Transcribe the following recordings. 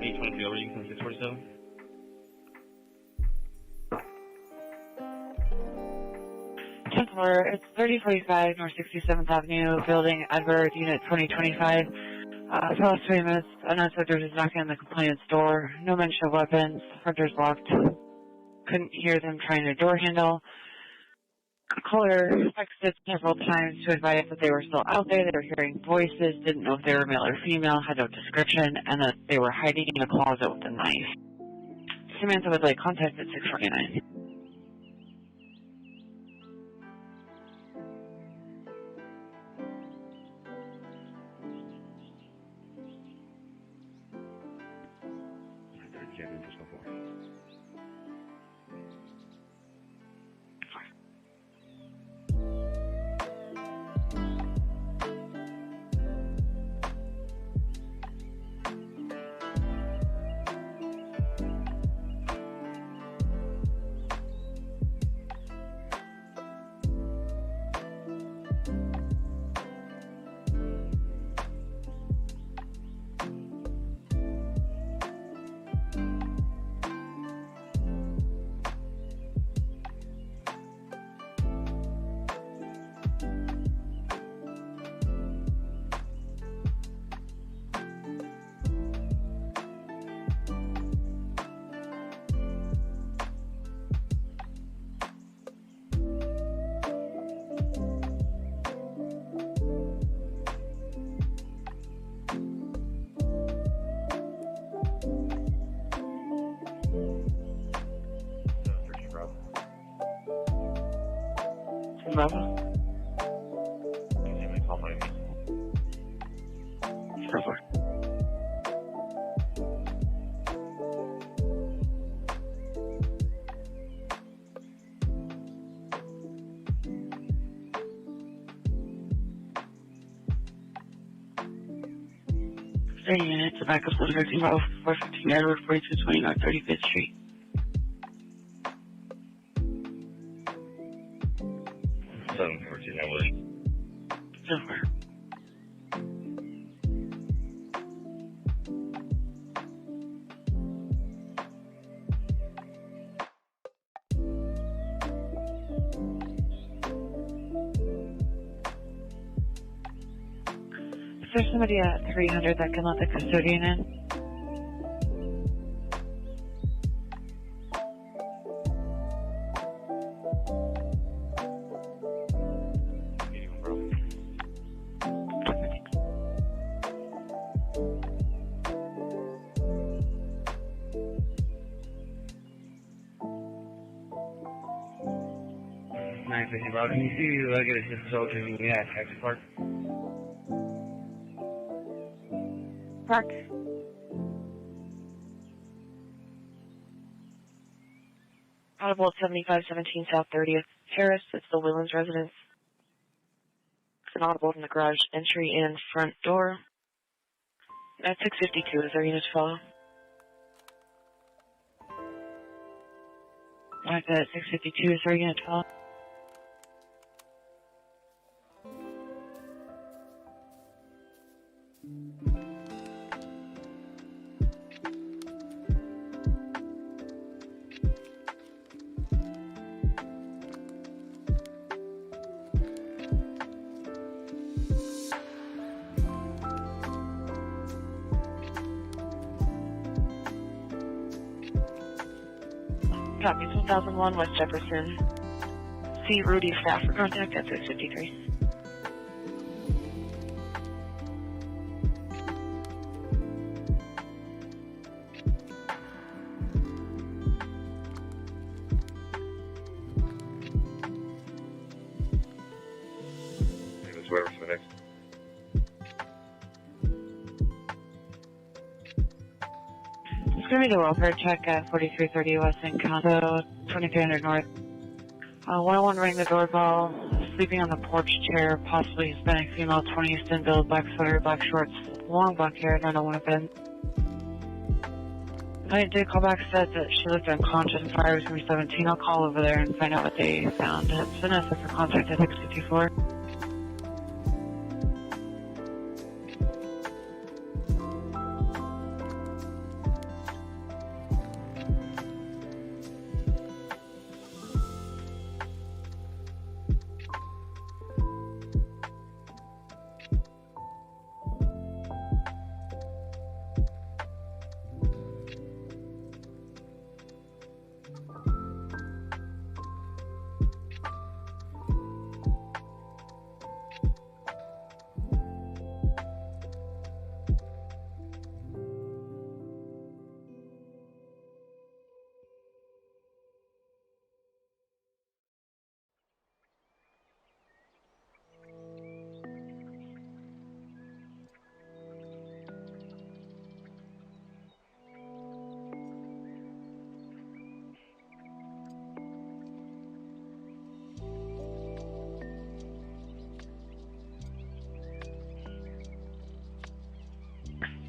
823 over, you can 647. It's 3045 North 67th Avenue, building Edward, unit 2025. For the last 20 minutes, unknown subject is knocking on the complainant's door. No mention of weapons. Front door's locked. Couldn't hear them trying the door handle. Caller texted several times to advise that they were still out there. They were hearing voices, didn't know if they were male or female, had no description, and that they were hiding in a closet with a knife. Samantha would like contact at 649. Bravo. Can you call my name? Perfect. Units, a backup letter 13 Bravo 415 Edward 4220 North 35th Street. 714, I would. Silver. Is there somebody at 300 that can let the custodian in? Can you see get a soldier in the Texas Park? Park. Audible at 7517 South 30th Terrace. It's the Willens residence. It's an audible from the garage entry and front door. At 652 is our unit to follow. At 652 is our unit to follow. Copy 1001 West Jefferson. See Rudy staff for contact at 653. Let's wait for the next. It's going to be the welfare check at 4330 West Encanto, 2300 North. 101 rang the doorbell, sleeping on the porch chair, possibly Hispanic female, 20 Easton build, black sweater, black shorts, long black hair, none of one of them. I did call back, said that she looked unconscious and fire was going to be 17. I'll call over there and find out what they found. It's Vanessa for contact at 654.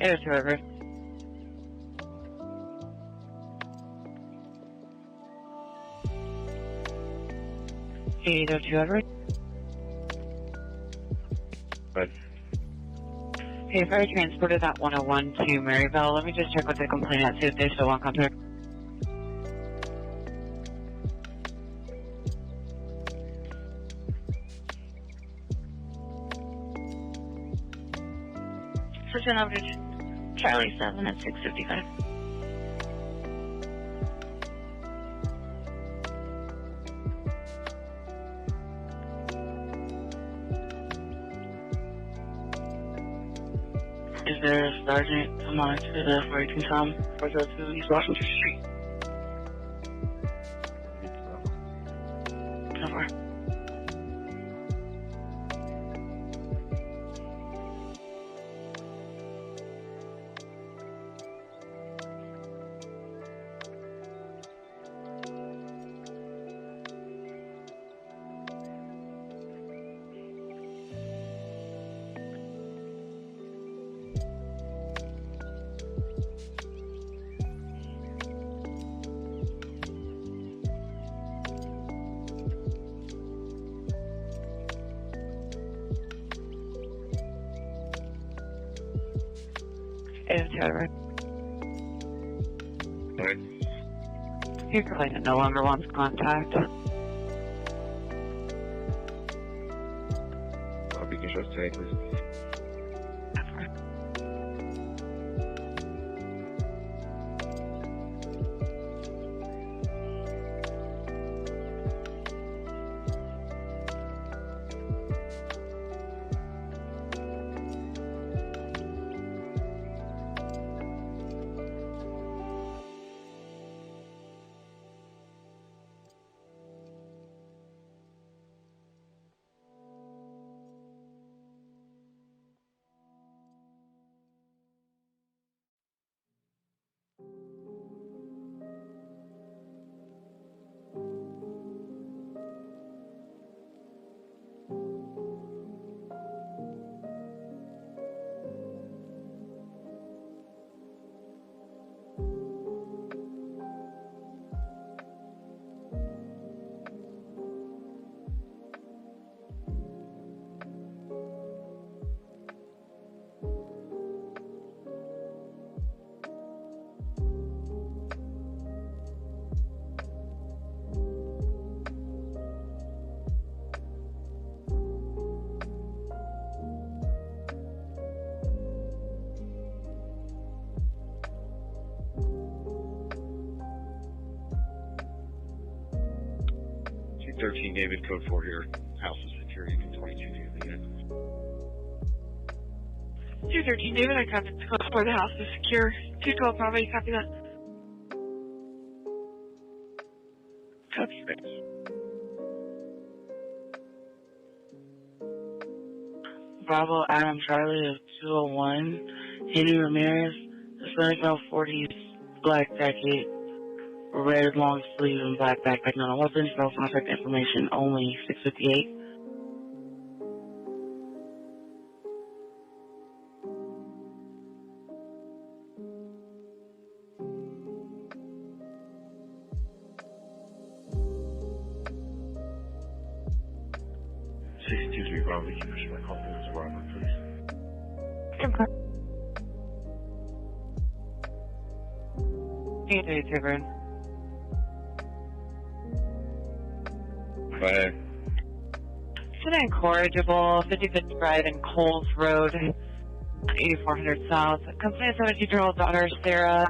802 Everett. 802 Everett. But Okay, if I transported that 101 to Maryville, let me just check with the complainant, see if they still want contact. Switch on over to Charlie 7 at 655. Is there a sergeant to monitor the 418 Tom 402 East Washington Street? Over. Everett. alright. Your complainant no longer wants contact. Beacon shows today, please. C13 David, code 4 here. House is secure. You can 22 to the unit. 213 David, I copy the code for the house is secure. 212 Bravo, you copy that? Copy. Bravo Adam Charlie of 201. Henry Ramirez, Hispanic male 40s, black jacket, red long sleeve and black backpack, no weapons, no contact information, only 658. Bravo, you can push my call as a robber, please. Okay. 802 Everett. Go ahead. It's an incorrigible 55th Drive in Coles Road, 8400 South. Complainant 17-year-old daughter, Sarah,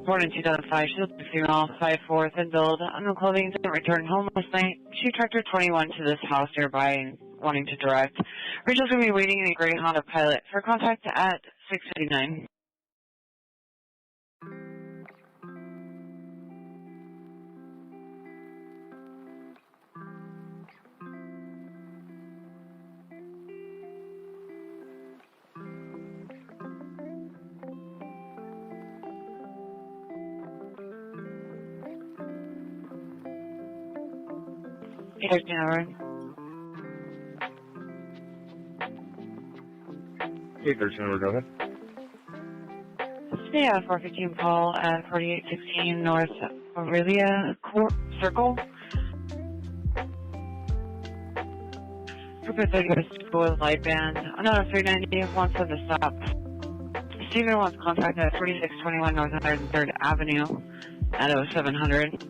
born in 2005. She was a female, 5'4", thin build, unknown clothing, didn't return home last night. She tracked her 21 to this house nearby, wanting to direct. Rachel's going to be waiting in a gray Honda Pilot for contact at 6:59. Hey, Everett. Hey, 13, go ahead. Yeah, 415 Paul at 4816 North Aurelia Circle. Group of 30 goes to with light band. Another 390 wants them to stop. Steven wants contact at 4621 North 103rd Avenue at 0700.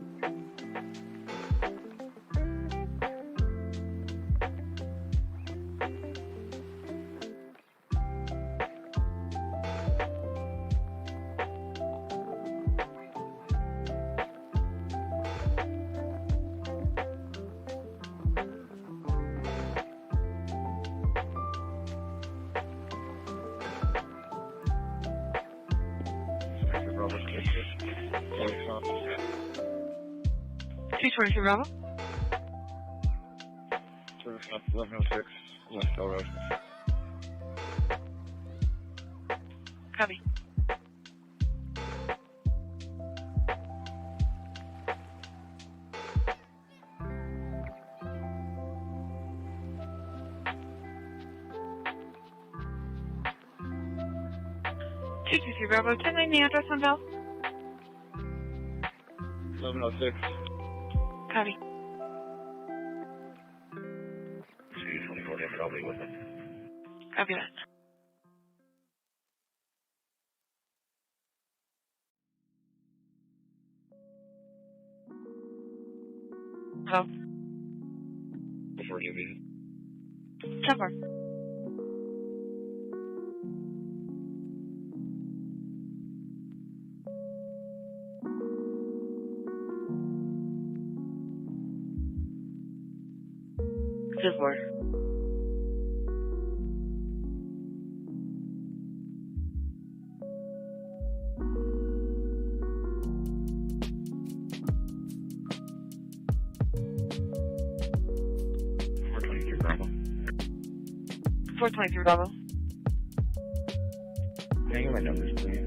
Bravo 223 Bravo. 1106 West Bell Road. Copy. Bravo, 1090 address on Bell. 1106. Copy. 224 David, I'll be with him. Copy that. Hello? Before you leave. 10-4. Good work. Bravo. 423 Bravo. Hang on my numbers, please.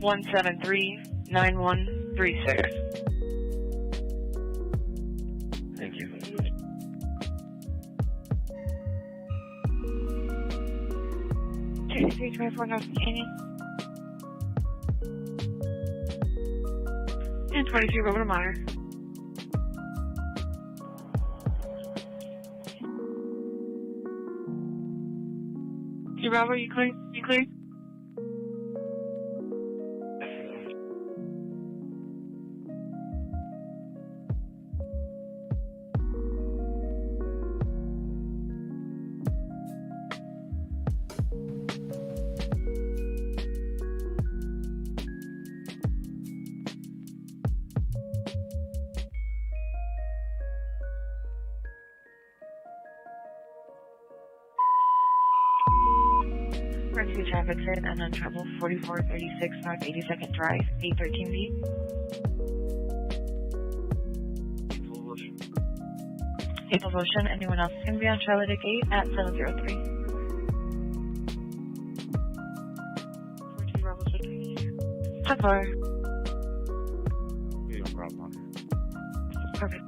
173-9136. Thank you. Three 24 North Canyon. And 23 Rover to Monitor. You Bravo, you clear? You clear? Emergency traffic sit and on trouble 4436 North 82nd Drive, 813B. People motion. Anyone else can be on Charlotte at gate at 703. 14 Bravo, 15. 10-4. No problem. Perfect.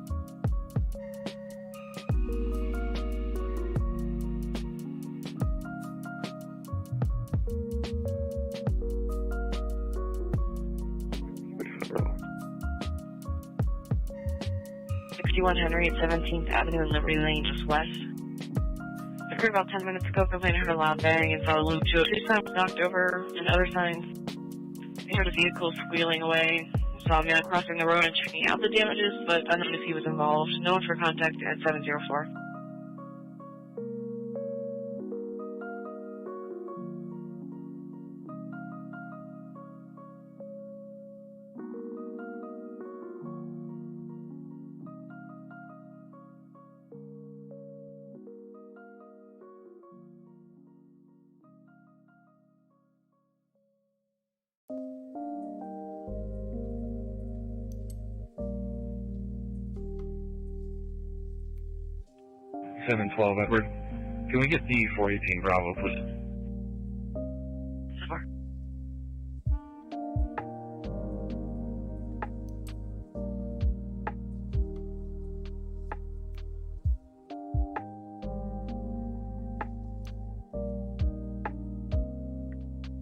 Bravo. 61 Henry at 17th Avenue and Liberty Lane, just west. Occurred about 10 minutes ago. Complainant heard a loud bang and saw a loop to it. 2 times knocked over and other signs. They heard a vehicle squealing away. Saw a man crossing the road and checking out the damages, but unknown if he was involved. No one for contact at 704. Seven 12 Edward. Can we get the 418 Bravo, please? 4.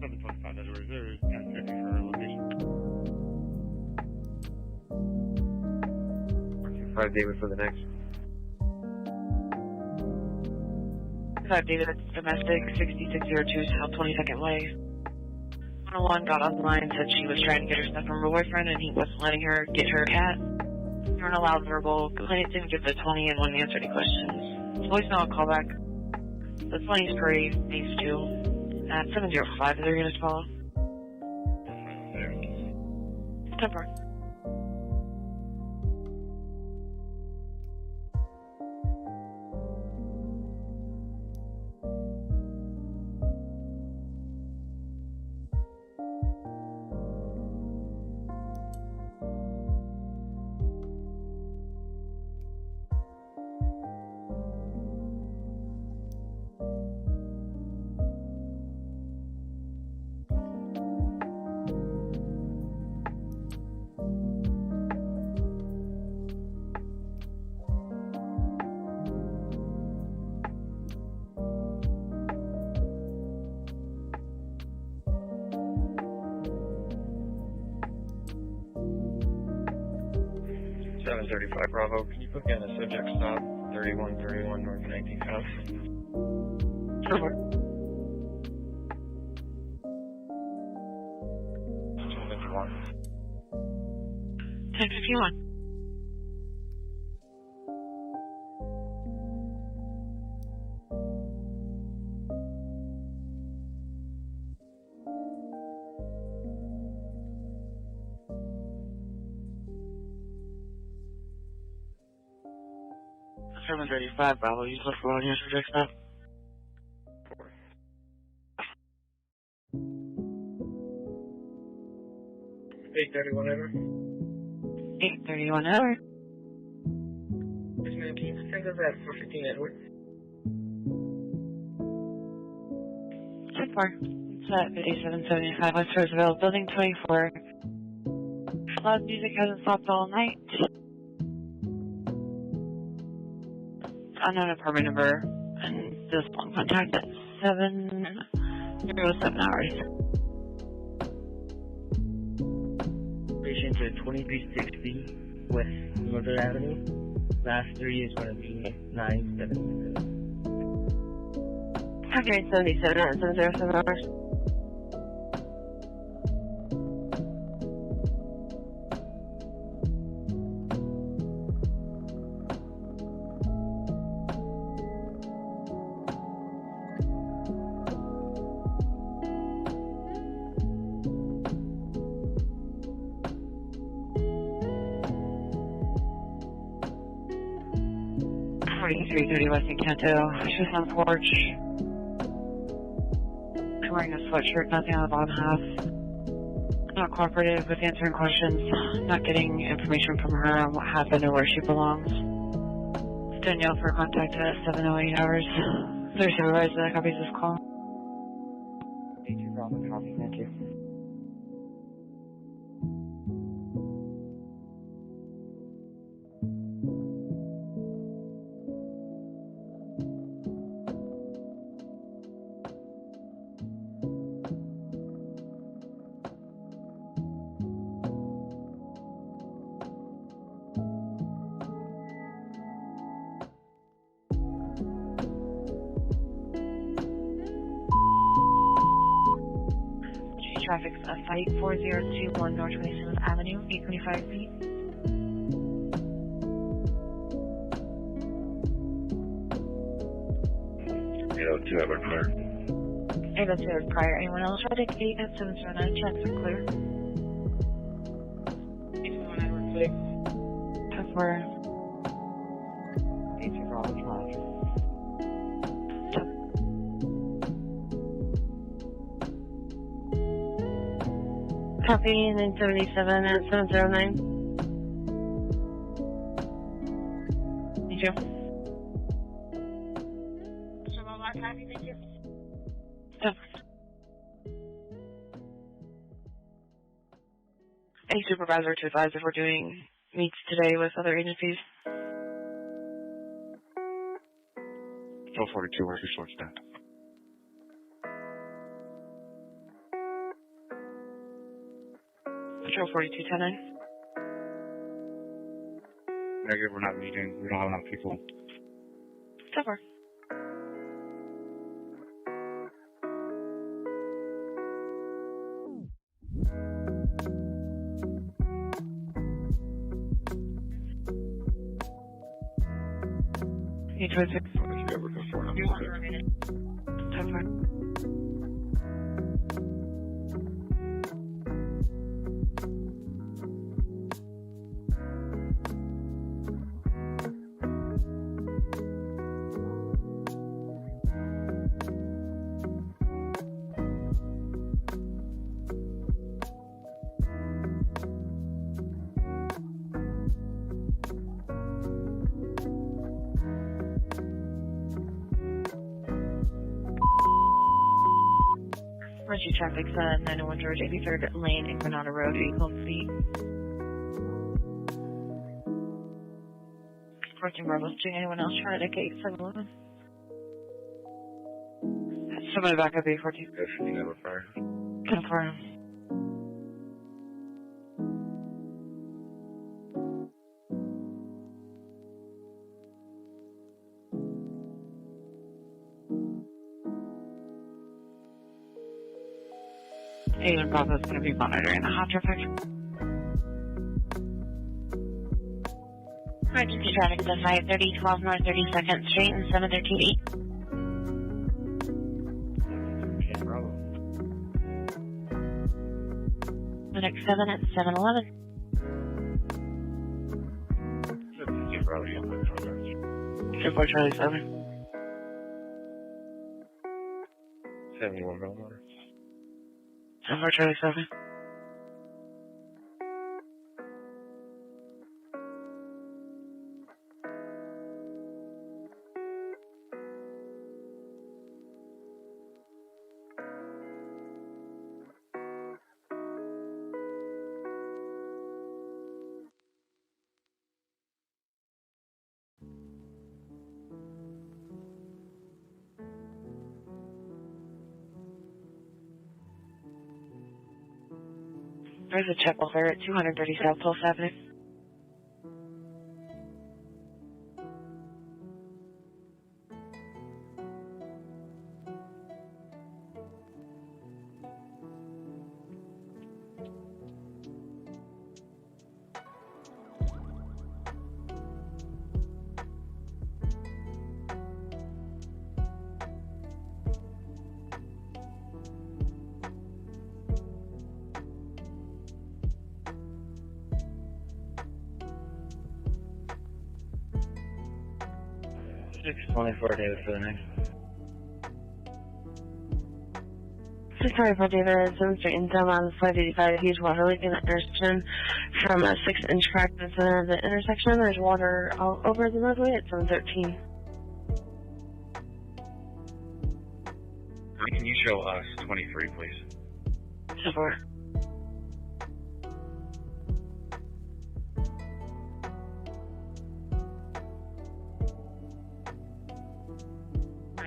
725, that's where there is 1050 for our location. 5 David for the next. 5 David, that's domestic, 6602 South 22nd Way. 101 got on the line, said she was trying to get her stuff from her boyfriend and he wasn't letting her get her cat. You weren't allowed verbal. Complainant didn't give the 20 and wouldn't answer any questions. Voicemail callback. The 20's Prairie, phase 2. At 705, is there units follow? 10-4. Bravo, can you put me on a subject stop 3131 North 19th House? Sure. 1051. 1051. Bravo, you look for on your subject stop. 831 over. 831 over. Yes, ma'am, can you send over at 415 Edward? 10-4. It's at 5775 West Roosevelt, Building 24. Loud music hasn't stopped all night. Unknown apartment number, and this long contact at 7:07 hours. Patient to 2360 West Northern Avenue. Last 3 is going to be 977. Okay, 77 at 7:07 hours. Three 30 West Encanto. She was on the porch. Wearing a sweatshirt, nothing on the bottom half. Not cooperative with answering questions. Not getting information from her on what happened or where she belongs. Danielle for contact at 7:08 hours. Their supervisor that copies this call. 82 Bravo, copy, thank you. Traffic's a Site 4021 North 27th Avenue, 825 feet. Two Edward clear. 802 prior. Anyone else ready? 8 at 709. Checks are clear. 821 Edward Click. 10-4. 82 Bravo, Charlie. Copy, and then 77 at 709. Thank you. Yep. Any supervisor to advise if we're doing meets today with other agencies? 1242, where's your short staff? Patrol 4210. Negative, we're not meeting. We don't have enough people. So far. You try to Yeah, we're going for it. so far. Emergency traffic's 901 George 83rd Lane in Granada Road, Acorn City. Approaching Bravo Street. Anyone else trying to take 711? Somebody back up 814. Yes, you never fire. Confirm. Agent Bravo is going to be monitoring the hot traffic. Emergency traffic is 530 12 North 32nd Street and 713 Yeah, Bravo. The next 7 at 711. Yeah, Bravo, yeah. 24 Charlie 7. 71 Belmar. 24 Charlie 7. There's a check over at 230 South Pulse Avenue. Six 24 David for the next. 624 David, 7th Street in Delmont, 585, huge water leak in the intersection from a 6-inch crack in the center of the intersection. There's water all over the roadway at 713. Can you show us 23, please? So far.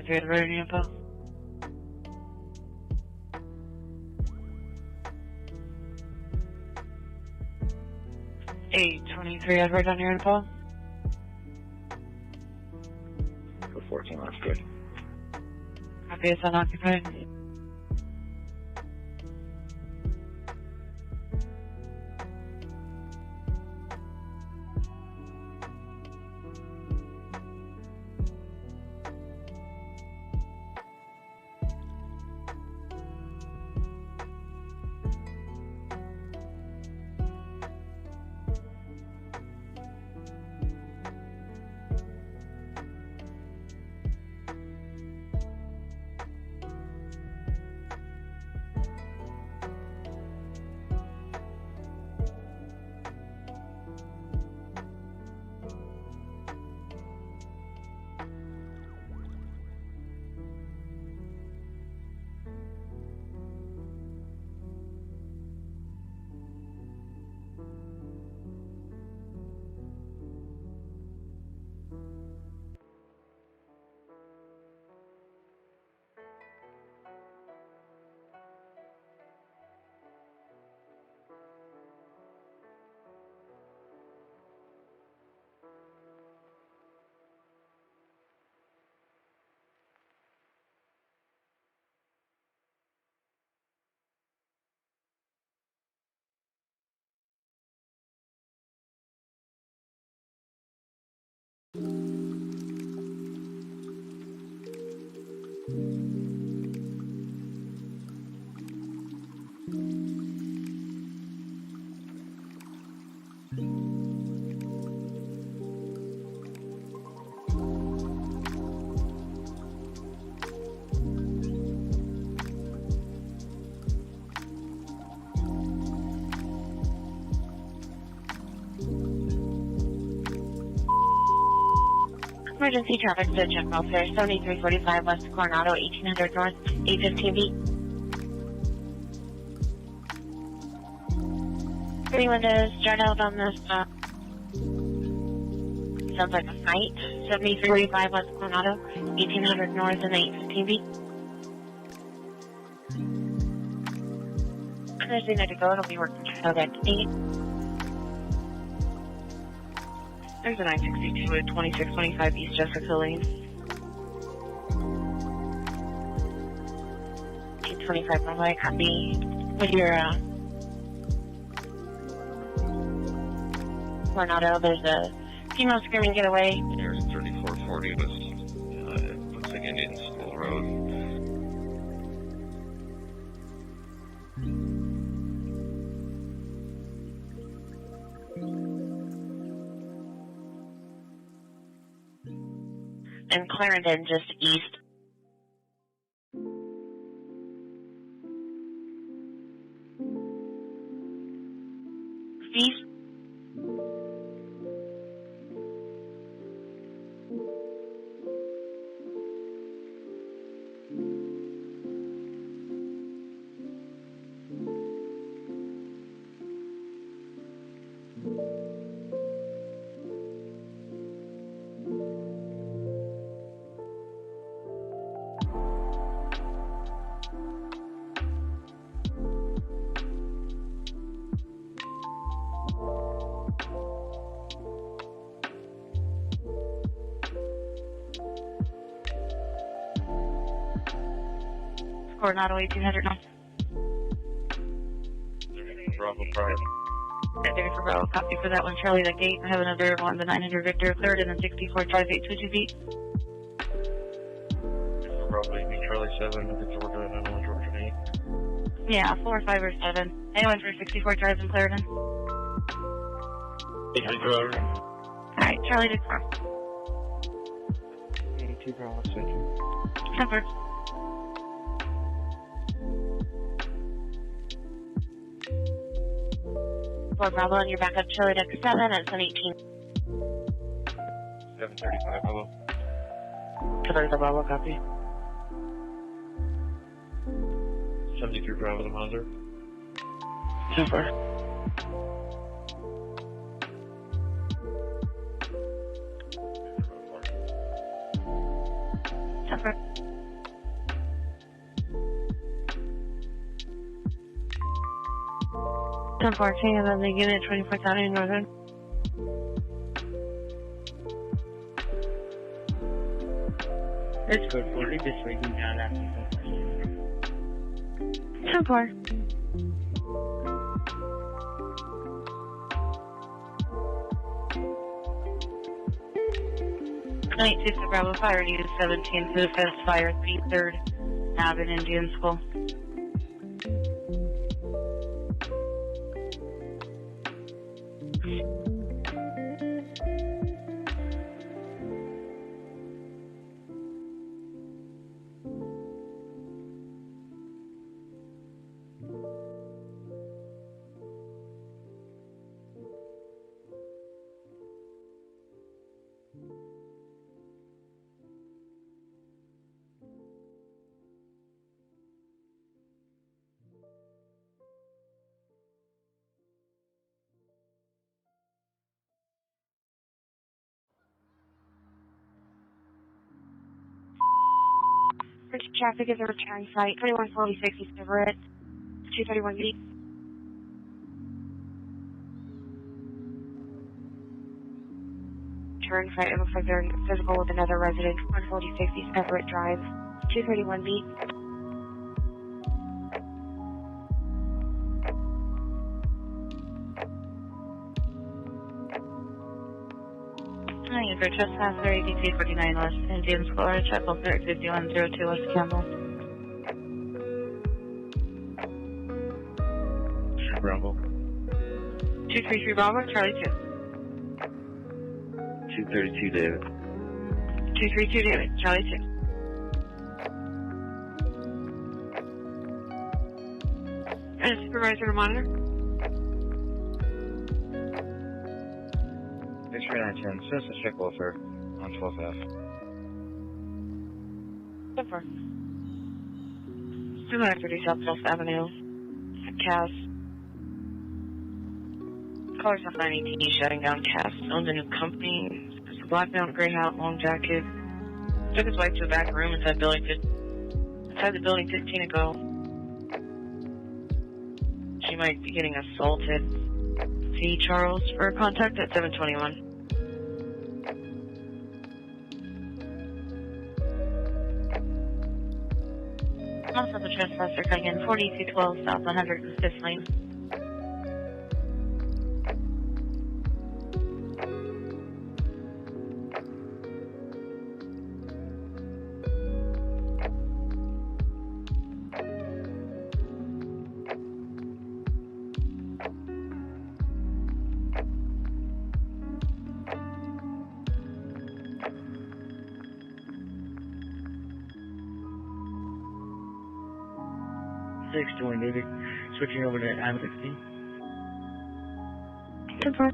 Do you have any info? 823 Edward on your info. For 14, that's good. Copy, it's unoccupied. Emergency traffic to check welfare, 7345 West Coronado, 1800 North, 815 beat. 3 windows, start out on this, sounds like a fight. 7345 West Coronado, 1800 North and 815 beat. There's the to go, it'll be working till that 8. There's a 962 at 2625 East Jessica Lane. 825 runway, copy. With your, Coronado, there's a female screaming getaway. There's 3440 was, it looks like Indian School Road. And Clarendon, just east. East. Coronado 1800 North. Bravo Pride. There for Bravo, copy for that one. Charlie, the gate. I have another one, the 900 Victor, cleared in the 64 drive 822 feet. Bravo, Charlie 7, I think Georgia, and I know Georgia 8. Yeah, 4, 5, or 7. Anyone for 64 drives in Clarendon? Alright, Charlie to cross. 82 Bravo Central. Number. Fort Bravo, and you're back up Charlie deck 7 at 718. 735, hello. Charlie to Bravo, copy. 73 Bravo to Mother. Super. Number. Parking and then the unit 24th Avenue Northern. It's code 40, just waiting down after some 10-4. Night 2 to Bravo Fire News 17 to Defense Fire 3rd Ave in Indian School. Traffic is a return site, 2146 East Everett, 231 B. Turn site, it looks like they're physical with another resident, 146 East Everett Drive, 231 B. Hi, for trespasser, ADT 49 West Indian School, check on 5102 West Campbell. Bravo. 233 Bravo, Charlie 2. 232 David. 232 David, Charlie 2. And a supervisor to monitor? 6910, Citizen check welfare. on 12th Ave. 10-4. 230 South 12th Avenue. Cass. Caller South 918 shutting down Cass. Owns a new company. It's a black mount, gray hat, long jacket. Took his wife to a back room inside the building 15 ago. She might be getting assaulted. See Charles for contact at 721. Also the trespasser coming in 4212 South 105th Lane. Doing David, switching over to Adam 16. 10-4.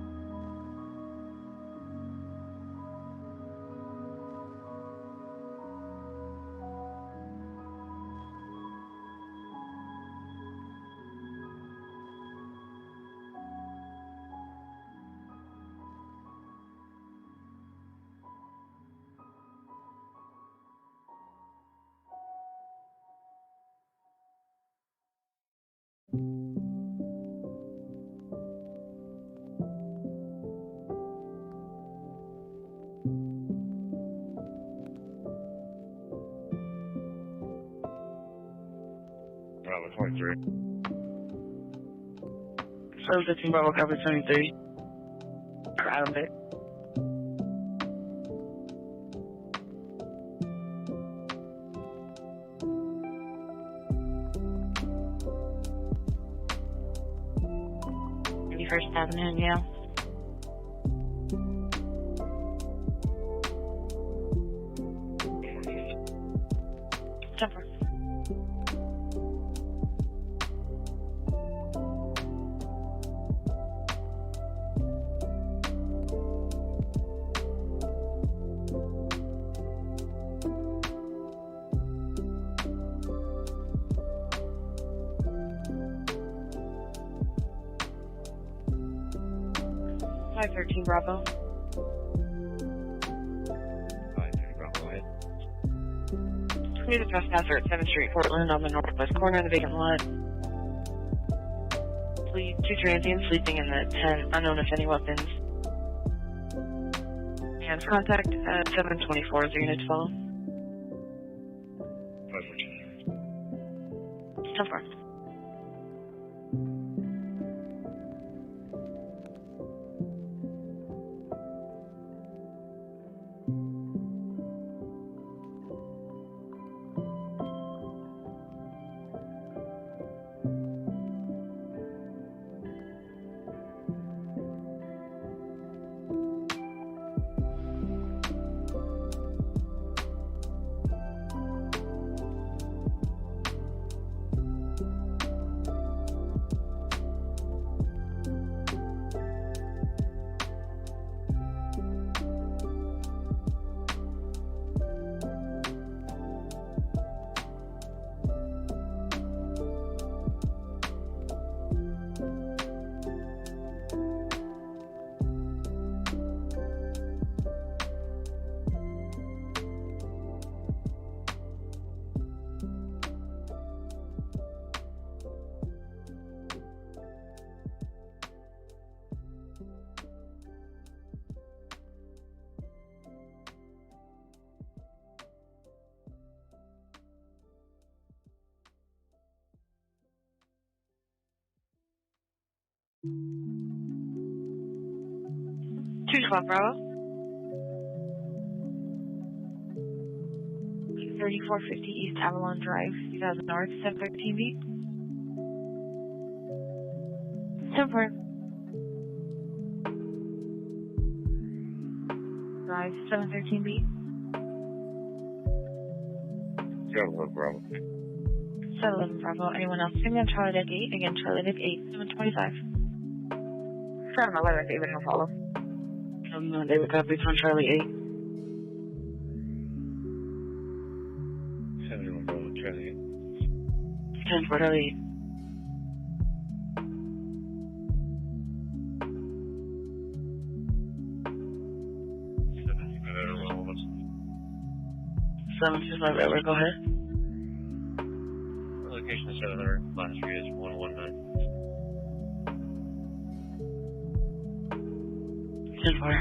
Bravo 23. 715 Bravo, copy 73. Adam Vic. First Avenue, yeah. Jumper. Five 13 Bravo. 5-3 Bravo ahead. Clear the trespasser at 7th Street, Portland, on the northwest corner of the vacant lot. Two transients sleeping in the tent, unknown if any weapons. And contact at 724 is the unit 12. 514. 10-4. Two 12 Bravo. 3450 East Avalon Drive, 2000 North, 713 feet. 10-4. Drive, 713 feet. Bravo, Bravo. 711 Bravo. Anyone else? Sing on Charlie Deck 8. Again, Charlie Deck 8. 725. 711 David, no follow. David, copy on Charlie 8. 10 for Elliot. Seven two five Edward, go ahead. Location is 700, last street is 119. 10 for.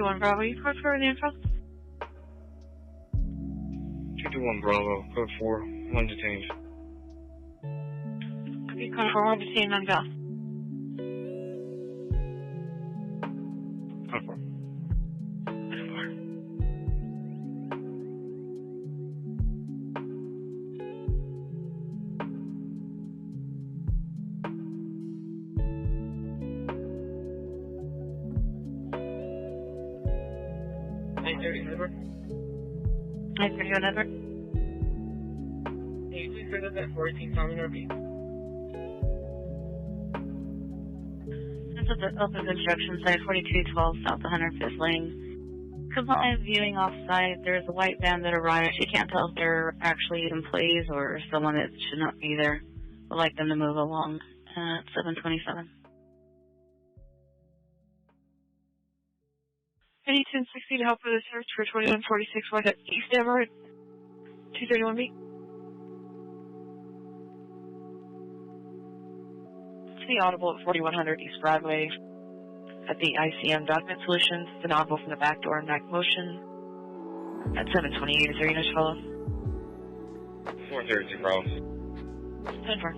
One Bravo, you code for the info? 221 Bravo, code 4, 1 detained. You code for 1 detained on Bell. Code 4. Edward. 931 Edward. Can you please pick up that 14 Tommy RV? This is the open construction site, 4212 South 105th Lane. Compliant viewing off-site. There's a white van that arrived. She can't tell if they're actually employees or someone that should not be there. Would like them to move along at 727. 1060 to help with the search for 2146 West East Everett, 231B. It's the audible at 4100 East Broadway at the ICM Document Solutions. It's an audible from the back door in back motion at 728. Is there units follow? 432 Bravo. 10-4.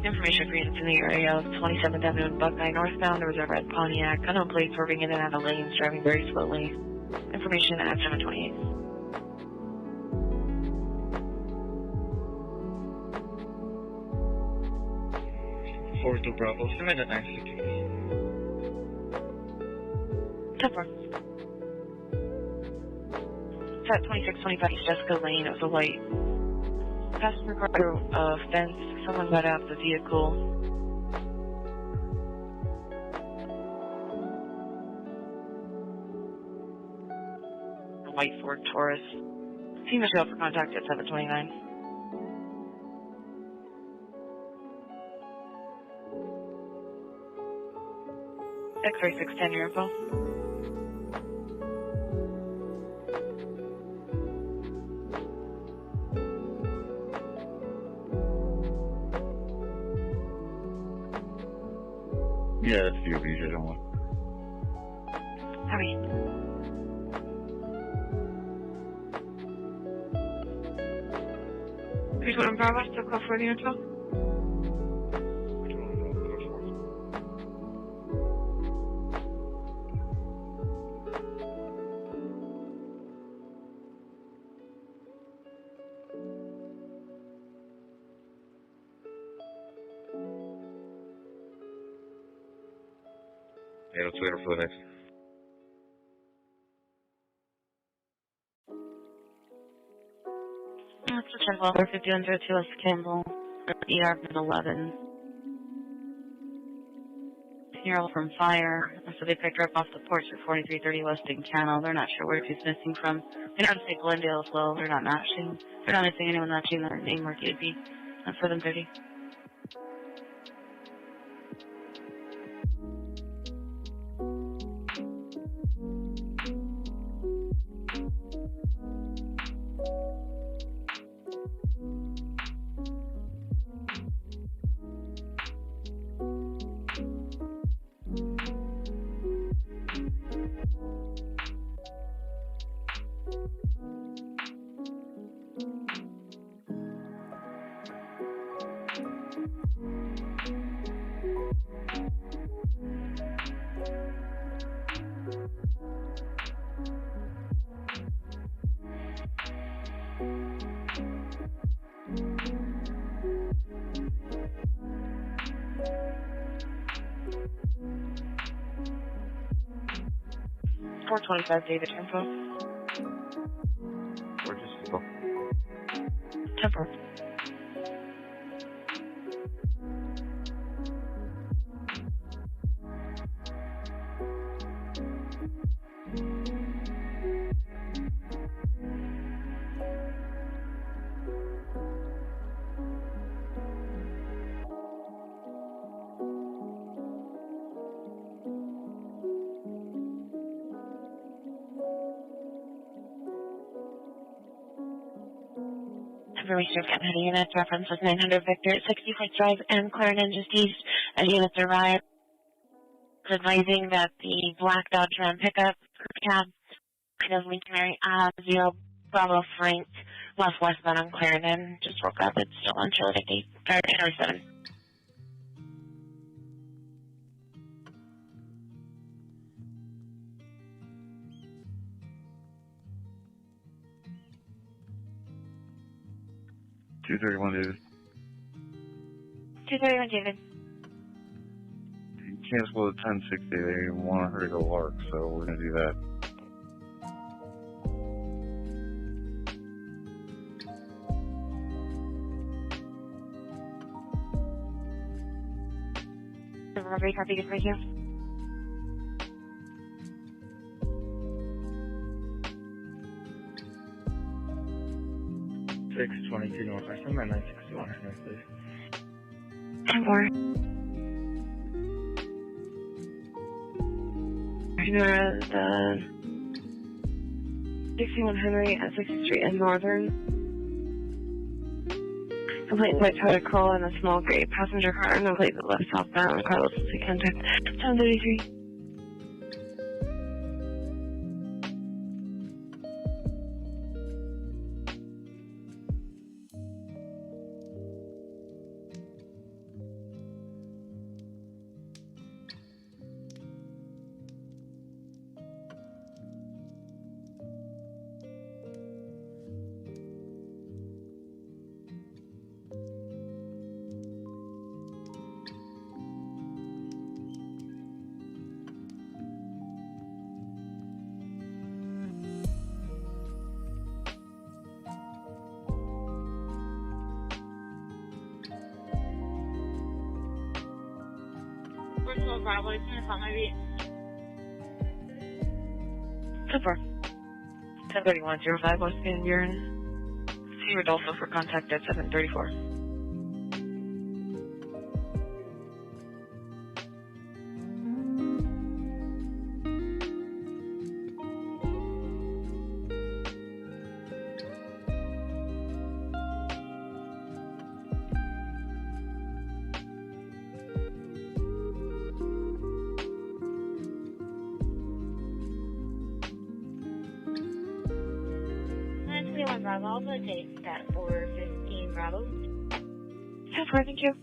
Information for units in the area of 27th Avenue and Buckeye northbound. There was a red Pontiac. Unknown plates swerving in and out of lanes, driving very slowly. Information at 728. Forward to Bravo, submit at 960. 10-4. It's at 2625 East Jessica Lane. It was a white passenger car through a fence. Someone got out of the vehicle. A white Ford Taurus. Team is out for contact at 729. X-ray 610, your info. Yeah, that's the BJ, don't worry. Hurry. Please one Bravo, still call for the info? Yeah, let's wait for the next. That's a 10-12 West Campbell, ER 11. 10-year-old from fire. So they picked her up off the porch at 4330 West in Cano. They're not sure where she's missing from. They don't say Glendale as well. They're not matching. They're not missing anyone matching their name or DB. That's 730. 425 David Tempo. Or just people. Tempo. Information from heading units, reference was 900 Victor, 64th Drive and Clarendon just east. As units arrived, advising that the black Dodge Ram pickup cab of Lincoln Mary 0 Bravo Frank westbound on Clarendon just woke up. It's still on Chillicothe, or 7. David. 231 David. You cancel the 1060. They want her to go Lark, so we're gonna do that. Robbery, copy, good for you. Six 22 Northwest, I'm at 961 right now, please. 10-4. The 61 Henry at 6th Street in Northern. Complaint by Toyota Corolla in a small gray passenger car and a plate that left southbound. Carlos will see contact 1033. Personal Bravo, it's going to call my beat. Super. 103105 West Van Buren. See Rodolfo for contact at 734. Bravo, I'll notate that for 15 Bravo. Super, thank you.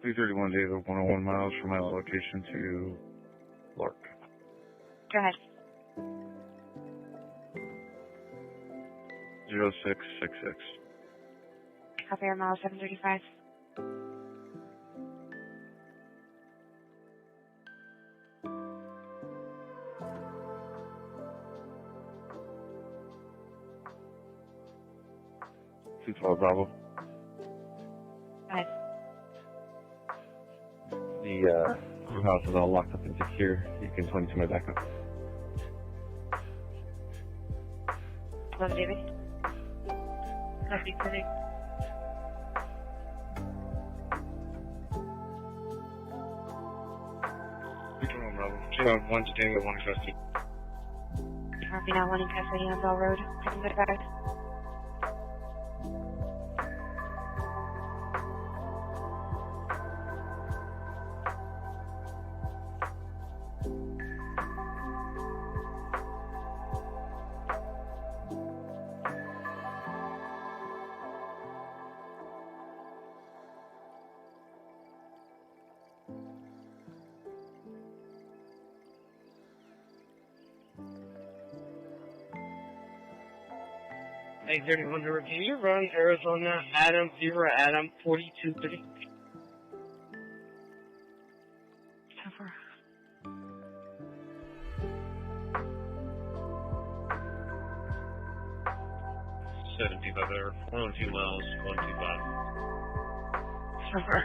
$331 David, 101 miles from my location to Lark. Go ahead. 0666. Copy your mile 735. Bravo. Go ahead. The house is all locked up and secure. You can 22 my backup. 11 David. Copy, clinic. Bravo. 201 to David, 1 custody. Copy now, 1 in custody on Bell Road. Taking good back. 831 to review your run, Arizona, Adam, 0 Adam, 4230. Cover. there, 102 miles, 125. Cover.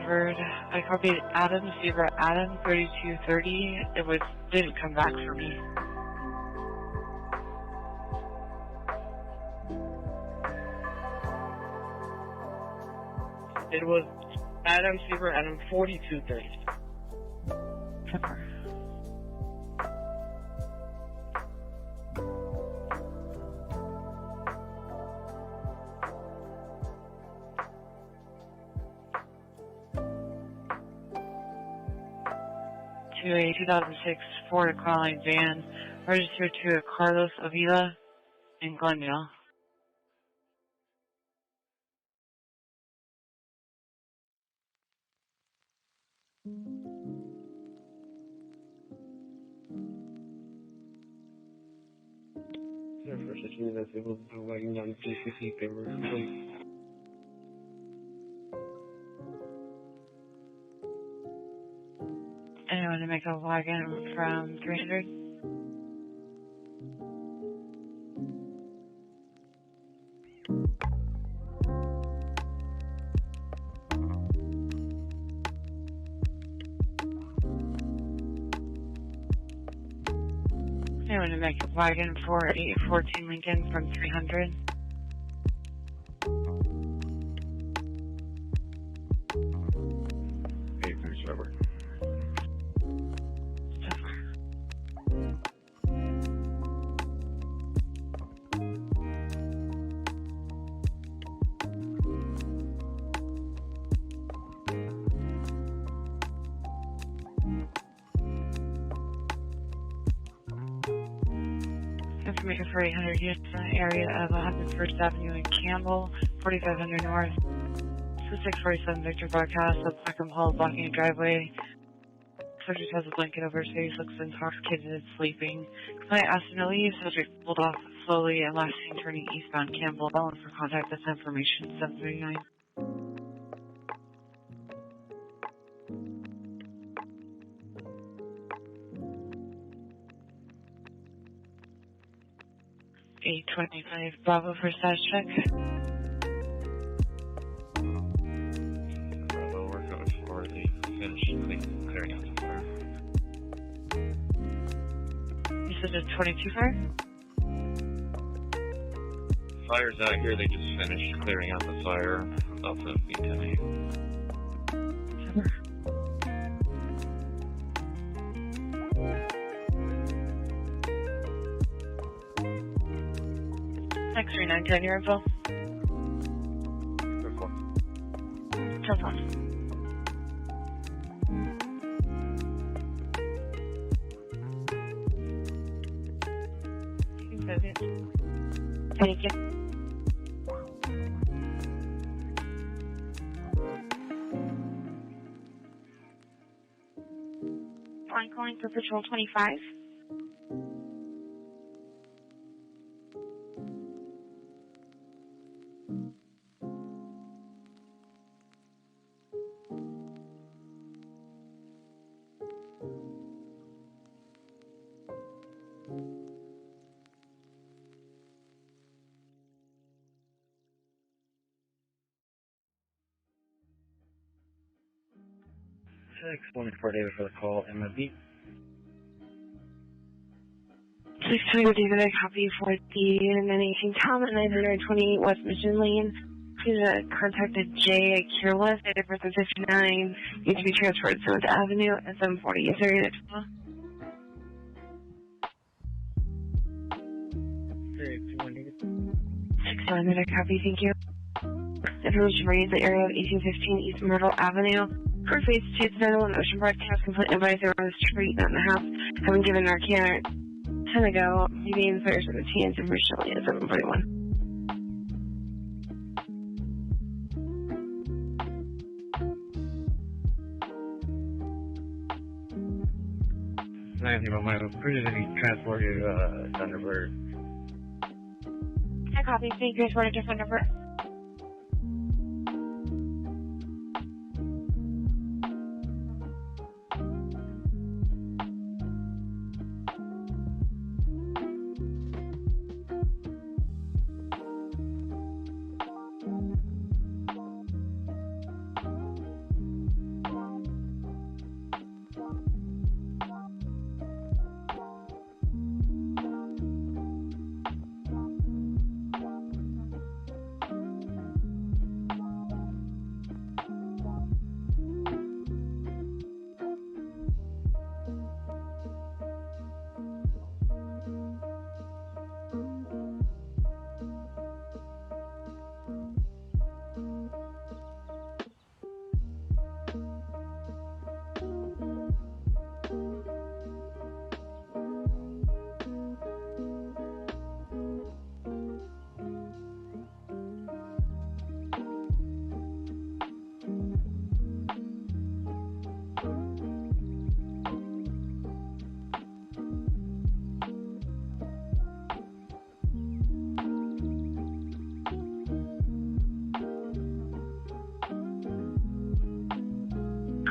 Edward, I copied Adam, Zebra Adam, 3230. It didn't come back for me. It was Adam, Zebra Adam, 4230. Cover. To a 2006 Ford Econoline van registered to Carlos Avila in Glendale. First, I that's able to writing down GCC paper. Anyone to make a login from 300? Anyone to make a login for 814 Lincoln from 300? Trevor. Information for 800 units in the area of 101st Avenue in Campbell, 4500 North. This is 647 Victor broadcast. The Blackham Hall blocking a driveway. Subject has a blanket over his face, looks intoxicated and sleeping. Client asked him to leave. Subject pulled off slowly and last seen turning eastbound Campbell. Calling for contact. This information 739. $825 Bravo for status check. Bravo, we're going for the finish clearing out the fire. You said it's 22 fire? Fire's out here, they just finished clearing out the fire about the B10A. X3910, your info. Report. Telephone. Thank you. I'm calling for Patrol 25. X1 for David for the call, MFB. 620 David, I copy for the 918 Tom at 928 West Mission Lane. Please contact Jay Kirless, date of birth of 59, needs to be transferred to 7th Avenue at 740. Is there unit 620 David, I copy, thank you. Information reads the area of 1815 East Myrtle Avenue. For phase 2, the 911 Ocean broadcast complete advice around the street, not in the house. Having given Narcan 10 ago, median fire 17, information only at 741. 9-0, my cruiser to be transported to Thunderbird. I copy. Being transported to Thunderbird.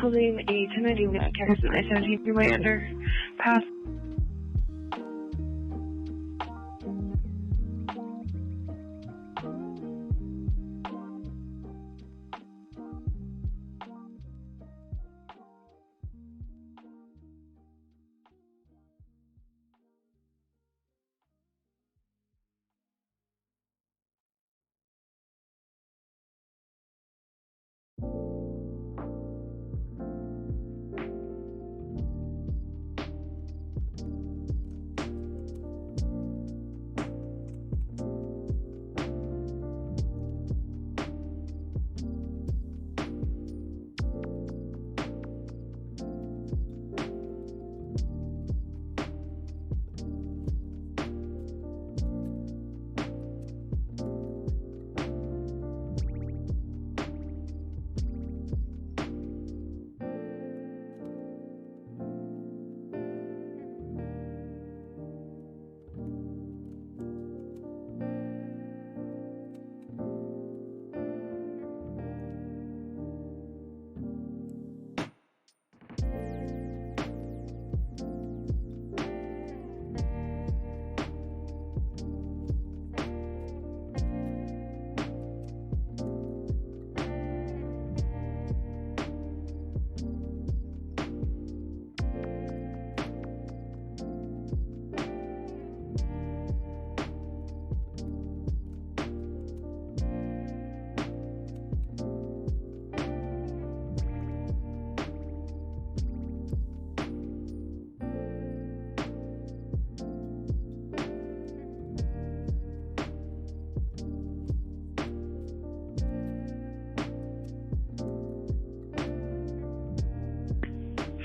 Holding a 1090 with Texas at 17 freeway under pass.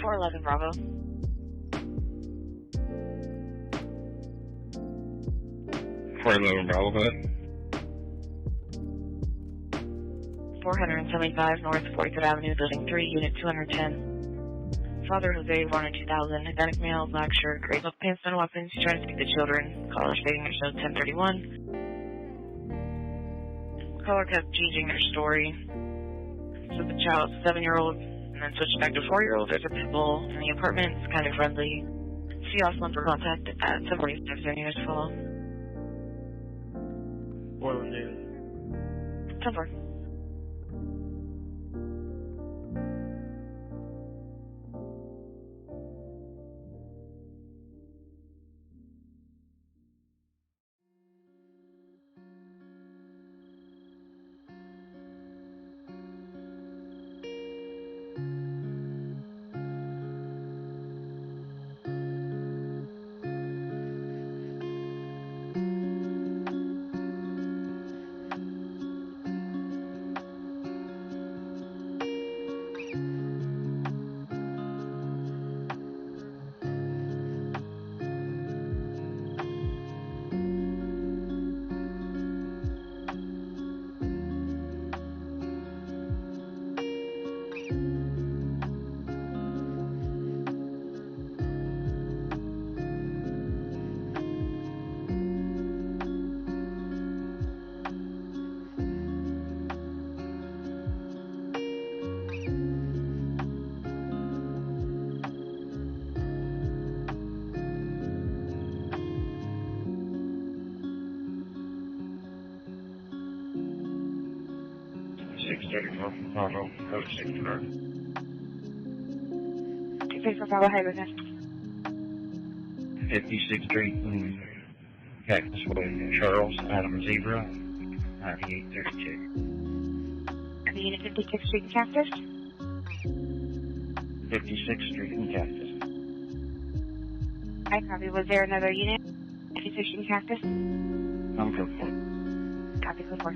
.411 Bravo. 411 Bravo, go ahead. 475 North 43rd Avenue, Building 3, Unit 210. Father Jose, born in 2000, Hispanic male, black shirt, gray book pants, no weapons. He's trying to speak to children. Caller stating their show 1031. Caller kept changing their story. So the child's 7-year-old, and then switched back to 4-year-old. There's a pit bull in the apartment. It's kind of friendly. See also for contact at 746 units follow. Portland, David. 10-4. 630 North Bravo, code 630. 264 Bravo, high business. 56th Street in Cactus Way, Charles, Adam Zebra, 9832. Are the unit 56th Street in Cactus? 56th Street in Cactus. I copy. Was there another unit? 56th Street in Cactus? I'm code 4. Copy, code 4.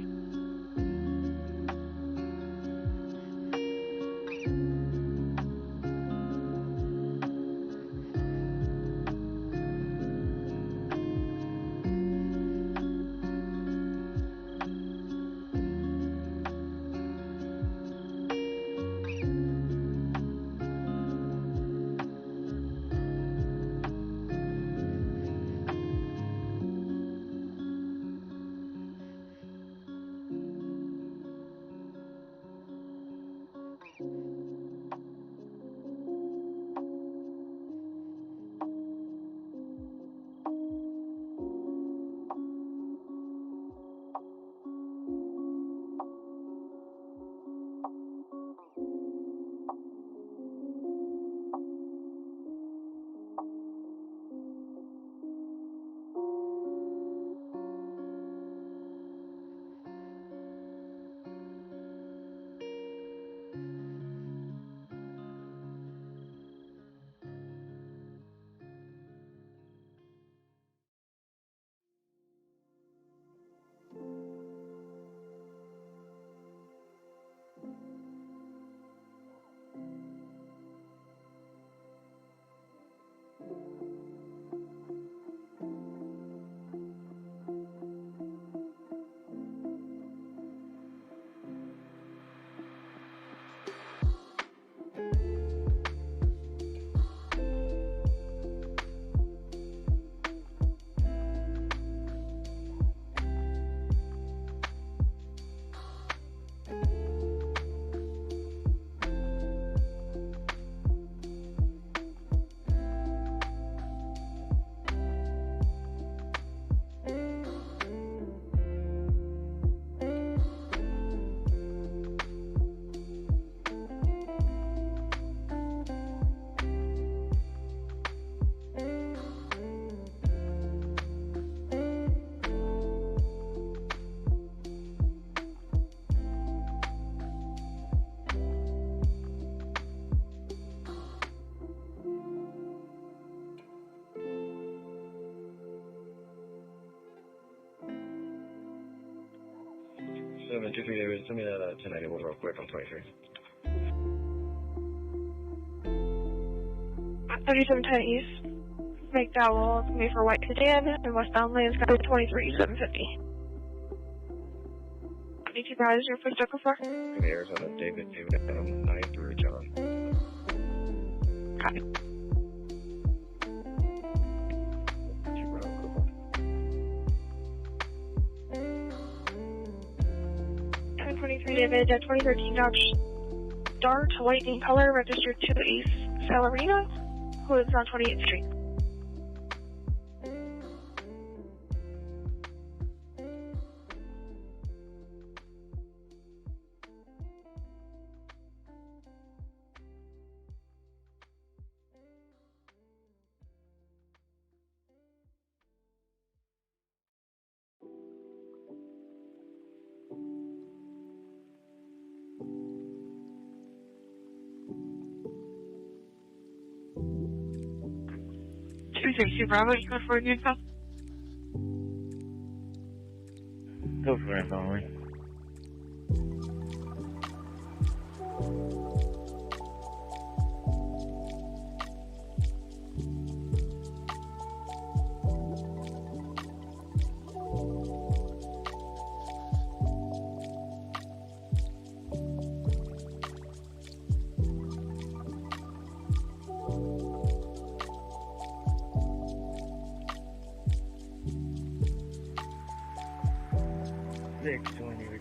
Send me that 1091 real quick on 23. 3710 East. McDowell, made for White Sedan, and westbound lanes got 23750. 22 Bravo, is your first local for? Arizona, David, Adam, 93 John. Copy. 23 David, 2013 Dodge Dart, white in color, registered to Ace Salarino, who lives on 28th Street. Bravo, you go for your info? Go for it, Valerie.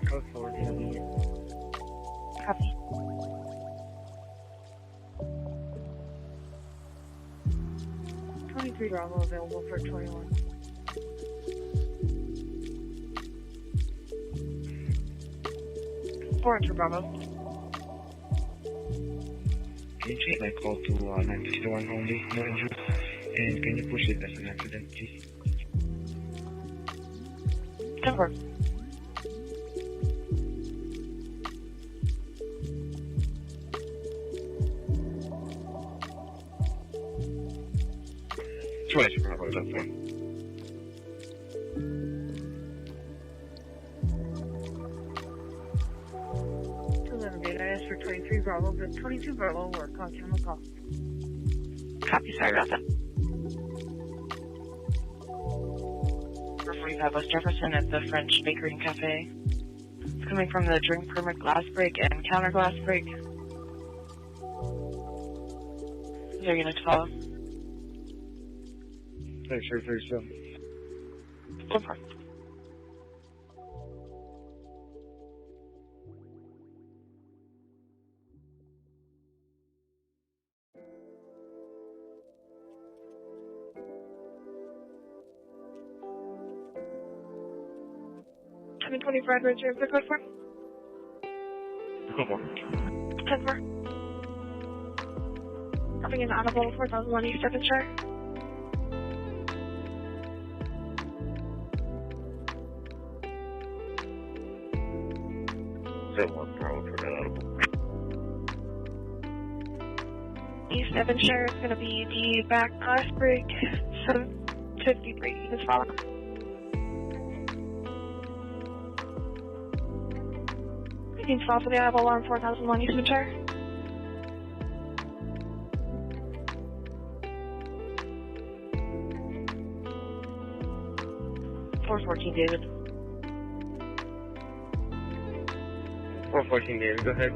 Code 4, intermediate. Copy. Bravo available for 21. 4 Bravo. Can you check my call to 961 only, no injuries? And can you push it as an accident, please? 10-4. Bravo, that's fine. I asked for 23 Bravo, but 22 Bravo work on camera call. Copy, sorry about that. 445 West Jefferson at the French Bakery and Cafe. It's coming from the drink permit glass break and counter glass break. Is there unit to follow? X-ray 37. Go for it. And 25 Richard, the code for? Go for 10-4. Coming in Audible 4001 East Devonshire. Set 1 Bravo for that audible. East Devonshire is going to be the back glass break, 753 is following. You can stop for the Audible alarm 4001 East Devonshire. David. 414 David, go ahead.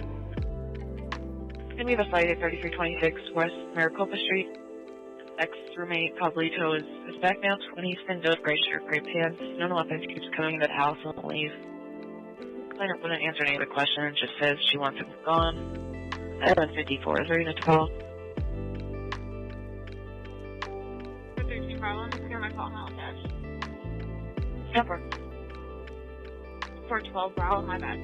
And we have a flight at 3326 West Maricopa Street. Ex-roommate Pablito is back now, 20 thin dove, gray shirt, gray pants. No weapons, keeps coming into the house and won't leave. Client wouldn't answer any of the questions, just says she wants him gone. At 11:54, is there unit to call? 13 Bravo, I'm going to call now, Dash. Number. 412 Bravo, my bad.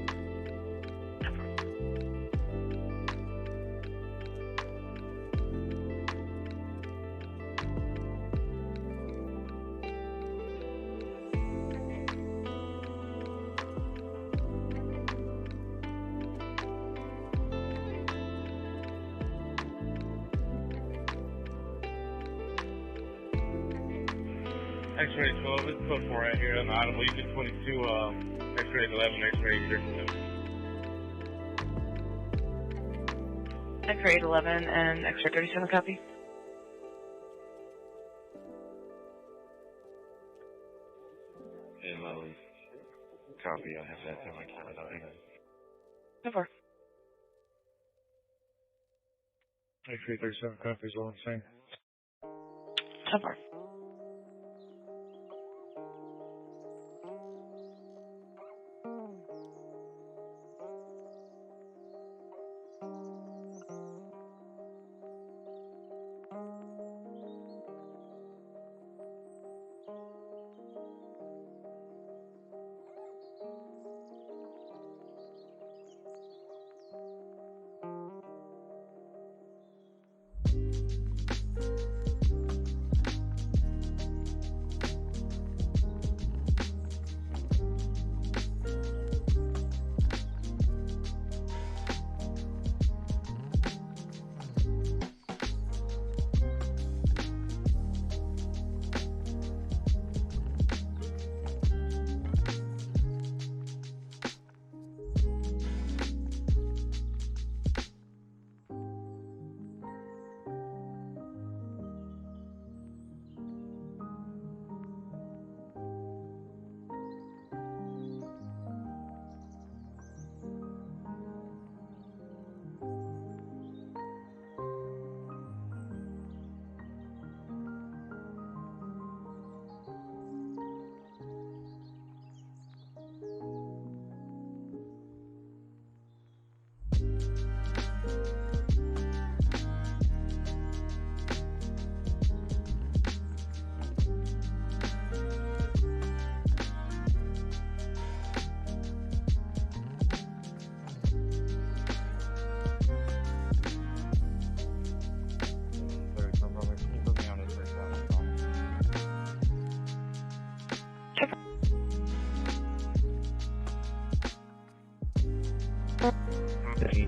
X-ray 12, it's code 4 right here on the Audible. You get 22, X-ray 11, X-ray 37. X-ray 11 and X-ray 37 copy. Copy, I have that in my calendar. Hang on. Number. X-ray 37 copy is all I'm saying. Number.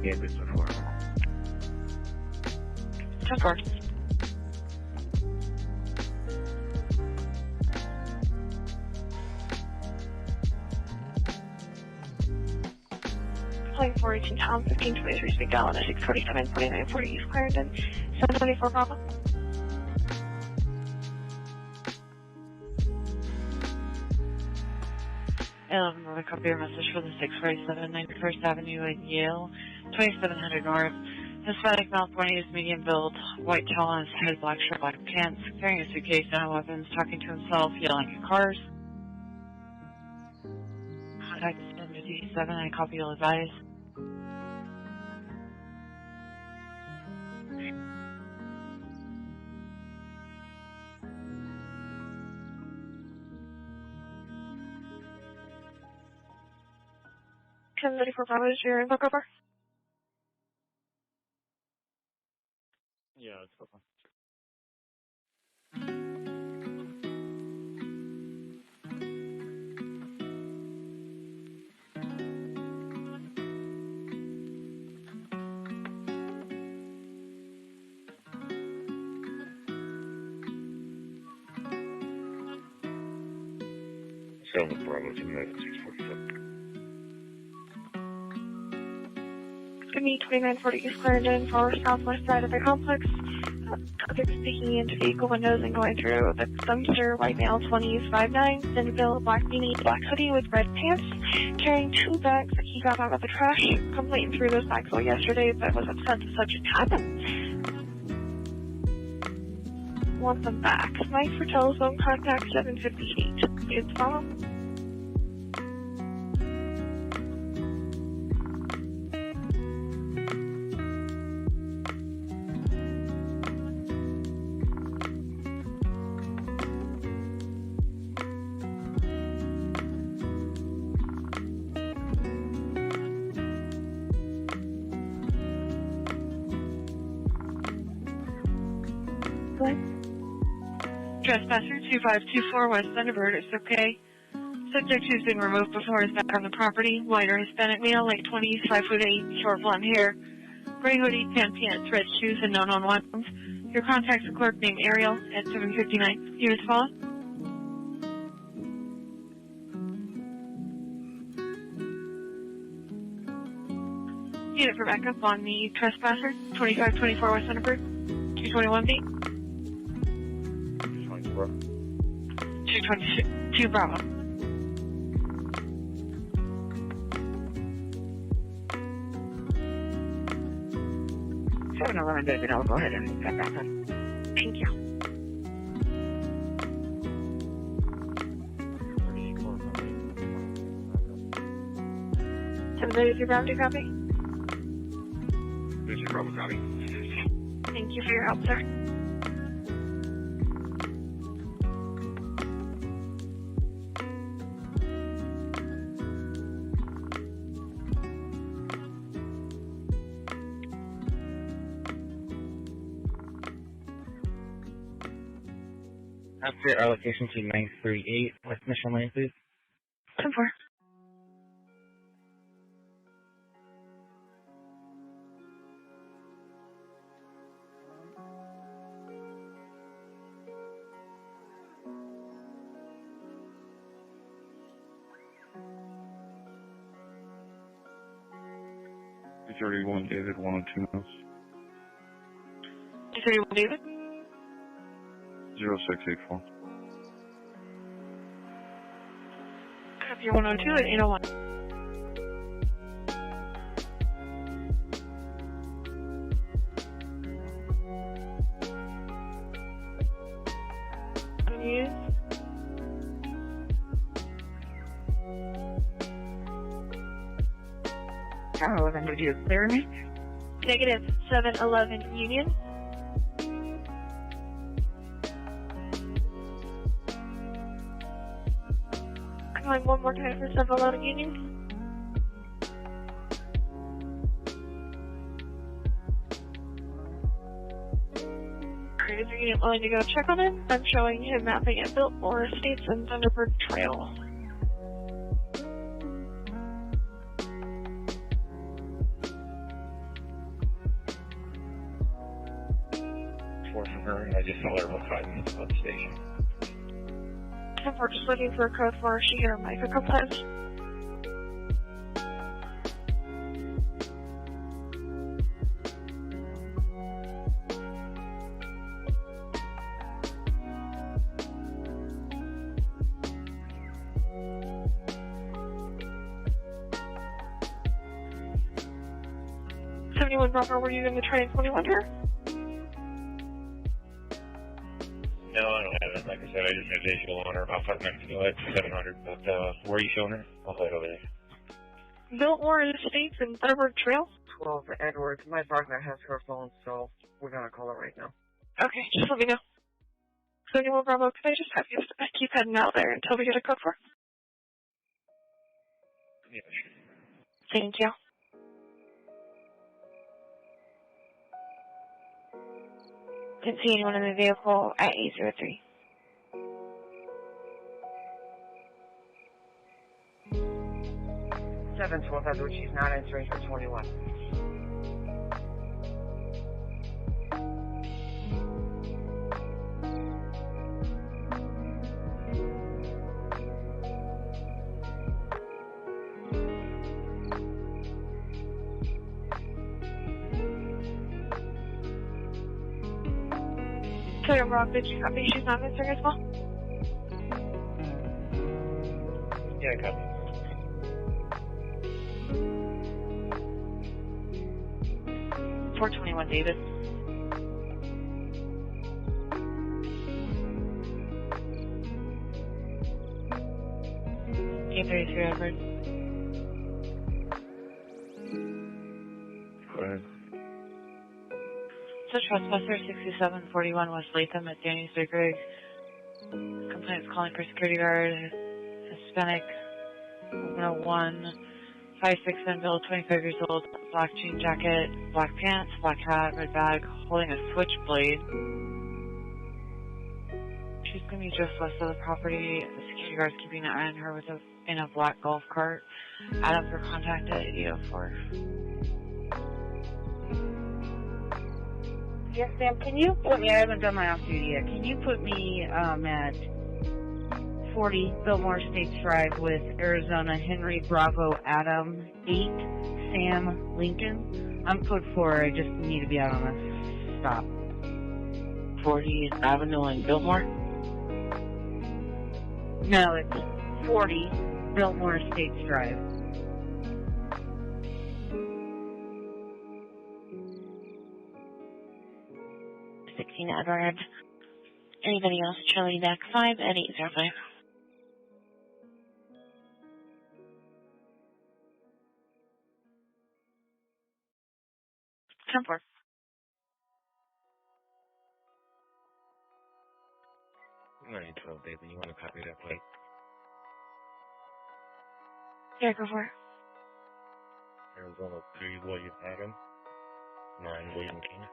campus before. 10-4. Playing 418 Town, 1523 Speak Down, 647, 4940 East Clarendon, 724 Bravo. Another copy your message for the 647 91st Avenue in Yale, 2700 North. Hispanic male, 20s, medium build, white towel on his head, black shirt, black pants, carrying a suitcase, no weapons, talking to himself, yelling at cars. Contact 757 and a copy you'll advise. Can 34 Bravo is your book over? Yeah, let's go. Seven Bravo, 2 minutes, 647. Give me 2940 East Clarendon for southwest side of the complex. Subject speaking into vehicle windows and going through the dumpster, white male, 20s, 5'9", thin build, black beanie, black hoodie with red pants, carrying 2 bags that he got out of the trash. Completing through those bags all yesterday, but was upset the subject happened. Want them back. Mike for telephone contact 758. It's follow. Trespasser 2524 West Thunderbird, it's okay. Subject who's been removed before is back on the property. White or Hispanic male, late 20s, 5'8", short blonde hair, gray hoodie, tan pants, red shoes, and no known weapons. Your contact's a clerk named Ariel at 759. You as follow? Unit for backup on the Trespasser 2524 West Thunderbird, 221B. 222 Bravo. 711 David, I'll go ahead and get back up. Thank you. Somebody your Bravo, copy? This is Bravo, copy. Thank you for your help, sir. Update our location to 938 West Mission Lane, please. 10-4. It's 31 David, 102 minutes. 31 David? 0684. Copy 102 at 801. Unused. How 11 did you clear me? Negative 711 Union. Calling one more time for 711 Union. Is your unit willing to go check on him? I'm showing him mapping at Biltmore Estates and Thunderbird Trail. her. I just saw her about 5 minutes about the station. And we're just looking for a code for her. She hit her mic a couple times. Bravo, were you going to try and 21 her? No, I don't have it. Like I said, I just had visual on her about 5 minutes ago at 700. But where are you showing her? I'll head over there. Biltmore Estates and Thunderbird Trail. 12 Edwards. My partner has her phone, so we're gonna call her right now. Okay, just let me know. 71 Bravo, can I just have you keep heading out there until we get a code for her? Yeah, sure. Thank you. Didn't see anyone in the vehicle at 803. Seven 12 Edwards. She's not answering for 21. So, Rob, did you copy? She's not answering as well? Yeah, I copy. .421 David. .833 Edward. Go ahead. So trespasser 6741 West Latham at Danny's Bakery. Complaints calling for security guard. Hispanic 101. 5'6" build, 25 years old. Black jean jacket, black pants, black hat, red bag, holding a switchblade. She's going to be just west of the property. The security guard's keeping an eye on her in a black golf cart. Adam for contact at 804. Yes, ma'am. Can you put me, I haven't done my off-duty yet, can you put me at 40 Biltmore Estates Drive with Arizona Henry Bravo Adam 8 Sam Lincoln? I'm code 4, I just need to be out on a stop. 40th Avenue in Biltmore? No, it's 40 Biltmore Estates Drive. 16 Edward. Anybody else? Charlie back 5 at 805. Come for. 912, David. You want to copy that plate? Yeah, go for it. Arizona 3 William Adam. 9 William King.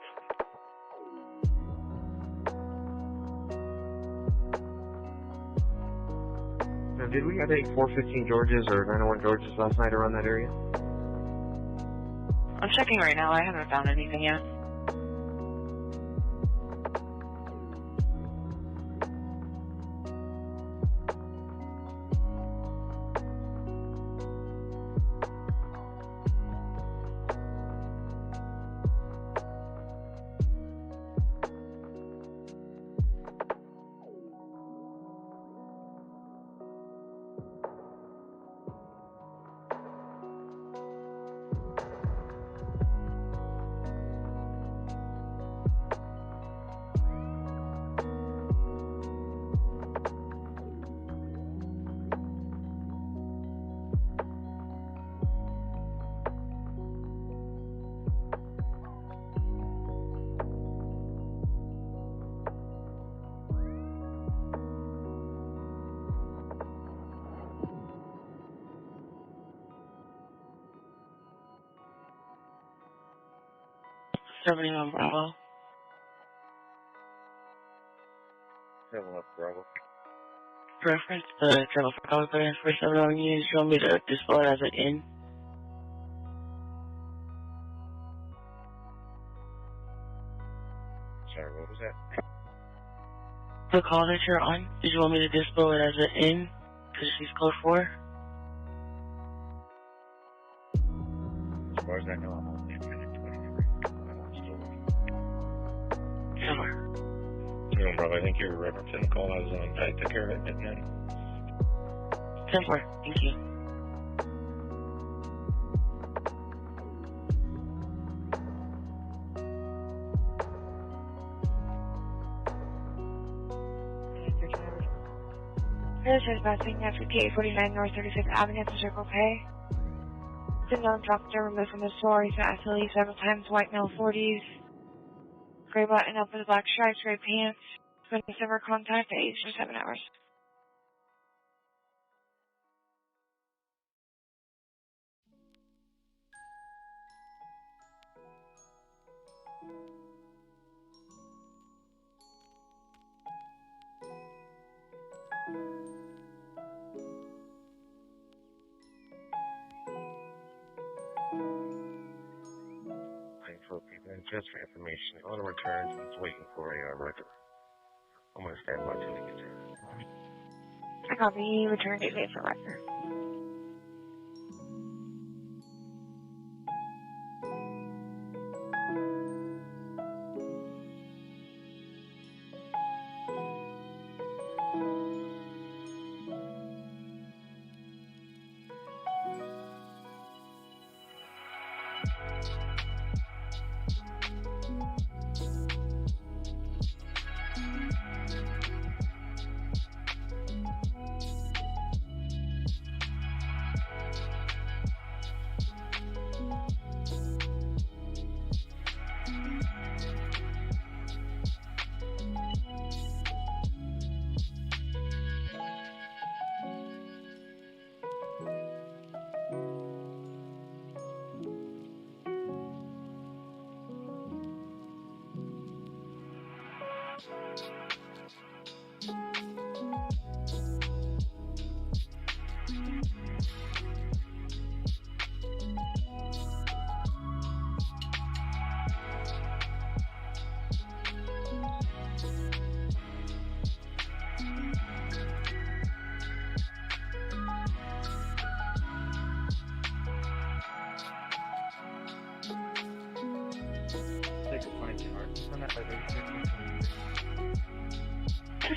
Now, did we have any 415 Georges or 901 Georges last night around that area? I'm checking right now. I haven't found anything yet. .71 Bravo. 7 up, Bravo. Preference, the travel for call clearance for 7 on units. You want me to display it as an in? Sorry, what was that? The call that you're on, did you want me to dispo it as an in? Because she's code 4? As far as I know, I'm only at minute 23. I'm on store. Sure. No, bro, I think you're referencing the call I was on. I took care of it at midnight. 10-4. Thank you. Military passing at 5849 North 35th Avenue to Circle K. The known doctor removed from the store. He's been accidentally several times. White male 40s. Gray button up with black stripes, gray pants. Been a silver contact at 8 for 7 hours. Just for information, on the return, he's waiting for a record. I'm going to stand by till he gets here. I copy. Return date made for record.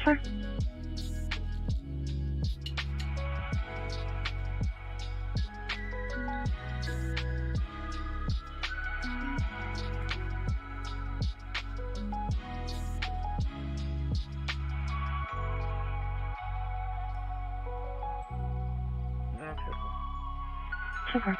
Sure. Sure.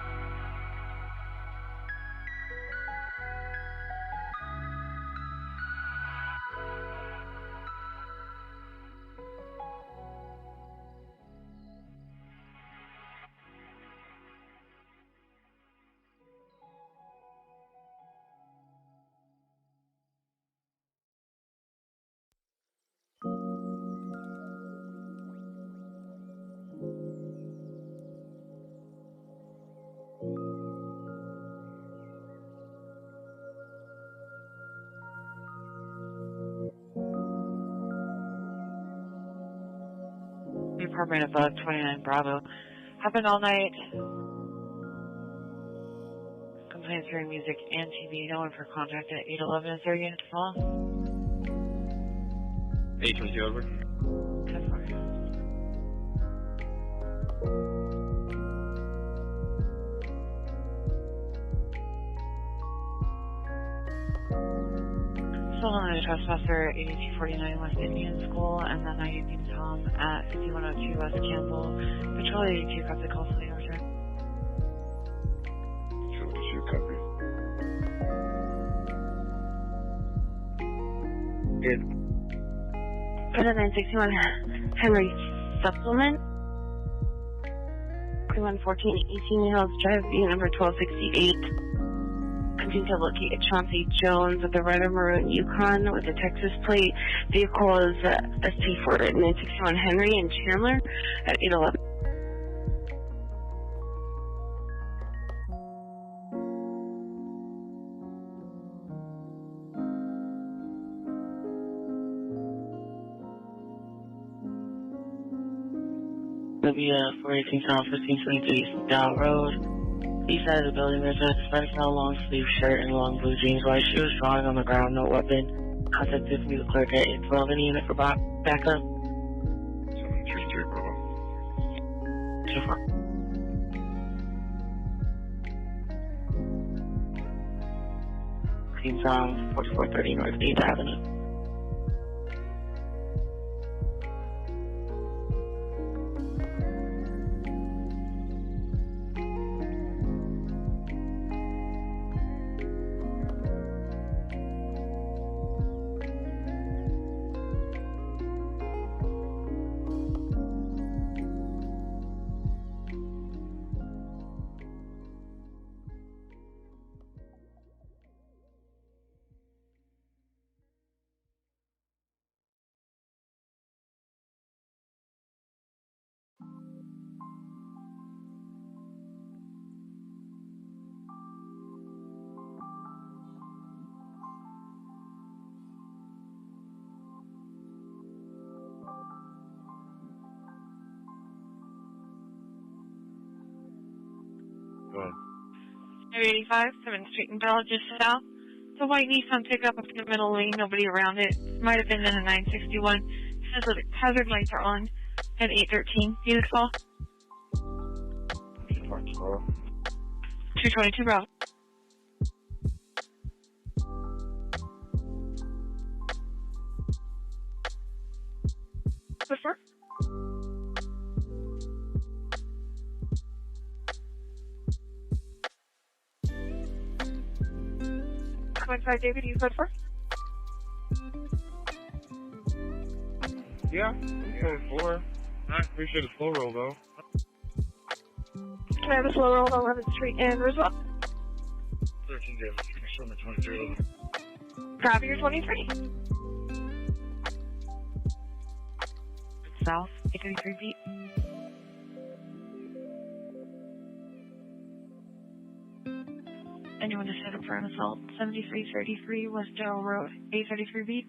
The apartment above 29 Bravo. Happened all night. Complaints hearing music and TV. No one for contact at 811. Is there a unit to follow? 822 over. 10-4. Still on a trespasser at 8249 West Indian School, and then 98 Tom at 5102 West Campbell. Patrol 82 copy call to the return. Patrol 82 copy. Good. For the 961 Henry Supplement. 3114 18 Hills Drive, unit number 1268. Continue to locate Chauncey Jones of the red or maroon Yukon with a Texas plate. Vehicle is ST4 at 961 Henry and Chandler at 811. Gonna be 418 South 1523 East Down Road. East side of the building, there's a Hispanic male long sleeve shirt and long blue jeans, white shoes, drawing on the ground, no weapon. Contact Tiffany, the clerk at 812. Any unit for backup? 733 Bravo. 24. Queenstown, 4430 North 8th Avenue. Go ahead. 85, 7th Street and Bell, just south. The white Nissan pickup up in the middle lane, nobody around it. Might have been in a 961. Hazard lights are on at 813. Unit call. 222 Bravo. Before? 5 David, you code for? Yeah, I'm going 4. I appreciate a slow roll, though. Can I have a slow roll on 11th Street and Roosevelt? 13 David, show me 23. Copy your 23. South, 833 feet. Anyone to set up for an assault? 7333 West Darrell Road, 833 feet.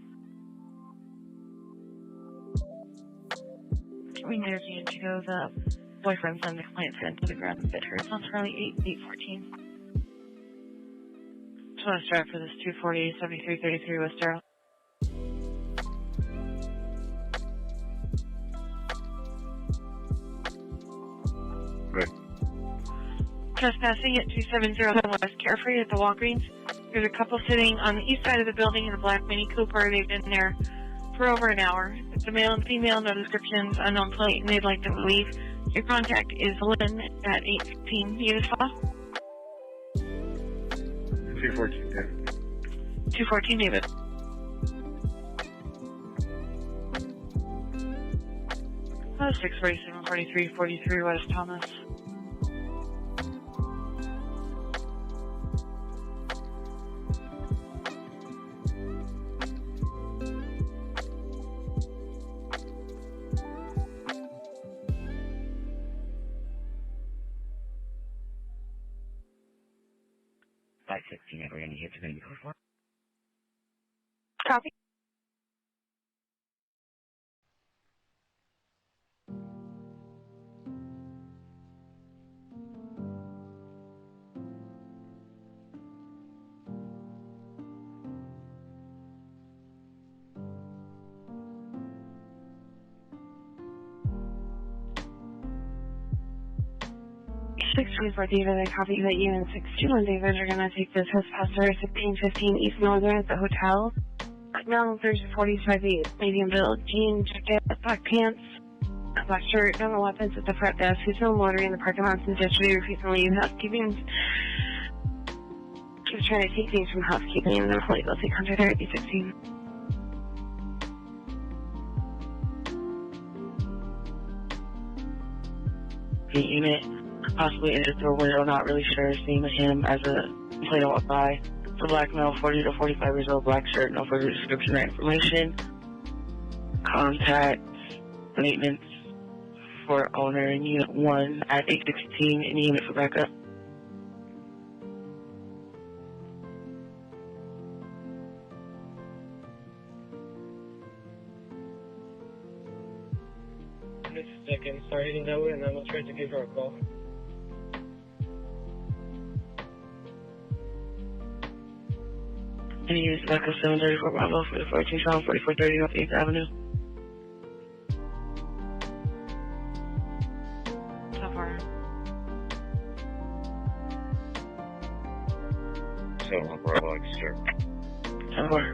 We need you to go. The boyfriend's on the complaint friend to the ground and bit her. It's on Charlie 814. Just want to start for this 240 7333 West Darrell. Right. Trespassing at 270 West Carefree at the Walgreens. There's a couple sitting on the east side of the building in a black Mini Cooper. They've been there for over an hour. It's a male and female, no descriptions, unknown plate, and they'd like them to leave. Your contact is Lynn at 815. Unit call. 214 David. 214 David. Oh, 647 43 43 West Thomas. We're going to hit the code for. Copy. For David, I copy that you and 61 David are going to take this trespasser 1615 East Northern at the hotel. Male, 45 medium build, jeans, jacket, black pants, black shirt, no weapons at the front desk. Who's no loitering in the parking lot since yesterday, refusing to leave housekeeping. He was trying to take things from housekeeping and then they'll take contact there at 816. The unit possibly entered through a window, not really sure, seeing him as a complainant walked by. It's a black male, 40 to 45 years old, black shirt, no further description or information. Contact maintenance for owner in unit 1 at 816, any unit for backup. Just a second. Start hitting that way, and then we'll try to give her a call. Any use Echo 734 Bravo for the 14 Town 4430 North 8th Avenue. So far. So, Bravo, sir. So far.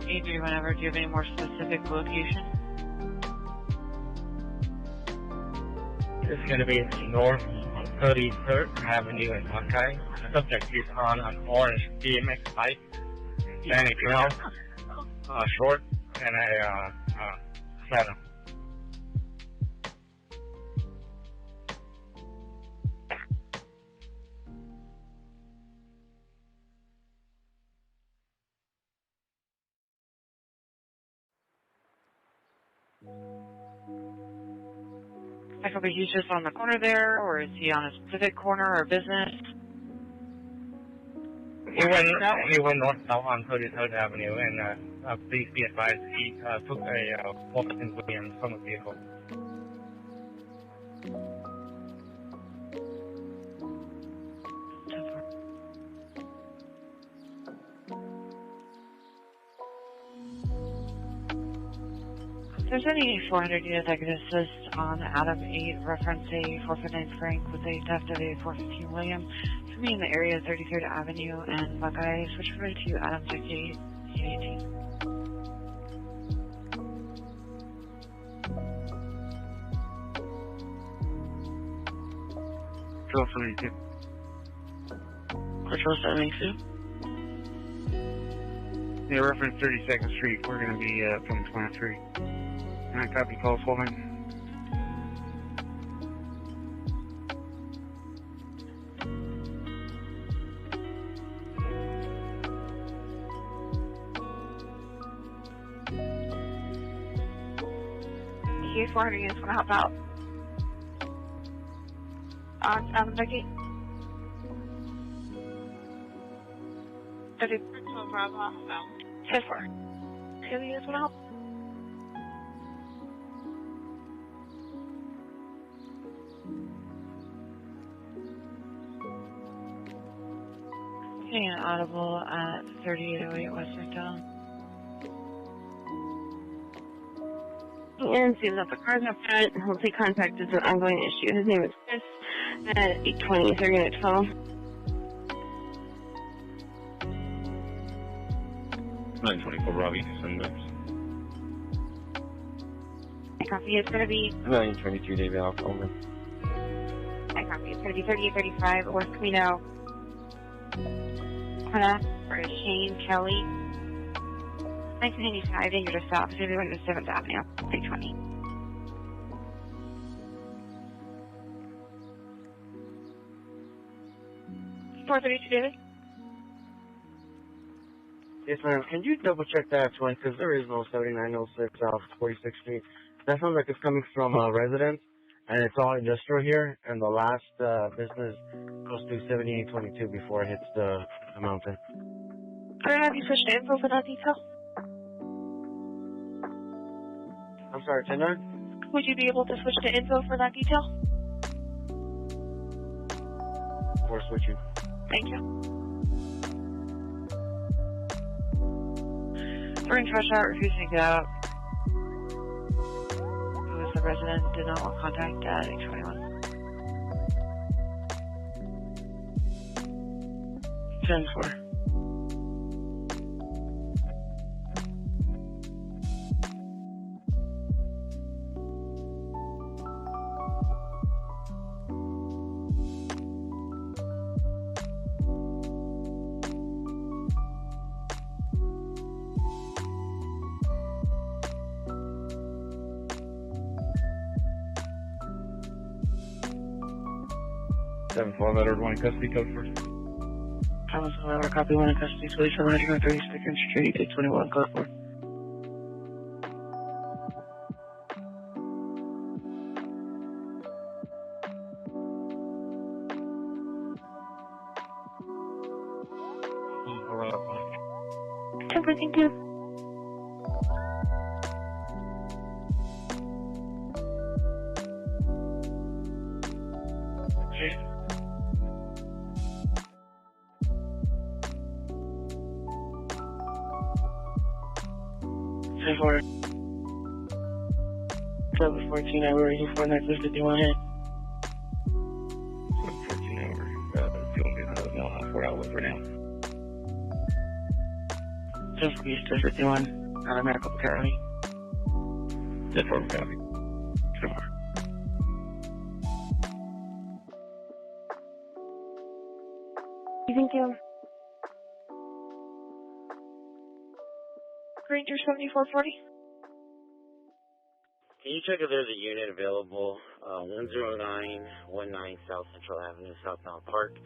Adrian, whenever, do you have any more specific location? It's going to be north 33rd Avenue in Hawkeye. Subject is on an orange BMX bike, standing around, short, and a saddle. Like, okay, he's just on the corner there, or is he on a specific corner or business? He went north south on 33rd Avenue, and please be advised, he took a Volkswagen Williams from the vehicle. If there's any 400 units I could assist on Adam 8, reference a 459 Frank with a theft of a 415 William. For me in the area of 33rd Avenue and Buckeye, switch over to Adam 68, 818. Control 72. Control 72. Yeah, reference 32nd Street. We're going to be from 23. Copy, call following. Here, 400 units want to help out. On Becky. 30. Bravo, outbound. 10-4. 2 units want to help. Getting an audible at 3808 West Midtown. And seems that the car's up front. He'll take contact as an ongoing issue. His name is Chris at 820 Unit 12. 924 Robbie, Sunburst. I copy. It's going to be 922 David Alpha, over. I copy. It's going to be 3835 West Camino. For Shane Kelly. 1995, dangerous stop. So we went to 7th Avenue, 320. David. Yes, ma'am. Can you double check that one? Because there is no 7906 off 46th Street. That sounds like it's coming from a residence, and it's all industrial here, and the last business goes to 7822 before it hits the mountain. Could I have you switch to info for that detail? I'm sorry, 10-9? Would you be able to switch to info for that detail? Or switching. Thank you. During trash out, refusing to get out. Who was the resident, did not want contact at 821. 10-4. Letter 1 custody code first. Thomas O'Leary, copy 1 in custody, 2732 Street, 821, code 4. 10-4, thank you. Okay. Ten four. 714, I were reading for 951 hit. 14 over. Feeling good. No, we're out for now. 10 for East 51, out of Maricopa County. 10 for copy. 10 4. Thank you. Ranger 7440. Can you check if there's a unit available? 10919 South Central Avenue, Southbound Park.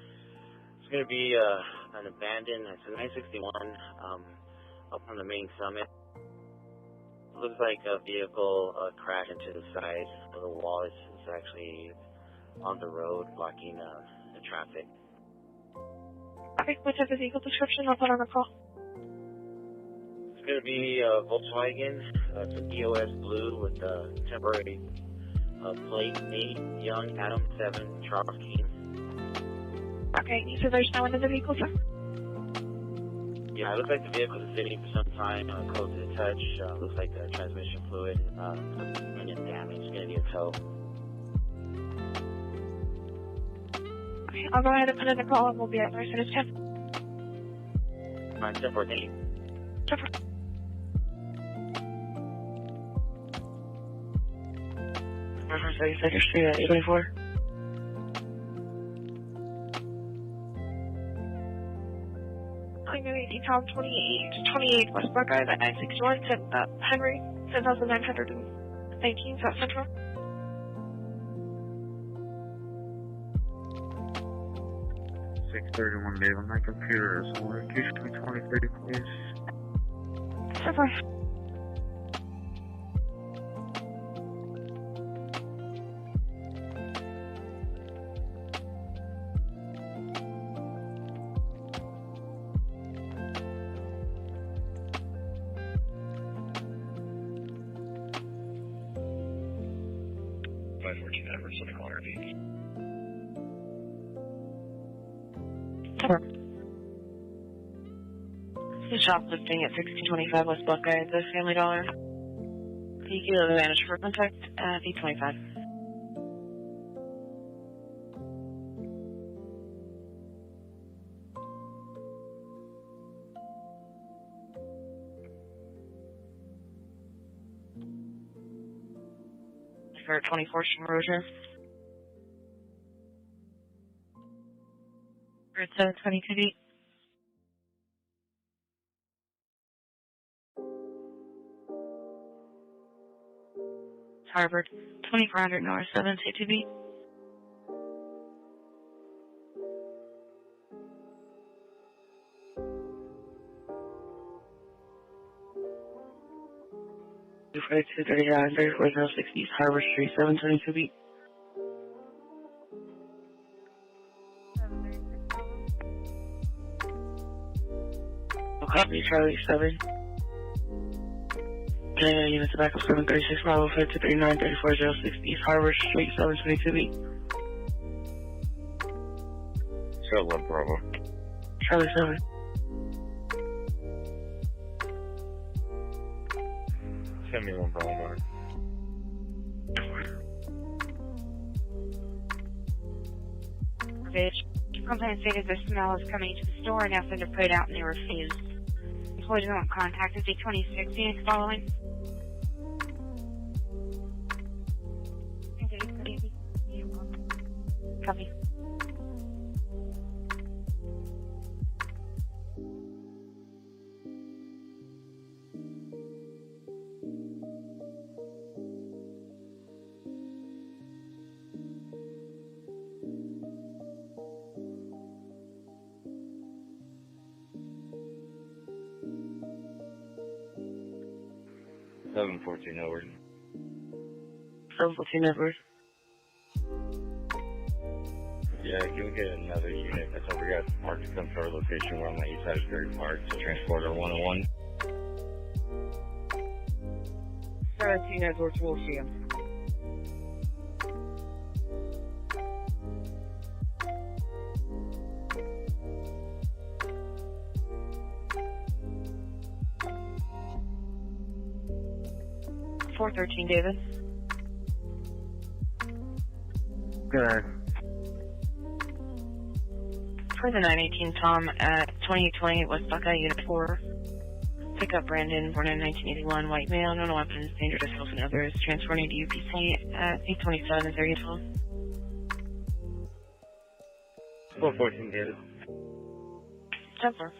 It's going to be an abandoned, it's a 961 up on the main summit. It looks like a vehicle crashed into the side of the wall. It's actually on the road blocking the traffic. Okay, what's the vehicle description? I'll put on the call. It's going to be a Volkswagen. It's an EOS blue with a temporary plate 8, Young, Adam 7, Charles King. Okay, you said there's no one in the vehicle, sir? Yeah, it looks like the vehicle is sitting for some time, cold to the touch. Looks like the transmission fluid is damaged. It's going to be a tow. Okay, I'll go ahead and put in the call and we'll be out there as soon as 10. 974, thank you. 10-4. Reference 82nd Street at 824. I'm going to 28 West Buckeye, that 961, Henry, 10,919 South Central. $631 Dave on my computer. So location 2030, please. 10-4. The shoplifting at 1625 West Buckeye at the Family Dollar. Vehicle advantage for contact at 825. For 24th from Roger. Grid 722 feet. Harvard, 2400 North 722B. Friday 239, 3406 East Harbor Street, 722B. Copy, Charlie 7. Okay, units of backup 736, Bravo 5239, 3406 East Harbor Street, 722B. Shell up, Bravo. Charlie 7. Send me one, Bravo Mark. Bitch. Complaint stated the smell is coming to the store and asked them to put it out and they refused. Employees won't contact us. 26 units following. Copy. Seven 14 over. 714 Edward. Yeah, give get another unit that's over here at the park to come to our location. We're on the east side of Ferry Park to transport our 101. Charlotte 2 Edwards Wolfsham. .413 David. Good night. For the 918 Tom at 2020 West Buckeye Unit 4. Pick up Brandon, born in 1981, white male, no weapons, danger to self and others, transporting to UPC at 827 and 3012. 414 David. 10-4.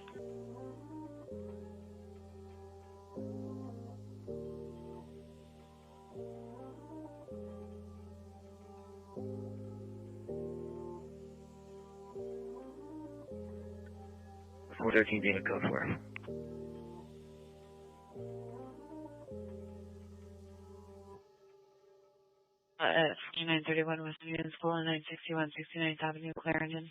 .413 David, go for it. At 4931 West Union School and 961 69th Avenue, Clarendon.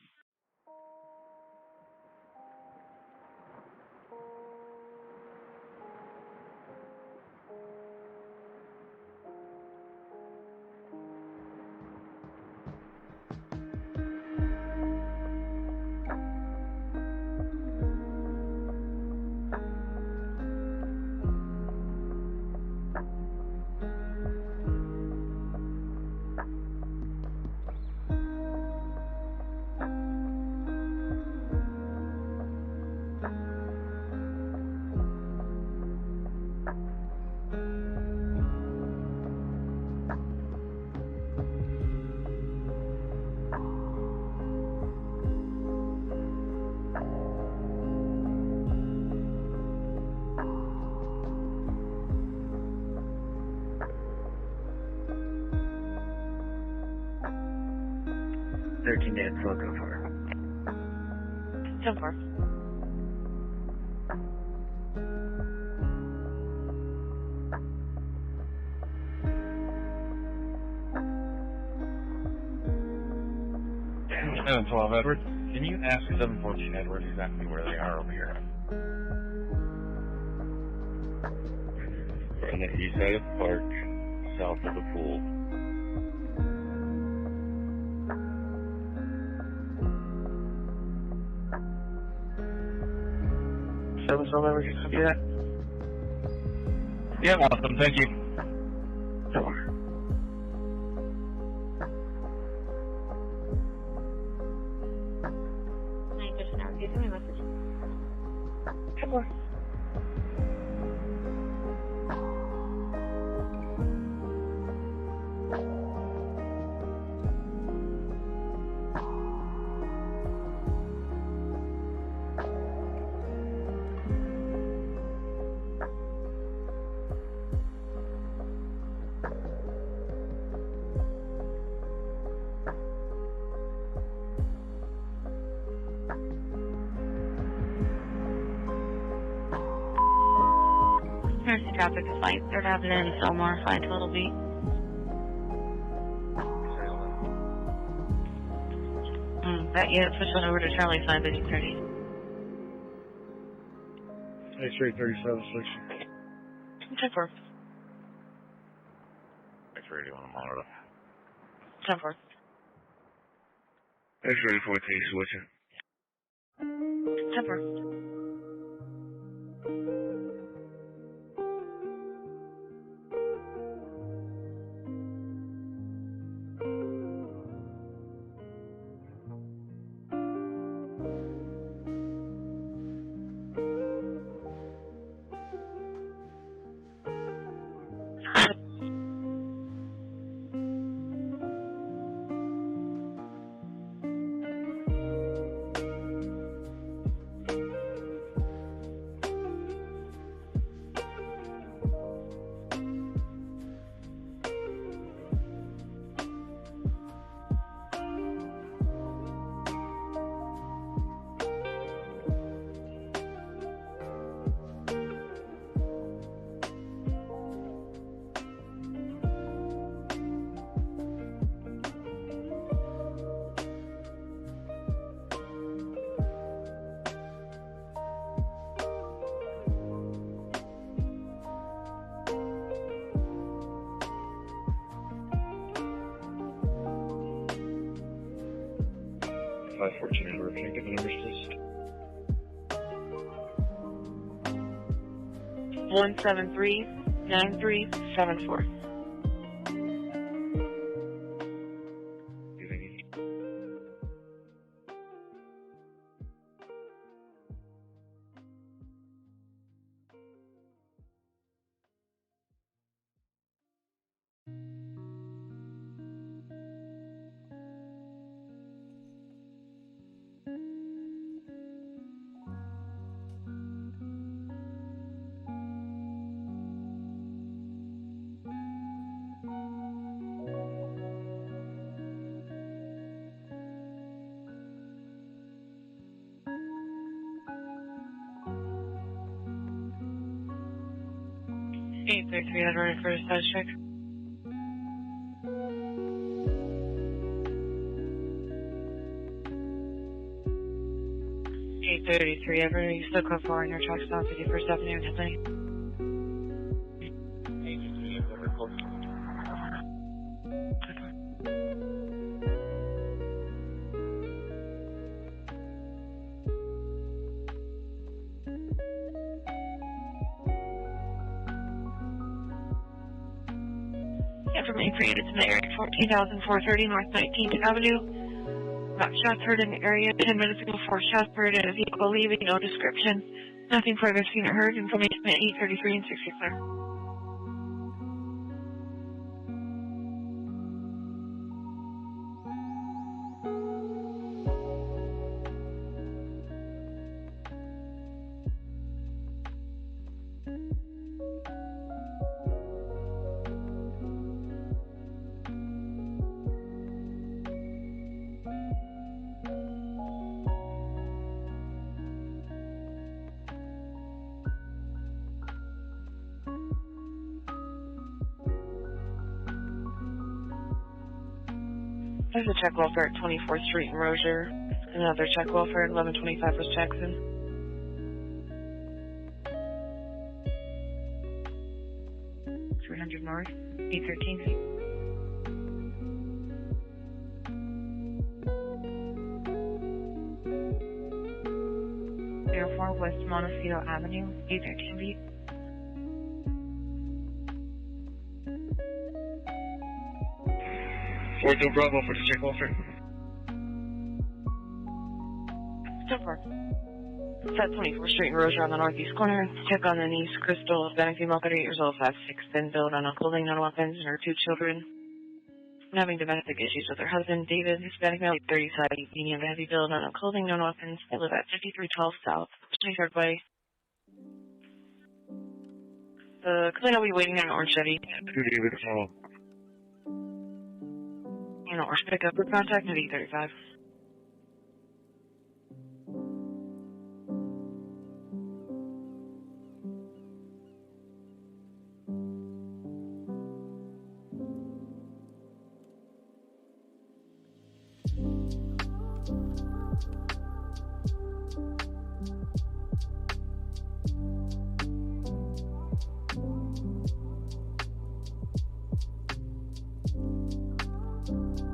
David, so go for it. 10-4. Seven 12 Edward. Can you ask 714 Edward exactly where they are over here? We're on the east side of the park, south of the pool. Seven 12 Edward, you copy that? Yeah, awesome. Thank you. Sure. Give me a message. 10-4. Mercy traffic to Flight 3rd Avenue in Selmar, flight total B. That unit switched on over to Charlie 5 at 8:30. X-ray 37 10-4. X-ray, do you want to monitor? 10-4. X-ray 14, switching. 10-4. 514 Edward. Can I get the numbers, please? 173-9374. I'm ready for a status check. $833 Everett, you still code 4 on your track stop 51st Avenue in Hadley. 833 Everett, close. Information created to the area 14,430 North 19th Avenue. About shots heard in the area 10 minutes ago. 4 shots heard in a vehicle leaving. No description. Nothing further seen or heard. Information at 833 and 64. There's a check welfare at 24th Street in Rozier. Another check welfare at 1125 West Jackson. $300 north, 813 feet. Therefore, West Montecito Avenue, 813 feet. Fort Hill Bravo for the check welfare. Still far. It's at 24th Street in Rozier on the northeast corner. Check on the niece, Crystal, Hispanic female, 38 years old, 5'6", thin build, on clothing, no weapons, and her 2 children. And having domestic issues with her husband, David, Hispanic male, 35, medium to heavy build, on clothing, no weapons. They live at 5312 South, 23rd Way. The complaint will be waiting on an orange Chevy. And an orange pickup for contact at 835.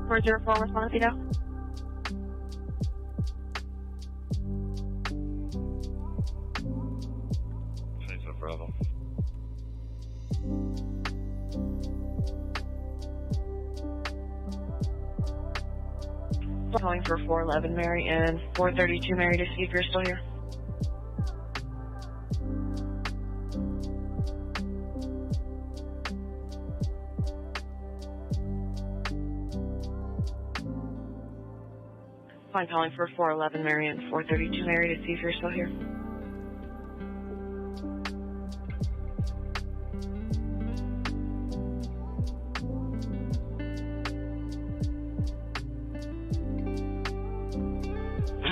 Where's your phone response, you know? So Bravo. Calling for 411 Mary and 432 Mary to see if you're still here. I'm calling for 411 Mary and 432 Mary to see if you're still here.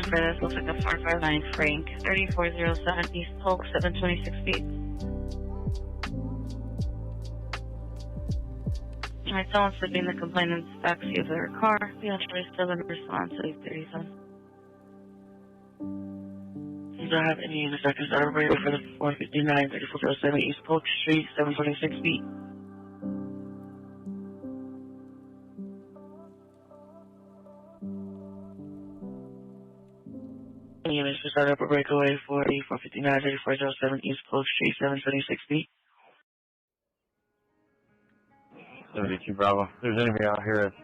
Okay, this looks like a 459 Frank, 3407 East Polk, 726 feet. Alright, someone's slipping the complainant's backseat of their car. The actually still in response at 837. You don't have any in the seconds that are available for the 459, 3407 East Polk Street, 726 feet. Set up a breakaway for 459 3407 East Polk Street, 776 B. 72 Bravo. If there's anybody out here at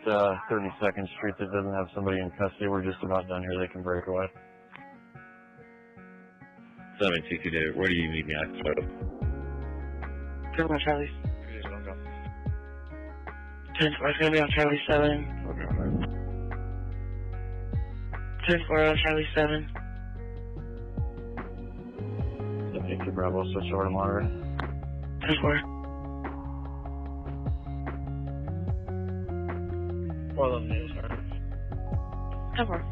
32nd Street that doesn't have somebody in custody, we're just about done here. They can break away. 722, where do you need me at? Turn on Charlie. 10-4 is going to be on Charlie 7. 10-4 on Charlie 7. 72 Bravo, switch over to monitor. 10-4. Well, those names are. 10-4.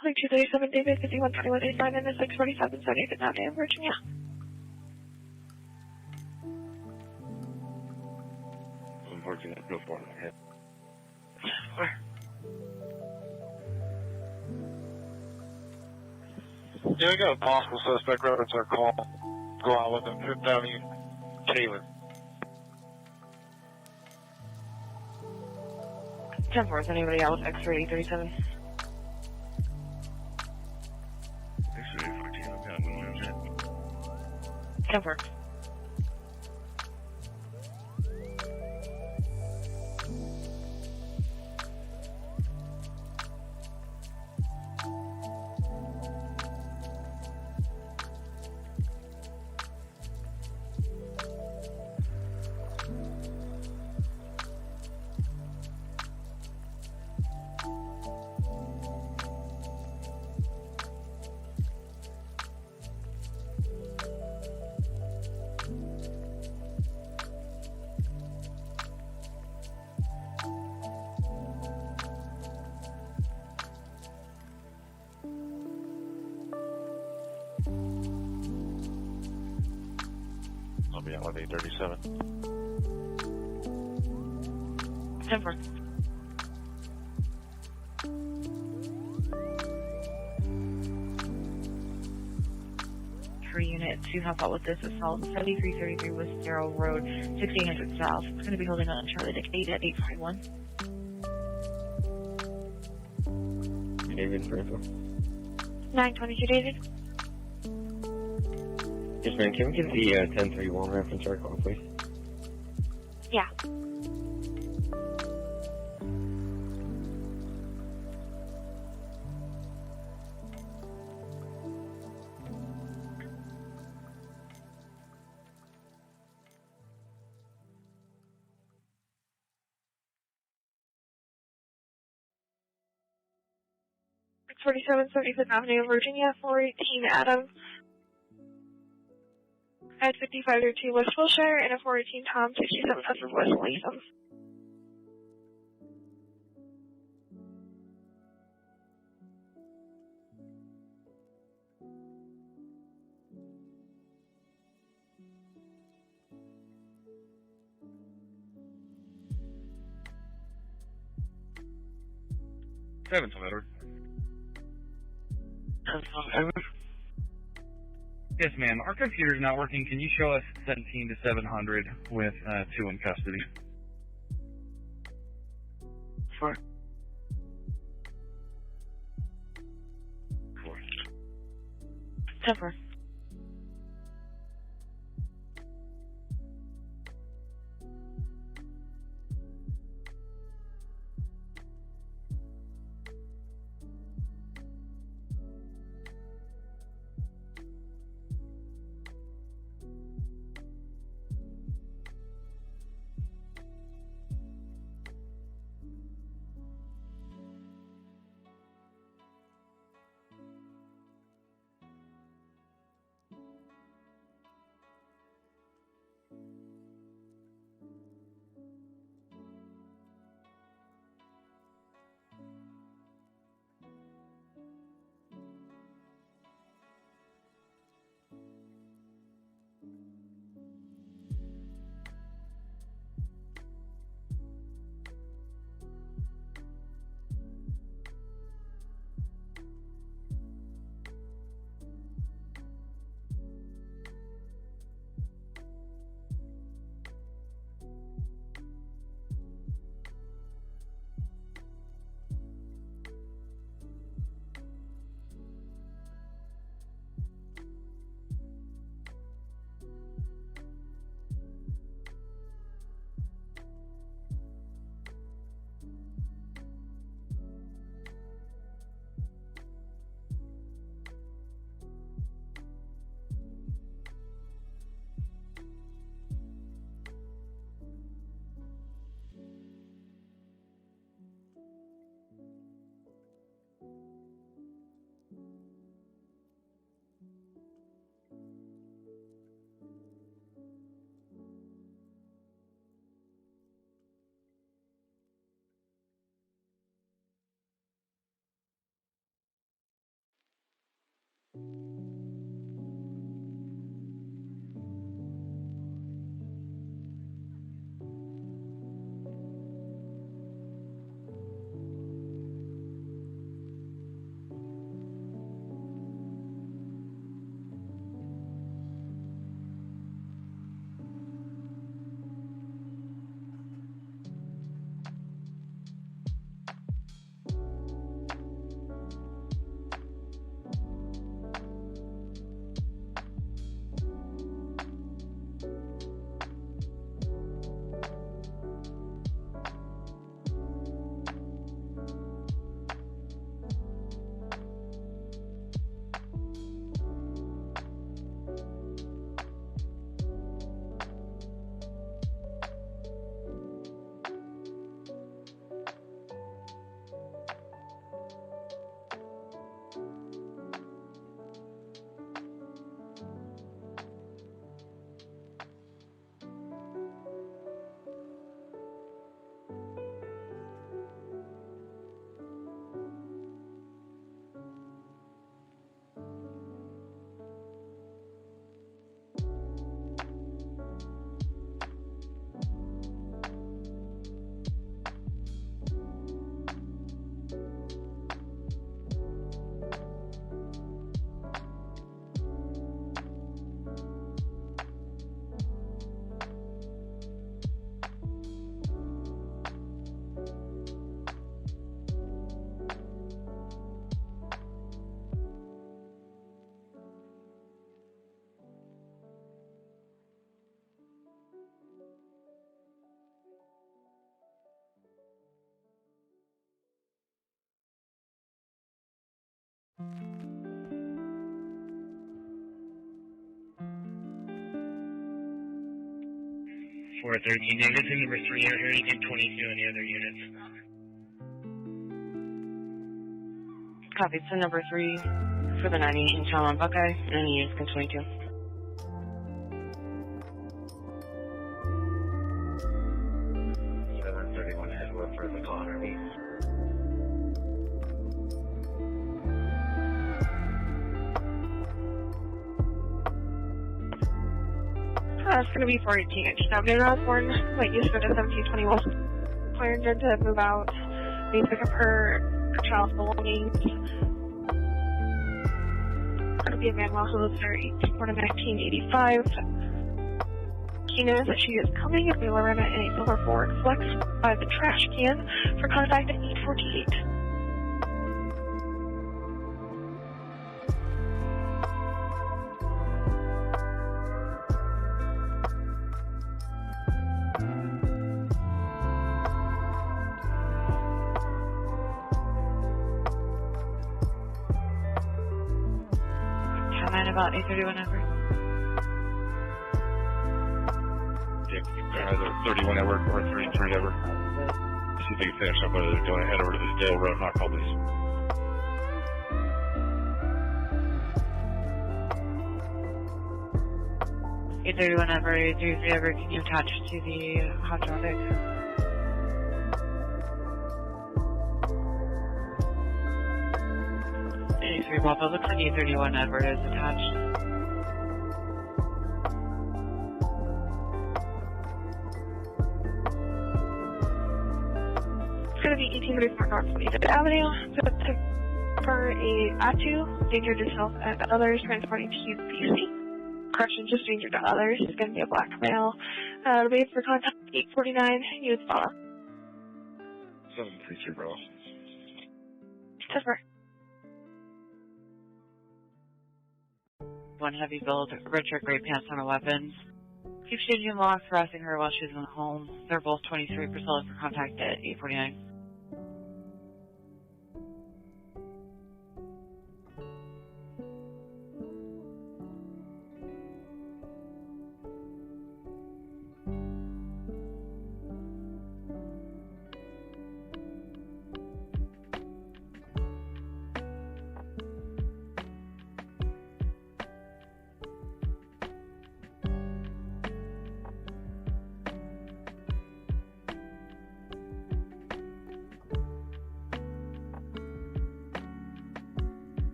Calling 237 David 512189 and the 647 78th Avenue, Virginia. I'm working at Bill Ford ahead. Yeah, we got a possible suspect reference our call. Go out with him, 5th Avenue, Taylor. 10-4, is anybody out with X-ray 37? X-ray 14, I've got one on that. 10-4. I'll be out with 837. 10-4. For unit 2, help out with this assault, 7333 West Darrell Road, 1600 South. It's going to be holding on Charlie Dick 8 at 841. David, Franco. 922 David. Yes, man. Can we get the 1031 reference our call, please? Yeah. It's 47 75th Avenue, Virginia, 418 Adam. At 5502 West Wilshire and a 418 Tom, 67 West Latham. 712 Edward. 712 Edward? Yes, ma'am. Our computer's not working. Can you show us 17 to 700 with 2 in custody? Sure. 10-4. For 13 negative, number 3 out here, you can 22 any other units. Copy. So number 3 for the 98 in Chalon Buckeye, and any units can 22. For the Connery. It's going to be 418 inch. Now, Van Osborne, wait, use for the 1721. Clarendon to move out Please pick up her child's belongings. Could be a man while who lives there, 18born in 1985. She knows that she is coming if we Lorena in a silver Ford Flex by the trash can for contact at 848. Comment about 831 Everett. Either 31 Edward or 33 Edward. See if they can finish up whether they're going to head over to this Dale Road knock call, please. Whenever 833 Everett, can you attach to the hot traffic? 83 Bravo, looks like 831 Edward is attached. It's going to be 1834 North 25th Avenue. For a ATU, danger to self and others, transporting to UPC. Correction, just danger to others. It's going to be a black male. It'll be for contact 849, youth follow. 733 Bravo. Tesper. One heavy build, Richard Gray Pants on her weapons. Keep changing locks, harassing her while she's in the home. They're both 23 Priscilla for contact at 849.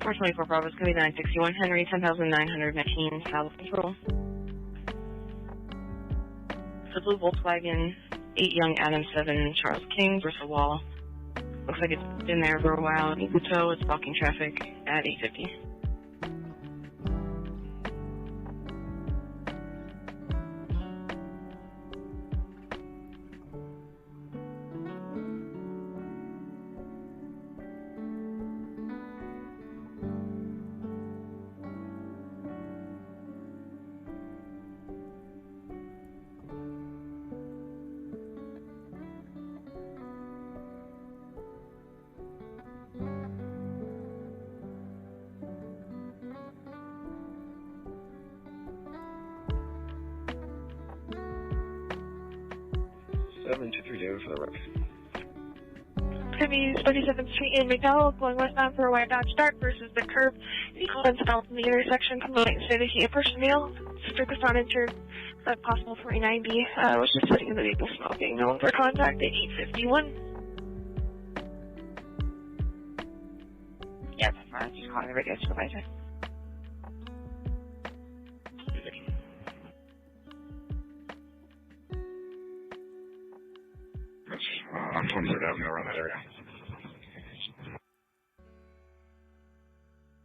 Four 24 Bravo is going to be 961 Henry, 10,919 South Control. It's a blue Volkswagen, 8 Young Adam 7 Charles King, Bristol Wall. Looks like it's been there for a while. Ikuto, it's blocking traffic at 850. David for the rep. It's going to be 37th Street in McDowell, going westbound for a white Dodge Dart versus the curb. Vehicle ends out in the intersection, complaint say that he a person male. Strict was not insured, but possible 49B, was just sitting in the vehicle smoking. Known for contact at 851. Yeah, that's fine. Just calling the radio supervisor. On 23rd Avenue around that area.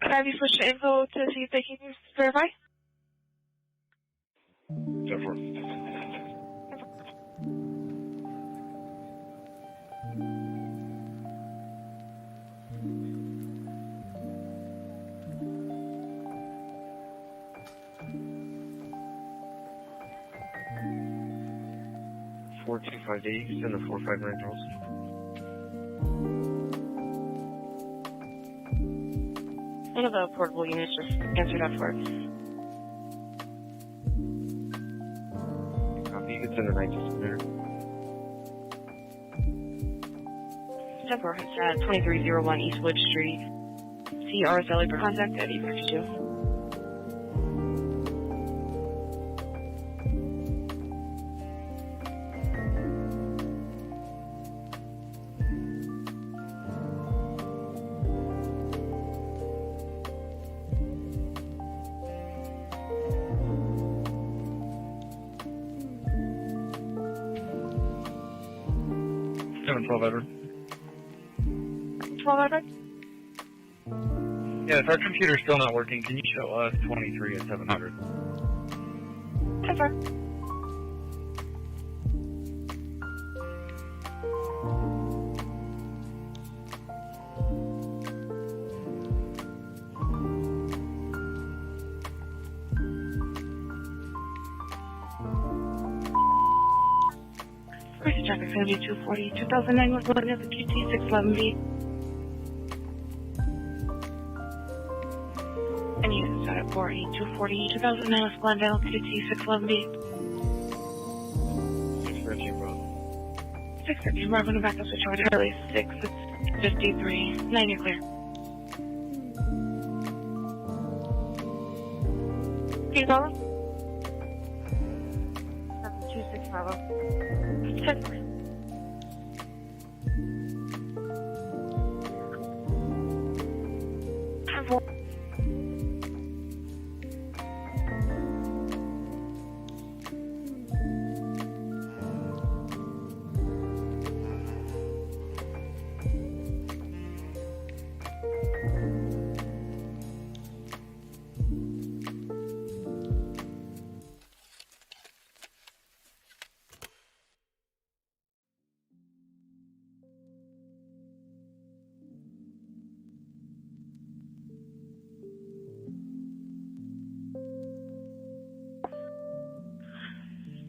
Could I have you switch to info to see if they can verify? 10-4. East and the 459 Charles. One of the portable units just answered up for it. Copy, you can send a 9 there. 10-4, it's at 2301 Eastwood Street. CR Sally for contact at 852. 4712 Edward. 12 Edward? Yes, our computer's still not working. Can you show us 23 at 700? Ever. First traffic is going to be 240. 2009 was loading at the QT 611B. And you set at 40. 240. 2009 was Glendale QT 611B. 613 Bravo. 613 Bravo, to back up switch over to Charlie 6. It's 53. 9, you're clear. Can you call him? 726 Bravo. 10.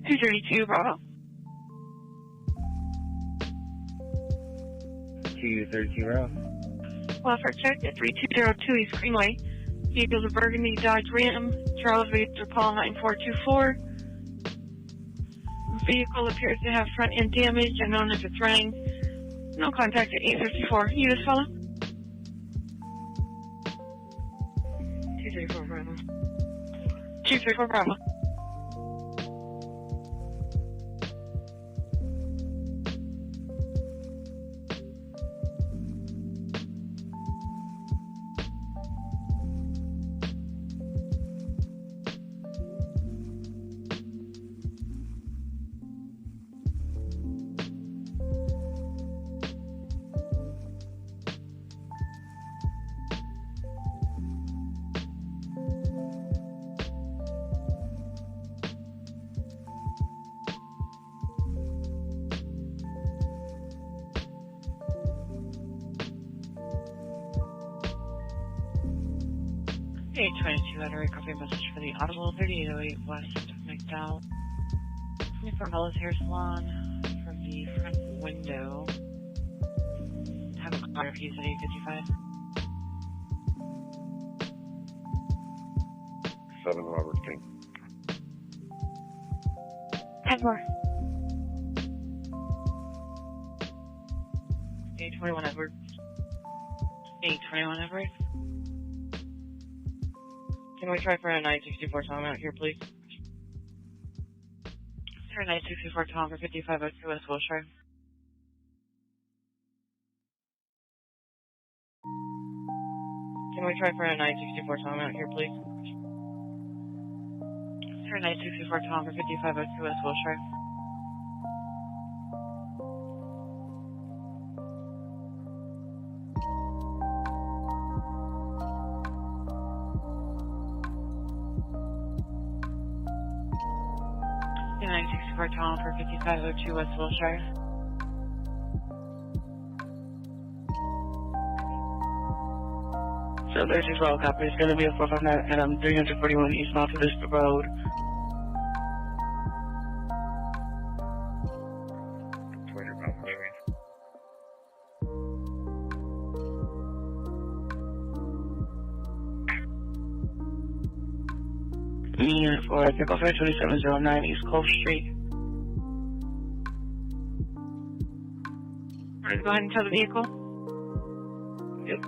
$232 Bravo. 232 Route. Welfare check at 3202 East Greenway. Vehicles of Burgundy Dodge Ram, Charles Victor Paul 9424. Vehicle appears to have front end damage, unknown if it's running. No contact at 854. You just follow? 234 Bravo. 234 Bravo. Hey, 22 Battery, copy a message for the Audible 3808 West McDowell. 24 Mellis Hair Salon from the front window. Have a car keys at 855. 7 Robert King. 10 more. 821 Edward. 821 Edward. Can we try for a 964 Tom out here, please? Sir, 964 Tom for 5502 West Wilshire. Can we try for a 964 Tom out here, please? Sir, 964 Tom for 5502 West Wilshire. The 964 Tom for 5502 West Wilshire. So there's as well, copy. It's going to be a 459 and I'm 341 East Mount Vista Road. Unit 4, Pickle Fair 2709 East Cove Street. Alright, go ahead and tow the vehicle. Yep.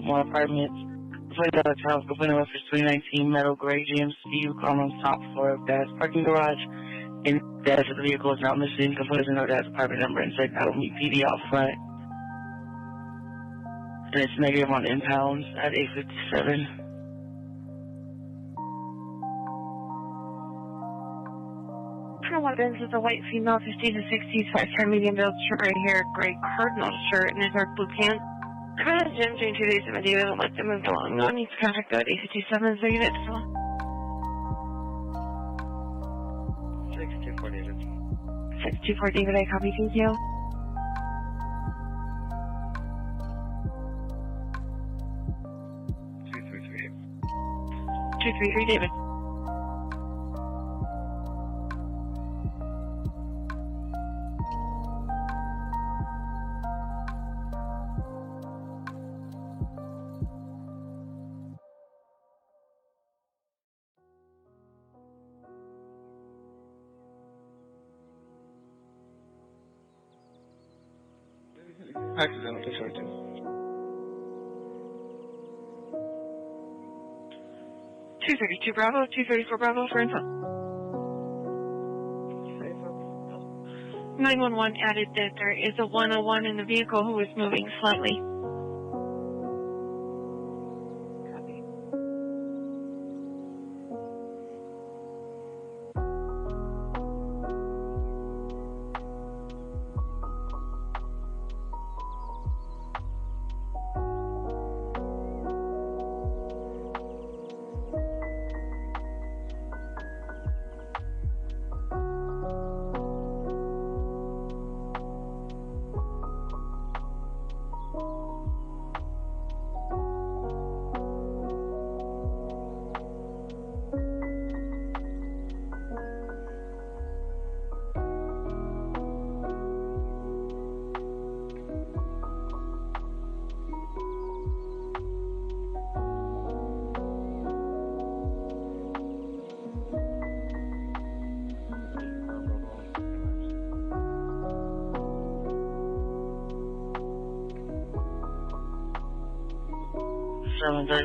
More apartments. $20 house, Open West 2019 Metal Gray GMC, Carmen's top floor of Dad's parking garage. And Dad's the vehicle is not missing. Complaints no Dad's apartment number inside Battle Meet PD out front. And it's negative on impounds at 857. Evidence is a white female, 50 to 60s, 5'10", medium build, short hair, gray cardinal shirt, and a dark blue pants. I've been at the gym during 2 days of my day. I don't like to move along. No one needs to contact the 857. Is there unit still? 624 David. 624 David, I copy. Thank you. 233 David. Accidental 642. 232 Bravo, 234 Bravo for info. 911 added that there is a 101 in the vehicle who is moving slightly.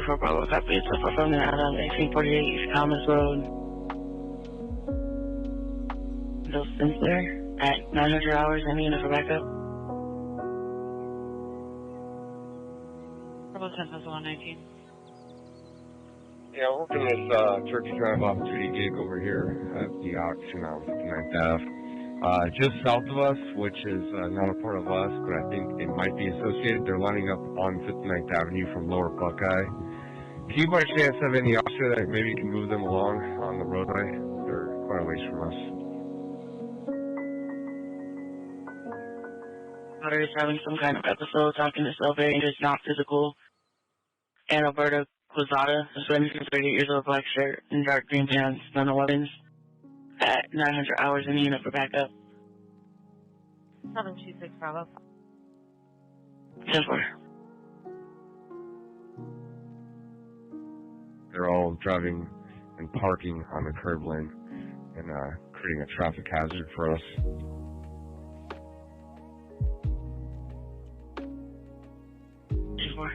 For Bravo, copy. It's up from the Adam 1848 East Commerce Road. Those things there at 900 hours. Any unit for backup? Bravo 10,119. Yeah, we're working this Turkey Drive off-duty gig over here at the auction on 59th Ave. Just south of us, which is not a part of us, but I think it might be associated. They're lining up on 59th Avenue from Lower Buckeye. Do you by chance have any officer that maybe can move them along on the roadway? They're quite a ways from us. Daughter is having some kind of episode, talking to self very just not physical. And Alberta Quezada, a 38 years old, black shirt and dark green pants, none weapons. At 900 hours in the unit for backup. 726 Bravo. 10-4. They're all driving and parking on the curb lane and creating a traffic hazard for us. Four.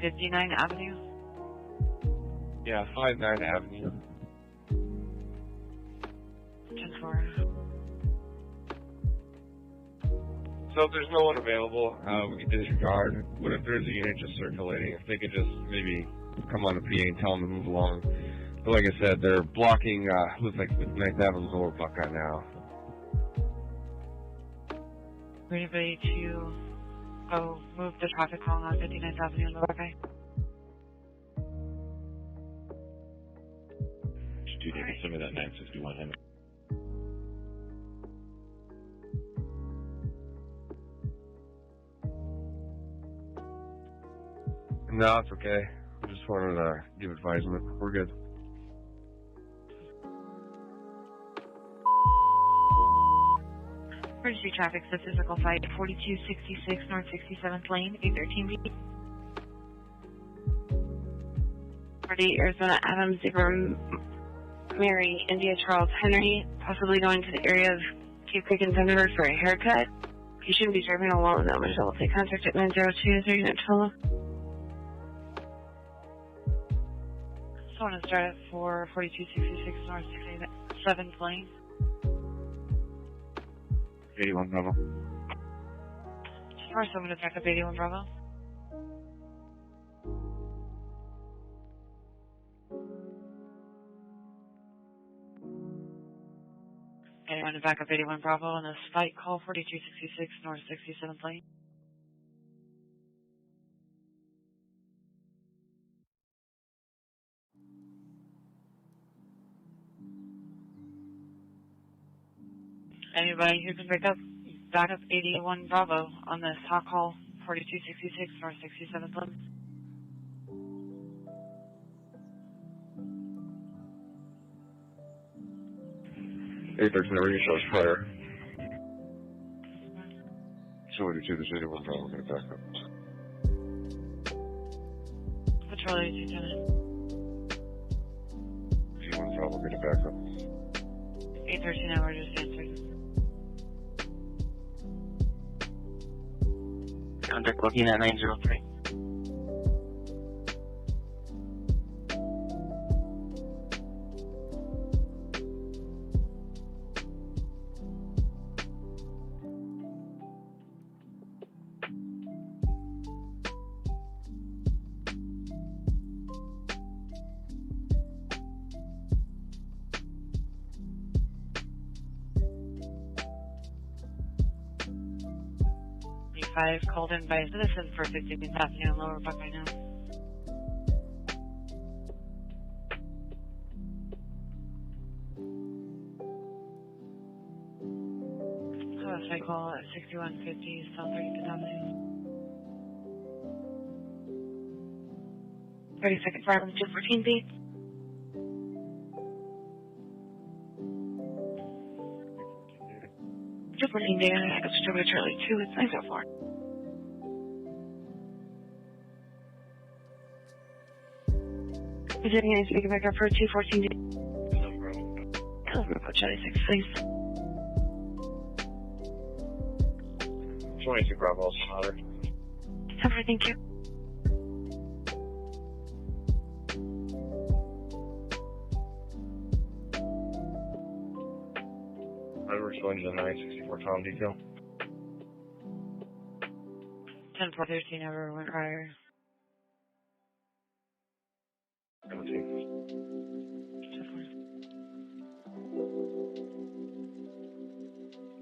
59 Avenue. Yeah, 59 Avenue. 10-4. So if there's no one available, we can disregard. What if there's a unit just circulating? If they could just maybe come on the PA and tell them to move along. But like I said, they're blocking, looks like 59th Avenue Lower Buckeye now. Anybody to go move the traffic along on 59th Avenue in Lower Buckeye? 2 days, some of that 961 Henry. No, it's okay. I just wanted to give advisement. We're good. Emergency traffic, so physical site, 4266 North 67th Lane, 813B. 48 Arizona Adams, Zebra, Mary, India Charles Henry, possibly going to the area of Cape Creek and Thunderbird for a haircut. You shouldn't be driving alone though, Michelle will take contact at 902. Is there unit follow? So I want to start at 4266 North 67th Lane. 81 Bravo. First, I'm going to back up 81 Bravo. Anyone to back up 81 Bravo on this fight, call 4266 North 67th Lane. Anybody who can back up 81 Bravo on this hot call 4266 North 67th Lane. 813 number, you show us prior. 282, this 81 Bravo, we're going to back up. Patrol 8210. 81 Bravo, we're going to back up. 813 hour just answered. Contact looking at 903. Called in by a citizen for 15th Avenue and Lower Buckeye now. I call at 6150 South 35th Avenue. 32nd Farm 214 B. Just working day, I got switched over to Charlie 2, it's 904. Is there any speaking back up for 214? No problem. I'm going to put Charlie 6, please. 22 Bravo, also louder. Over, thank you. We're responding to the 964 Tom detail. 10-4-13 ever went prior.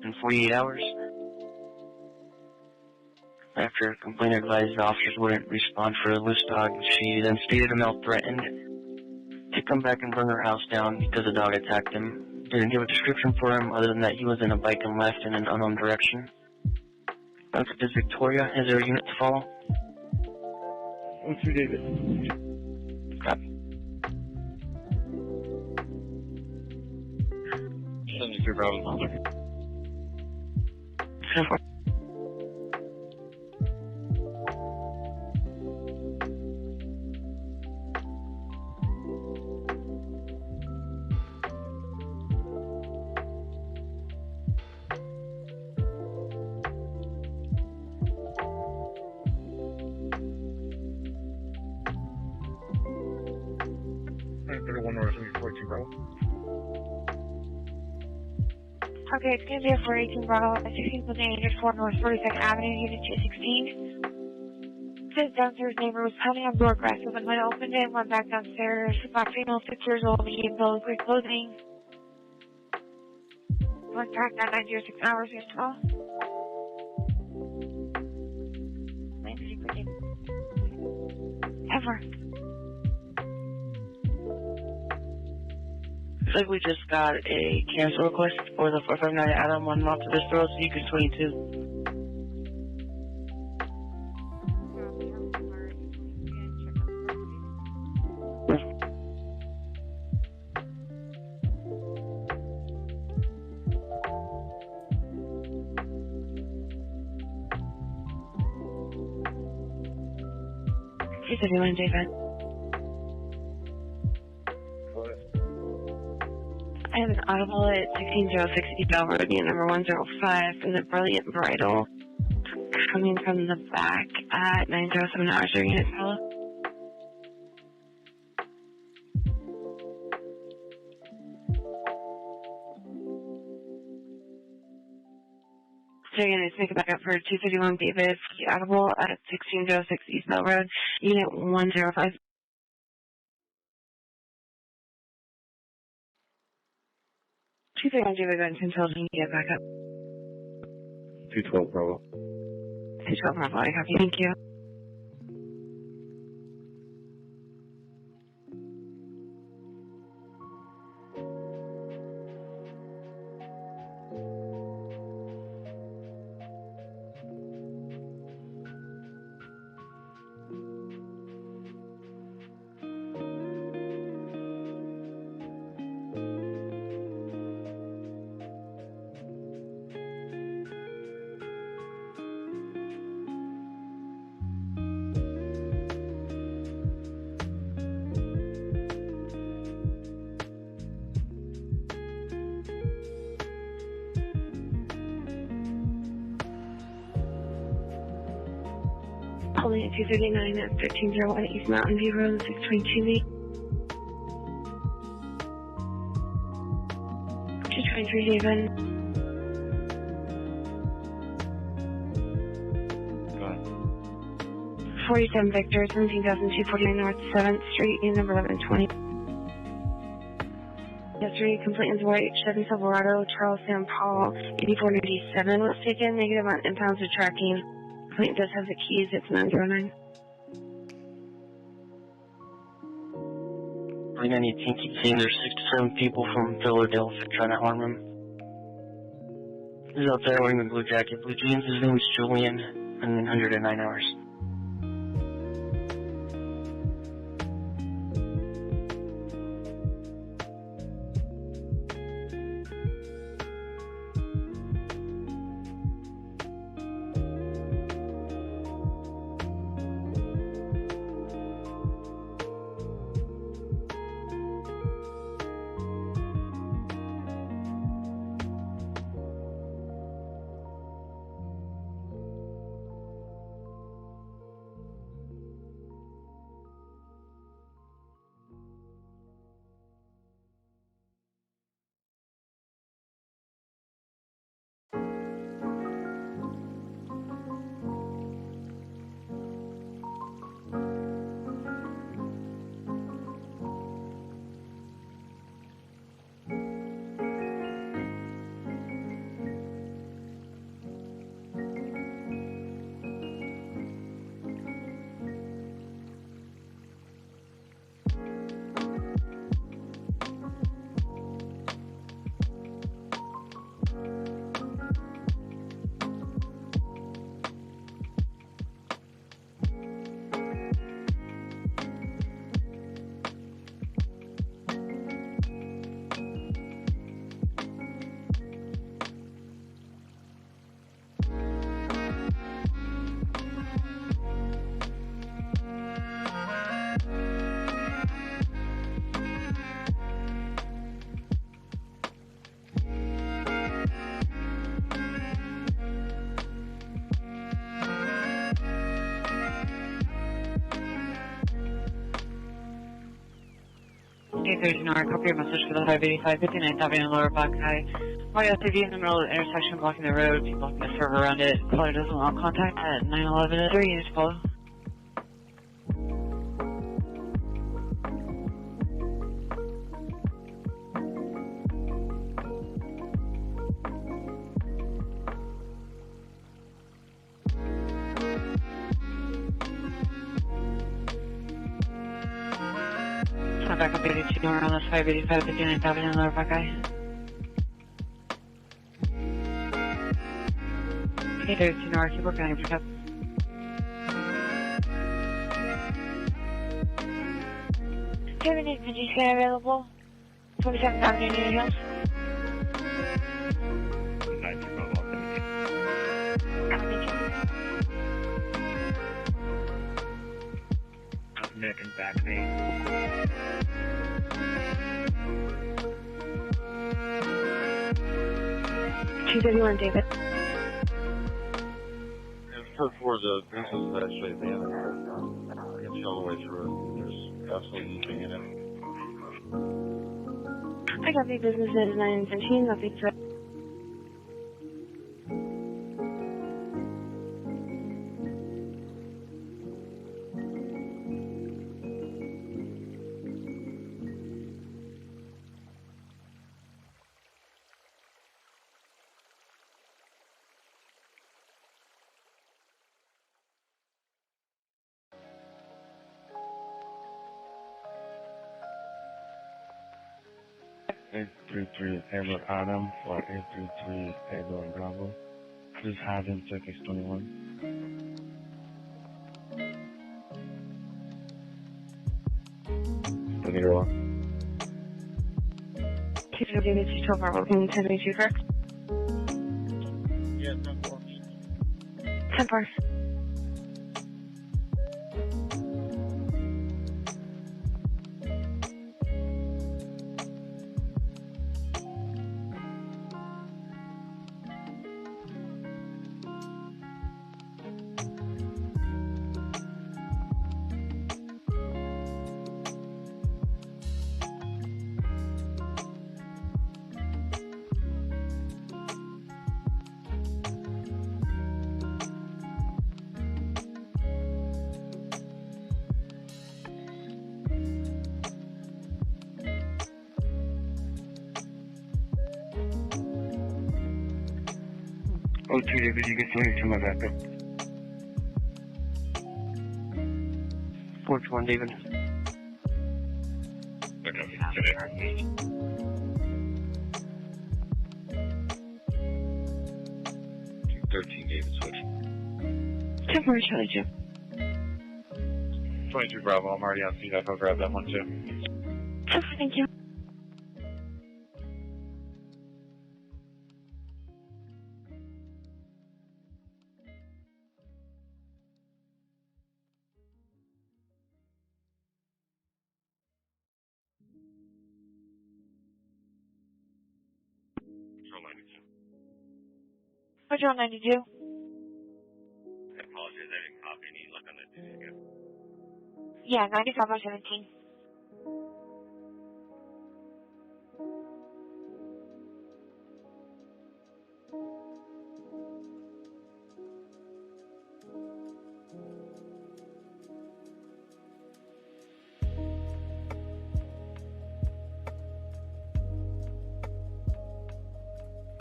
In 48 hours. After a complaint advised officers wouldn't respond for a loose dog, she then stated a male threatened to come back and burn her house down because the dog attacked him. Didn't give a description for him other than that he was in a bike and left in an unknown direction. That's to Victoria. Is there a unit to follow? 2 David. Copy. 72 Bravo, louder. 10-4. Okay, it's going to be a 418 Bravo at 16-4 North 42nd Avenue, Unit 216. His downstairs neighbor was pounding on door aggressive and when I opened it, went back downstairs. Black female, 6 years old, medium build, gray clothing. Went back at 96 hours, here's 12. 93 Ever. Looks like we just got a cancel request for the 459 Adam on Monster Road, Secret 22. Here's everyone, David. I have an audible at 16006 East Bell Road, unit number 105, from the Brilliant Bridal, coming from the back at 907 hours. Your unit follow? So again, let's make it back up for 251 David, audible at 16006 East Bell Road, unit 105. 231 David, go ahead and tell me to get back up. 212 Bravo. 212 Bravo, I copy. Thank you. Holding at 239 at 1301 East Mountain View Road, 622B. 223 David. Go ahead. 47 Victor, 17,249 North 7th Street, unit number 1120. Yesterday, complainant white Chevy Silverado, Charles San Paul, 8497 was taken, negative on impounds of tracking. Complainant does have the keys, it's 909. 3918 keep saying there's 6 to 7 people from Philadelphia trying to harm him. He's out there wearing a blue jacket, blue jeans. His name is Julian, and 109 hours. I copy your message for the 585 59th Avenue Lower Buckeye. My SUV in the middle of the intersection blocking the road, people blocking the server around it. Caller doesn't want contact at 911 is 3 units follow. Back up 82 north on this 585 59th Avenue Lower Buckeye. Hey, 32 north, keep working on your pickup. Do you have any PG scan available? 27th Avenue, New Hills. Neck and back pain. 231 David. For the business is actually at the end of it. I can see all the way through it. There's absolutely nothing in it. I got the business is 917, nothing for 833 Edward Adam for 833 Edward Bravo. Please have him check X21. Leader 1. 212 Bravo, can you 1022 correct? Yeah, 10-4. Oh, 2 David, you get 22 my backup. 4-1 David. 13 David switch. 10-4 Charlie 2. 22 Bravo, I'm already on speed. I'll grab that one too. 10-4, thank you. Control 92. Patrol 92. I apologize, I didn't copy any luck on that again. Yeah, 95 by 17.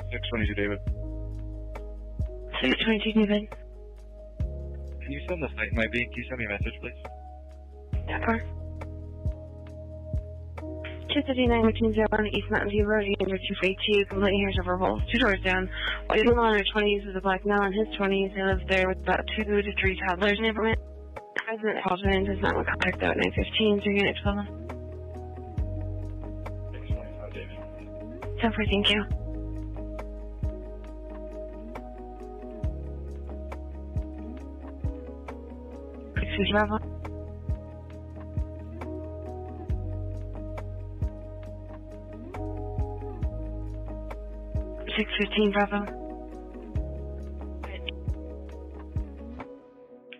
$622 David. 622 David. Can you send the site might be? Can you send me a message, please? 10-4. 239 between 0 on East Mountain View Road, under 242, completely here's over both. 2 doors down. White male in her 20s with a black male in his 20s. He lives there with about 2 to 3 toddlers. Neighborhood resident Haldeman does not want contact out 915, so you're going to 12 them. 625 David. 10-4, thank you. Excuse Bravo. 615 Bravo.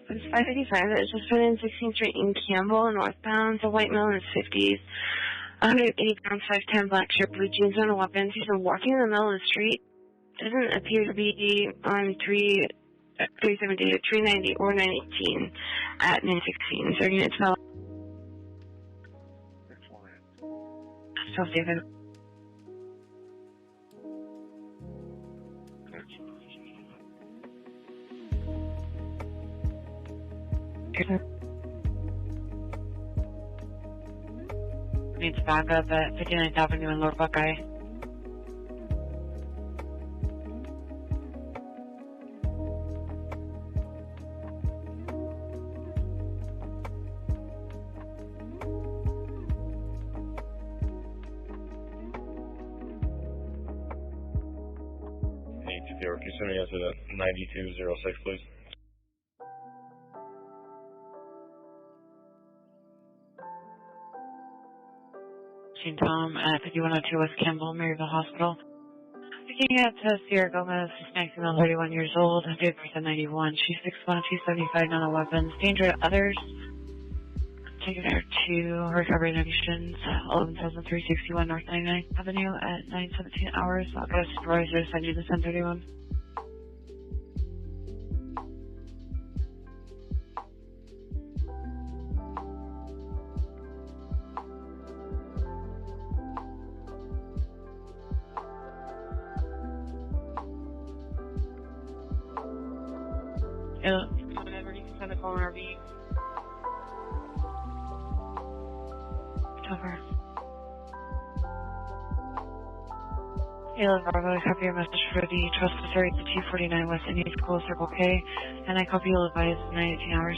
It's 585. It's just put in 16th Street in Campbell, northbound. The white male in his 50s. 180 pounds, 5'10", black shirt, blue jeans, and weapons. He's been walking in the middle of the street. Doesn't appear to be on 370, 390, or 918 at 916. So you're going to 12. 12, David. Needs backup at 59th Avenue in Lower Buckeye. Hey, can you send me out to the 9206, please? Tom at 5102 West Campbell, Maryville Hospital. Looking at Sierra Gomez, she's 31 years old, date of birth 91. She's 6'1", 275, none of weapons. Danger to others. Taking her to recovery notifications, 11,361 North 99th Avenue at 9:17 hours. I'll get a supervisor to send you the 1031. Whenever you can send a call in RV. Over. Ayla Bravo, I copy your message for the Trust Facility at 249 West Indian School, Circle K, and I copy you'll advise 918 hours.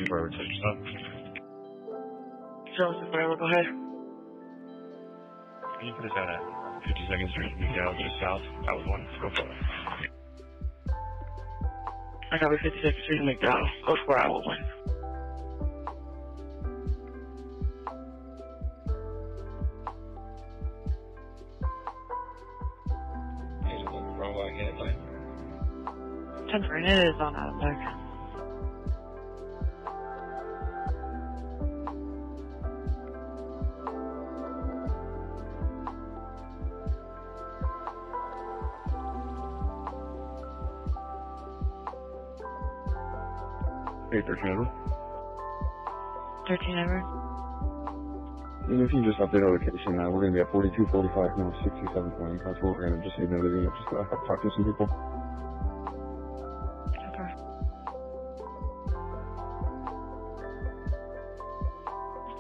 Forever, touch yourself. 7 Forever, go ahead. Can you put us out at 52nd Street, McDowell, just south? That was one. Go for it. I copy 52nd Street, McDowell. Go for Iowa 1. Bravo, I get it, like. 10 for it is on out of there. Hey, 13 over. 13 over. And if you just update our location, we're going to be at 4245 now, 6720. That's where we're going to just need another unit, just talk to some people. Okay.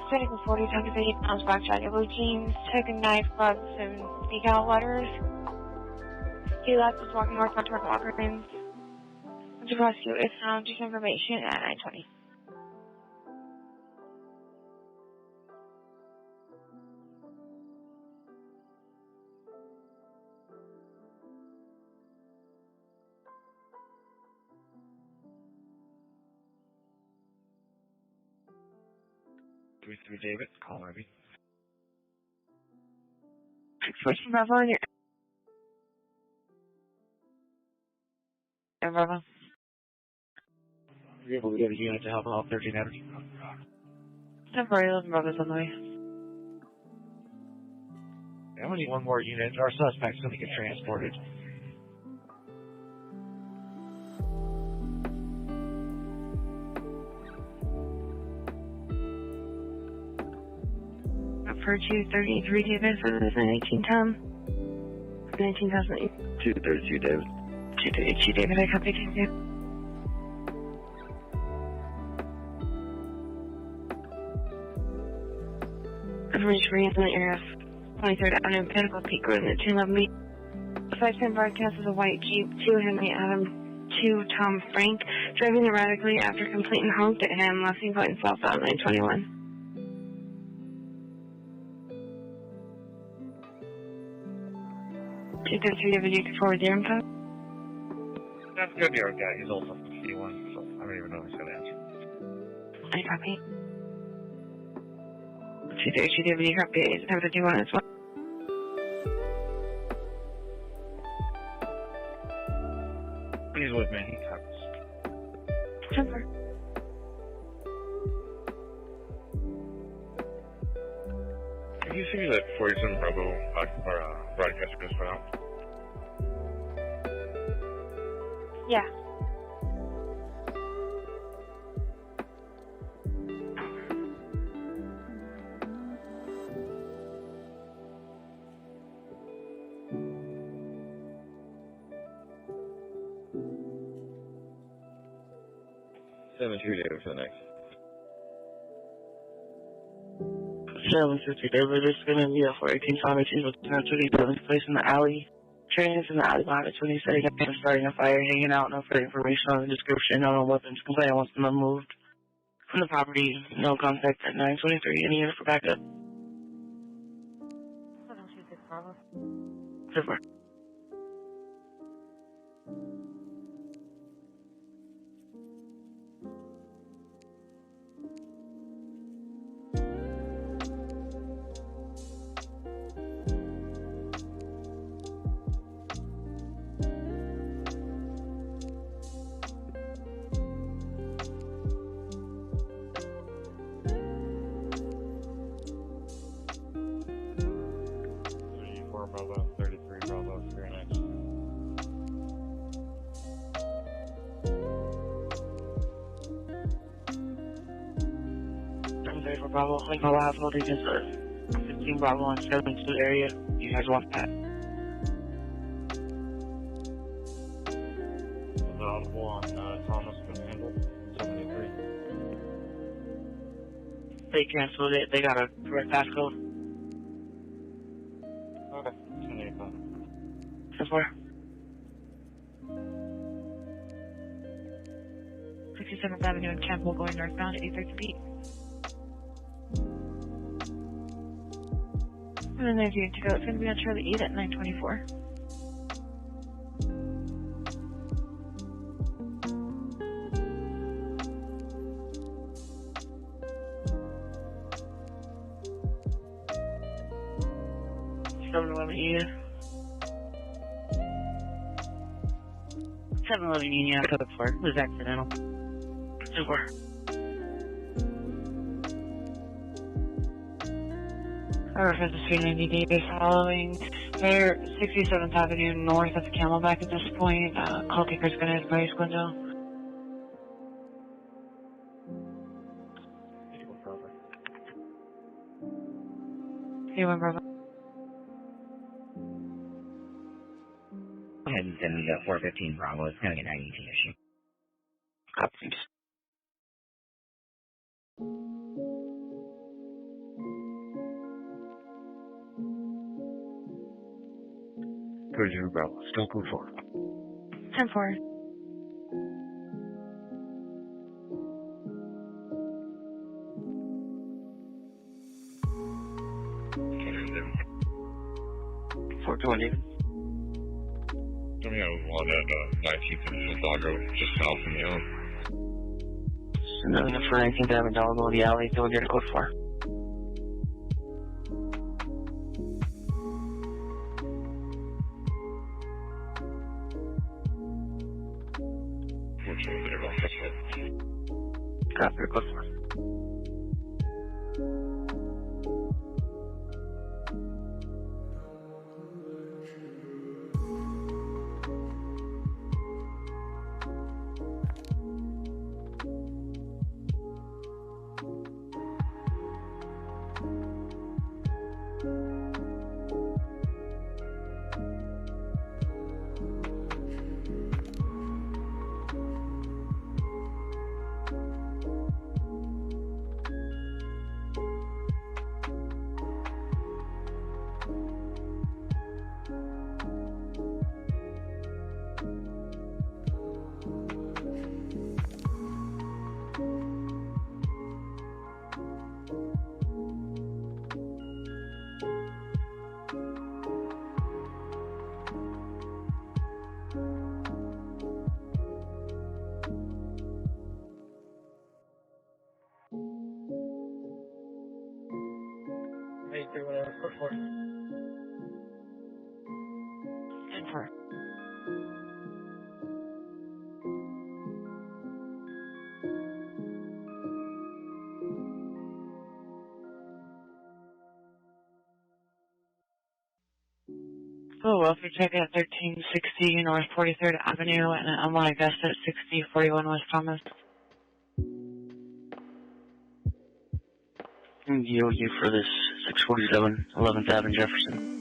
Medical 40 times 8 pounds black jacket, blue jeans, took a knife, gloves, and decal letters. He left was walking northbound toward Walgreens. To rescue is found just information at 9:20. Three David, call Harvey. 614 Bravo, here. Yeah, Bravo. We're able to get a unit to help out 13 Edwards. Temporary, 11 Bravo's on the way. Yeah, we need one more unit. Our suspect's going to get transported. For 233 David for the 1910. 19,008. 232, David. 232 David, I copy, thank you. Information for Anthony area of 23rd Avenue, Pinnacle Peak Road in the 211B. 510 broadcast is a white Jeep, 2 Henry Adam, 2 Tom Frank, driving erratically after completing honked at him, left going southbound 921. David, you can forward their info. That's gonna be our guy. He's also from C1, so I don't even know if he's gonna answer. I copy. 232 David, you copy. Is it time to do one as well? He's with me. He comes. Temper. Can you see that 47 Bravo broadcaster just went out? Yeah. Seven two David for the next. 750 David, there's going to be a 418 518 with 20 building place in the alley. Trainers in the alley behind the 20 said again, starting a fire, hanging out, no further information on the description, no weapons. Complainant wants them removed from the property, no contact at 923, any unit for backup. Super. 64 Bravo. Like my last voltage is 15 Bravo and 72 area. You guys want that? Audible on Thomas McCandle, 73. They canceled it. They got a correct passcode. Okay, 1085. 10-4. 67th Avenue in Campbell going northbound at 830 feet. And then there's you to go. It's going to be on Charlie 8 at 924. Union. 7-Eleven Union, code 4. It was accidental. 10-4. Reference to 390 Davis following. They're 67th Avenue north of Camelback at this point. Call taker's going to advise Glendale. Anyone, Bravo? Go ahead and send me the 415 Bravo. It's going to get an IET issue. Copies. Code 0 Bravo. Still code 4. 10-4. Coming out of one at 19th and Hidalgo, just south from the island. Another for 19th Avenue, Hidalgo, the alley, go get a code 4. Fortunately, they're about to hit. Copy, code 4. Code 4. 10-4. Oh, welfare check at 1360 North 43rd Avenue and an unlocked vest at 6041 West Thomas. DOU for this 647 11th Avenue Jefferson.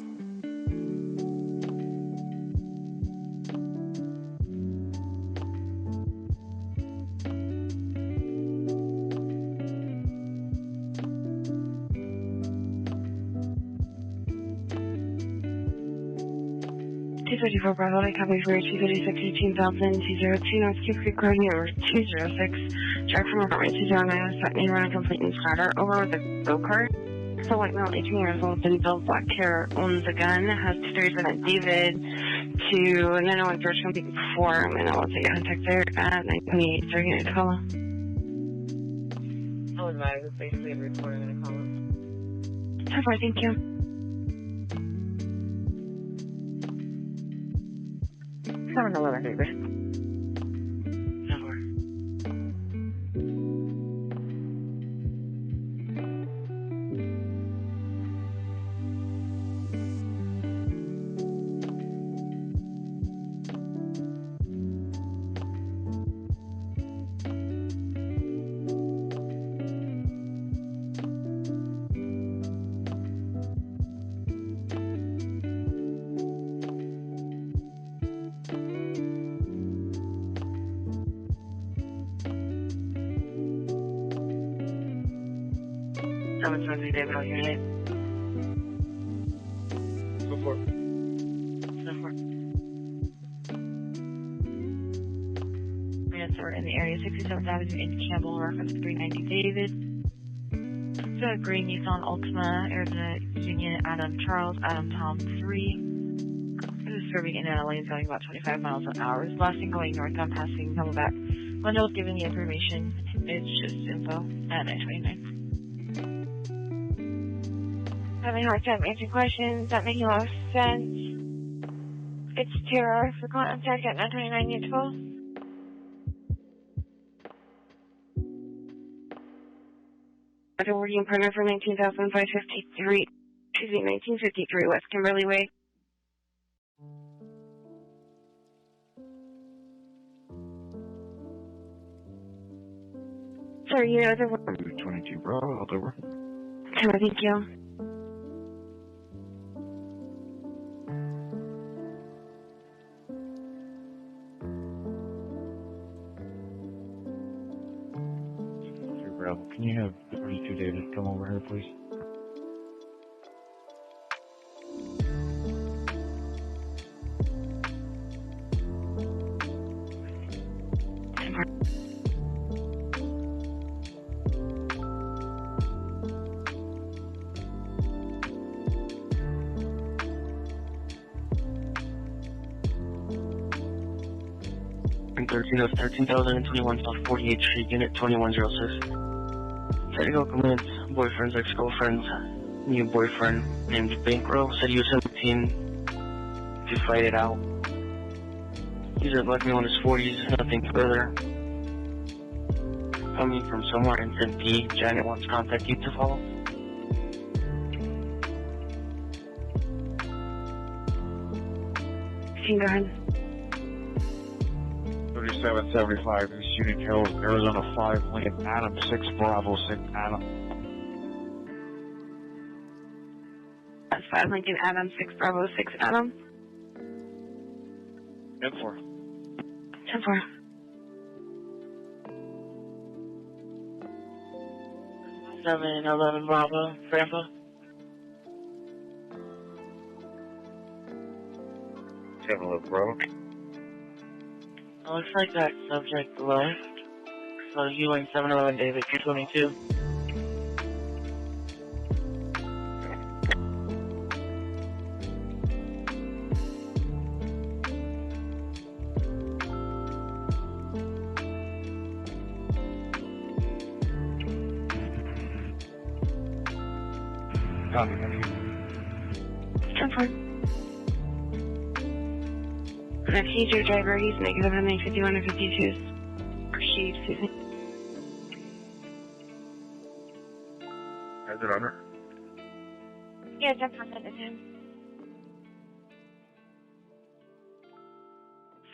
For Bravo, I copy for 256 18,000 202 North Cube Creek Road, number 206. Check from apartment 209, threatening run complete and starter. Over with a go-kart. So white male, 18 years old, been built, black hair, owns a gun, has 37 at David to 901 George Company before. I'm going to take contact there at 928. So you're going to call him. I'll advise it's basically a report. I'm going to call him. 10-4, thank you. 7-Eleven, Davis. 773 David on unit. Go for it. 7-4. Units are in the area 67th Avenue in Campbell, reference 390 David. So a green Nissan Altima, Arizona Union, Adam Charles, Adam Tom 3. It is serving in a lane going about 25 miles an hour. It's blasting going northbound, passing Camelback. Windows giving the information. It's just info at 929. Having a hard time answering questions, not making a lot of sense. It's Tara for contact at 929 unit 12. Other working partner for 19,553, 1953 West Kimberly Way. Sorry, you know the 22 Bravo, out over. Thank you. Bravo, can you have 32 David come over here, please? And 13,021 South 48th Street, Unit 2106. Technical commands, boyfriend's ex-girlfriend's new boyfriend named Bankroll said he was 17 to fight it out. He's like me on his 40s, nothing further. Coming from somewhere in St. P, Janet wants contact you to follow. Go ahead. 3775 East Union Hills, Arizona 5 Lincoln, Adam 6 Bravo 6 Adam. That's 5 Lincoln Adam, 6 Bravo 6 Adam. 10-4. 10-4. Seven 11 Bravo, Grandpa. Bravo. Looks like that subject left. So Ewing 711 David 222. Copy, thank you. 10-4. He's your driver. He's negative on 951 or 52. Or she, excuse me. Has it under? Yeah, 10% is him.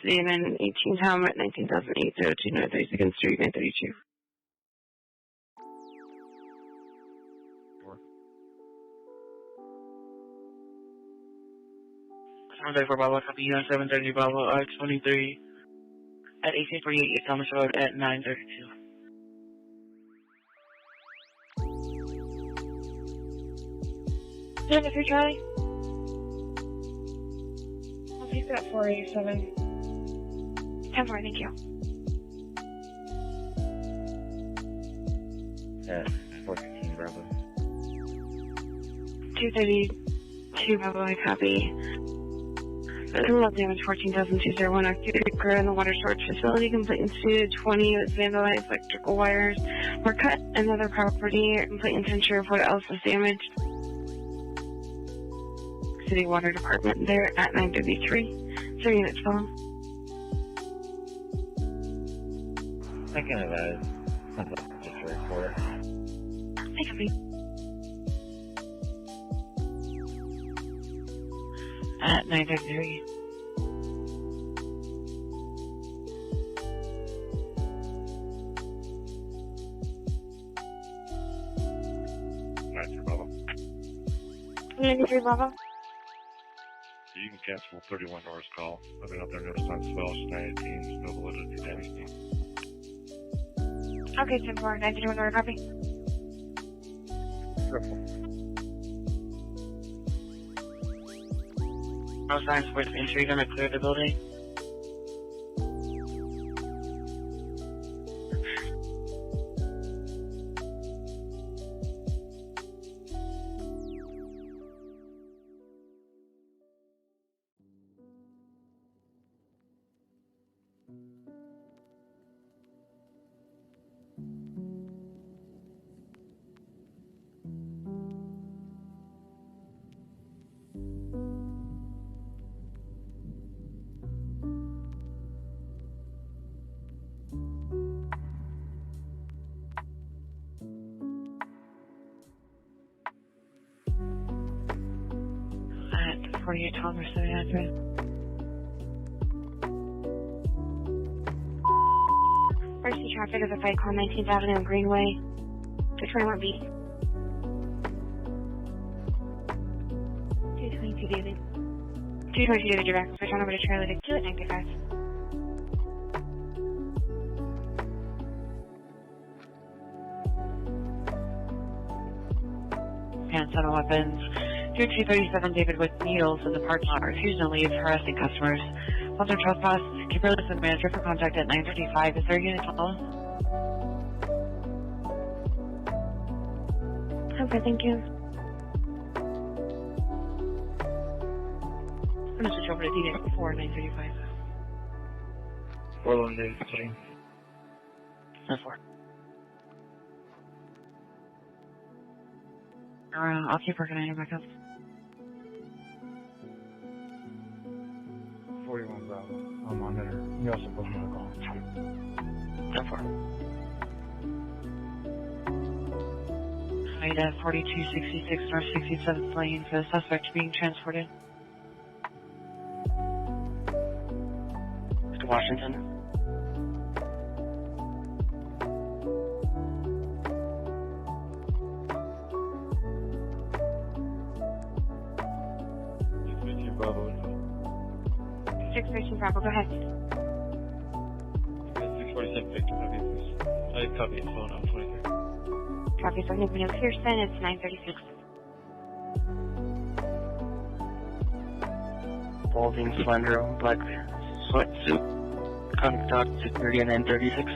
CNN 18 Tom at 19,802 North 32nd Street, 932. Sunday for Bravo, copy UN 730 Bravo, I-23 at 1848 East Thomas Road at 932. Number 3 Charlie. I'll take that 487. 10-4, thank you. 415 Bravo. 232 Bravo, I copy. Criminal damage 14,201 Octave Crew in the water storage facility. Complete and suited 20 with vandalized electrical wires were cut. Another property. Complete and unsure of what else was damaged. City Water Department there at 933. 3 units phone. Thinking of that. Just a recorder. Thank you. At 933. Bravo. 93 Bravo. You can cancel 31 Norris call. I've been up there noticed on swells, 918, no validity damage. Okay, 10-4, 91 order copy. No signs for entry, gonna clear the building. At 48 Thomas 700. Varsity traffic is a fight call 19th Avenue and Greenway. 221B. 222 David. 222 David, you're back. Switch on over to Charlie Dick 2 at 95. Hands on weapons. 237 David with needles in the parking lot. Refusing to leave, harassing customers. Welcome trespass. Keep your list with manager for contact at 9:35. Is there a unit call? Okay, thank you. I'm gonna switch over to DX 4 935. 411 David, sorry. 4. I'll keep working on your backup. 41 Bravo. I'm on there. You also put me on a call. 4. Ida 4266 North 67th Lane for the suspect being transported. To Washington. Bravo. 613 Bravo, go ahead. 647 Victor, copy. I copy his phone on 23. Copy, so Nick Pearson, it's 936. Balding, slender, black sweatsuit. Contact dot 630 and 936.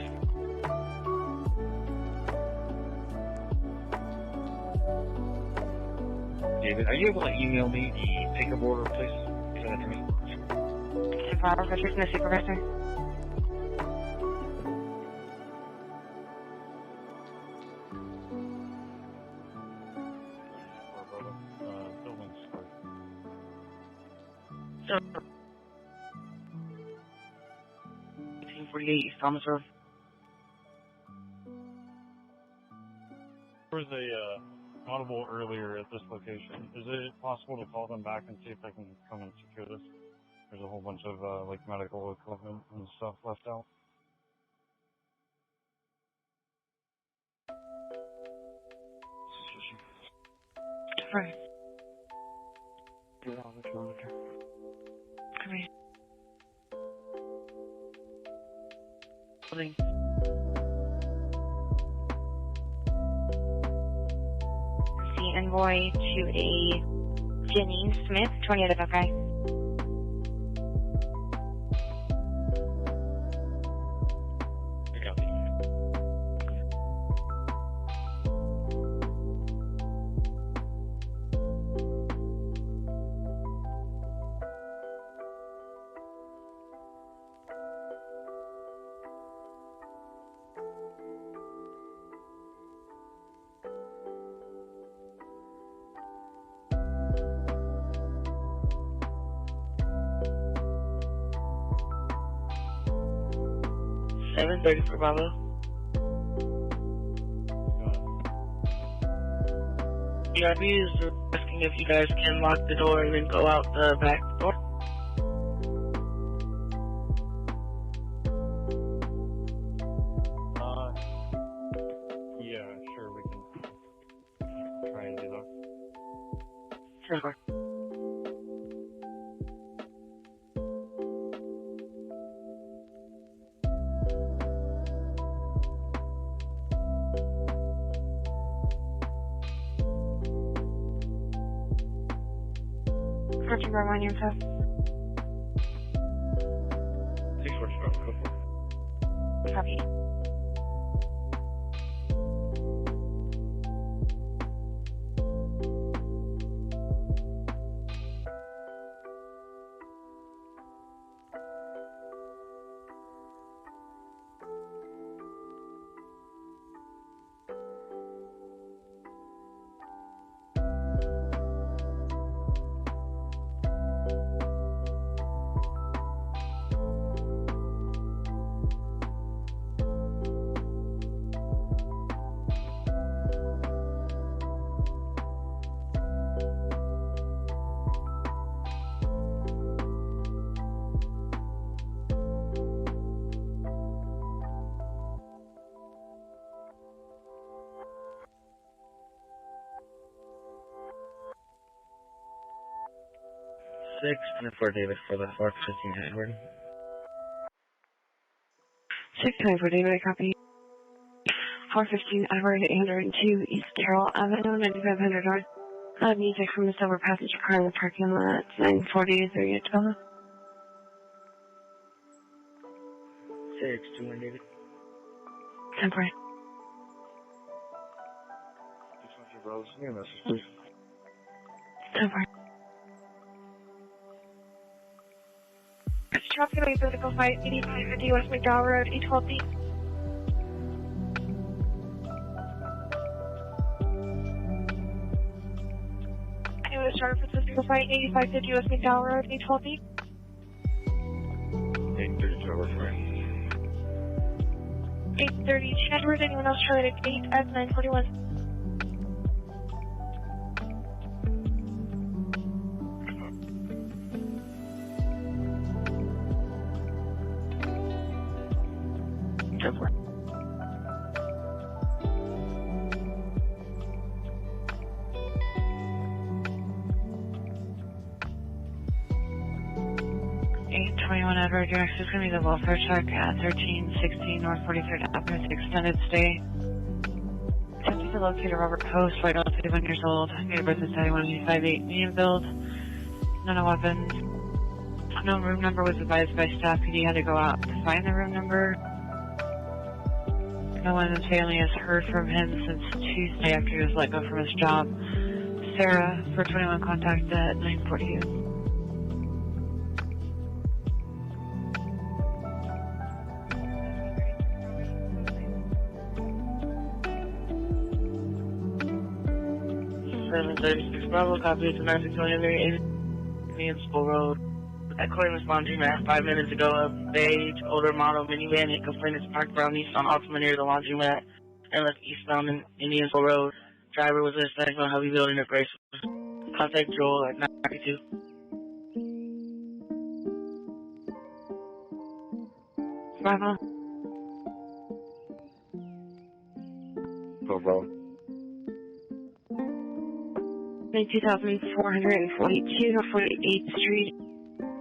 David, are you able to email me the pickup order, please? Send it to me. Bravo, Patrick, the supervisor. Building square. So, 1848 East Thomas Road. There was a audible earlier at this location. Is it possible to call them back and see if they can come and secure this? There's a whole bunch of like medical equipment and stuff left out. Right. Do it on the kilometer. Come here. Building. The envoy to a Janine Smith, 20 out of okay. $730 for Bravo. ERB is asking if you guys can lock the door and then go out the back door. Yeah, sure, we can try and do that. Sure. searching by my name test. 6 Copy. For David for the 415 Edward. 624 David, copy. 415 Edward, 802 East Carroll Avenue, 9500 North. Music from the silver passenger car in the parking lot, 940 3812. 621 David. Temporary. 620 Rose, send me a message, please. Temporary. Traffic going physical flight 8550 West McDowell Road, 812B. Anyone started for physical flight 8550 West McDowell Road, 812B. 832 over for me. 830 Edward, anyone else charted 8 at 941. Temporary. 821 Edward, your next is going to be the welfare check at 1316 North 43rd Avenue, it's extended stay. Attempting to locate a Robert Post, white, 31 years old, date of birth is 91858, medium build, no weapons. No room number was advised by staff. PD had to go out to find the room number. No one in the family has heard from him since Tuesday after he was let go from his job. Sarah, for 21, contact at 940. Bravo, copy to 961 Indian School Road. At Claimant's Laundromat 5 minutes ago, a beige, older model minivan and complainants parked around eastbound Altima near the laundromat and left eastbound in Indian School Road. Driver was in a static heavy building at Grace. Contact Joel at 992. Bravo. Go, bro. 2442 North 48th Street.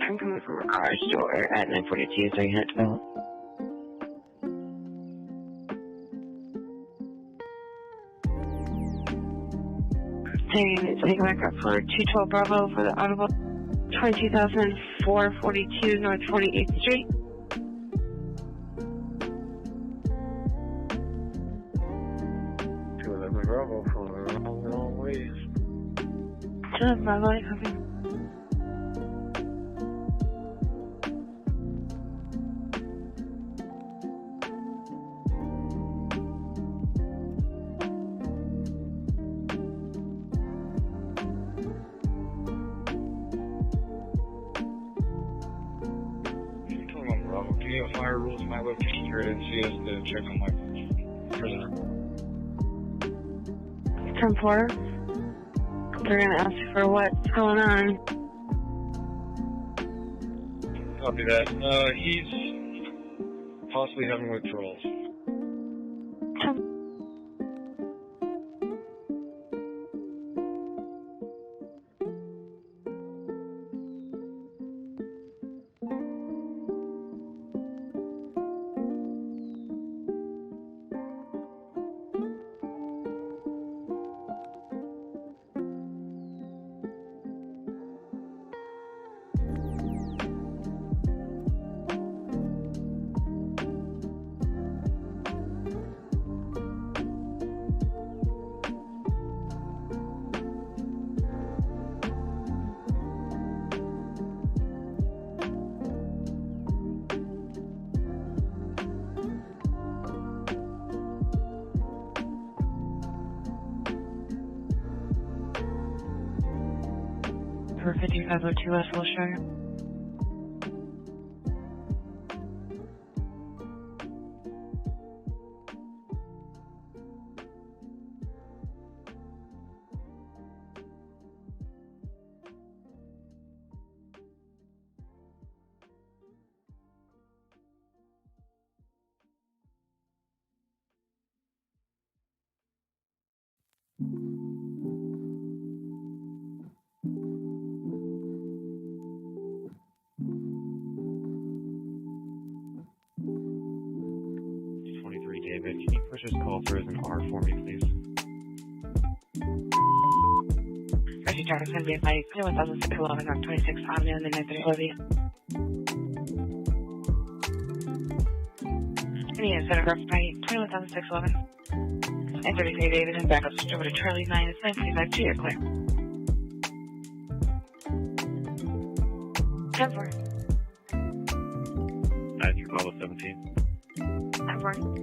I'm coming from a garage door at 942, so you hit 12. Take back up for 212 Bravo for the audible. 22,442 North 48th Street. 211 Bravo for the long ways. 211 Bravo, copy. Do you have fire rules in my location here at NCS to check on my prisoner? 10-4. They're going to ask you for what's going on. Copy that. He's possibly having withdrawals. for 5502 West Wilshire. David, can you push this call through as an R for me, please? Reggie Jarvis going to be at my 1611 on 26th Avenue in the 930 Any center group by 21611. And 33 David and back up switch over to Charlie 9. It's 945 2, you're clear. 10-4. 9-17. 10-4.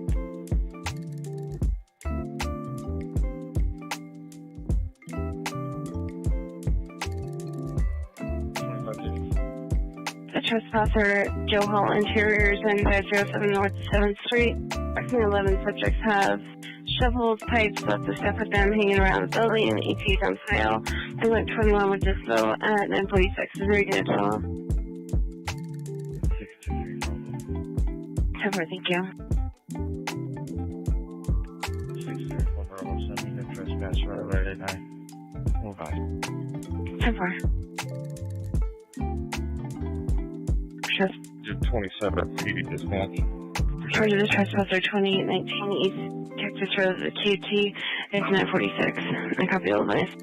Trespasser, Joe Hall Interiors, 9507 North 7th Street. Approximately 11 subjects have shovels, pipes, lots of stuff with them hanging around the building, and ETs on file. I went 21 with this though at 946. Is very good as well. 10-4, thank you. 634 Bravo, sending the trespasser right at 9. Move on. 10-4. 27 PD dispatch. Charge of the trespasser 2819 East Texas Road, the QT is 946. I copy all advice.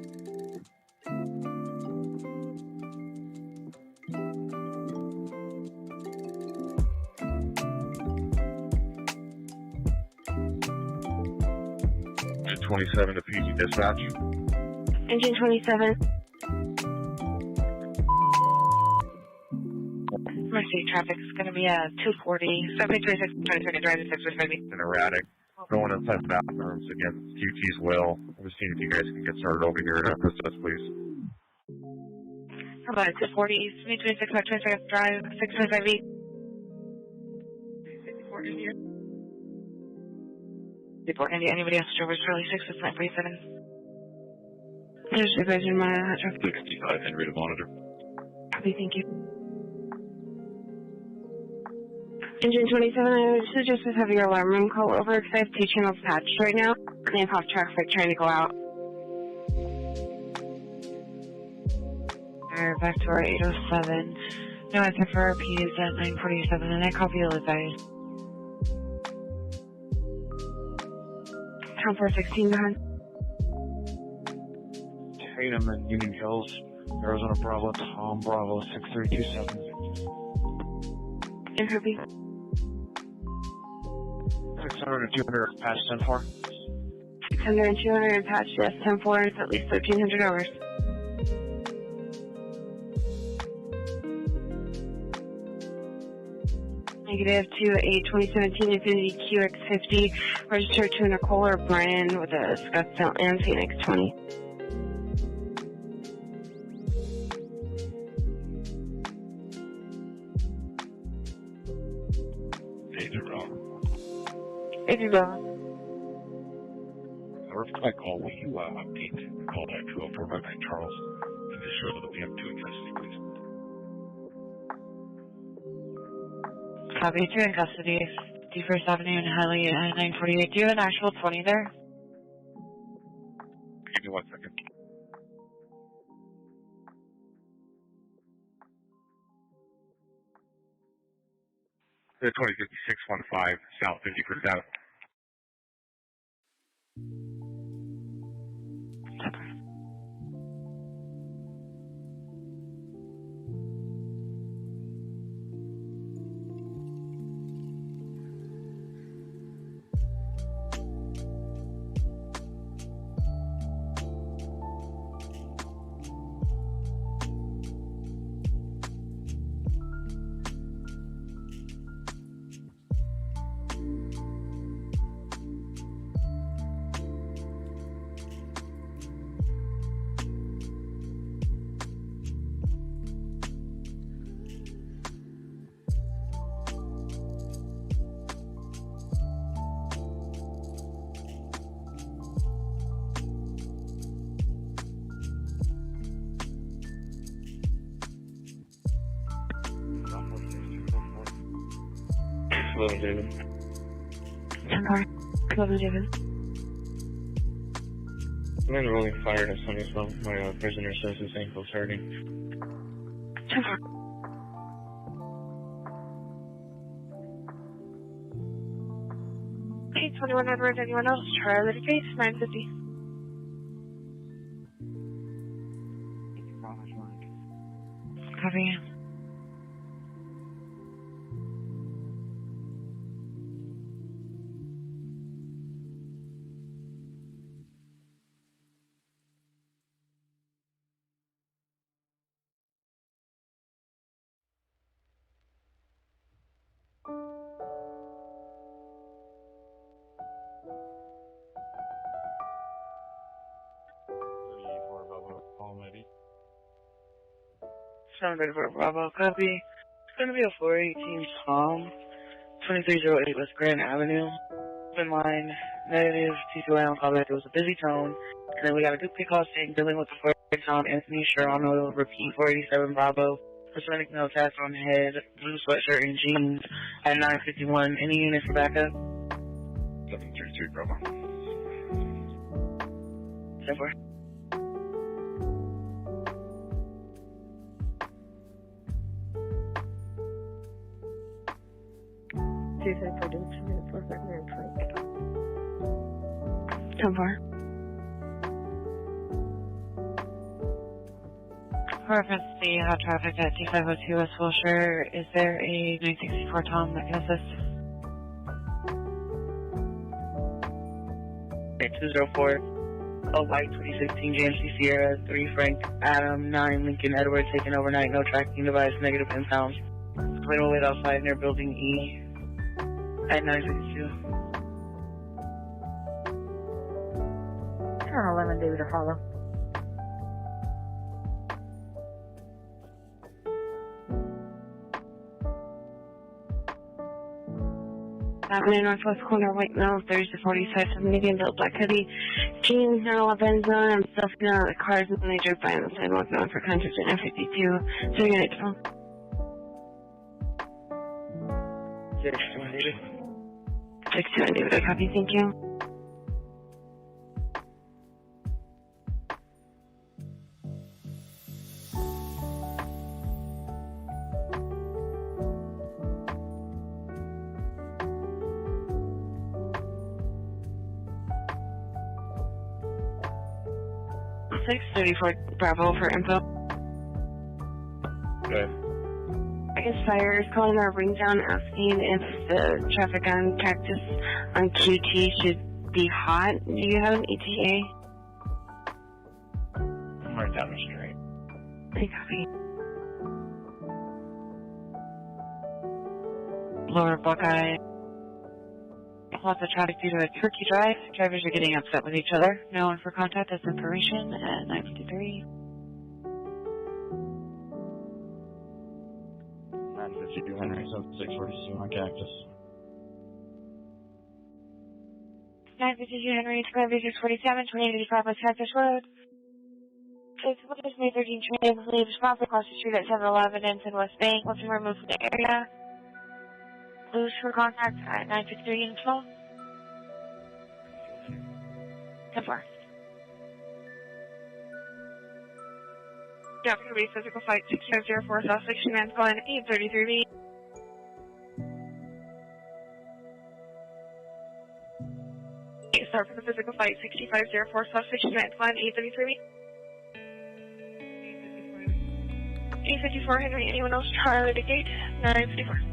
Engine 27 to PG dispatch. Engine 27. Mercy traffic is going to be 240, 7336, 22nd Drive, 650. An erratic. Going inside the bathrooms again. QT's will. I'm just seeing if you guys can get started over here and assist, please. How about 240 East, 2326, 22nd Drive, 625 East. 54 India. 54 India. Anybody else over Charlie 6 is 947. There's you guys in my traffic. 65 Henry to monitor. Copy, thank you. Engine 27, I would suggest just have your alarm room call over because I have 2 channels patched right now. And I have off traffic trying to go out. Alright, back to our 807. No answer for our P is at 947, and I copy all advice. Town 416, go ahead. Tatum and Union Hills, Arizona Bravo, Tom Bravo, 6327. And Herbie. 600 and 200 past 10-4. 600 and 200 patched, yes, 10-4, it's at least 1,300 hours. Negative to a 2017 Infiniti QX50, registered to Nicole or Brian with a Scottsdale and Phoenix 20. If you will. Or if I call, will you update call that 204 by Charles and just show that we have 2 in custody, please? Copy, 2 in custody. D1st Avenue and Highly 948. Do you have an actual 20 there? Give me 1 second. The 205615 South 51st Ave. 11 David. 10-4, 11 David. Man rolling fire at Sunnysville. My prisoner says his ankle's hurting. 10-4. Hey, 21 Edwards, anyone else? Charlie to Case, 950. Copy. Already. 734 Bravo, copy. It's going to be a 418 Tom, 2308 West Grand Avenue. Open line, negative, T2I on callback. It was a busy tone. And then we got a duplicate call saying dealing with the 418 Tom, Anthony Sherano, repeat 487 Bravo. Hispanic male cast on head, blue sweatshirt and jeans at 951. Any unit for backup? 733 Bravo. 10-4. Reference the hot traffic at T502 West Wilshire. Is there a 964 Tom that can assist? 204, a white 2016 GMC Sierra, 3 Frank Adam, 9 Lincoln Edward, taken overnight, no tracking device, negative impound. Wait a wait outside near building E at 952. 11 David or follow. Avenue Northwest corner, White Mills, 30 to 40 size of medium build black hoodie. Jeans, no weapons on. I'm still sitting out of the cars and they drove by on the sidewalk bound for contact at 952. So unit 12. 61 David. 61 David, I copy, thank you. Six 34 Bravo for info. Good. I guess fire is calling our ring down asking if the traffic on Cactus on QT should be hot. Do you have an ETA? I'm right down the street. I copy. Lower Buckeye. Lots of traffic due to a Turkey Drive. Drivers are getting upset with each other. No one for contact. That's information at 953. 952 Henry, 642 on Cactus. 952 Henry, 647, 2885 West Cactus Road. It's what is May 13 train leaves property across the street at 711 Ensign West Bank. Once we remove from the area. Loose for contact at 953 and 12. 10-4. Yeah, going to be physical flight 6504 South 69 calling 833B. Start for the physical flight 6504 South 69 calling 833B. 854 Henry, anyone else? Charlie to gate 954.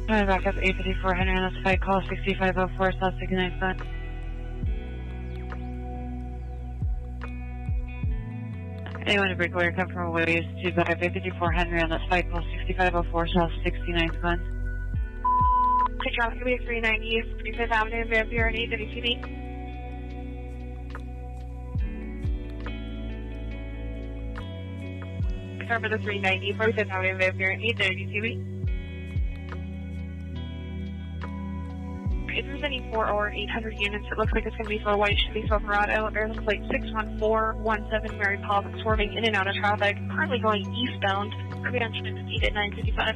Back up 854 Henry on this flight call 6504 South 69 Sun. Anyone to break away or come from ways to back up 854 Henry on this flight call 6504 South 69 Sun. Take traffic to be 390 35th Avenue, Van Buren, AWTV. Start for the 390 45th Avenue, Van Buren, AWTV. is any 4 or 800 units. It looks like it's going to be for a white Chevy Silverado. There's plate 61417 Mary Pollock swerving in and out of traffic. Currently going eastbound. We'll be on Trinity Speed at 955.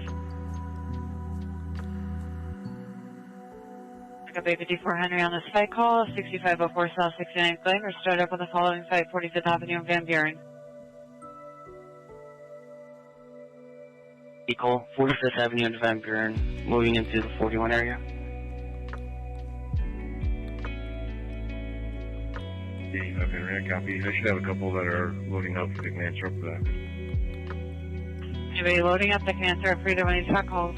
Pickup A54 Henry on the site call, 6504 South 69th Lane. We're start up on the following site, 45th Avenue in Van Buren. Equal 45th Avenue and Van Buren, moving into the 41 area. Okay, right, copy. I should have a couple that are loading up if they can answer up for that. Anybody loading up that can answer up for either one of these truck calls?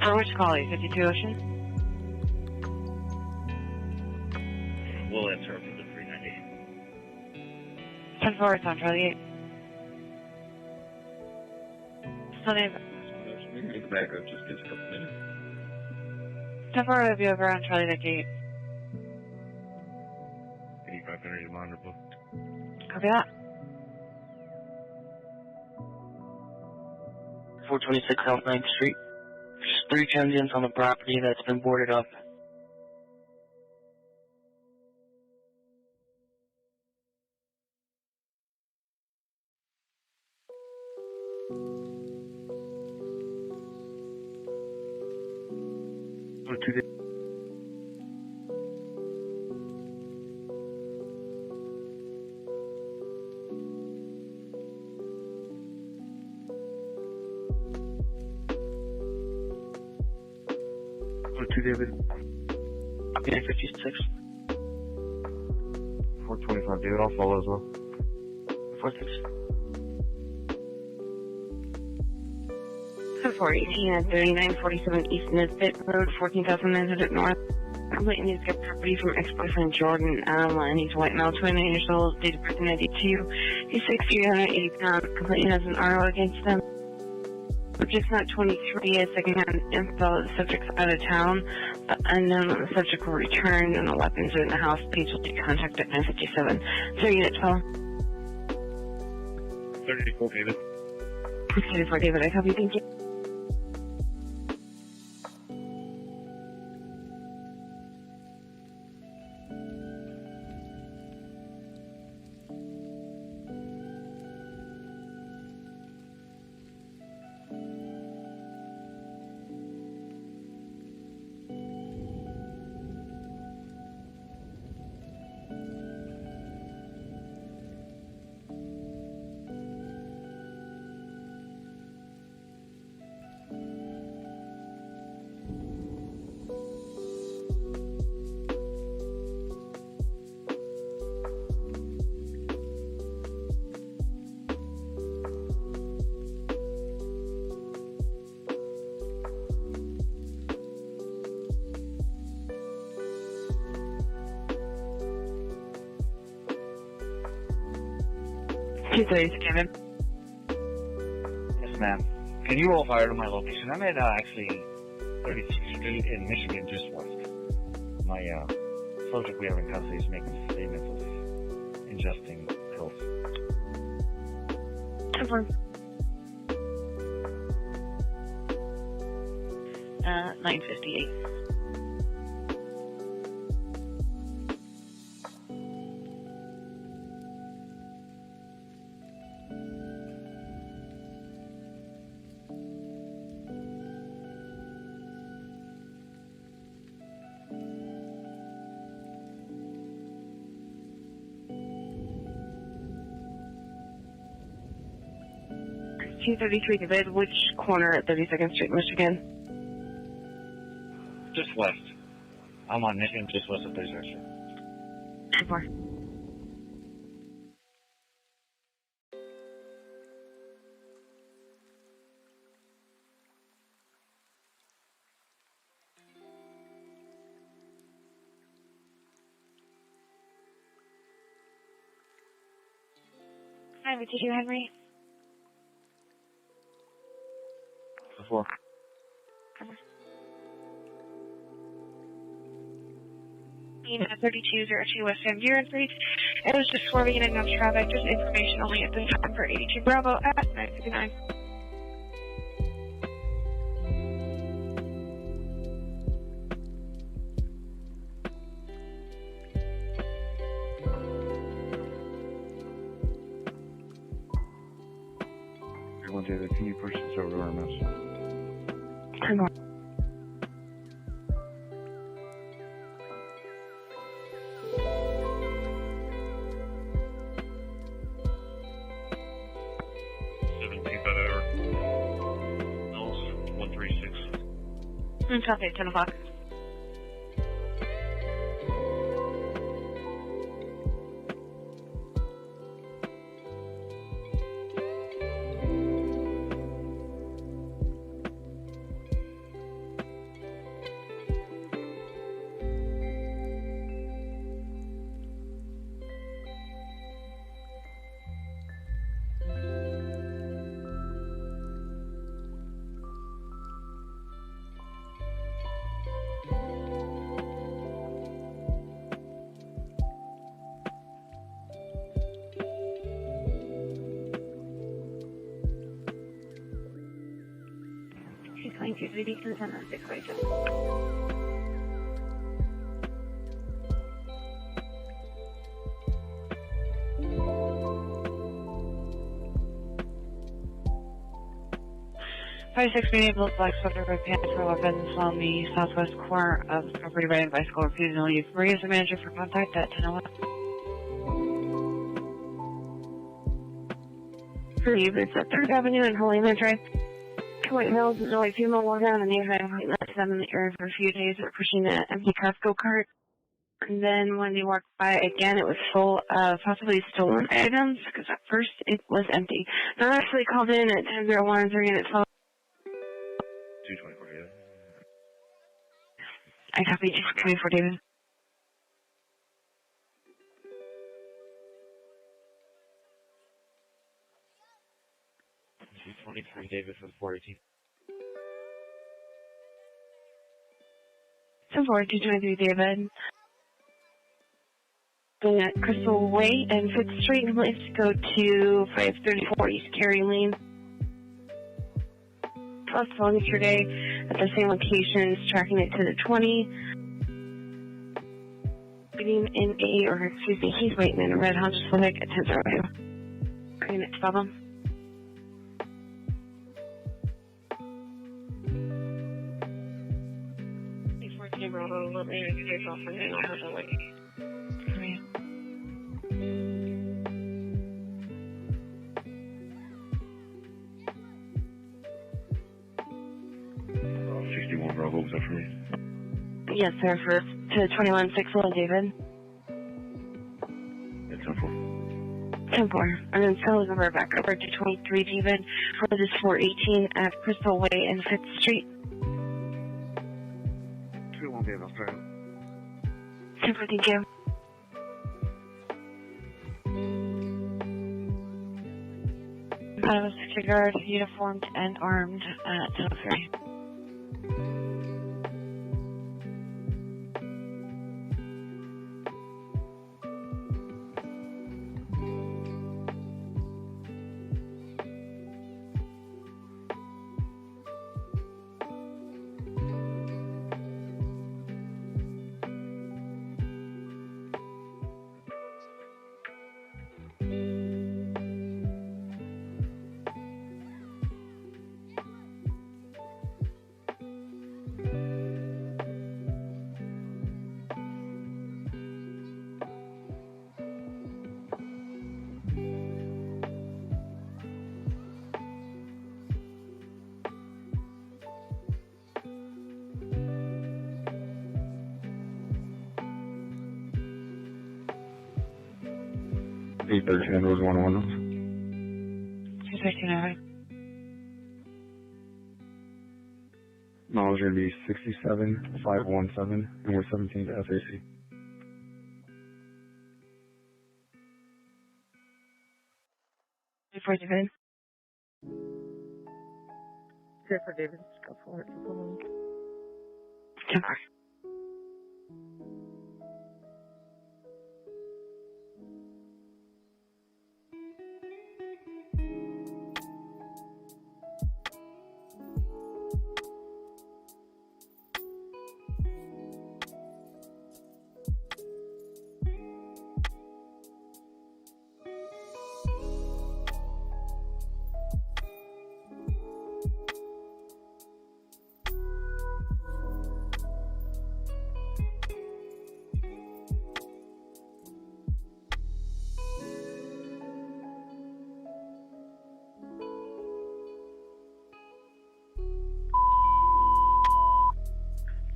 For which call? 52 Ocean? We'll answer up to the 390. 10-4, it's on Charlie 8. Sunday. Make back up, just gives a couple minutes. 10-4 will be over on Charlie Deck 8. 8500 is monitor book. Copy that. 426 South 9th Street. There's 3 transients on the property that's been boarded up. David. Okay, 56. 425, David. I'll follow as well. 46. 418 at 3947 East Nesbit Road, 14,900 North. Complainant needs to get property from ex-boyfriend Jordan and he's a white male, 29 years old, date of birth 92. He's 6'3", 180 pounds. Complainant has an RO against him. Just not 23 as second-hand info. The subject's out of town. Unknown the subject will return and the weapons are in the house. Please will take contact at 957. So unit 12. 34 David. 34 David, I copy. Thank you. Kevin. Yes, ma'am. Can you roll fire to my location? I'm at actually 36th Street in Michigan, just west. My subject we have in custody is making statements of ingesting pills. 958. $233 David, which corner at 32nd Street, Michigan? Just west. I'm on Michigan, just west of 32nd Street. 4. Hi, did you, Henry? 4. At 3202 West Van Buren Street. It was just swerving in and out of traffic. Just information only at this time for 82 Bravo at 9:59. David, can you push this over to our mess? Come on. Copy, 10 o'clock. Six enabled black sweater with pants for weapons on the southwest corner of the property riding bicycle refusing to leave. Maria is the manager for contact at 10:01. For you, it's at 3rd Avenue and Holy Land Drive. White Hills is a white female walking around the neighborhood and left them in the area for a few days. They're pushing an empty Costco cart. And then when they walked by again, it was full of possibly stolen items because at first it was empty. They actually called in at 10:01 3 and it's 224, yeah. I copy 224, David. 223, David for the 418. 223, David. Going at Crystal Way and 5th Street, and let's go to 534 East Cary Lane. Plus, following yesterday at the same location, tracking it to the 20. Waiting in he's waiting in a red Honda Civic at 10:02. Bringing it to problem. Let me take off and then I'll have to wait. Hurry up. Bravo, was that for me? Yes, sir, to 2160, David. Yeah, 10-4. 10-4. And then sell number back over to 23, David, for this 418 at Crystal Way and 5th Street. 2-1, David, I'll try it. 10-4, thank you. I was security guard, uniformed and armed at 10:03. $813 was 101. 213, alright. Miles are going to be 67,517, and we're 17 to SAC. For David. Good for David. Go for it. 10-4.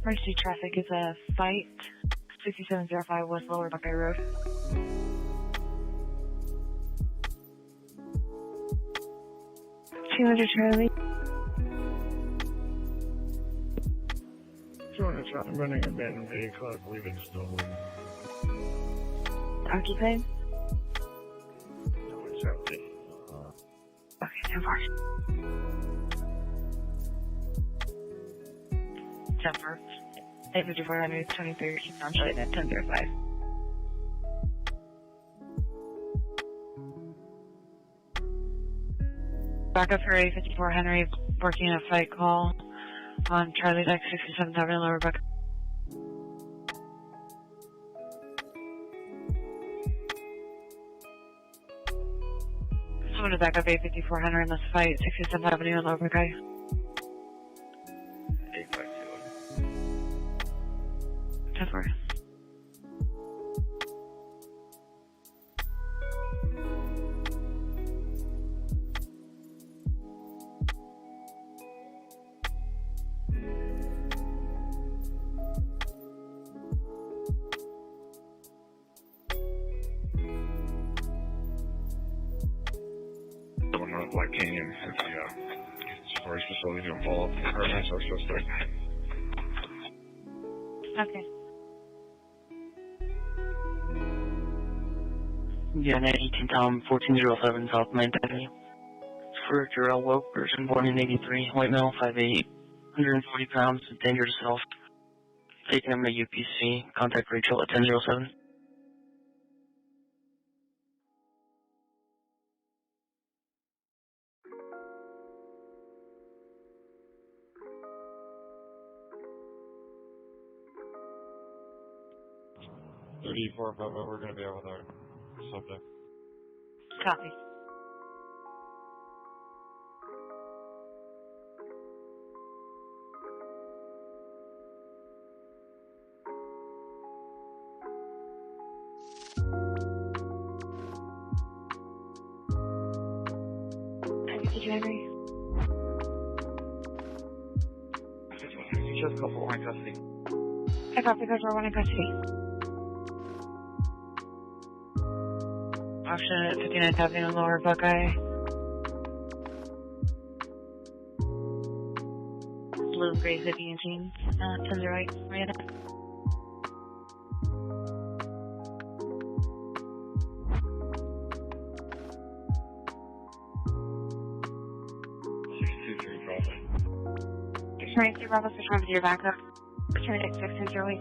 Emergency traffic is a fight. 6705 West Lower Buckeye Road. Charlie. 200 Charlie, running abandoned vehicle, I believe it's stolen. Occupied? No, it's empty. Okay, 10-4. 10-4. 85400 23 on Charlie at 1005. Backup for 854 Henry, working a fight call on Charlie Deck 67th Avenue, Lower Buckeye. Someone to back up 854 Henry in this fight, 67th Avenue, Lower Buckeye. 852. 10-4. Going on Black Canyon, if the storage facility don't follow up the apartments, I was supposed to. Okay. Yeah, 18 Tom, 1407 South 9th Avenue. It's for Jarrell Woke, person born in 83, white male, 5'8", 140 pounds, danger to self. Taking him to UPC. Contact Rachel at 1007. We're going to be over there. Subject. Copy. Henry. Just couple one in custody. I copy, because we're one in custody. Option at 59th Avenue, Lower Buckeye. Blue and gray zippy and jeans. 10-08, Marietta. Right, so Bravo, switch over to your backup. Turn it 608.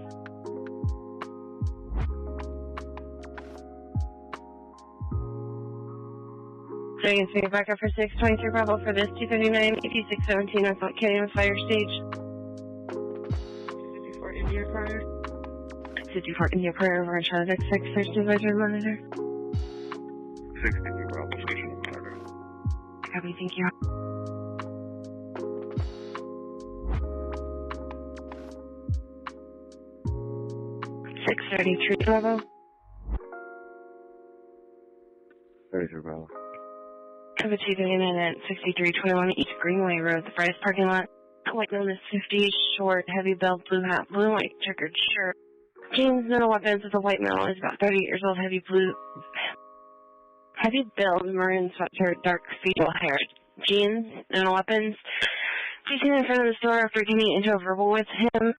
So you can see your backup for 623 Bravo for this 259 8617 on Fort Canyon Fire Stage. 54 India Prior. 54 India Prior over on Charlie 6 Search Advisor Monitor. 62 Bravo Station Monitor. Copy, thank you. Six 33 Bravo. 33 Bravo. Cover 239 at 6321 East Greenway Road, the Fry's parking lot. White known as 50, short, heavy belt, blue hat, blue and white checkered shirt. Jeans, no weapons with a white male, is about 30 years old, heavy build, maroon sweatshirt, dark fetal hair. Jeans, no weapons. Sitting in front of the store after getting into a verbal with him.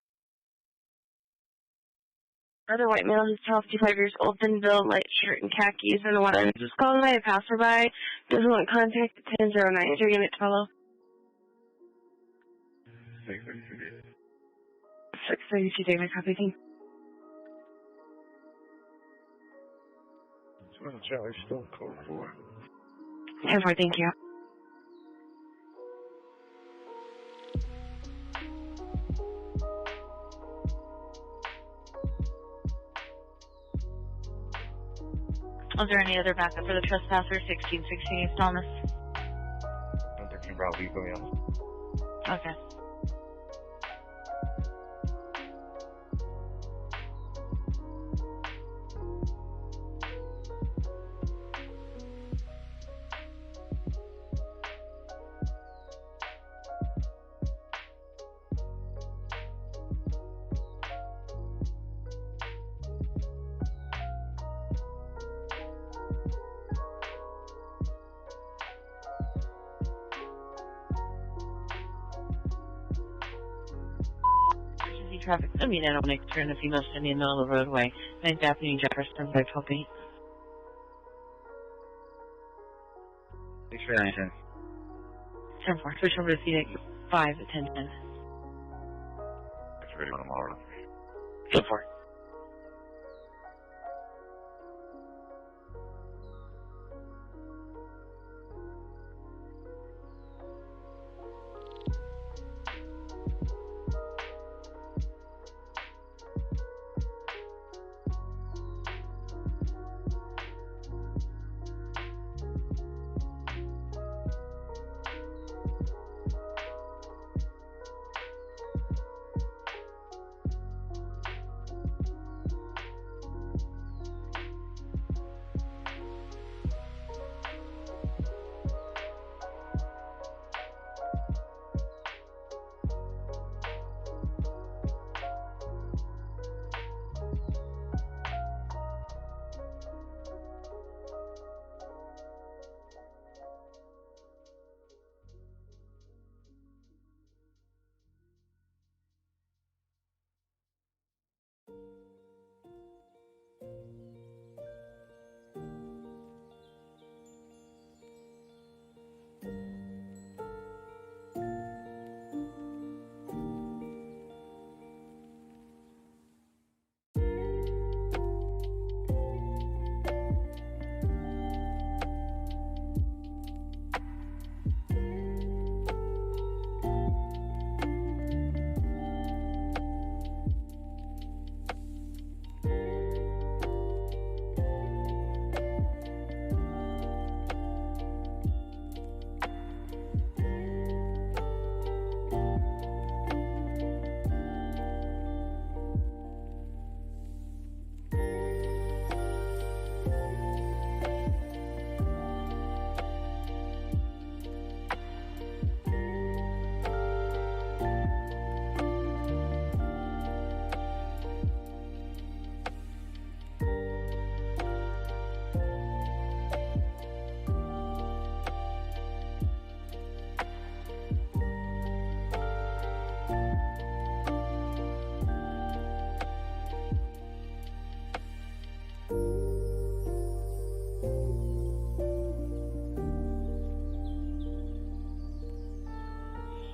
Other white male who's 12 to 5 years old, thin build, light shirt and khakis and weapons. Just calling by a passerby. Doesn't want contact at 1009. Is your unit to follow? 632 David, copy, team. Charlie, still code 4. 10-4, thank you. Was there any other backup for the trespasser? 1616 East Thomas. 113 Bravo, you put me on. Okay. traffic. I mean, I don't make a turn if you must in the middle of the roadway. 9th Avenue, Jefferson, by 12 Thanks for that, 10-4. Switch over to Phoenix 5 at 10-10. That's ready when I'm all 10-4.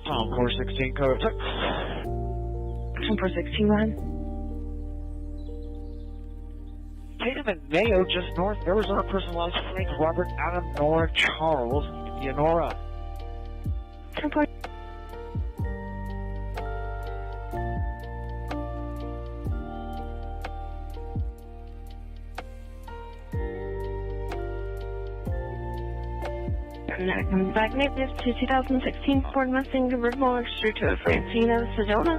Tom 416 code. 416 line. Tatum and Mayo just north. Arizona person lost Frank Robert Adam Nora Charles Leonora. 10-4. And that comes back negative to 2016 Ford Mustang convertible extra to a Francina Sedona.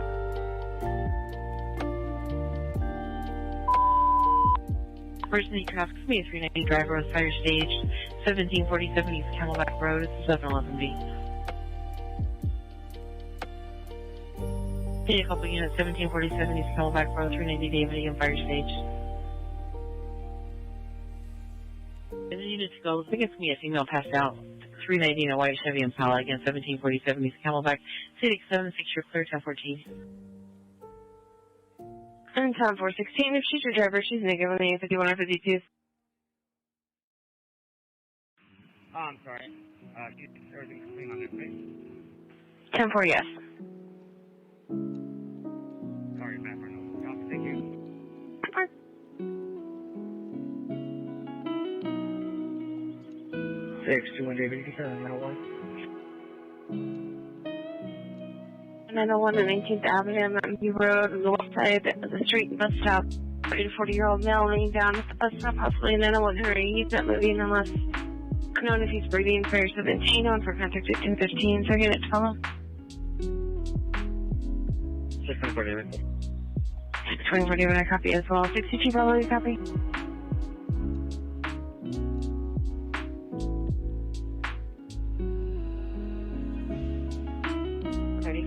Emergency traffic, me 390 driver with fire stage 1747 East Camelback Road. It's 711B. Need a couple units, 1747 East Camelback Road, 390 David again, fire stage. And then units go, I think it's me, a female passed out. 390 in a white Chevy Impala again, 1747 East Camelback. City 76, you're clear, 1014. And Tom 416, if she's your driver, she's negative on the 51 or 52. Oh, I'm sorry. Everything's clean on this page. 10-4, yes. Sorry, Matt, for no. Thank you. 621 David, you can turn on that one. 901 and 19th Avenue, Mountain View Road, on the west side of the street and bus stop. 40-year-old male laying down at the bus stop, possibly a 901 Henry. He's not moving unless known if he's breathing. Fire 17 on for contact at 1015. Second at 12. 624 David. 624 David, I copy as well. 62 Bravo, you copy?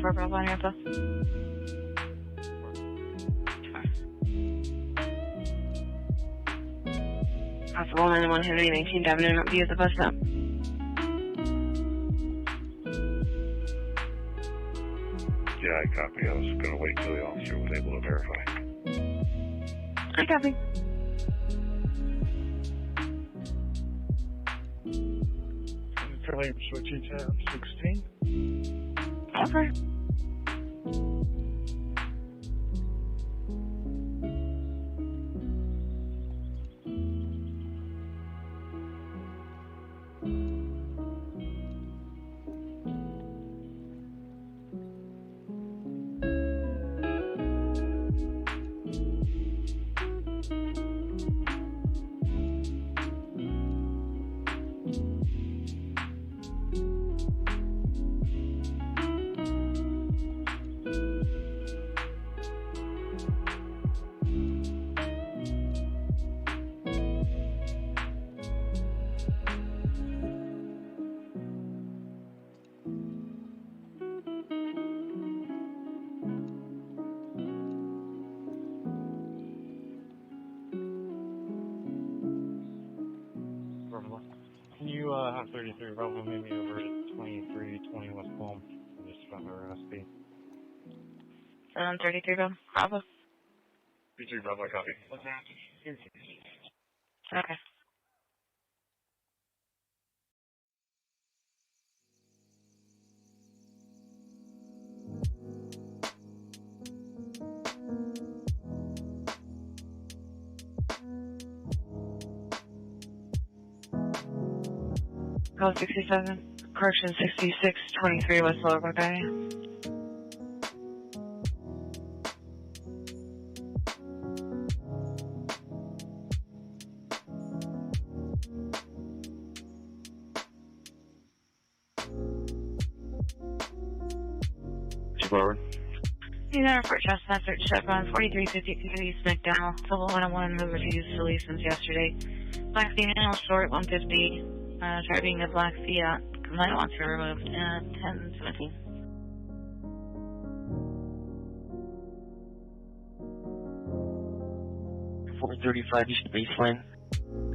For Bravo on Airplus. Possible 901 Henry, 19th Avenue, not be at the bus stop. Yeah, I copy. I was going to wait till the officer was able to verify. I copy. Fairly switching to 16. Okay. Can you have 33 Bravo meet me over at 2320 West Palm? I just found our SP. 33 Bravo. 33 Bravo, I copy. Okay. Call 67, correction 6623 West Lower Buckeye. Forward. He's on for Chestnut, search Chevron 4350 McDowell, Civil 101, who refused to leave since yesterday. Black female, short 150, driving a black Fiat. Complaint wants to be removed at 10:17. East Baseline.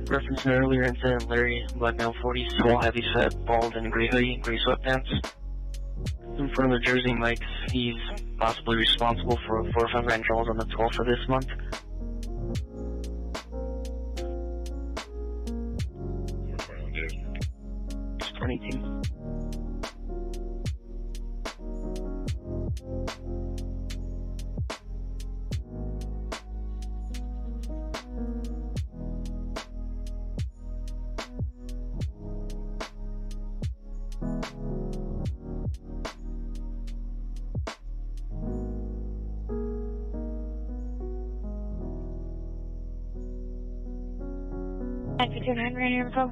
Reference an earlier incident, Larry, black male 40, tall, heavy set, bald, and gray hoodie, gray sweatpants. In front of the Jersey Mike's, he's possibly responsible for 4 or 5 grand calls on the 12th of this month. It's 22. Radio info.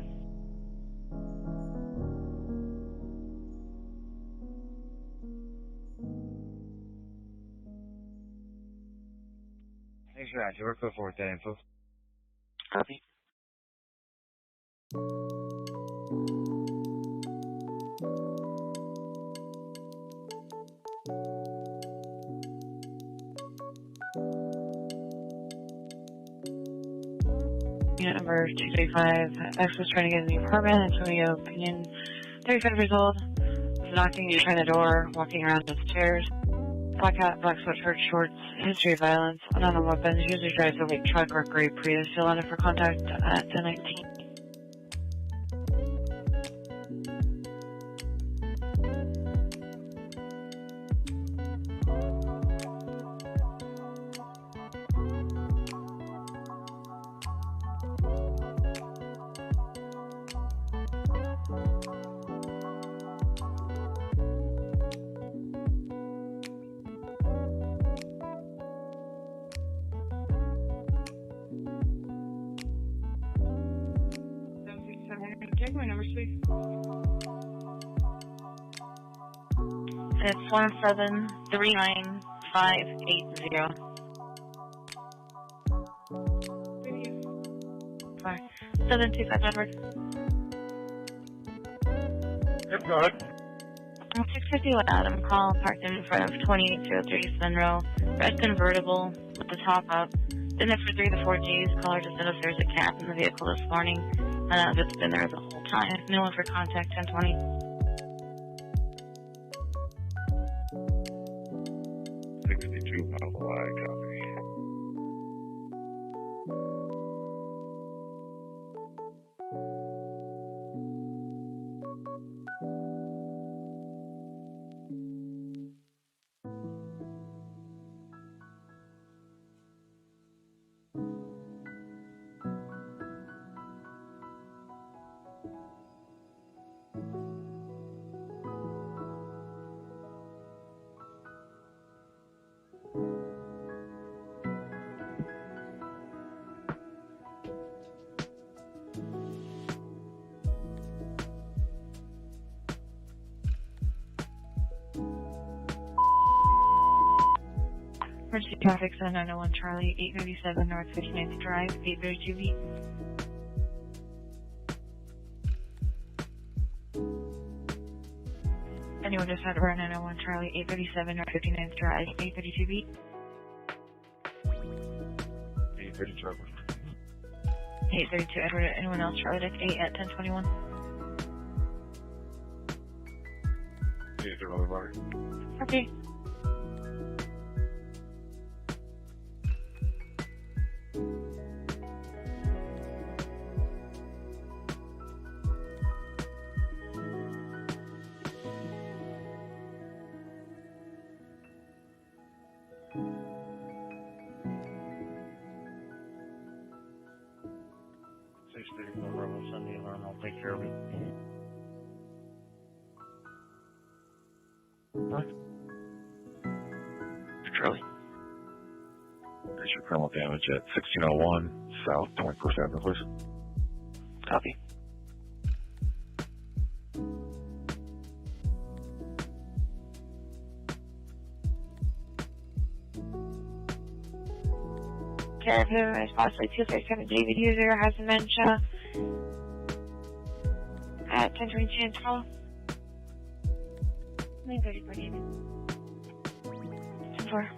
Thanks for that. We're code forward that info. Copy. Unit number 235. X was trying to get in the apartment. Antonio Pinion, 35 years old, was knocking and trying the door, walking around upstairs. Black hat, black sweatshirt, shorts, history of violence, unknown weapons, usually drives a white truck or gray Prius. Still under for contact at 1019. Take my number, please. It's 1739580. 725 number. Yep, go ahead. 651 Adam call parked in front of 2803 East Monroe. Red convertible with the top up. Been there for 3 to 4 days. Caller just noticed there's a cat in the vehicle this morning. It's been there the whole time. No one for contact 1020. 5, copy. Emergency traffic, 901 Charlie, 837 North 59th Drive, 832 beat. Anyone just had over 901 Charlie, 837 North 59th Drive, 832 beat. 830 Charlie. 832 Edward, anyone else? Charlie Deck 8 at 1021. 830 Bar. Okay. Send the alarm, I'll take care of it. What? Charlie. There's your criminal damage at 1601 South 21st Avenue, please. Copy. Care of who is possibly 237 David user has dementia at 1022 and 12. 934 David. 10-4.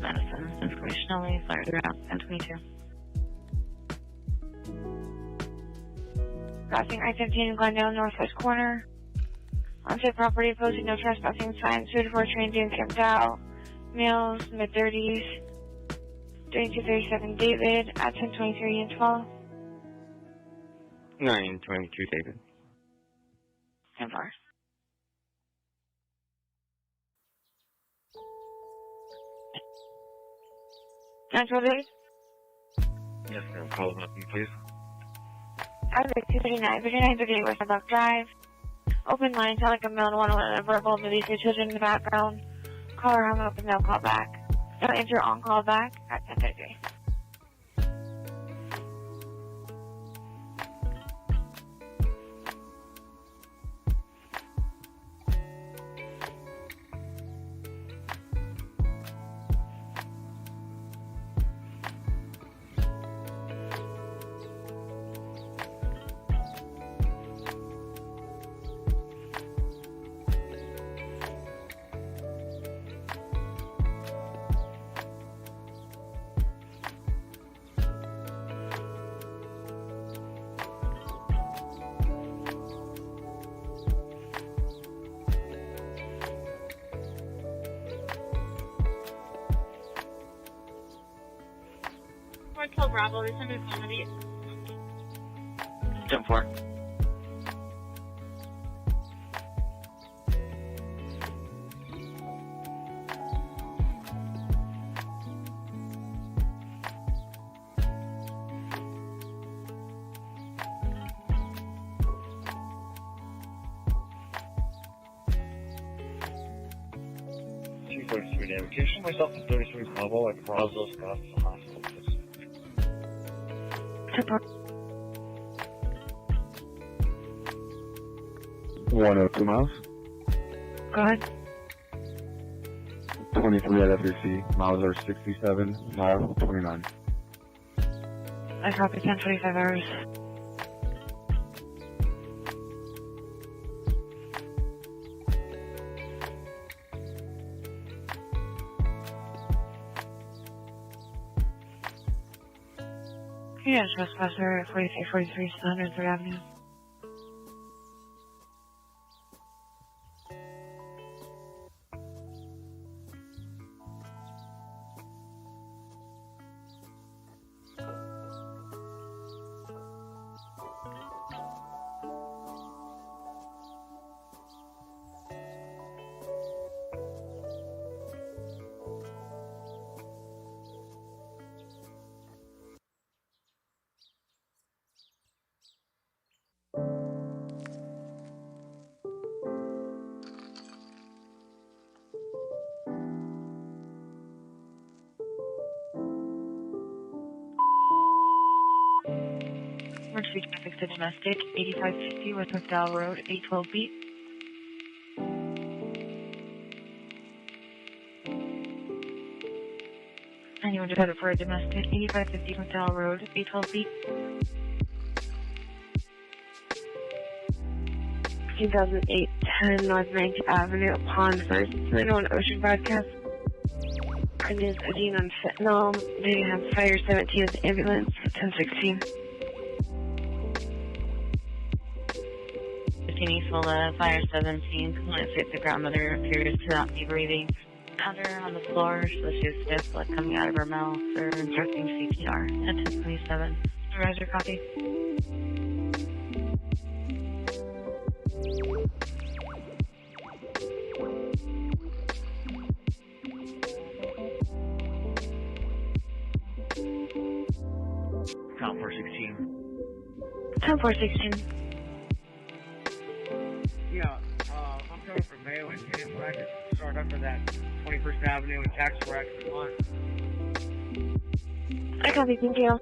Madison, information only, flyers around 1022. Crossing I-15 Glendale Northwest Corner. On-site property posting no trespassing sign, suited for transient camped out. Males, mid-30s. 3237 David at 1023 and 12. 922 David. 10-4. Central David. Yes, ma'am. Call them up, please. Out of 239, 3938 West Buck Drive. Open line, sound like a male, one with a verbal, maybe two children in the background. Caller hung up and no call back. Don't enter on call back at 10:33. Hotel Bravo, there's somebody calling me. 10-4. Can you show myself in 33 Bravo at Roswell Scott Hospital, please? 102 miles. Go ahead. 23 at FAC. Miles are 67, mile 29. I copy 1025 hours. Yeah, trespasser at 4343 103rd Avenue. 3 traffic to domestic, 8550 West McDowell Road, 812 beat. Anyone just headed for a domestic, 8550 McDowell Road, 812 beat. 2008-10 North 9th Avenue, Pond First, 91 Ocean Broadcast. And is Adine on fentanyl. They have Fire 17 with the ambulance, 1016. 15 East Wilda, Fire 17, complaint states the grandmother appears to not be breathing. Found her on the floor, so she has stiff blood coming out of her mouth. They're instructing CPR at 1027. Supervisor, copy. Count 416. 10-416. Yeah, I'm coming from Mayo and if I could start up for that 21st Avenue and tax wreck if you want. I copy, thank you.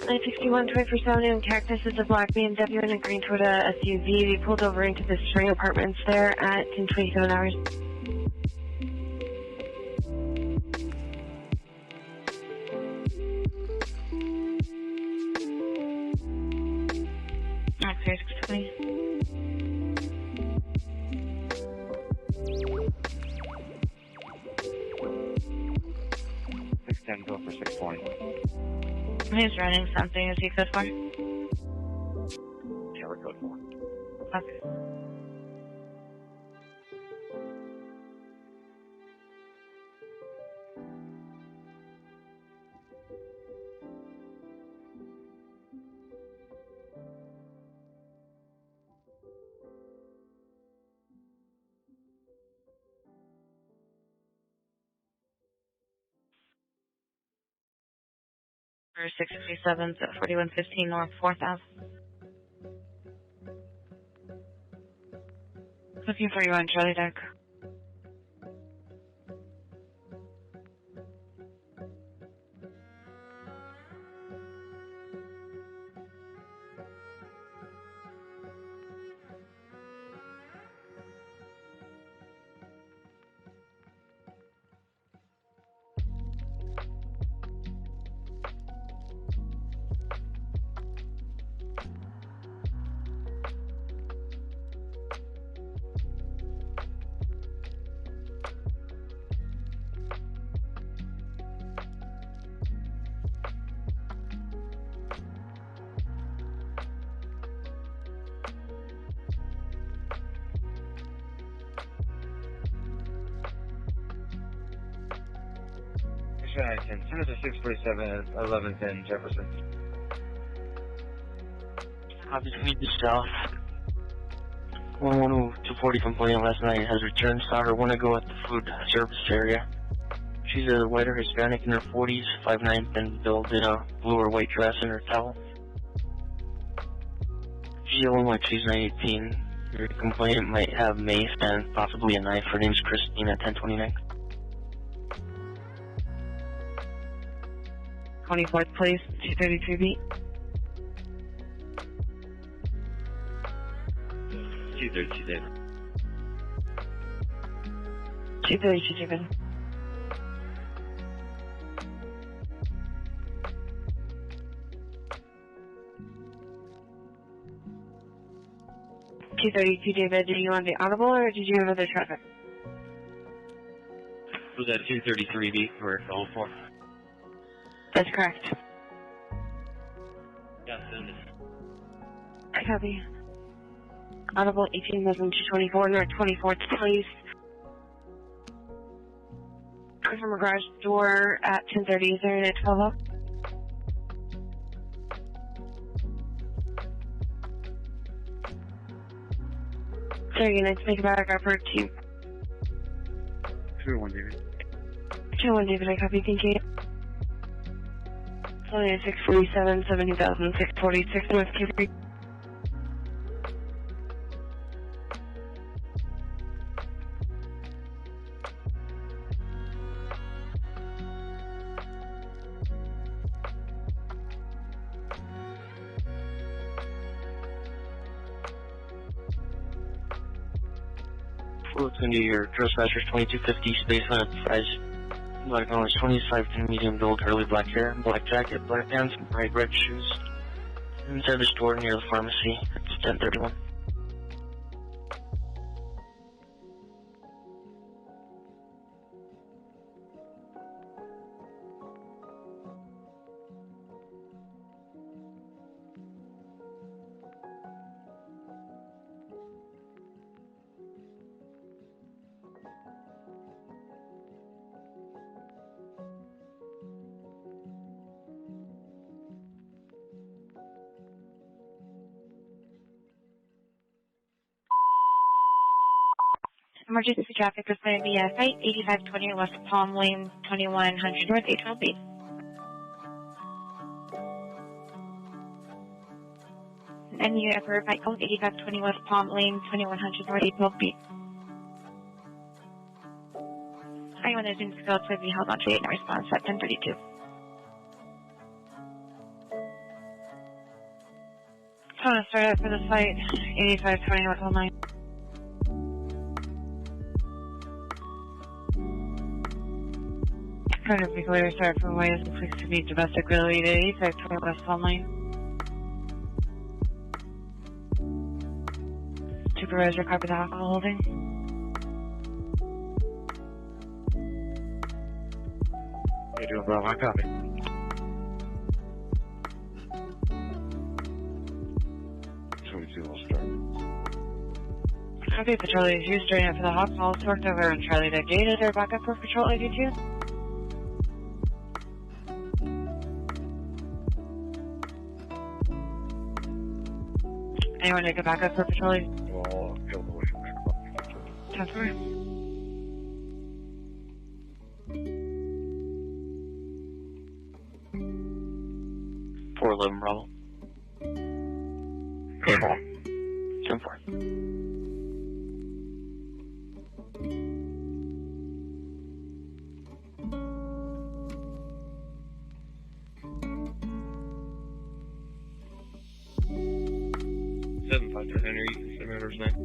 961 21st Avenue and Cactus is a black BMW and a green Toyota SUV. They pulled over into the Spring Apartments there at 10:27 hours. X-ray 620. Go for 620. He's running something. Is he code 4? Yeah, we're code 4. Okay. For 657 at 4115 North 4000. Looking for you on Charlie Deck. Send us a 647 at 1110 Jefferson. Obviously, the South. 11240 complaint last night has returned. Saw her want to go at the food service area. She's a whiter Hispanic in her 40s, 5'9", thin build in a blue or white dress and her towel. She's yelling like she's 918. Your complainant might have mace and possibly a knife. Her name's Christine at 1029. 24th Place, 233 beat. 232 David. 232 David. David, did you want to be audible or did you have other traffic? Was that 233B we're going for? That's correct. Yeah, send it. I copy. Audible 18,224 North 24th Place. From a garage door at 10:30. Is there an 12 up? Sorry, units, make a back for team. 2-1, David. 2-1, David, I copy, thank you. 647, 70,646 North Q3. It's going to be your Trespasser's 2250 Space Hunt size. Black orange 25 to medium build, curly black hair, black jacket, black pants, and bright red shoes. Inside the store near the pharmacy. It's 1031. Emergency traffic is going to be at Site 8520 West Palm Lane, 2100 North, 812B. And you have verified code 8520 West Palm Lane, 2100 North, 812B. Anyone that didn't go to be held on to date and response at 1032. So I'm going to start out for the site 8520 West Palm Lane. Kind of be clear, start from ways and please to be domestic related 8520 West Palm Lane. Supervisor, copy the alcohol holding. How you doing, bro? I copy. So we see we'll start. Okay, Patrol 82, straight up for the hospital. It's worked over on Charlie Deck 8. Is there backup for Patrol 82? Anyone take a backup for Patrol 82? Well, I'll go away from that. That's right. Bravo. 10-4. Henry, you can submit his name.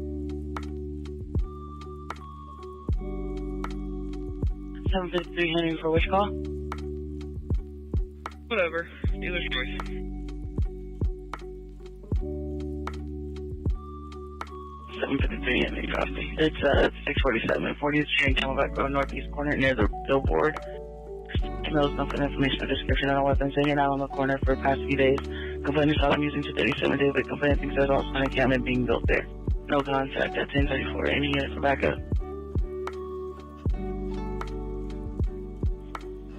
753 Henry for which call? Whatever. Dealer's choice. 753 Henry, copy. It's 647, 40th Street, Camelback Road, northeast corner, near the billboard. Emails, no information or description on a weapon, saying you're not on the corner for the past few days. Complainant saw them using 237 David. Complainant thinks there's also an encampment being built there. No contact at 1034. Any unit for backup?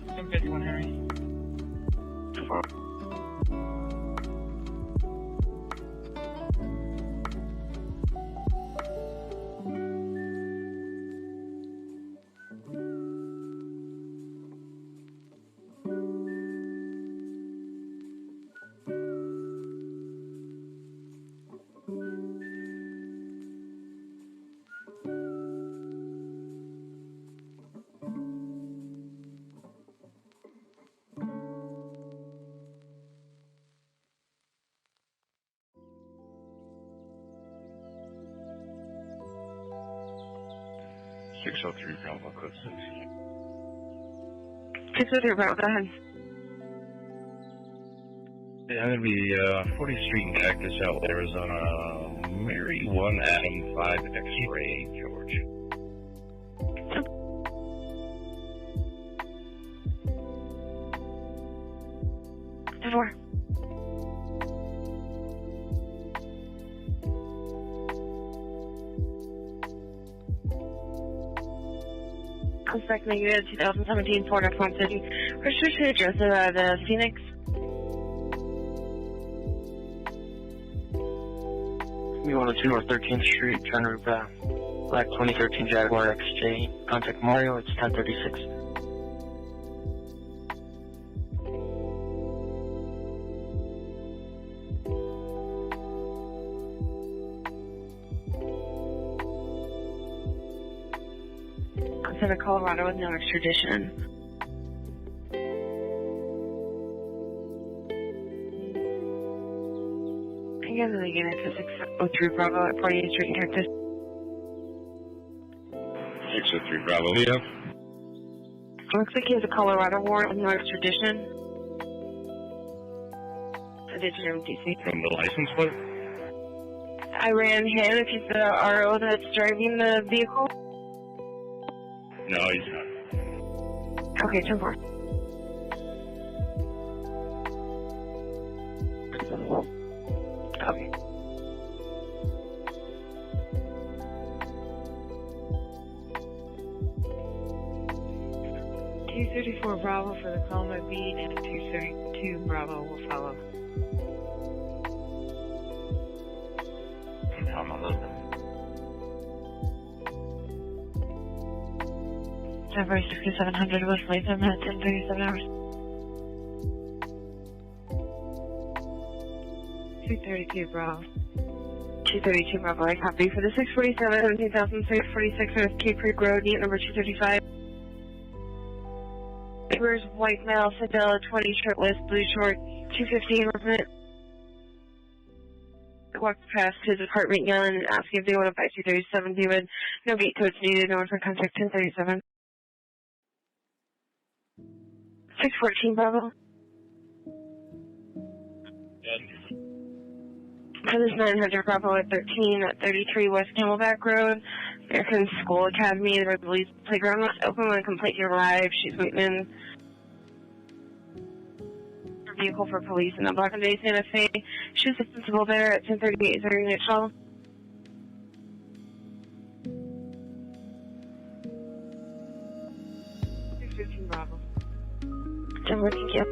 751 Henry. 2-4. Bravo, code 6. 603 Bravo, go ahead. Yeah, I'm going to be 40th Street in Cactus, Outlet, Arizona. Mary 1 Adam 5 X-Ray, George. Four. Suspect negative 2017 Ford F-150. Restriction address of the Phoenix. You want to 2 North 13th Street, John Root, Black 2013 Jaguar XJ. Contact Mario, it's 1036. To Colorado with no extradition. Again, the unit to 603 Bravo at 48th Street in Cactus. 603 Bravo, yeah. Looks like he has a Colorado warrant with no extradition. I did hear him, DC. From the license plate? I ran him if he's the RO that's driving the vehicle. No, he's not. Okay, 10-4. Copy. .234 Bravo for the Columbia beat, and 232 Bravo will follow. I'm on those. 6700 West Latham at 10:37 hours. 232 Bravo. 232 Bravo, I copy. For the 647, 17,646 North Cape Creek Road, unit number 235. Where's white male, Sedella, 20, shirtless, blue short, 215, resident. Walked past his apartment yelling and asking if they want to buy 237 David. No gate codes needed, no one for contact 1037. 614 Bravo. For this 900 Bravo at 13 at 33 West Camelback Road, American School Academy, the Rebel Playground was open when a complaint arrived. She's waiting in her vehicle for police in the Black and Bay Santa Fe. She was dispensable there at 10:38. Is there a unit call? Bravo. 10-4, thank you.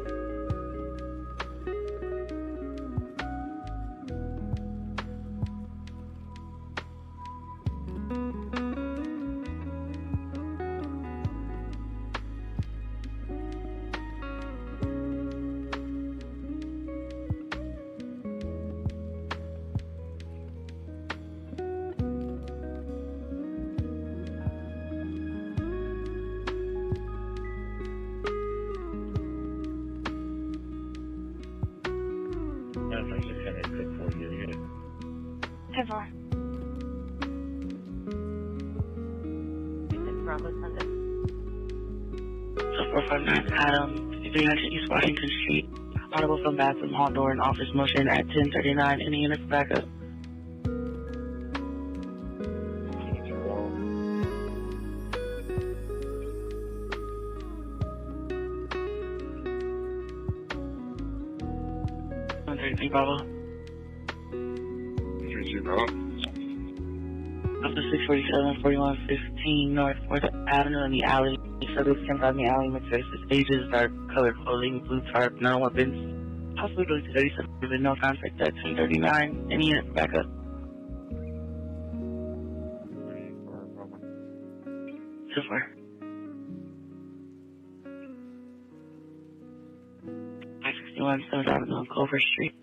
Bravo, Sunday. 459 Adam, 5300 East Washington Street. Audible from bathroom, hall door, and office motion at 1039. Any units backup? Bravo. 32 Bravo. Up to 647, 4115 North 4th Avenue in the alley. Subject comes out in the alley, mixed races, ages, dark colored clothing, blue tarp, no weapons. Possibly going to 37, with no contact at 1039. Any unit backup? So far. 561 7th Avenue on Culver Street.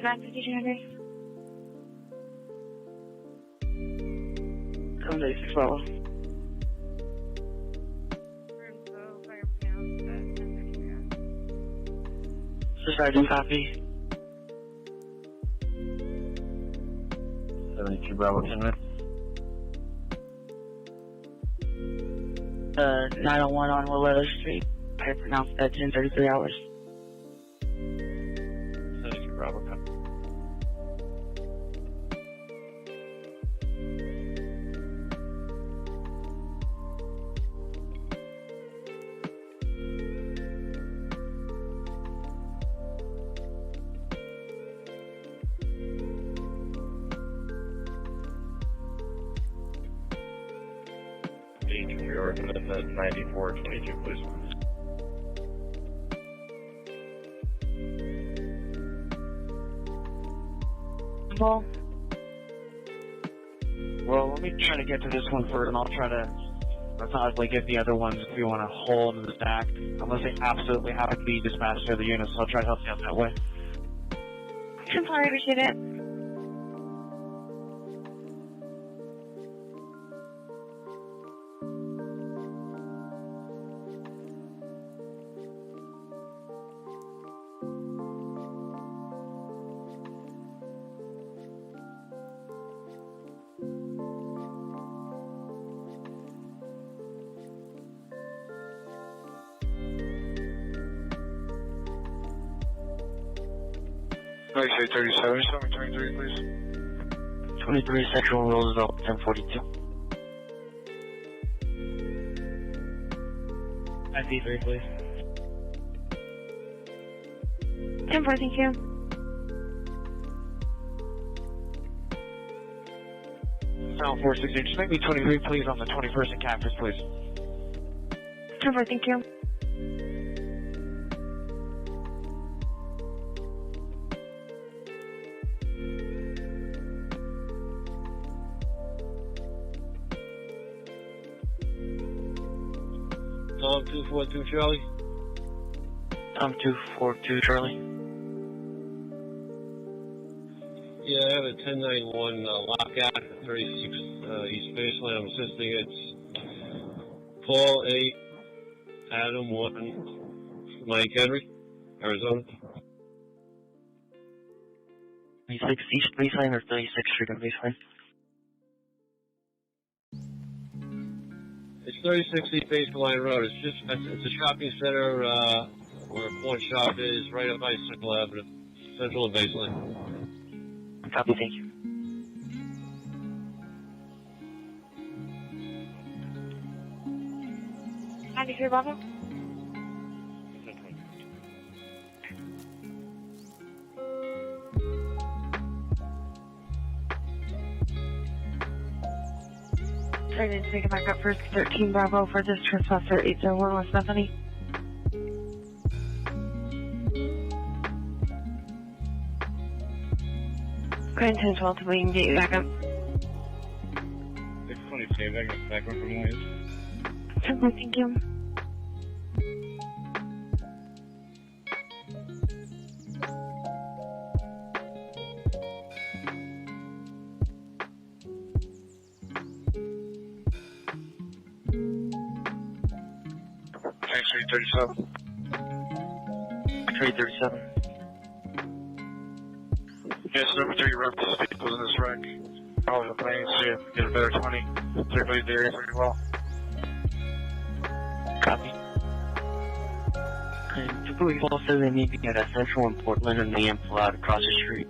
Matt 5200. Come to 6 Bravo. So Sergeant, copy. 72 Bravo, 10 minutes. 901 on Willetta Street. I pronounced that 10:33 hours. 72 Bravo, copy. At 9422, please. Well, let me try to get to this one first, and I'll try to That's not like if the other ones, if we want to hold in the stack, unless they absolutely have to be dispatched to the units, so I'll try to help you out that way. I'm sorry, appreciate it. Say 37, show me 23, please. 23 Central Roosevelt, 1042. ID3, please. 10-4, thank you. Sound 416, just make me 23, please, on the 21st and Cactus, please. 10-4, thank you. Tom 242 Charlie. Tom 242 Charlie. Yeah, I have a 1091 lockout at 36 East Baseline. I'm assisting. It's Paul 8, Adam 1, Mike Henry, Arizona. 36 East Baseline or 36 Street and Baseline? It's 36 East Baseline Road. It's a shopping center where a pawn shop is, right up Bicycle Avenue, Central and Baseline. Copy, thank you. Here, Bravo. I need to take it back up first. 13 Bravo for this trespasser 801 West Bethany. Grand 1012 to William, get you back up. 620, back up from Williams. 10-4, thank you. Thanks, 337. 337. Yes, number 3, rep this vehicle in this wreck. I was planning to see if we get a better 20. Everybody the area pretty well. Copy. Two police also they need to get a Central in Portland and the info out across the street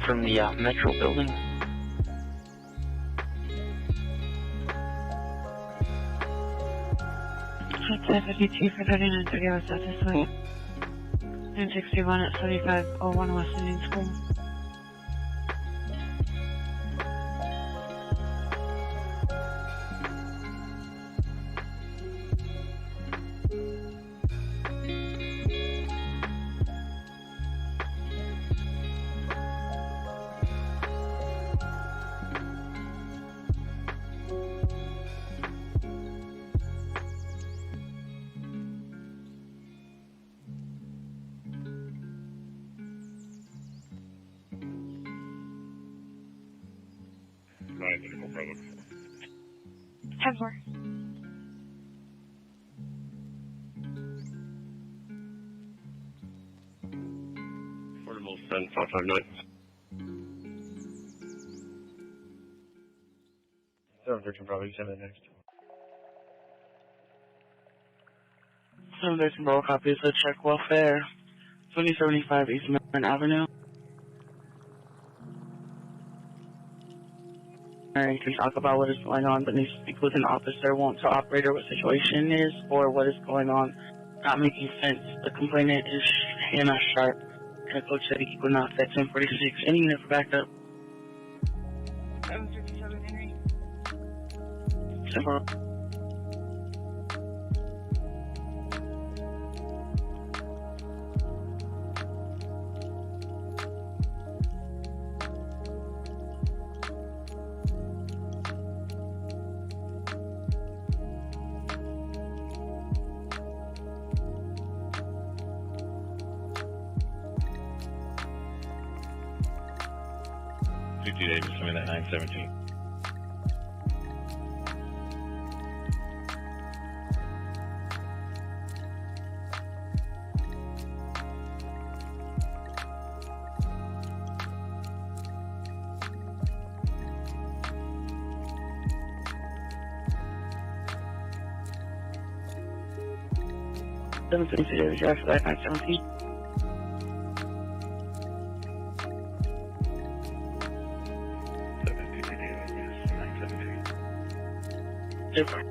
from the Metro building. That's 52 for 3930 West South this way. 961 at 7501 West Indian School. Have more. Portable 10559. 713 probably send it next. 713 Bravo, copy. So check welfare. 2075 East Marin Avenue. And can talk about what is going on, but needs to speak with an officer, won't tell operator what situation is or what is going on. Not making sense. The complainant is Hannah Sharp. And Coach said he could not set 1046. Any unit for backup. 757 Henry. 10-4. 2 Davis, I'm in at 917. Drive for that 917. Super.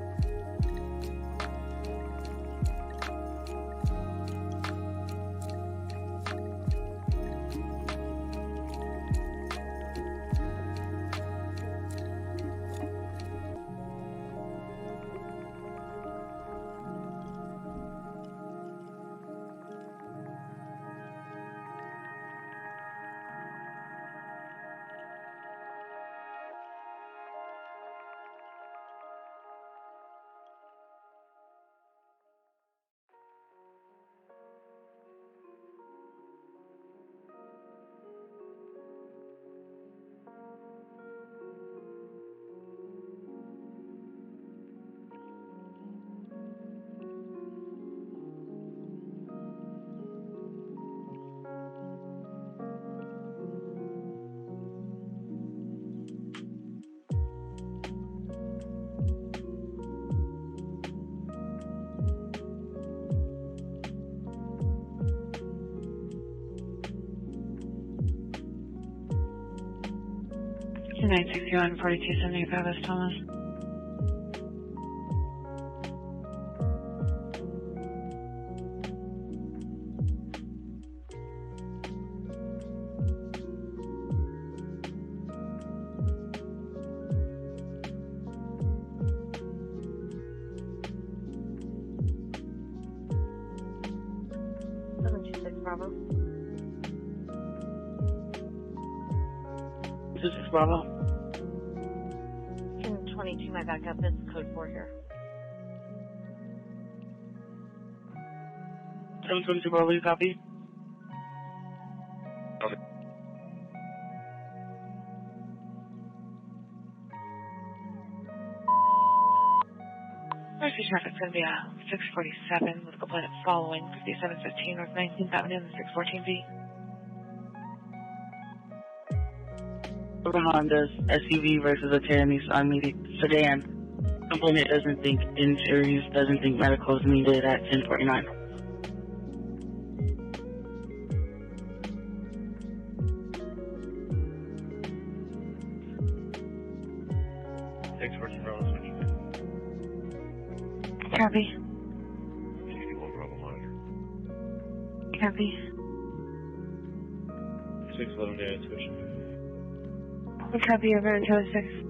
Two 961 4275 West Thomas. Bravo. 26 Bravo. 1022, my backup is code 4 here. 722 Bravo, you copy? Okay. Mercy traffic's going to be 647 with complainant following 5715 North 19th Avenue and 614B. Over Honda's SUV versus a Terra Nissan sedan. Complainant doesn't think injuries, doesn't think medical is needed at 1049. Copy. 61 Bravo monitor. Copy. 611 data intuition. Copy over until 6.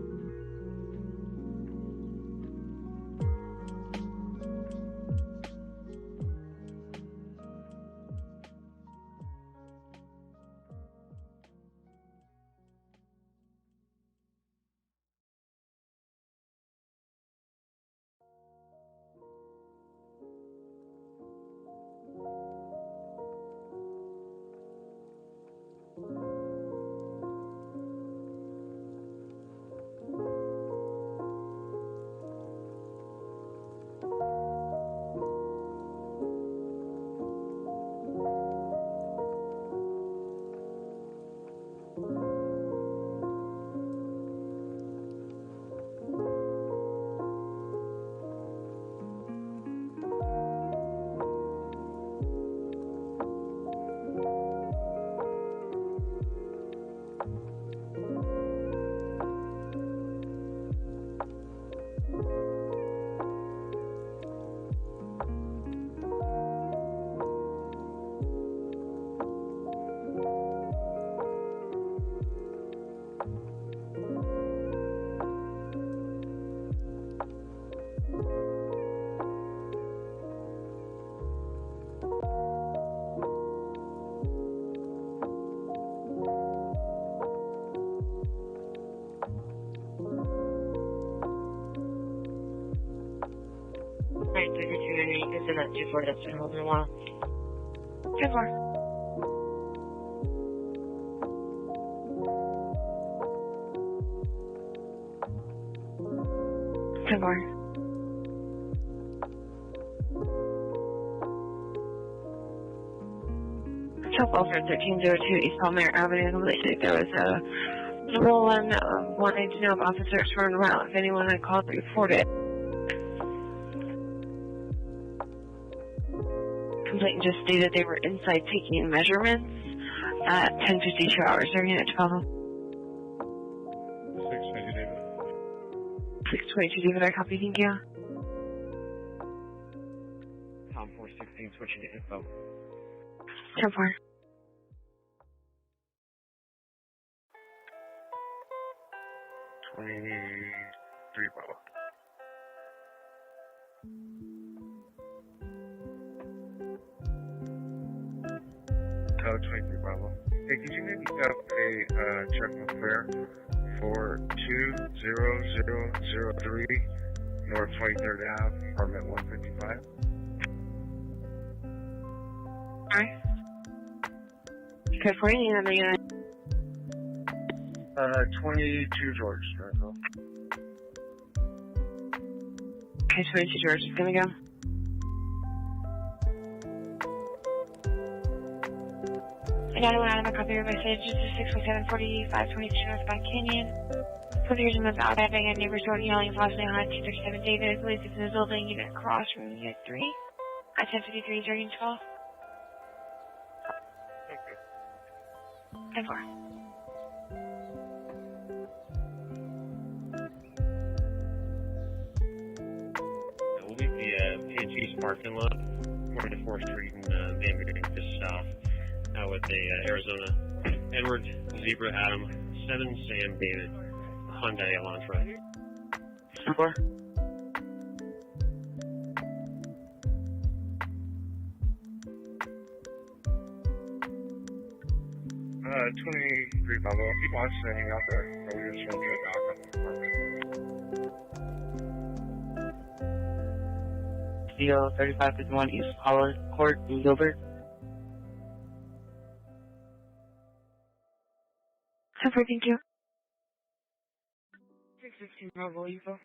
Right, 3298 is in that 24 that's been holding a while. 10-4. 10-4. South Welfare 1302 East Palmer Avenue. Completely. There was a little one wanting to know if officers were en route. If anyone had called, report it. Complainant just stated they were inside taking measurements at 10:52 hours. They're unit 12. 622 David. 622 David, I copy. Thank you. Tom 416, switching to info. 10-4. Bravo. Tower 23 Bravo. Hey, could you maybe set up a check with fare for 20003 North 23rd Ave, apartment 155? Alright. Good for you, and then 22 George, Strasville. Okay, 22 George is gonna go. I got one out of my copy of your message. This is 617-4522 North Black Canyon. 40 years in the out having a neighbor started yelling approximately on 237 David. Police is in the building, unit across from unit 3 at 10:53 during 12. 10-4. We'll leave the P&G's parking lot, corner to 4th Street and Banbury, just south, with the Arizona Edward Zebra Adam 7 Sam David Hyundai Elantra. 4. 23 Bravo. If you want standing out there, or we just want to get knock on the apartment. CO 3551 East Pollard Court in Gilbert. 10-4, thank you. 616 Bravo, UFO.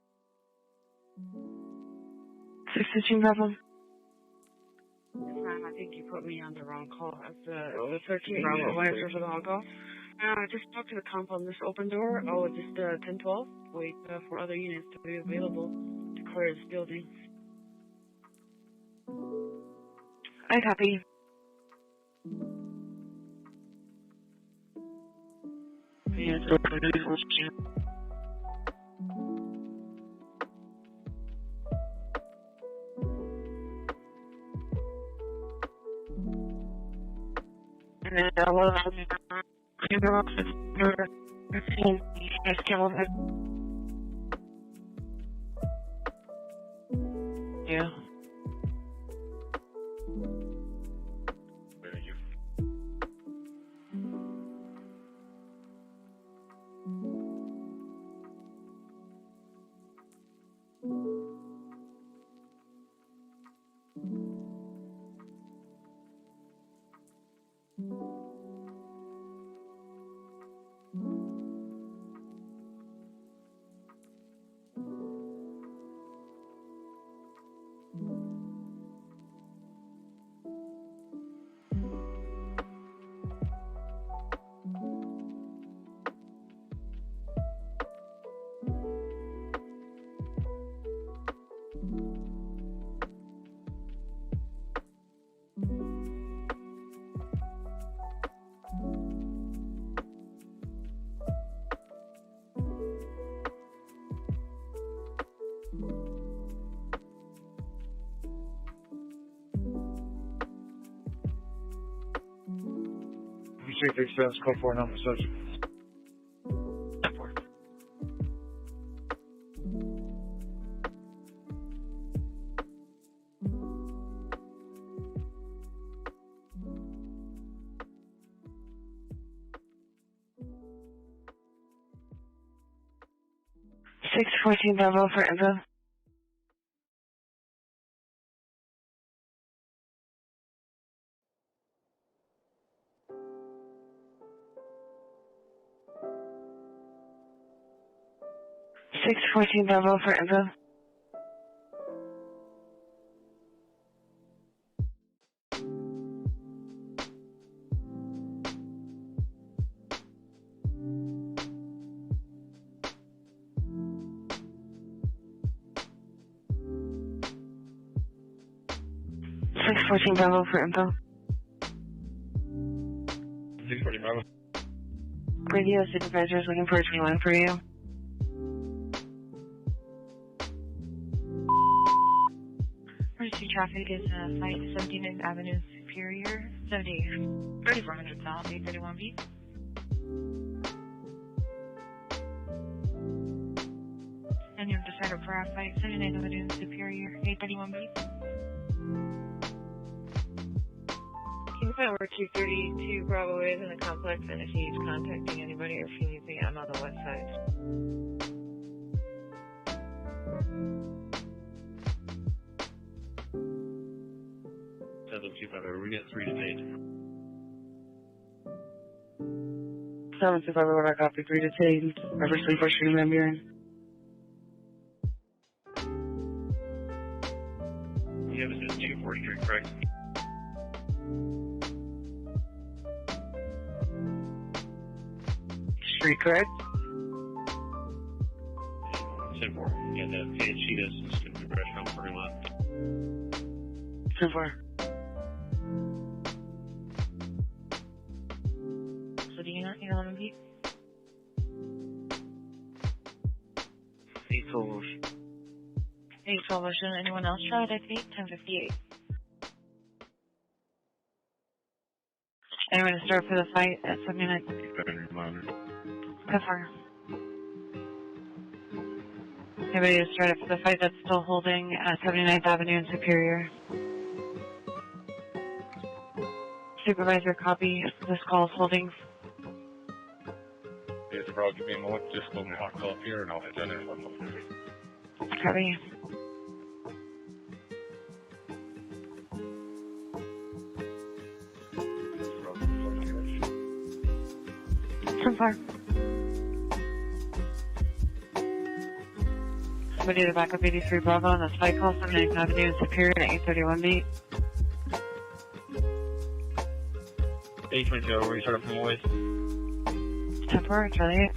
616 Bravo. This time, I think you put me on the wrong call. It's the 13 Bravo. When I searched for the wrong call. Just talk to the comp on this open door. Oh, it's just 1012. Wait for other units to be available to clear this building. I copy. Yeah, it's open. And then I will have number 15. Yes, Kimmel. Yeah. Street expense code 4 number subject. 614 Bravo for info. Six 14 Bravo for info. 614 Bravo for info. 640 Bravo. Radio supervisor is looking for a 21 for you. Emergency traffic is Site 79th Avenue Superior, 3400 South, 831B. And you're decided for our Site 79th Avenue Superior, 831B. Can you find where 232 Bravo is in the complex and if he's contacting anybody or if he needs me, I'm on the west side. 725, we got 3 detained. 725, I copy 3 detained. Every sleeper stream ambulance. Yeah, this is 243, correct? Street correct? 10-4. Yeah, the head sheet is going to be restaurant parking lot. 10-4. So do you not need 11B? 812. 812, shouldn't anyone else try it? I think 1058. I'm going to start for the fight at 79. How far? Anybody to start up for the fight that's still holding at 79th Avenue and Superior? Supervisor, copy. This call is holding. Yes, bro, give me a moment. Just let me hot call up here and I'll hit that in. Copy. So far. Somebody to back up 83 Bravo on the fight call, 79th Avenue and Superior at 831B. 820, where you start up from always. Temporary, Charlie 8.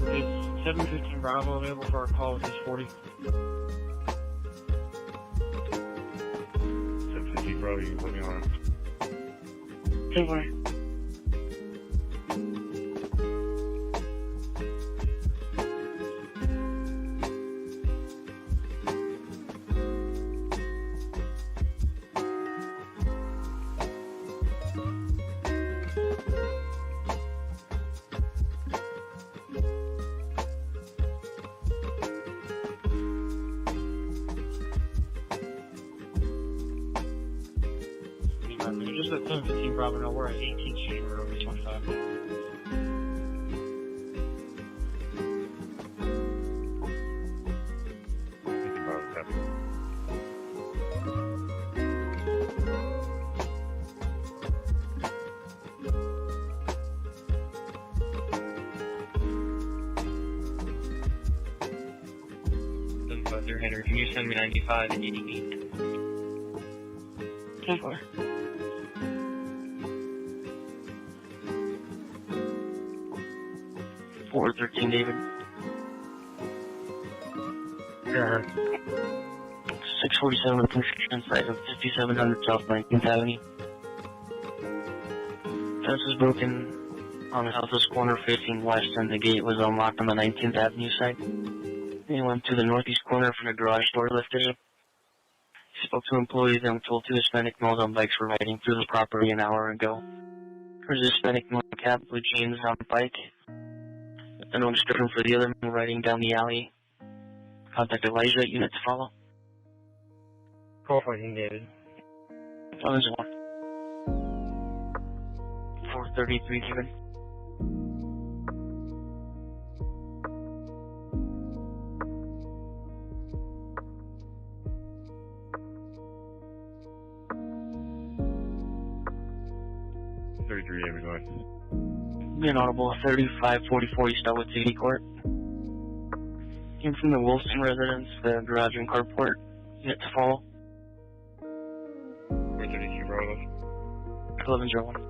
Is 715 Bravo available for a call with this 40? 715 Bravo, you can put me on it. 10-4. Just at 715 Bravo, no, we're at 18th Street, we're over 25. Henry, can you send me 95 and you need 10-4. 413 David. Yeah. 647 with construction site of 5700 South 19th Avenue. Fence was broken on the southwest corner facing west, and the gate was unlocked on the 19th Avenue side. He went to the northeast corner from the garage door lifted up. He spoke to employees and told 2 Hispanic males on bikes were riding through the property an hour ago. There's a Hispanic male in a cap, blue jeans on a bike. A no description for the other man riding down the alley. Contact Elijah at unit to follow. 414 David. 1. 433 David. David, go ahead. Be an audible 3544 East Elwood City Court. Came from the Wilson residence, the garage and carport. Unit to follow. Bravo. 1101.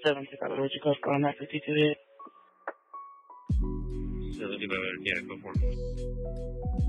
Seven, would you go for on that 52 hit? 75, yeah, go for it.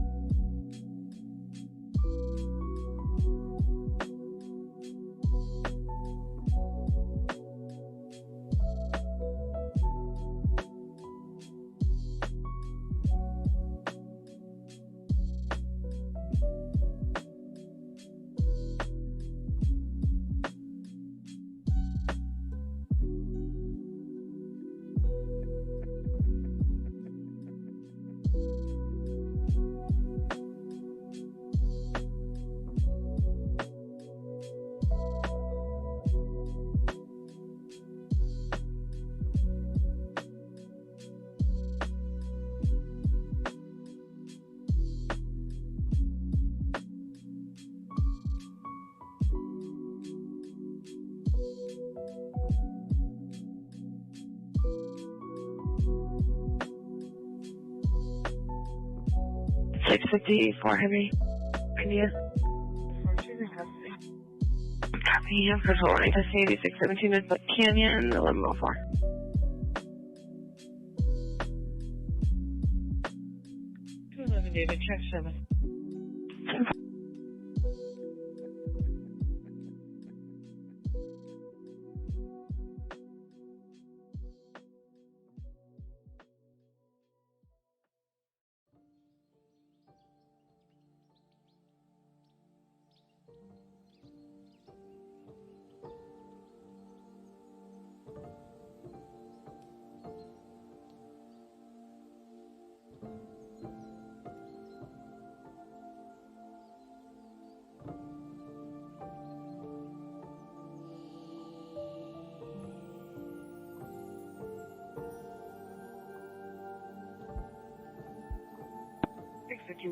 Six 54 heavy. India. Copy, I'm for total right. Testing 8617 is Buck Canyon, 1104. David, check 7.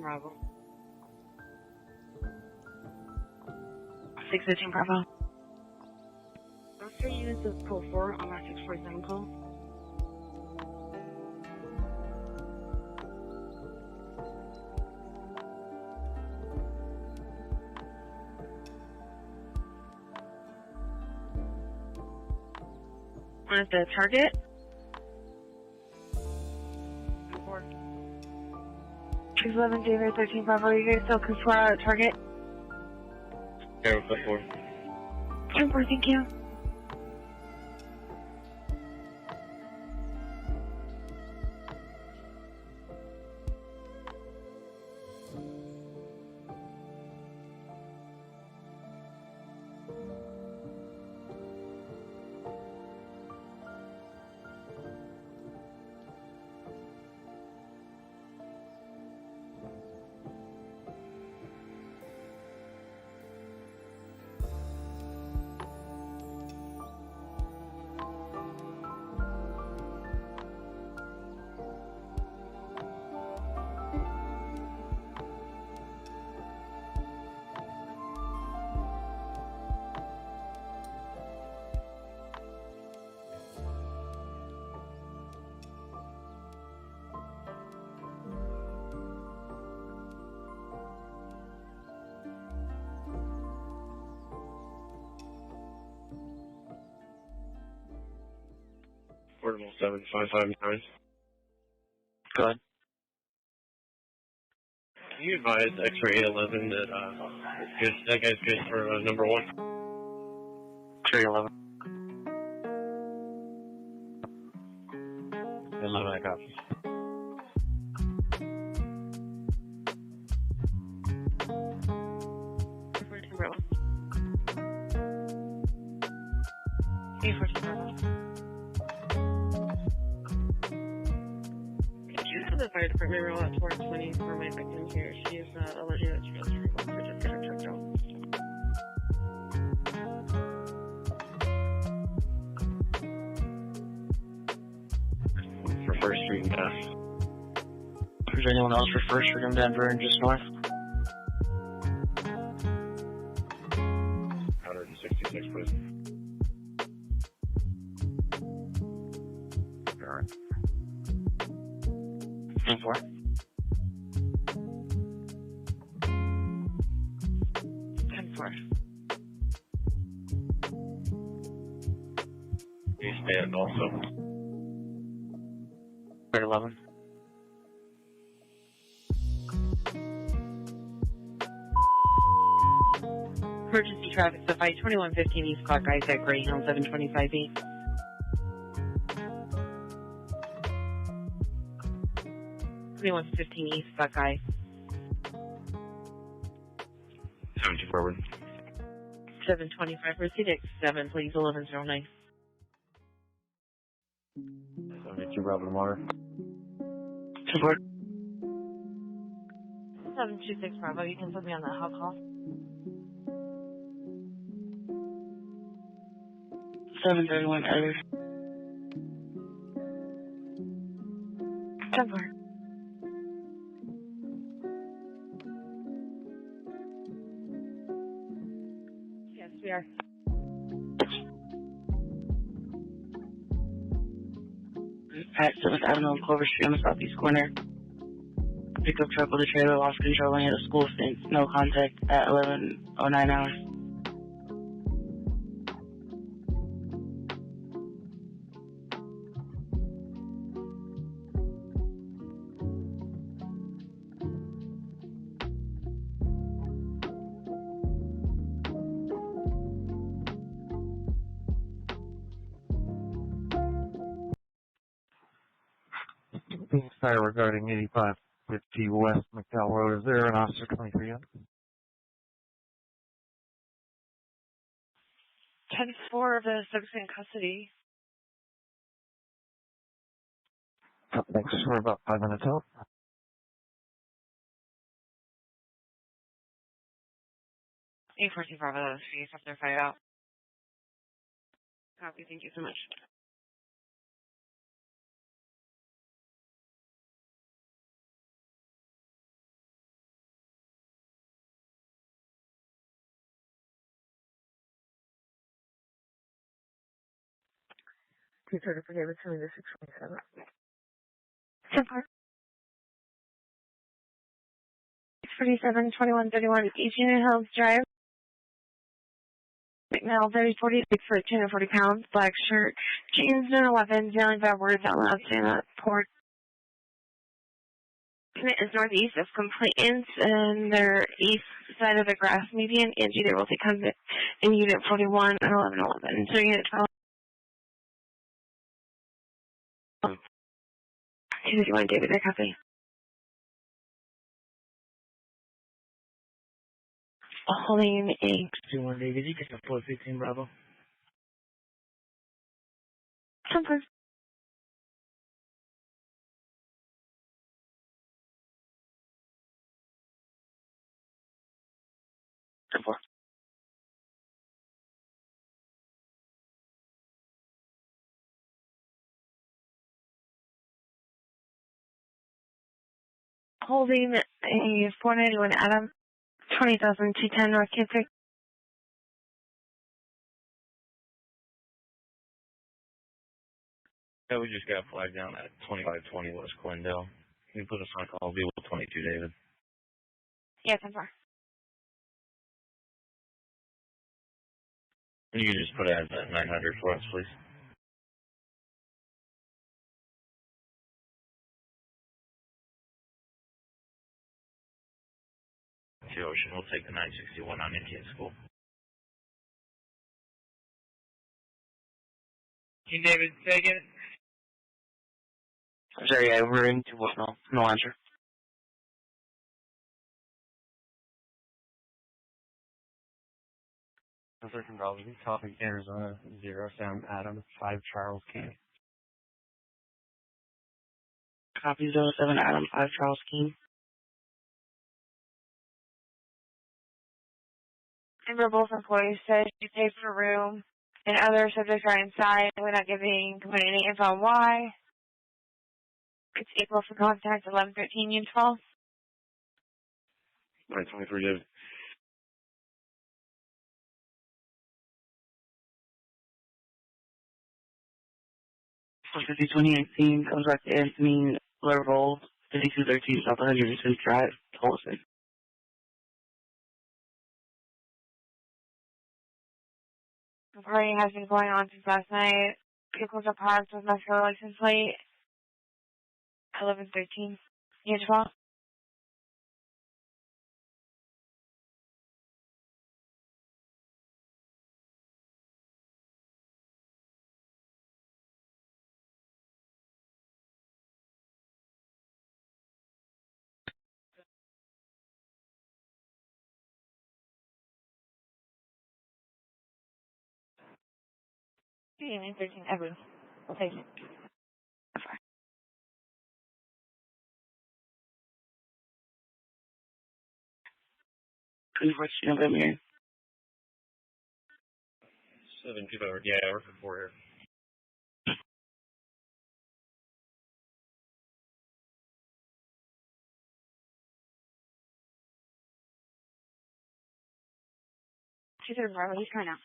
Bravo. 615 Bravo. Those 3 units of code 4 on that 647 call. One is the target. 611 David 13 Bravo, you guys still control target? Arrow 4. 10-4, thank you. 77559. Go ahead. Can you advise X-ray 11 that guy's good for number 1? X-ray 11. 11, I got you. Could you have the fire department roll out towards 20 for my victim here? She is allergic to transfer. So just get her checked out. For First Street and F. Is there anyone else for First Street in Denver and just north? 166, please. Alright. 10-4. 10-4. East Band also. Grade 11. Emergency traffic supply 2115 East Clock Eyes at Greyhound 725 east. East Buckeye. 72 forward. 725. Proceed at 7, please. 1109. 72 Bravo Water. Support. 726 Bravo. You can put me on the hot call. 731 Edward. 10-4. Yes, we are. At 7th Avenue and Clover Street on the southeast corner. Pickup truck with a trailer lost control and hit a school fence. No contact at 11:09 hours. Fire regarding 8550 West McDowell Road. Is there an officer 23 on? 10-4 of the subject in custody. Thanks. We're about 5 minutes out. 814 Bravo. Those for you. Stop their fire out. Copy. Thank you so much. Please order for David, send me the 627. 10-4. 647, 2131 East Union Hills Drive. McNeil, 3046 for 240 pounds, black shirt, jeans, no weapons, yelling bad words out loud, saying that port. It is northeast of complainants and they're east side of the grass median. Angie, there will take comes in unit 41 and 1111. So unit 12. 251 David, I copy. Holding a 21 David, you get the 415 Bravo. 10-4. Holding a 491 Adam, 20,210 North Cape. Yeah, we just got flagged down at 2520 West Glendale. Can you put us on call? Be with 22, David. Yeah, 10-4. You can just put it at 900 for us, please. to Ocean. We'll take the 961 on Indian School. King David, say again? Sorry, yeah, we're into what? No answer. African Bravo, copy Arizona 0 Sam Adam 5 Charles King. Copy 07 Adam 5 Charles King. Remember, both employees said you paid for a room and other subjects are inside. We're not giving any info on why. It's April for contact 1113 Unit 12. 923 David. 2018 comes back to Anthony Lervold, 5213 South 100 Drive, Tolson. The party has been going on since last night. Vehicles are parked with Mexico license plate. 1113 Unit 12. Okay, 913 Evan. We'll take it. What's your number, Mary? 725. Yeah, we're for 4 here. She's in Bravo. He's coming out.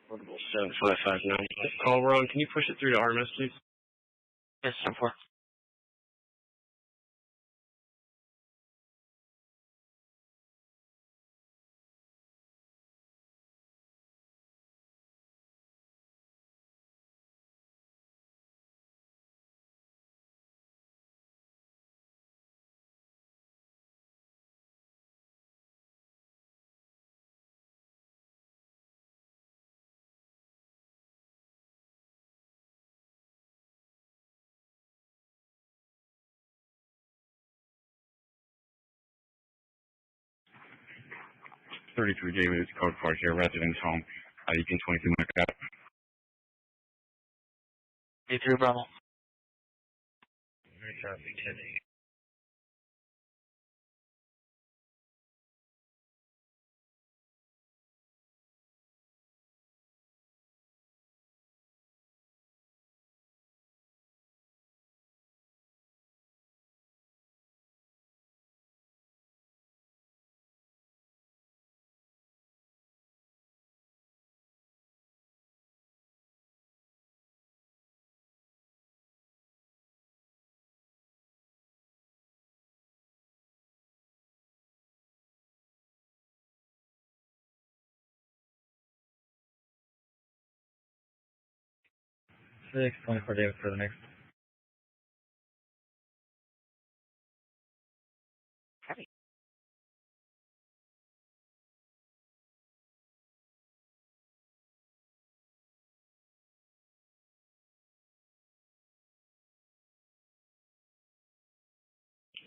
Portable 7559. Call Ron, can you push it through to RMS, please? Yes, 10-4. David, it's Code Park here, residence home. You can 22 minute out. 83 Bravo. Very copy, 10-8. Six 24 David for the next. Copy.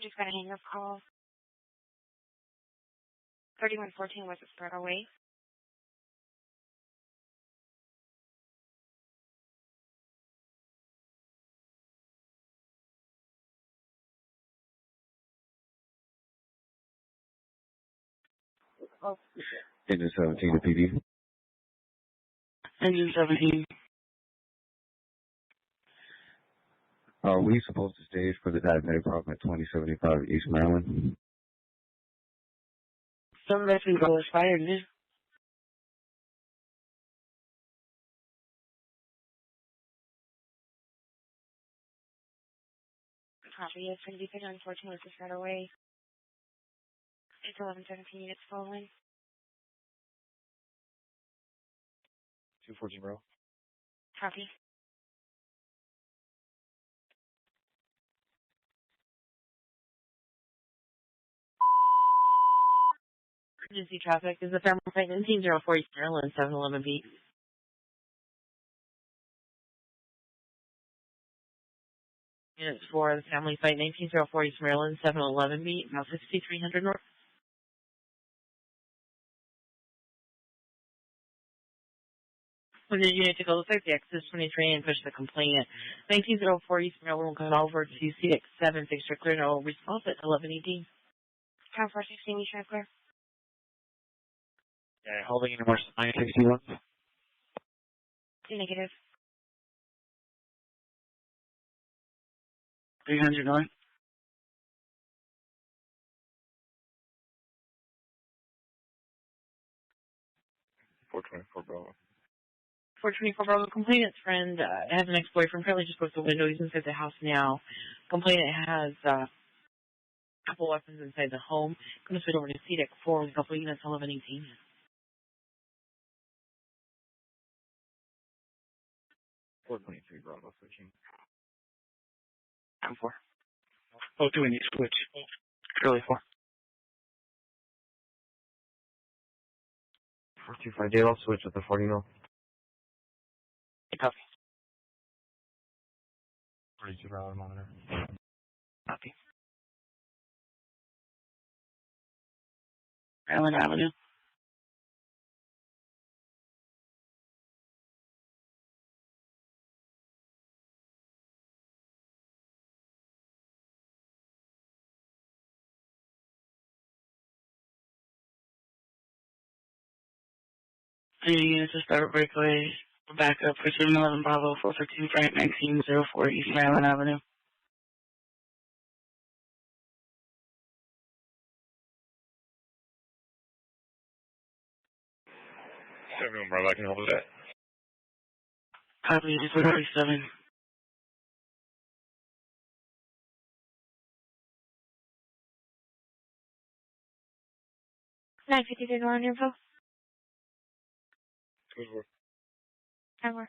Just gonna hang up call. 3114 was a spread away. Oh. Engine 17 to PD. Engine 17. Are we supposed to stage for the diabetic problem at 2075 East Maryland? Some that's been go expired, isn't it? Copy. It's going to be picked on 14 with the right away. It's 1117 units following. 240. Copy. Emergency traffic is the Fairmont Site 19040 Maryland 711 beat. Units for the Family Site 19040 Maryland 711 beat, now 6300 North. When the unit to go to the Exodus 23 and push the complainant. 19040 East Maryland will come over to CX7, fix your clear, no response at 1118. Tower 416, you should clear. Yeah, holding anywhere 961. Negative. 300 North. Bravo. 424 Bravo, complainant's friend has an ex-boyfriend, apparently just broke the window. He's inside the house now. Complainant has a couple weapons inside the home. Going to switch over to CDEC 4 with a couple units, 1118. 423 Bravo, switching. I'm 4. Oh, do we need to switch? Curly 4. 425 Dale, I'll switch at the 40 mil. Copy. 42 Bravo monitor. Copy. Maryland Avenue. Any units to start breakaway, backup for 711 Bravo 442 Frank 1904 East Maryland Avenue. Bravo, I can hold that. Copy, 437. Nine 52 on info. Tower.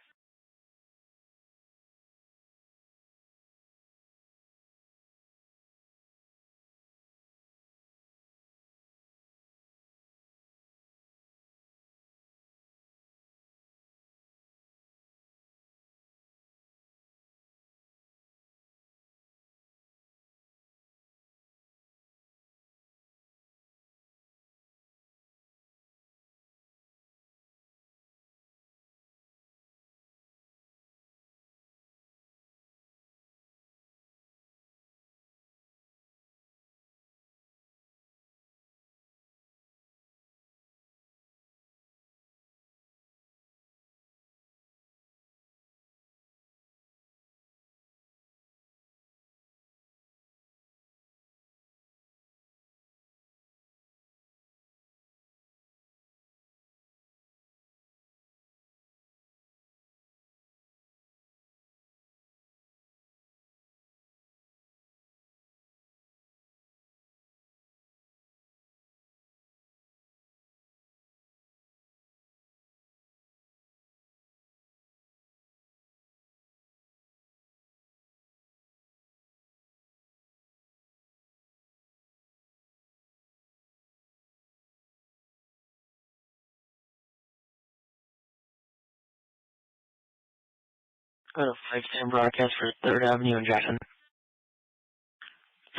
Go to 510 broadcast for 3rd Avenue in Jackson.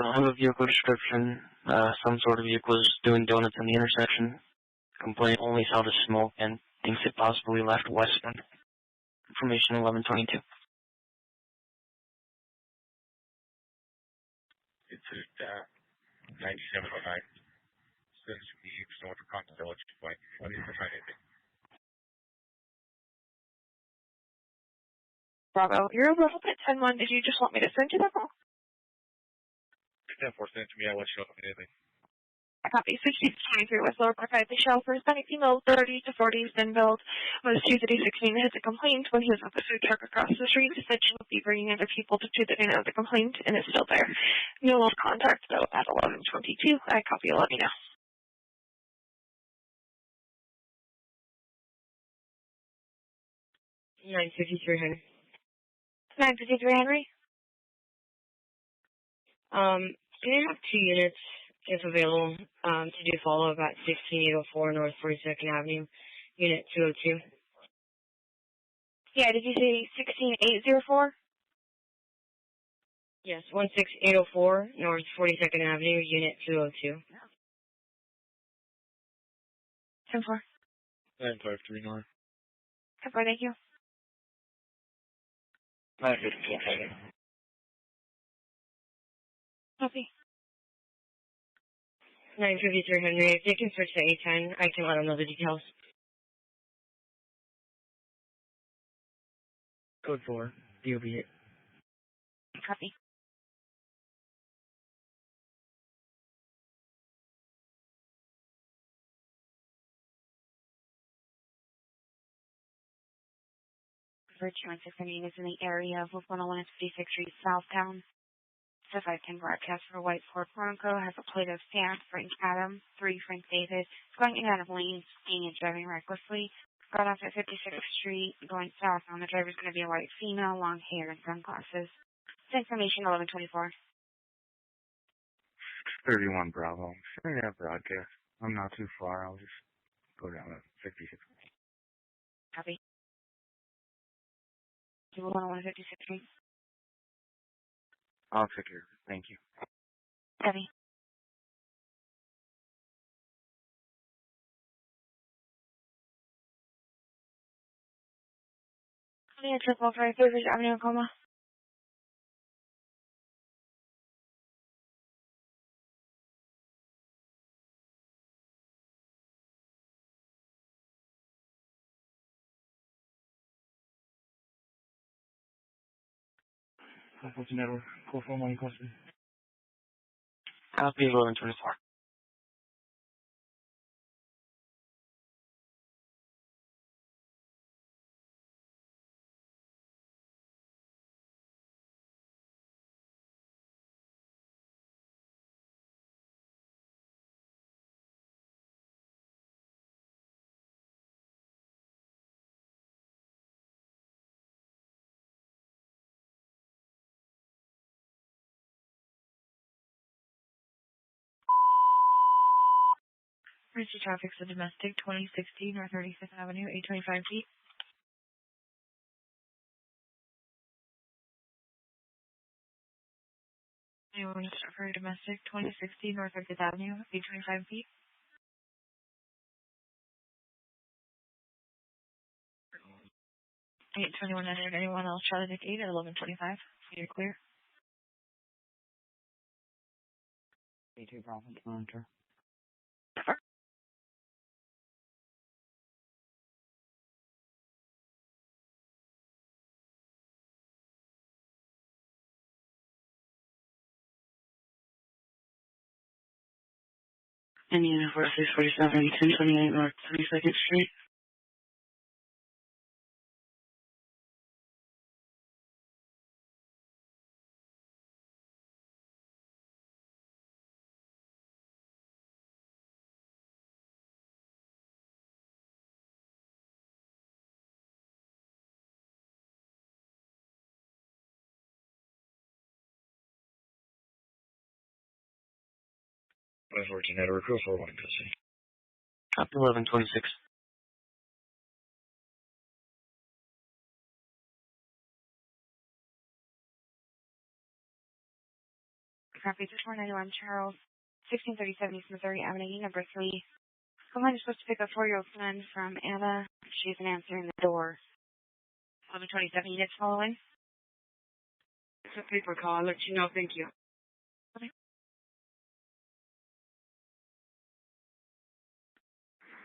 Don't have a vehicle description. Some sort of vehicle is doing donuts in the intersection. Complaint only saw the smoke and thinks it possibly left westbound. Information 1122. It's at 9709. Since we still want to contact the village, like, what is the time anything? Bravo, you're a little bit 10-1. Did you just want me to send you that call? 10-4 sent to me, I'll let you know if anything. Copy. 1623 West Lower Park High. The shell for Hispanic female, 30 to 40, has been billed. Was 2:16 hit the complaint when he was at the food truck across the street. Said she would be bringing other people to 2:39 of the complaint, and is still there. No lost contact, though, at 11:22. I copy 11 now. $9.53 Henry. 953 Henry. Can you have 2 units, if available, to do follow-up at 16804 North 42nd Avenue, Unit 202? Yeah, did you say 16804? Yes, 16804 North 42nd Avenue, Unit 202. 10-4. 9539. 10-4, thank you. 952. Copy. 953 Henry. If they can switch to 810, I can let them know the details. Code 4. DOB it. Copy. Virtue and Tiffany is in the area of 101 and 56th Street, Southtown. The 510 broadcast for White Ford Bronco has a plate of Sam, Frank Adam, 3 Frank David, going in and out of lanes, skiing and driving recklessly. Got off at 56th Street, going south. On the driver's going to be a white female, long hair and sunglasses. This information 1124. 31 Bravo. Sure, yeah, broadcast. I'm not too far. I'll just go down to 56. Copy. 101 56th Street. I'll take care of it. Thank you. Copy. Yeah, 555 Rivers Avenue, Coma. What's network? Call for money question. Copy 1124. Emergency traffic's a domestic, 2060 North 35th Avenue, 825 feet. Anyone want to start for a domestic, 2060 North 35th Avenue, 825 feet? Eight 2100. Anyone else? Charlie Dick 8 at 1125. You're clear. 82 Bravo, monitor. Indiana 4647, 1028 North 32nd Street. West Virginia network. Call for money question. Copy 1126. Copy 491 Charles, 1637 East Missouri Avenue, number 3. Someone is supposed to pick up 4-year-old son from Anna. She isn't answering the door. 1127 units following. It's a paper call. I'll let you know. Thank you. Okay.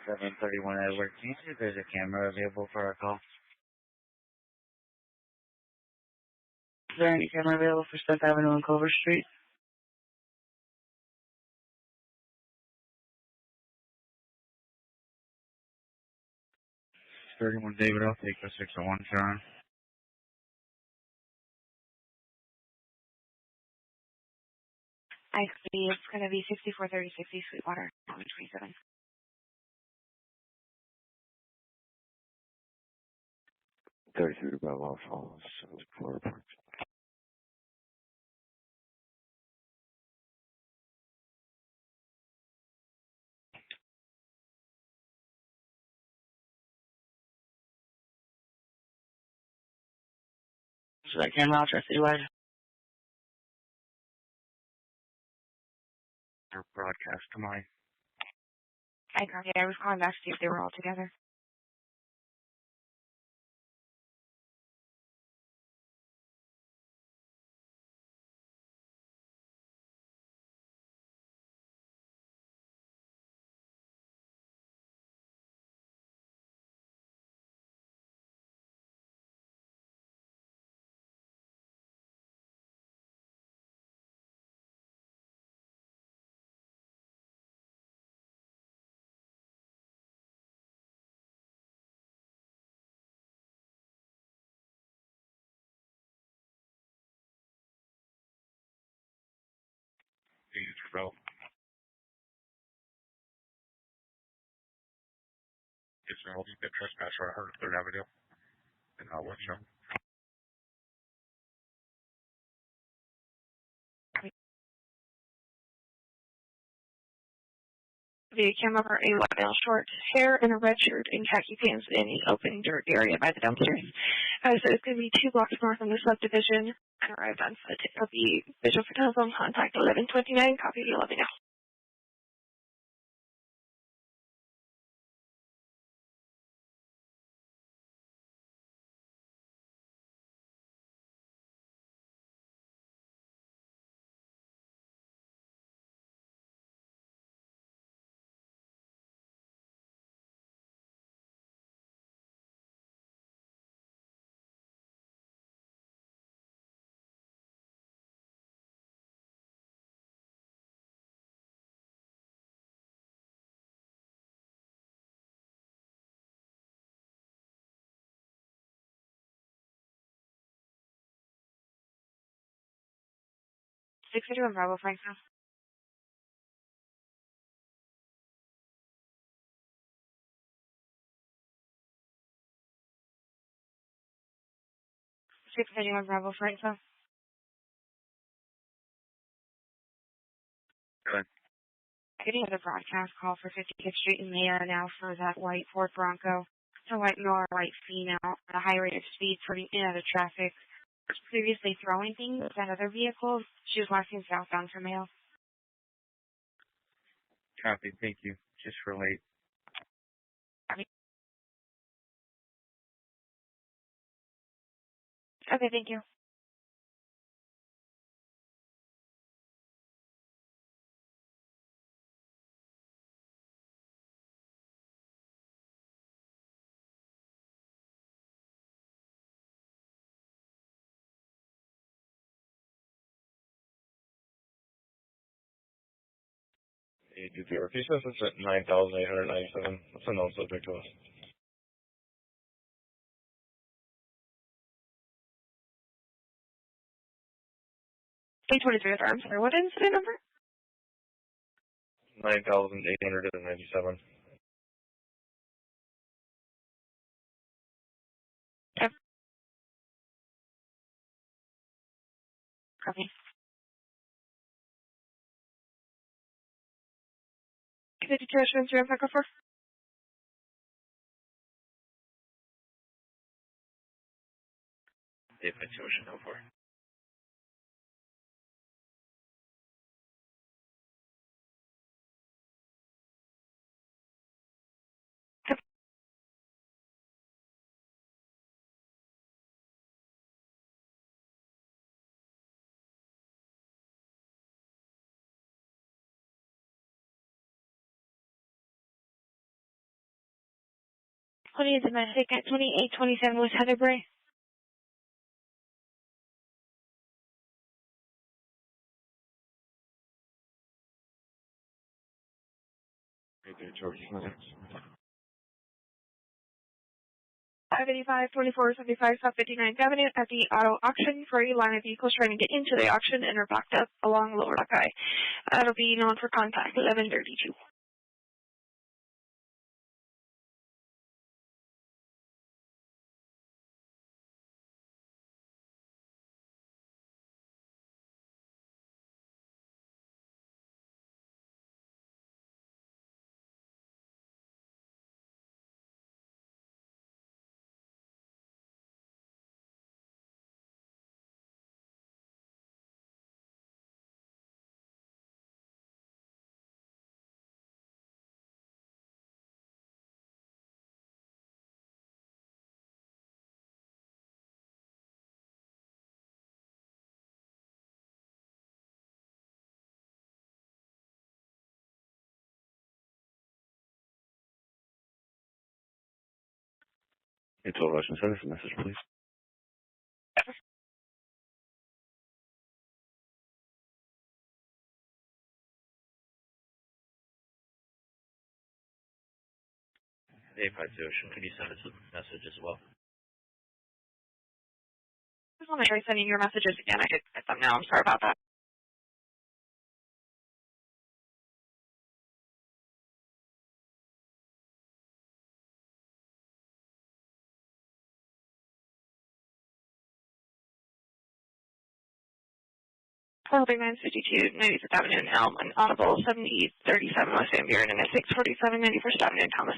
731 Edward. Can you see if there's a camera available for our call? Is there any camera available for 7th Avenue and Culver Street? 31 David, I'll take the 601, Sharon. I see it's going to be 643060 Sweetwater, 27. 33 to Los Falls, Florida Park. So that camera out, citywide. Or broadcast to mine. I copy. I was calling back to see if they were all together. Bro. It's an oldie bit trespasser. I heard 3rd Avenue. And I'll let you know. The camera for a white male, short hair and a red shirt and khaki pants in the open dirt area by the dumpsters. So it's going to be 2 blocks north of the subdivision and arrived on foot. It'll be visual for telephone contact 1129, copy the 11 now. Six one Bravo, Franco. 631 Bravo, Franco. Good. Getting a broadcast call for 55th Street in Maya now for that white Ford Bronco. A white male or white female at a high rate of speed putting in out of traffic. Previously throwing things at other vehicles. She was walking southbound from Mayo. Copy, thank you. Just relate. Okay, thank you. Hey, do the repeat this? It's at 9,897. That's a known subject to us. 823 I'm sorry, what incident number? 9,897. Yep. Copy. Did you catch Mr. Echo for? If it's ocean no for. What is domestic at 2827 West Heatherbury? Hey, George. 585 2475 South 59th Avenue at the auto auction for a line of vehicles trying to get into the auction and are backed up along Lower Buckeye. That'll be known for contact 1132. Hey, 12 Ocean Service, a message, please. Hey, 50 Ocean, could you send us a message as well? I just want to try sending your messages again. I did get them now. I'm sorry about that. Big 952, 95th Avenue in Elm, and Audible 7037 West Van Buren, and at 647 91st Avenue in Thomas.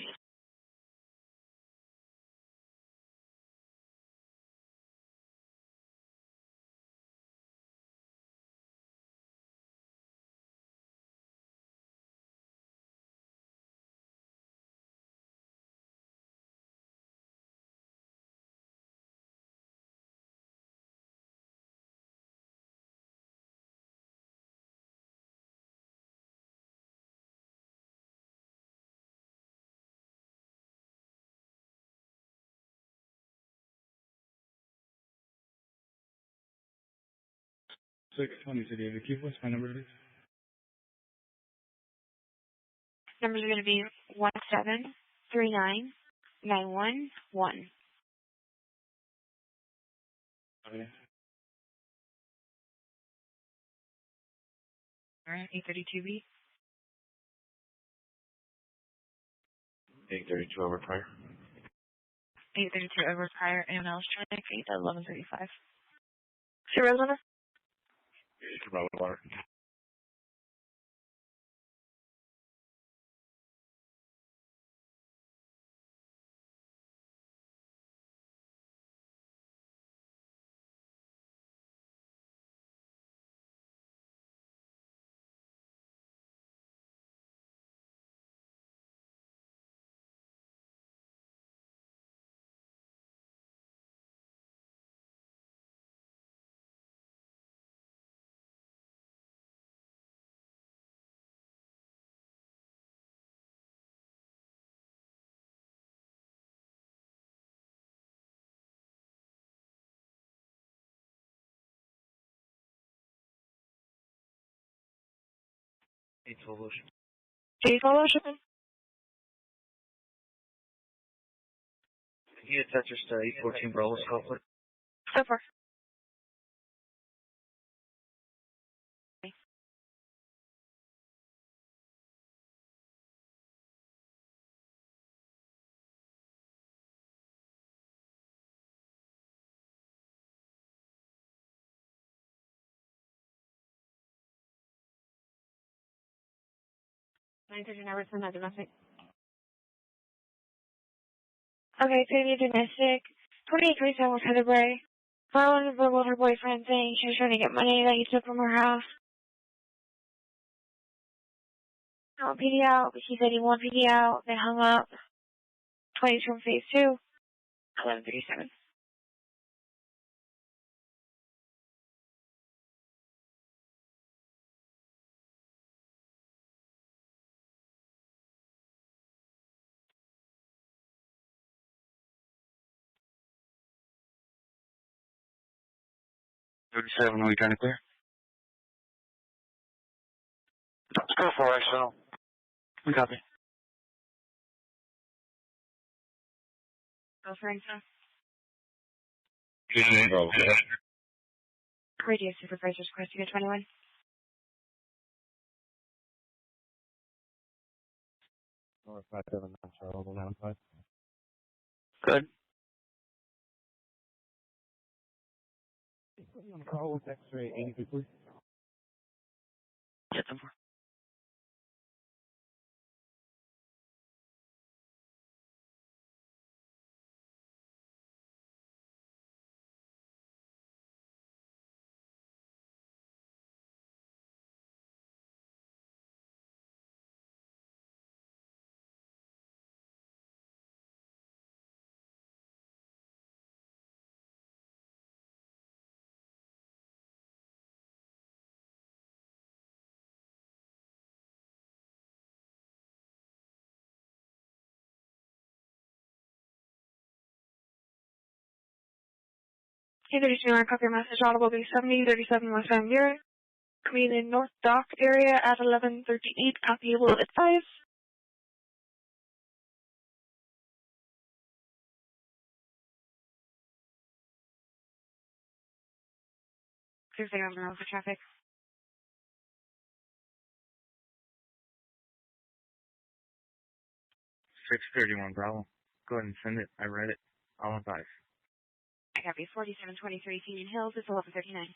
Six 22 David Keith, what's my number, please? Numbers are going to be 1739911. Okay. All right, 832B. 832 over prior. 832 over prior. Anyone else trying to create that 1135? Serial number? Bravo Water. Hey, 12 Ocean. Hey, 12 Ocean. Can you attach us to 814 Bravo Scotland? So far. Never send that domestic. Okay, so you domestic. 2837 West Heatherbrae. Marlon verbal her boyfriend saying she was trying to get money that you took from her house. I want PD out, but she said he wanted PD out. They hung up. 20 from phase 2. 1137. Are we trying to clear? Let's go for it, so. We copy. Go for info. Bravo. Radio supervisors requesting a 21. North 579 Charles, 95. Good. Put me on the call with X-ray 82, please. Get them for. K32, I copy your message. Audible B 70, 37 West Van Buren. Coming in North Dock area at 11:38. Copy will advise. Clear signal Monroe for traffic. 631 Bravo. Go ahead and send it. I read it. I'll advise. I copy 4723 Union Hills. It's 11:39.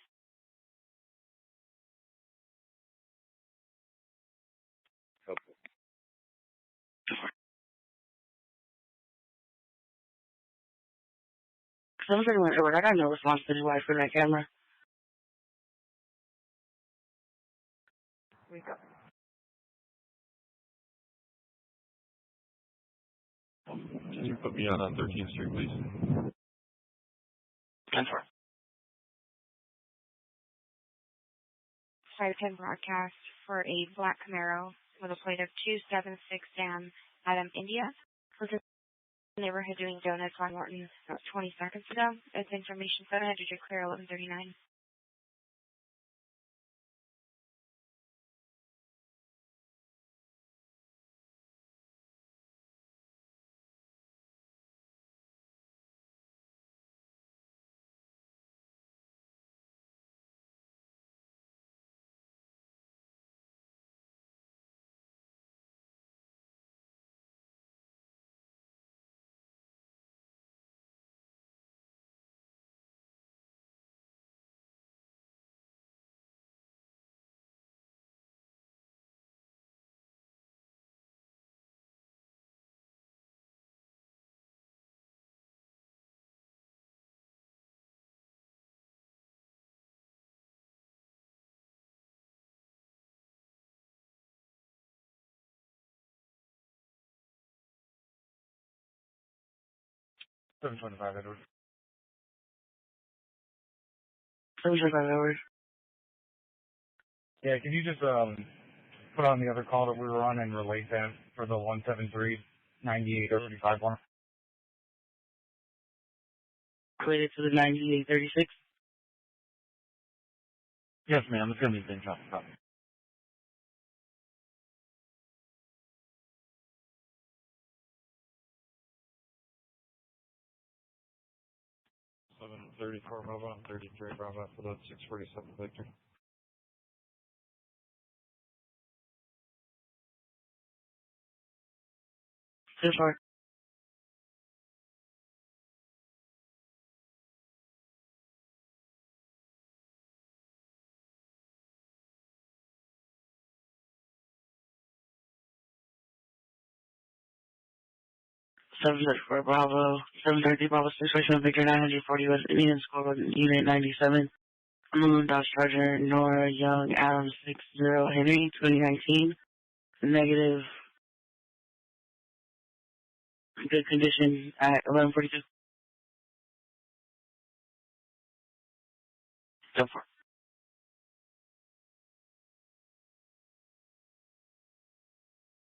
Helpful. Someone's went over. I got no response to the wife for that camera. We go. Can you put me on 13th Street, please? 10-4. 510 broadcast for a black Camaro with a plate of 276 Sam Adam India. Was in the neighborhood doing donuts on Morton about 20 seconds ago. It's information 700 to clear 11:39. $725, Edward. 725 hours. Yeah, can you just put on the other call that we were on and relate that for the 173-9835 one? Related to the 9836. Yes, ma'am. It's going to be the same traffic stop. Seven 34 Bravo and 33 Bravo for the 647 Victor. Too far. Seven for Bravo, 730 Bravo, situation Victor 940 West Indian Squad, Unit 97. Moon Dodge Charger, Nora Young, Adam 60 Henry, 2019. Negative. Good condition at 11:42. So far.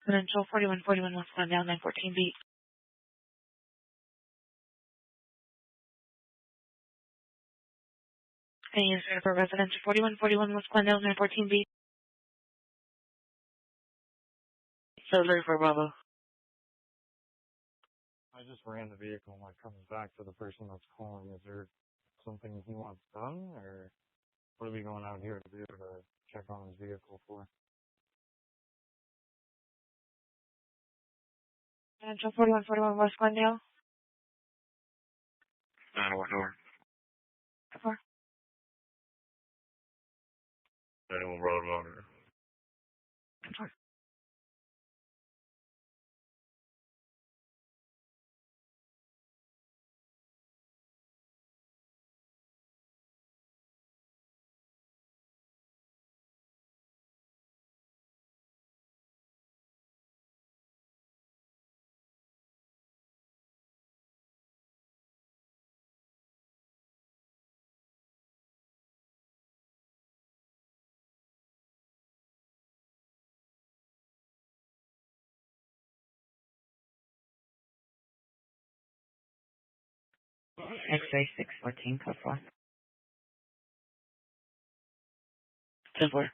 Potential 4141 West Glendale 914 beat. Any answer for residential 4141 West Glendale 914 beat. 734 Bravo. just ran the vehicle and like comes back to the person that's calling. Is there something he wants done, or what are we going out here to do to check on his vehicle for? Central 4141 West Glendale. 901 North. For 91 Road Monitor. X-ray 614, code 4. 10-4.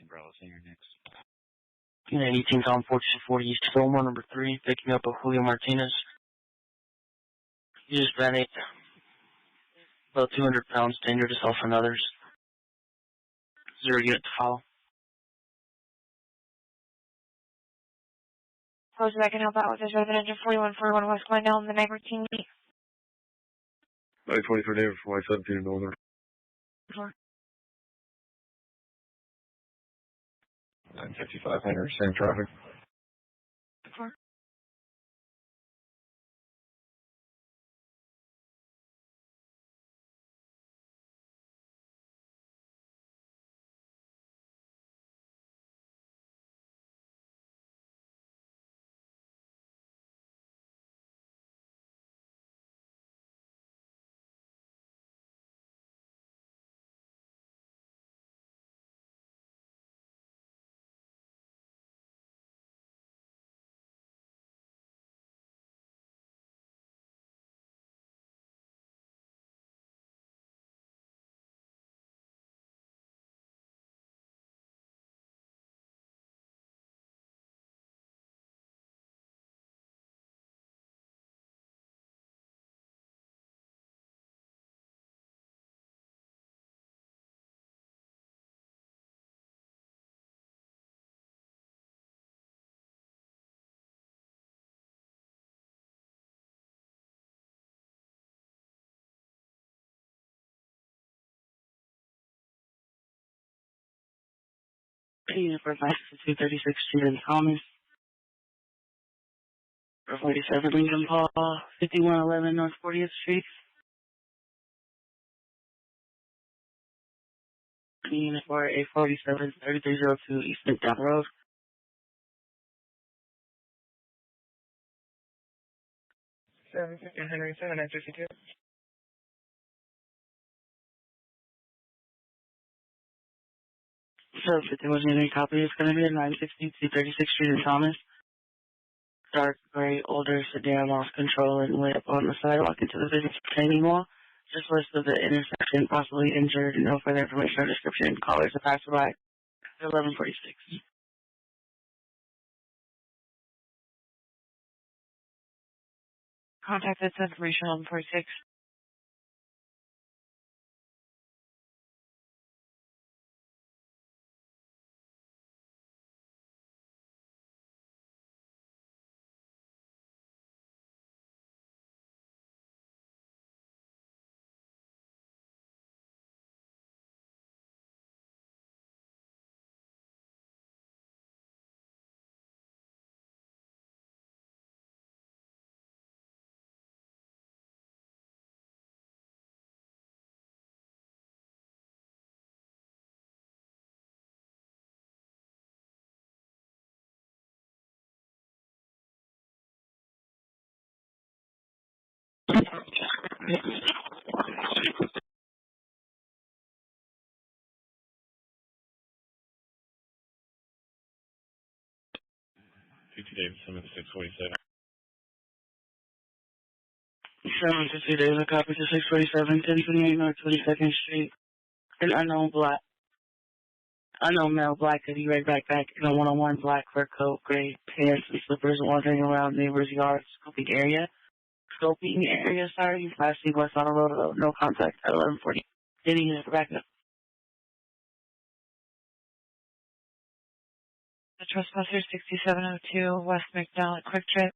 Bravo, senior next. Unit 18 Tom 4240 East Fillmore, number 3, picking up a Julio Martinez. He just ran it about 200 pounds, danger to self and others. 0 unit to follow. Close that can help out with this residential 4141 West Glendale in the night routine meet. 923 neighbor for Y17 in Northern. 955 Henry, same traffic. 4. Unit for 236 Street in Thomas. For 47 Lincoln Paul, 5111 North 40th Street. Unit for A47 3302 East Midtown Road. 750 Henry 7952. So 51 Henry copy is going to be at 960 236 Street in Thomas. Dark gray, older sedan, lost control and way up on the sidewalk into the business retaining wall. Just list of the intersection, possibly injured, no further information or description. Callers a passerby. 1146. Contact this information on 46. David Simmons, 647. 750 days, a copy to 647, 1028 North 22nd Street. An unknown male, black hoodie, red backpack, and a one-on-one black fur coat, gray pants and slippers, wandering around neighbor's yard, scoping area, sorry, 5 C West Auto Road, no contact at 1140. Didn't unit for backup. The trespasser 6702 West McDowell Quick Trip.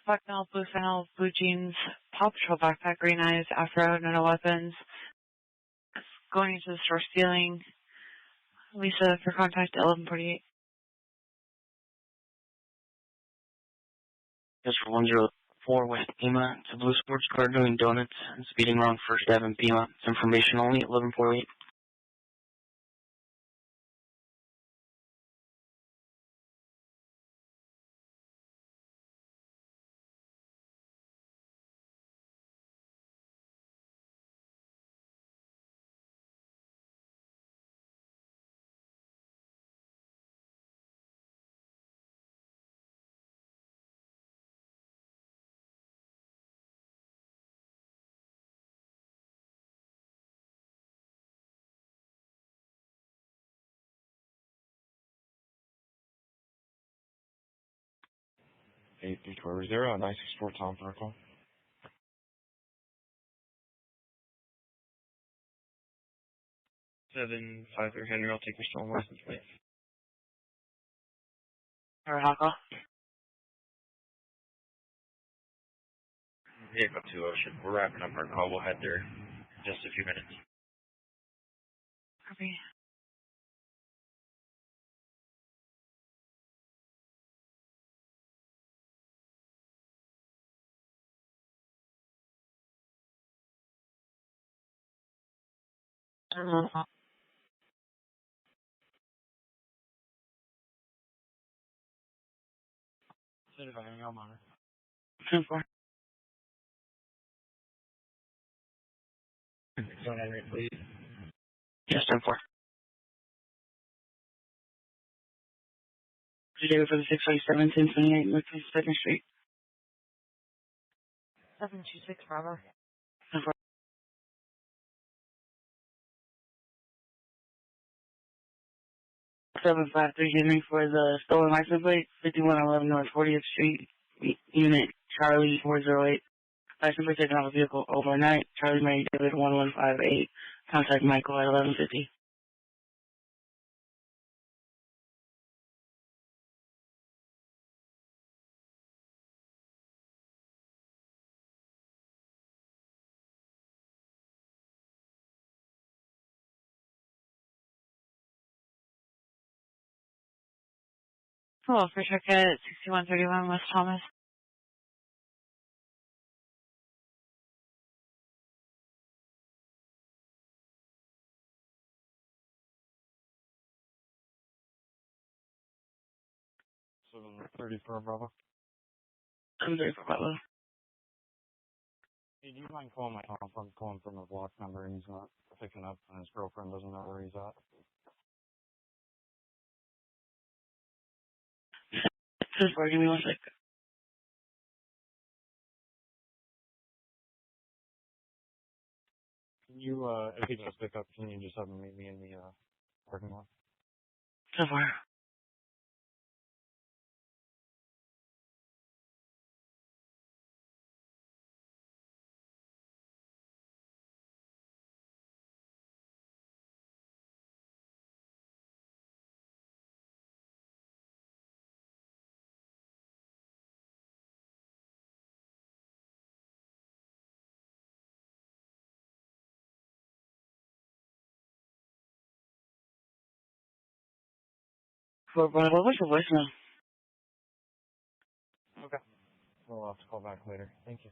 Black male, blue flannel, blue jeans, Paw Patrol backpack, green eyes, afro, no weapons. Going into the store stealing. Lisa for contact at 1148. Yes, for 104 West Pima. It's a blue sports car doing donuts and speeding around First Ave in Pima. It's information only at 1148. Eight Victoria, is there a 964 Tom Circle? 753 Henry, I'll take your stolen license plate. Alright, Hawk off. Vehicle 2 Ocean. We're wrapping up our call. We'll head there in just a few minutes. Copy. Certifying your honor. 10-4. Zone Henry, please. Yes, 10-4. Today for the 657, 1028 North 22nd Street. 726 Bravo. 10-4. 753 Henry for the stolen license plate, 5111 North 40th Street, Unit Charlie 408. License plate taken off a vehicle overnight. Charlie Mary David 1158. Contact Michael at 1150. Hello, for check at 6131 West Thomas. So 34 Bravo. 734 Bravo. Hey, do you mind calling my off? I'm calling from a block number and he's not picking up and his girlfriend doesn't know where he's at. 10-4, give me 1 second. Can you, if he does pick up, can you just have him meet me in the, parking lot? 10-4. For Bravo, what's your voicemail? Okay. We'll have to call back later. Thank you.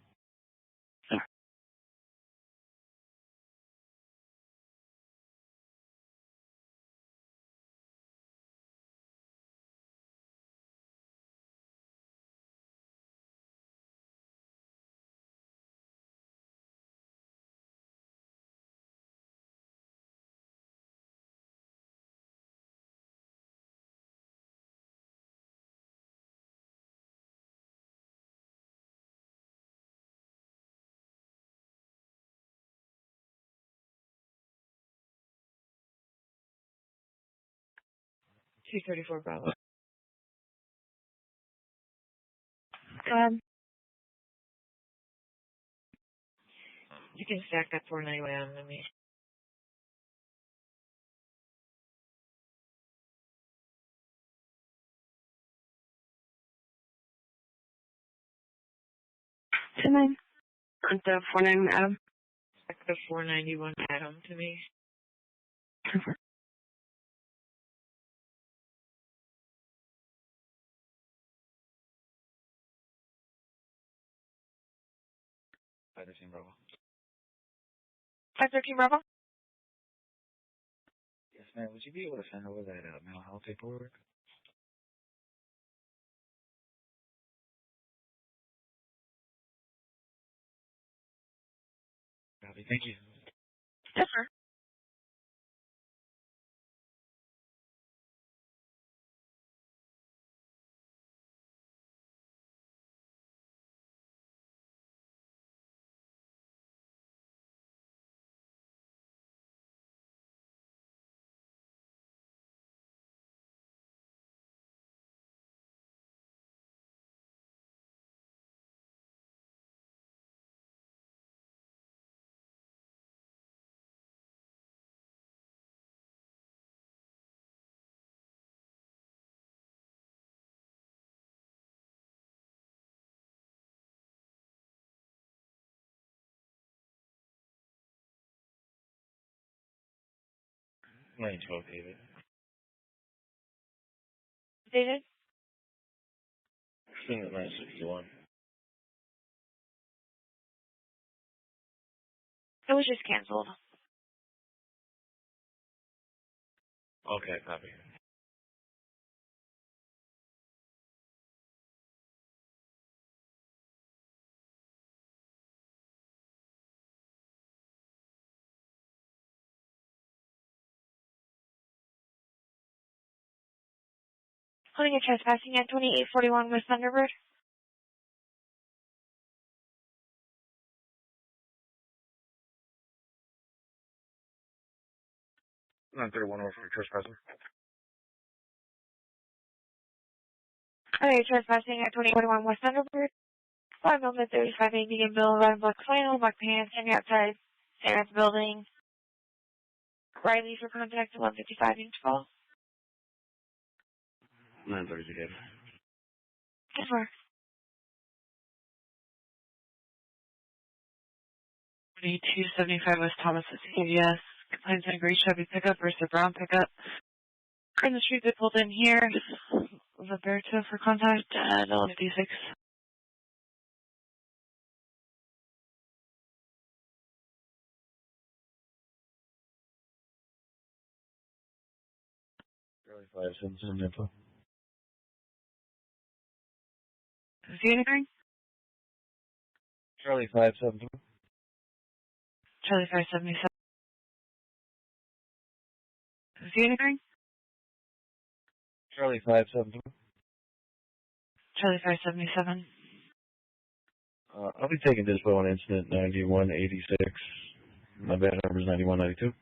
234 Bravo. You can stack that 491 on to me. Tonight. The 491 Adam. Stack the 491 Adam to me. Bravo. 513 Bravo. Yes, ma'am. Would you be able to send over that mental health paperwork? Copy. Thank you. Yes, sir. Lane 12, David. David? Seen at 961. It was just canceled. Okay, copy. Holding a trespassing at 2841 West Thunderbird. Not 31 over for trespassing. Okay, trespassing at 2841 West Thunderbird. 5 Milford 35 medium bill, red black flannel, black pants, standing outside, staring at the building. Riley for contact 155 and 12. 930, David. Yes, sir. 2275 West Thomas at CVS. Complaints on a gray Chevy pickup versus a brown pickup. In the street, they pulled in here. Roberto for contact at 1156. Charlie 577 info. See anything? Charlie 573. Charlie 577. See anything? Charlie 573. Charlie 577. I'll be taking dispo on incident 9186. My bad number is 9192.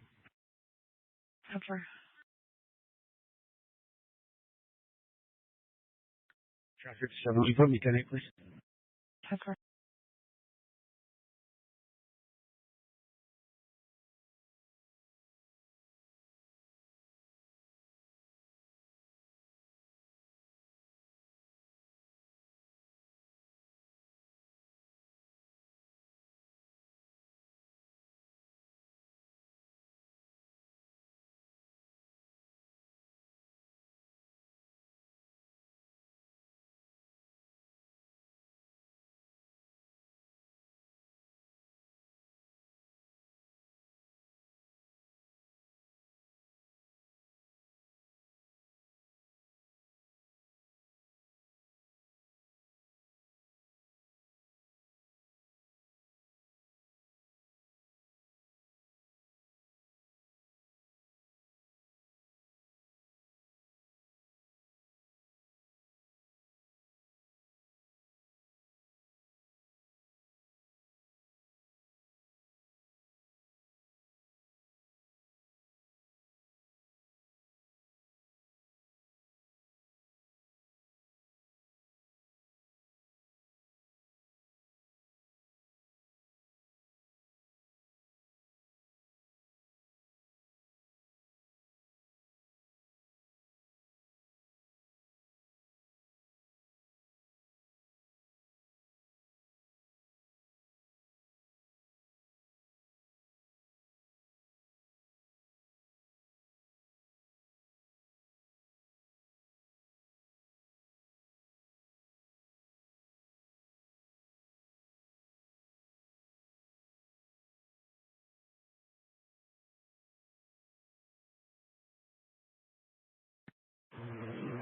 Over. Traffic 7. Will you put me 10-8, please? Over.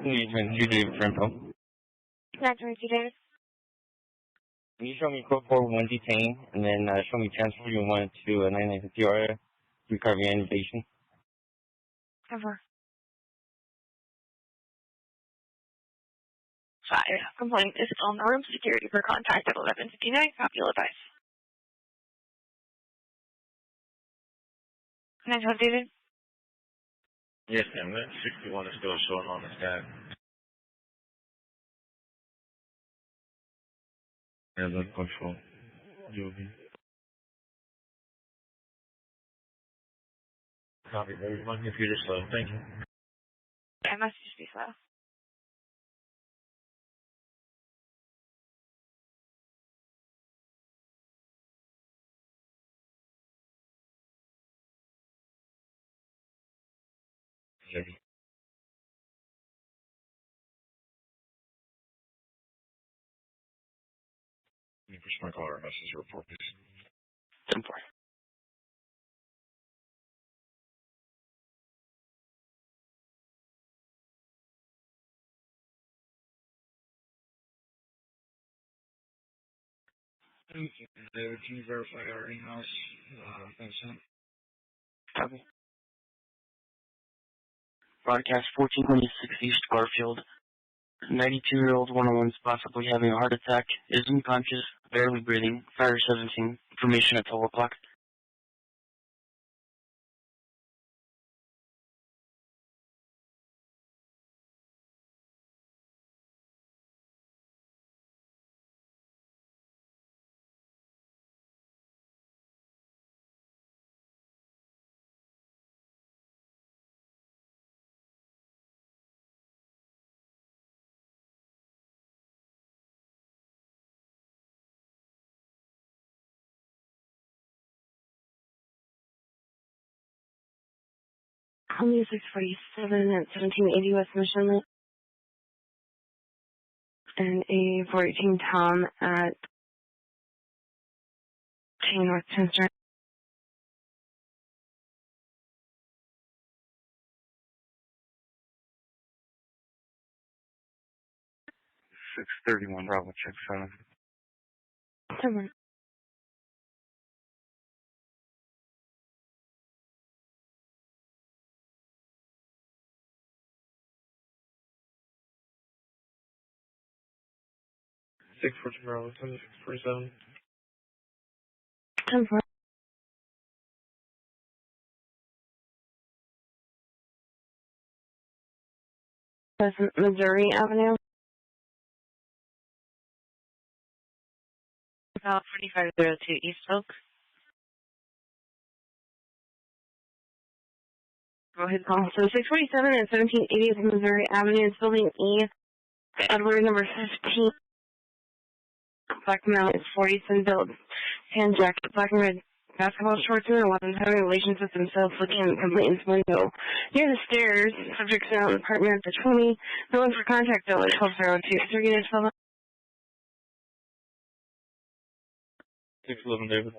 You do for info. 922 David. Can you show me code 4 detain, and then show me transfer you want to 9950 area, recovery and invasion? Over. 5. Complaint is still in the room. Security for contact at 11:59. Copy your advice. 912 David. Yes, ma'am. That 61 is still showing on the stack. Yeah, that's control. UV. Copy, baby. My computer's slow. Thank you. I must just be slow. Jimmy. Let me push my caller message report, please. 10-4. David, can you verify our in-house consent? Copy. Broadcast 1426 East Garfield. 92-year-old 101 is possibly having a heart attack, is unconscious, barely breathing, fire 17, information at 12 o'clock. Columbia 647 at 1780 West Mission. And a 418 Tom at 10 North 10th Street. 631 Bravo, check 7. 7. Six four two Bravo, 647. 10 4. Pleasant, Missouri Avenue. About 4502 East Oak. Go ahead, call. So 647 and 1780 Missouri Avenue, Building E, Edward number 15. Black male is 40, sun built, tan jacket, black and red basketball shorts, and weapons, having relations with themselves, looking in the complainant's window. Near the stairs, subjects out in apartment at the 20. No one for contact, though, at 1202. 3 units, 12. 611 David.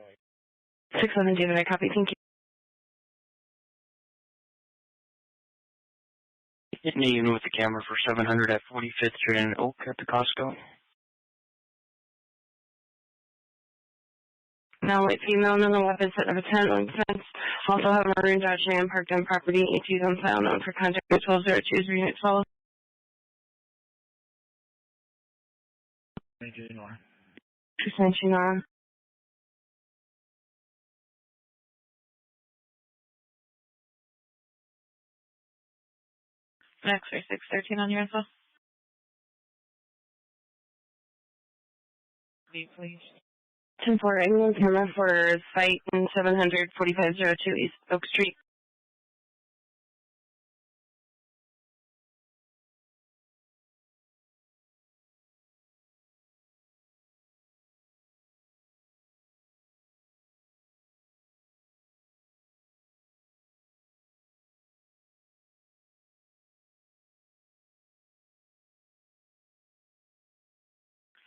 611 David, I copy. Thank you. Hitting a unit with the camera for 700 at 45th Street in Oak at the Costco. Now, white female, no weapons at number 10 on defense. Also have a maroon Dodge Ram parked on property. ETs on file, known for contact at 1202. 3 units, 12. 619 on. Next, 613 on your info. Please. 10-4, anyone camera for site in 700 4502 East Oak Street.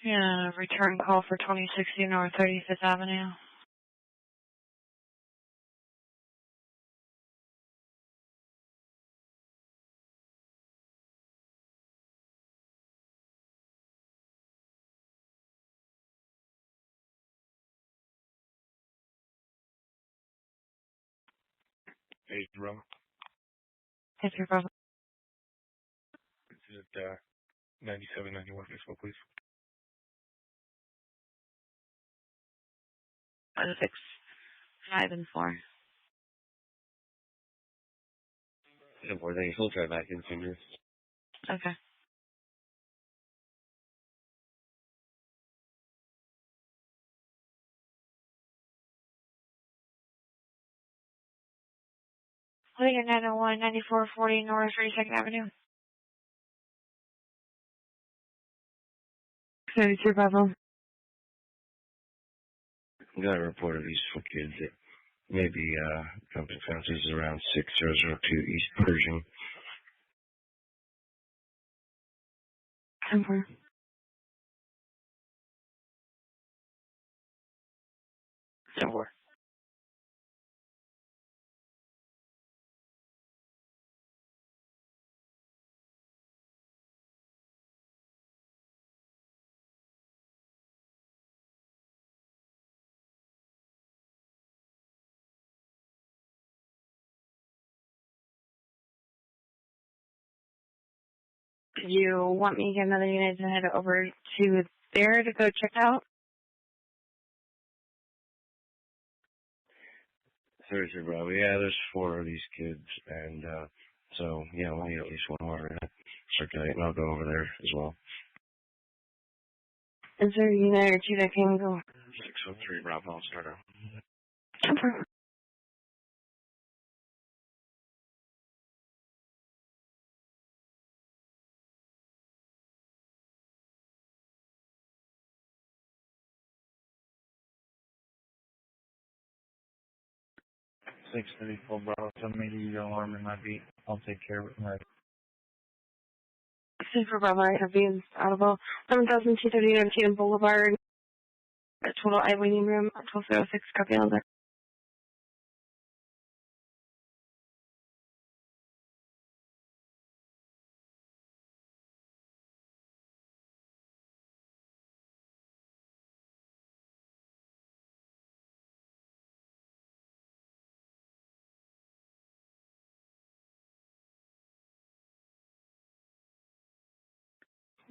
Yeah, return call for 2060 North 35th Avenue. Hey, Jerome. Yes, sir, Bravo. Is it 9791 Fishbowl, please? 6, 5, and 4. Yeah, boy, thanks. We'll try back in soon. Okay. Putting in 901, 9440 North 32nd Avenue. 32, Bravo. Got a report of these 4 kids that maybe jumping fences around 6002 East Pershing. 10-4. Somewhere. Do you want me to get another unit to head over to there to go check out? Seriously, bro. Yeah, there's 4 of these kids, and so yeah, we'll need at least 1 more to circulate, and I'll go over there as well. Is there a unit or 2 that can go? 603 Bravo, I'll start her. 10-4. Six 34 Bravo. Tell me your alarm in my beat. I'll take care of it. Right. 6 Bravo, I have you audible. 11239 Tatum Boulevard. A total I waiting room. 1206. Copy on that.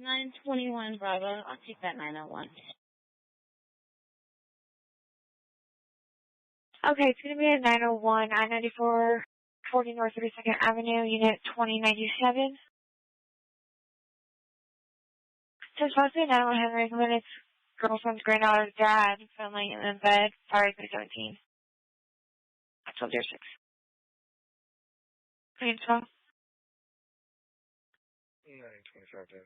Nine 21 Bravo. I'll take that 901. Okay, it's going to be at 901, I-94, 40 North 32nd Avenue, Unit 2097. Since possibly 901 Henry's minutes, girlfriend's granddaughter's dad, filming in the bed, February 2017. I told you 6. Green 12. 925 then.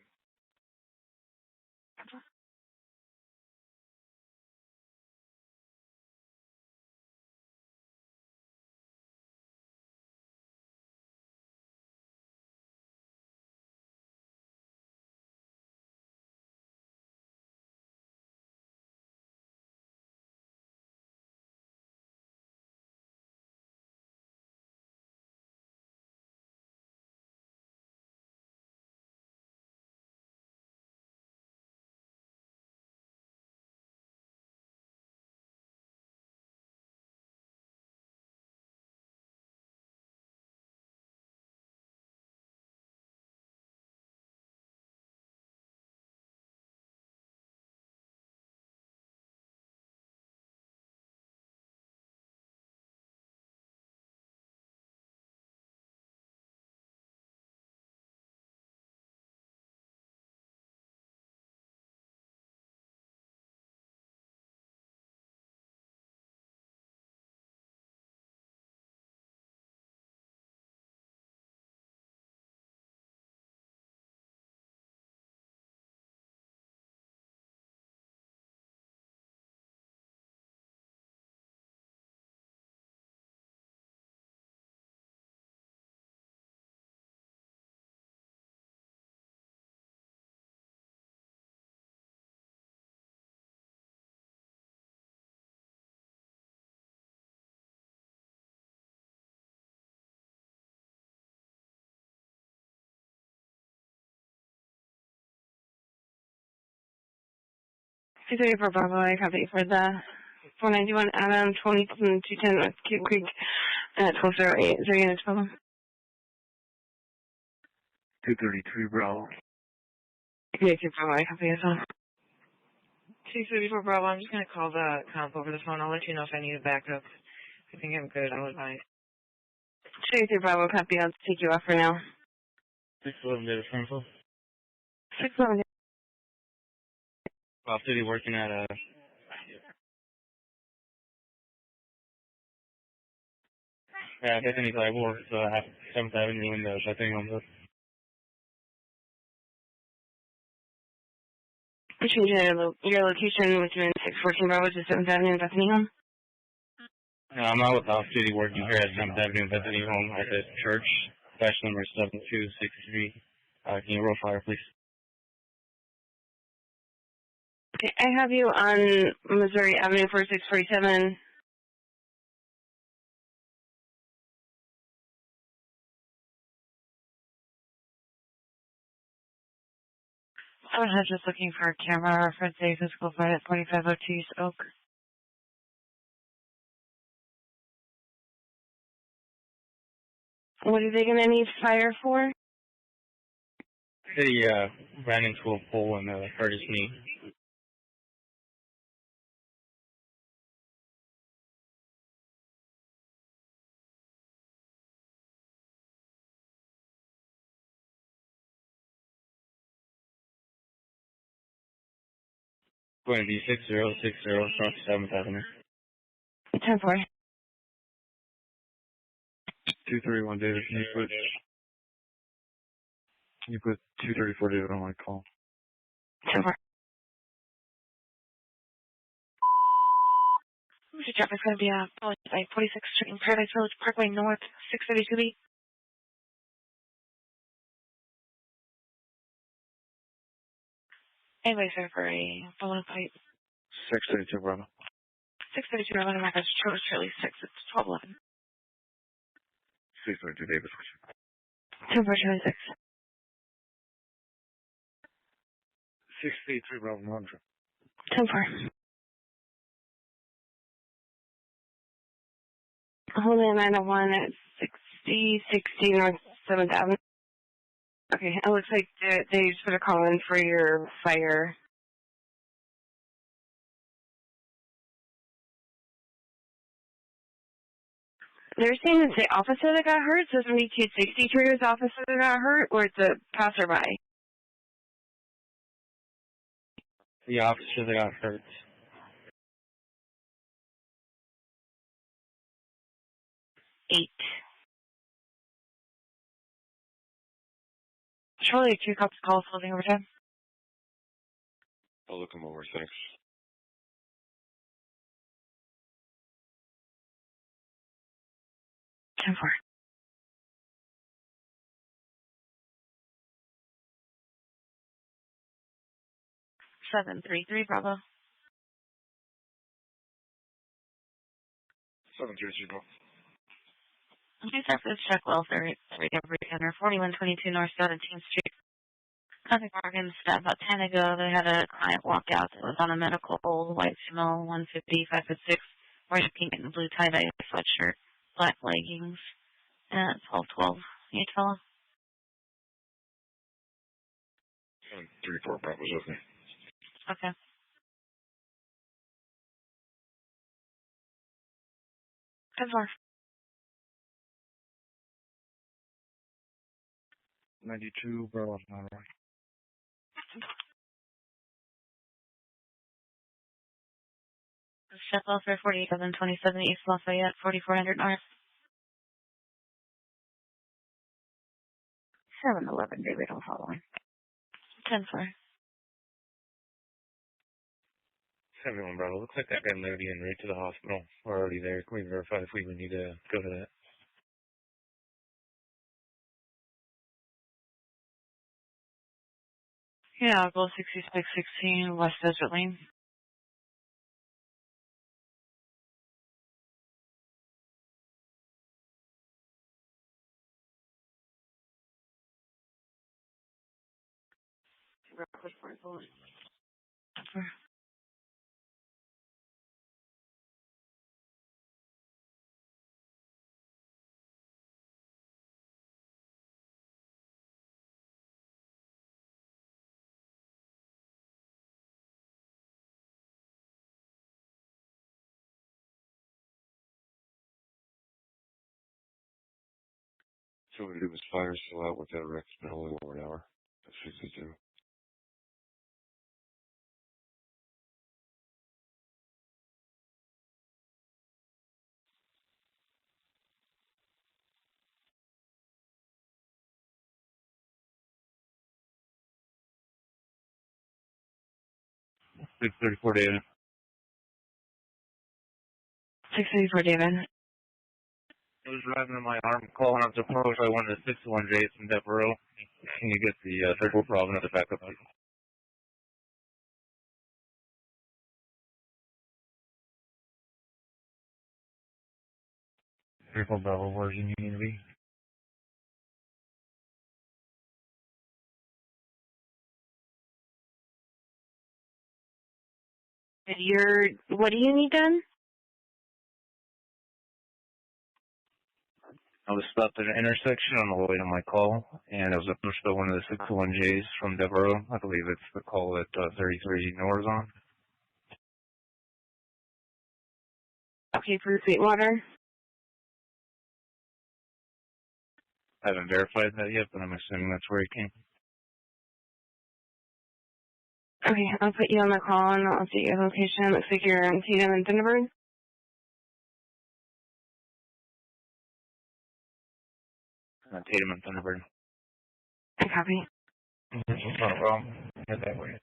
For Bravo, I copy for the 491 Adam 2210 West Cube Creek. At 1208, is there units problem? 233 Bravo. Yeah, 2 Bravo, I copy as well. 234 Bravo, I'm just going to call the comp over the phone. I'll let you know if I need a backup. I think I'm good. I'll advise. 2 Bravo, copy. I'll take you off for now. 611 Davis Rental. 611. Off City working at Bethany Cyborg, 7th Avenue in the Bethany Home Road. I'm changing your location within 614 Bravo to 7th Avenue in Bethany Home. I'm out with Off City working here at 7th Avenue in Bethany Home at the church. Batch number 7263. Can you roll fire, please? Okay, I have you on Missouri Avenue for 647. I was just looking for a camera reference, a physical flight at 4502 East Oak. What are they going to need fire for? He ran into a pole and hurt his knee. Going to be 6060 North 7th Avenue. 10-4. 231 David, can you put 234 David on my call? 10-4. Mr. Jeff is going to be followed by 46th Street in Paradise Village Parkway North, 632B. Anyway, sir, for a follow-up fight. 632 Bravo. 632 Bravo, Marcus, Charlie 6, it's 1211. 632 Davis. 10-4, Charlie 6. 633 Bravo, 100. 10-4. Holding 901 at 6060 North 7th Avenue. Okay, it looks like they just put a call in for your fire. They're saying it's the officer that got hurt, so 7263 was the officer that got hurt, or it's a passerby? The officer that got hurt. Charlie 2 cops calls holding overtime. I'll look him over, thanks. Ten four. Seven three three Bravo. 733 Bravo. Okay, sir, please check welfare at Recovery Center, 4122 North 17th Street. Contact Morgan staff about 10 ago. They had a client walk out that was on a medical hold, white female, 150, 5'6", wearing a pink and blue tie-dye sweatshirt, black leggings, and 1212. You tell him? 734 Bravo's with me. Okay. Ten four. 92 Bravo, not right. Chef welfare 4727 East Lafayette, 4400 North. 711 David, I'm following. 10-4. 71 Bravo. Looks like that got loaded in right to the hospital. We're already there. Can we verify if we would need to go to that? Yeah, I'll go 6616 West Desert Lane. So what we do is fire still out with that Rex been only over an hour. That's 62. Six 34 David. 634 David. I was driving in my arm, calling up to approach. I wanted a 61 J from Devereaux. Can you get the 34 Bravo at the backup? Triple Bravo, where's you need to be? What do you need done? I was stopped at an intersection on the way to my call, and I was approached by one of the 61 Js from Devereaux. I believe it's the call that 33 Nora's on. Okay, for Sweetwater. I haven't verified that yet, but I'm assuming that's where he came. Okay, I'll put you on the call and I'll see your location. Looks like you're in Tatum and Thunderbird. Tatum and Thunderbird. I copy. No problem. Head that way.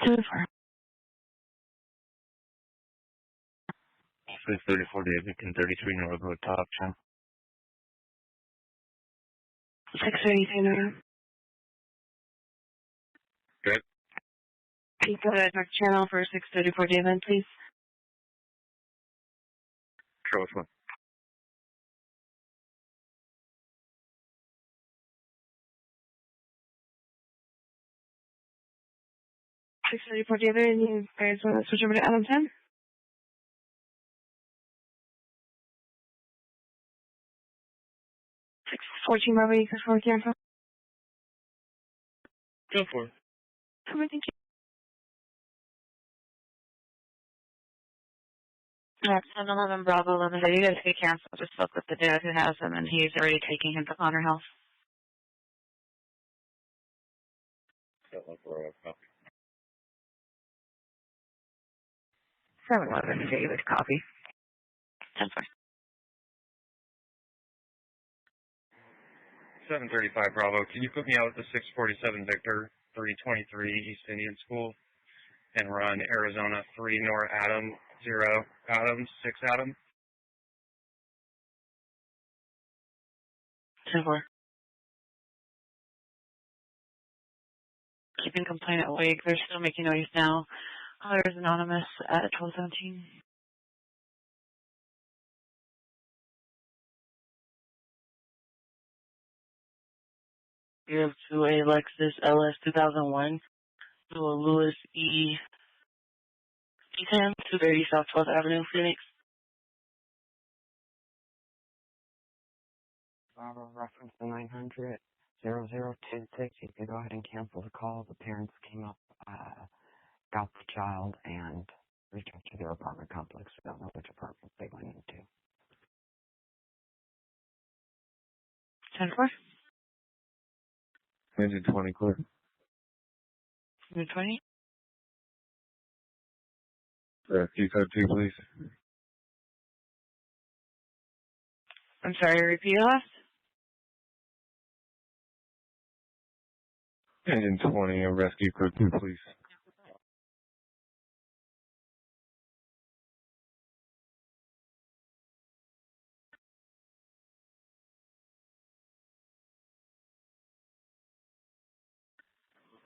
2-4. 634 David and 33 Nora Road Top, Jim. 632 Nora. Good. Can you go to the next channel for 634 David, please? Sure, which one? For David, and you guys want to switch over to Adam 10? 614 Bravo, you can forward the info. Go for it. Come on, thank you. Yeah, 10-11 Bravo 11. You guys get canceled. Just spoke with the dad who has him, and he's already taking him to Honor Health. 7-11 David, copy. 10-4. 735 Bravo. Can you put me out at the 647 Victor, 3023 East Indian School, and run Arizona 3 Nor Adam, 0 Adam, 6 Adam? 10-4. Keeping complaint awake. They're still making noise now. There's anonymous at 1217. You have to a Lexus LS 2001 to a Lewis E. C10, 230 South 12th Avenue, Phoenix. Bravo, reference to 900 0026. You can go ahead and cancel the call. The parents came up, got the child, and reached out to their apartment complex. We don't know which apartment they went into. 10-4. Engine 20 clear. Engine 20. Key code 2, please. I'm sorry, repeat your last? Engine 20, rescue code 2, please.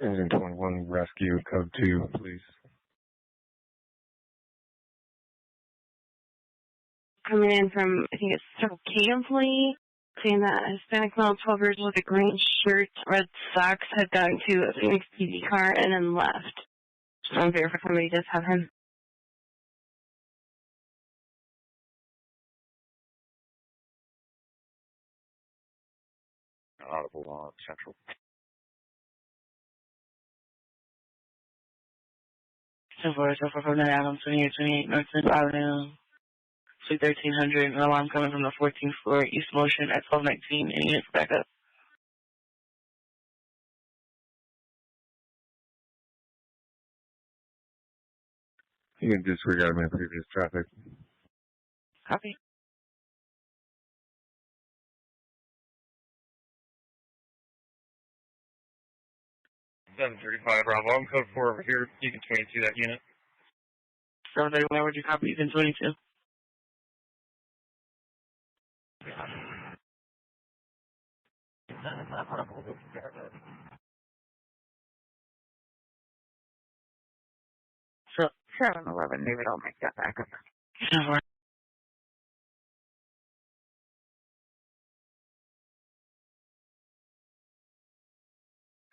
Engine 21, rescue code 2, please. Coming in from, I think it's Circle K employee, saying that a Hispanic male, 12 years old, with a green shirt, red socks, had gotten to a Phoenix PD car and then left. Just want to verify somebody does have him. Audible on Central. So far from the Adam 2828 North Central Avenue. Suite 1300, an alarm coming from the 14th floor, East Motion at 1219, any units back up. You can disregard my previous traffic. Copy. Seven 35 Bravo. I'm code 4 over here. You can 22 that unit. 731, would you copy? You can 22. So 711, maybe I'll make that back up.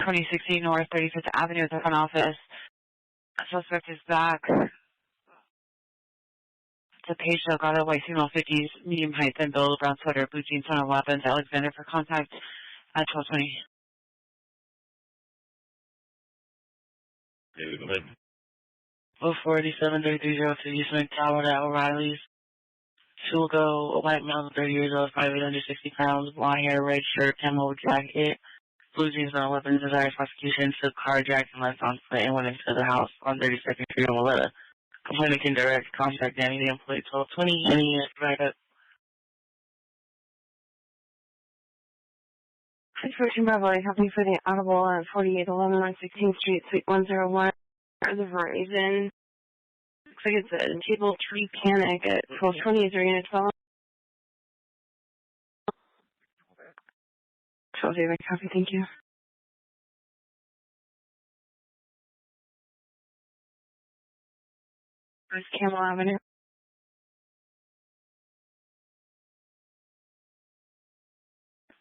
2016 North 35th Avenue at the front office. Suspect is back. It's a page Delgado, white female 50s, medium height, thin build, brown sweater, blue jeans, on weapons. Alexander for contact at 1220. 047-3302, East McDowell at O'Reilly's. Two will go, a white male, 30 years old, 5'8", under 60 pounds, blonde hair, red shirt, camo jacket, blue jeans, on weapons, desires prosecution, took carjacked and left on foot and went into the house on 32nd Street in Willetta. Complainant can direct contact Danny, the employee, 1220, any unit back up. 614 Bravo, I company for the Audible at 4811 North 16th Street, Suite 101. The Verizon. Looks like it's a table tree panic at 1220. Is there unit 12? 12, I copy, thank you. Where's Camel Avenue?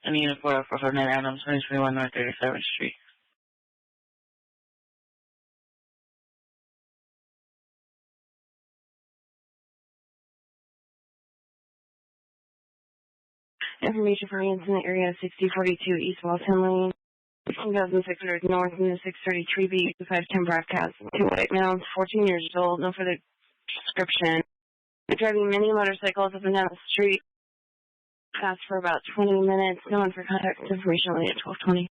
Any unit 449 Adams, 2021 North 37th Street. Information for units in the area 6042 East Walton Lane, 1600 North in the 633 B, 510 broadcast. Two white males, 14 years old, no further description. They're driving many motorcycles up and down the street. Fast for about 20 minutes. No one for contact information only at 1220.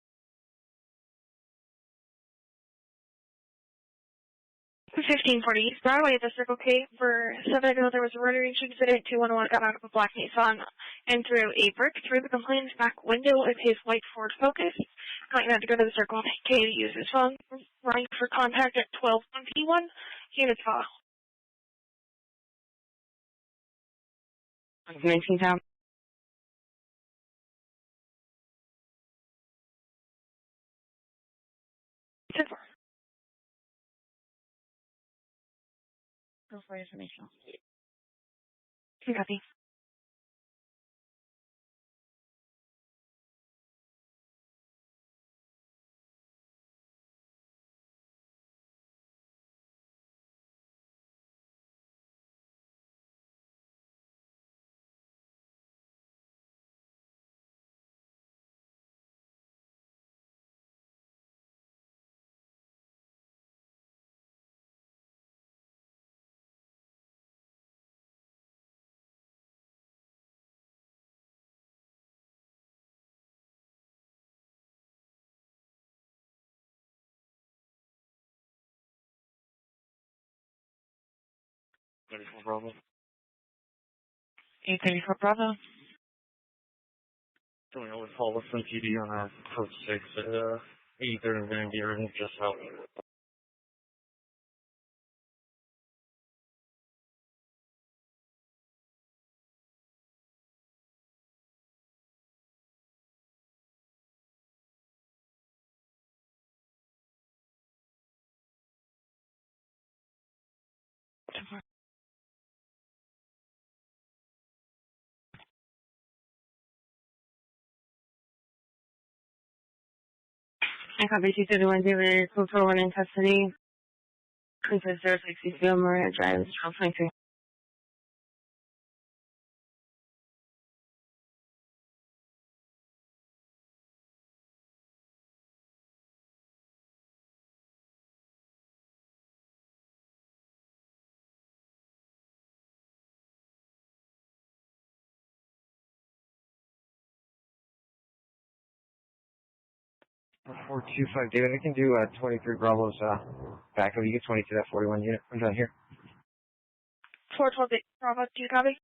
1540 East Broadway at the Circle K. For 7 ago, there was a rotary incident. 211 got out of a black Nissan and threw a brick through the complainant's back window of his white Ford Focus. Client had to go to the Circle K to use his phone. Running for contact at 1221. Units file. 19,000. Go for information. Copy. Bravo. 834 Bravo. Doing a call with some PD on our code 6 at 83rd and Van Buren, just out. I copy 231 David, code 41 in custody. Princess 062 Maria Drive, 1223. 425 David, I can do 23 Bravo's back. You get 22 that 41 unit. I'm done here. 412 Bravo, do you copy?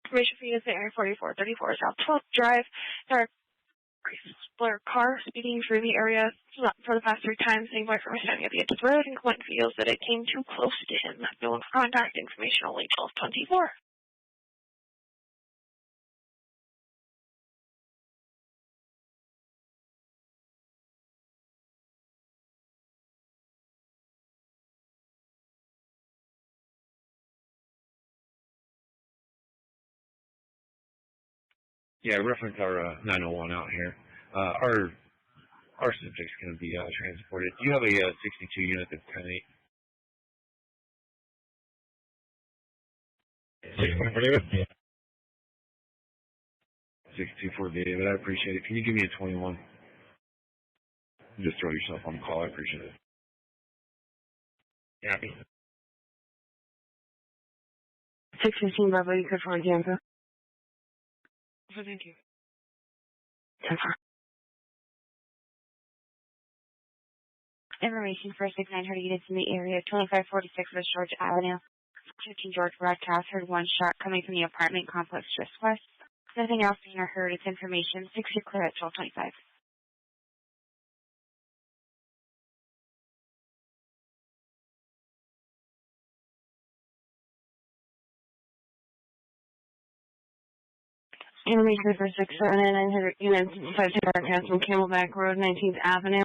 Information for you is Area 4434 South 12th Drive. There are car speeding through the area for the past 3 times. Same boy from standing at the edge of the road and Clint feels that it came too close to him. No one for contact information, only 1224. Yeah, reference our 901 out here. Our subject's going to be transported. Do you have a 62 unit that's 10-8? 62 for David. I appreciate it. Can you give me a 21? Just throw yourself on the call. I appreciate it. Happy. 615 Bravo, you could find Tampa. Thank you. 10-4. Information for 6900 units in the area, 2546 West George Avenue. 15 George broadcast heard 1 shot coming from the apartment complex just west. Nothing else seen or heard. It's information. 60 clear at 1225. Information for 67900 units inside broadcast from Camelback Road, 19th Avenue.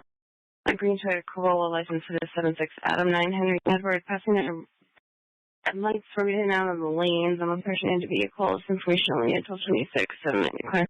A green Toyota Corolla license for the 76 Adam 900 Edward passing it. Lights were getting out of the lanes. I'm pushing into vehicles. Information only at 1226. 790 clear.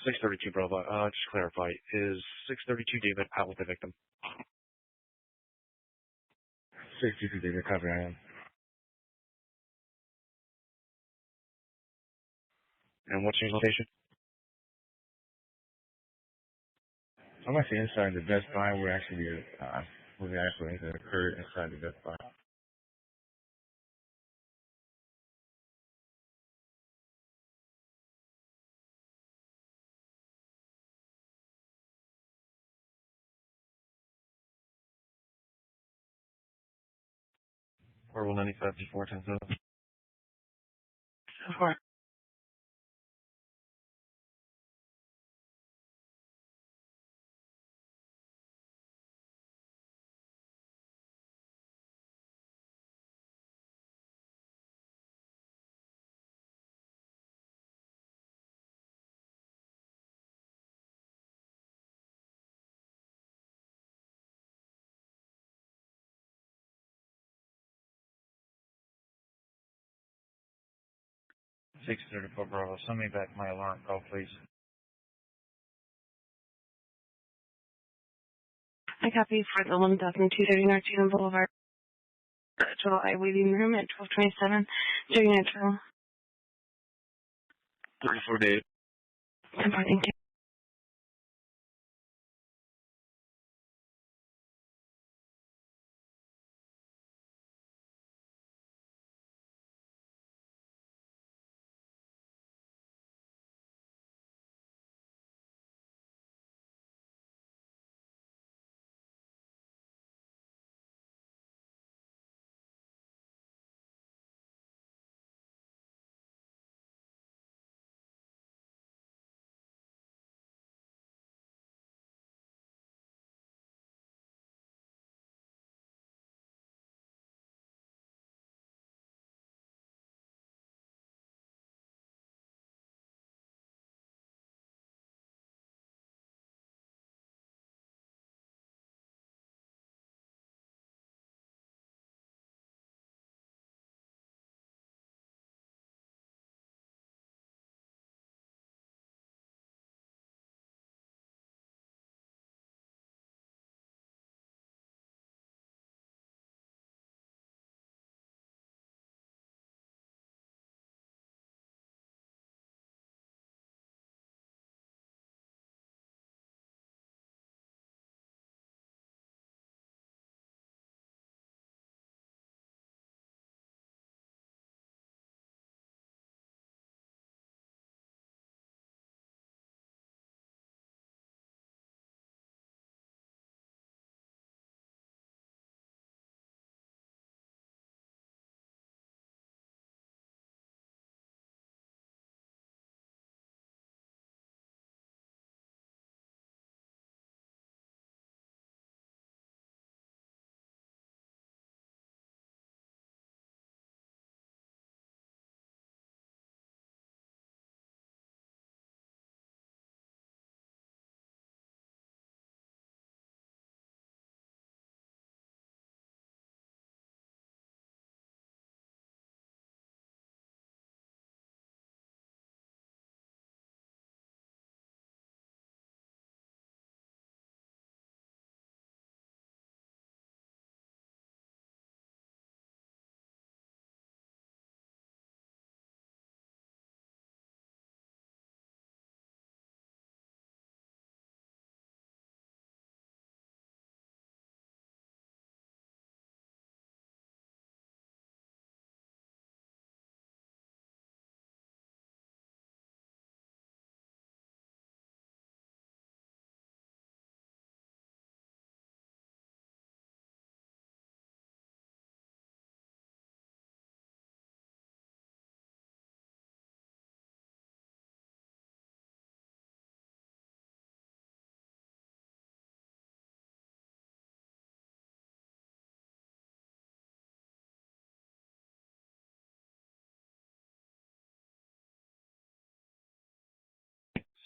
Six 632 Bravo. Just clarify. Is 632 David out with the victim? 62 David, copy, I am. And what's your location? I'm actually inside the Best Buy. Where the accident occurred inside the Best Buy. Orwell 95 before 10-7. 4. Six 34 Bravo. Send me back my alarm call, please. I copy for the 1,230 North Union Boulevard. Total I waiting room at 1227. Doing it 34 David. 10-4, thank you.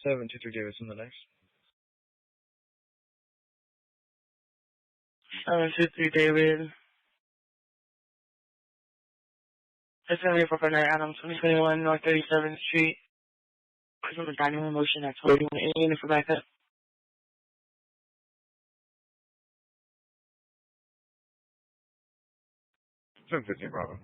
723 Davidson, the next. 723 David. It's going to be 459 Adams, 2021 North 37th Street. Because I'm a dining room motion at 21 for backup. 715 Bravo.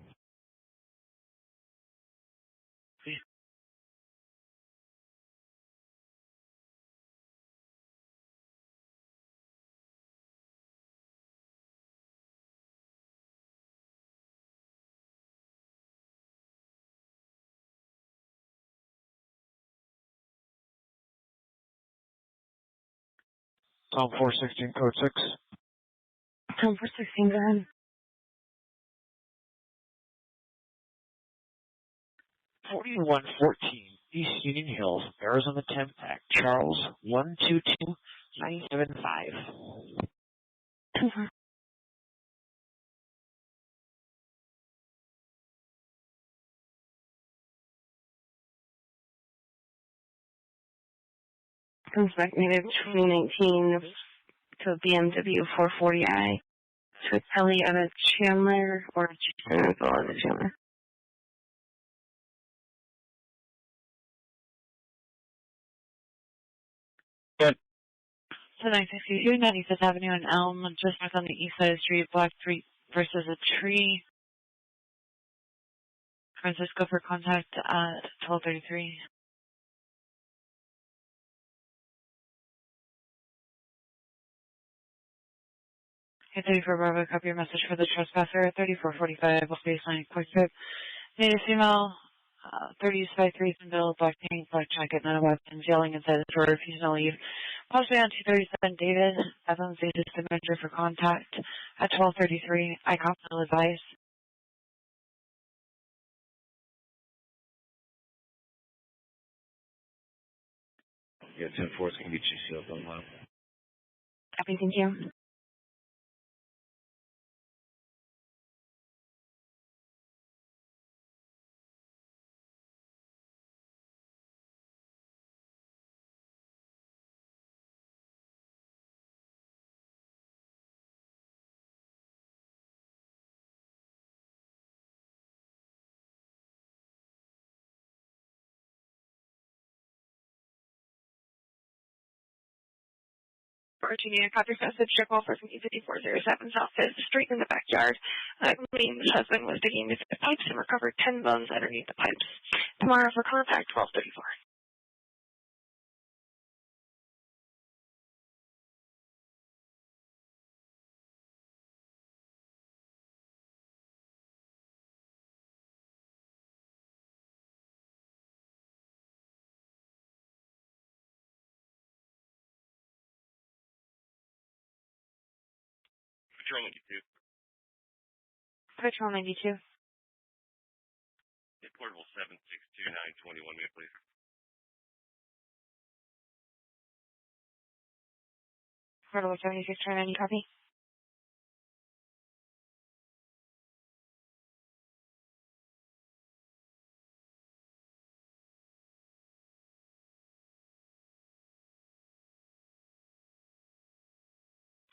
Tom 416, code 6. Tom 416, go ahead. 4114, East Union Hills, Arizona Temp Pack, Charles 122975. Comes back native 2019 to a BMW 440i to a Kelly Evans Chandler or Jason Evans Chandler. Good. So 962 95th Avenue and Elm, just back on the east side of the street, block 3 versus a tree. Francisco for contact at 1233. Okay, 34 Bravo, copy your message for the trespasser. 3445, baseline, quick trip. Native female, 30s, 5'3", and bill, black paint, black jacket, none of weapons, yelling inside the store, refusing to leave. Possibly on 237, David, Evans, the assistant manager for contact at 1233. I copy no advice. Yeah, 10-4 is going to be GCL on line. Copy, thank you. Virginia, copy message, check all for 5407 South 5th Street in the backyard. Claims husband was digging into the pipes and recovered 10 bones underneath the pipes. Tomorrow for contact, 1234. Patrol 92. Patrol 92. Portable 762-921, may please. Portable 76, try 90, copy.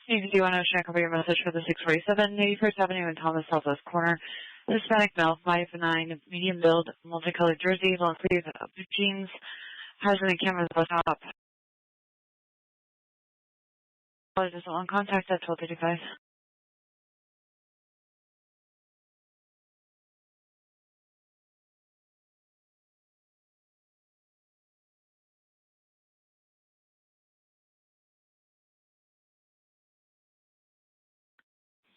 You do want to check over your message for the 647, 81st Avenue and Thomas Southwest Corner. Hispanic male, 5'9", medium build, multicolored jersey, long sleeve, jeans, has any cameras on top. Just on contact at 1235.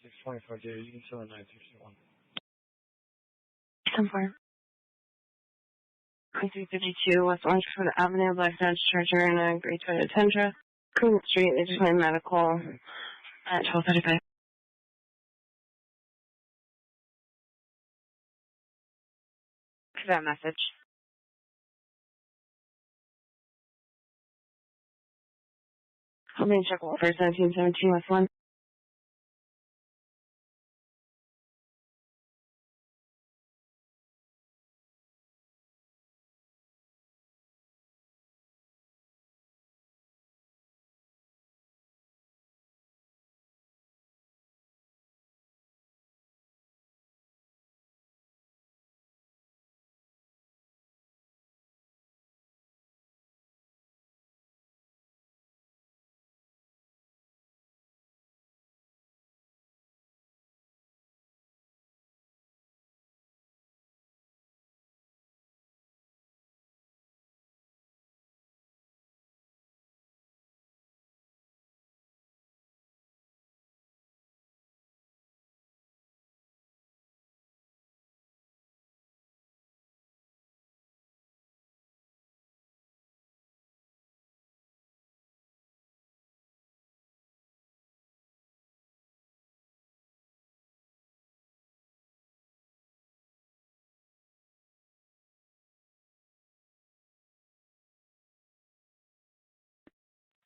Six 25 days, you can sell a 961. Somewhere. 2352 West Orangewood Avenue, Black Dodge Charger, and a gray Toyota Tundra. Queen Street, they just went medical at 1235. That message. Hold me and check Walter 1717 West 1.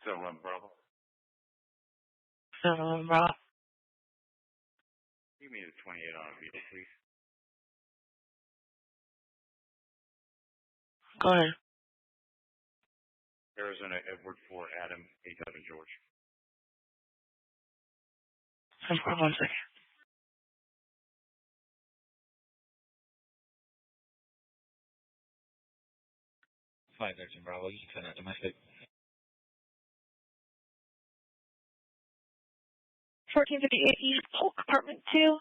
711 Bravo. 711 Bravo. Give me the 28 on a vehicle, please. Go ahead. Arizona Edward 4 Adam 87 George. 1 second. Flight 13 Bravo, you can send that domestic. 1458 East Polk, Apartment 2.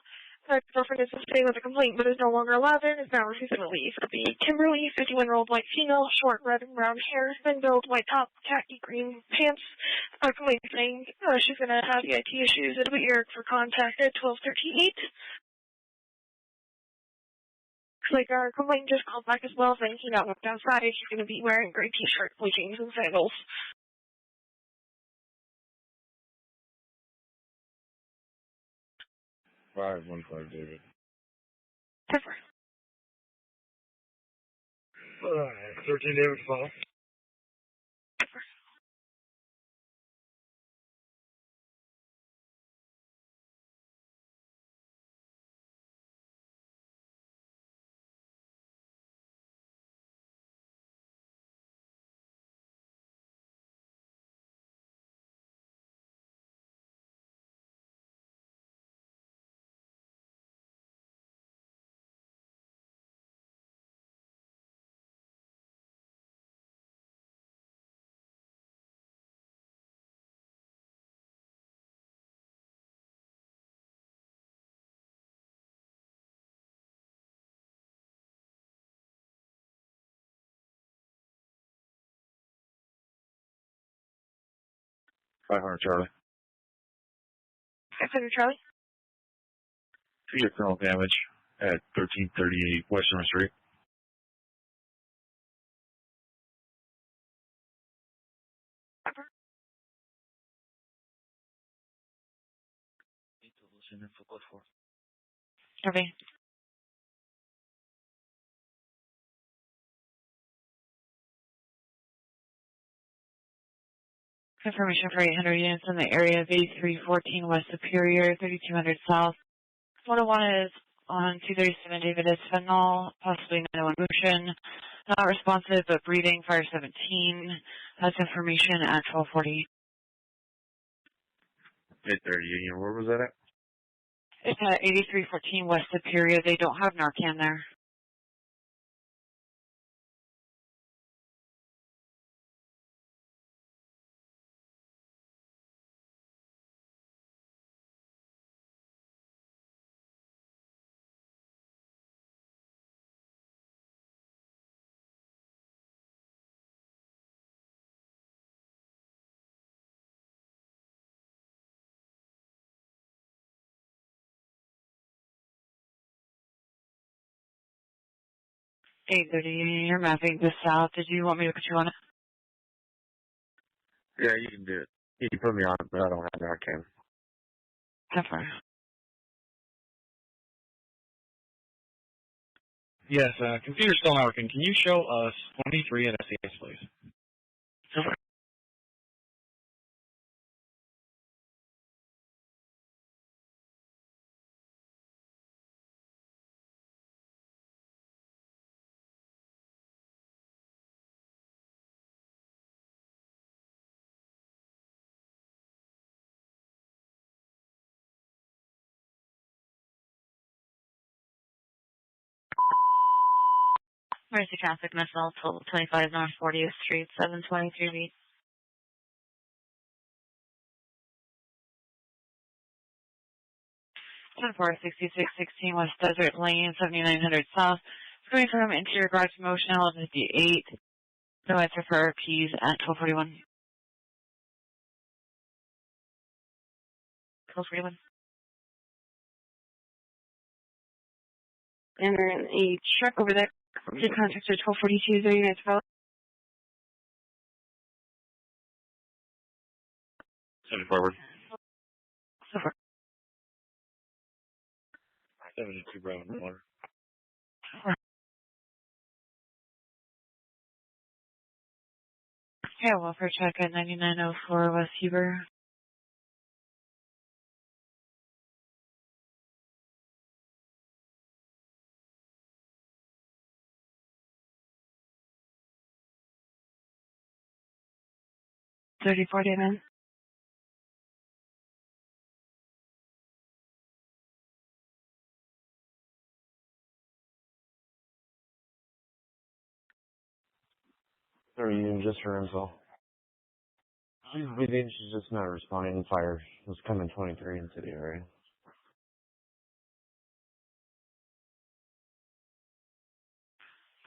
Girlfriend is staying with a complaint but is no longer allowed in, is now refusing to leave. The Kimberly, 51-year-old white female, short red and brown hair, thin build, white top, khaki green pants. Complaint saying she's going to have EIT issues. It'll be Eric for contact at 1238. Like our complaint just called back as well, saying he got left outside. He's going to be wearing gray t-shirt, blue jeans, and sandals. 515 David. 13 David Fall. Charlie. 500 Charlie. Two-year criminal damage at 1338 Western Street. Copy. Confirmation for 800 units in the area of 8314 West Superior, 3200 South. 101 is on 237 David is fentanyl, possibly 901 motion. Not responsive, but breathing, fire 17. Has information at 1240. 838, where was that at? It's at 8314 West Superior. They don't have Narcan there. You're mapping this out. Did you want me to put you on it? Yeah, you can do it. You can put me on it, but I don't have Narcan. Pepper. Yes, computer's still not working. Can you show us 23 at SES, please? Over. Mercy traffic missile, total 25 North 40th Street, 723B. Ten 6616 West Desert Lane, 7900 South. Going from interior garage motion, L58. No answer for our keys at 1241. 1241. And they're in a truck over there. The contact are 1242, 30 minutes for 70 forward. 72 Bravo water. Yeah, welfare check at 9904 West Huber. David. Or you just for info. We think she's just not responding. Fire was coming 23 into the area.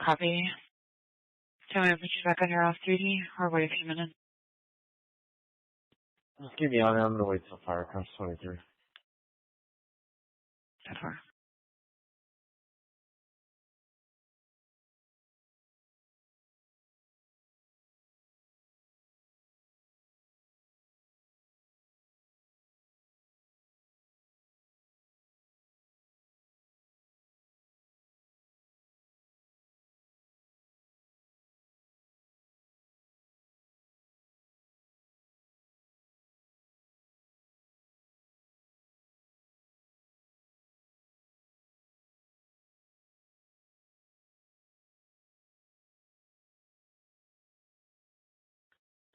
Copy. Tell me to put you back on your off duty or wait a few minutes. Just keep me on it. I'm gonna wait till fire comes 23. That far.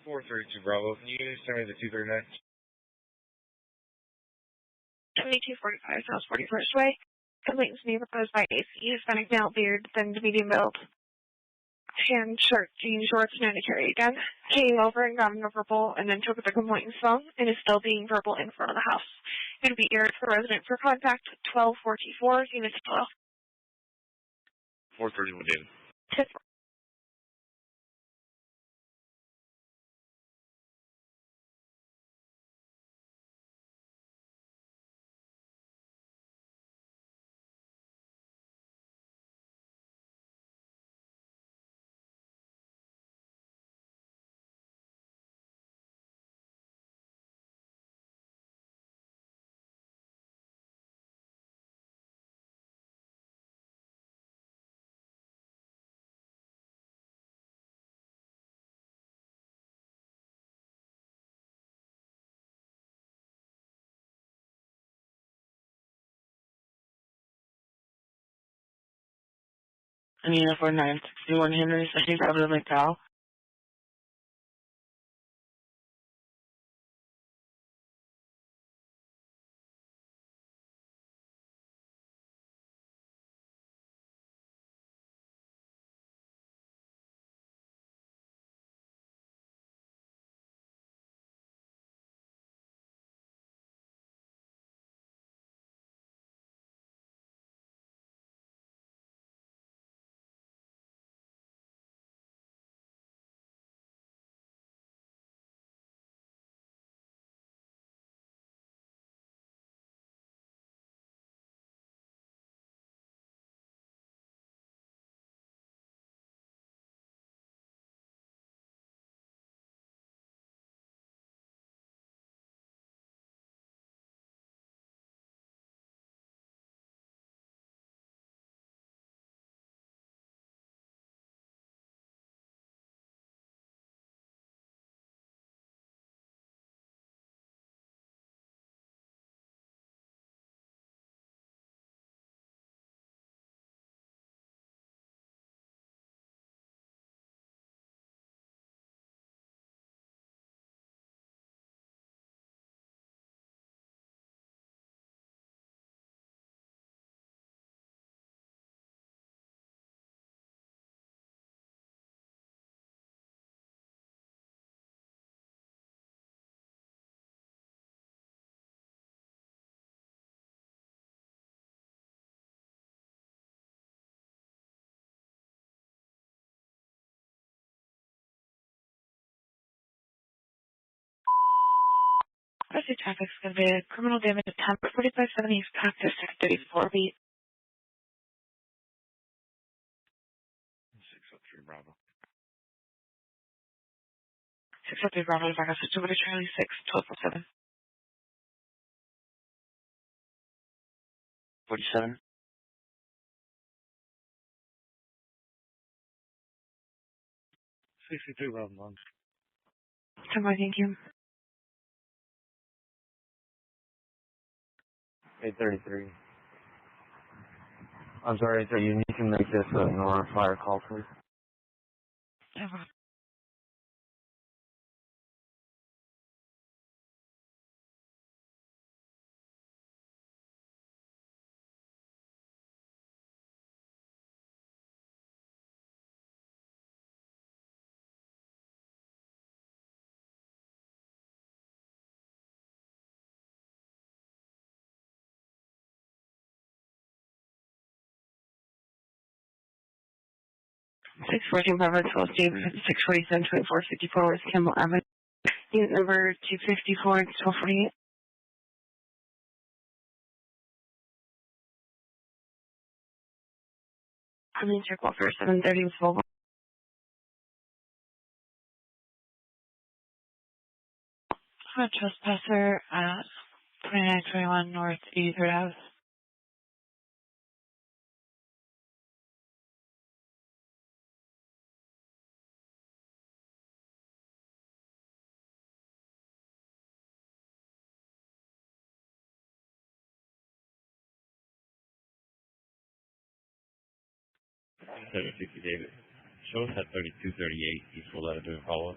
Four 32 Bravo. Can you send me the 239? 2245 South 41st Way. Complaints being proposed by AC. Hispanic male, beard, thin to medium build. Tan, shirt, jeans, shorts, and a carry again. Came over and got him a verbal and then took the complainant's phone and is still being verbal in front of the house. It would be aired for resident for contact 1244 units 12. 431 David. 10. I mean, for 961 Henry, I think probably McDowell. Obviously, traffic's going to be a criminal damage attempt, 4570 practice 634 beat. 603 Bravo. 603 Bravo, back up to Charlie 6, 1247. 47. 63 Bravo. Thank you. 833. I'm sorry, sir, you need to make this a Nora fire call, please. Over. Six 14 Bravo 12 Steve 647 2454 West Campbell Avenue. Unit number 254 and 1248. I'm in check welfare 730 with Volvo. I'm a trespasser at 2921 North 83rd Ave. David. Show us at 3238 Eastwood Avenue, follow up.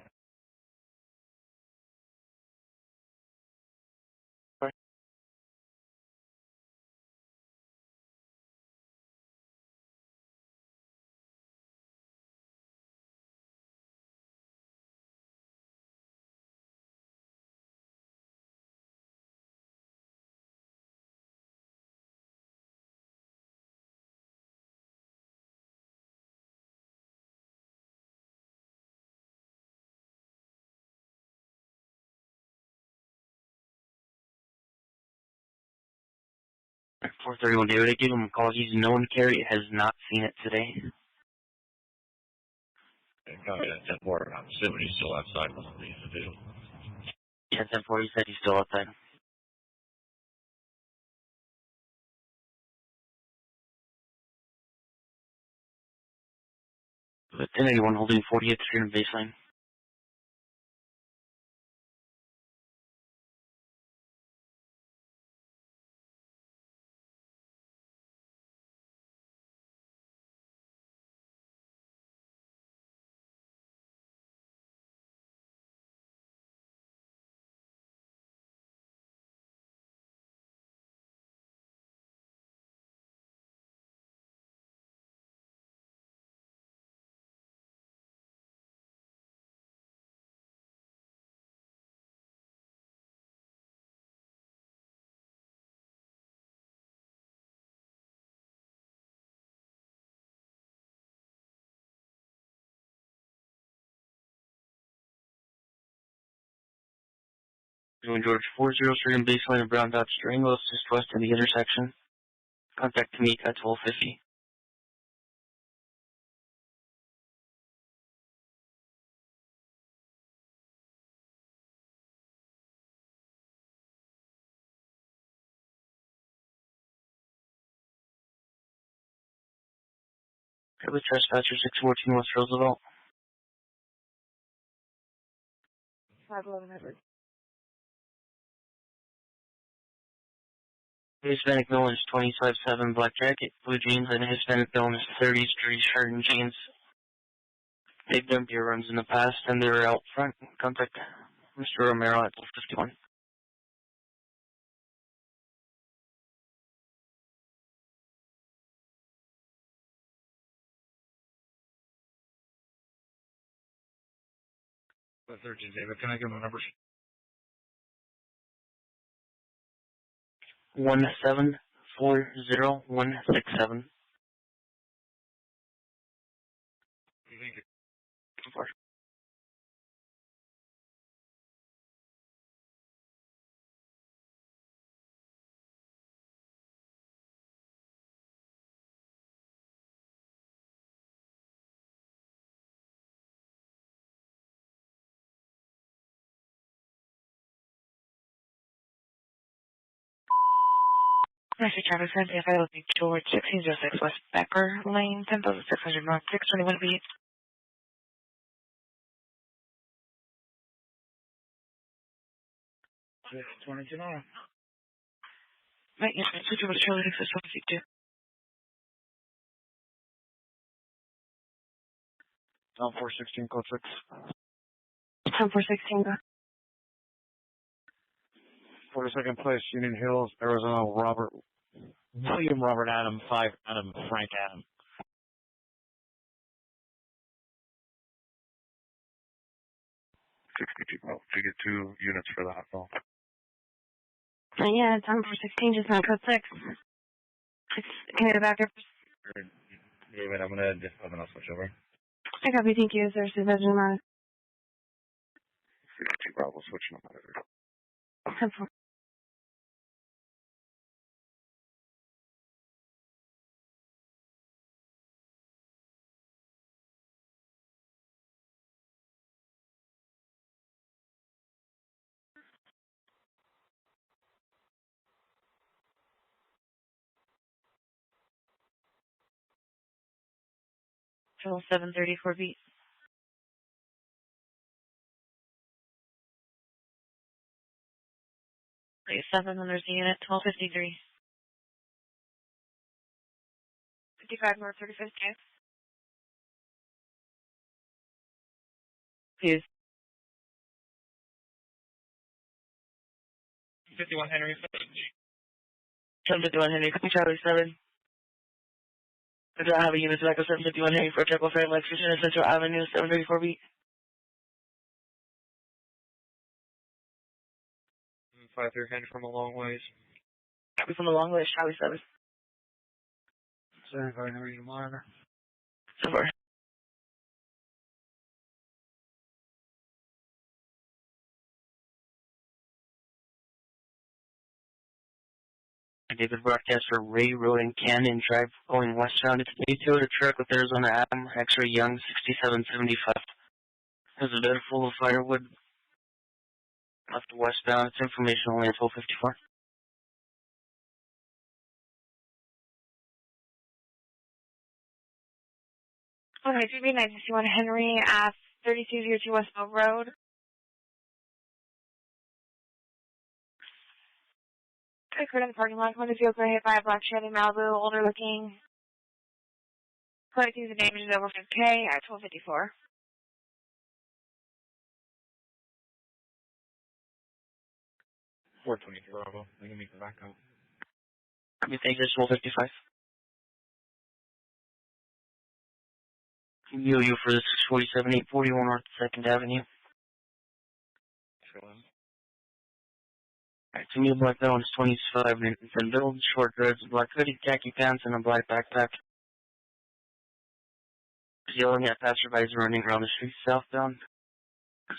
At 431 David, I gave him a call. He's known carry, has not seen it today. Copy that 10-4. I'm assuming he's still outside. Must be the deal. Yeah, 10-4, he said he's still outside. But 1081 holding 40th Street and baseline. Doing George 40 Street and baseline of Brown Dodge Durango, just west of the intersection. Contact Tamika at 1250. With trespasser 614 West Roosevelt. 511 Edward. Hispanic male is 25-7 black jacket, blue jeans, and Hispanic male is 30s dirty shirt and jeans. They've done beer runs in the past, and they're out front. Contact Mr. Romero at 1251. The 13 David, can I give him the numbers? 1740167. Thank you. Of course. Message Travis Cynthia, if I look George 1606 West Becker Lane, 10,600 North 621 feet. 622 Nora. Right, yeah, switch over to Charlie 662. Down 416, code 6. 416, go. 42nd place, Union Hills, Arizona, William Robert Adam, 5 Adam, Frank Adam. 62. Oh, to get 2 units for the hot call. Yeah, it's on 416, just not code 6. Can I get back up? David, I'm gonna switch over. I copy, thank you. Is there a supervision on it? 62 Bravo, switching on monitor. 10-4. Channel 734 beat. Wait, 7, and there's the unit, 1253. 55 North 35th Ave. Please. 51 Henry. 751 Henry, copy Charlie 7. I do not have a unit to echo 751 Henry for Checkle Fair, Lexington, Central Avenue, 734 beat. 53 Henry from a long ways. Copy from the long way, Charlie 7. 75 Henry to monitor. 7-4. David broadcast for Ray Road and Canyon Drive going westbound. It's a Toyota truck with Arizona Adam, X-ray Young, 6775. There's a bed full of firewood left westbound. It's information only at 1254. Okay, 3B961 Henry at 3202 West Mill Road. Occurred in the parking lot when the vehicle hit by a black Chevy Malibu, older looking. Quantity of the damage is over 5K at 1254. Bravo. We can make it back out. You think it's 1255? You for the 647 841 North 2nd Avenue. Alright, to me, black that one's 25 and build, short dreads, black hoodie, khaki pants, and a black backpack. Yelling at passerbys running around the street southbound.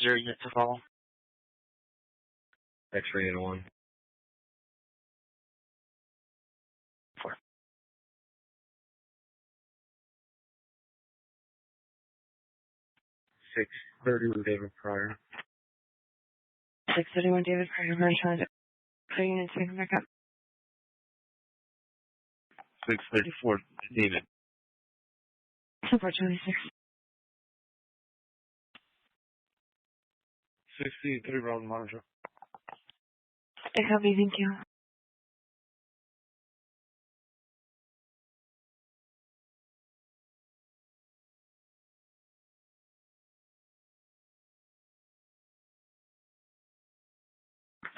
0 yet to follow. X-ray in 1. 4. 630 with David Pryor. 631 David Pryor, I'm trying to put unit to back up. 634 David. 426. 63 Bravo monitor. I copy, thank you.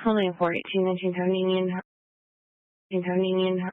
Holding 418, 1970 Union. 1970 Union.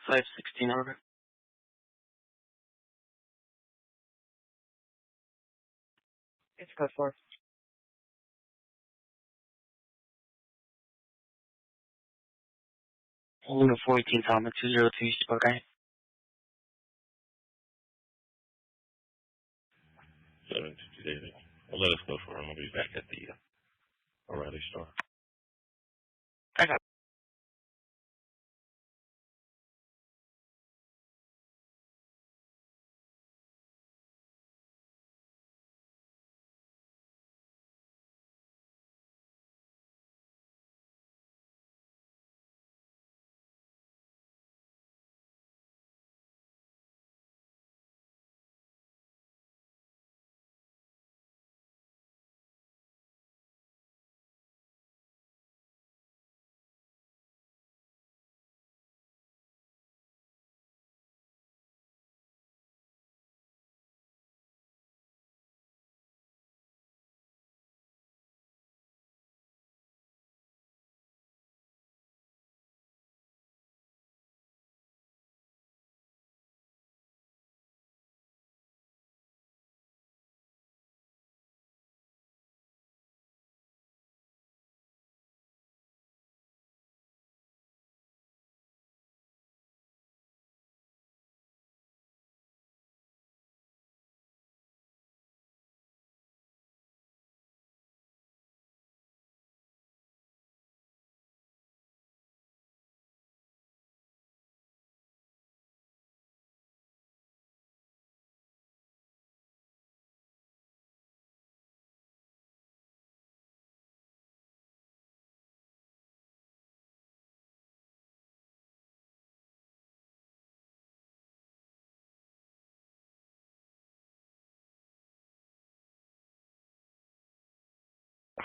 .516 order. It's code 4. Luna 418 Thomas 202 East Buckeye. 722 David. Well, let us go for him. I'll be back at the O'Reilly store. I got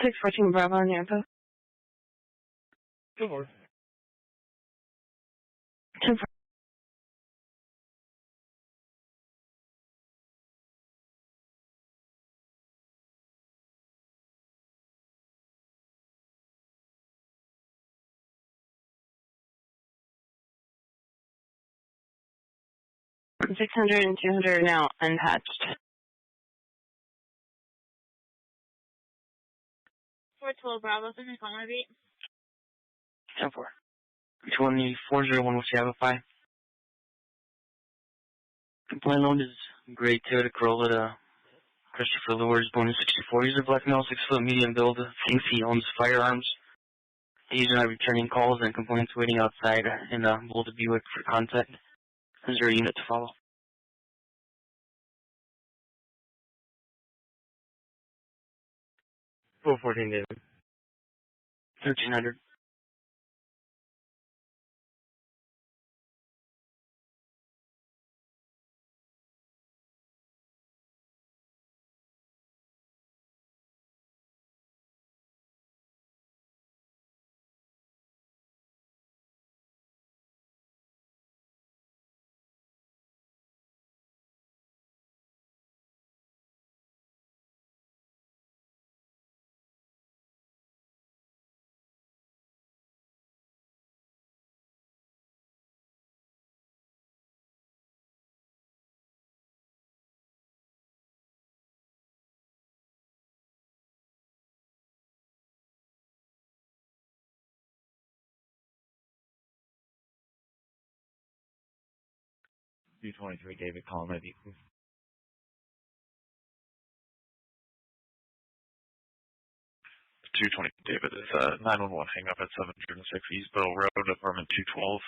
614 Bravo on Nampa. Good morning. 10 600 and 200 are now unpatched. 412 Bravo, send me calling beat. 10-4. 2401 West Yavapai. Complaint load is gray Toyota Corolla to Christopher Lewis, born in 64. He's a black male, 6 foot, medium build. Thinks he owns firearms. He's not returning calls and complaints waiting outside in Boulder Buick for contact. Is there a unit to follow? 414 David. 1300. U-23 David calling at Equal. 220 David is 911. Hang up at 706 East Bill Road, apartment 212.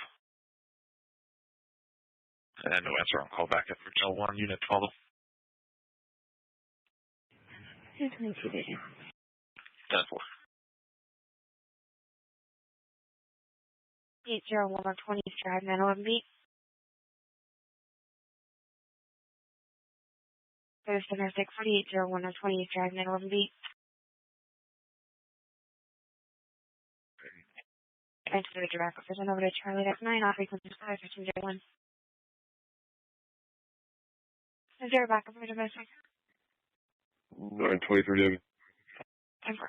And no answer on call back at original 1, unit 12. 222 David. 10-4. 801 on 20 Drive, 911 beat. There's domestic 4801 on 20 Drive, 911 beat. Transfer the direct officer over to Charlie X9 off frequency 51501. Is there a backup for domestic? 923 David. 10-4.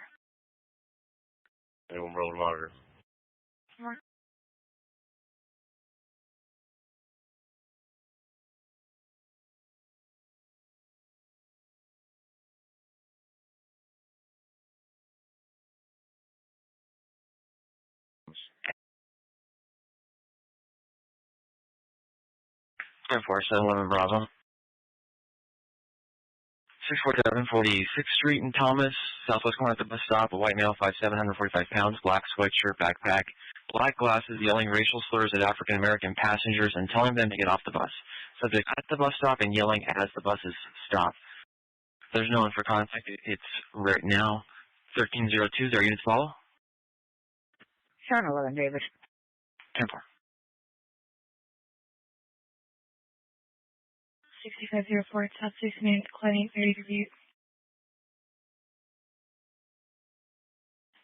Anyone roll monitor. 4. 10-4, 711 Bravo. 647 46th Street in Thomas, southwest corner at the bus stop. A white male, 5'7", 145 pounds, black sweatshirt, backpack, black glasses, yelling racial slurs at African American passengers and telling them to get off the bus. Subject at the bus stop and yelling as the buses stop. There's no one for contact. It's right now 1302. Their units follow. 711, David. 10-4. 6504, South 6 Main, declining 30 review.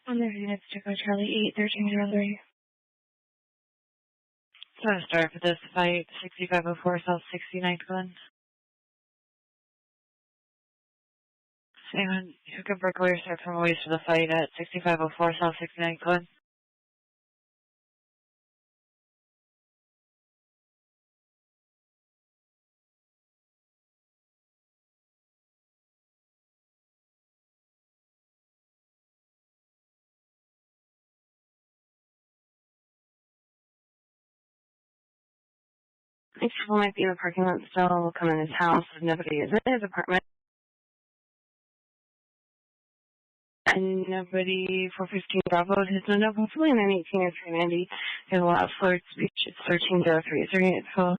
On their units, check out Charlie 8, 1303. So to start for this fight, 6504 South 69th Glen. Anyone who can break away or start from ways for the fight at 6504 South 69th Glen. These people might be in the parking lot still. We'll come in his house. Nobody is in his apartment. And nobody 415 Bravo has no no hopefully and then 18 or 390 has a lot of flirt speech. It's 1303. Is there unit full?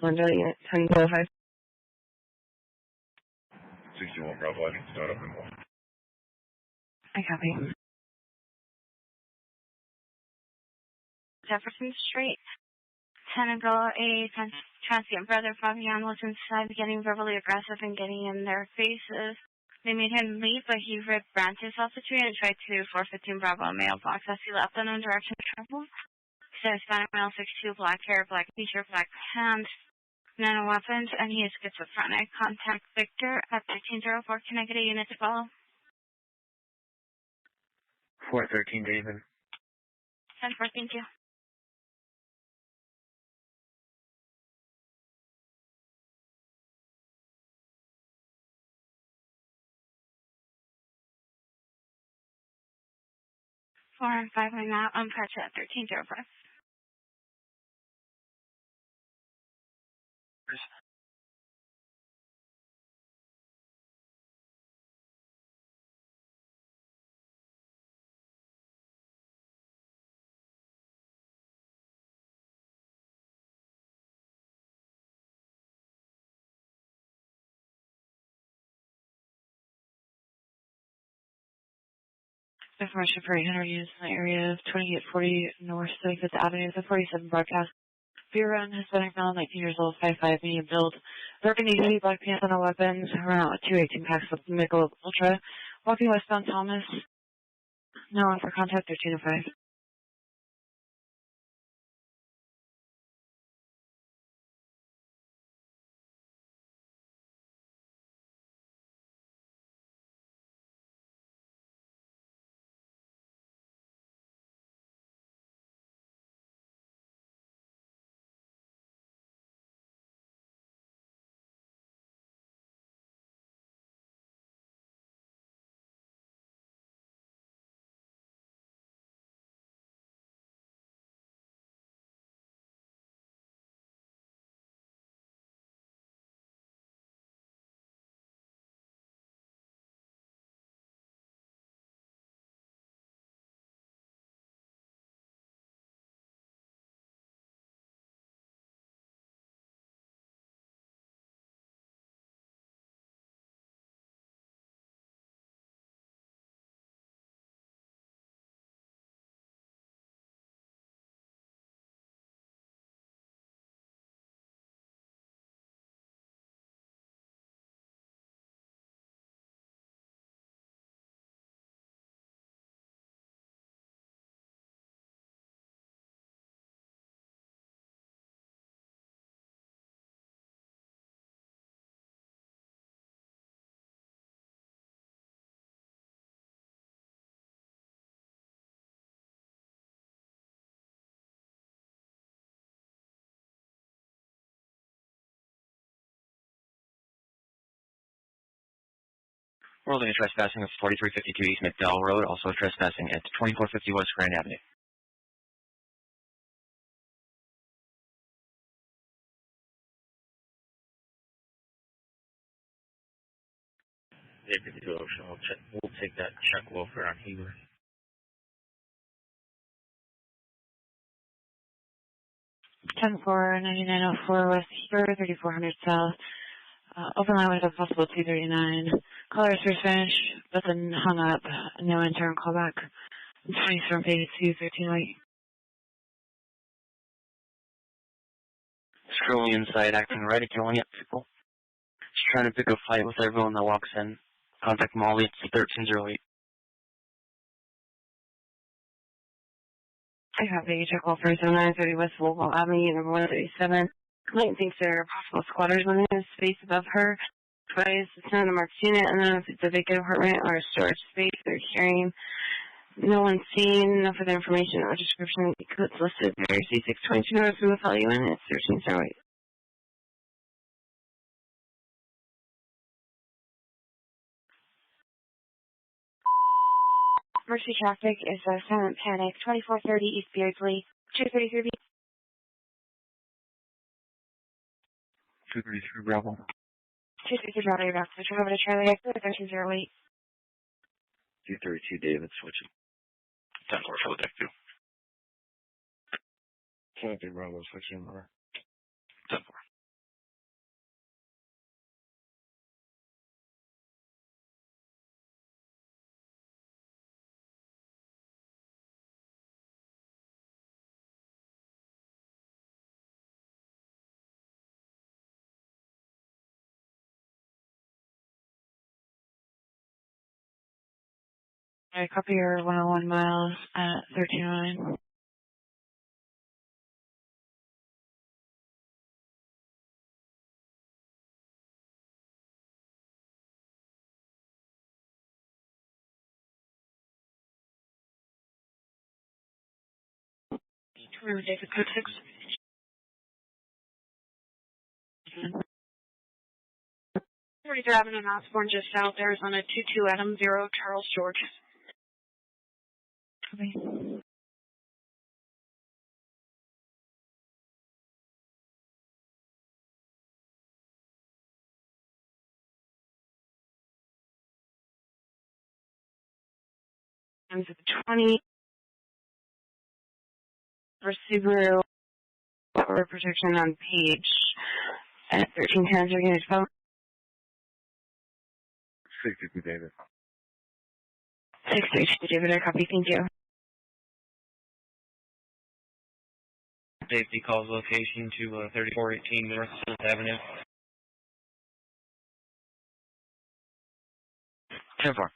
Linda, unit 1005. 61 Bravo, I need to start up in more. I copy. Jefferson Street. Tenant girl, a transient brother, Fabian, was inside getting verbally aggressive and getting in their faces. They made him leave, but he ripped branches off the tree and tried to 415 Bravo mailbox as he left unknown direction of travel. He said Hispanic male, 6'2", black hair, black t-shirt, black pants, nano weapons, and he is schizophrenic. Contact Victor at 1304. Can I get a unit to follow? 413 David. 10-4, thank you. Four and 5 right now. I'm patched at 1305. Information for 800 units in the area of 2840 North 35th Avenue, the 47 broadcast. Bureau and Hispanic male, 19 years old, 5'5", medium build. Burgundy hoodie, black pants, and no weapons. Run out with 218 packs of Michelob Ultra. Walking westbound Thomas. No one for contact, 1305. We're holding a trespassing of 4352 East McDowell Road, also trespassing at 2450 West Grand Avenue. Yeah, good to go. So we'll take that check welfare on Heber. Ten four 9904 West Heber, 3400 South. Open line with a possible 239. Caller is Spanish, but then hung up. No interim callback. 27 page 213 late. Scrolling inside, acting right, yelling at people. Just trying to pick a fight with everyone that walks in. Contact Molly, it's 1308. I copy. Check all for 930 West Louisville Avenue, number 137. Client thinks there are possible squatters living in a space above her. Twice, it's not a marked unit. I don't know if it's a vacant apartment or a storage space. They're hearing. No one's seen. No further information or description. It's listed there. C622 North Louisville Unit. It's 1308. Mercy traffic is Silent Panic, 2430 East Beardsley, 233B. 233 Bravo. 233 Bravo, you're back to switch over to Charlie X 1308. 232 David, switching. 10-4 for the deck 2. 23 Bravo, switching over. 10-4. I copy your 101 miles at 1309. Remember David Code 6? Third Avenue in Osborne, just south, Arizona, 22 Adam 0, Charles George. Copy. Times of 20 for Subaru or protection on page at 1310. You're going to phone 652 David. 632 David. I copy. Thank you. Safety calls location to 3418 North 7th Avenue. 10-4.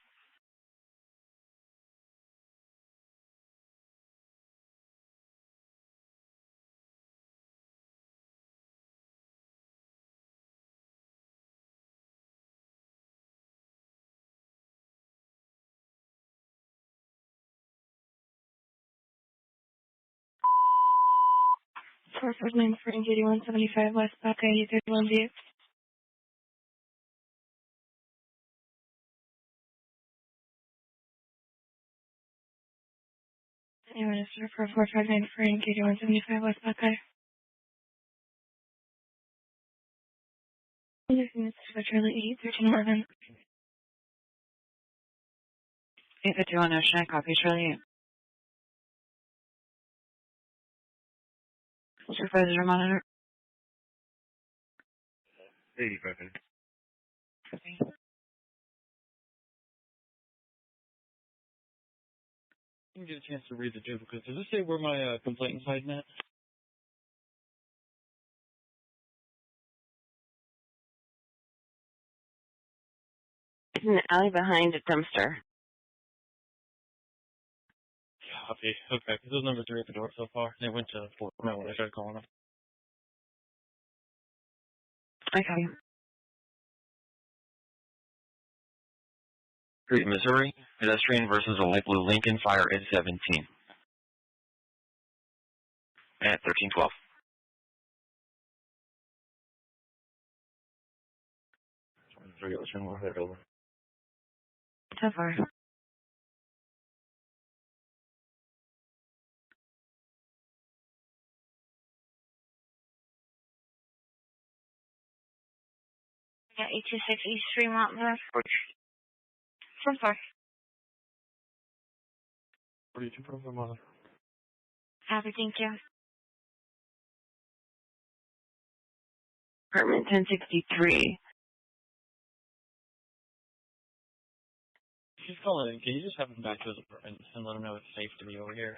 Source was named for 8175 West Buckeye, 31 view. Anyone is for 459 for 8175 West Buckeye. This is Charlie 81311. 851 Ocean, I copy Charlie. Supervisor monitor. 85. Copy. Let me get a chance to read the duplicate. Does this say where my complaint is hiding at? It's in the alley behind a dumpster. Copy. Okay, because those numbers are at the door so far. They went to Fort Mill when I started calling them. Okay. Street, Missouri. Pedestrian versus a light blue Lincoln. Fire at 17. At 1312. 23 Ocean, we'll head over. So far. Yeah, 826 East Fremont, North. So far. 42 Bravo Mother. Happy, thank you. Apartment 1063. She's calling in. Can you just have him back to his apartment and let him know it's safe to be over here?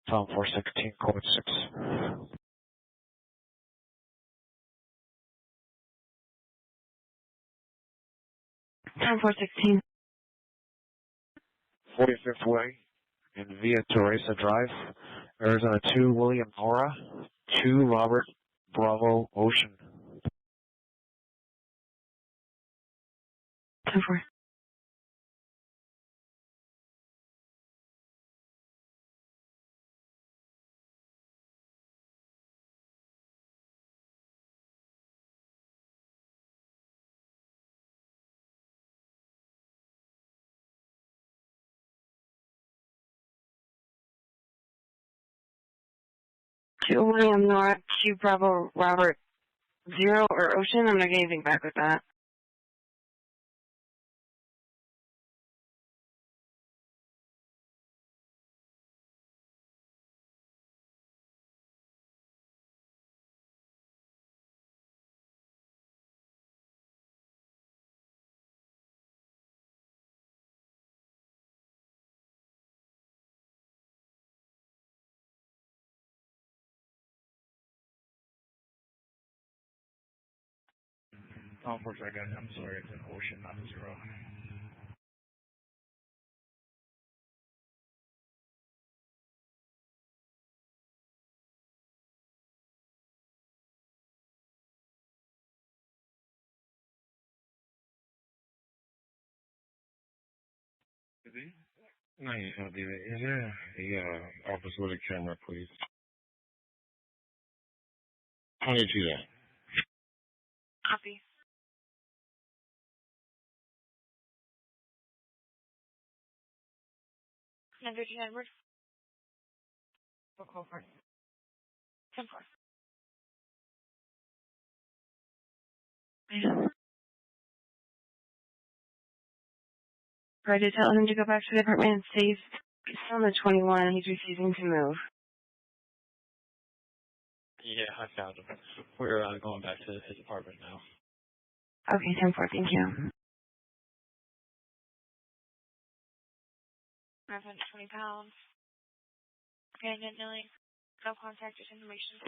Tom 416, code 6. Time 416. 45th Way in Via Teresa Drive, Arizona 2, William Nora, 2, Robert Bravo Ocean. Time 4. To William Nora, Q Bravo Robert 0 or Ocean. I'm not getting anything back with that. Unfortunately, I'm sorry, it's an Ocean, not a 0. No, is there a office with a camera, please? How did you do that? Copy. Number 2 Edward. We'll call for it. 10 4. Tried to tell him to go back to the apartment and stay. He's still on the 21. He's refusing to move. Yeah, I found him. We're going back to his apartment now. Okay, 10 4. Thank you. 520 pounds. Abandoned milling. No contact information.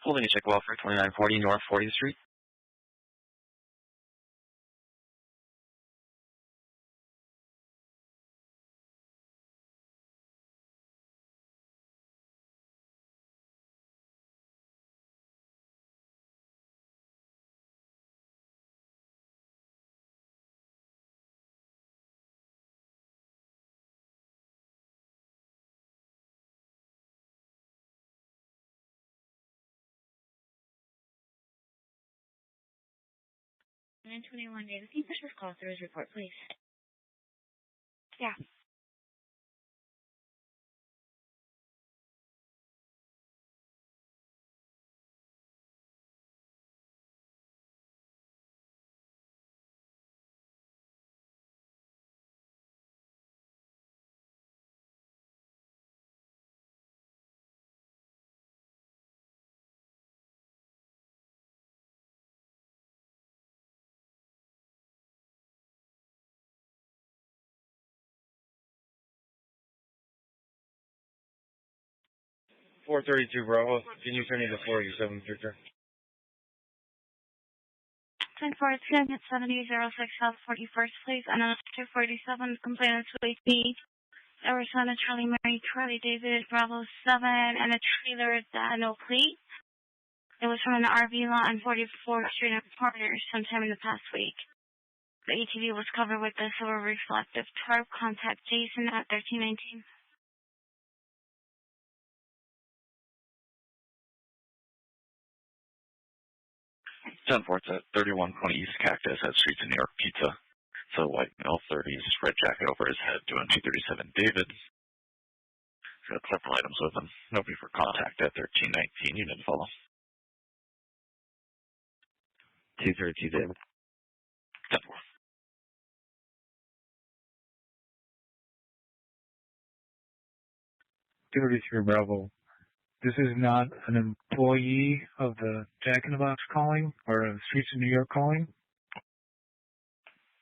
Holding a check welfare 2940 North 40th Street. 2921 David, can you push this call through his report, please? Yeah. .432 Bravo. Can you send me the 487 Victor? 10-4, it's going at 7006 South 41st, please. And on 247, complainants with B. Arizona, Charlie Mary, Charlie David, Bravo 7, and a trailer that had no plate. It was from an RV lot on 44th Street at Partners sometime in the past week. The ATV was covered with the silver reflective tarp. Contact Jason at 1319. 10-4, it's at 3120 East Cactus at Streets of New York Pizza. So white male, 30s, red jacket over his head, doing 237 David. He's got several items with him. Nobody for contact at 1319. You didn't follow. 232 David. 10-4. Bravo. This is not an employee of the Jack in the Box calling or Streets of New York calling?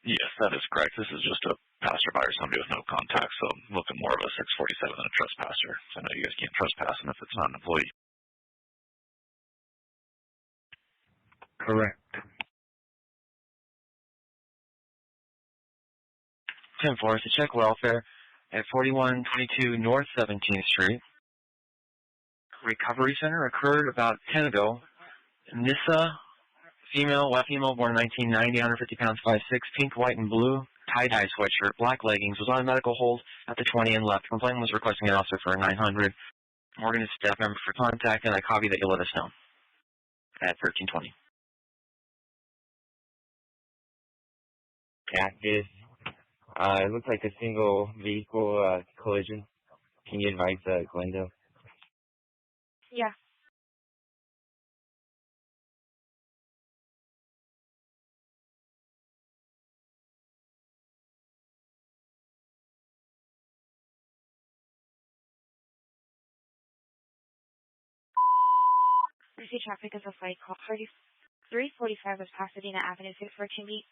Yes, that is correct. This is just a passerby or somebody with no contact, so I'm looking more of a 647 than a trespasser. So I know you guys can't trespass him if it's not an employee. Correct. 10-4, to check welfare at 4122 North 17th Street. Recovery Center occurred about 10 ago. Nissa, female, white female, born in 1990, 150 pounds, 5'6", pink, white, and blue, tie-dye sweatshirt, black leggings, was on a medical hold at the 20 and left. Complainant was requesting an officer for a 900. Morgan is staff member for contact, and I copy that you'll let us know at 1320. Cactus. It looks like a single vehicle collision. Can you advise Glendale? Yeah. Receive traffic as a flight call 345 was Pasadena Avenue 614B.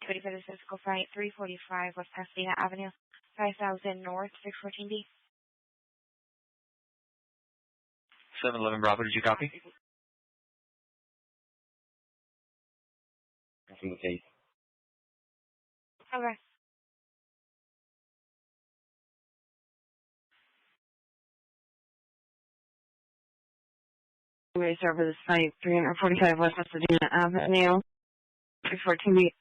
25 is physical flight 345 West Pasadena Avenue 5000 North 614B. 711 Bravo, did you copy? From the case. Okay. Race over the site, 345 West Pasadena Avenue, 614B.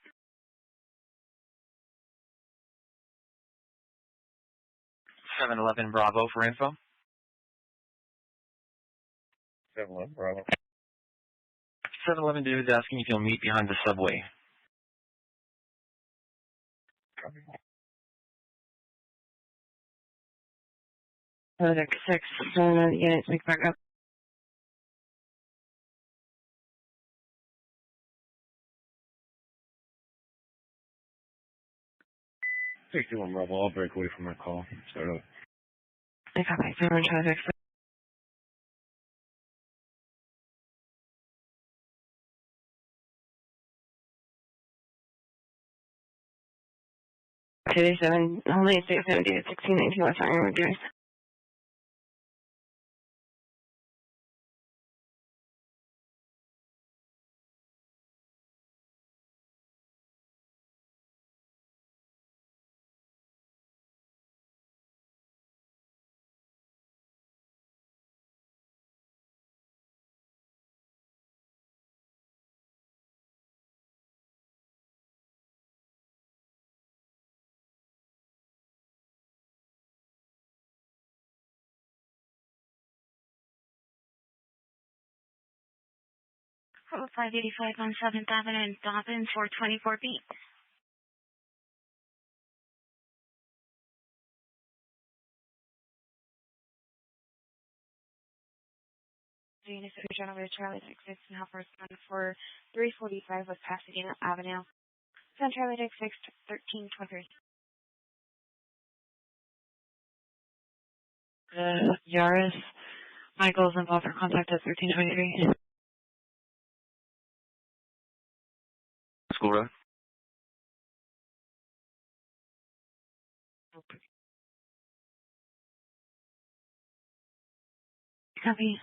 711 Bravo for info. 711 Bravo. 711 David's asking if you'll meet behind the subway. Deck 6, units, make back up. Take 2-1 Bravo. I'll break away from my call. Start up. I copy, 7 traffic. City 7, only State 70 at 1619 West Ironwood, Gears. Code 585 on 7th Avenue in Dobbins for 24B. Unit General Charlie 66 and help respond for 345 West Pasadena Avenue. San Charlie 66 1323. Yaris. Michael's involved for contact at 1323. School Road. Copy.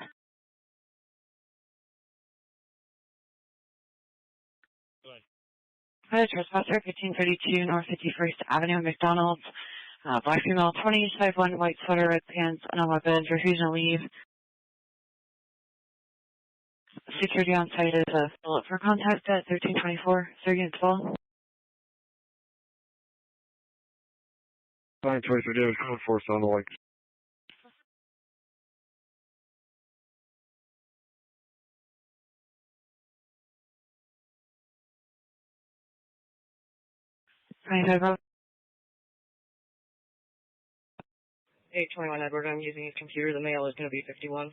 Trespasser, 1532 North 51st Avenue, McDonald's. Black female, 20-5-1, white sweater, red pants, no weapons, refusing to leave. Security on site is Philip for contact at 1324, 30 and 12. 923 David, code 4, sound alike. Road. 821 Edward, I'm using his computer. The mail is going to be 51.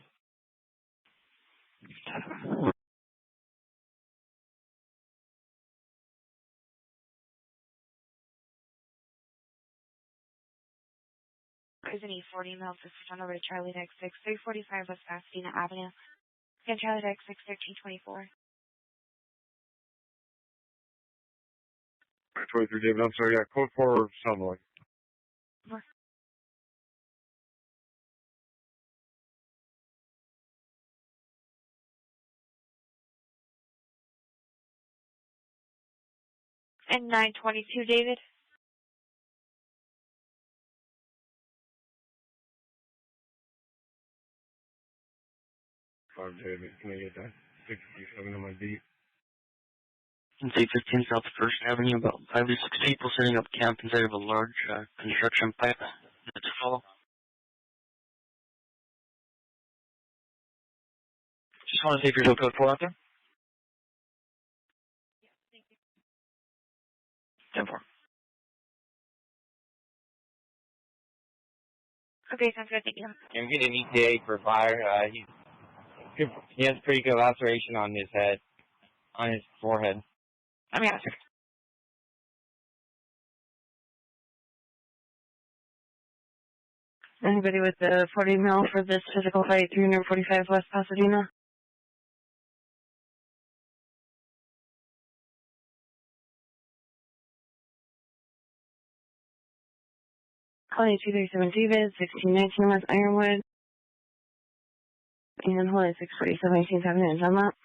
There's an E40 mail system on over to Charlie Deck 6, 345 West Pasadena Avenue. Again, Charlie Deck 6, 1324. 923 David, I'm sorry, yeah, code 4, sound alike. And 922, David. David, can I get that? 67 on my beat. In 15 South 1st Avenue, about 5 to 6 people setting up camp inside of a large construction pipe. That's a follow. Just want to see if you're still code 4 out there. 10-4. Okay, sounds good. Thank you. I'm getting ETA for fire. He has pretty good laceration on his head, on his forehead. Let me ask. Anybody with the 40 mil for this physical fight, 345 West Pasadena? Holy 237 David, 1619 West Ironwood. And Holy 647 18th Avenue in Dunlap.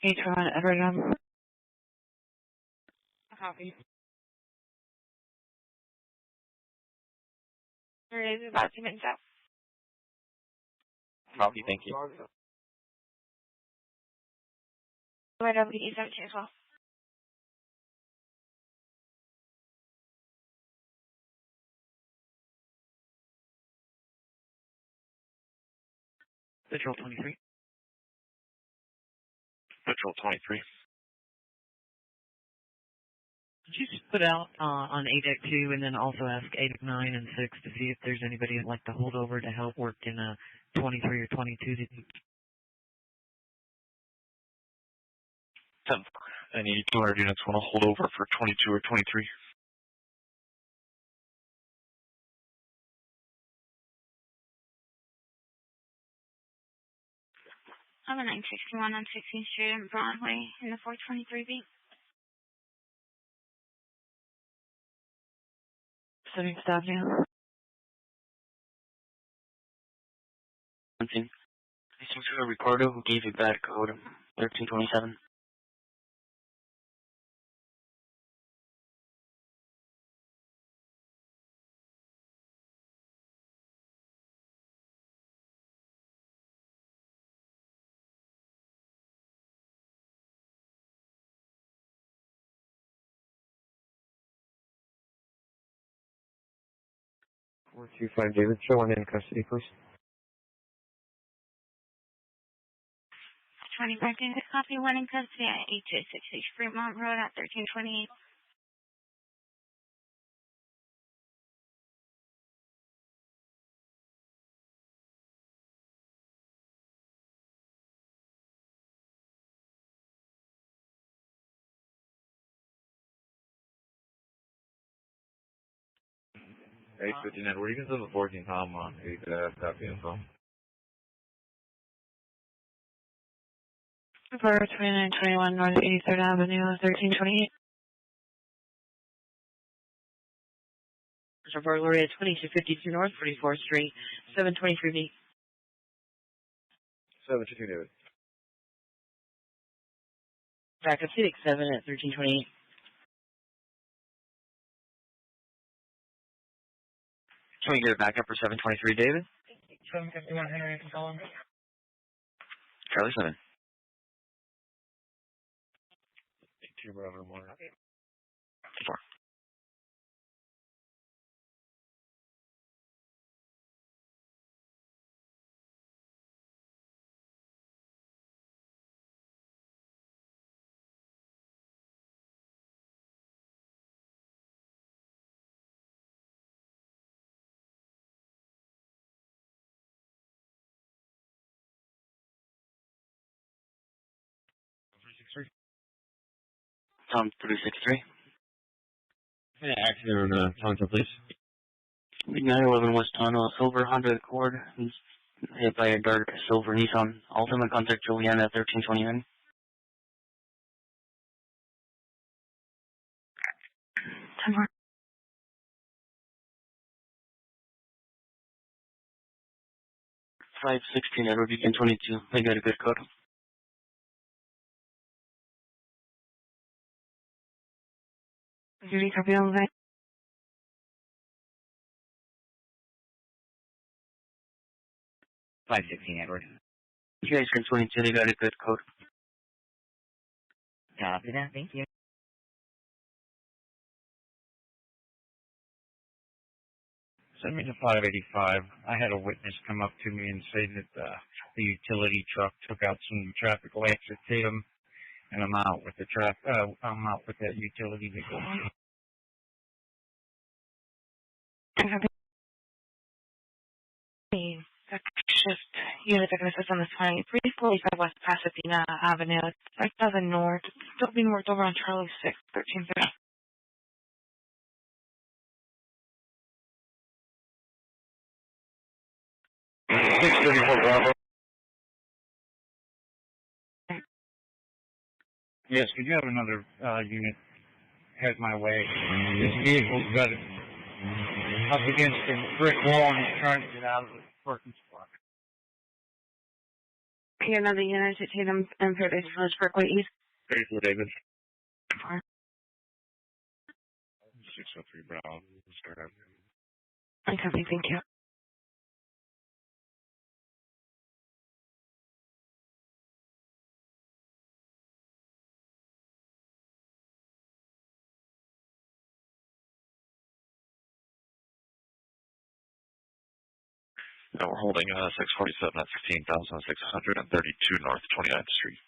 H1 Edward. Copy. There is about 2 minutes out. Copy, thank you. Right over to E17 as well. Patrol 23. Patrol 23. Could you just put out on ADEC 2 and then also ask ADEC 9 and 6 to see if there's anybody that'd like to hold over to help work in 23 or 22 to 10. Any 200 units want to hold over for 22 or 23? I'm a 961 on 16th Street and Broadway in the 423B. 70th Avenue. Something. This was Ricardo who gave you bad code, 1327. David, show one in custody, please. 20 back in. Copy 1 in custody at 8266 Fremont Road at 1328. Hey, 59, were you going to send the 14 Tom on 8 copy info? For 2921 North 83rd Avenue, 1328. For burglary at 2252 North 44th Street, 723B. 722 David. Backup Civic 7 at 1328. Can we get it back up for 723, David? 751 Henry Colin. Charlie 7. 2 Bravo 1. 4. Tom 363. Yeah, accident on Tonto, please. 911 West Tono, silver Honda Accord, hit by a dark silver Nissan Altima. Contact Juliana at 1329. Tomorrow. 516 Edward Beacon 22. I got a good code. Did you copy all of that? 516 Edward. You guys can 22. They got a good code. Copy that, thank you. Send me to 585. I had a witness come up to me and say that the utility truck took out some traffic lights at Tatum, and I'm out with the I'm out with that utility vehicle. The shift unit that can assist on this 345 West Pasadena Avenue, 5000 North. It's still being worked over on Charlie 6, 1330. Bravo. Yes, could you have another unit head my way? This vehicle's got it up against a brick wall and it's trying to get out of the parking spot. Here, another unit at Tatum and Paradise Village Parkway East. 34 David. 4. 603 Bravo. Start. Okay, thank you. Now we're holding 647 at 16,632 North 29th Street.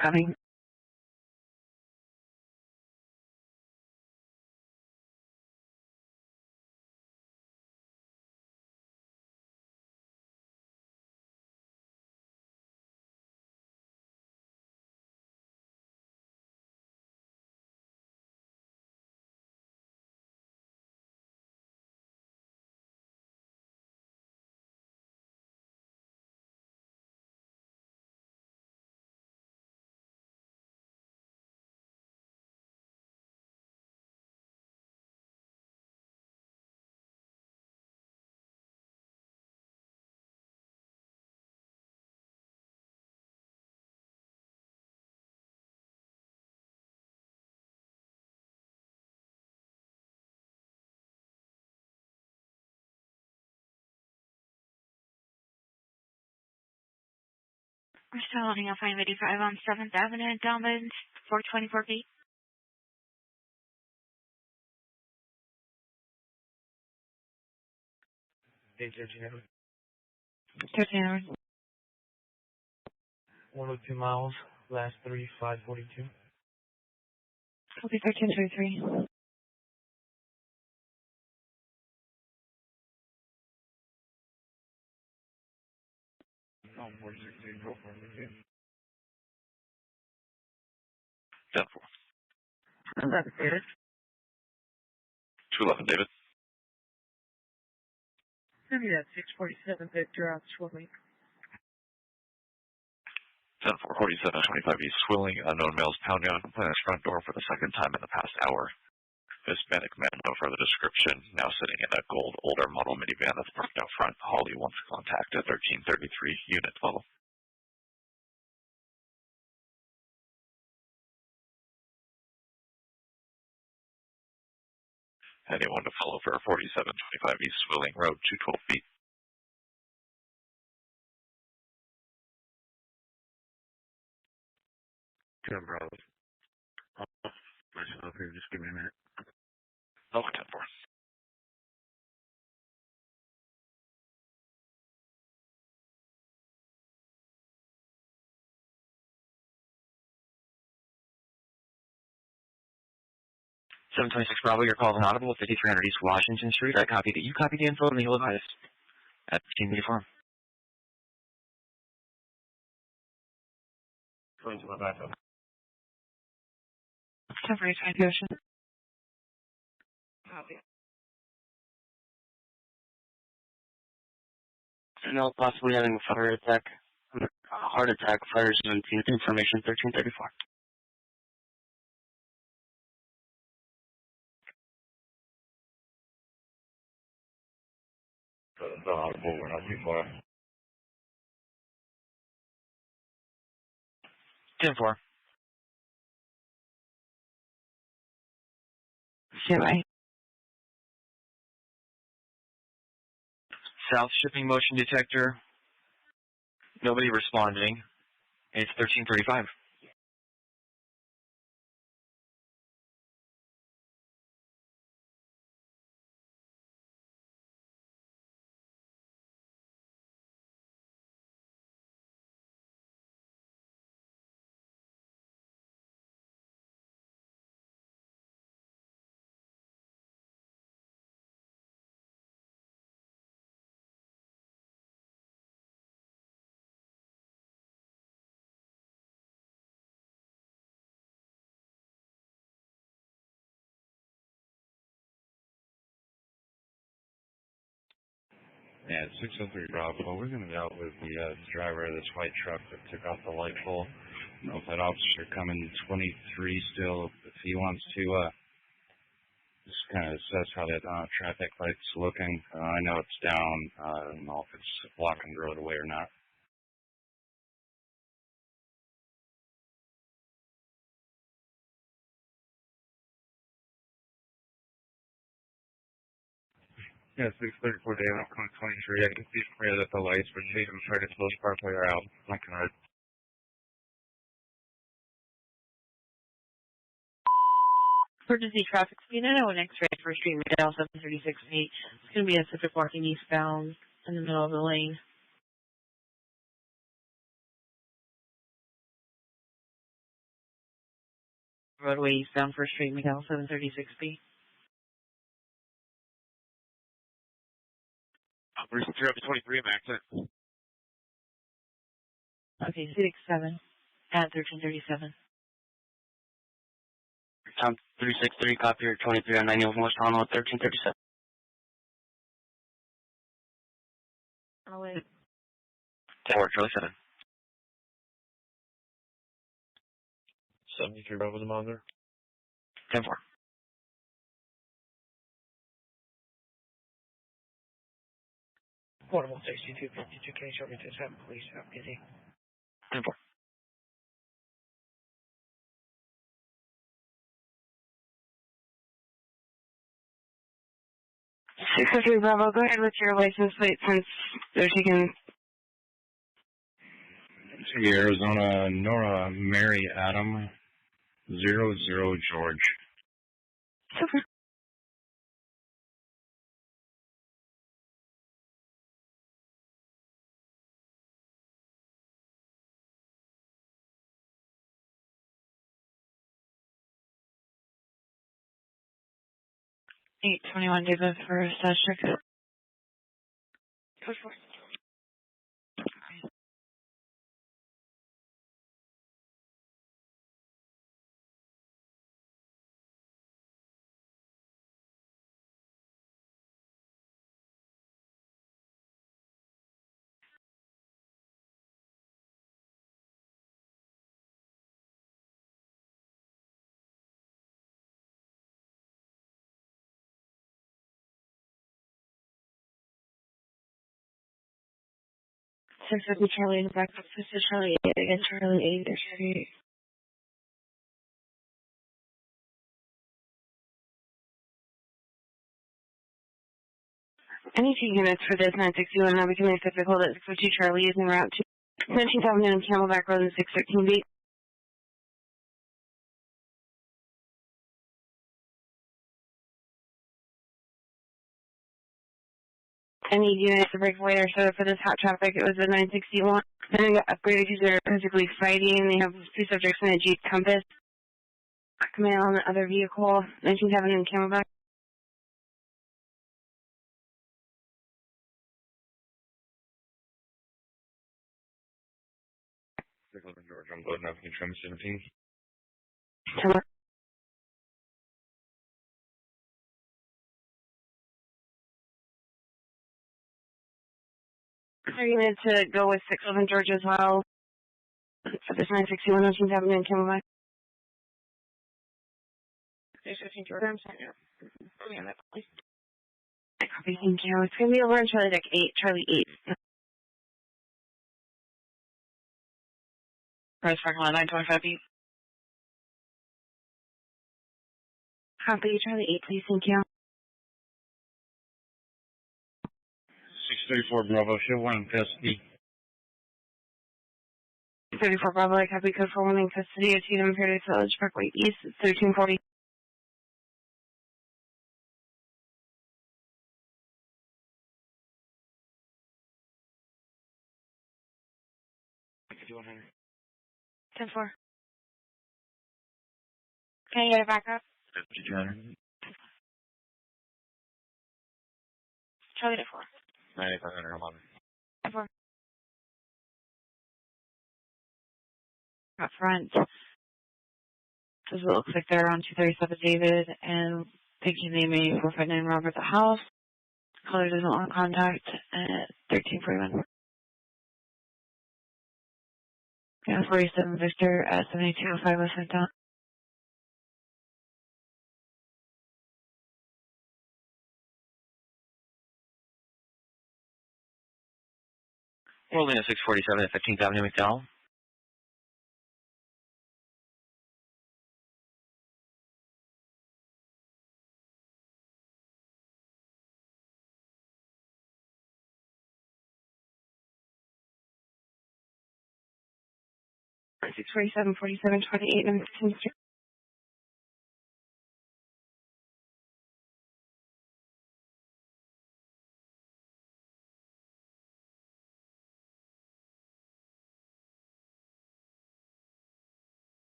Coming. We're still holding a 585 on 7th Avenue, Delmond, 424B. 13 102 miles, last 3, 542. Copy 1333. Oh, 416, go for it. 10-4. That's David. 211, David. Send me that 647 Victor out swimming. 10-4, 4725 East Swilling. Unknown males pounding on complainant's front door for the second time in the past hour. Hispanic man, no further description, now sitting in a gold older model minivan that's parked out front. Holly wants contact at 1333, Unit 12. Anyone to follow for 4725 East Swilling Road, 212 feet. Sure, bro. Myself here, just give me a minute. Oh, 10-4. Bravo, your call is inaudible at 5300 East Washington Street. I copied it. You copied the info, and you'll advise at 15 Farm. Temporary transmission. Copy. No, possibly having a fire attack. A heart attack, fire 17, information 1334. It's audible, we're not too far. 10-4. Right. South shipping motion detector. Nobody responding. It's 1335. Yeah, 603 Bravo. We're going to be out with the driver of this white truck that took off the light pole. I don't know if that officer coming 23 still, if he wants to just kind of assess how that traffic light's looking. I know it's down. I don't know if it's blocking the road away or not. Yeah, 634 David, I'm coming 23. I can see from here that the lights, but you need to try to close Parkway are out. Lincoln Road. Emergency traffic speed. I know an X-ray for Street Miguel 736 feet. It's going to be a Civic walking eastbound in the middle of the lane. Roadway eastbound for Street Miguel 736 feet. Operation 3 up to 23, I'm accent. Okay, 6-7 at 1337. Tom 363, copy your 23 on 90 West Toronto at 1337. I'll wait. 10-4, Charlie 7. 73 Bravo the monitor. 10-4. Portable 6252, can you show me this up, please? I'm busy. 10-4. Six oh three Bravo, go ahead with your license plate since they're taking. Arizona, Nora Mary Adam, 00 George. Super. 821 David for a status check. Code 4. Six with Charlie in the back. This is Charlie 8 again. Charlie 8. There's Charlie 8. I need 2 units for this 961. Now becoming a typical that 602 Charlie is en route to 19th Avenue and Camelback Road and 613B. I need units to break away there. So for this hot traffic, it was a 961. Then I got upgraded because they're physically fighting. They have 2 subjects in a Jeep Compass. Command on the other vehicle, 19th Avenue and Camelback. George, I'm loading up in trim 17. Hello. Are you going to go with 611 George as well for this 961 19th Avenue and Camelback? 615 George. I'm sorry. Oh, yeah, that's please. Copy, thank you. It's going to be over on Charlie Deck 8, Charlie 8. Press parking lot 925 feet. Copy, Charlie 8, please, thank you. 634 Bravo, show 1 in custody. 34 Bravo, I copy code for 1 in custody of Tatum Paradise Village Parkway East, 1340. $100. 10-4. Can you get it back up? 5200. Charlie to 4. 9500, I'm on. 4. Up front. Because it looks like they're on 237 David and thinking they may 459 Robert the house. Caller doesn't want contact at 1341. Yeah, 47 Victor at 7205 West Down. Rolling at 647 at 15th Avenue, McDowell. Six 47, 47, 28, and 15.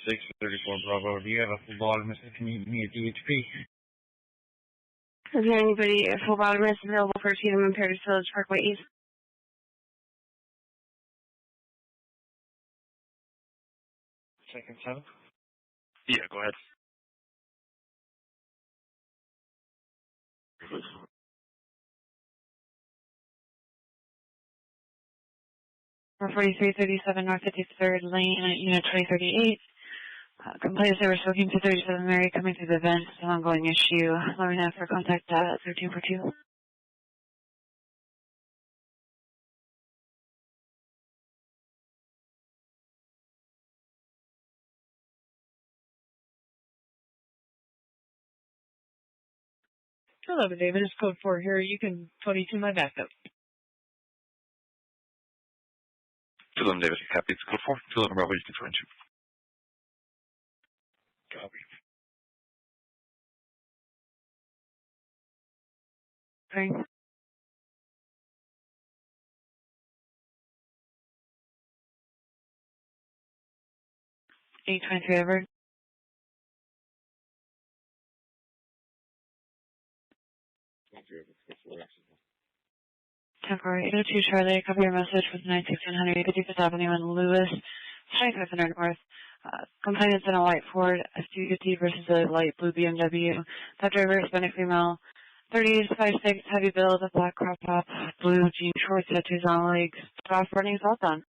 Six 34 Bravo, do you have a full bottom Mr. Can you meet me at DHP? Is there anybody at full bottom risk available for Tatum and Paradise Village Parkway East? Second 7? Yeah, go ahead. For 4337 North 53rd Lane at Unit 2038. Complaints they were smoking 237 Mary coming through the vent. It's an ongoing issue. Let me know for contact 1342. Hello, David. It's code 4 here. You can 22 my backup. 211 David, copy. It's code 4. 211 Bravo, you can 22. Copy. Sorry. 823 Edward. Temporary 802 Charlie, copy your message for the 91600 55th Avenue in Lewis, 2500 North. Complainants in a white Ford F-250 versus a light blue BMW. That driver, Hispanic female, 30s, 5'6", heavy build, a black crop top, blue jean shorts, tattoos on legs, off running assault on.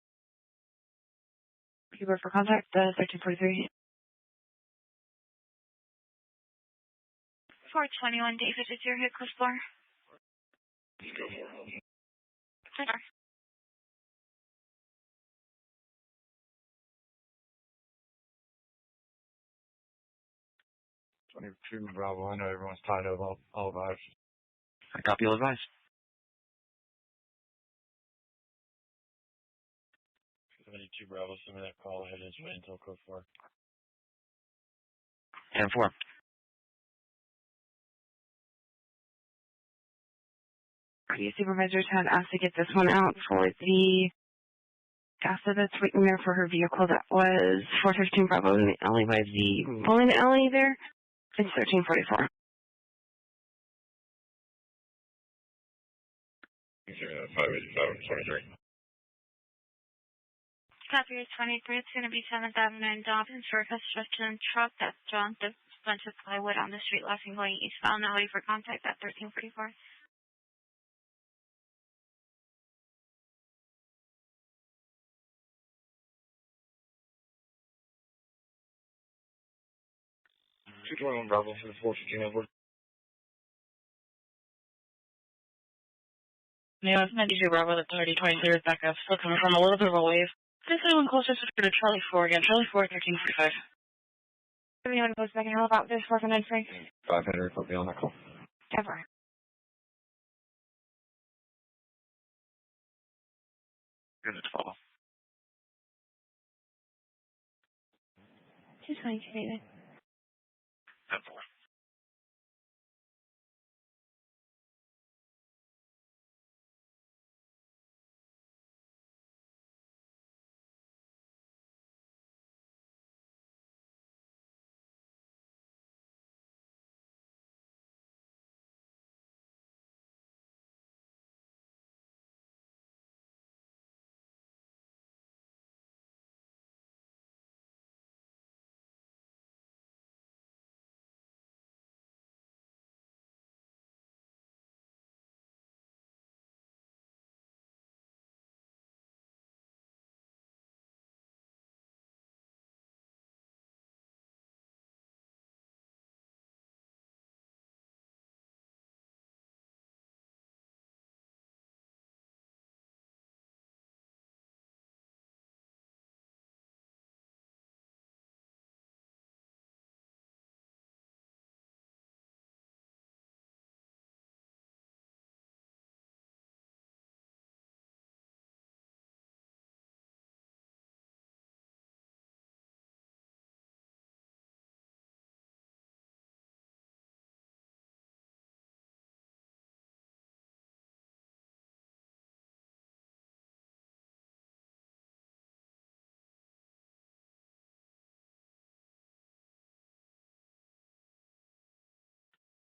Keyword for contact, 1343. 421 David, is your hit close floor? Center. 22 Bravo. I know everyone's tied up. All advise. I copy, you'll advise. 72 Bravo, send me that call. Head into Intel Code 4. 10-4. Previous supervisors had asked to get this one out for the asset that's waiting there for her vehicle. That was 415 Bravo in the alley by the bowling alley there. It's 1344. 587-23. Copy 23. It's going to be 7th Avenue and Dobbins for a construction truck that's junked a bunch of plywood on the street left and going eastbound. Now wait for contact at 1344. Two 21 Bravo for the 415 Edward. Yeah, it's 92 Bravo, the 3023 is back up. Still coming from a little bit of a wave. This one closer to Charlie 4 again. Charlie 4, 1345. Anyone goes back and help out this 493? 500, put me on that call. Ever. Unit to follow. 222 David. 10-4.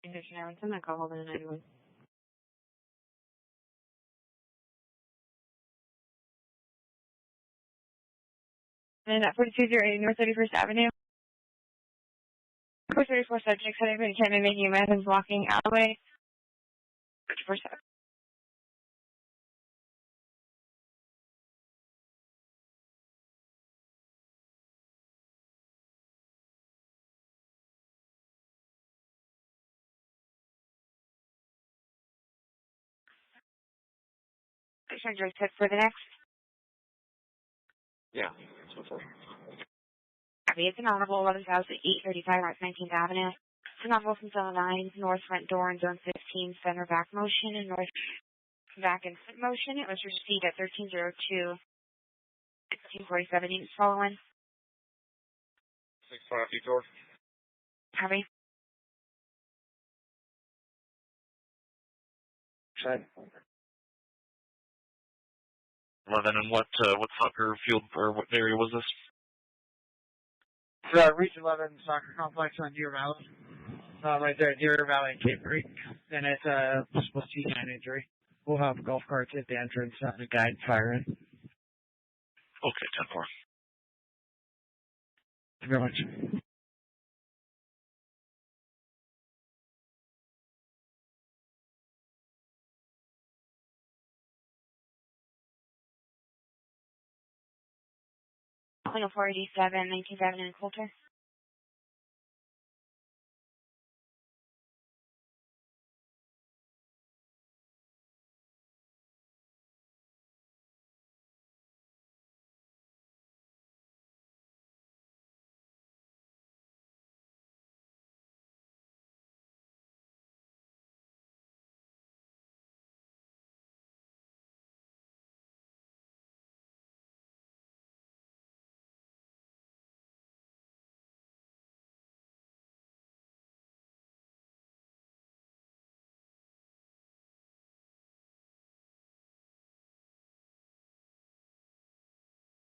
Condition Arlington, I call hold in 91. And at 4208 North 31st Avenue. 434 subjects had been attempted making a methods blocking alleyway. 54 600 for the next. Yeah, so far. Copy. It's an honorable 11,835 North 19th Avenue. It's an honorable from zone 9, north front door in zone 15, center back motion, and north back and foot motion. It was received at 1302, 1647. Units following. 650 George. Copy. Check. 11, and what soccer field or what area was this? Region 11 soccer complex on Deer Valley. Right there at Deer Valley and Cape Creek. And it's a possible C9 injury. We'll have golf carts at the entrance and a guide fire it. Okay, 10-4. Thank you very much. Calling 487, 19th Avenue in Coulter.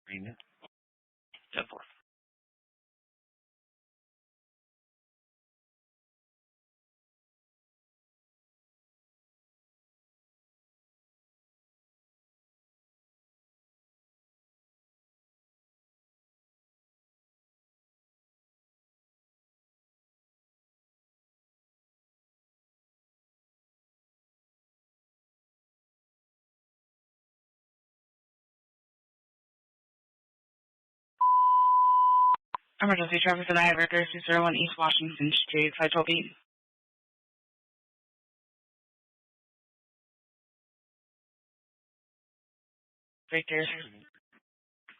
Green. 10-4. Emergency traffic tonight, Record 601 East Washington Street, 512 Victor.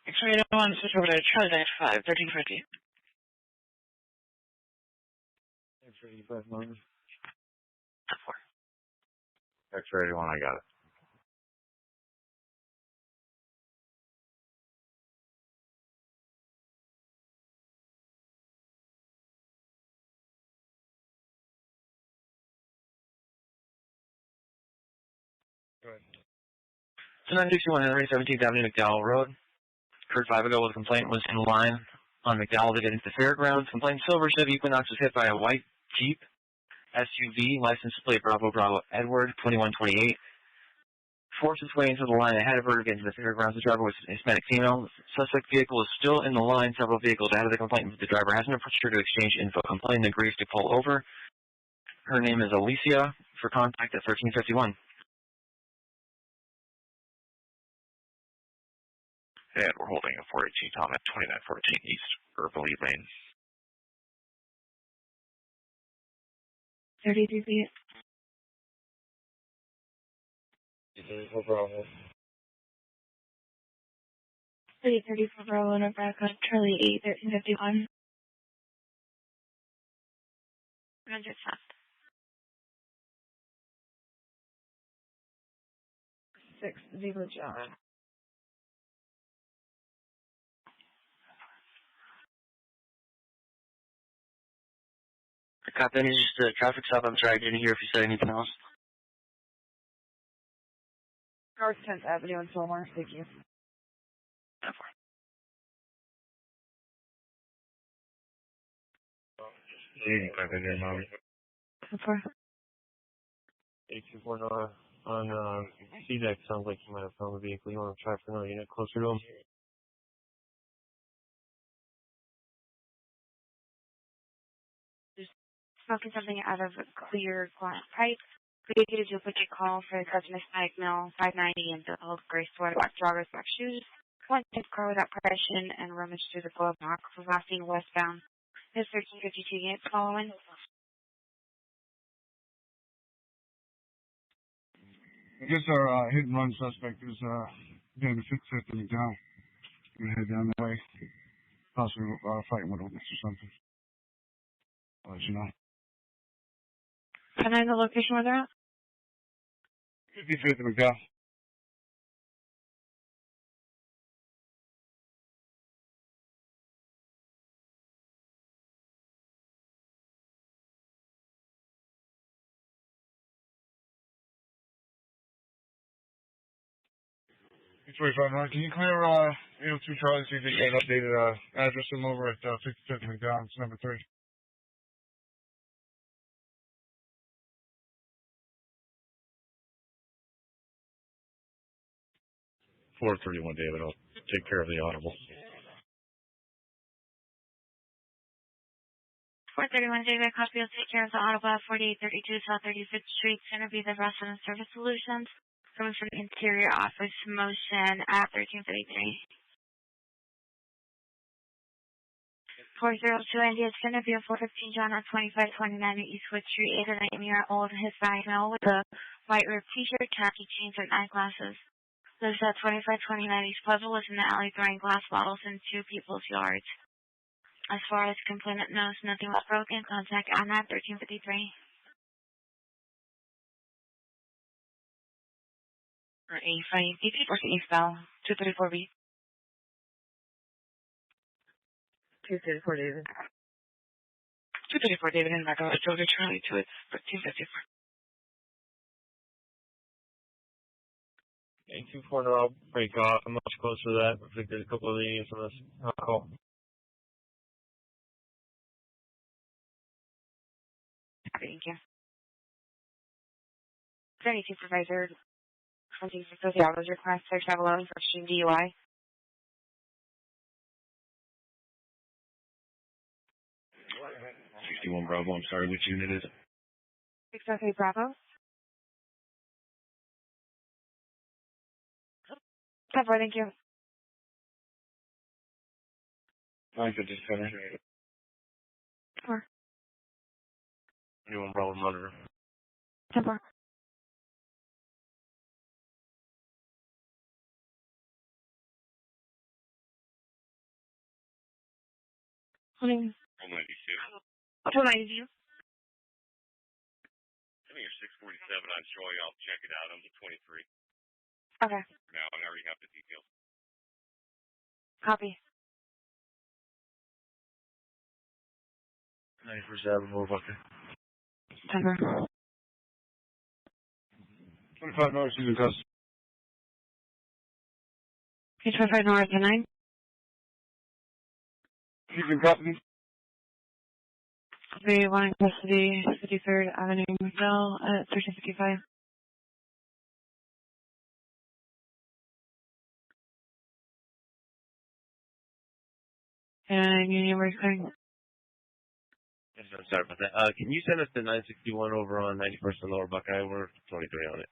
X-ray 1, switch over to Charlie 5, 1350. X-ray 85 X-ray 81, I got it. So 961 Henry, 17th Avenue, McDowell Road. Occurred 5 ago. The complaint was in line on McDowell to get into the fairgrounds. Complaint: silver Chevy Equinox was hit by a white Jeep SUV, license plate Bravo Bravo Edward 2128. Forced its way into the line ahead of her to get into the fairgrounds. The driver was a Hispanic female. Suspect vehicle is still in the line. Several vehicles ahead of the complainant. The driver hasn't approached her to exchange info. Complainant agrees to pull over. Her name is Alicia. For contact at 1351. And we're holding a 418 Tom at 2914 East Herbley Lane. 33 feet. 34 Bravo. 34 Bravo, Nebraska, Charlie 8, 1351. 100 south. 6 Zebra John. Copy, any just a traffic stop. I'm sorry, I didn't hear if you said anything else. North 10th Avenue in Fillmore. Thank you. Before. 824 Nora on C-Deck. Sounds like you might have found the vehicle. You want to try for another unit closer to him? Smoking something out of a clear glass pipe. We get a duplicate call for the customer Spike Mill 590 in the old gray sweater, black joggers, black shoes. One tip car without compression and rummage through the glove box was last seen westbound. There's 1352 units following. I guess our hit and run suspect is going to be sitting down. Going to head down that way. Possibly fighting with a witness or something. I'll let you know. Can I know the location where they're at? 55th and McDowell. Can you clear 802 Charlie so you can get an updated address of them over at 55th and McDowell? It's number 3. 431 David. I'll take care of the audible. 431 David, copy will take care of the audible at 4832 South 36th Street, Center B, the Resident Service Solutions, coming from the interior office motion at 1333. 402 India, it's going to be a 415 John at 2529 Eastwood Street, 8 and 8-year-old Hispanic male with a white ripped t-shirt, khaki jeans, and eyeglasses. Lives at 2529 East Puzzle, was in the alley throwing glass bottles in two people's yards. As far as complainant knows, nothing was broken. Contact Anna at 1353. Or A5, or eastbound, 234B. 234 David. 234 David and back out of Georgia Charlie to its 1354. 824, I'll break off. I'm much closer to that. I think there's a couple of lenients on this call. Thank you. 30 Supervisor, 26 hours request for travel alone for extreme DUI. 61 Bravo, I'm sorry, which unit is it? 603 Bravo. 10-4, thank you. 957. 4. 21 Bravo, monitor. 10-4. Holding. 192. 292. Send me your 647 on Joy. I'll check it out. I'm the 23. Okay. Now, I already have the details. Copy. 91st Avenue, okay. 10-4. 25 North, she's in custody. 25 North and 9. She's in custody. 3-1 in custody, 53rd Avenue, McDowell at 1355. And Union Working. Yes, I'm sorry about that. Can you send us the 961 over on 91st and Lower Buckeye? We're 23 on it.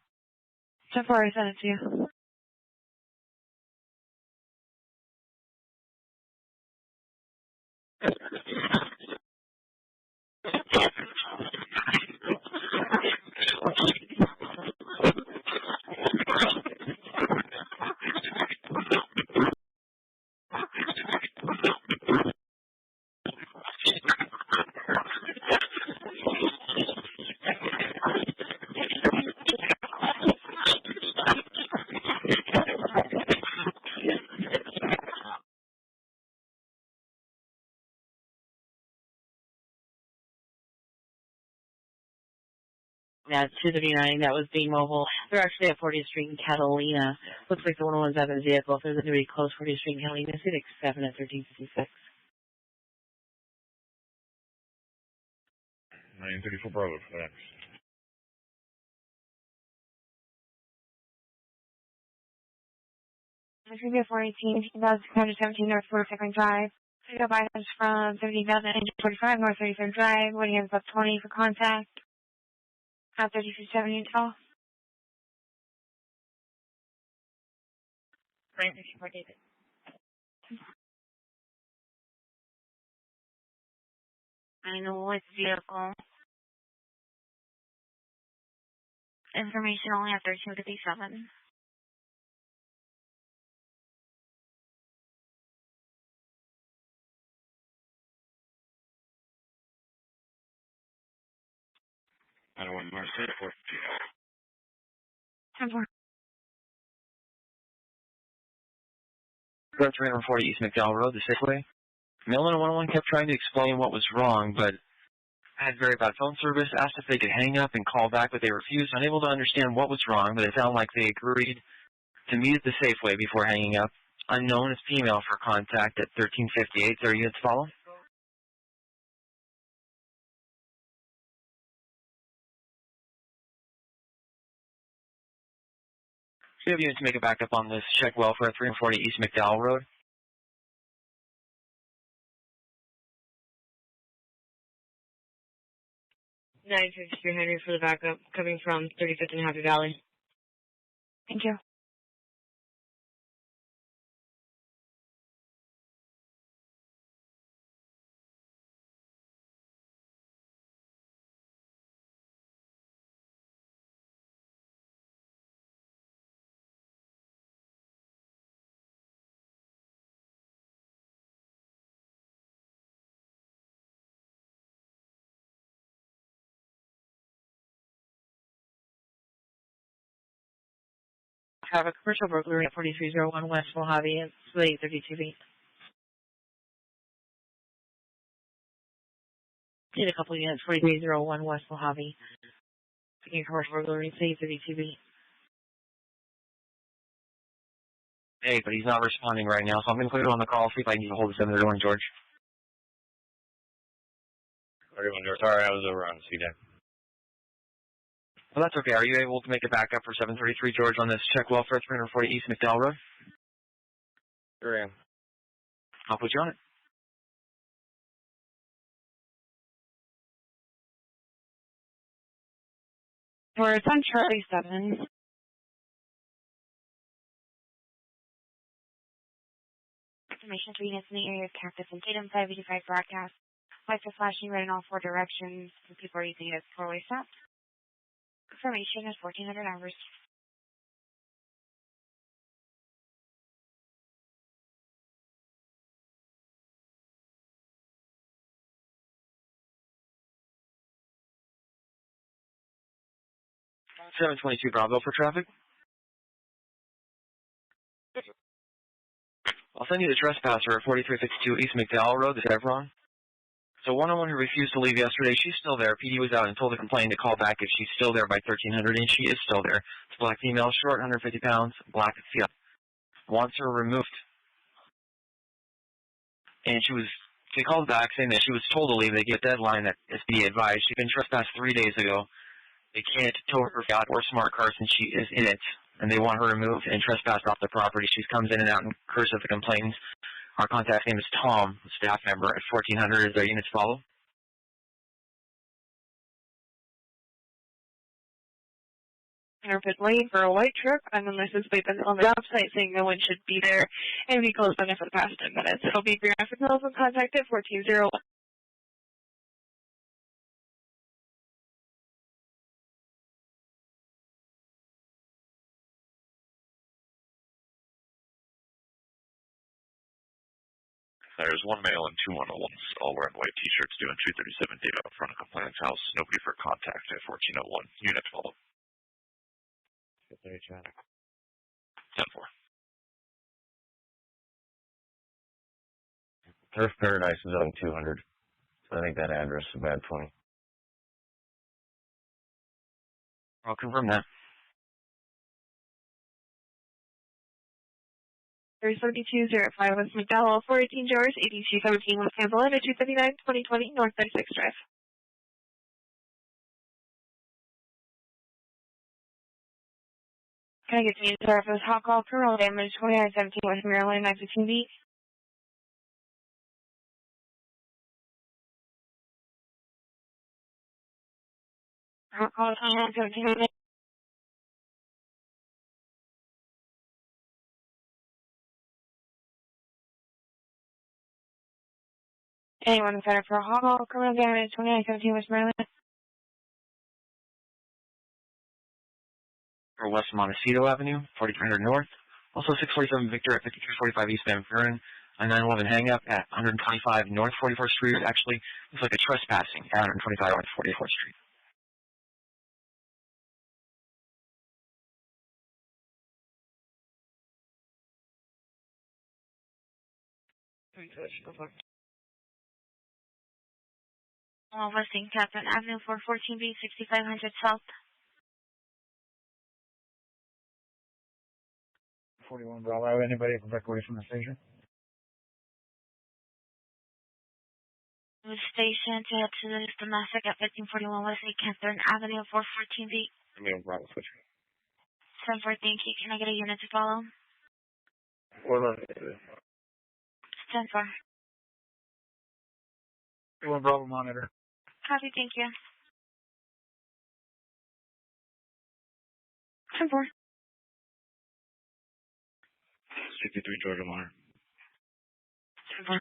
10-4, I sent it to you. Yeah, 239, that was being mobile. They're actually at 40th Street in Catalina. Looks like the 117 vehicle. If they're going to be close 40th Street in Catalina, Civic 7 at 1356. 934 Bravo, thanks. It's going to be a 418, 2,617 North 42nd Drive. Pick up items from 17,845 North 33rd Drive. Waiting at about 20 for contact. At 3670 in tall. 954 David. I know it's vehicle. Information only at 1357. I don't want to mark that for 10-4. Go 340 East McDowell Road, the Safeway. Mailman 101 kept trying to explain what was wrong, but had very bad phone service, asked if they could hang up and call back, but they refused, unable to understand what was wrong, but it sounded like they agreed to meet at the Safeway before hanging up. Unknown is female for contact at 1358. Their units follow. We have units to make a backup on this. Check welfare 340 East McDowell Road. 953 Henry for the backup, coming from 35th and Happy Valley. Thank you. Have a commercial burglary at 4301 West Mojave and Slade 32B. Did a couple units, 4301 West Mojave. Taking commercial burglary, Slade 32B. Hey, but he's not responding right now, so I'm going to put it on the call, see if I can get a hold of 731 George. 31 George. Sorry, I was over on C-Deck. Well, that's okay. Are you able to make a backup for 733 George on this check welfare 340 East McDowell Road? Sure am. I'll put you on it. Or it's on Charlie 7. Information to units in the area of Cactus and Tatum 585 broadcast. Lights are flashing red in all 4 directions. The people are using it as 4-way stop. Information is 1400 hours. – 722 Bravo for traffic. I'll send you the trespasser at 4352 East McDowell Road, the Chevron. So 101 who refused to leave yesterday, she's still there. PD was out and told the complainant to call back if she's still there by 1300, and she is still there. It's a black female, short, 150 pounds, black field. Wants her removed. And she called back saying that she was told to leave. They get a deadline that SPD advised. She's been trespassed 3 days ago. They can't tow her yacht or smart car since she is in it, and they want her removed and trespassed off the property. She comes in and out and curses the complaints. Our contact name is Tom, staff member at 1400. Is their units follow? Pit lane for a white truck. I'm on license plate that's on the job site saying no one should be there and be closed on it for the past 10 minutes. It'll be graphic telephone contact at 1401. There's one male and 2 101s, all wearing white t-shirts doing 237 data up front of complainant's house. Nobody for contact at 1401. Unit follow. 10-4. Turf Paradise is on 200. So I think that address is bad 20. I'll confirm that. 3205 West McDowell, 418 George, 8217 West Campbell, 279 2020 North 36 Drive. Can I get to the surface hot call, criminal damage, 2917 West Maryland, 915B? Hot call, 2917. Anyone inside for a hot call, criminal damage, 2917 West Maryland. For West Montecito Avenue, 4300 North. Also 647 Victor at 5345 East Van Buren. A 911 hang-up at 125 North 44th Street. Actually, looks like a trespassing at 125 North 44th Street. Westing Catherine Avenue, 414B, 6500 South. 41 Bravo. Anybody back away from the station? Station to head to the domestic at 1541 West Catherine Avenue, 414B. I'm going to Bravo switch. 10-4, thank you. Can I get a unit to follow? Hold on. 10-4. 1 Bravo monitor. Copy, thank you. 10-4. 63 Georgia monitor. 10-4.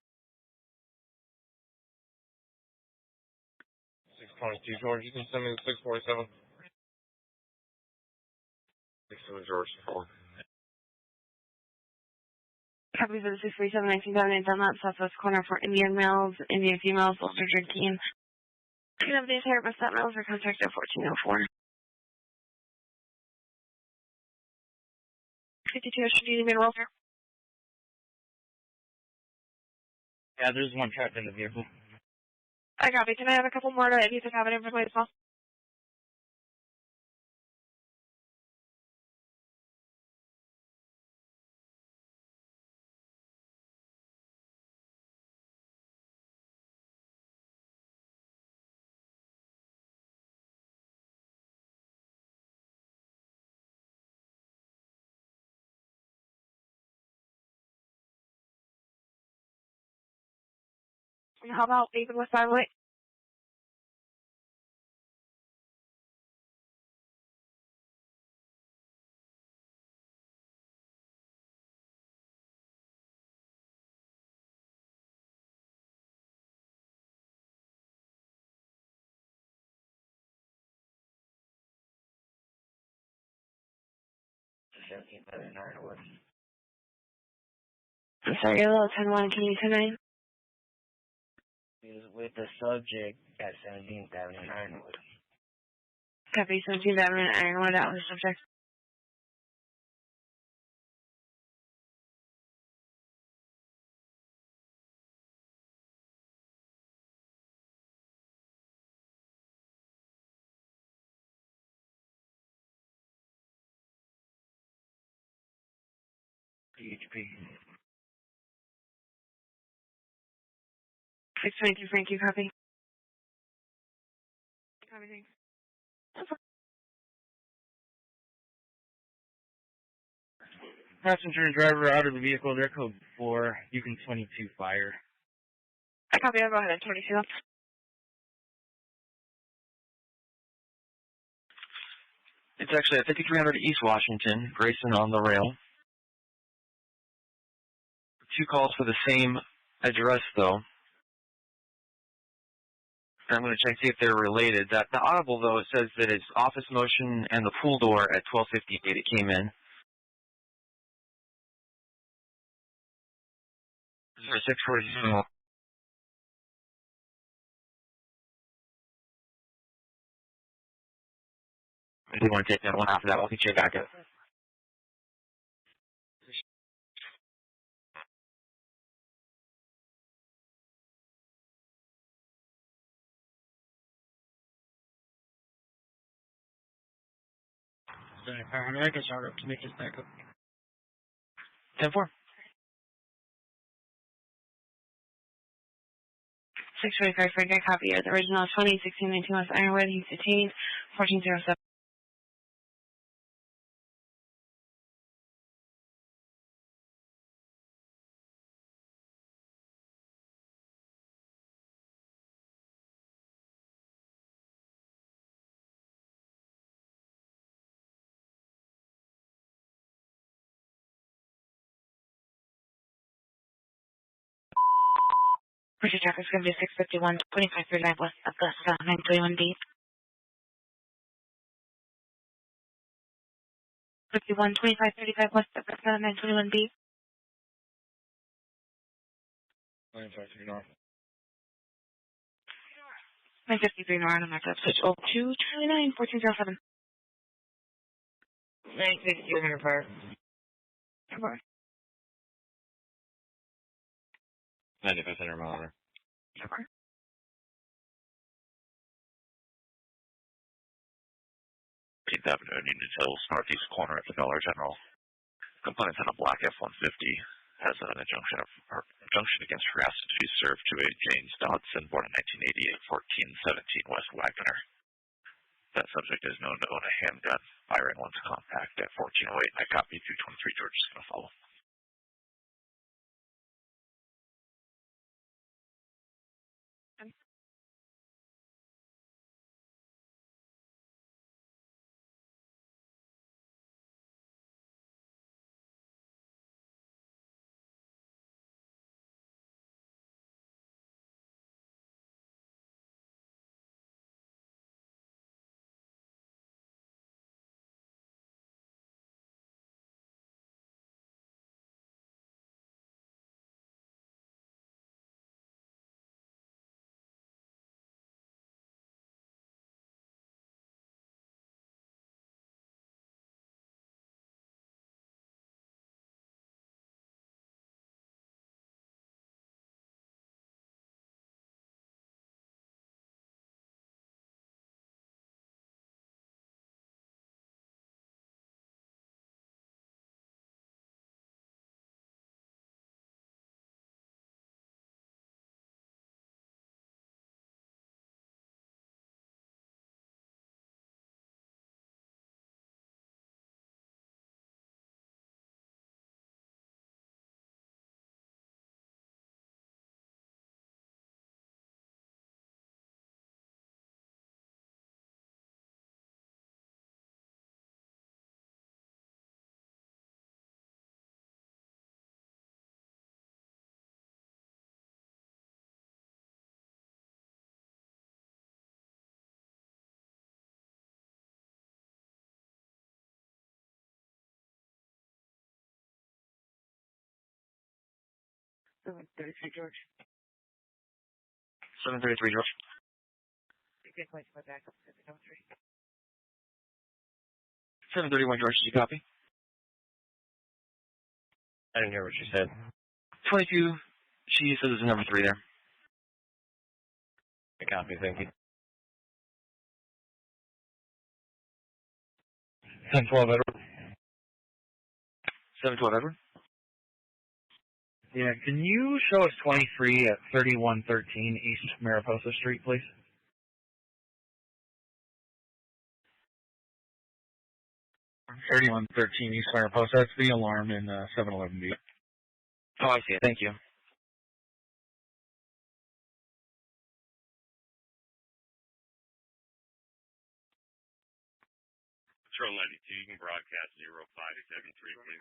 622 George, you can send me the 647. 627 George, 4. Copy for the 637 1978 Dunlap, southwest corner for Indian males, Indian females, older drinking. Pick up the entire bus stop males or contact at 1404. 52 should you need welfare? Yeah, there's one trapped in the vehicle. I copy. Can I have a couple more to if you could have it in for as well? And how about David West Highway? I'm sorry, you're a little 10-1. Can you 10-9? Is with the subject at 17th Avenue and Ironwood. Copy 17th Avenue and Ironwood, that was the subject. PHP. 622 Frank, you copy? Copy, thanks. Passenger and driver out of the vehicle. They're code 4. Yukon 22 fire. I copy. I'll go ahead and 22. It's actually at 5300 East Washington, Grayson on the rail. 2 calls for the same address, though. I'm going to check see if they're related. The audible, though, it says that it's office motion and the pool door at 12:58 it came in. 647. If you want to take that one after that, I'll get you back up. I guess I'll have to make his back up. 10-4. 625 Frank, I copy it. The original 2016-19 West Ironwood, he's detained. 1407. Purchase traffic is going to be 651, 2539 West Augusta, 921B. 51, 2535 West Augusta, 921B. 953 North. 953 North, I'm back up. Switch 02, Charlie 9, 1407. 953 Fire. Come on. 95 center monitor. Come on. Avenue, Union Hills, northeast corner at the Dollar General. Complainant on a black F-150 has an injunction against harassment to be served to a James Dodson, born in 1988, 1417 West Wagner. That subject is known to own a handgun, firing one's compact at 1408. I copy 223 George is going to follow. George. 733 George. Good place to back up 703. 731 George, did you copy? I didn't hear what she said. 22, she says it's number 3 there. I copy, thank you. 1012 Edward. 712 Edward. Yeah, can you show us 23 at 3113 East Mariposa Street, please? (3113) East Mariposa. That's the alarm in 711B. Oh, I see it. Thank you. Patrol 92, you can broadcast 0573, please.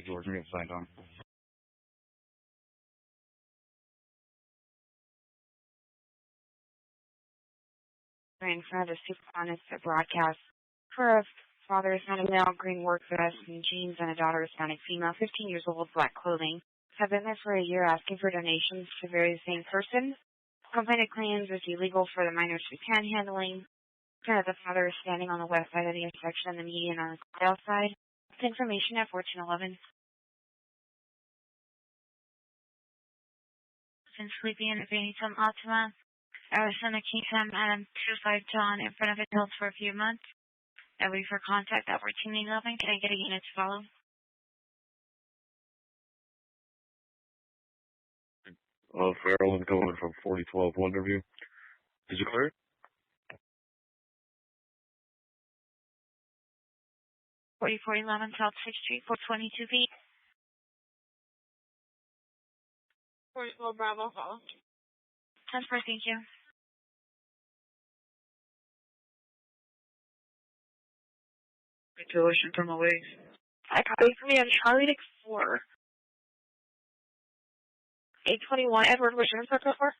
George, we have signed on. In front of the super honest broadcast. For a father is found a male, green work vest and jeans, and a daughter is found a female, 15 years old, black clothing. Have been there for a year asking for donations to various same person. Complainant claims it's illegal for the minors to be panhandling. The father is standing on the west side of the intersection and the median on the south side. It's information at 1411. Been sleeping in Phantom Optima. I was in a Kingston Adam 25 John in front of it held for a few months. I wait for contact at 1411. Can I get a unit to follow? Farrell going from 4012 Wonderview. Did you clear it? 4411 South 6th Street, 422 feet. 44 Bravo, follow. 10-4, thank you. Tuition from away. I copy for me on Charlie Dick 4. 821 Edward, which is that for?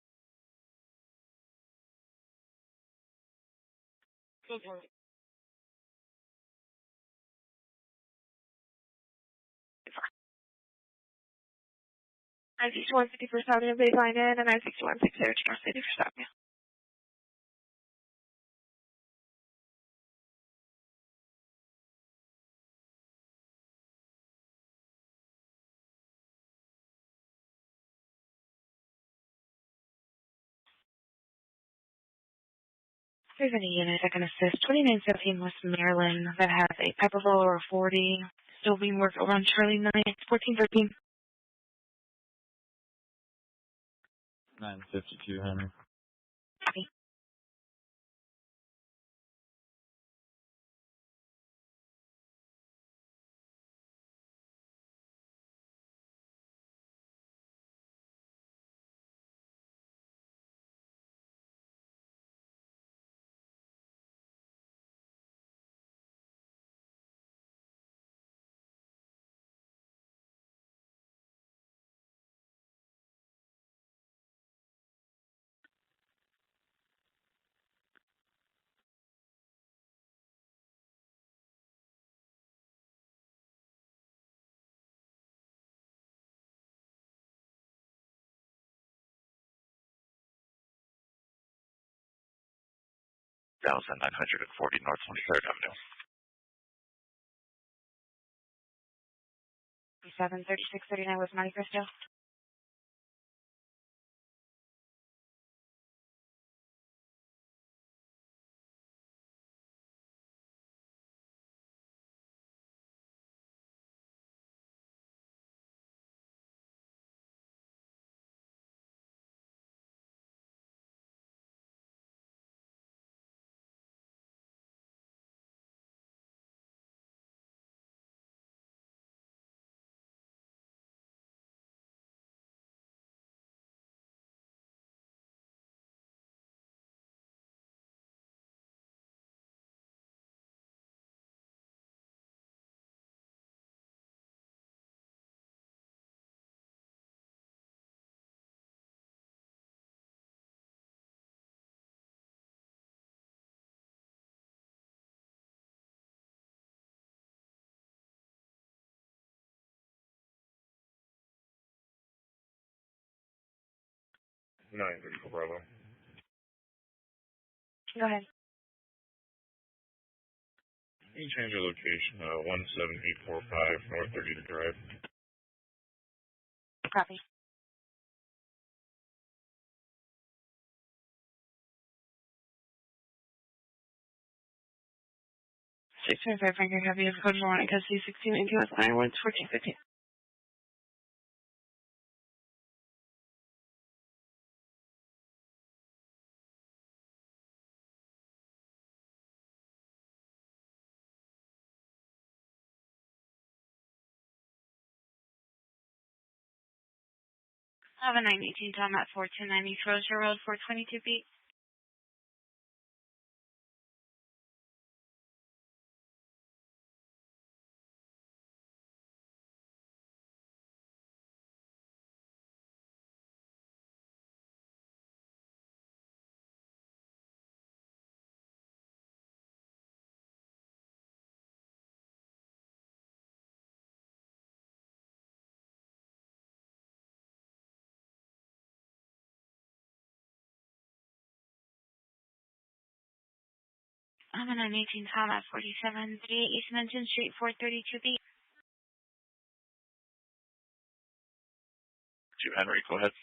I 6150 for South and baseline in, and I 6160 to North City for South. There's any unit that can assist 2917 West Maryland that has a pipe roller 40 still being worked over on Charlie 9, 1413. 952, Henry. Copy. Thousand 940 North 23rd Avenue. 373639 West Monte Cristo. Nine Critical Bravo. Go ahead. Can you change your location? 17845 North 30th Drive. Copy. Six five Franklin copy of code Veronica C16 into us line 1415. I have a 918 Tom at 4290 Trozier Road for 22 feet. I'm a 918 Tom at 4738 East Menton Street for 32 feet. Henry, go ahead.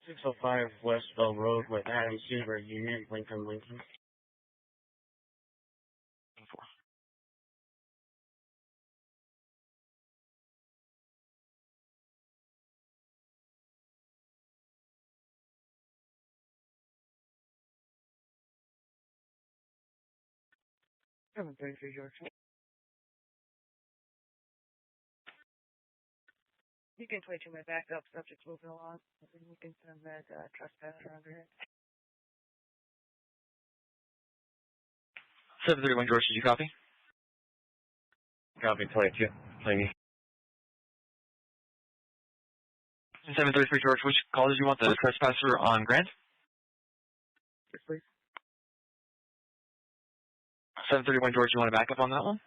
605 Westville Road with Adam Seaver Union, Lincoln. 733 George. You can 22 my backup, subject moving along. And then you can send that trespasser under it. 731 George, did you copy? Copy 22. Thank you. 733 George, which call did you want? The trespasser on Grant? Yes, please. 731 George, you want to back up on that one?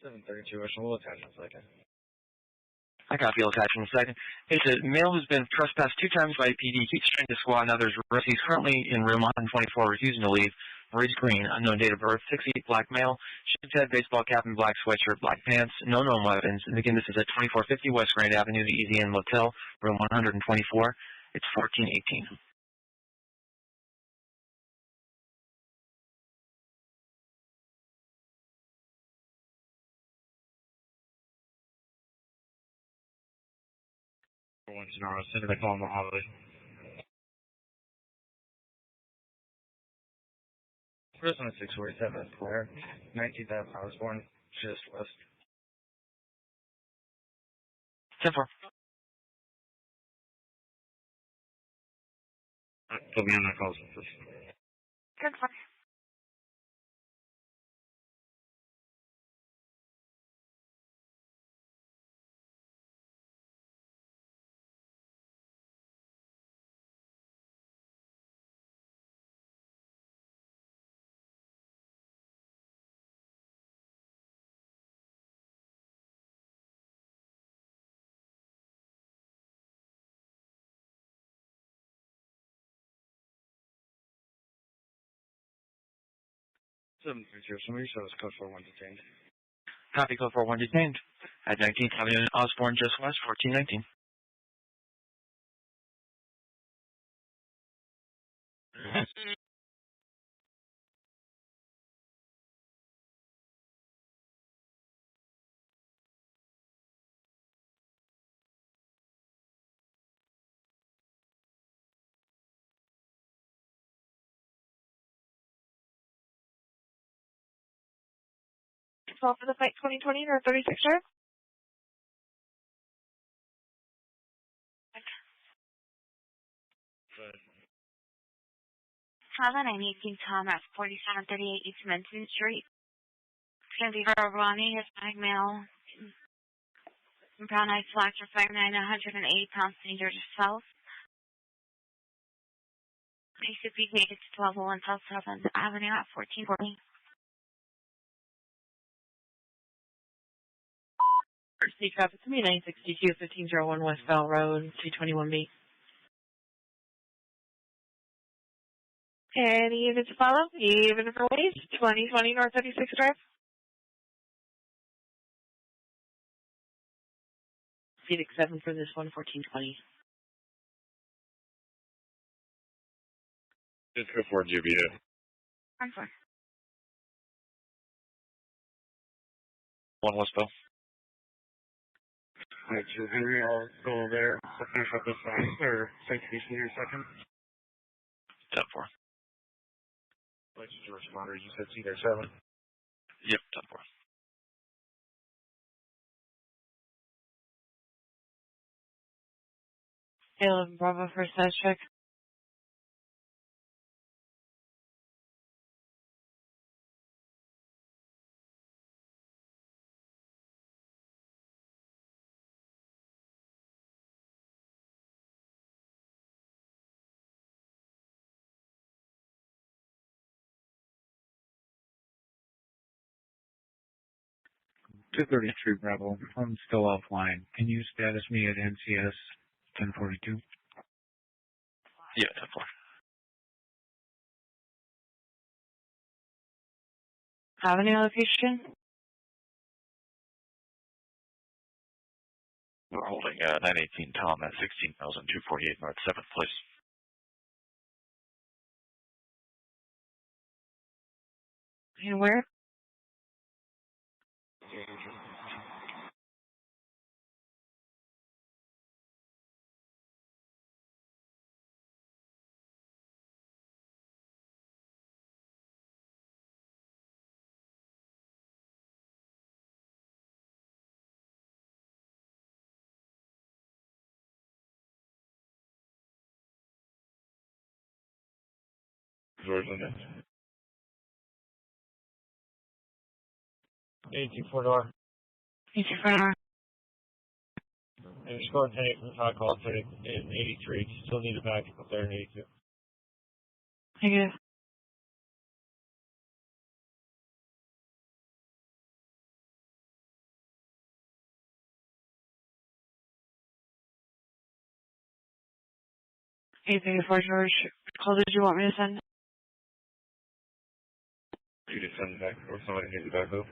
We'll attach in a second. I copy, I'll attach in a second. It's a male who's been trespassed 2 times by PD, keeps trying to squat another's arrest. He's currently in room 124, refusing to leave. Maurice Green, unknown date of birth, 6 feet, black male, shaved head, baseball cap, and black sweatshirt, black pants, no known weapons. And again, this is at 2450 West Grand Avenue, the Easy Inn Motel, room 124. It's 1418. One Sonora, Center of Oklahoma Highway. Arizona 647, Claire. 19th Ave, Osborne, just west. 10-4. Put me on that call, please. Good one. Somebody shows code 41 detained. Copy, code 41 detained. At 19th Avenue, Osborne, just west, 1419. Call for the flight 2020 or 36 drive. Travel 918 Tom at 4738 East Menton Street. It's going to be for Ronnie, Hispanic male. Brown eyes, flax for 5'9", 180 pounds, senior to south. PCP needed to 1201 South 7th Avenue at 1440. City traffic to me, 962, 1501 West Bell Road, 221B. Any units to follow, even for ways, 2020 North 36 Drive. Phoenix 7 for this one, 1420. Just go for GBA. I'm fine. 1 Westbell. Alright, so Henry, I'll go there. I'll finish up this side, or safety here in a second. 10-4. What's your responder? You said C there 7. Yep, 10-4. 11 Bravo for status check. $233 Bravo. I'm still offline. Can you status me at NCS 1042? Yeah, 10-4. Avenue location? We're holding 918 Tom at 16,248 North 7th Place. And where? Georgia. 84 door. 84 door. And your score 10 from the call in 83. Still need a backup up there in 82. Negative. Anything for George? Call did you want me to send? You just send it back, or somebody needs it back up.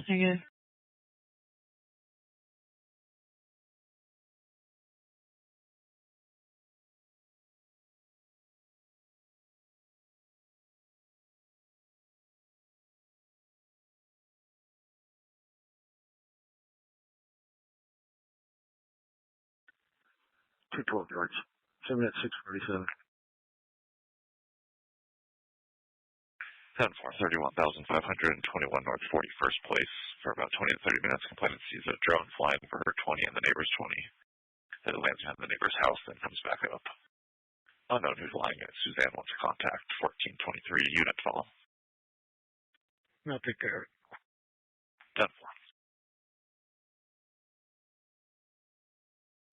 Negative. 212 yards. 7 at 647. 10-4, 31,521 North 41st Place for about 20 to 30 minutes. Complainant sees a drone flying for her 20 and the neighbor's 20. Then it lands behind the neighbor's house, then comes back up. Unknown who's lying at Suzanne wants to contact 1423 unit follow. I'll take care of it. 10-4.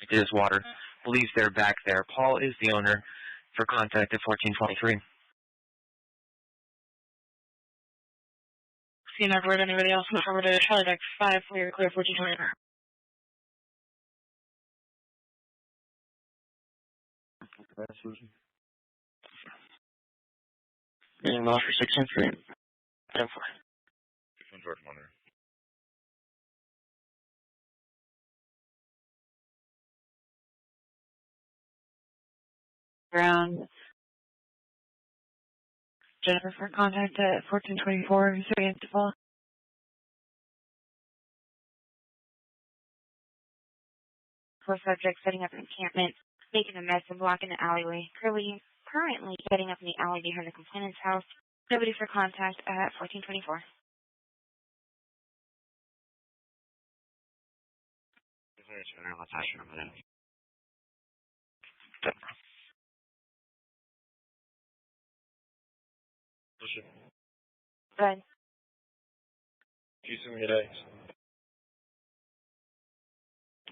It is water. Believes they're back there. Paul is the owner for contact at 1423. See never heard anybody else move over to Charlie Deck 5 for your clear 1420. And lost for 603. 10-4. George Monitor. Ground. Jennifer for contact at 1424. Sorry, Paul. For subject setting up an encampment, making a mess and blocking the alleyway. Currently setting up in the alley behind the complainant's house. Nobody for contact at 1424. Good. Houston, Midday.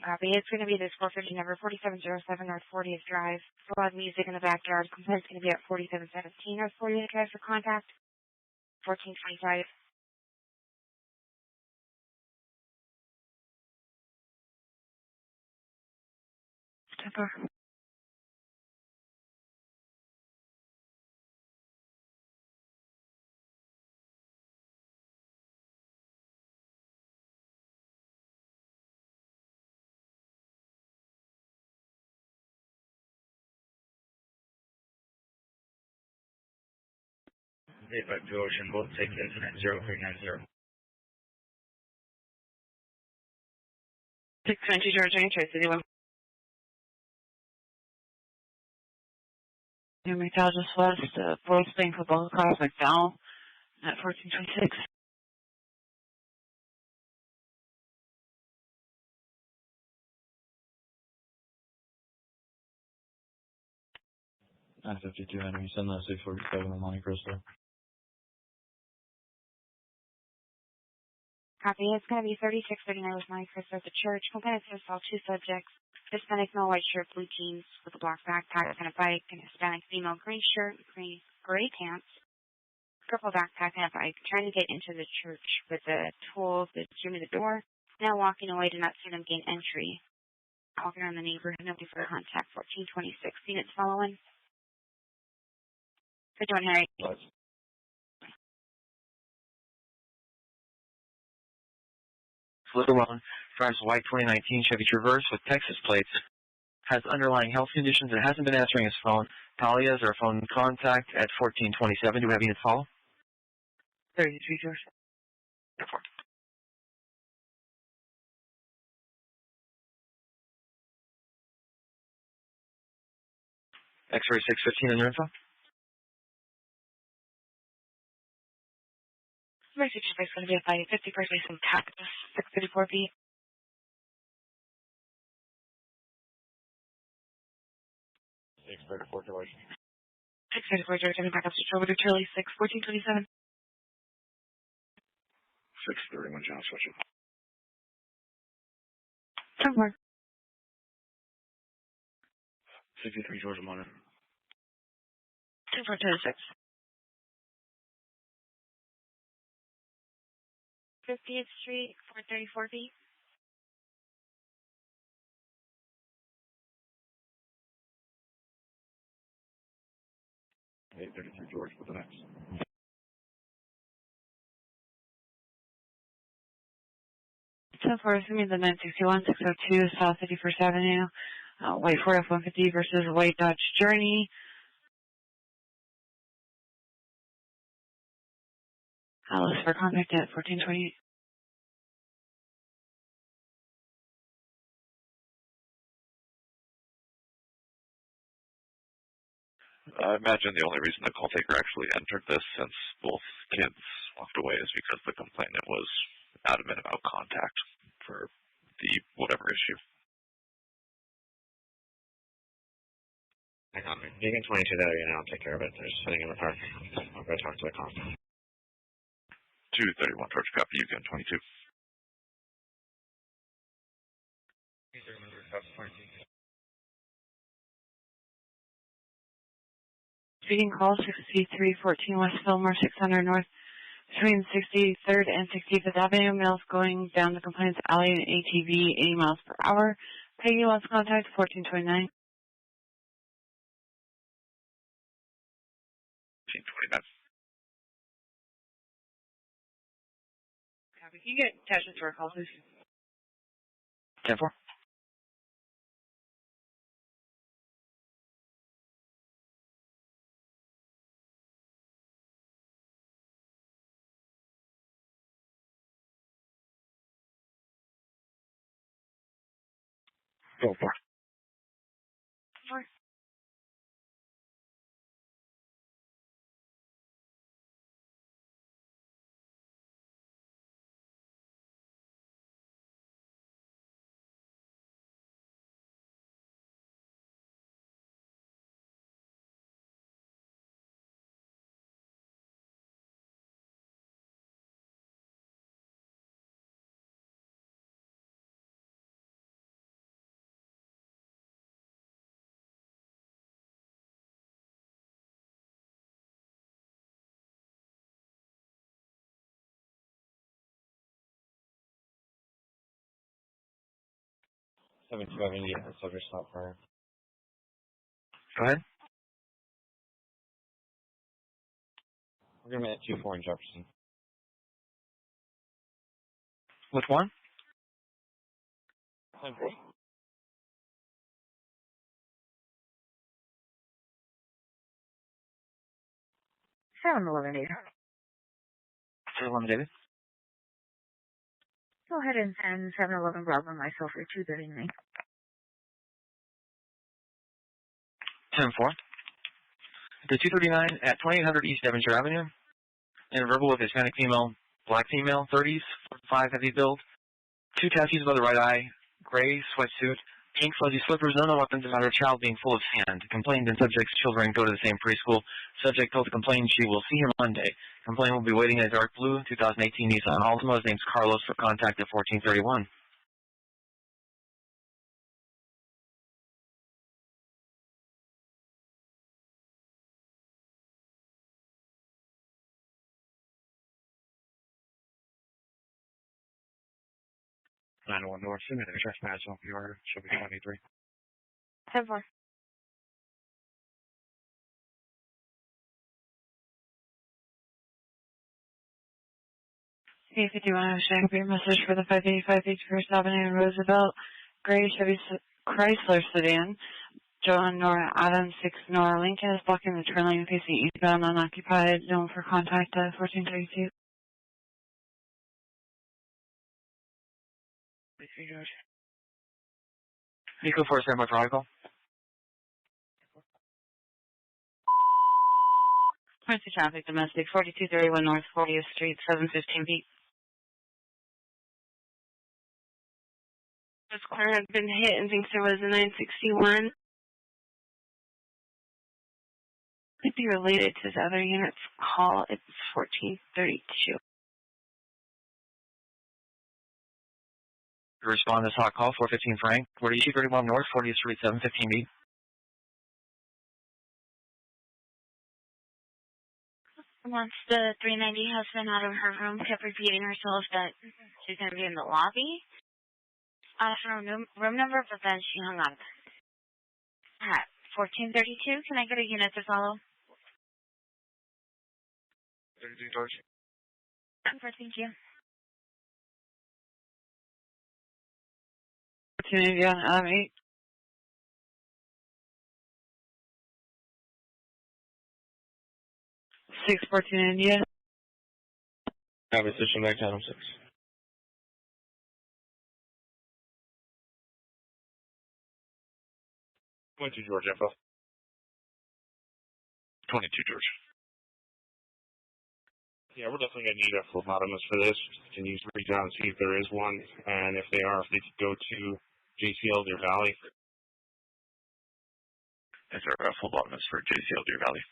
Copy. It's going to be this 450 number, 4707 North 40th Drive. A lot of music in the backyard. Complaint's going to be at 4717 North 40th Drive for contact. 1425. Temper. By Ocean, both take incident 0390. 620 George Trace, anyone? New McDowell just west, Boyle Spring football across McDowell at 1426. $952 enemy, send that 647 on Monte Cristo. Copy. It's going to be 3639 with Monte Cristo at the church. Complainant says all two subjects. Hispanic male, white shirt, blue jeans with a black backpack and a bike. And Hispanic female, green shirt, gray pants, purple backpack and a bike. Trying to get into the church with the tools that Jimmy the door. Now walking away to not see them gain entry. Walking around the neighborhood. Nobody for contact. 1426. Units following. Good doing, Harry. Little Roan drives a white 2019 Chevy Traverse with Texas plates. Has underlying health conditions and hasn't been answering his phone. Talia is our phone contact at 1427. Do we have units follow? 33 George. X-ray 615 in your info. Message is going to be a 50 birthday from Cactus 634B. George. 634 George, I'm back up to over to Charlie 6, 1427. 631 John switching. Somewhere. 63 Georgia Monitor. 2426. 50th Street, 434B. George, what's the next? So far, assuming the 961 602 South 51st Avenue, white Ford F-150 versus white Dodge Journey. Alice for contact at 1420. I imagine the only reason the call taker actually entered this, since both kids walked away, is because the complainant was adamant about contact for the whatever issue. I got me. You can 22 there, I'll take care of it. They're just sitting in the park. I'll go talk to the cop. 231 Torch copy, you can 22. Speeding call 6314 West Fillmore 600 North between 63rd and 65th Avenue. Males going down the Complaints Alley in ATV 80 miles per hour. Peggy wants contact 1429. 1429. Copy. Can you get attachment to our call, please? 10-4. Go for it. Sure. Soldier stop for. Go ahead. We're gonna be at 2-4 in Jefferson. Which one? 10-4. 7-Eleven, David. 7-Eleven, David. Go ahead and send 7-Eleven Bravo and myself for 239. 10-4. The 239 at 2800 East Devonshire Avenue. And verbal of Hispanic female, black female, 30s, 45 heavy build. 2 tattoos above the right eye, gray sweatsuit, pink fuzzy slippers, no weapons, about her child being full of sand. Complained and subject's children go to the same preschool. Subject told the complainant she will see him Monday. Complainant will be waiting in a dark blue 2018 Nissan Altima. His name's Carlos for contact at 1431. North, submit a trespass off the order. She'll be 23. 10-4. Hey, 51, Shank, your message for the 585 First Avenue in Roosevelt. Gray Chevy Chrysler sedan. John Nora Adams 6 Nora Lincoln is blocking the turn lane facing eastbound unoccupied. Known for contact at 1432. Nico for a standby for Michael. 22 traffic, domestic, 4231 North 40th Street, 715 feet. This car had been hit and thinks there was a 961. Could be related to the other unit's call. It's 1432. Respond to this hot call, 415 Frank. 4231 North 40th Street, 715 feet. Once the 390 has been out of her room, kept repeating herself that she's going to be in the lobby. Asked her room number, but then she hung up. At 1432, can I get a unit to follow? 32 George. Thank you. 1480 on Adam 8. 614 India. Have a position back to Adam 6. 22 George info. 22 George. Yeah, we're definitely going to need a phlebotomist for this. Can you reach out and see if there is one? And if they are, if they could go to JCL Deer Valley. Is there a phlebotomist for JCL Deer Valley?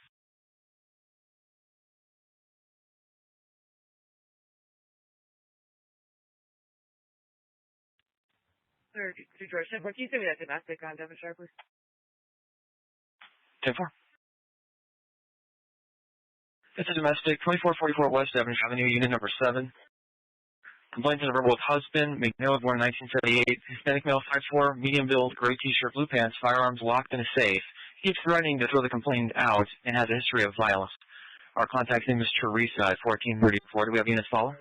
George, what can you send me that domestic on Devonshire, please? 10-4. It's a domestic, 2444 West Devonshire Avenue, unit number 7. Complaint to the verbal with husband, McNeil, born 1978, Hispanic male, 5'4", medium build, gray t-shirt, blue pants, firearms locked in a safe. Keeps threatening to throw the complainant out and has a history of violence. Our contact name is Teresa at 1434. Do we have units follow?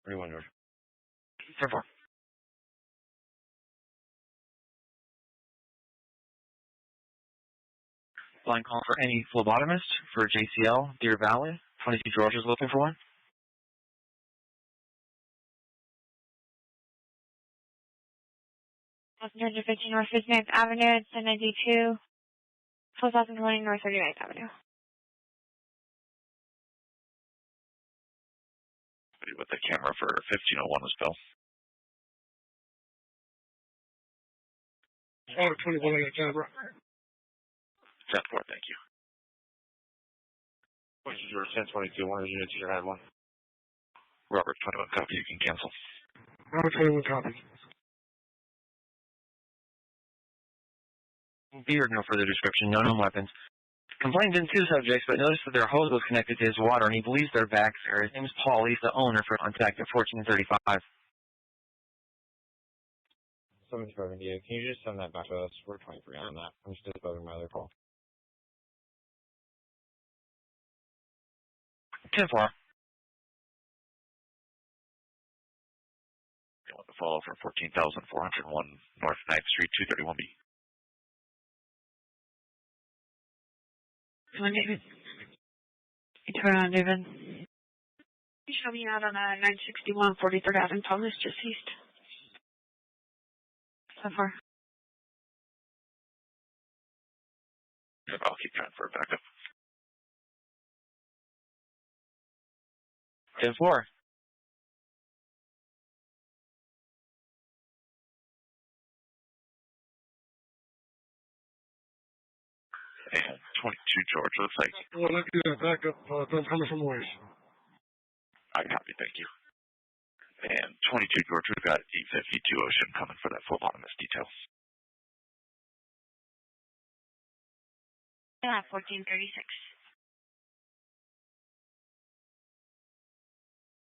31 George. 10-4. Line call for any phlebotomist for JCL, Deer Valley. 22 George is looking for one. Passenger 15 North 59th Avenue, 1092, 12,020 North 39th Avenue. With the camera for 1501 was Bill. 21 on the camera. 10-4, thank you. George 1022, one of the units here had one. Robert 21 copy, you can cancel. Robert 21 copy. Beard, no further description, no known weapons. Complainant didn't see the subjects, but noticed that their hose was connected to his water, and he believes they're backs there. His name is Paul. He's the owner for contact at 1435. 75 India. Can you just send that back to us? We're 23 on that. I'm just disposing my other call. 10-4. You want to follow for 14,401 North 9th Street, 231B. Come on, David. You turn on, David. You show me out on 961 43rd Avenue, Thomas, just east. So far. I'll keep trying for a backup. 10-4. And 22 George, looks like. Well, let's do that backup. Don't come from West. I copy, thank you. And 22 George, we've got 852 Ocean coming for that phlebotomist details. Yeah, 1436.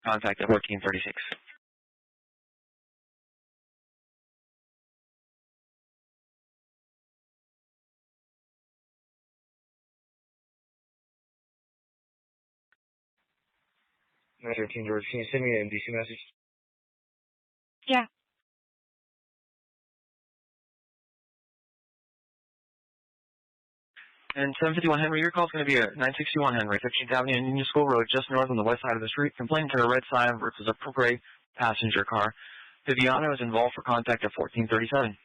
Contact at 1436. Measure King George, can you send me an MDC message? Yeah. And 751 Henry, your call's going to be at 961 Henry, 15th Avenue and Union School Road, just north on the west side of the street. Complaint to a red sign versus a gray passenger car. Viviano is involved for contact at 1437.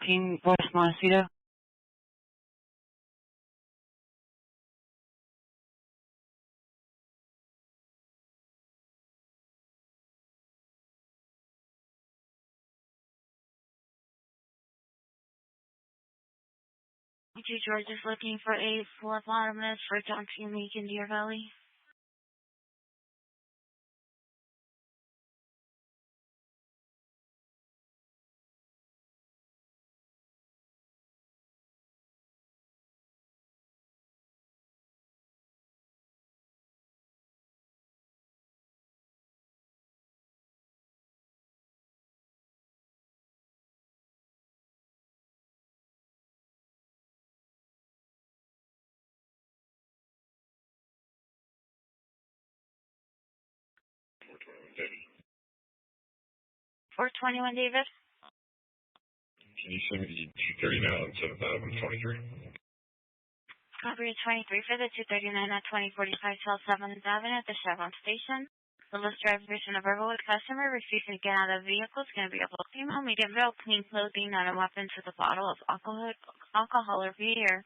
Team West Montecito. George is looking for a phlebotomist for Johnson Lake in Deer Valley. David. 421 David. Can you send me the 239 instead of 23? Copy 23 for the 239 at 2045 South 7th Avenue at the Chevron station. The list driver based on a verbal with customer refusing to get out of the vehicle is going to be a female, medium build, clean clothing, not a weapon with a bottle of alcohol or beer.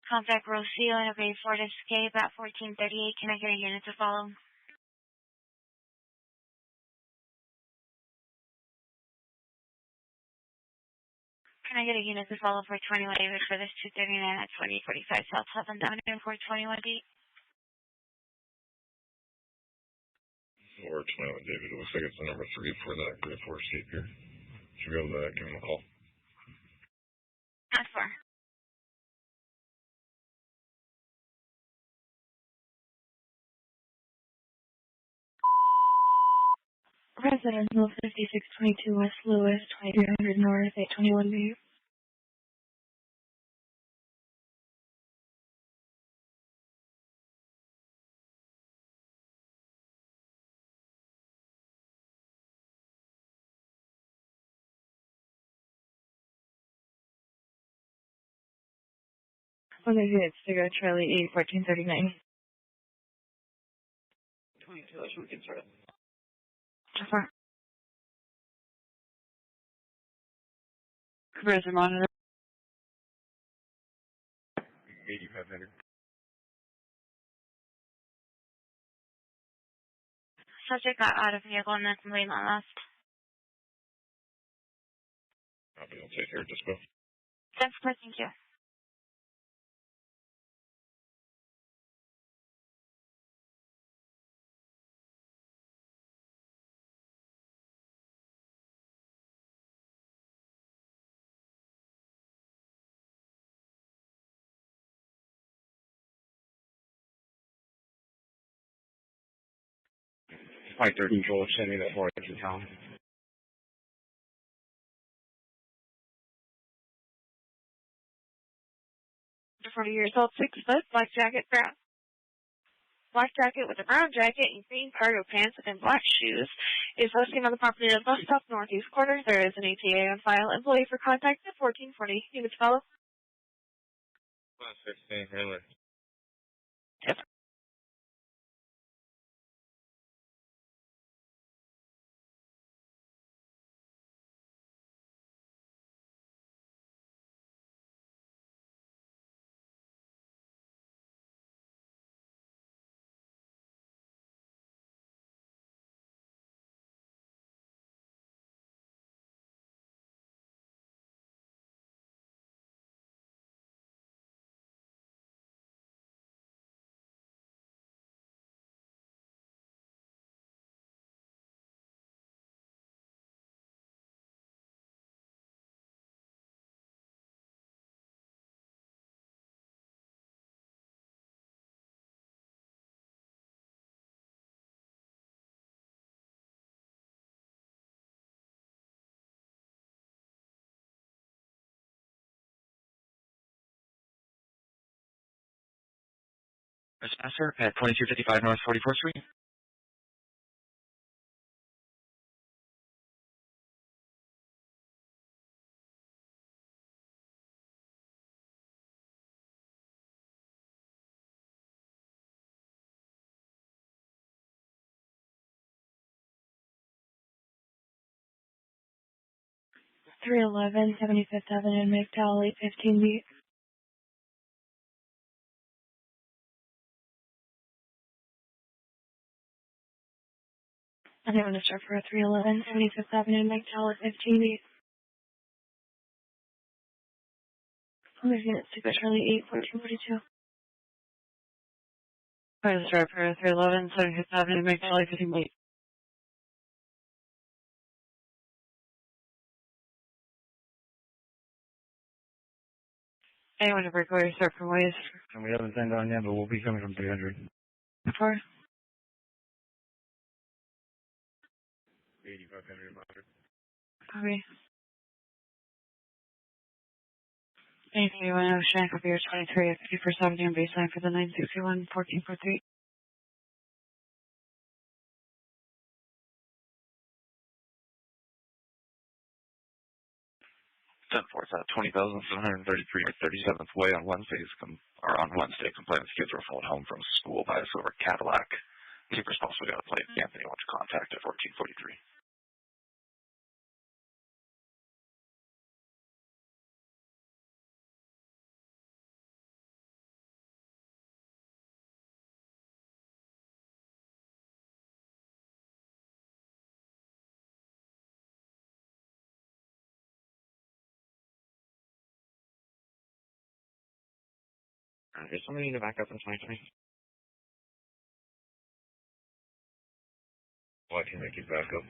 Contact Rocio and a Bay Ford Escape at 1438. Can I get a unit to follow? Can I get a unit to follow for 21 David for this 239 at 2045 South 7th Avenue for 21D? 421 David, it looks like it's the number 3 for that Grid 4 Escape here. Should be able to give him a call. That's far. Resident 5622 West Lewis, 2300 North, 821B. One of units to go Charlie 8, 1439. 22, that's what we can start. So far. Compressor monitor. 8500. Subject got out of vehicle and then complete not lost. I'll take care of this, Bill. Thank you. Flight 30 control, send me that 4 to town. Under 40 years old, 6 foot, black jacket, brown. Black jacket with a brown jacket and green cargo pants and black shoes is listed on the property of bus stop northeast corner. There is an ETA on file. Employee for contact at 1440. Units follow. 16, Henry. Yep. Dispatcher at 2255 North 44th Street. Three 75th Avenue in McDowell, 815B. I'm going to start for 311 75th Avenue in McDowell, 15B. There's units to go Charlie 8, 1442. Fire start for 311, 75th Avenue, McDowell, 15B. Anyone to breakaway start from ways? And we haven't sent on yet, but we'll be coming from 300. 4. 8500 monitor. Copy. Anything you want to know, Shank will be your 23 at 51st Avenue and baseline for the 961 1443. Force at 20,733 or 37th Way on Wednesday. Compliance kids were flown home from school by a silver Cadillac Keeper's also got a plate. Anthony wants contact at 1443. Does somebody need to back up in 2020? Why can't I keep back up?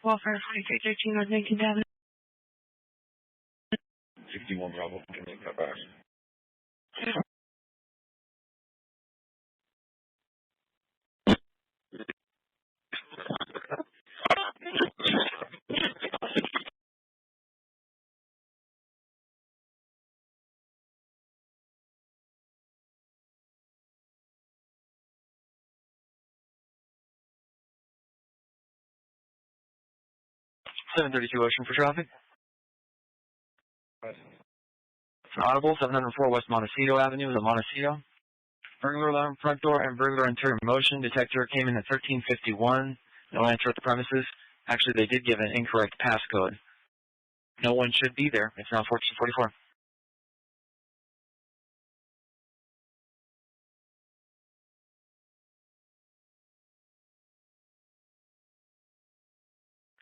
Welfare 4313 North Lincoln Avenue. 61 Bravo, can make that back. Ocean for traffic. Audible, 704 West Montecito Avenue, the Montecito. Burglar alarm, front door, and burglar interior motion. Detector came in at 1351. No answer at the premises. Actually, they did give an incorrect passcode. No one should be there. It's now 1444.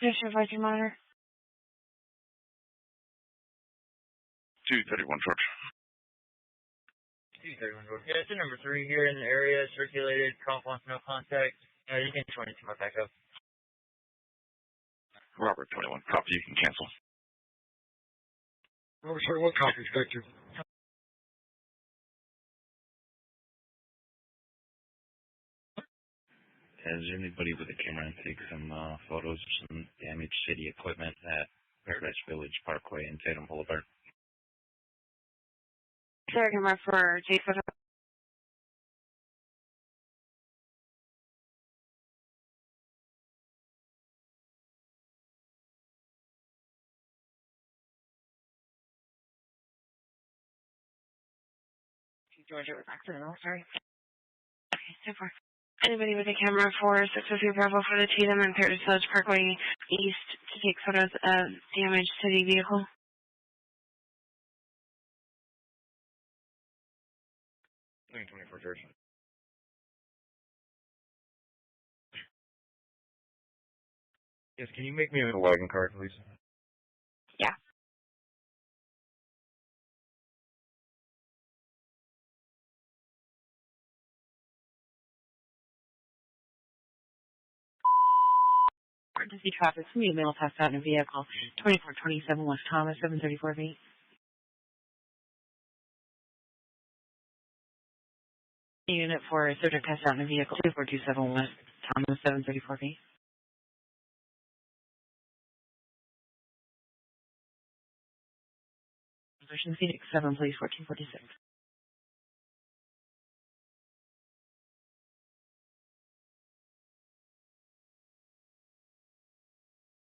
Just advise your monitor. 231 George. 231 George. Yeah, it's a number 3 here in the area. Circulated. Cop wants no contact. You can 22 my backup. Robert 21. Copy. You can cancel. Robert 21, copy, Inspector. Has anybody with a camera take some photos of some damaged city equipment at Paradise Village Parkway and Tatum Boulevard? Sorry, camera for J photo. Georgia was accidental, sorry. Okay, super. Anybody with a camera for 603 Bravo for the Tatum and Paradise Village Parkway East to take photos of damaged city vehicle? 924 George. Yes, can you make me a wagon card, please? Yeah. Emergency traffic from email passed out in a vehicle. 2427 West Thomas, 734 feet. Unit for a subject passed out in a vehicle. 2427 West Thomas, 734 feet. Position Phoenix 7, please, 1446.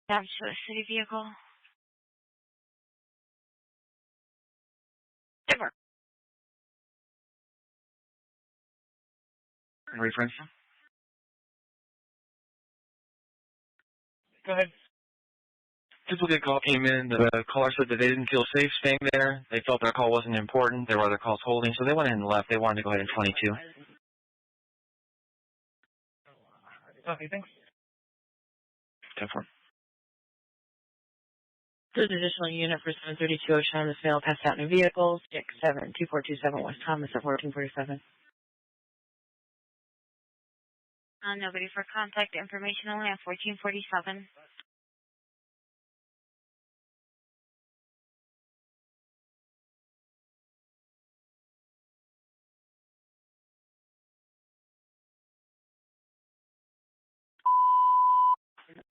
Damage to a city vehicle. Different. Reference. Go ahead. Duplicate call came in. The caller said that they didn't feel safe staying there. They felt their call wasn't important. There were other calls holding, so they went ahead and left. They wanted to go ahead in 22. Okay, thanks. 10-4. There's an additional unit for 732 Ocean This mail passed out in a vehicle. 672427 West Thomas at 1447. Nobody for contact information only at 1447.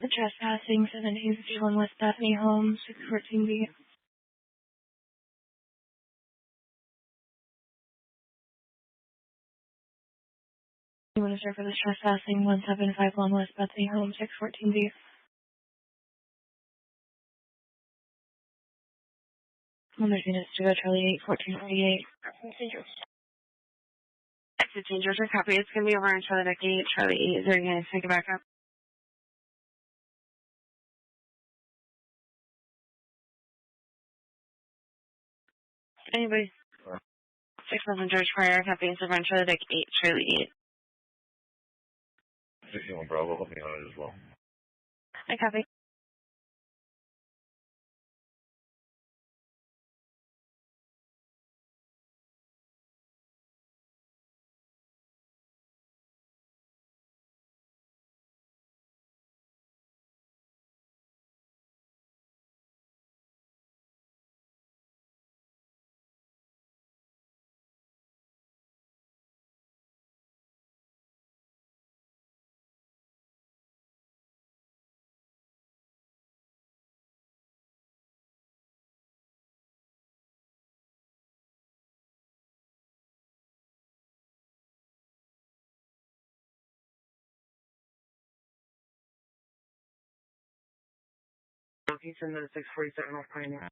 The trespassing, 1751 West Bethany Home, 614B. You want to serve for this trespassing, 1751 West Bethany Home, 614B. . Well, there's units to go, Charlie 8, 1448. Exit St. George, copy. It's going to be over on Charlie Deck 8, Charlie 8. Is there going to take it back up? Anybody? 6,000 George Pryor, copy. It's over on Charlie Deck 8, Charlie 8. 61 Bravo, let me on it as well. I copy. He's in the 647 North Pioneer.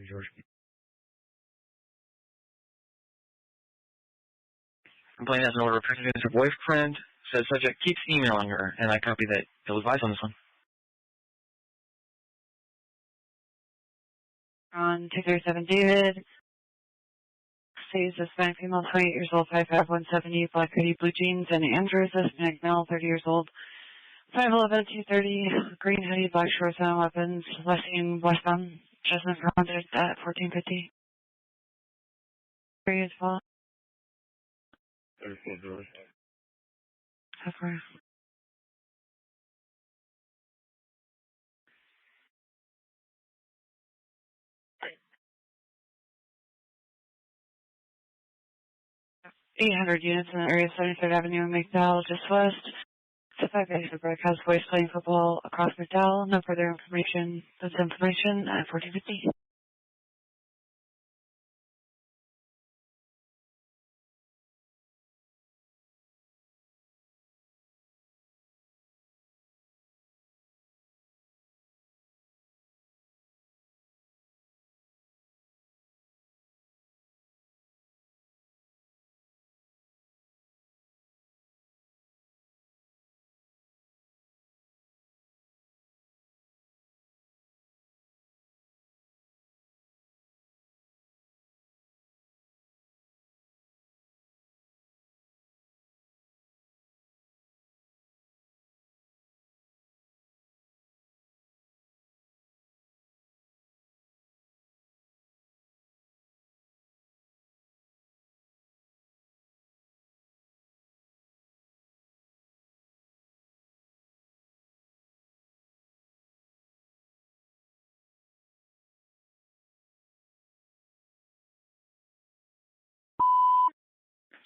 George. Complaint has an order of protection against her boyfriend. Says subject keeps emailing her, and I copy that. Ill advice on this one. On 237 David. Stays Hispanic female, 28 years old, 5'5", 170, black hoodie, blue jeans, and Andrews, Hispanic male, 30 years old, 5'11", 230, green hoodie, black shorts, and weapons. Last seen westbound, Chestnut Frontage at 1450. Very useful. 34 George. How far? .800 units in the area of 73rd Avenue and McDowell, just west. The 5 days of broadcast boys playing football across McDowell. No further information. That's information at 1450.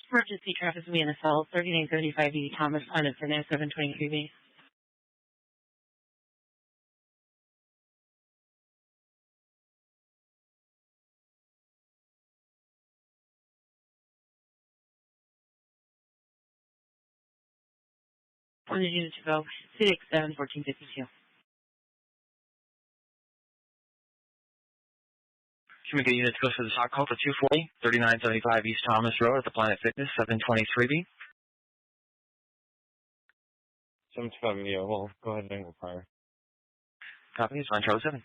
Emergency traffic is being assault, 3935E Thomas Planet Center, 723B. On the unit to go, CX7 1452. Communicate unit goes to the stock call for 240, 3975 East Thomas Road at the Planet Fitness, 723B. 725, yeah, well, go ahead and inquire. Copy, it's on Charlie 7.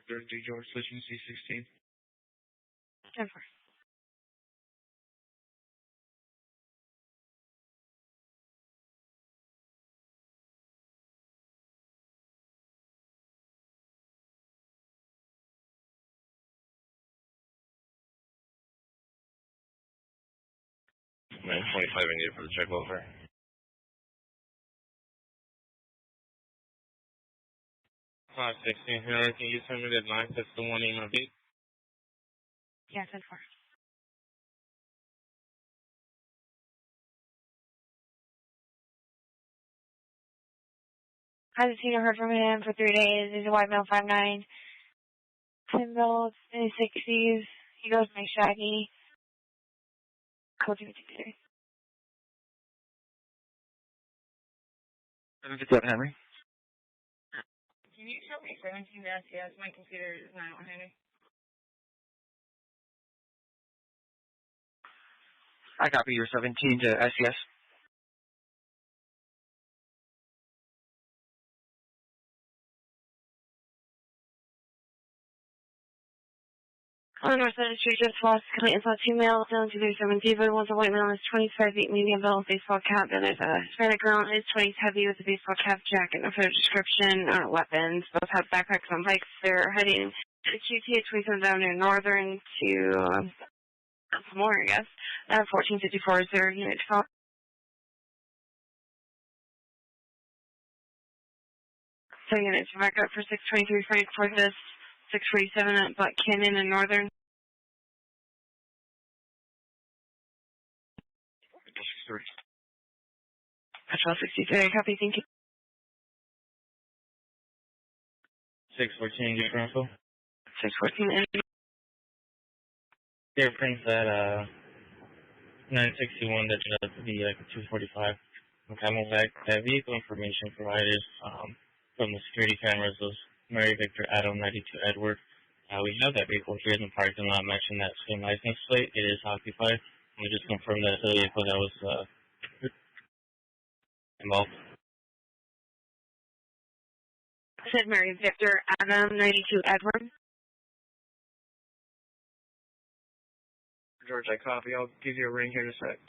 George, George, switching C16. 10-4. Man, 25 India for the check over. 516, can you send me that 961 email beat? Yeah, 10-4. Hasn't seen or heard from him for 3 days. He's a white male, 5'9", 10 belts, in his 60s. He goes by Shaggy. Code 253. 757 Henry. Can you show me 17 to SES? My computer is not handy. I copy your 17 to SES. On the north side of the street, just lost Clayton saw 2 males, down 237 David. One's a white male, is 25 feet, medium build, baseball cap. Then there's a Hispanic girl in his 20s, heavy with a baseball cap, jacket, no further description, weapons. Both have backpacks on bikes. They're heading to QT at 27th Avenue Northern to, some more, I guess. 1454 is their unit 12. So units back up for 623 Frank Forces, 647 at Buck Canyon and Northern. Patrol 63, copy, thank you. 614, get Russell. 614, and Fingerprints at 961, that turned out to be like 245. On Camelback, that vehicle information provided from the security cameras was Mary Victor Adam 92 Edward. We have that vehicle here in the parking lot, mentioned that same license plate. It is occupied. We just confirmed that the vehicle that was involved. said Mary Victor Adam 92 Edward. George, I copy. I'll give you a ring here in a sec.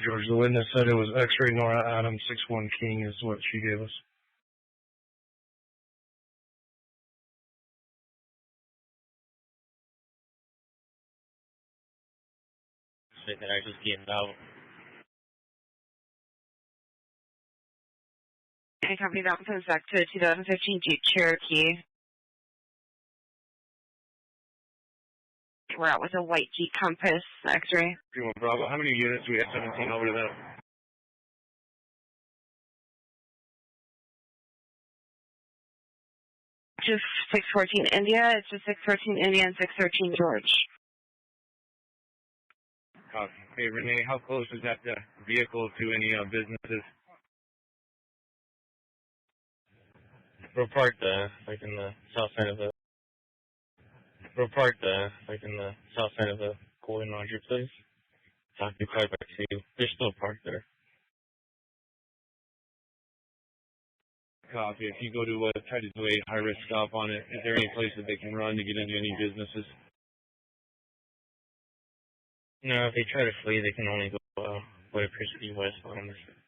George. The witness said it was X-ray Nora Adams 61 King is what she gave us. That I just gave out. I copy that one comes back to the 2015 Jeep Cherokee. We're out with a white Jeep Compass X-ray. Bravo. How many units do we have? 17 over to that? Just 614 India. It's just 614 India and 613 George. Hey, Renee, how close is that vehicle to any businesses? We're parked like in the south side of the. We're parked like in the south side of the Golden Laundry place. It's occupied by 2. They're still parked there. Copy. If you go to try to do a high-risk stop on it, is there any place that they can run to get into any businesses? No, if they try to flee, they can only go what appears to be westbound,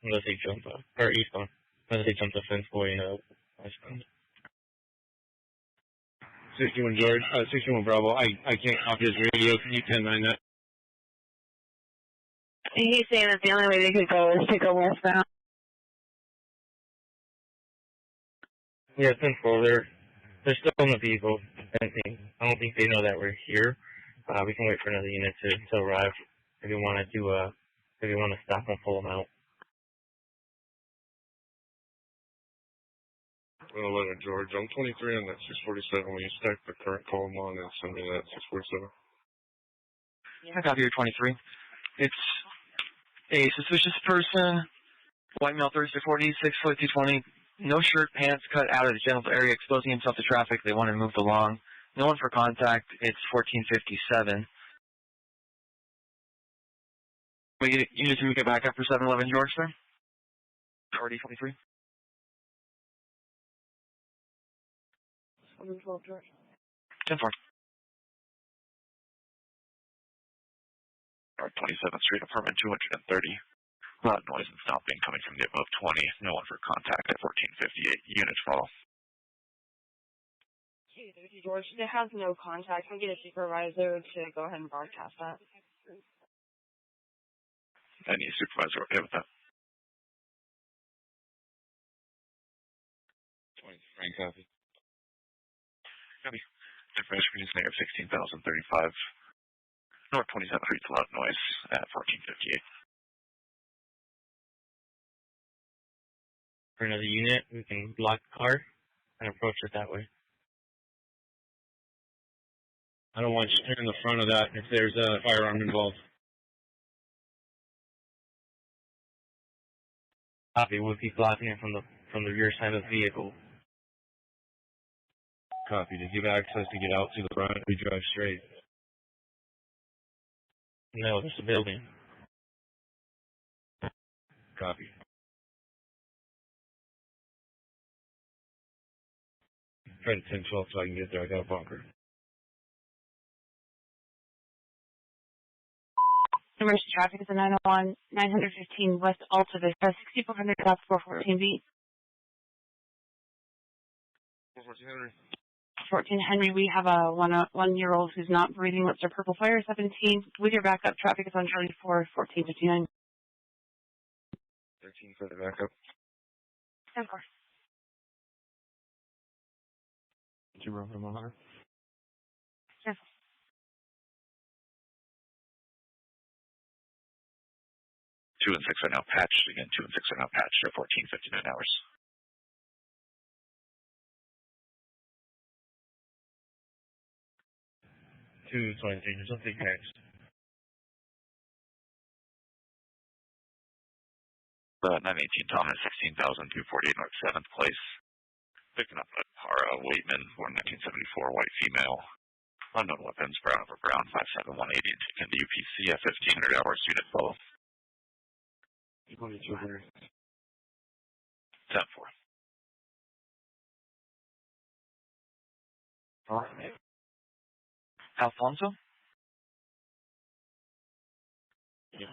unless they jump or eastbound, unless they jump the fence going westbound. 61 George, 61 Bravo. I can't copy his radio. Can you 10-9 that? He's saying that the only way they could go is to go westbound. Yeah, 10-4. They're still in the vehicle. I don't think they know that we're here. We can wait for another unit to arrive if you want to do if you want to stop and pull them out. 11 George. I'm 23 on that 647. Will you stack the current column on and send me that 647? I copy your 23. It's a suspicious person, white male 3640, 6 foot 220, no shirt, pants cut out of the genital area, exposing himself to traffic. They want to move along. No one for contact. It's 1457. You need to get back up for 711 George, sir? Already 23. 712 George. 10-4. 27th Street, apartment 230. Loud noise and stomping coming from the above 20. No one for contact at 1458. Unit fall. George, it has no contact. We'll get a supervisor to go ahead and broadcast that. Any supervisor okay with that? Frank copy. Copy. Information is negative 16,035. North 27th Street, a lot of noise at 1458. For another unit, we can block the car and approach it that way. I don't want you in the front of that if there's a firearm involved. Copy. We'll be blocking it from the rear side of the vehicle. Copy. To give access to get out to the front, we drive straight. No, there's a building. Copy. Try to 10-12 so I can get there. I got a bunker. Emergency traffic is a 901, 915 West Alta Vista, 6400 South 414B. 14 Henry, we have a one-year-old who's not breathing. Lips are purple fire, 17. With your backup, traffic is on Charlie 4, 1459. 13 for the backup. 10 4. Did you run from 100? Yes. 2 and 6 are now patched. Again, 2 and 6 are now patched at 14:59 hours. Two 23. There's something next. 918 Thomas, 16,248 North 7th Place. Picking up a Tara Waitman, born 1974, white female. Unknown weapons, brown over brown, 57180, and taken to UPC at 1500 hours, unit follow. 2200. 10 4. All right. Alfonso? Yeah.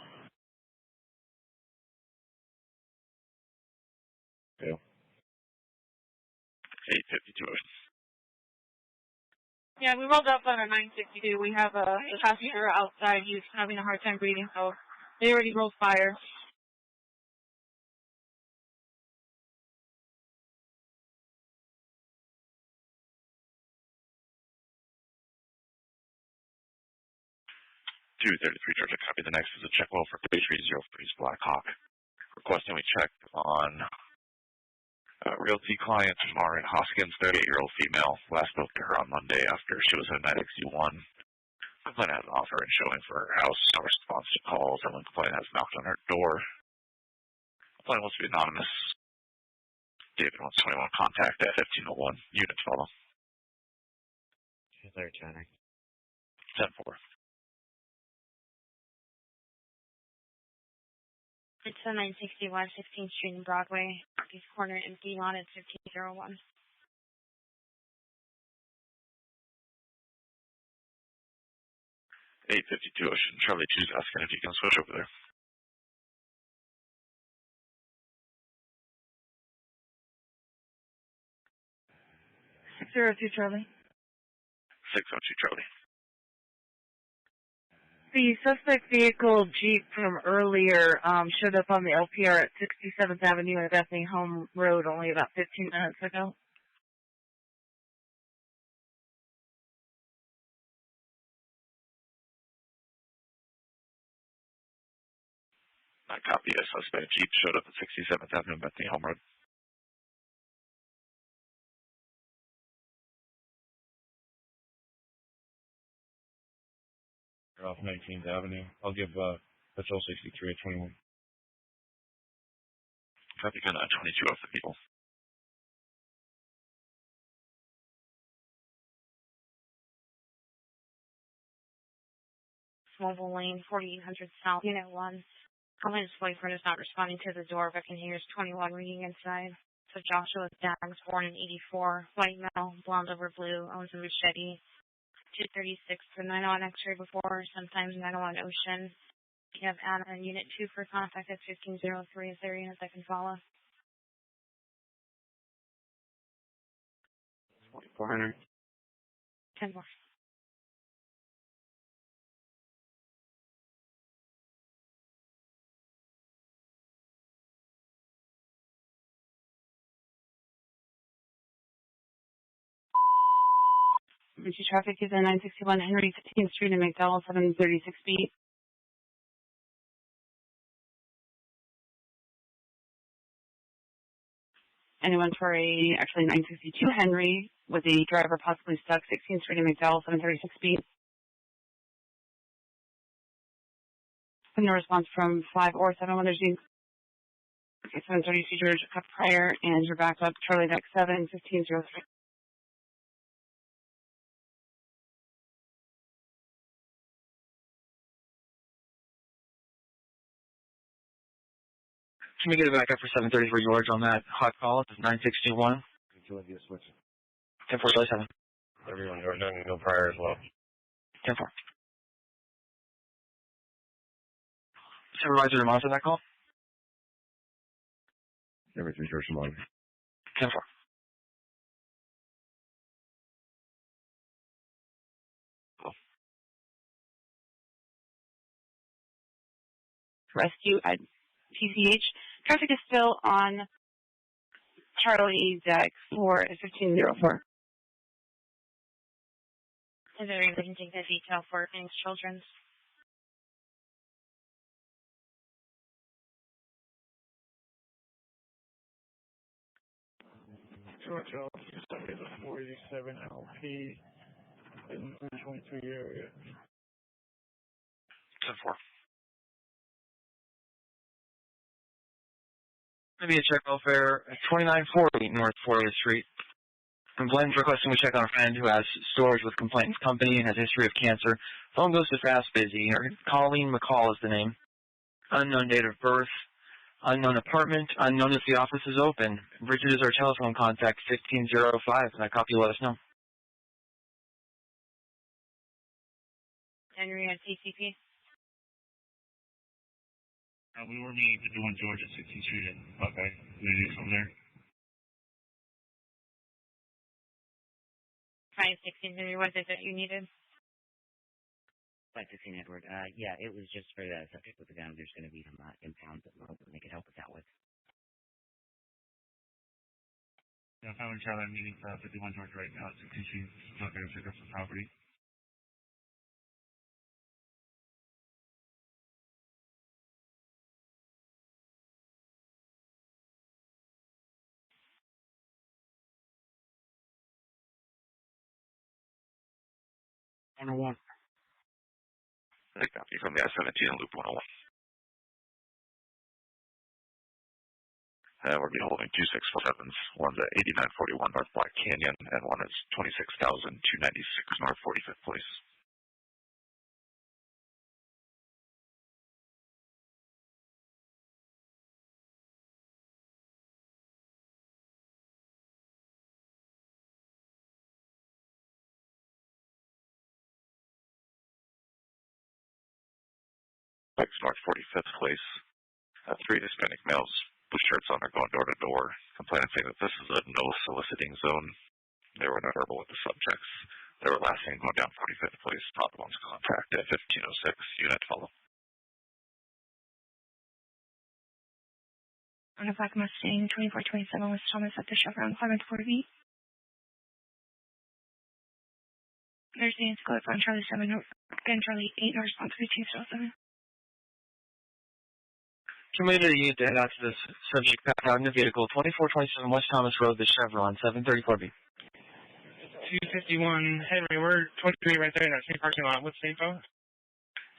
852 Ocean. Yeah, we rolled up on a 962. We have a passenger outside. He's having a hard time breathing, so they already rolled fire. Georgia copy. The next is a check well for 3303's Black Hawk. Requesting we check on Realty client Maureen Hoskins, 38-year-old female. Last spoke to her on Monday after she was in XU1. Complaint has an offer and showing for her house. No response to calls, and when complaint has knocked on her door. Complaint wants to be anonymous. David wants 21 contact at 1501. Unit follow. 10 4. It's a 961 16th Street and Broadway. East corner empty lot at 1501. 852 Ocean. Charlie 2's asking if you can switch over there. Zero 2 Charlie. 602 Charlie. The suspect vehicle Jeep from earlier showed up on the LPR at 67th Avenue and Bethany Home Road only about 15 minutes ago. I copy a suspect Jeep showed up at 67th Avenue and Bethany Home Road. Off 19th Avenue. I'll give Patrol 63 at 21. Copy gun 22 off the people. Mobile Lane, 4800 South, Unit 1. Client's boyfriend is not responding to the door, but can hear 21 ringing inside. So Joshua Daggs, born in 84, white male, blonde over blue, owns a machete. 236 for 901 X-ray before, sometimes 901 Ocean. You have Anna in Unit 2 for contact at 1503. Is there units I can follow? 400. 10 more. Emergency traffic is in 961 Henry 15th Street in McDowell, 736B. Anyone for actually 962 Henry with a driver possibly stuck, 16th Street in McDowell, 736B. No response from 5 or 7 when there's okay, 732 George Cup prior, and your backup, Charlie Deck 7, 1503. Can we get it back up for 7:30 for George on that hot call? It's 961. Switch. 10-4, Charlie 7. Everyone, you're done. No prior as well. 10-4. Supervisor to monitor that call? Everything, George Simon. 10-4. Rescue at TCH. Traffic is still on Charlie Deck for 1504. Is there any can take the detail for Phoenix Children's? George L. 487 LP in the 23 area. 10-4. Maybe a check welfare at 2940 North 40th Street. Complainant's requesting we check on a friend who has storage with complainant's company and has a history of cancer. Phone goes to fast busy. Colleen McCall is the name. Unknown date of birth. Unknown apartment. Unknown if the office is open. Bridget is our telephone contact, 1505. Can I copy? Let us know. Henry at TCP. We were meeting to do on George at 16th Street at Buckeye. Maybe from there. 516 Henry, what is it you needed? 516 Edward. Yeah, it was just for the subject with the gun. There's going to be some impounds that they could help us out with. Yeah, if I would try that meeting for 51 George right now at 16th Street, not going to pick up some property. One oh one. I copy from the I-17 and Loop 101. We're be holding 2647s. One's at 8941 North Black Canyon, and one is 26,296 North 45th Place. North 45th Place. 3 Hispanic males, blue shirts on, are going door to door, complaining saying that this is a no soliciting zone. They were not verbal with the subjects. They were last seen going down 45th Place. Top one's contact at 1506. Unit follow. On a Black Mustang 2427 West Thomas at the Chevron 5-4B. There's the Escort on Charlie 7, again Charlie 8, no response to 207. Community unit to head out to this subject back out in the vehicle, 2427 West Thomas Road, the Chevron, 734B. 251 Henry, we're 23 right there in that same parking lot. What's the info?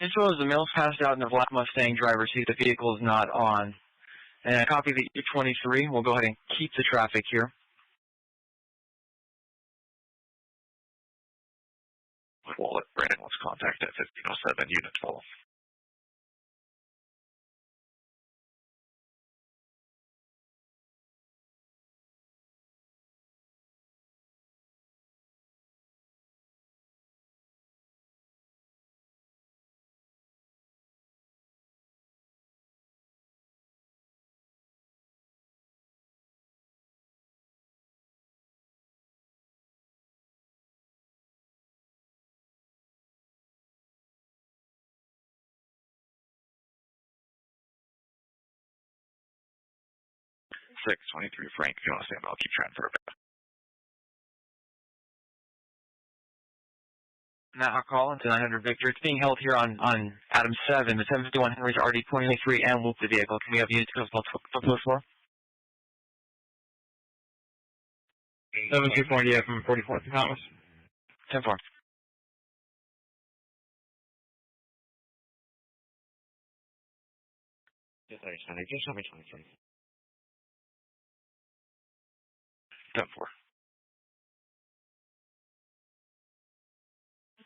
Info is the male's passed out in the black Mustang driver's seat. The vehicle is not on. And a copy of the 23. We'll go ahead and keep the traffic here. Wallet, Brandon was contacted at 1507. Unit follow. Six 23 Frank, if you want to stand by, I'll keep trying for a bit. Now call into 900 Victor. It's being held here on Adam 7. The 751 Henry's already 23 and looped the vehicle. Can we have units go to floor? 724 India from 44th and Thomas. 10-4. Just show me 23. 10-4.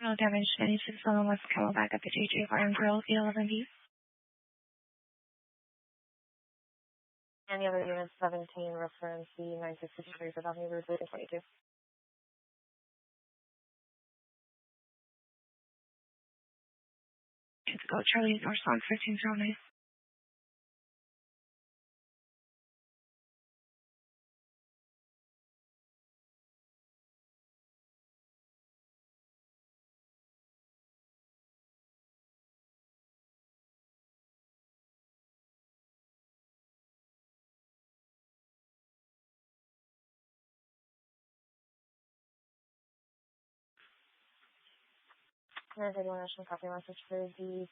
No damage to any system. Let's come back at the JJ Bar and Grill, 11B. Any other units, 17, reference C9663 for Avenue Route 22. Let's go, Charlie, North Song 1509. There's a national copy message for the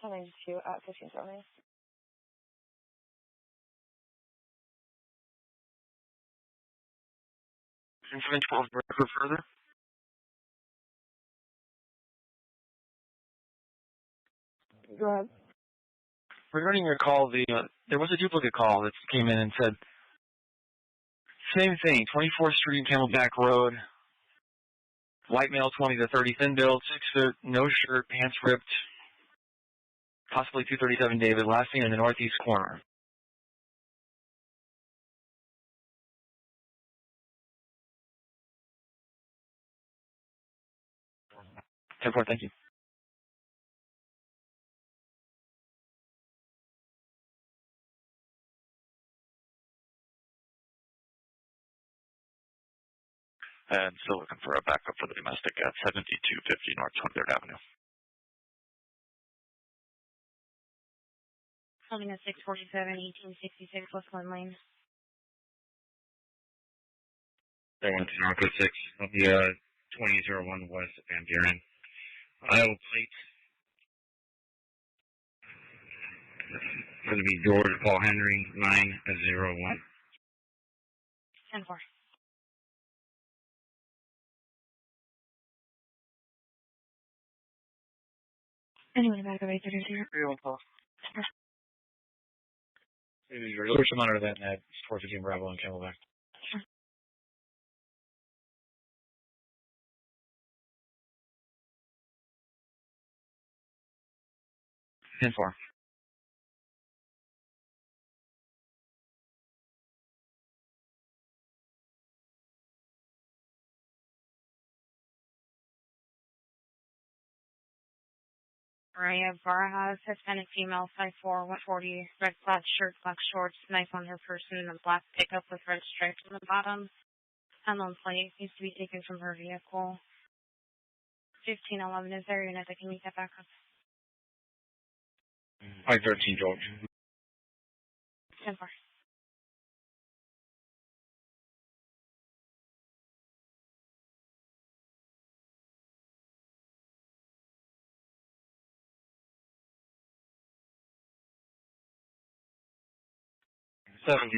1092 at 1509. And 712 for further. Go ahead. Regarding your call, there was a duplicate call that came in and said, same thing, 24th Street and Camelback Road, white male, 20 to 30, thin build, 6 foot, no shirt, pants ripped, possibly 237 David, last seen in the northeast corner. Therefore, thank you. And still looking for a backup for the domestic at 7250 North 23rd Avenue. Holding a 647, 1866 West Glen Lane. They went to Narco 6 of the 2001 West of Van Buren. Iowa plate. It's going to be George Paul Henry 901. 10-4. Anyone back of 832? 312. Push them under that net, 415 Bravo and Camelback. Sure. And 4. Maria Barajas, Hispanic female, 5'4", 140, red plaid shirt, black shorts, knife on her person, a black pickup with red stripes on the bottom. Unknown plate needs to be taken from her vehicle. 1511, is there a unit that can meet that backup? 513 George. 10-4.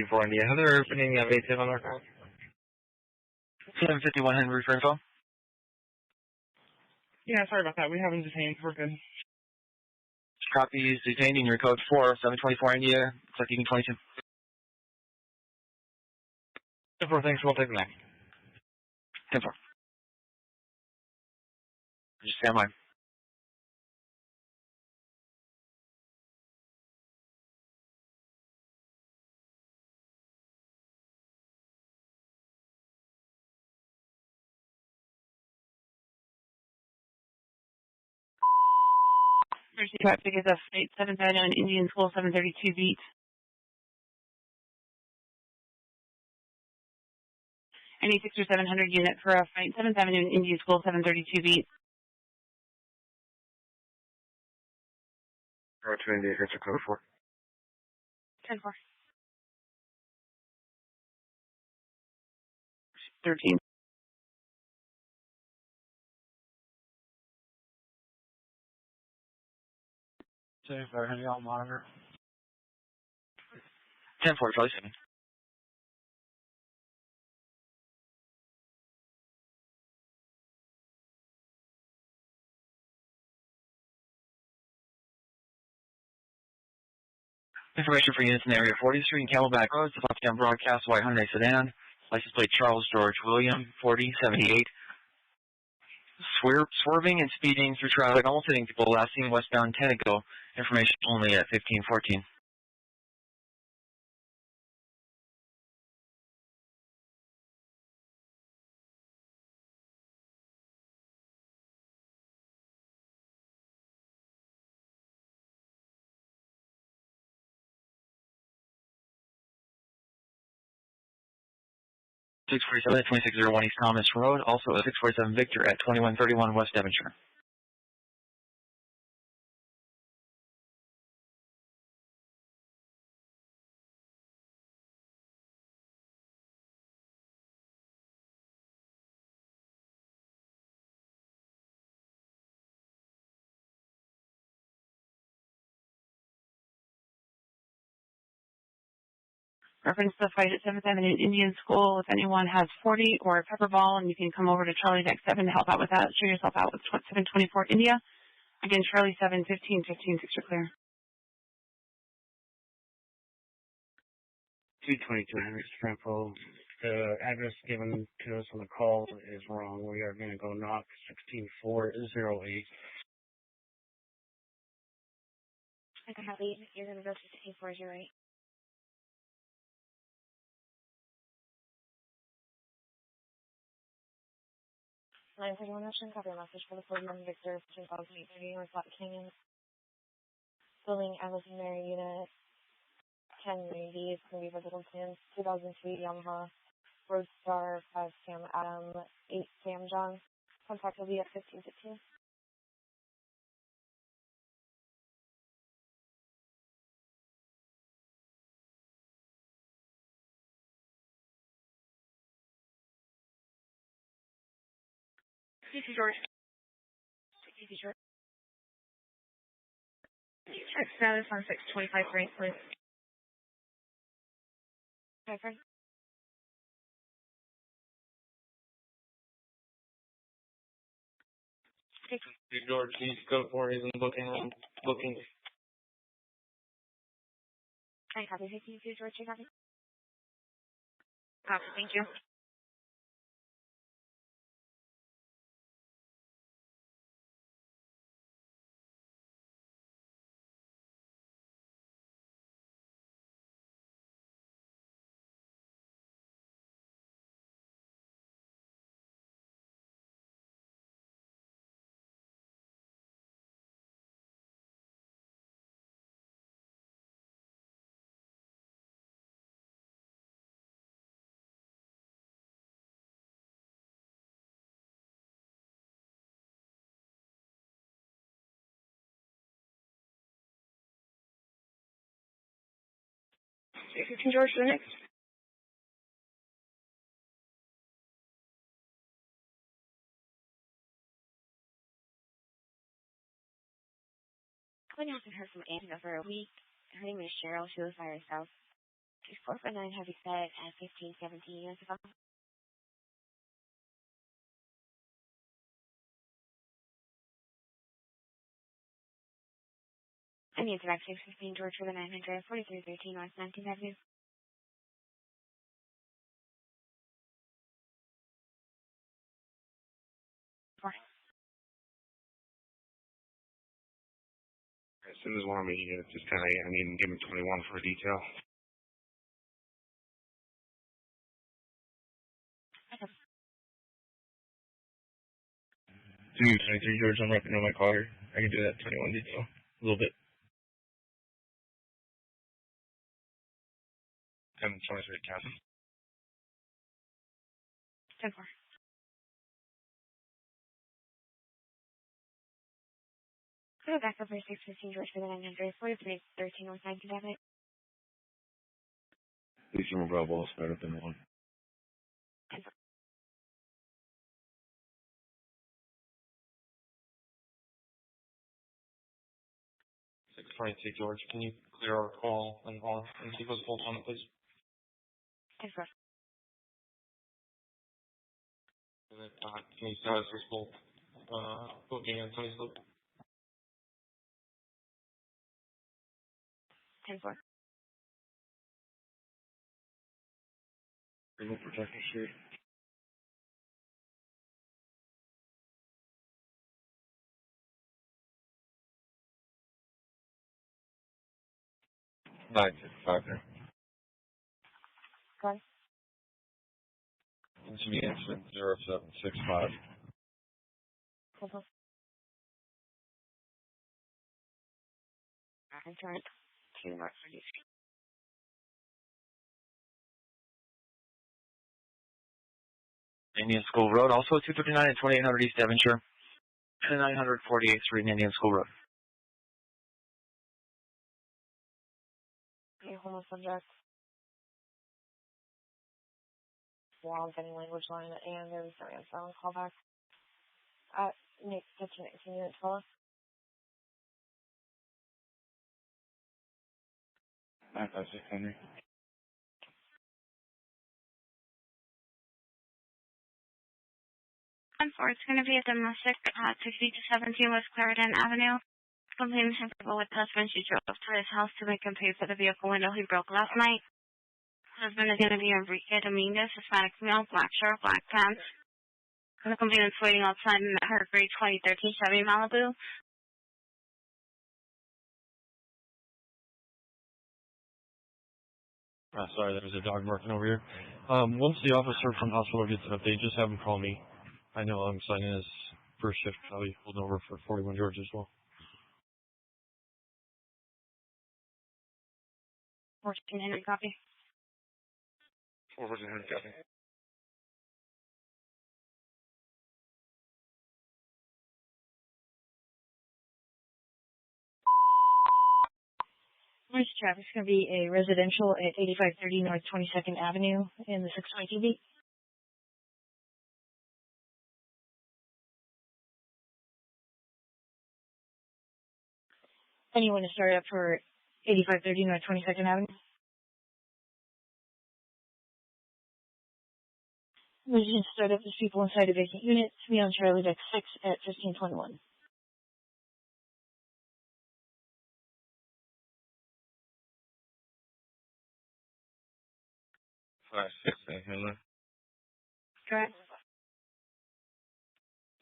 For India. Are there opening evasive on our call? 751 Henry for info. Yeah, sorry about that. We haven't detained. We're good. Copies detained in your code 4, 724 India, clicking 22. 10-4, thanks. We'll take the next. 10-4. Just stand by. Emergency traffic tickets of State 759 Indian School 732 beat. Any 6 or 700 unit for a flight 7th Avenue Indian School 732 beat. Road to India, here's your code 4. 10-4. 13. 75 Henry, I'll monitor. 10-4, Charlie 7. Information for units in the area 40th Street and Camelback Road, Southtown Broadcast, white Hyundai sedan, license plate Charles George William, 4078. Swerving and speeding through traffic, almost hitting people, last seen westbound Tenneco. Information only at 1514. Six 47 at 2601 East Thomas Road, also at 647 Victor at 2131 West Devonshire. Reference to the fight at 7th Avenue Indian School. If anyone has 40 or a pepper ball, and you can come over to Charlie Deck 7 to help out with that. Show yourself out with 724 India. Again, Charlie 7, 15, 6 are clear. 222 Henry Strampo. The address given to us on the call is wrong. We are going to go knock 16408. Okay, Happy, you're going to go to 16408. Line 31 Ocean, copy a message for the Fordman Victor 2830 North Flat Canyon. Building Everson Mary Unit 1090 is going to be visible plans 2003 Yamaha Roadstar 5 Sam Adam 8 Sam John. Contact will be at 1515. CC George. CC George. Check status on 625 Frank, please. Hi, Fred. George, he's go for it and looking. Hi, copy. CC George, you copy? Copy, thank you. CC George, the next. When you haven't heard from Andy over a week, her name is Cheryl. She lives by herself. She's 4'9" heavy set at 15, 17 years ago. I need to back 615 George for the 900, 4313 West 19th Avenue. As soon as one of me, just kind of, I mean, give him 21 for a detail. Dude, 23 George, I'm wrapping on my car. I can do that 21 detail. A little bit. 1023 Captain. 10-4. Go back over 615 George for the 900, 4313 West 19th Avenue. Please remember Bravo is better than one. 10-4. 622 George. Can you clear our call and keep us hold on it, please? Ten four. And then, can you status this both booking and Tony's loop? 10 4. Remove protection street. Nine six five there. Go ahead. Into me incident 0765. Hold on. I'm trying to mark for you. Indian School Road, also 239 and 2800 East Devonshire, and 948th Street and Indian School Road. Okay, hold on, subject. Wow, any language line and there's a phone call back. Nick, that's your next unit, tell us. 956 Henry. 10-4, it's going to be a domestic, 60 to 17 West Clarendon Avenue. Complainant and people with husband, she drove to his house to make him pay for the vehicle window he broke last night. Husband is going to be Enrique Dominguez, Hispanic male, black shirt, black pants. And the complainant's waiting outside in her gray 2013 Chevy Malibu. Sorry, there was a dog barking over here. Once the officer from the hospital gets an update, just have him call me. I know I'm signing his first shift. I'll be holding over for 41 George as well. 1400 copy. 1400 copy. This traffic's going to be a residential at 8530 North 22nd Avenue in the 620 beat. Anyone to start up for 8530 North 22nd Avenue? Residents start up as people inside a vacant unit to be on Charlie Deck 6 at 1521. Hello. Correct.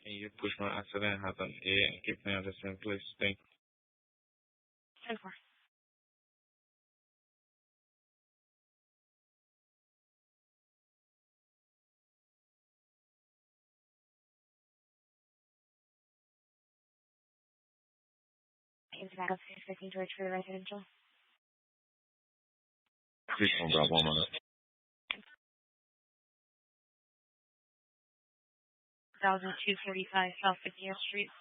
Can you push my accident happened here and keep me on the same place? Thank you. 10 4. Is back up 615 George for the residential? Please hold on 1 minute. 1245 South 50th Street.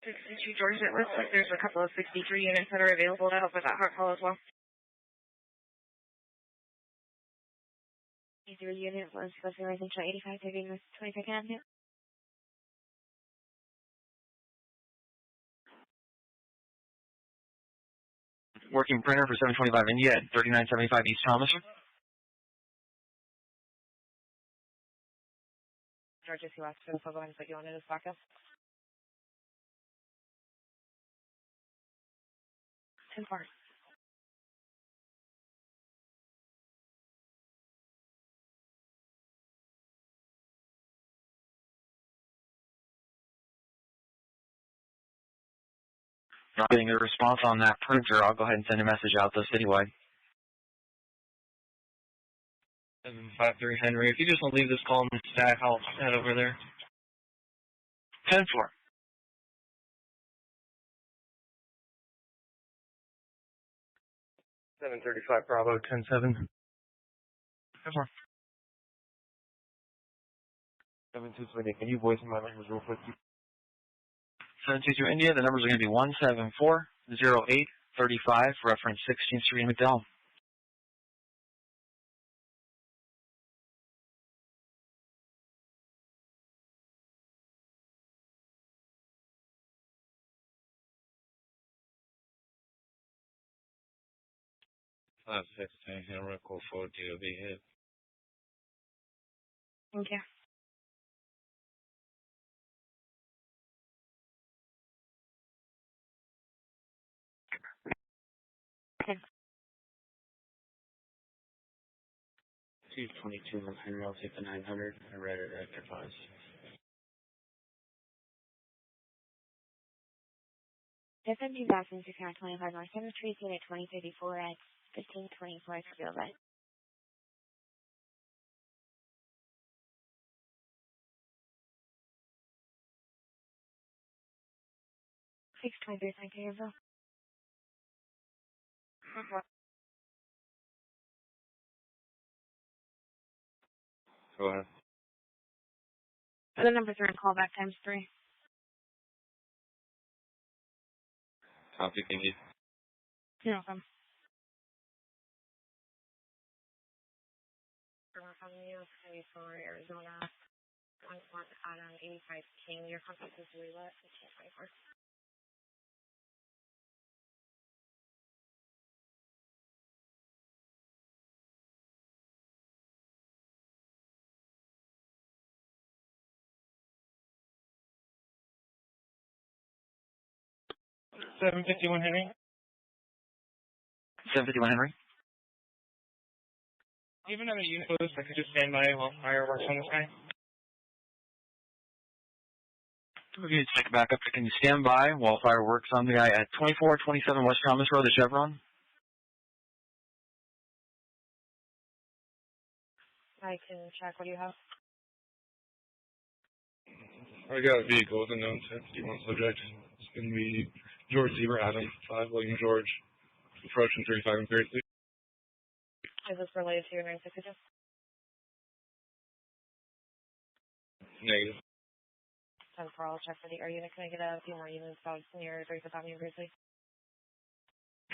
62 George, it looks like there's a couple of 63 units that are available to help with that heart call as well. Either unit was supposed to be residential 8530 North 22nd Avenue. Working printer for 725 India at 3975 East Thomas. George, if you ask for info, go ahead and put you on it as backup. 10 4. Not getting a response on that printer, I'll go ahead and send a message out to citywide. 753 Henry. If you just want to leave this call in the stack, I'll head over there. 10-4. 735 Bravo 107. 10-4. 722 can you voice my numbers real quick? 722 India, the numbers are going to be 1740835, reference 16th Street in McDowell. 516 Henry, call 4 DOB hit. Thank you. Okay. 222 on Henry, I'll take the 900. I read it after 5. Defend 2625 North 7th Street, Unit 2034 at 1524 Field Light. Six 23, thank you, Bill. Go ahead. The numbers are in callback times 3. Copy, thank you. You're welcome. For Arizona, 1 Adam 85 King, your contact is Leela, 1524. Henry. 751 Henry. Even at a unit close, I could just stand by while fireworks on this guy. Okay, take it back up. Can you stand by while fire works on the guy at 2427 West Thomas Road, the Chevron? I can check. What do you have? I got a vehicle with a known 51 subject. It's going to be George Zebra Adam, 5 William George, approaching 35 and 33. Is this related to your 962? Negative. 10-4, I'll check for the air unit. Can I get a few more units out near 35th Avenue, briefly?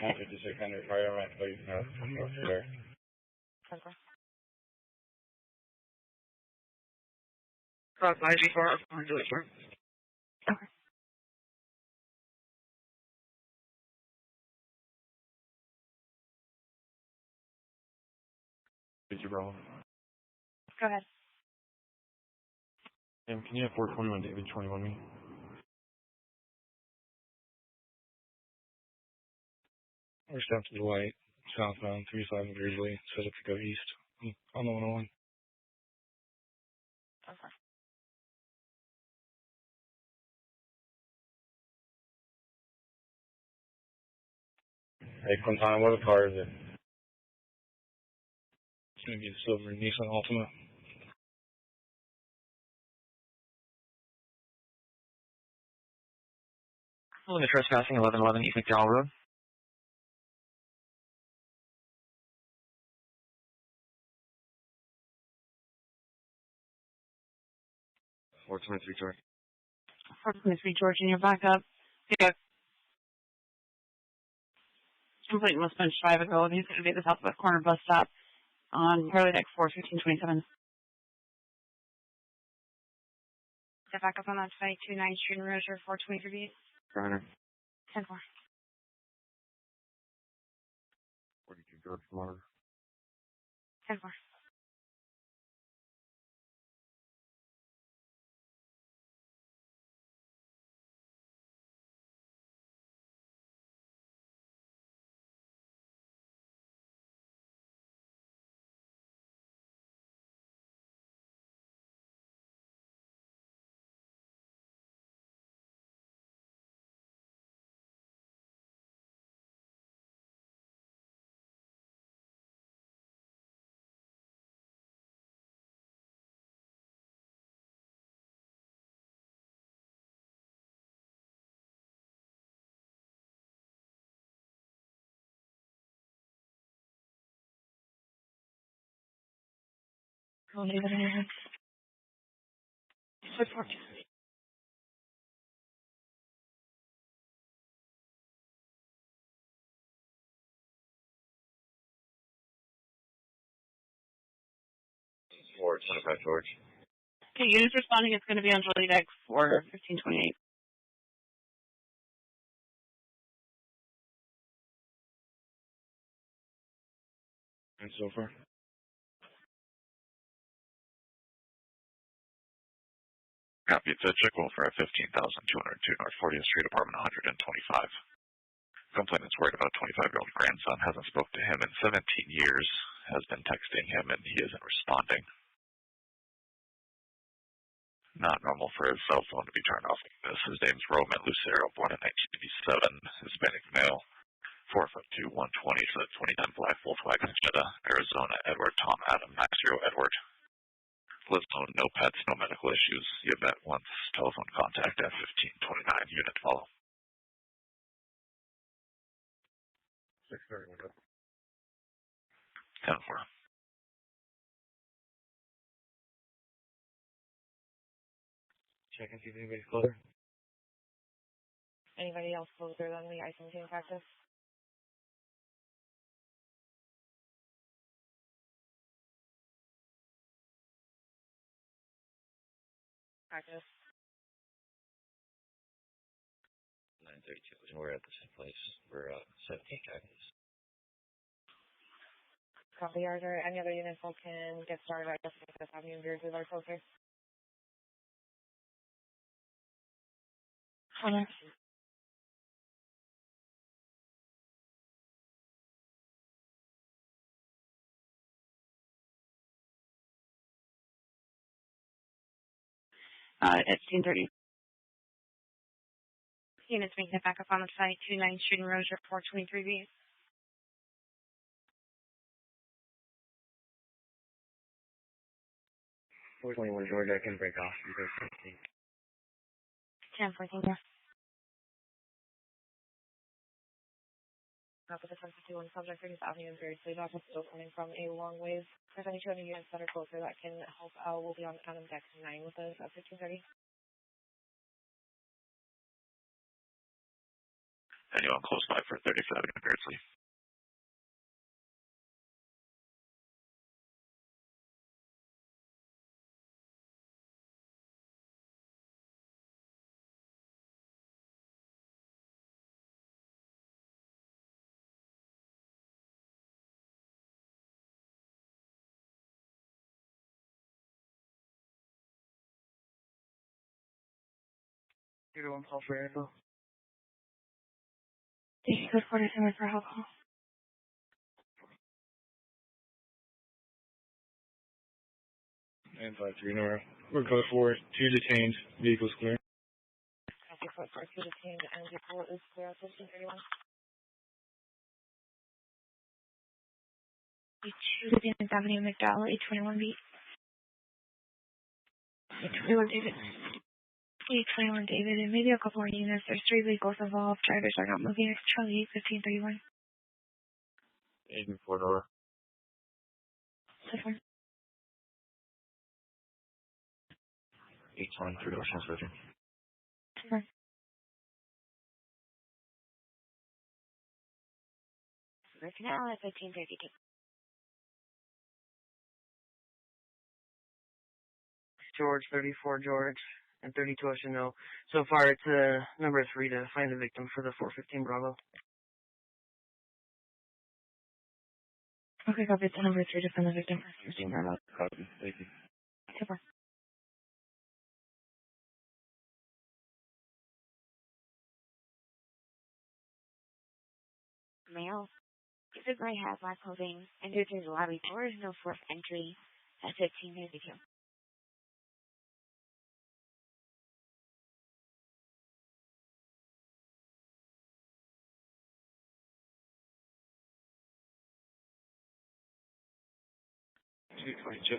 5600 fire right, please. There. 10-4. Cross IG4, on Julie Shore. Okay. Thank you, Bravo. Go ahead. Can you have 421 David 21 me? We're down to the light, southbound, 35 Grizzly, set up to go east on the 101. Okay. Hey, Quintana, what car is it? It's going to be a silver Nissan Altima. Pulling the trespassing 1111 East McDowell Road. George. 423 George, and you're back up. Yeah. Complete West Bench Drive ago. He's going to be at the southwest corner bus stop on Harley Deck 4, 1527. Step back up on that 229 Street and Roger 423B. Runner. 10-4. 42 George Motor. 10-4. I'll leave it in your hands. Switch forward. Ford, 25 George. Okay, units responding. It's going to be on Harley Deck 4, 1528. And so far. Copy. It's check welfare at 15,202 North 40th Street, apartment 125. Complainant's worried about 25-year-old grandson. Hasn't spoke to him in 17 years. Has been texting him and he isn't responding. Not normal for his cell phone to be turned off like this. His name's Roman Lucero, born in 1987, Hispanic male, 4'2", 120, so 29 black Volkswagen Jetta, Arizona, Edward, Tom, Adam, Max, Zero, Edward. Lives alone, no pets, no medical issues. The event wants telephone contact at 1529, unit follow. 6:31. 10-4. Check and see if anybody's closer. Anybody else closer than the ice team practice? Practice. 932, and we're at the same place. We're 17 cactus. Copy. Are there any other units that can get started at this avenue veers with our closer? Hold on. It's 10:30. Units making it back up on the site, 29 Shooting Roger, 423B. 421 Georgia, I can break off and go 16. 10:14, yeah. Copy the 1051 subject 30th Avenue and Berry Sleep office still coming from a long ways. If there's any 200 units that are closer that can help out, we'll be on Adam Deck 9 with us at 1530. Anyone close by for 35 Avenue, Beardsley? Zero one call for info. Thank you, code 47 for help call. And 5-3 Nora. We're code 4, 2 detained, vehicles clear. Copy code 4, 2 detained and vehicle is clear at 1531. 2 Daniels Avenue, McDowell, 821B. 821 David. 821 David, and maybe a couple more units. There's 3 vehicles involved. Drivers are not moving. It's Charlie 1531. 84 Nora. So far. 823 Ocean's Virgin. So far. Right now at 1532. George, 34 George, and 32 Ocean no. So far, it's number 3 to find the victim for the 415 Bravo. Okay, copy. It's number 3 to find the victim for 15 Bravo. Copy. Thank you. Super. Male. It's a gray hat, black clothing. Entered through the lobby doors, no fourth entry at 1532.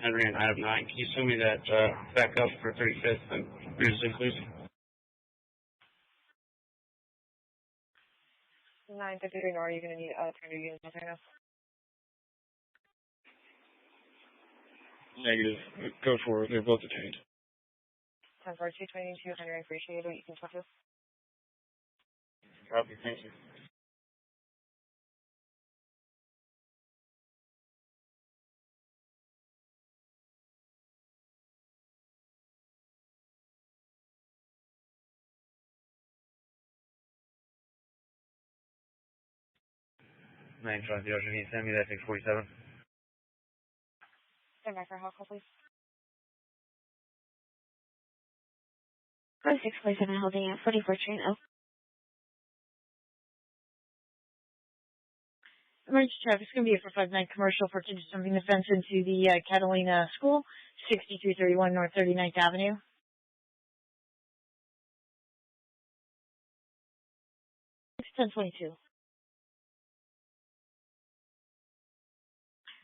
Henry and Adam 9. Can you send me that back up for 35th and Grizzly, please? 953 Nora, you're going to need 300 units right now. Negative. Code 4, they're both detained. 10 for 222, Henry, I appreciate it. You can touch us. Copy, thank you. Nine Front Ocean, can you send me that 647? Stand by for a call, please. 4647 holding at 44 Train Oak. Emergency traffic is going to be a 459 commercial for kids jumping the fence into the Catalina School, 6331 North 39th Avenue. It's 1022.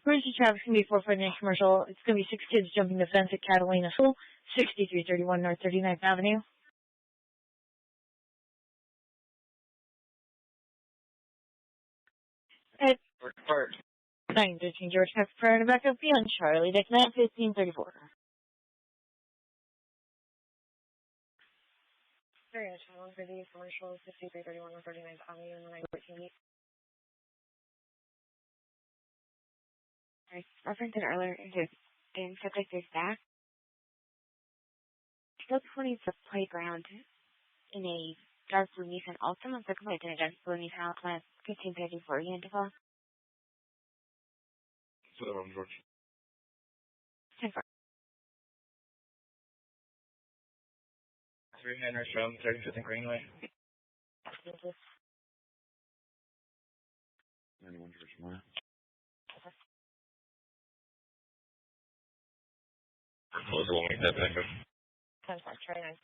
Emergency traffic is going to be a 459 commercial. It's going to be 6 kids jumping the fence at Catalina School, 6331 North 39th Avenue. At 913 George F. Prior to backup beyond Charlie, deck 1534. Very much. One for the commercial 6331 North 39th Avenue and 914. I referenced it earlier in subject is back. Still 20 the playground in a dark blue Nissan Altima. The complete in a dark blue Nissan Altima 1534 unit default. George. 10-4. 3 Henry from 35th and Greenway. Thank you. 91 George Mile. Closer when we get back up. 10-4. Try 9.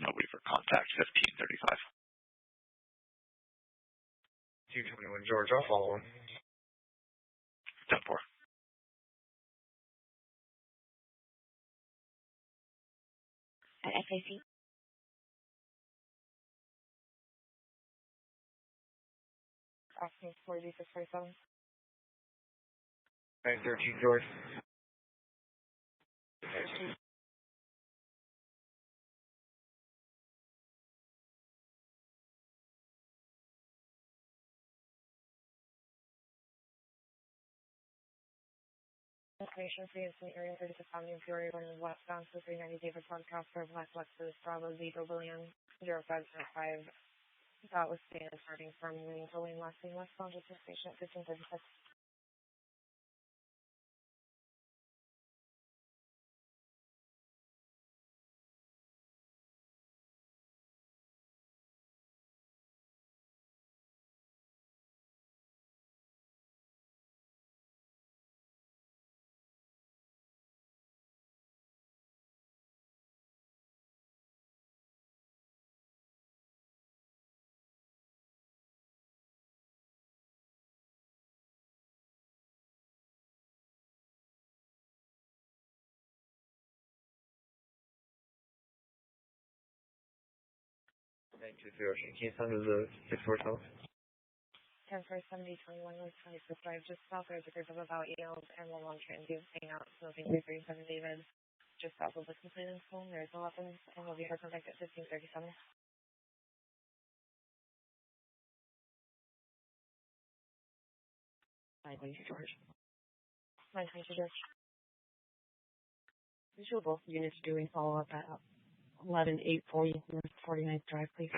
Nobody for contact 1535. 221 George, I'll follow him. 10-4. At FAC. Asking 4647. 913 George. 13. Information for you in the area 36th Avenue, Peoria, running westbound to 390 David Podcast for West Lexus, Bravo, Zebra, William, 05.5. That was standard starting from Williamsville Lane, last lane westbound to the station at 1536. Can you send us the 647? 10-4-70, 21 West 26th Drive, just south of the group of about yields and the long train do hang out, smoking 337 David, just south of the completed home. There's no weapons, and we'll be her contact at 1537. George. 922 George. Visual both units doing follow-up at 11840 North 49th Drive, please.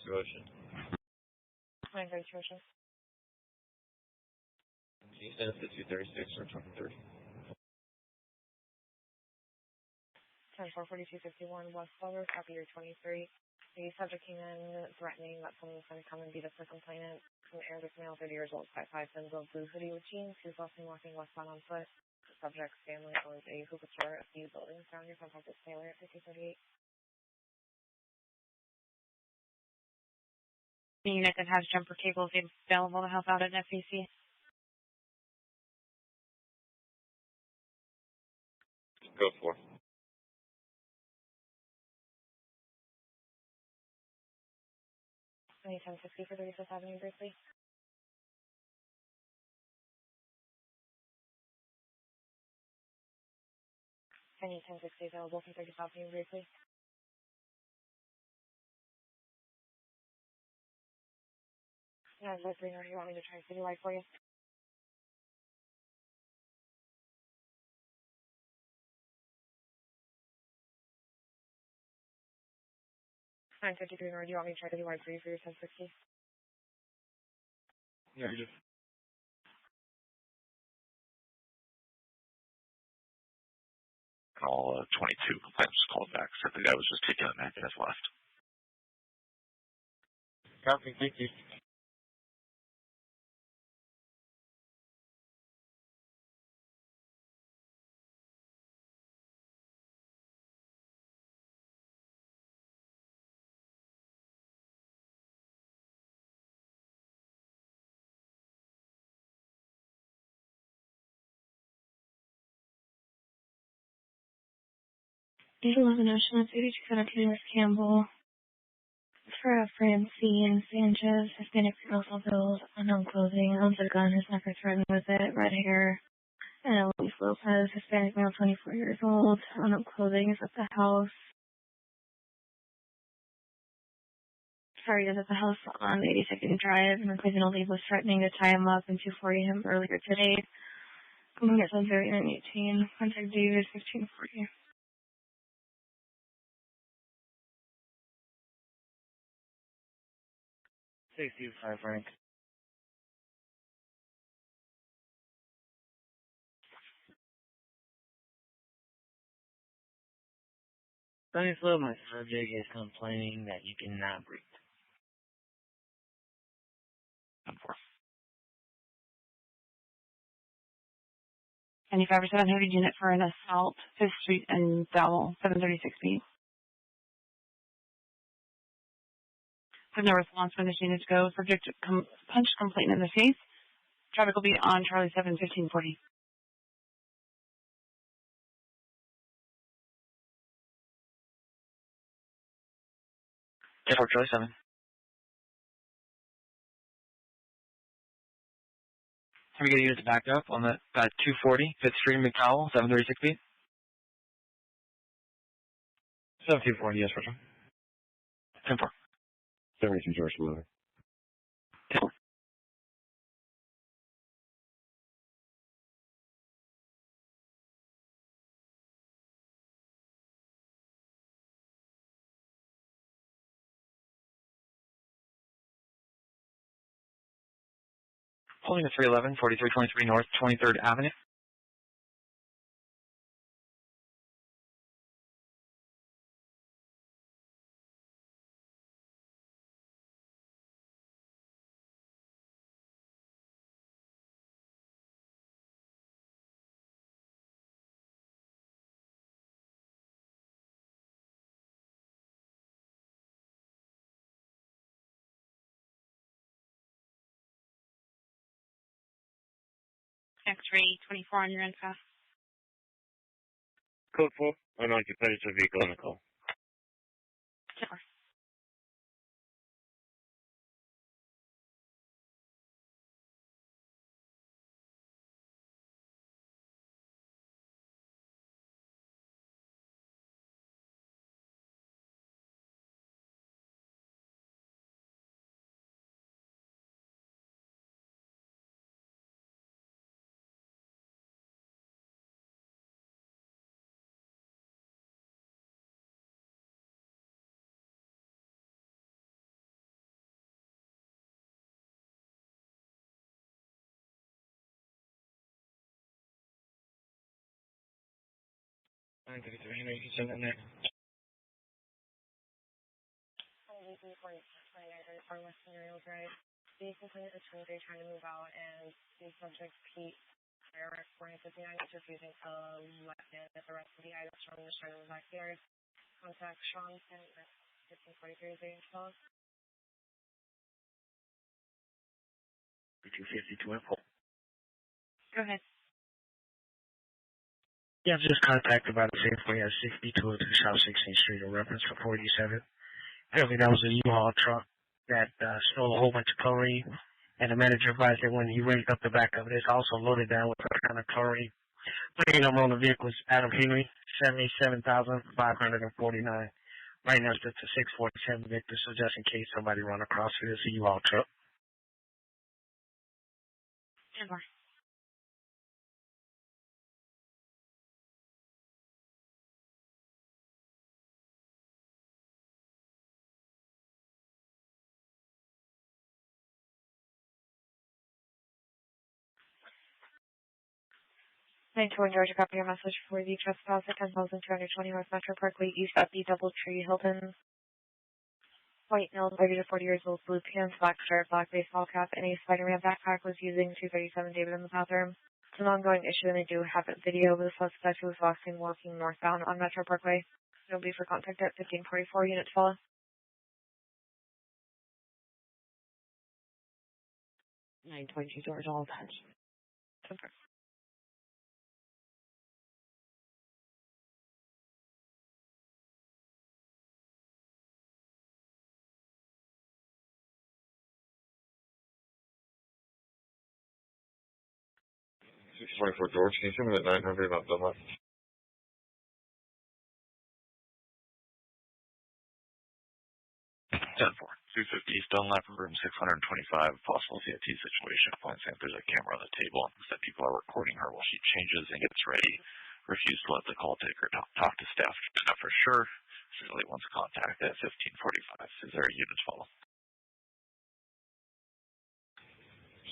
Ocean. 932 Ocean. Can you send us to 236 or 23? 10-4-4251 West Flower, copy year 23. The subject came in threatening that someone was going to come and beat up the complainant. From Arabic male, 30 years old, 5'5", sends of blue hoodie with jeans. He's last seen walking westbound on foot. The subject's family owns a hookah store at a few buildings down here. Contact is Taylor at 5038. The unit that has jumper cables available to help out at FAC. Go for it. Any 1060 for 35th Avenue, briefly. Any 1060 available from 35th Avenue, briefly. 953 North, you want me to try citywide for you? 953 North, you want me to try citywide for you for your 1060? Yeah, you just. Call 22. Complaint was called back. Said the guy was just taking a nap and has left. Copy, thank you. Eight 11 Ocean, 8217 West Campbell. For Francine Sanchez, Hispanic female build, unknown clothing, owns a gun, has never threatened with it, red hair. And Elise Lopez, Hispanic male, 24 years old, unknown clothing, is at the house. Sorry, is at the house on 82nd Drive, and Cleveland Leave was threatening to tie him up and 240 him earlier today. I'm going to get some 0918. Contact David, 1540. Safety 5 Frank. Sunny Slow, my subject is complaining that you cannot breathe. 10-4. 95% heavy unit for an assault, 5th Street and Dowell, 736B. With no response when this unit goes, subject to punch complaint in the face. Traffic will be on Charlie 7, 1540. Airport Charlie 7. Can we get units backed up on that 240, 5th Street, McDowell, 736B? 7240, yes, Roger. 10-4. 72 George Miller. 10-4. Holding a 311, 4323 North, 23rd Avenue. X-ray 24 on your end, fast. Code 4, unoccupied vehicle on the call. 10-4. You can send that next. 2934 Western Rail Drive. The complainant is trying to move out, and the subject Pete, IRS 459, is refusing to let him get the rest of the items from the China backyard. Contact Sean at 1543 is being installed. 252 Airport. Go ahead. Yeah, I've just contacted about the same way at 6202 South 16th Street, a reference for 47. Apparently that was a U-Haul truck that stole a whole bunch of chlorine, and the manager advised that when he raised up the back of it, it's also loaded down with some kind of chlorine. Plate number on the vehicle is Adam Henry, 77,549. Right now it's just a 647 Victor, so just in case somebody run across it, it's a U-Haul truck. 10-4. To Georgia, copy your message for the trespass at 10,220 North Metro Parkway East at the Doubletree Hilton. White male, 30 to 40 years old, blue pants, black shirt, black baseball cap, and a Spider-Man backpack was using 237 David in the bathroom. It's an ongoing issue, and they do have a video of the suspect who was walking northbound on Metro Parkway. It'll be for contact at 1544, unit follow. 922 George, all attached. Okay. 624 George, can you send me that 900 about Dunlap? 10-4. 250 East Dunlap, room 625. Possible CIT situation. Applying saying there's a camera on the table and that people are recording her while she changes and gets ready. Refuse to let the call taker talk to staff. Not for sure. Facility wants contact at 1545. Is there a unit follow?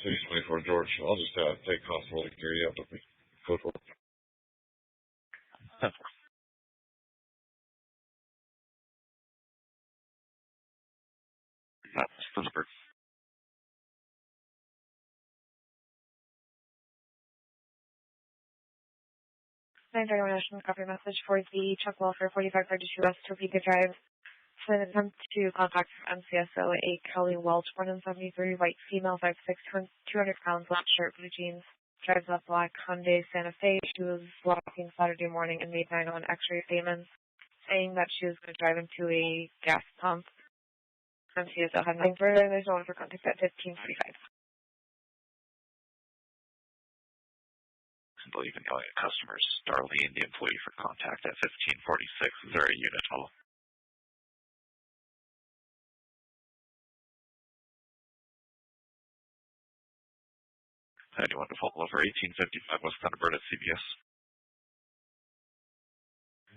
624 George, I'll just take constable security up with me. Code 4. 10-4. That's the number. 931 National, copy your message for the Chuck Welfare 4532 West Topeka Drive. Send an attempt to contact MCSO a Kelly Welch, 173, white female, 5'6", 200 pounds, black shirt, blue jeans, drives a black Hyundai Santa Fe. She was walking Saturday morning and made 901 X-ray statements saying that she was going to drive into a gas pump. MCSO had nothing further, and there's no one for contact at 1545. I believe in yelling at customers. Darlene, the employee, for contact at 1546. Is there a unit follow? Anyone to follow over 1855 West Thunderbird at CBS?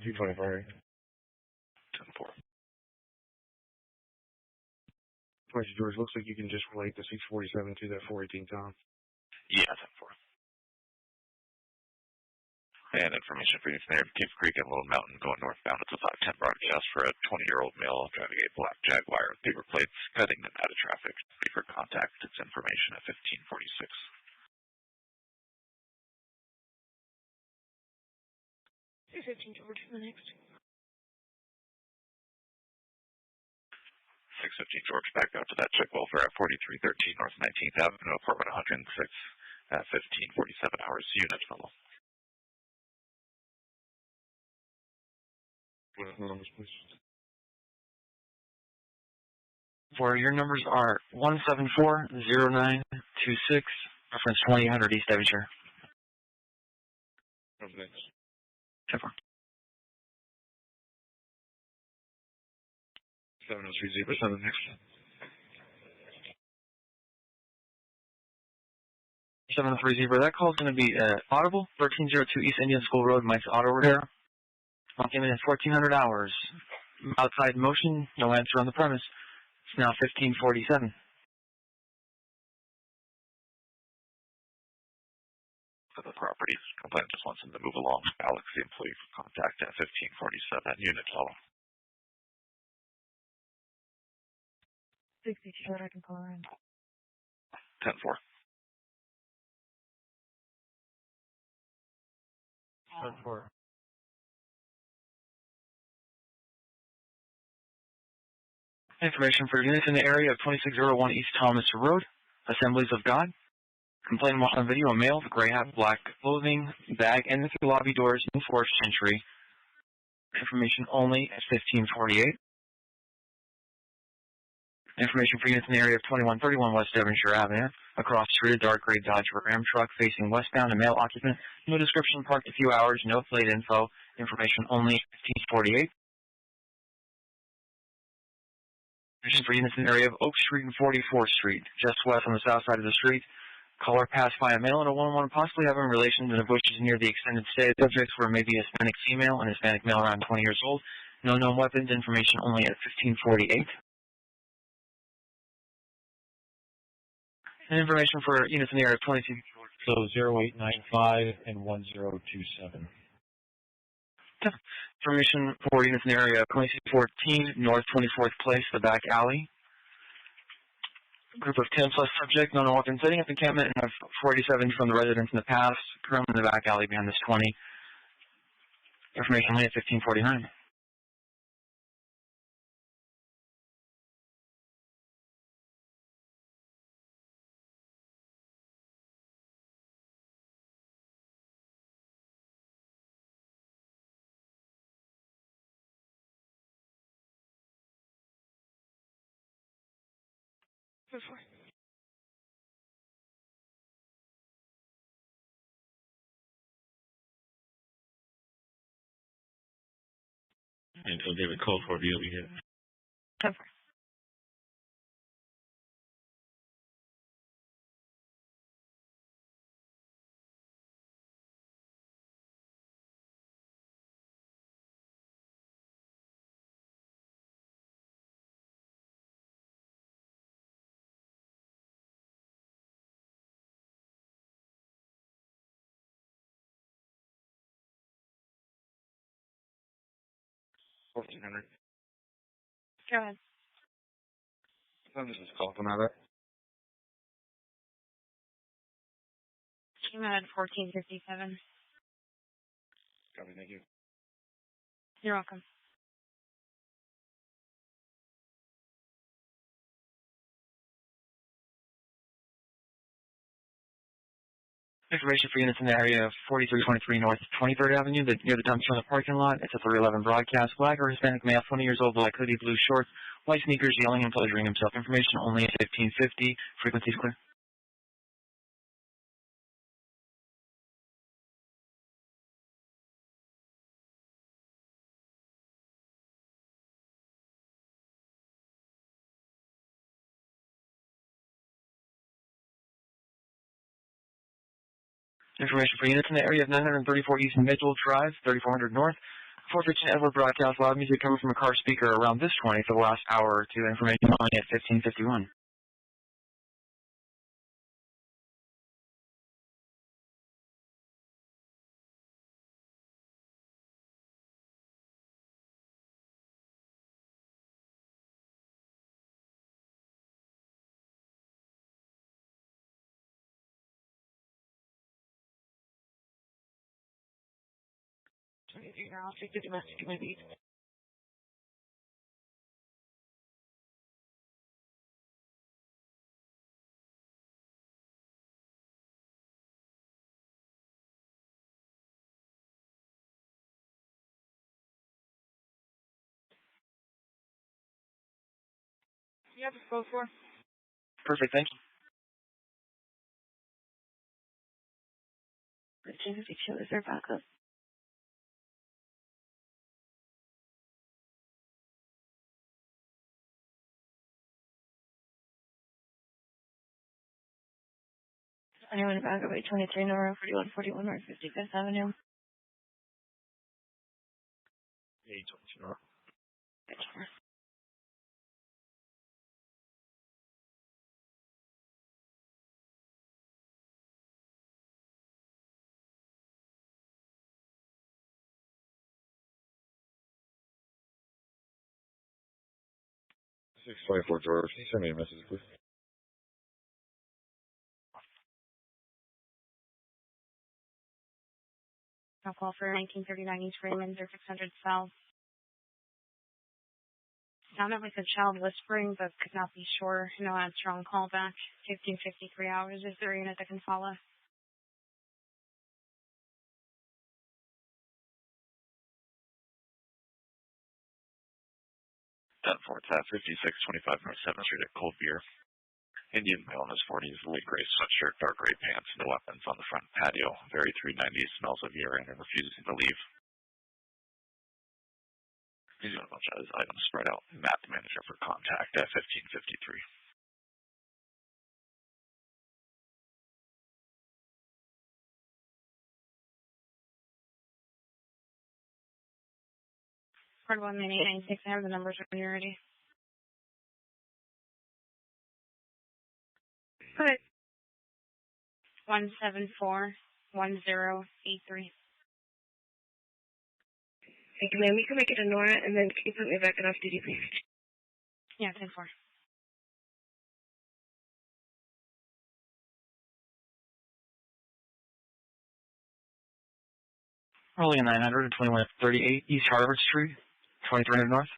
225. 10-4. George, looks like you can just relate the 647 to that 418 Tom. Yeah, 10-4. And information for you from there, Cave Creek and Little Mountain going northbound. It's a 510 broadcast for a 20-year-old male driving a black Jaguar with paper plates, cutting them out of traffic. Ready for contact. It's information at 1546. 215 George for the next. 615 George, back out to that check welfare at 4313 North 19th Avenue, apartment 106 at 1547 hours. Unit fellow. What are the numbers, please? Where your numbers are 1740926, reference 2800 East Devonshire. What's next? 10-4. 703 Zebra, 7 next. 703 Zebra. That call is going to be audible, 1302 East Indian School Road, Mike's Auto Repair. Clock in at 1400 hours. Outside motion, no answer on the premise. It's now 1547. For the properties, complainant just wants him to move along. Alex, the employee, for contact at 1547. Unit fellow. 60 short, I can call her in. 10-4. 10-4. Information for units in the area of 2601 East Thomas Road, Assemblies of God. Complainant watched on video a male with gray hat, black clothing, bag, and the lobby doors in 4th century. Information only at 1548. Information for units in the area of 2131 West Devonshire Avenue. Across the street, a dark gray Dodge Ram truck facing westbound, a male occupant. No description, parked a few hours, no plate info. Information only 1548. Information for units in the area of Oak Street and 44th Street, just west on the south side of the street. Caller passed via mail and a 111 possibly having relations in the bushes near the extended stay. Subjects were maybe a Hispanic female and Hispanic male around 20 years old. No known weapons. Information only at 1548. And information for units in the area of 22. So 0895 and 1027. Information for units in the area of 2214 North 24th Place, the back alley. Group of 10 plus subject, no weapon, setting up encampment and have 487 from the residents in the past, currently in the back alley behind this 20. Information only at 1549. Until David called for it, you'll be here. $1,400. Go ahead. This is Colton Abbott. Came out at 1457. Copy, thank you. You're welcome. Information for units in the area of 4323 North 23rd Avenue, near the dumpster in the parking lot. It's a 311 broadcast. Black or Hispanic male, 20 years old, black hoodie, blue shorts, white sneakers, yelling and pleasuring himself. Information only at 1550. Frequencies clear. Information for units in the area of 934 East Mitchell Drive, 3400 North. 415 Edward broadcast loud music coming from a car speaker around this 20 for the last hour or two. Information only at 1551. I'll take the domestic committee. Yep, go for. Perfect, thank you. 1352 is their backup. Anyone in backup 823 North 4141 North 55th Avenue. 822 North. 624 George. Can you send me a message, please? I'll call for 1939 East Raymond or 600 South. Sounded like a child whispering, but could not be sure. No answer on callback. 1553 hours. Is there a unit that can follow? 10-4, it's at 5625 North 7th Street at Cold Beer. Indian male in his 40s, light gray sweatshirt, dark gray pants, no weapons on the front patio. Very 390, smells of urine and refusing to leave. He's got a bunch of his items spread out. Matt, the manager, for contact at 1553. Card 19896, I have the numbers when you're ready. Okay. 1741083. Thank you, ma'am. You can make it a Nora, and then can you put me back in off duty, please? Yeah, 10-4. Rolling a 900 2138 East Harvard Street, 2300 North.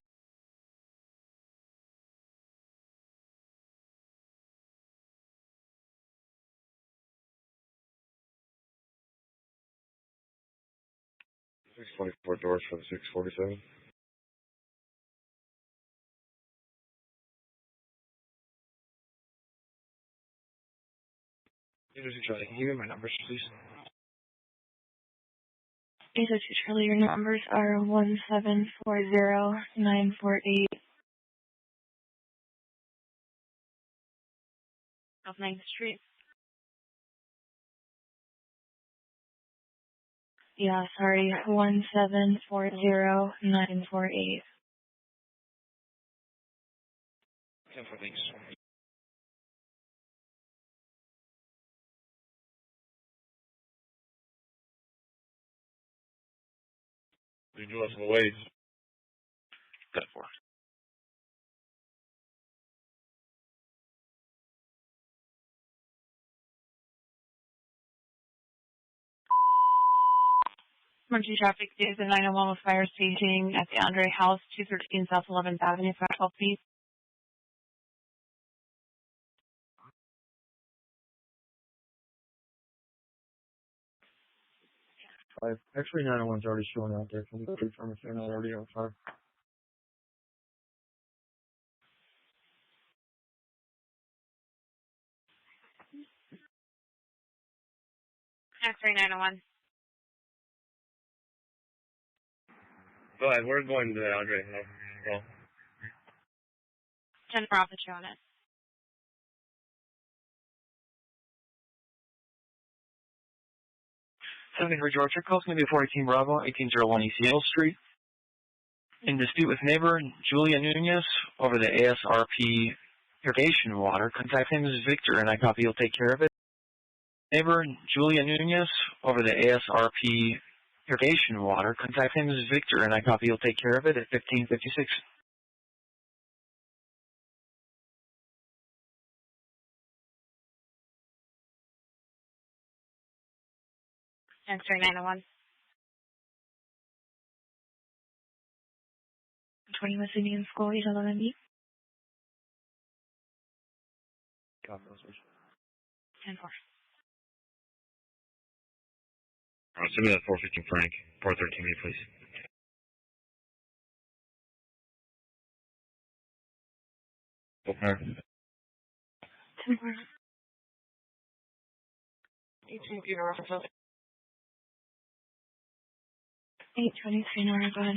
$624 for the 647. Charlie, can you give me my numbers, please? 802 Charlie, your numbers are 1740948. Off 9th Street. Yeah, sorry, 1740948. 10-4, thanks. You do us some ways. 10-4. Emergency traffic is a 911 with fire staging at the Andre House, 213 South 11th Avenue, 512 feet. Actually, 901's already showing out there. Can we confirm if they're not already on fire? X-ray 901. Go ahead, we're going to the Andre House. Go. 10-4, I'll put you on it. Georgia, calls me before 18 Bravo, 1801 East Yale Street. In dispute with neighbor Julia Nunez over the ASRP irrigation water. Contact name is Victor, and I copy you'll take care of it. Neighbor Julia Nunez over the ASRP irrigation water. Contact name is Victor, and I copy you'll take care of it at 1556. X-ray 901. 20 West Indian School, 811B. 10-4. Send me that 415 Frank, 413 me, please. Okay. 10-4. 823 Nora, 823 Nora, go ahead.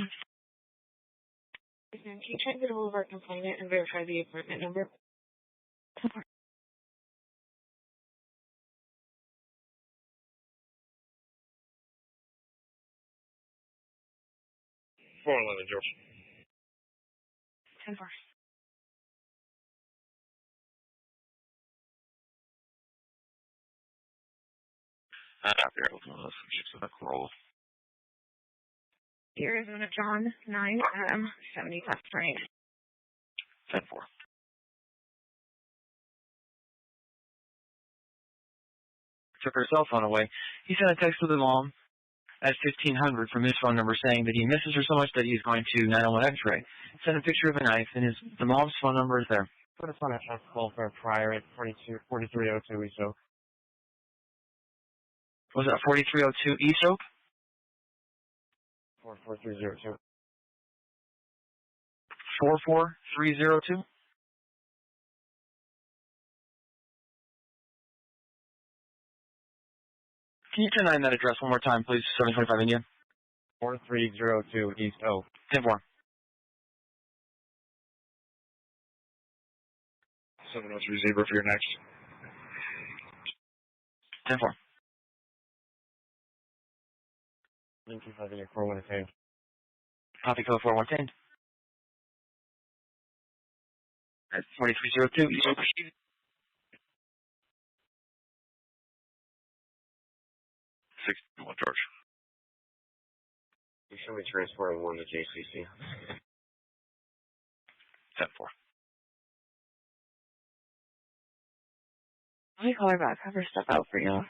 Can you try to get a hold of our complainant and verify the apartment number? 10-4. George. 10-4. After Arizona, some Corolla. Arizona John 9 Adam 70 left train. 10-4. Took her cell phone away. He sent a text to the mom at 1500 from his phone number saying that he misses her so much that he's going to 901 X-ray. Sent a picture of a knife, and the mom's phone number is there. Put us on a traffic call for a prior at 4302 East Oak. Was that 4302 East Oak? 44302. 44302? Can you turn that address one more time, please? 725 Indian. 4302 East Oak. 10-4. 703 Zebra for your next. 10-4. 925 Indian 412. Copy code 4110. At 4302, you will proceed. 61 George. You should be transporting one to JCC. 10-4. Let me call her back. Have her step out for you.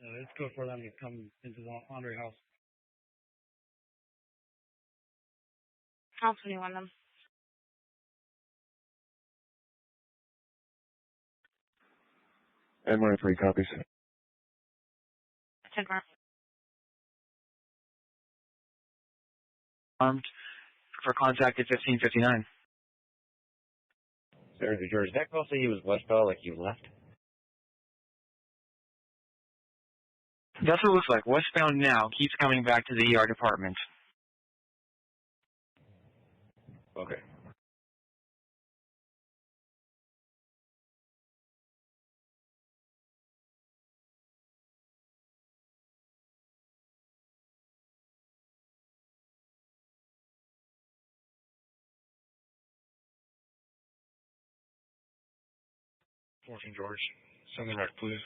It's good for them to come into the laundry house. I'll 21 them. And 3 copies. 10 more. Armed for contact at 1559. Seriously, George, did that call say he was westbound like you left? That's what it looks like. Westbound now keeps coming back to the ER department. Okay. Fortune George. Send the rec, please.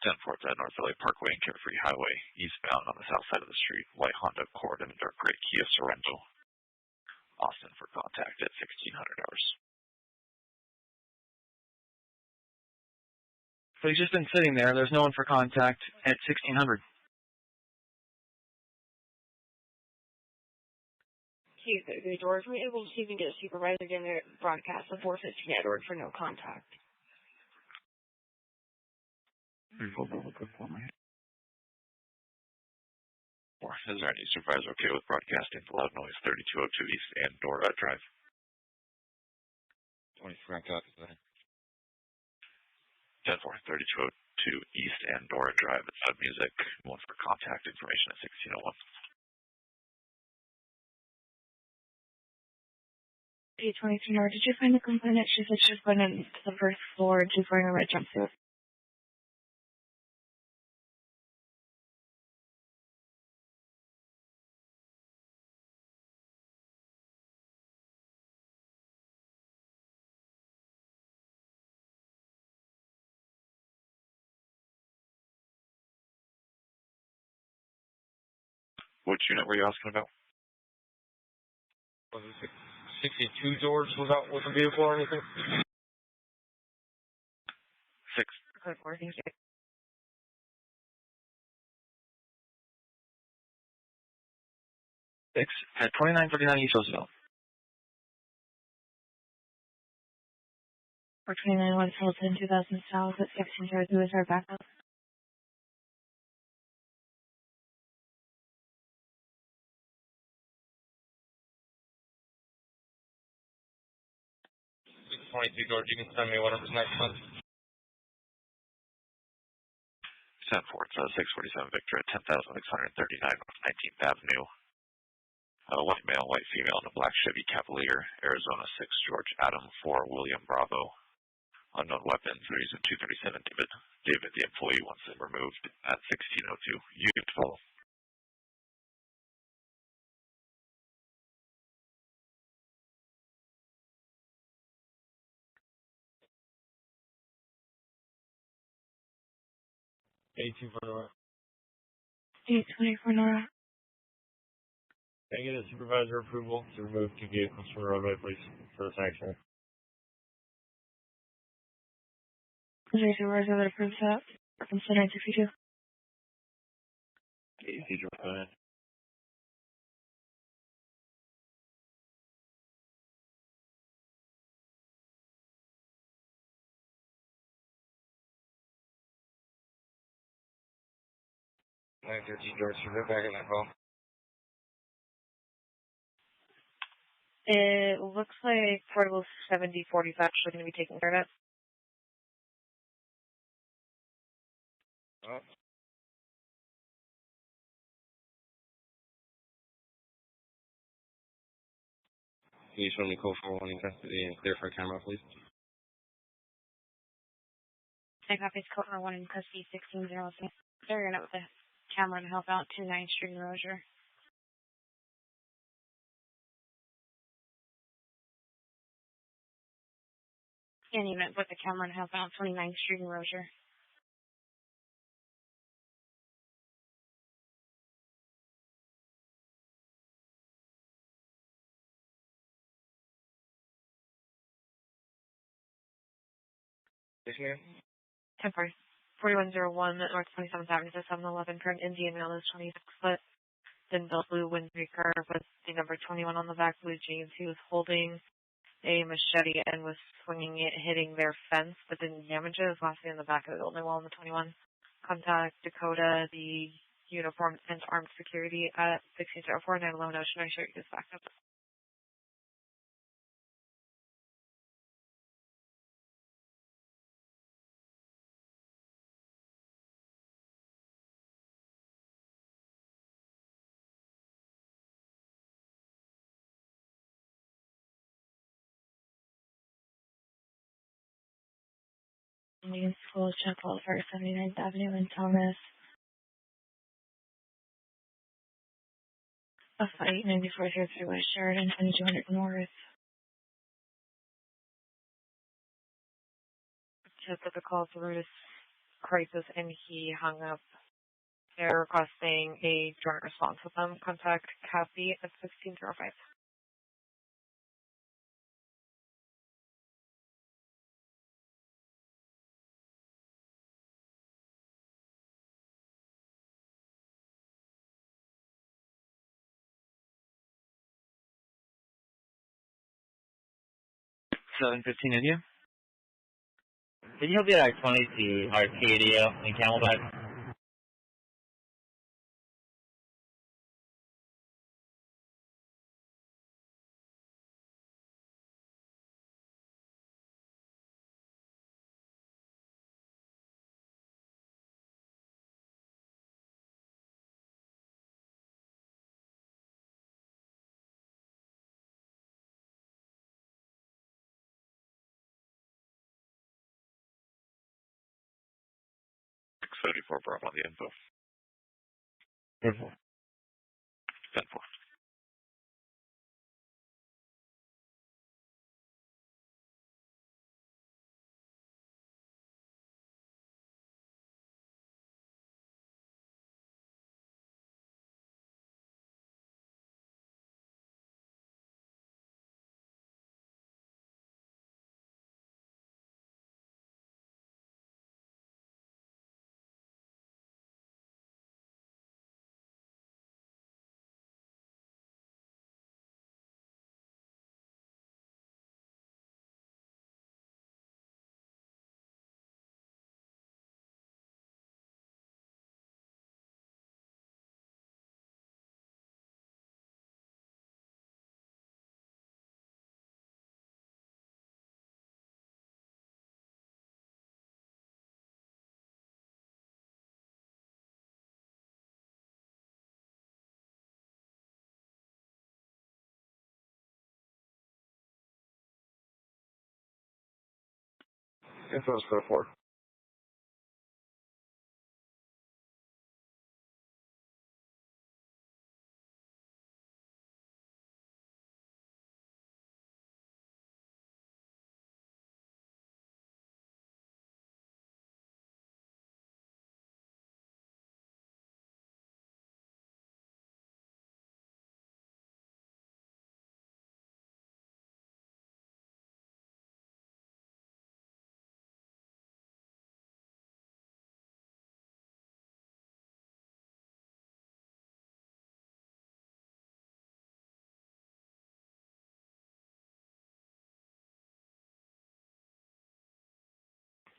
10-4 at North LA Parkway and Carefree Highway, eastbound on the south side of the street. White Honda Accord and a dark gray Kia Sorento. Austin for contact at 1600 hours. So he's just been sitting there. There's no one for contact at 1600. Okay, George, we're able to see if we can get a supervisor down there at broadcast the 415 Edward for no contact. Is there any supervisor okay with broadcasting to Loud Noise 3202 East Andorra Drive? 24 copies there. 10-4, 3202 East Andorra Drive at Loud Music. One for contact information at 1601. Hey, 23 hour, did you find the complainant? She said she was going into the first floor and she's wearing a red jumpsuit. Which unit were you asking about? Was it 62 George was out with the vehicle or anything? 6. Code 4, thank you. Six at 2939 East Roosevelt. For 29 Hilton, 2000 South at 1602 is our backup. George, you can send me whatever's next month. 10-4, it's 647 Victor at 10,639 North 19th Avenue. White male, white female in a black Chevy Cavalier, Arizona 6 George Adam 4 William Bravo. Unknown weapons, reason 237 David. David, the employee, wants them removed at 1602. You can follow. Nora. 824 Nora. Can I get a supervisor approval to remove 2 vehicles from the roadway, please, for this action? Is there a supervisor that approves that? Consider it if you do. Easy, go ahead. George, you're back in that call. It looks like portable 7040 is actually going to be taking care of it. Oh. Can you show me code 41 in custody and clear for camera, please? State copies code number 1 in custody 1606. They're going up with the camera to help out 29th Street in Rozier. And even with the camera to help out 29th Street in Rozier. Yes, ma'am. 10-4. 4101 North 27th Avenue to 711 current Indian male is 26 foot. Then built blue windbreaker with the number 21 on the back, blue jeans. He was holding a machete and was swinging it, hitting their fence, but didn't damage it. It was lastly in the back of the building wall on the 21. Contact Dakota, the uniformed and armed security at 1604 911 Ocean. I sure you just backed up. Indian School, Chapel, First 79th Avenue in Thomas. A fight, 9403 West Sheridan, 2200 North. Just at the call to Brutus crisis, and he hung up. They're requesting a joint response with them. Contact Kathy at 1605. India. Can you help me at I-20 to Arcadia in Camelback? $34 Bravo on the info. 10-4. 10-4. Info is 4.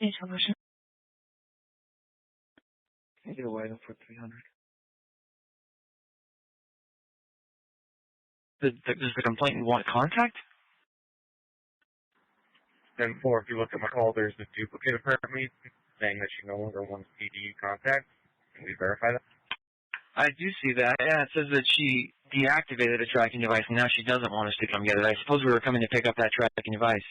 Information. Can you get a item for 300? Does the complainant want contact? Then 4, if you look at my call, there's a duplicate apparently saying that she no longer wants PD contact. Can we verify that? I do see that. Yeah, it says that she deactivated a tracking device and now she doesn't want us to come get it. I suppose we were coming to pick up that tracking device.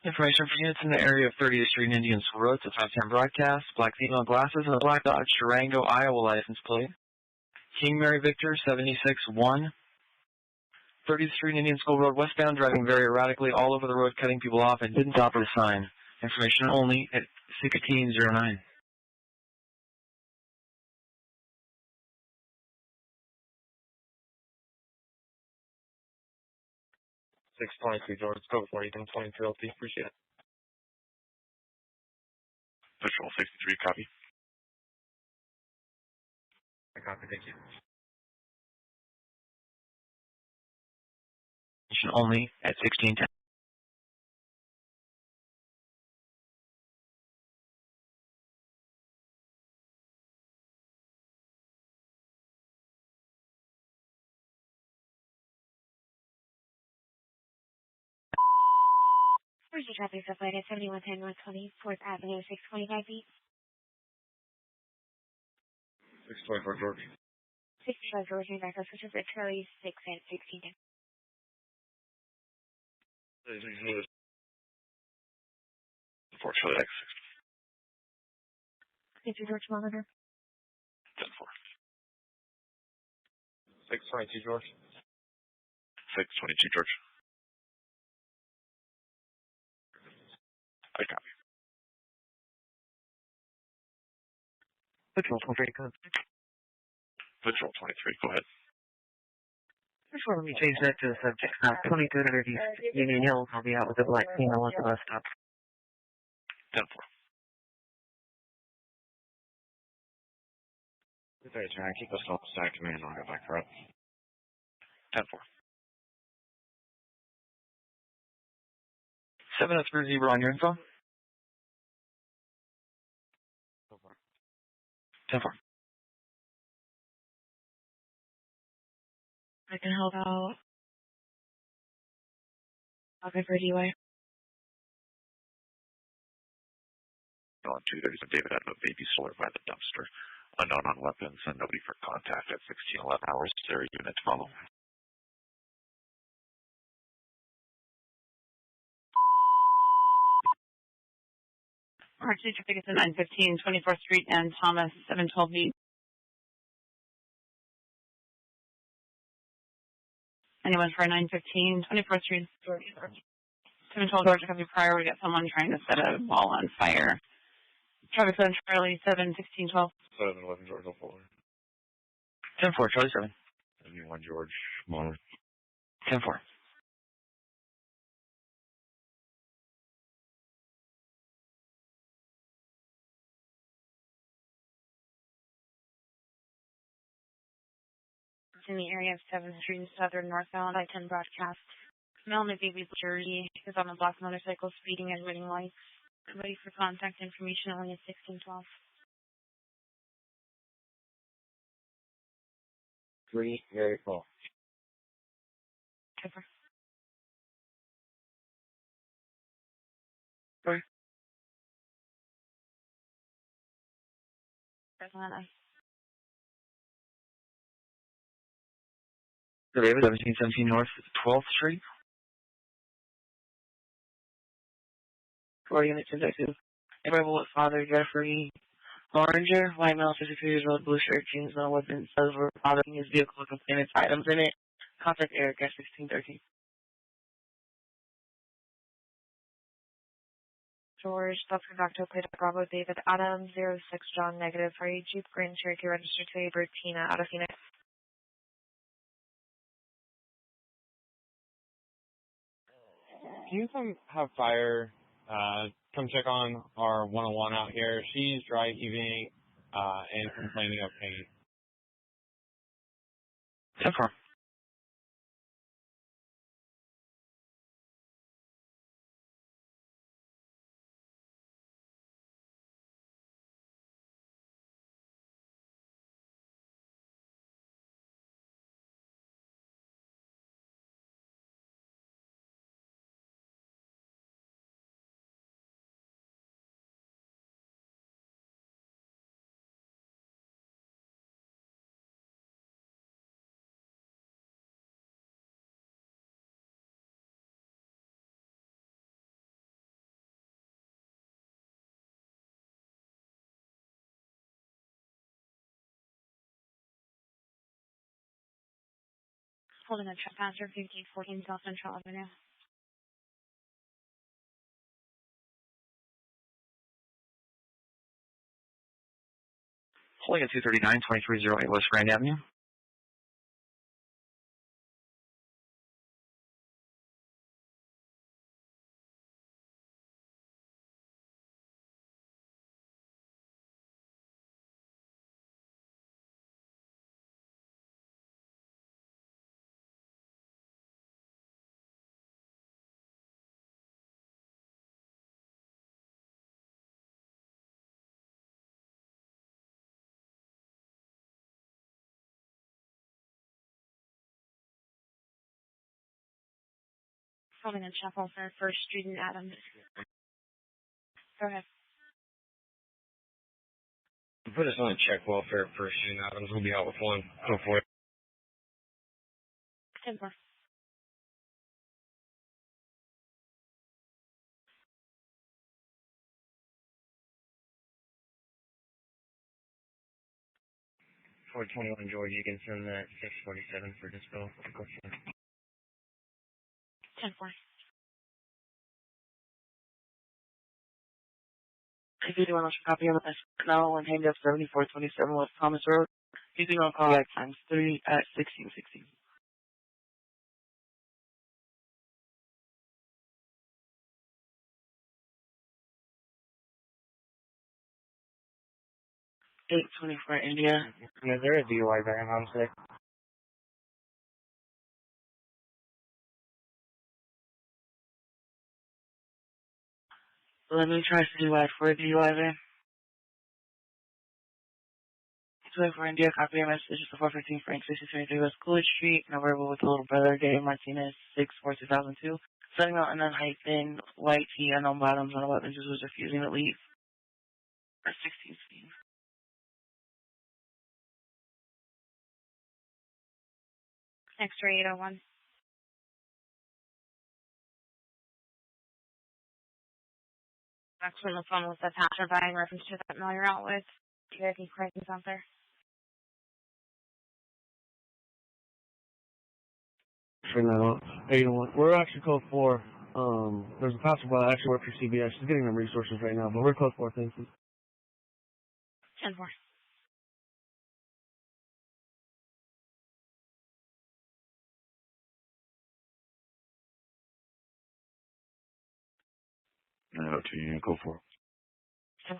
Information for units in the area of 30th Street and Indian School Road. It's a 510 broadcast. Black female glasses and a black Dodge Durango, Iowa license plate. King Mary Victor 761. 30th Street and Indian School Road westbound, driving very erratically all over the road, cutting people off, and didn't stop at a sign. Information only at 1609. 622 George, code 401023 LT. Appreciate it. Patrol 63, copy. I copy, thank you. Information only at 1610. Where's your traffic supply at 7110 North 24th Avenue, 625 feet? 624 George. 65 George, and back up, switch over to Charlie 6 at 1610. Unfortunately, 52 George, monitor. 10-4. 622 George. 622 George. I copy. Patrol 23, code. Patrol 23, go ahead. Just want to change that to the subject. 2200 East Union Hills. I'll be out with a black female at the bus stop. 10-4. Very trying to keep us all stacked to me and I'll get back up. 10-4. 7030 on your info. 10-4. I can help out. Okay, for DUI. On 230 David out of a baby stroller by the dumpster. Unknown on weapons and nobody for contact at 1611 hours. Their unit to follow. Emergency traffic is at 915 24th Street and Thomas 712B. Anyone for 915 24th Street? 712 Georgia County Prior. We got someone trying to set a wall on fire. Traffic on Charlie 71612. 711 George, I'll follow. 10-4, Charlie 7. 71 George, Monmouth. 10-4. It's in the area of 7th Street and Southern Northbound I 10 broadcast. Male in a baby jersey is on a black motorcycle speeding at running lights. Ready for contact information only at 1612. 3, very full. Cover. Sorry. Atlanta. David, 1717 North 12th Street. 4 units detective. Rebel with father Jeffrey Oranger, white male, 53 years old, blue shirt, jeans, no weapons, says we're bothering his vehicle with complainants, items in it. Contact Eric at 1613. George, Delta Doctor, Plate Bravo, David Adam, 06 John, negative, for a Jeep Grand Cherokee registered to a Bertina out of Phoenix. Can you come have fire come check on our 101 out here? She's dry heaving and complaining of pain. 10-4. Holding a trespasser, 1514 South Central Avenue. Holding at 239, 2308 West Grand Avenue. Holding a chapel for First Street in Adams. Go ahead. Put us on check welfare for Student Adams. We'll be out with one. Go for it. 10-4. For 21 George, you can send that 647 for dispo. Go for it. 10-4. If you do want to copy of this now and hang up 7427 West Thomas Road, you can call back times 3 at 1616. $824 India. Is there a DUI van on sick? Let me try to do that for a DUI van. 24 India, copy your message. It's the 415 Frank 6023 West Coolidge Street. Now we're with the little brother, Dave Martinez, 6-4-2002. Setting out an unhyped thin, white tee, unknown bottoms on a weapon just was refusing to leave. Or 16 speed. X-ray 801. Actually, on the phone with the passerby in reference to that mill you're out with. Do you have any questions out there? Hey, you know what? We're actually code 4. There's a passerby that actually works for CBS. She's getting them resources right now, but we're code 4, thank you. 10-4. No, to you. Go for it. 10-4.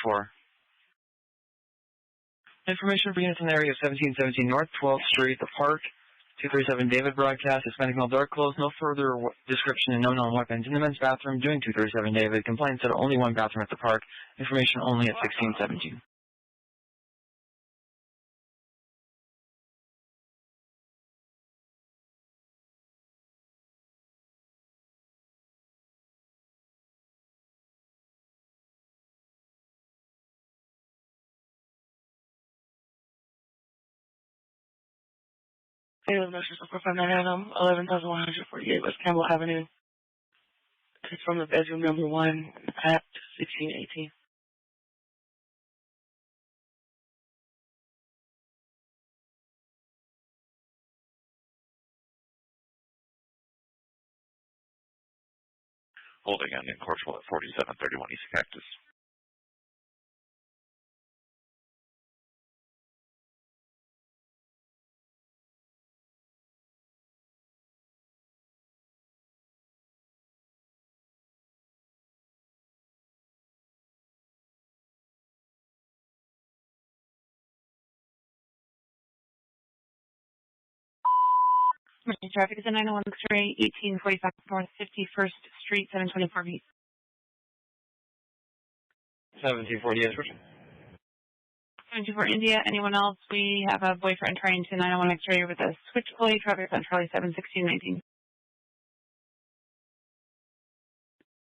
10-4. Information for units in the area of 1717 North 12th Street, the Park, 237 David broadcast, Hispanic male, dark clothes, no further description and no known weapons. In the men's bathroom, doing 237 David. Complaint said only one bathroom at the park. Information only at 1617. Hey, the message for 459 11,148 West Campbell Avenue. It's from the bedroom number 1 at 1618. Holding on incorporeal at 4731 East Cactus. Traffic is a 901 X-ray 1845 North 51st Street, 724 B. 1740, yes, Richard. 74 India. Anyone else? We have a boyfriend trying to 901 X-ray with a switchblade. Traffic on Charlie 71619.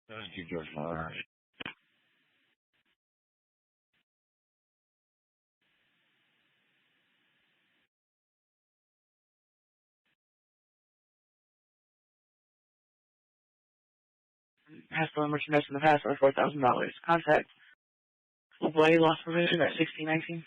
Thank you, George. All right. Has stolen merchandise in the past for $4,000. Contact Blade Loss Provision at 1619.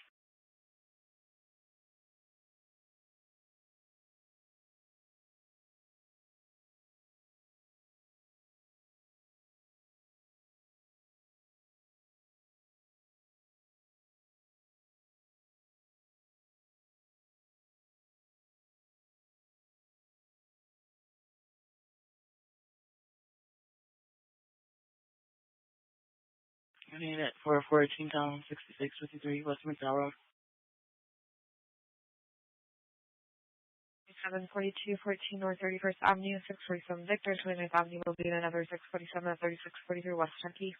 Unit 4418 Town 6653 West McDowell Road. 74214 North 31st Avenue, 647 Victor, 29th Avenue will be another 647 at 3643 West Tempe.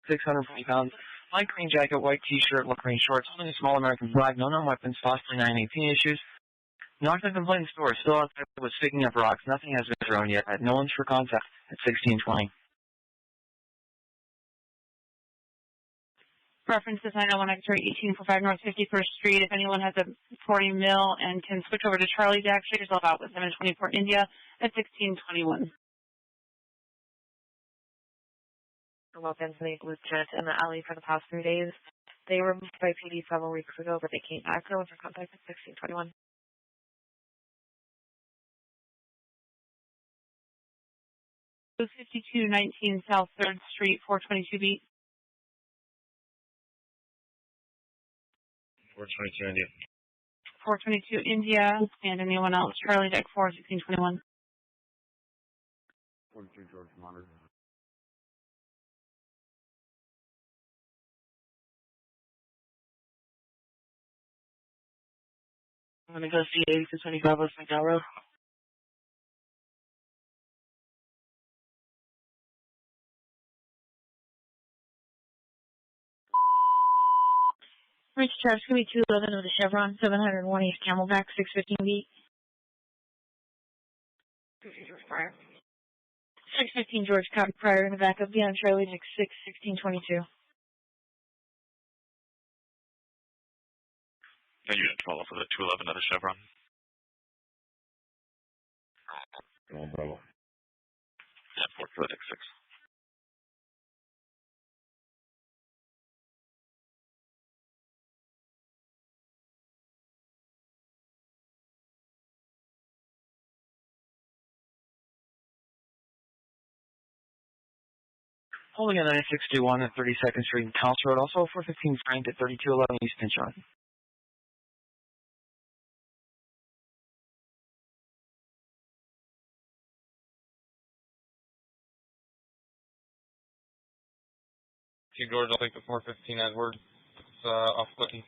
£640. Light green jacket, white t-shirt, light green shorts, holding a small American flag, no known weapons, possibly 918 issues. Knocked on complaint store, still outside with picking up rocks. Nothing has been thrown yet. No one's for contact at 1620. Reference is 901 X-ray 1845 North 51st Street. If anyone has a 40 mil and can switch over to Charlie Jack, check yourself out with 724 India at 1621. Remote incident lieutenant in the alley for the past 3 days. They were moved by PD several weeks ago, but they came back. No one's for contact at 1621. So 5219 South 3rd Street, 422 beat. 422 India. 422 India, and anyone else? Charlie Deck 4, 1621. 42 George Monitor. I'm going to go see 8225 West McDowell Road. Rich Travis, going to be 211 of the Chevron, 701 East Camelback, 615 beat. 615 George, copy prior in the back of the on Charlie Nick 6, 1622. And unit 12 for the 211 of the Chevron. Oh, bravo. And 4 for the Nick 6. Holding a 9621 at 32nd Street and House Road. Also 415 Frank at 3211 East Pinchon. Okay, George, I'll take the 415 Edward. It's off Clinton.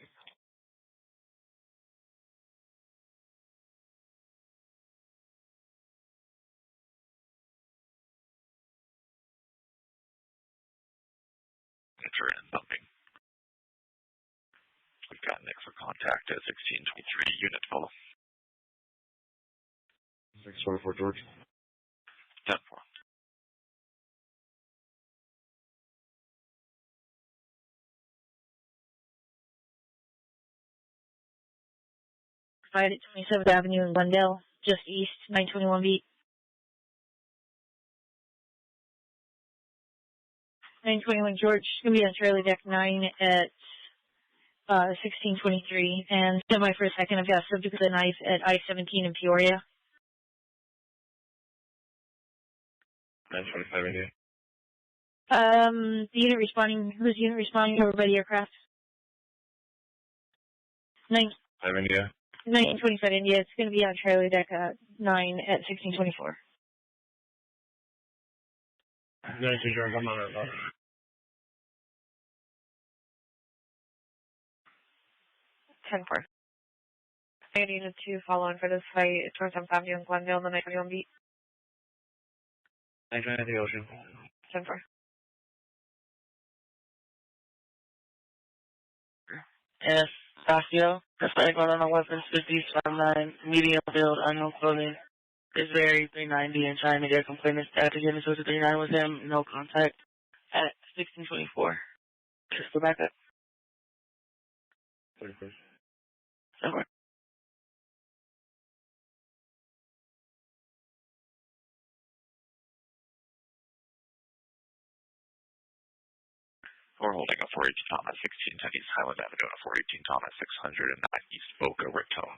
Enter and bumping. We've got Nick for contact at 1623, unit follow. 644 George. 10-4. Provide at 27th Avenue in Glendale, just east, 921 beat. 921 George, going to be on Charlie Deck 9 at 1623. And stand by for a second. I've got a subject with a knife at I-17 in Peoria. 925 India. The unit responding, who's the unit responding over by the aircraft? 5 India. 1925 India. It's going to be on Charlie Deck 9 at 1624. 92 George, I'm on it. 10-4. I needed to follow in for this fight towards 7th Avenue in Glendale on the 921 beat. 920 the Ocean. 10-4. Yes, Casio. Suspect on a weapons 50-9, medium build, unknown clothing. Is very 390 and trying to get complainants to active unit 39 with him. No contact at 1624. Just go back up. 31st. Somewhere. We're holding a 418 Tom at 1610 East Highland Avenue and a 418 Tom at 609 East Boca Raton.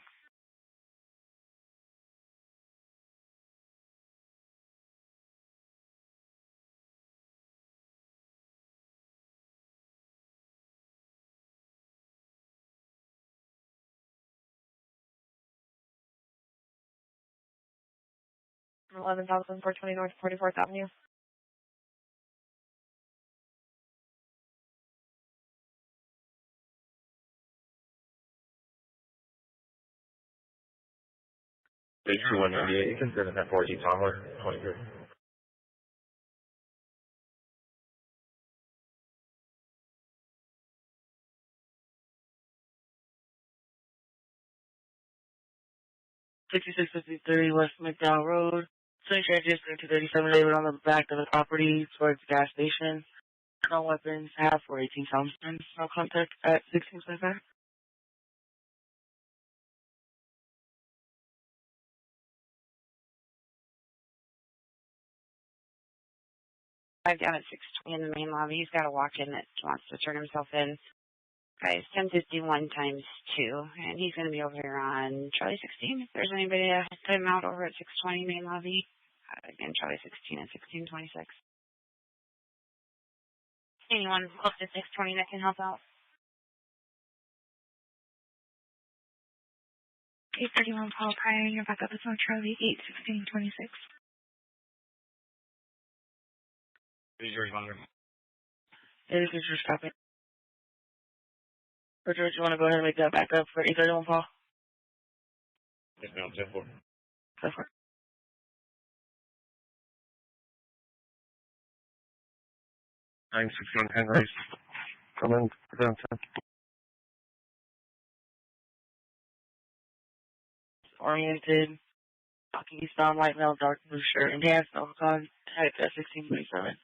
11,420 North 44th Avenue. H2198, you can send it at 14 Tomler, 23. West McDowell Road. Swing transition to 237 David on the back of the property towards the gas station. No weapons have for 18 Thompson. No contact at 1625. Down at 620 in the main lobby. He's got a walk-in that wants to turn himself in. Guys, 1051 times 2, and he's going to be over here on Charlie 16. If there's anybody to put him out over at 620 main lobby, again, Charlie 16 at 1626. Anyone close to 620 that can help out? 831 Paul Pryor, you're back up with on Charlie 8 1626. It is your stopping. Or George, you want to go ahead and make that back up for 831 Paul? Yes, ma'am, 10-4. Go for it. I'm 61 Henry's. Come in, downtown. Oriented, walking eastbound, white male, dark blue shirt, and pants, no contact at 1627.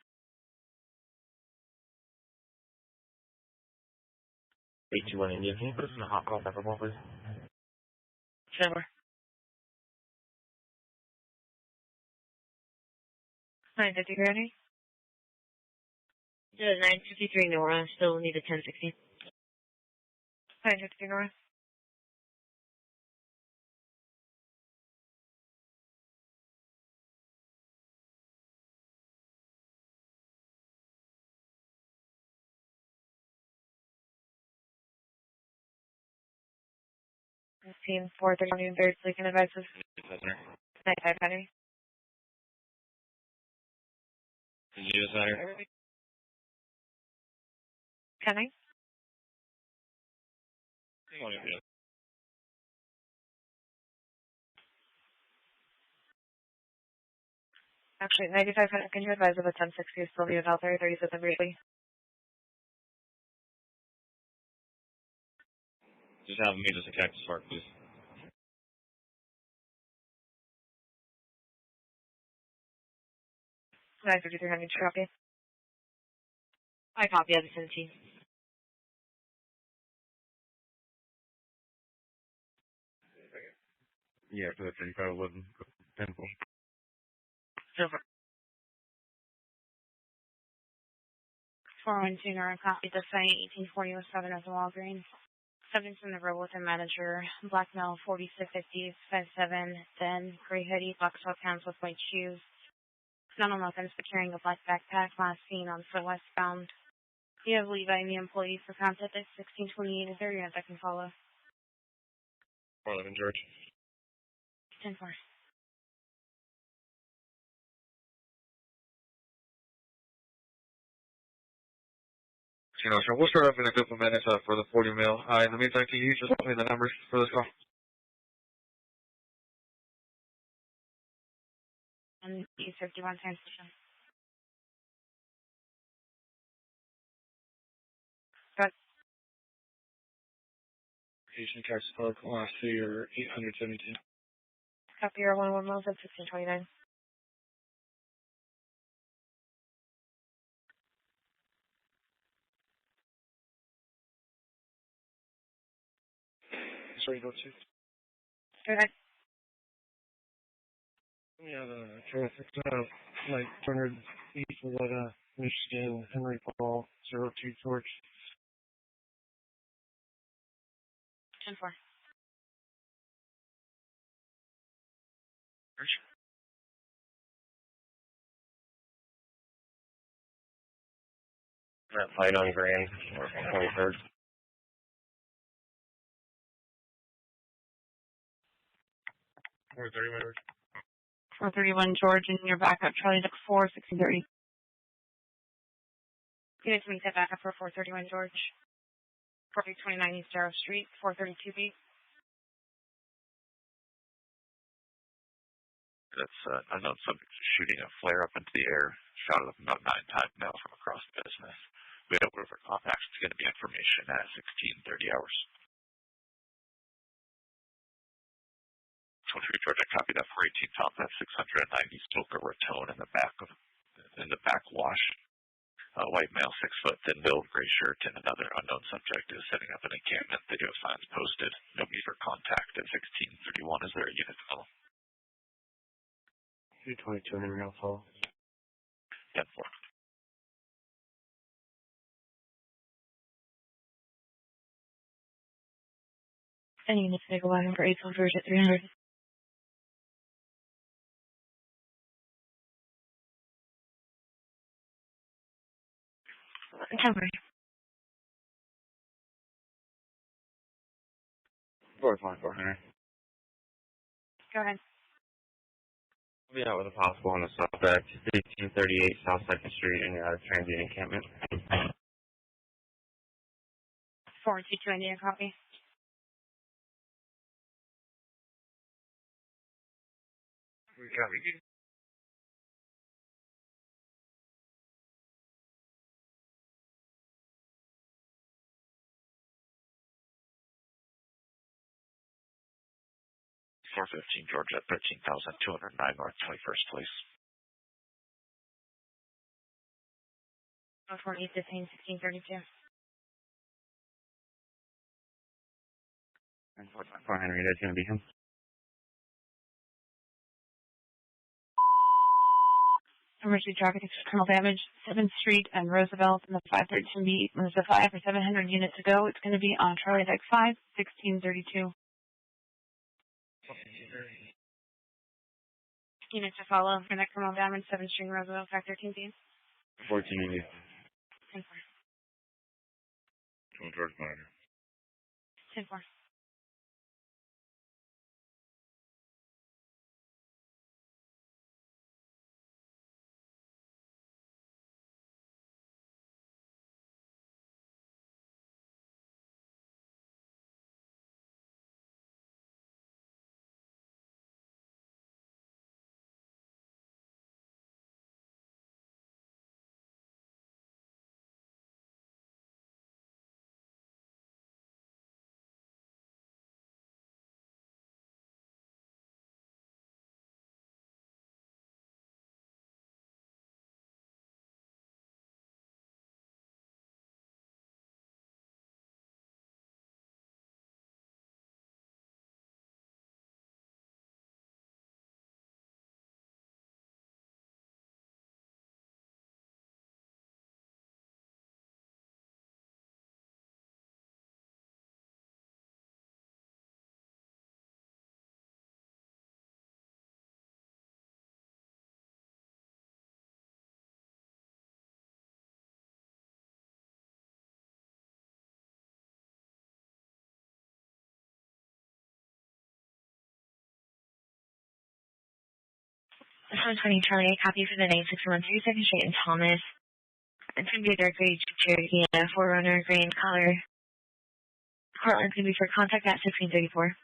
821 Indian, can you put us in a hot call back up, please? Trevor. 950 Granny. 953 Nora, still need a 1060. 950 North. Scene 431 Third Leaking Advices. 95 Henry. Henry. Actually, 95 Henry, can you advise of a 1060 is still being out there, 37 briefly? Just have me just a cactus spark, please. Nine 53 Henry, copy. I copy, I have 17. Yeah, for the 3511, 10-4. Silver. 412 Nora, copy the site, 1840 West 7 at the Walgreens. Subjects in the row with a manager, black male, 40 to 50, 5'7", thin, gray hoodie, black sweatpants with white shoes. None on weapons, but carrying a black backpack, last seen on foot westbound. You have Levi and the employee for contact at 1628. Is there a unit that can follow? 411 George. 10-4. You know, sure. We'll start up in a couple minutes for the 40 mil. In the meantime, can you just tell me the numbers for this call? And East 51 transition. Got Patient tax code, last three are 872. Copy your 11 miles at 1629. Sorry, go to. Okay. Yeah, the traffic, like 200 east of Michigan, Henry Paul, 02 George. 10-4. That fight on Grand, or 23rd. Or 30 minutes. 431 George, and your backup, Charlie Duck 4, 1630. Unit 20 set backup for 431 George. 4329 East Darrow Street, 432 feet. That's unknown subject shooting a flare up into the air, shot it up about 9 times now from across the business. We don't over contact. It's going to be information at 16:30 hours. 23 George, I copy that for 18 South at 690 Stoker Raton in the back wash. White male, 6 foot, thin build, gray shirt, and another unknown subject is setting up an encampment. They do have signs posted. No need for contact at 16:31. Is there a unit call? 222 Henry Alpha. 10-4. Any units make a wagon for 8 soldiers at 300. Temporary. 424 Henry. Go ahead. We'll be out with a possible on the suspect, 1838 South 2nd Street in your transient encampment. 422 Indian copy. We copy. George at 13,209 North 21st Place. 4815 1632. 424 Henry, that's going to be him. Emergency traffic external damage, 7th Street and Roosevelt in the 513B. There's a 5 for 700 units to go. It's going to be on Charlie Deck 5, 1632. Units to follow for next criminal damage, 7th Street, Roosevelt, 513B. 1480. 10-4. George Minor. 10-4. This one's 20 Charlie, copy for the 9613 2nd Street in Thomas. It's going to be a dark gray Cherokee and a 4Runner green color. Cortland's going to be for contact at 1634.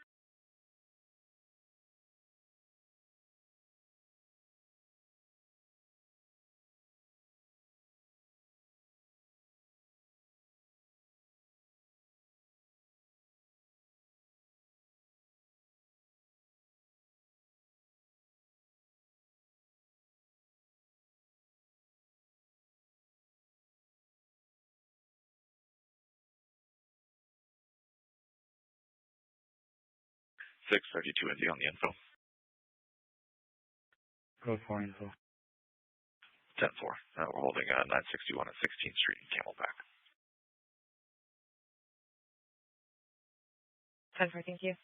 Six 32 Indy on the info. Code 4 info. 10-4. We're holding 961 at 16th Street in Camelback. 10-4, thank you.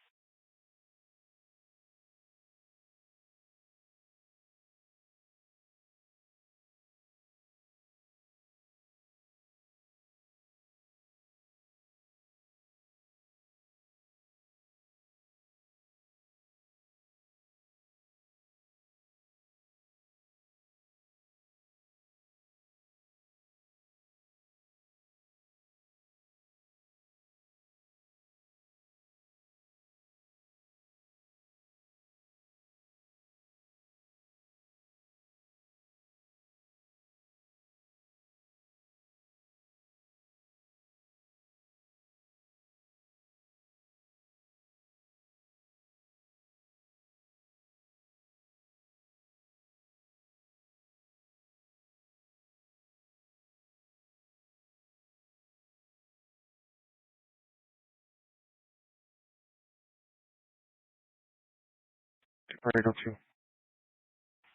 Pareto 2.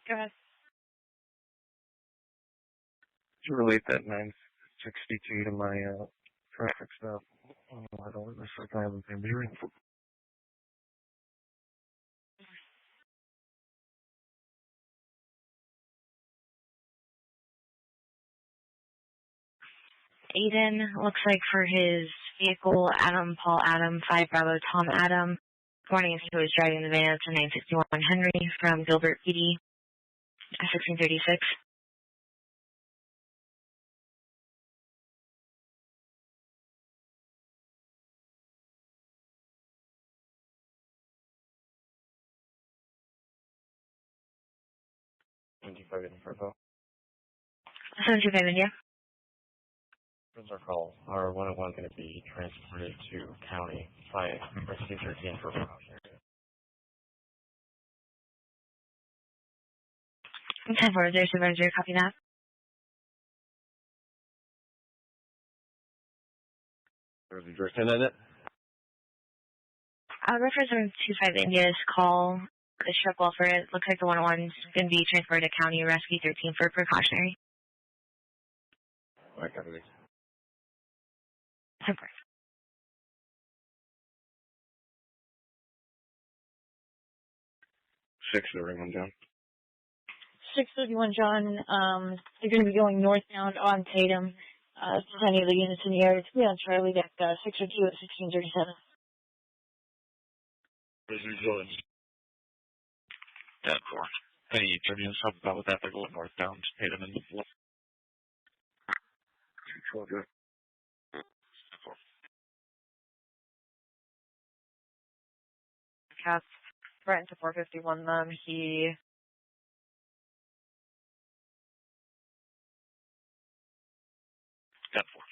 Go ahead. To relate that 962 to my traffic stop. Oh, I don't necessarily have the same hearing. Aiden, looks like for his vehicle, Adam, Paul Adam, 5 Bravo, Tom Adam. Morning, he was driving the van up to 961 Henry from Gilbert PD, 1636. Info. 725 India. Where's our call? Our 101 going to be transported to county by rescue 13 for precautionary. 1040, supervisor, copy that. And then Reference 725 India's call, the truck welfare, it looks like the 101's going to be transported to county rescue 13 for precautionary. I got it. 1040. Six, everyone down. 631 John, they're going to be going northbound on Tatum. If there's any of the units in the area, it's on Charlie deck 602 at 1637. Dead for. Any Tribune help about with that? They're going northbound, Tatum and Good. Cats right into 451 then. He dead for.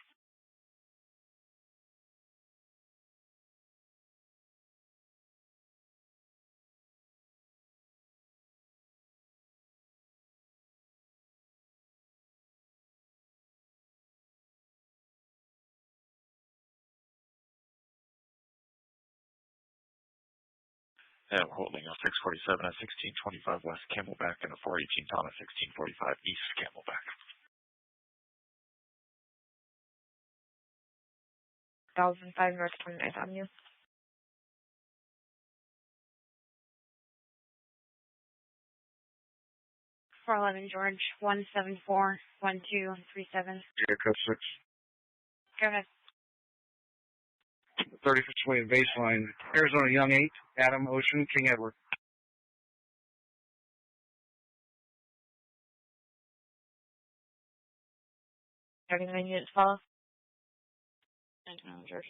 Yeah, we're holding a 647 at 1625 West Camelback and a 418 Tom at 1645 East Camelback. 1005 North 29th Avenue. George, 174-1237. Yeah, code 6. Go ahead. 35th Way to baseline. Arizona Young 8, Adam Ocean, King Edward. Starting 9 units follow. George.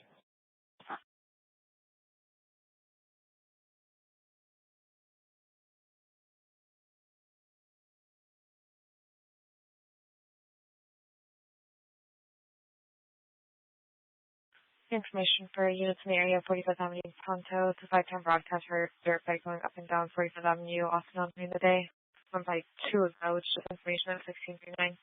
Information for units in the area, 45th Avenue, Tonto. It's a 5-time broadcast for dirt bike going up and down 45th Avenue, often on during the day. One by 2 ago, which is information at 1639.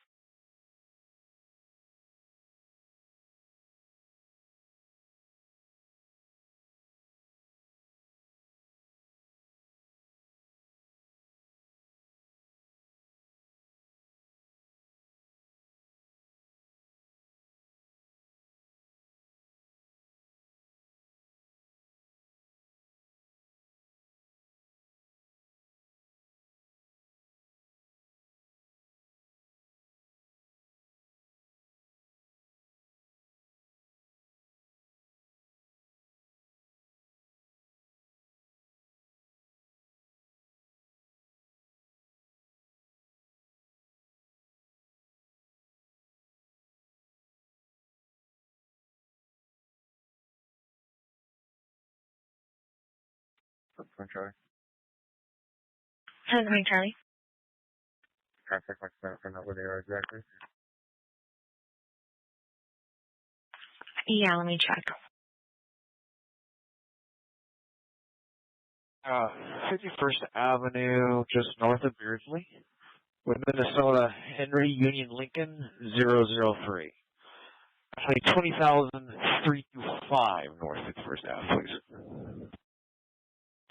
Charlie. 10 Charlie. Contact my center for not where they are exactly. Yeah, let me check. 51st Avenue, just north of Beardsley, with Minnesota Henry Union Lincoln 003. Actually, 20,325 north 51st Ave, please.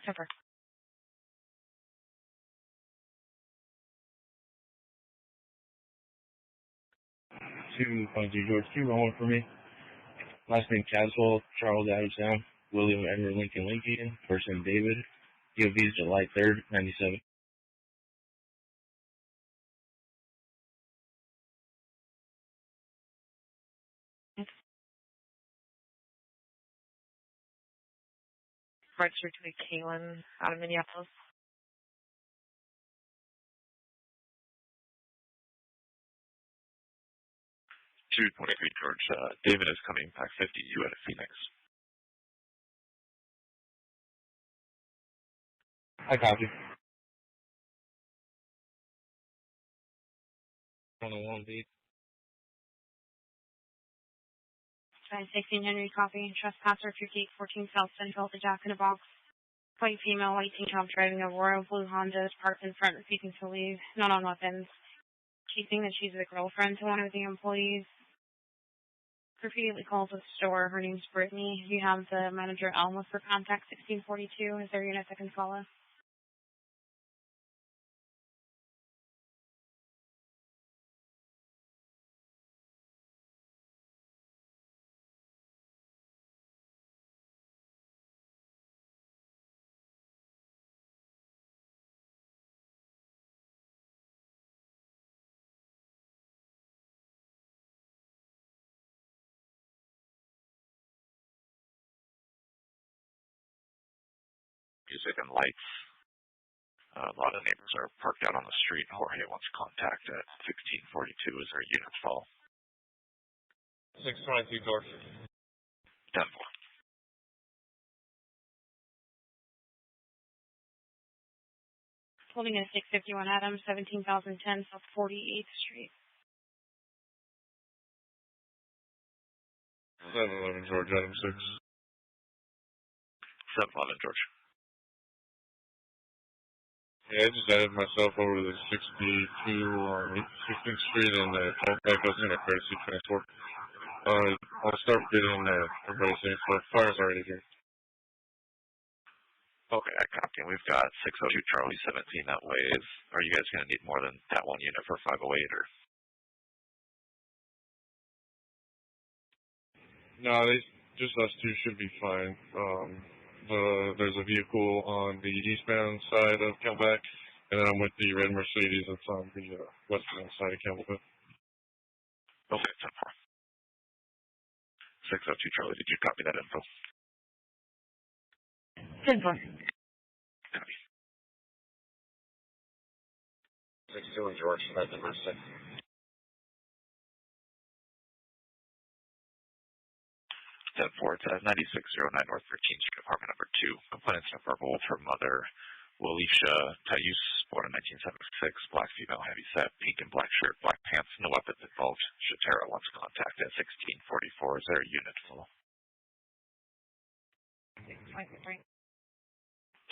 Super. 222 George 2, one for me. Last name Caswell, Charles Adamstown, William Edward Lincoln, first name David. DOV is July 3rd, 97. Registered to be Kaylin out of Minneapolis. 223 George. David is coming back 50. You at Phoenix. I copy. On the one beat. 16 Henry Coffee, trespasser 5814 South Central, the Jack in a Box. White female, white teen cop driving a royal blue Honda, is parked in front refusing to leave, not on weapons. Keeping that she's the girlfriend to one of the employees. Repeatedly calls the store. Her name's Brittany. You have the manager Alma for contact 1642. Is there a unit that can follow? Music and lights. A lot of neighbors are parked out on the street. Jorge wants contact at 1642. Is there a unit fall? 622 George. 10-4. Holding in 651 Adams, 17,010 South 48th Street. 711 George, Adam 6. 711 George. Yeah, I just added myself over to the 62 on 16th Street and back up in a courtesy transport. I'll start getting everybody safe, but fire's already here. Okay, I copy. We've got 602 Charlie 17 that way. Are you guys going to need more than that one unit for 508 or? No, just us two should be fine. There's a vehicle on the eastbound side of Camelback, and then I'm with the red Mercedes that's on the westbound side of Camelback. Okay, 10-4. 602 Charlie, did you copy that info? 10-4. Copy. 62 George, that's number 6. 10-4, it's at 9609 North 13th Street, apartment number 2. Complainant's number both her mother, Walisha Tayus, born in 1976, black female, heavy set, pink and black shirt, black pants, no weapons involved. Shatera wants contact at 1644. Is there a unit full?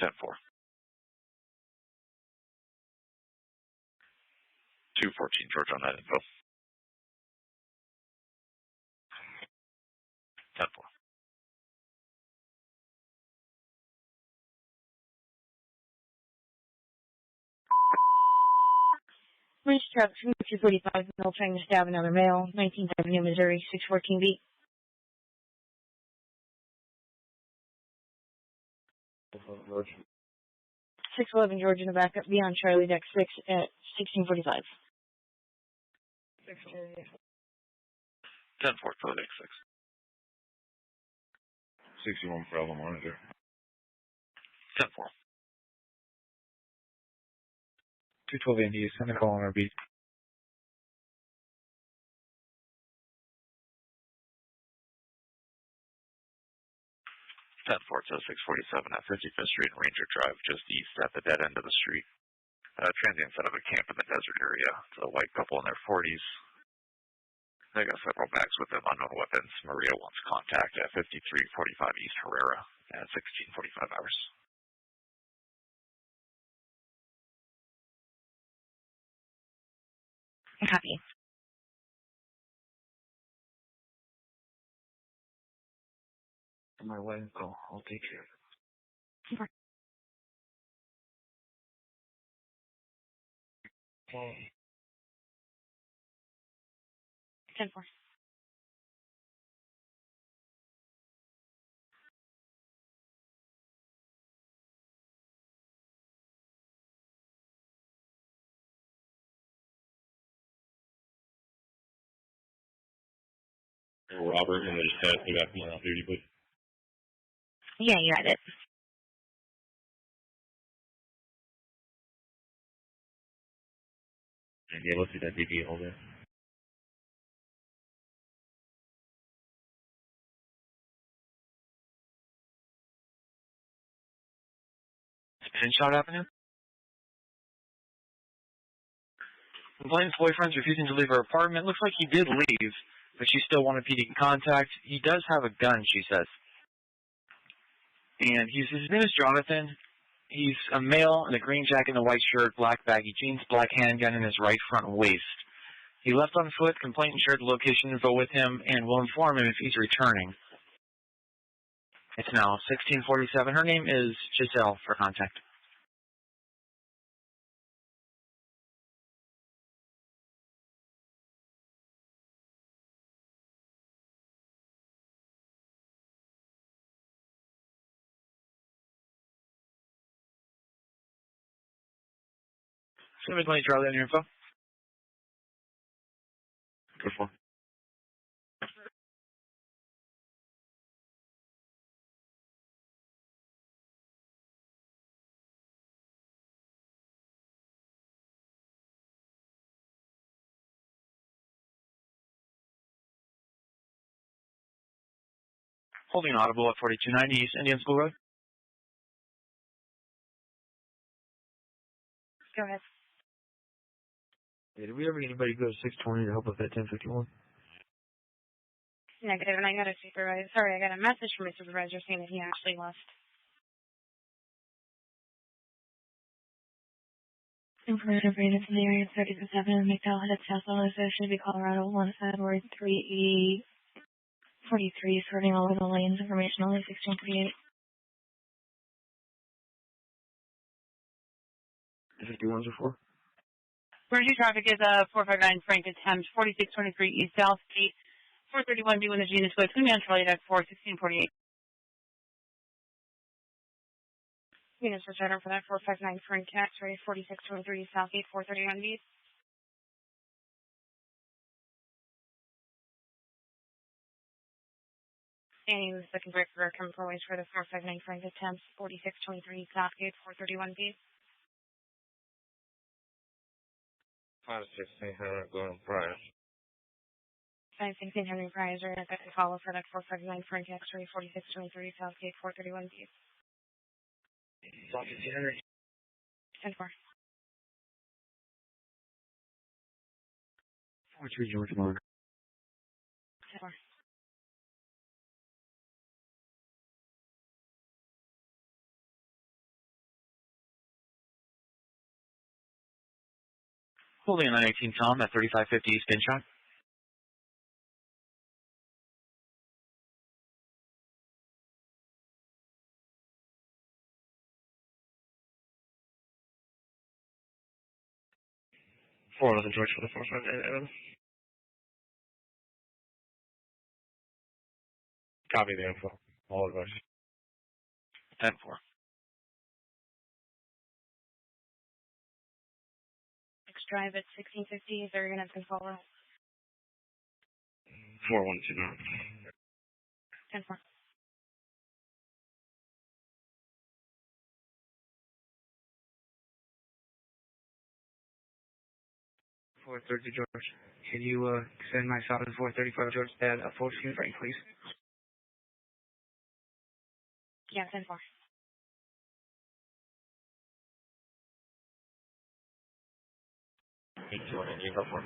10-4. 214 George on that info. 10-4. Police traffic 245, male trying to stab another male, 19th Avenue, Missouri, 614B. 611 George in the backup, beyond Charlie, deck 6 at 1645. 10-4 for the deck 6. 61 Bravo monitor. 10-4. 212 Indy, send a call on our beat. 10-4, it's 647 at 55th Street and Ranger Drive, just east at the dead end of the street. Transient set up a camp in the desert area. It's a white couple in their 40s. They got several bags with them, unknown weapons. Maria wants contact at 5345 East Herrera at 1645 hours. Copy. My wife, I'll take care of it. 10-4. Robert, and they just passed me back on off duty, but Yeah, you got it. Yeah, let's see that DB holder. Pinshot Avenue? Complainant's boyfriend's refusing to leave her apartment. Looks like he did leave, but she still wanted PD contact. He does have a gun, she says. And his name is Jonathan. He's a male in a green jacket and a white shirt, black baggy jeans, black handgun in his right front waist. He left on foot. Complainant shared the location info with him and will inform him if he's returning. It's now 16:47. Her name is Giselle for contact. Somebody Charlie on your info. Good for. Holding audible at 4290 East Indian School Road. Go ahead. Yeah, did we ever get anybody go to 620 to help with that 1051? Negative, and I got a message from my supervisor saying that he actually left. Information operated from the area 37 McDowell headed south on should be Colorado 1 Edward 3E 43, sorting all of the lanes. Information only 1648. 51s or 4? Emergency traffic is 459 Frank attempt 4623 East South Street 431B when the Genus Way. Please be on Charlie Deck 4 1648. Units return for that 459 Frank X-ray 4623 Southgate 431B. And the second break for chemical waste for the 459 Frank attempts 4623 Southgate 431B. 51600 going prior. 516 Henry Prior, I got a follow for that 459 Frank X-ray 4623 Southgate 431B. South 1500. 10-4. 43 George Mark. 10-4. Holding a 918 Tom at 3550 East Pinshot. Four Northern George for the 459 Copy the info. All advice. 10-4. Next drive at 1650. They're going to have to follow. 4129. 10-4. Four 30 George. Can you send my shot at 435 George at 14 Frank, please? Yeah, 10-4. You go for it.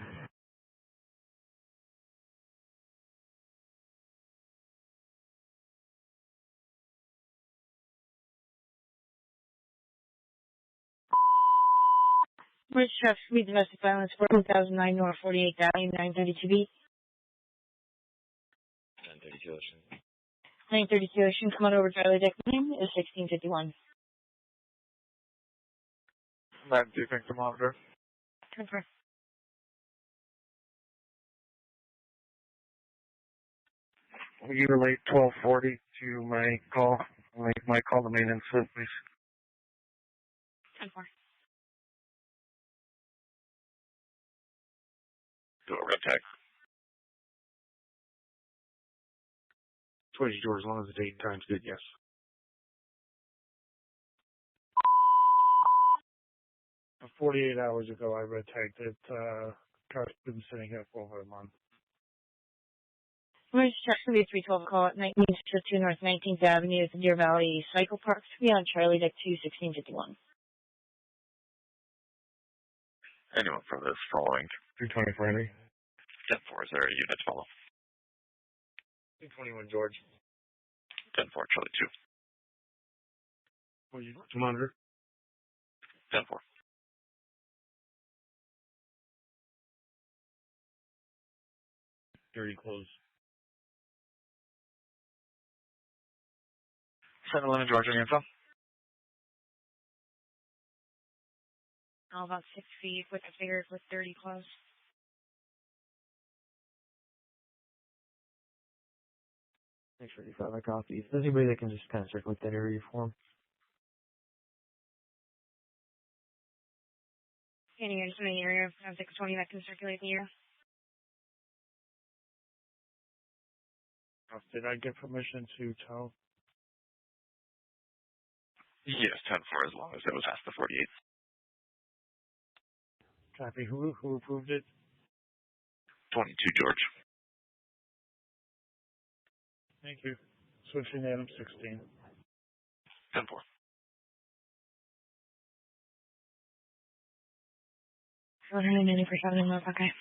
Where's Chef Speed Domestic Violence 1009 North 48th Avenue 932B? 1032 Ocean. 932 Ocean, come on over Charlie Deck. Name is 1651. Matt, do you think the monitor? 10-4. Will you relate 1240 to my call? My call to maintenance, please. 10-4. Do a red tag. 22, as long as the date and time's good, yes. Uh, 48 hours ago, I red tagged it. Car's been sitting here for over a month. Emergency truck to be 312 call at 1962 North 19th Avenue at the Deer Valley Cycle Park to be on Charlie Deck 2, 1651. Anyone from this following? 324 Henry. 10-4, is there a unit to follow? 221 George. 10-4, Charlie 2. What you to monitor? 10-4. Dirty close. 711 George, any info? All about 6 feet with the figures with 30 close. Thanks, 35. I copy. Is there anybody that can just kind of circulate that area for him? Any units in the area of 620 that can circulate in the air? Did I get permission to tow? Yes, 10-4, as long as it was past the 48. Copy. Who approved it? 22 George. Thank you. Switching item 16. 10-4. $190 for 7 North, okay.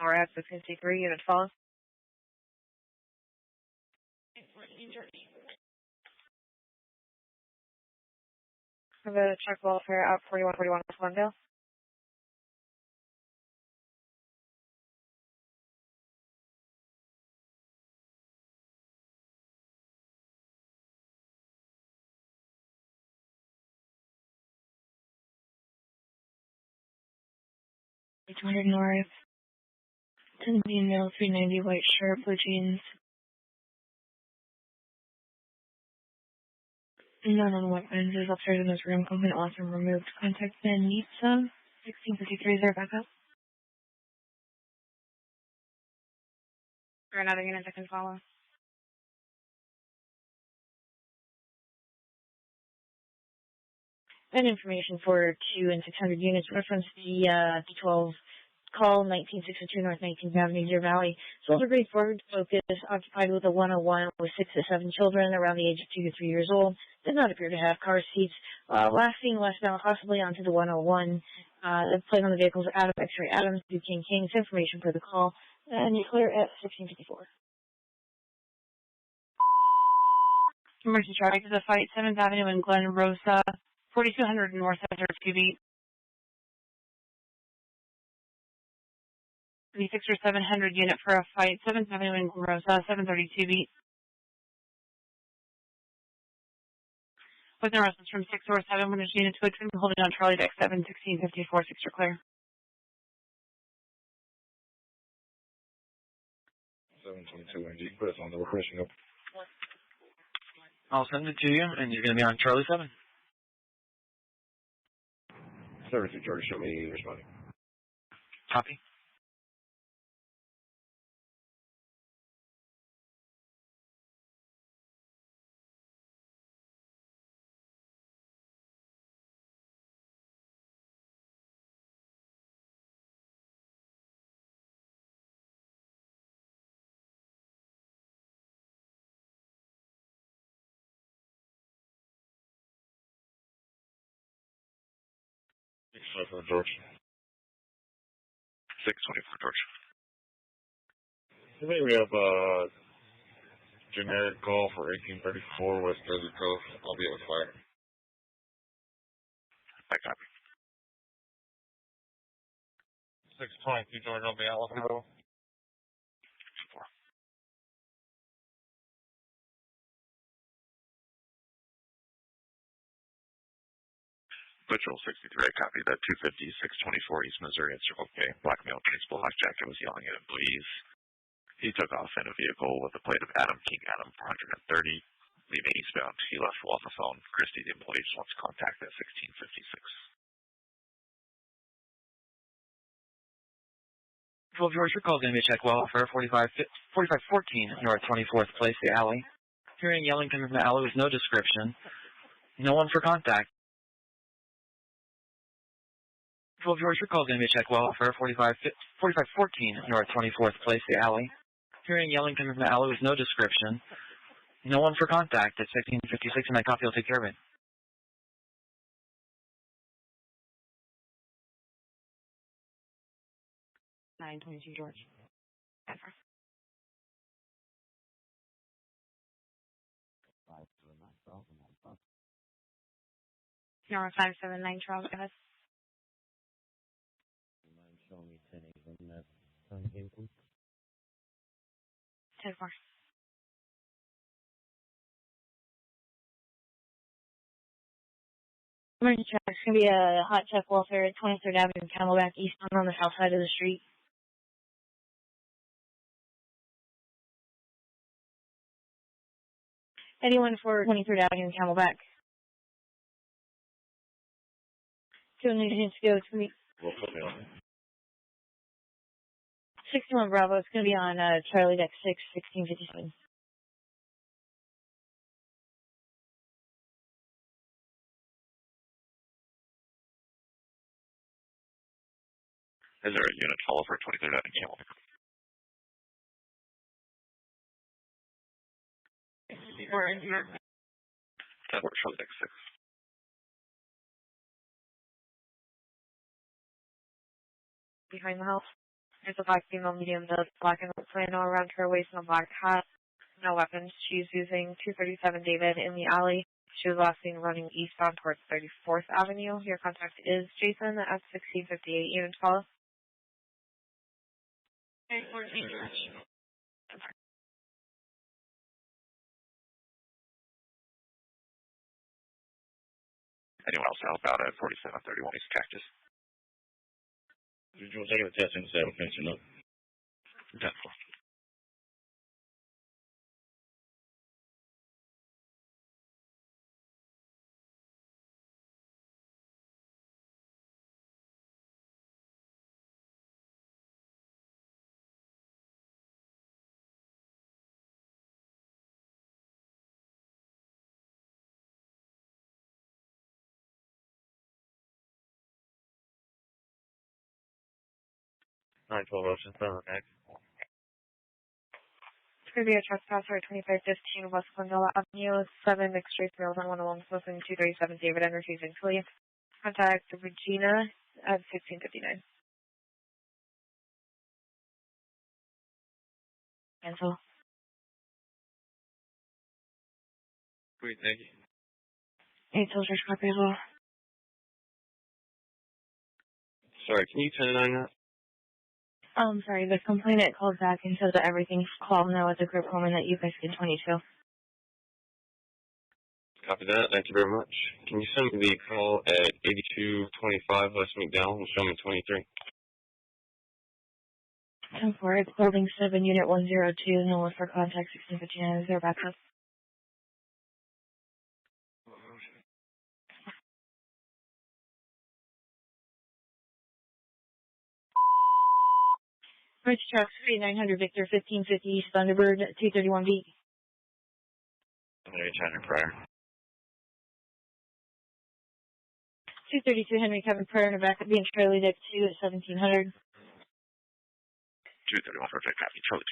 Or at 53 unit follow. Have a truck welfare out 4141 West Glendale. $200 North. 10 Bean Middle, 390 white shirt, blue jeans. None on weapons. Is upstairs in this room. Open, awesome, removed. Contact Ben Nitsa. 1653 is there backup. Or another unit that can follow. And information for 2 and 600 units. Reference the D12 call 1962 North 19th Avenue, Deer Valley. Soldier grade forward focus, occupied with a 101 with 6 to 7 children around the age of 2 to 3 years old. Did not appear to have car seats. Last seen westbound, possibly onto the 101. The plate on the vehicle is Adam X-ray Adams, Duquesne Kings. Information for the call. And you clear at 1654. Emergency traffic to the fight, 7th Avenue in Glen Rosa, 4200 North Center, 2 beat. The 6 or 700 unit for a fight, 7th Avenue in Glen Rosa, 732 beat. With no response from 6 or 7, when there's unit 2 holding on Charlie Deck 7, 1654, 6 are clear. 722 NG, put us on the refreshing up. I'll send it to you, and you're going to be on Charlie 7. Service to George, show me responding. Copy. For George. 624 George. Today we have a generic call for 1834 West Desert Cove. I'll be with fire. I copy. 622 George, I'll be out with you. 4. Patrol 63, I copied that 250, 624 East Missouri at Circle K. Black male principal hijacker was yelling at employees. He took off in a vehicle with a plate of Adam King Adam 430, leaving eastbound. He left while on the phone. Christie, the employee, just wants contact at 1656. 12 George, your call is going to be a check well for 4514 North 24th Place, the alley. Hearing yelling coming from the alley with no description. No one for contact. 12 George, your call is going to be a check well for 4514 North 24th Place, the alley. Hearing yelling coming from the alley with no description. No one for contact at 1656, and my copy will take care of it. George. Number 579, Charles, go ahead. Show me 10 10-4. Emergency check. It's going to be a hot check welfare at 23rd Avenue, Camelback, eastbound on the south side of the street. Anyone for 23rd Avenue, Camelback? 2 agents go. It's going to be 61 Bravo. It's going to be on Charlie Deck 6, 1657. Is there a unit follow for 23rd Avenue Camelback? That works for the next 6. Behind the house. There's a black female medium build, black and white flannel around her waist and a black hat. No weapons. She's using 237 David in the alley. She was last seen running eastbound towards 34th Avenue. Your contact is Jason at 1658 Unit 12. Anyone else outbound at 4731 East Cactus? George, I got a test inside of fence or not. 10-4. Nine 12 Ocean Center, next. It's going to be a trespasser at 2515 West Glendale Avenue, 7 mixed race males on 1 alone, posting 237 David and refusing to leave. Contact Regina at 1659. Cancel. Great, thank you. 8 soldiers copy as well. Sorry, can you 10-9 that? Sorry, the complainant called back and said that everything's calm now at the group home and that you guys can 22. Copy that. Thank you very much. Can you send me the call at 8225 West McDowell and show me 23? 10-4, it's building 7, unit 102, no one for contact 1659. Is there a backup? Bridge truck 3900 Victor 1550 East Thunderbird 231B. I'm going to try to prior. 232 Henry Kevin Pryor in the back of being Charlie Deck 2 at 1700. 231 perfect copy. Charlie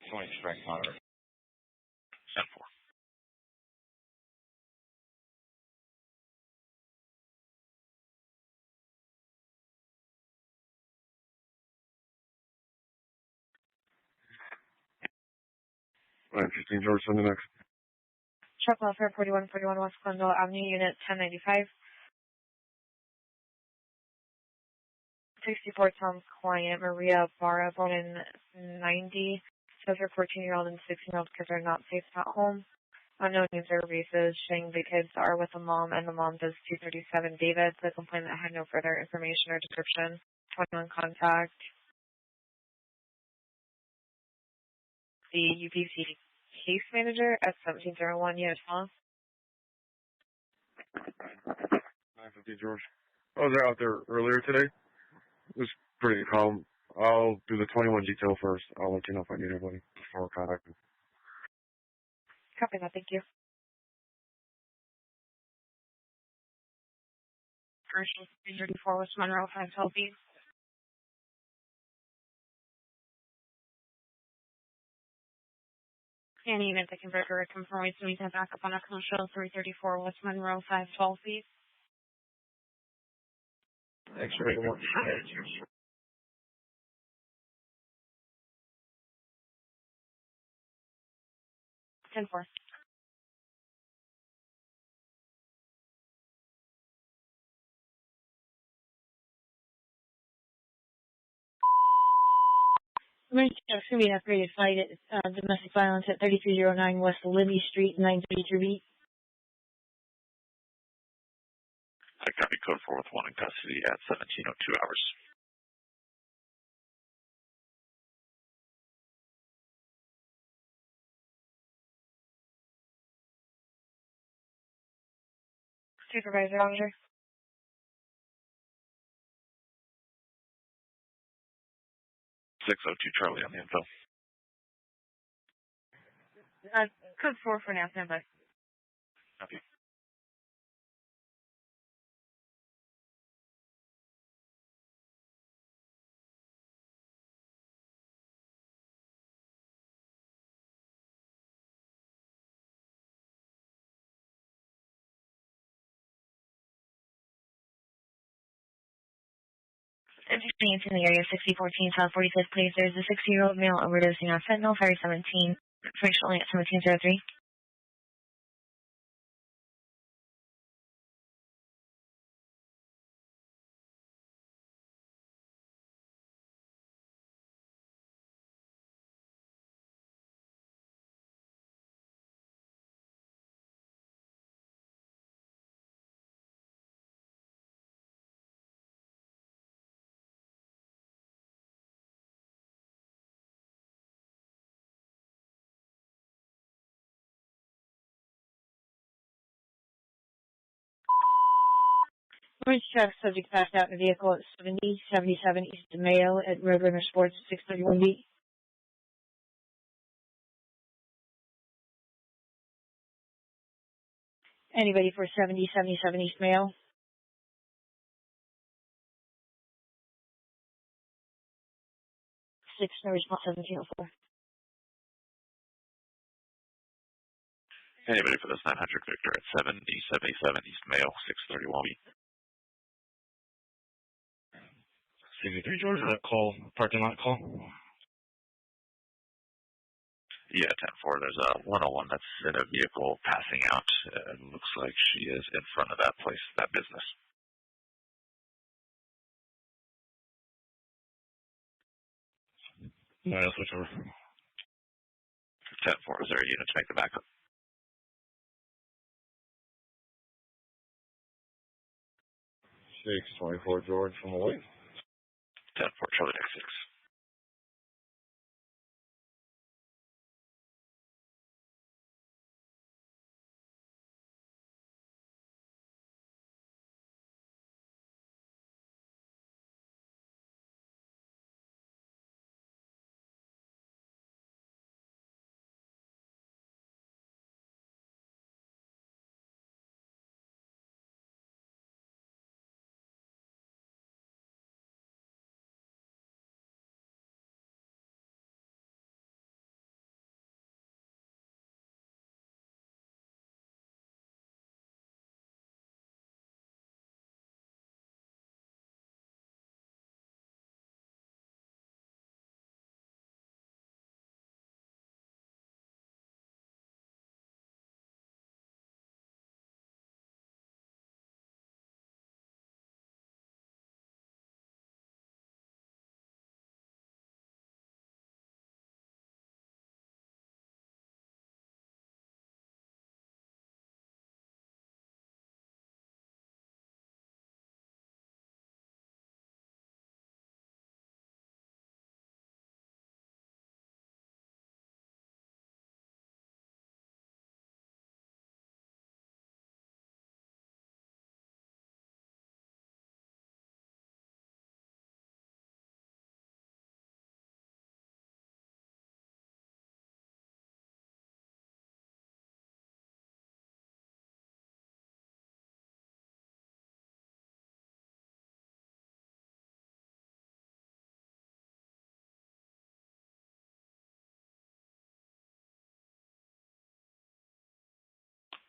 2. 20 strike Connor. 10-4. All right, 15 George, send the next. Truck welfare 4141 West Glendale Avenue, Unit 1095. 64 Tom's client, Maria Barra, born in 90, says her 14-year-old and 16-year-old kids are not safe at home. Unknown user basis showing the kids are with the mom and the mom does 237 David. The complainant had no further information or description. 21 contact the UPC case manager at 1701 Unit 12. 950 George. I was out there earlier today. It was pretty calm. I'll do the 21 detail first. I'll let you know if I need anybody before contacting. Copy that, thank you. Commercial 334 West Monroe, 512 feet. Any unit that can breaker or confirm to meet that backup on a commercial 334 West Monroe, 512 feet. X-ray. 10-4. Emergency checks can be an upgraded flight at domestic violence at 3309 West Libby Street, 933B. I copy code 4 with 1 in custody at 17:02 hours. Supervisor Roger. 602 Charlie on the info. Code 4 for now, standby. Copy. Entering into the area 6014 South 45th Place, there's a 60-year-old male overdosing on fentanyl, Ferry 17, information only at 1703. Emergency truck subject passed out in a vehicle at 7077 East Mayo at Roadrunner Sports 631B. Anybody for 7077 East Mayo? No response 1704. Anybody for this 900 Victor at 7077 East Mayo, 631B. 63 George, that call, parking lot call? Yeah, 10-4. There's a 101 that's in a vehicle passing out. It looks like she is in front of that place, that business. No, I'll switch over. 10-4. Is there a unit to make the backup? 624 George from Hawaii. 10-4 Charlie X6.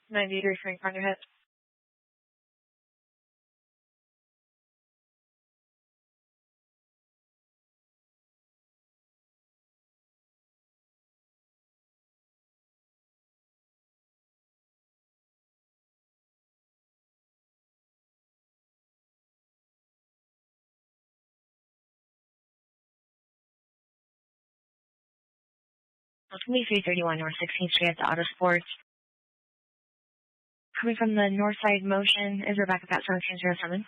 93 Frank on your head. It's going to be 331 North 16th Street at the Auto Sports. Coming from the north side motion is Rebecca at 1707.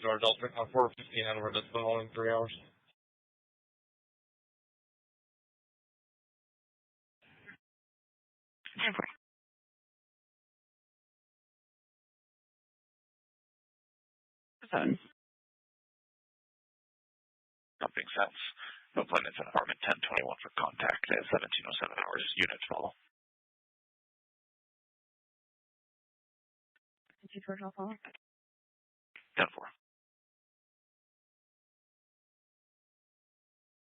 George, I'll pick on 415 Edward. That's been only 3 hours. Nothing sense. No planets in apartment 1021 for contact at 1707 hours. Units follow. George, I'll follow. 10-4.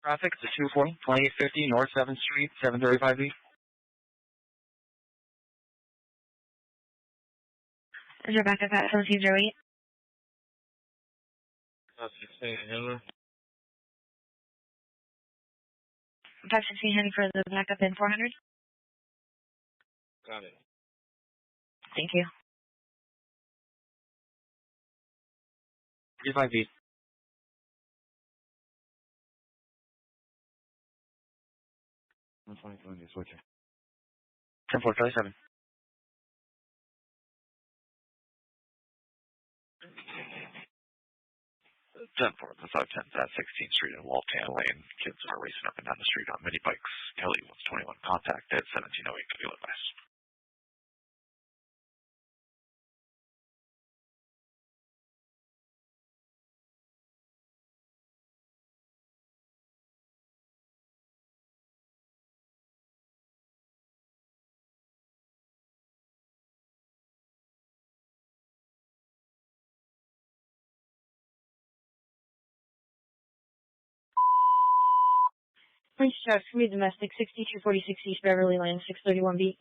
Traffic to 240, 2850 North 7th Street, 735B. Is Rebecca at 1708? 16 Henry. 516 Henry for the backup in 400. Got it. Thank you. 35B. Switcher. 10-4, 10-4, the 510s at 16th Street and Walton Lane. Kids are racing up and down the street on mini bikes. Kelly 121 contact at 1708. Could you advise? Police truck, be domestic, 6246 East Beverly Lane, 631B.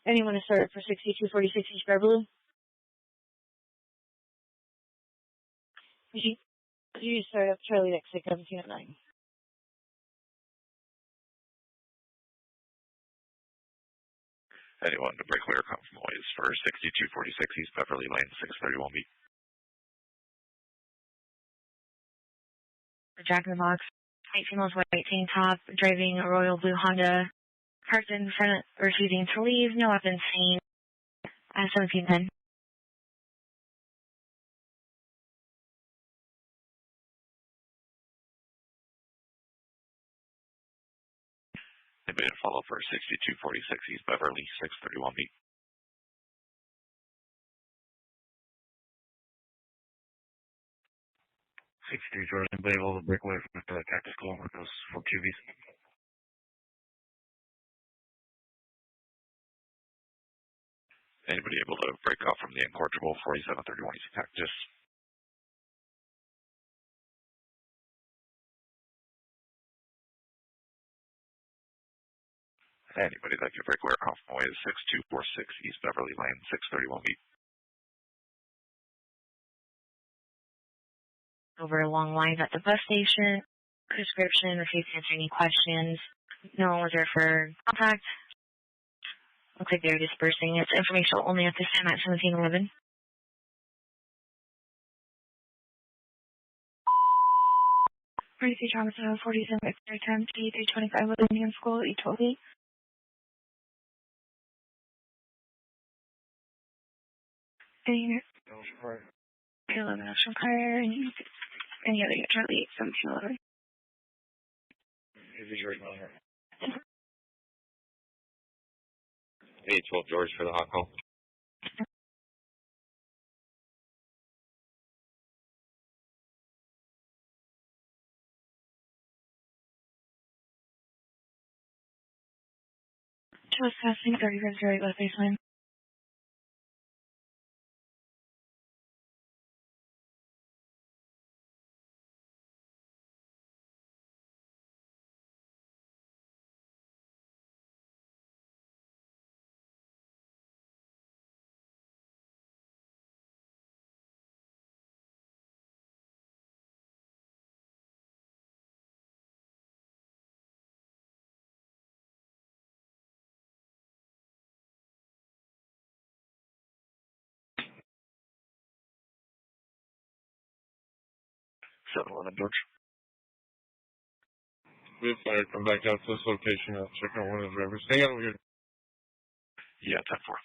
Anyone to start for 6246 East Beverly? You start up Charlie next 1709. Anyone to break clear convoys for 6246 East Beverly Lane, 631B. Jack in the Box, 8 females, white tank top, driving a royal blue Honda, parked in front, refusing to leave, no weapons seen, 1710. Anybody to follow for 6246 East Beverly, 631B. 63 Jordan, anybody able to break away from the Cactus School with those 4 QBs? Anybody able to break off from the incorrigible 4731 East Cactus? Anybody that can break clear convoy is 6246 East Beverly Lane, 631B. Over long lines at the bus station, prescription, refused to answer any questions, no one was there for contact. Looks like they're dispersing. It's informational only at this time at 1711. Emergency trauma center 47 Victoria 10 T325 with Indian School, E12. Any National Fire, any other Charlie 1711. Is he right now here? 812 George for the hot call. West passing 3508 West baseline. George. We have fire come back out to this location. I'll check on one of the drivers. Hang on over here. Yeah, 10-4.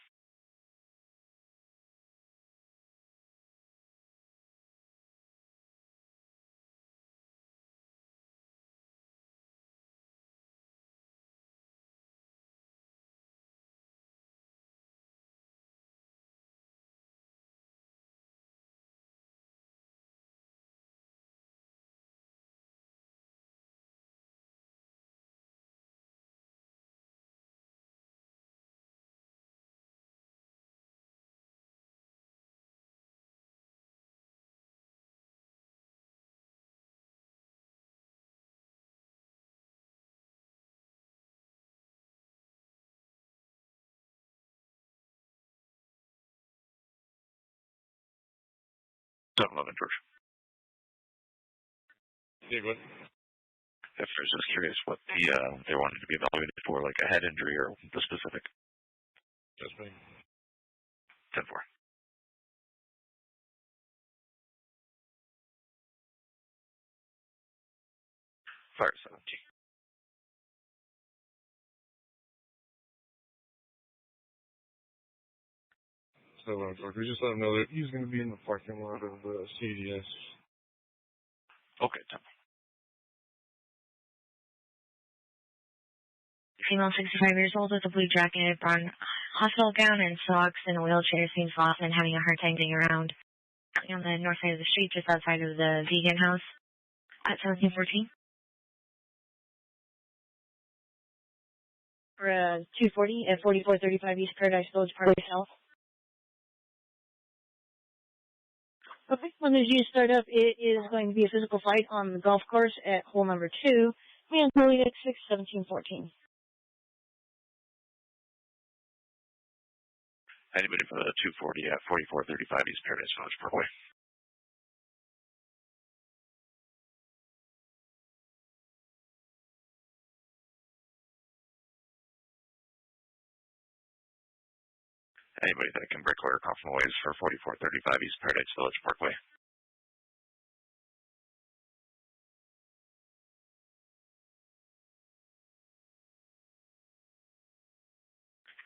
George. Yeah, go ahead. If I was just curious what they wanted to be evaluated for, like a head injury or the specific. That's me. 10-4. Fire 7G. So, George, we just let him know that he's going to be in the parking lot of the CDS. Okay, 10. Female 65 years old with a blue jacket, brown hospital gown and socks, in a wheelchair, seems lost and having a hard time getting around. On the north side of the street, just outside of the vegan house at 1714. For 240 at 4435 East Paradise Village Parkway South. Okay, when the G's start up, it is going to be a physical fight on the golf course at hole number 2, and Charlie X6, 1714. Anybody for the 240 at 4435 East Paradise Village Parkway? Anybody that can break order come from ways for 4435 East Paradise Village Parkway?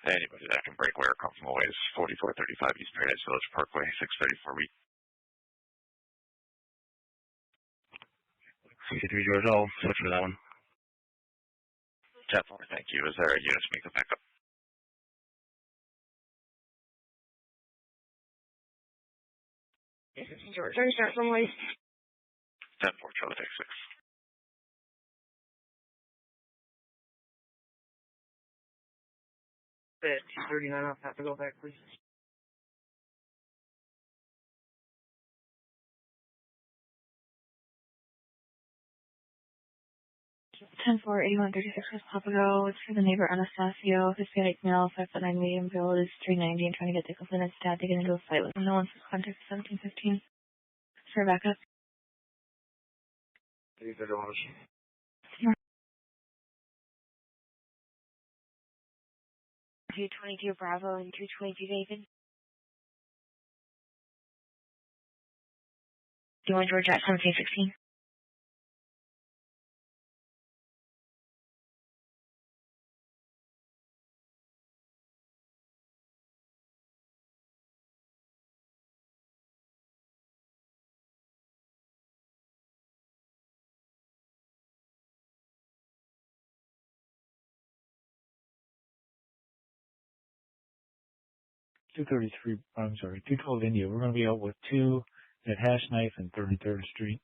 Anybody that can break wire come from ways 4435 East Paradise Village Parkway, 634 week. 63 George, I'll switch for that one. 10-4, thank you. Is there a unit to make the backup? George, are you start from ways? 10-4, Charlie Take 6. At 239, I'll have to go back, please. Ten four 8136 West Papago. It's for the neighbor Anastasio, Hispanic male, 5'9" medium build, is 390 and trying to get the complainant's dad to get into a fight with him. No one's contact 1715. For backup. 222 Bravo and 222 David. Do you want George at 1716? I'm sorry, 212 India. We're going to be out with 2 at Hash Knife and 33rd Street.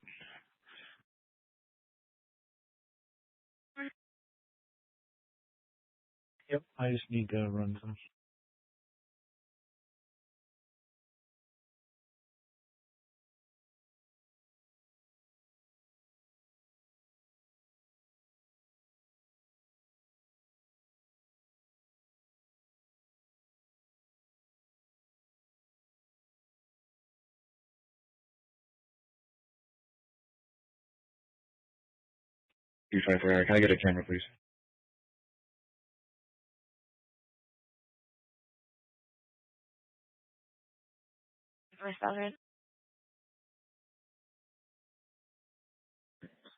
Yep, I just need to run some. Can I get a camera, please? Miss Eldred?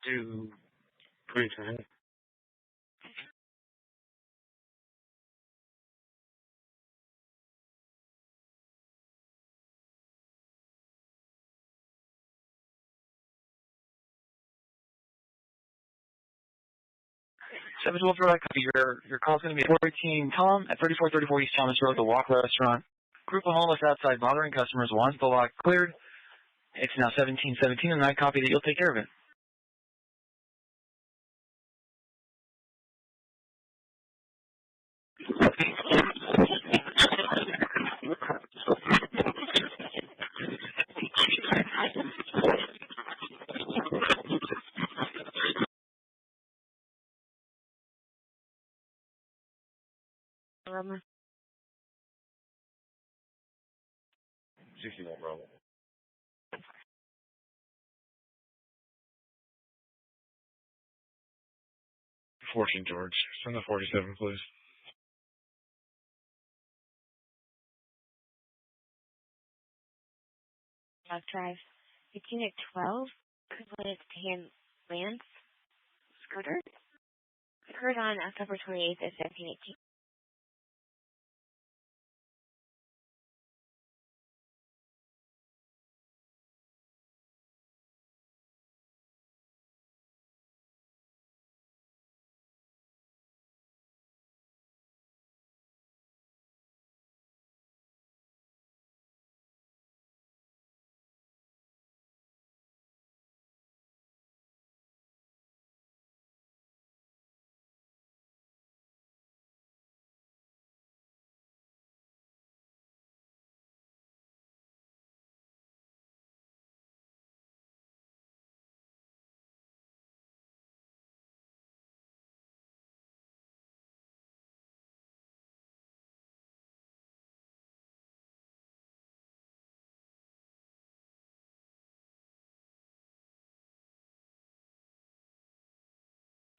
Do 2010. Seven Wolf Road, I copy. Your call's going to be 418 Tom at 3434 East Thomas Road, the Walk Restaurant. Group of homeless outside bothering customers wants the lot cleared. It's now 1717, and I copy that you'll take care of it. Roma? 61 Bravo. Fortune George. Send the 47, please. South Drive. 15 at 12. Complaints to hand Lance Scooter. Occurred on October 28th at 1718.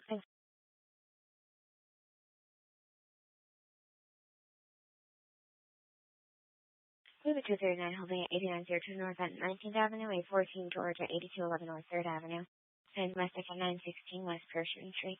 Thanks. David 239 holding at 8902 North at 19th Avenue, A14 Georgia, 8211 North 3rd Avenue. And domestic at 916 West Pershing Street.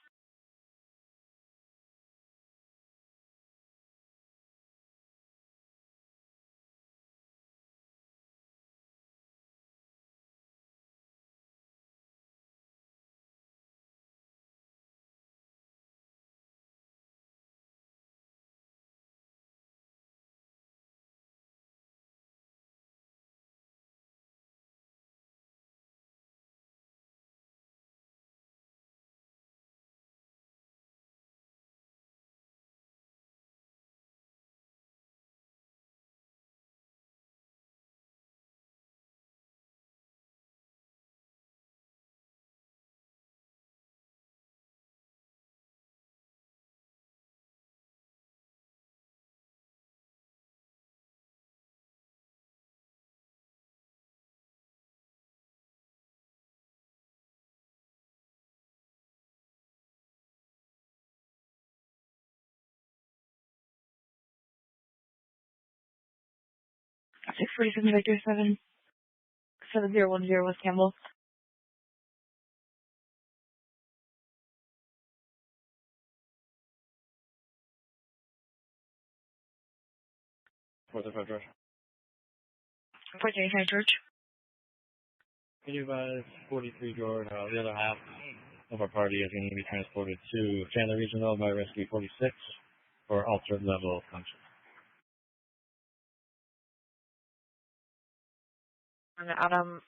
Six 47 Victor 7010 West Campbell. What's the address? 435 George. Can you advise 43 George, the other half of our party is going to be transported to Chandler Regional by Rescue 46 for altered level of consciousness. And Adam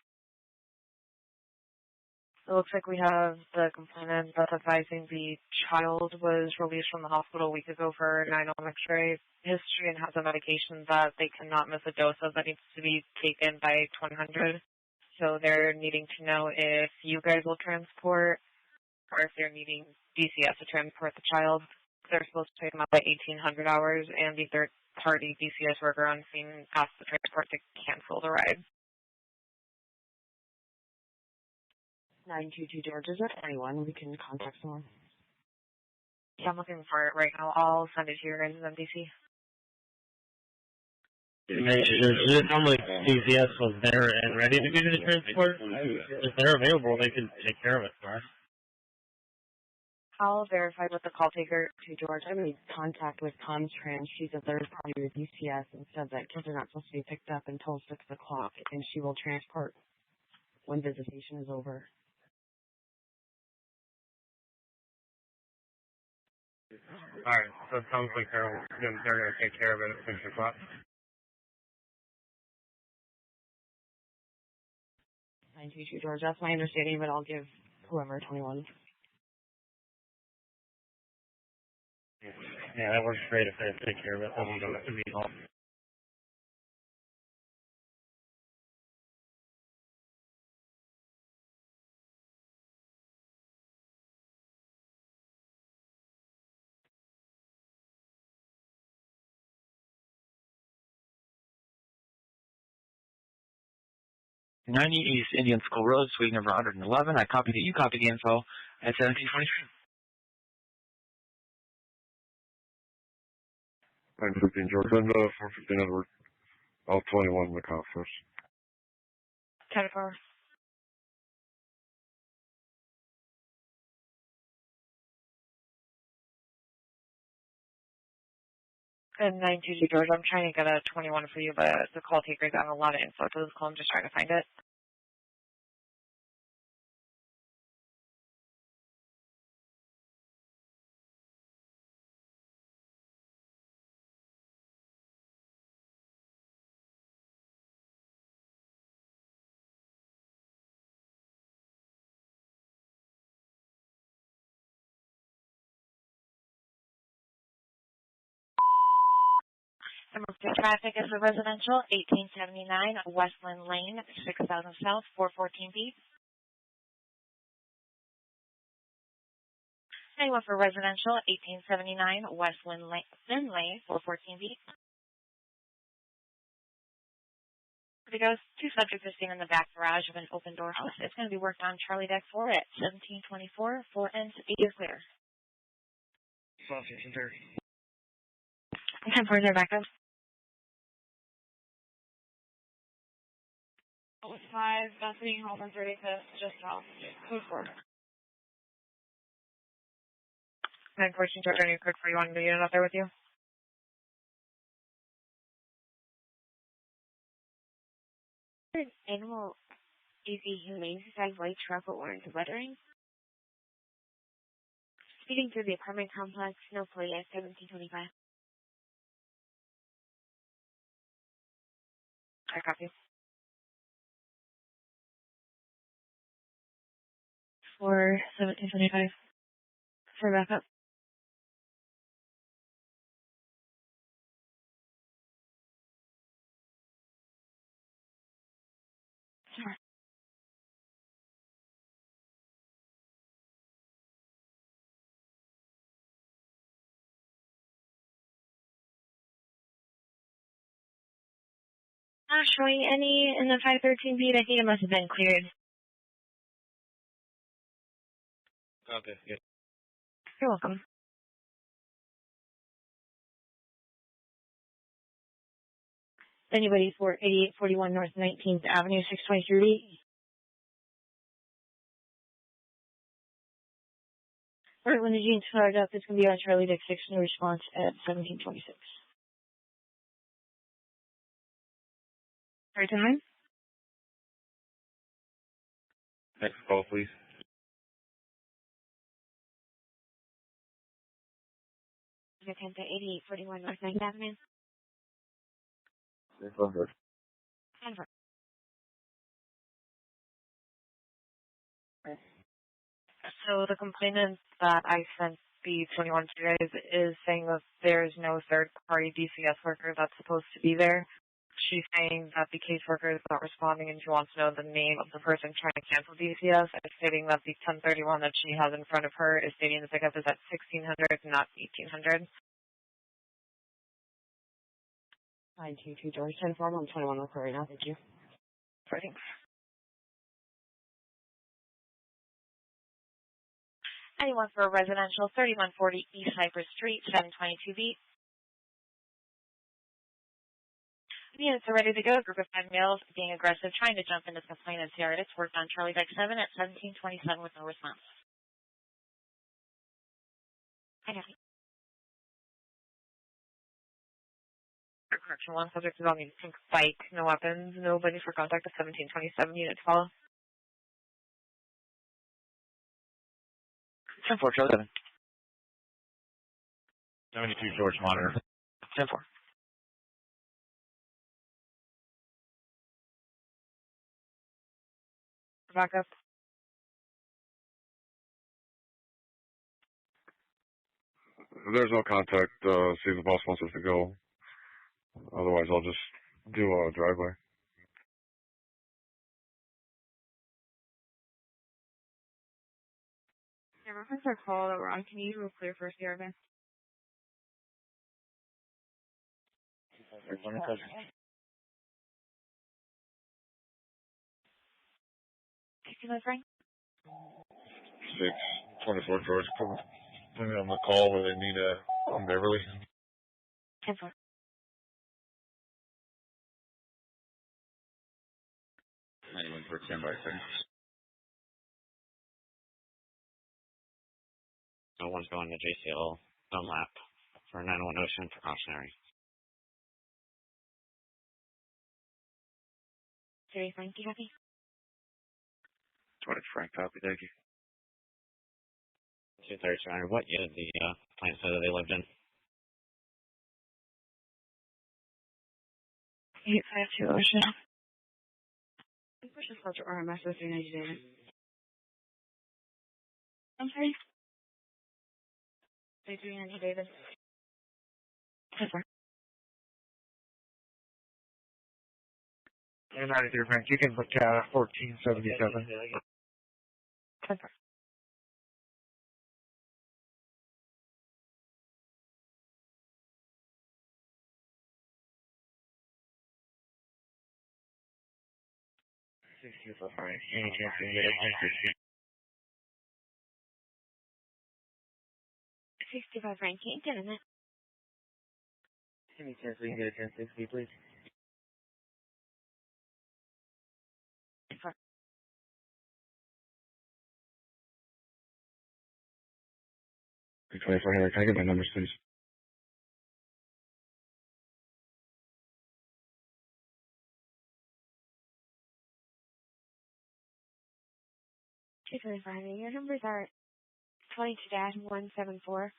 It looks like we have the complainant that's advising the child was released from the hospital a week ago for 9/11 X-ray history and has a medication that they cannot miss a dose of that needs to be taken by 2000. So they're needing to know if you guys will transport or if they're needing DCS to transport the child. They're supposed to take them out by 1800 hours, and the third-party DCS worker on scene asked the transport to cancel the ride. 922 George, is there anyone we can contact someone? Yeah, I'm looking for it right now. I'll send it to your guys' MDC. It sounds like DCS was there and ready to do the transport. If they're available, they can take care of it for us. I'll verify with the call taker. To George, I made contact with Comtrans. She's a third party with DCS and said that kids are not supposed to be picked up until 6 o'clock, and she will transport when visitation is over. Alright, so it sounds like they're gonna take care of it at 6 o'clock. 922 George, that's my understanding, but I'll give whoever 21. Yeah, that works great if they take care of it. It'll be all. '90 East Indian School Road, suite number 111. I copied it. You copied the info at 1723. 915 George, and 415 Edward. All 21 in the cop first. 10-4. And 922 George, I'm trying to get a 21 for you, but the call taker's got a lot of info to this call. I'm just trying to find it. Emergency traffic is a residential, 1879 Westland Lane, 6000 South, 414B. Anyone for residential, 1879 Westland Lane, 414B. There goes. Two subjects are seen in the back garage of an open door house. It's going to be worked on Charlie Deck 4 at 1724. 4 ends, 8 is clear. Sausage Center. 10-4 is our backup. 5, Bethany, home on 35th, just south. Code 4. 914 George, any quick for you wanted to get it out there with you? Animal easy humane society white truck with orange lettering. Speeding through the apartment complex, no plate at 1725. I copy. 4 1725. For backup. Sure. Not showing any in the 513 beat. I think it must have been cleared. Okay, good. You're welcome. Anybody for 8841 North 19th Avenue, 623. All right, when the Gene's fired up, it's going to be on Charlie Deck 6, no response at 1726. Right time? Next call, please. You're 10 to 8841 North 9th Avenue. 600. Denver. So the complainant that I sent the 21 to you guys is saying that there's no third-party DCS worker that's supposed to be there. She's saying that the caseworker is not responding and she wants to know the name of the person trying to cancel DCS, and stating that the 1031 that she has in front of her is stating the pickup is at 1600, not 1800. 922 George 10 form on 21 record right now. Thank you. Thanks. Anyone for residential 3140 East Cypress Street, 722B. Units are ready to go. A group of 5 males being aggressive, trying to jump into the complainant's yard. It's worked on Charlie Deck 7 at 1727 with no response. I got it. Correction 1, subject is on the pink bike, no weapons, nobody for contact at 1727, unit to follow. 10-4, Charlie 7. 72 George Monitor. 10-4. Backup. If there's no contact, see if the boss wants us to go. Otherwise, I'll just do a driveway. Yeah, reference our call that we're on. Can you move clear first, here, man? My friend? 624 George, put me on the call where they need in Beverly. 10-4. Anyone for 10 by 6. No one's going to JCL Dunlap for 901 Ocean precautionary. Jerry, Frank, you happy? 20 Frank, copy, thank you. 230 what unit the client said that they lived in? 852 Ocean. Push this call to RMS with 390 David. I'm sorry? 390 David. 10-4. 93 Frank, you can book 1477. 10-4. Any chance you can get it? 65 Frank, can you get in it? Any chance we can get a 1060, please? 24 Henry, can I get my numbers, please? Your numbers are 22-174-1389.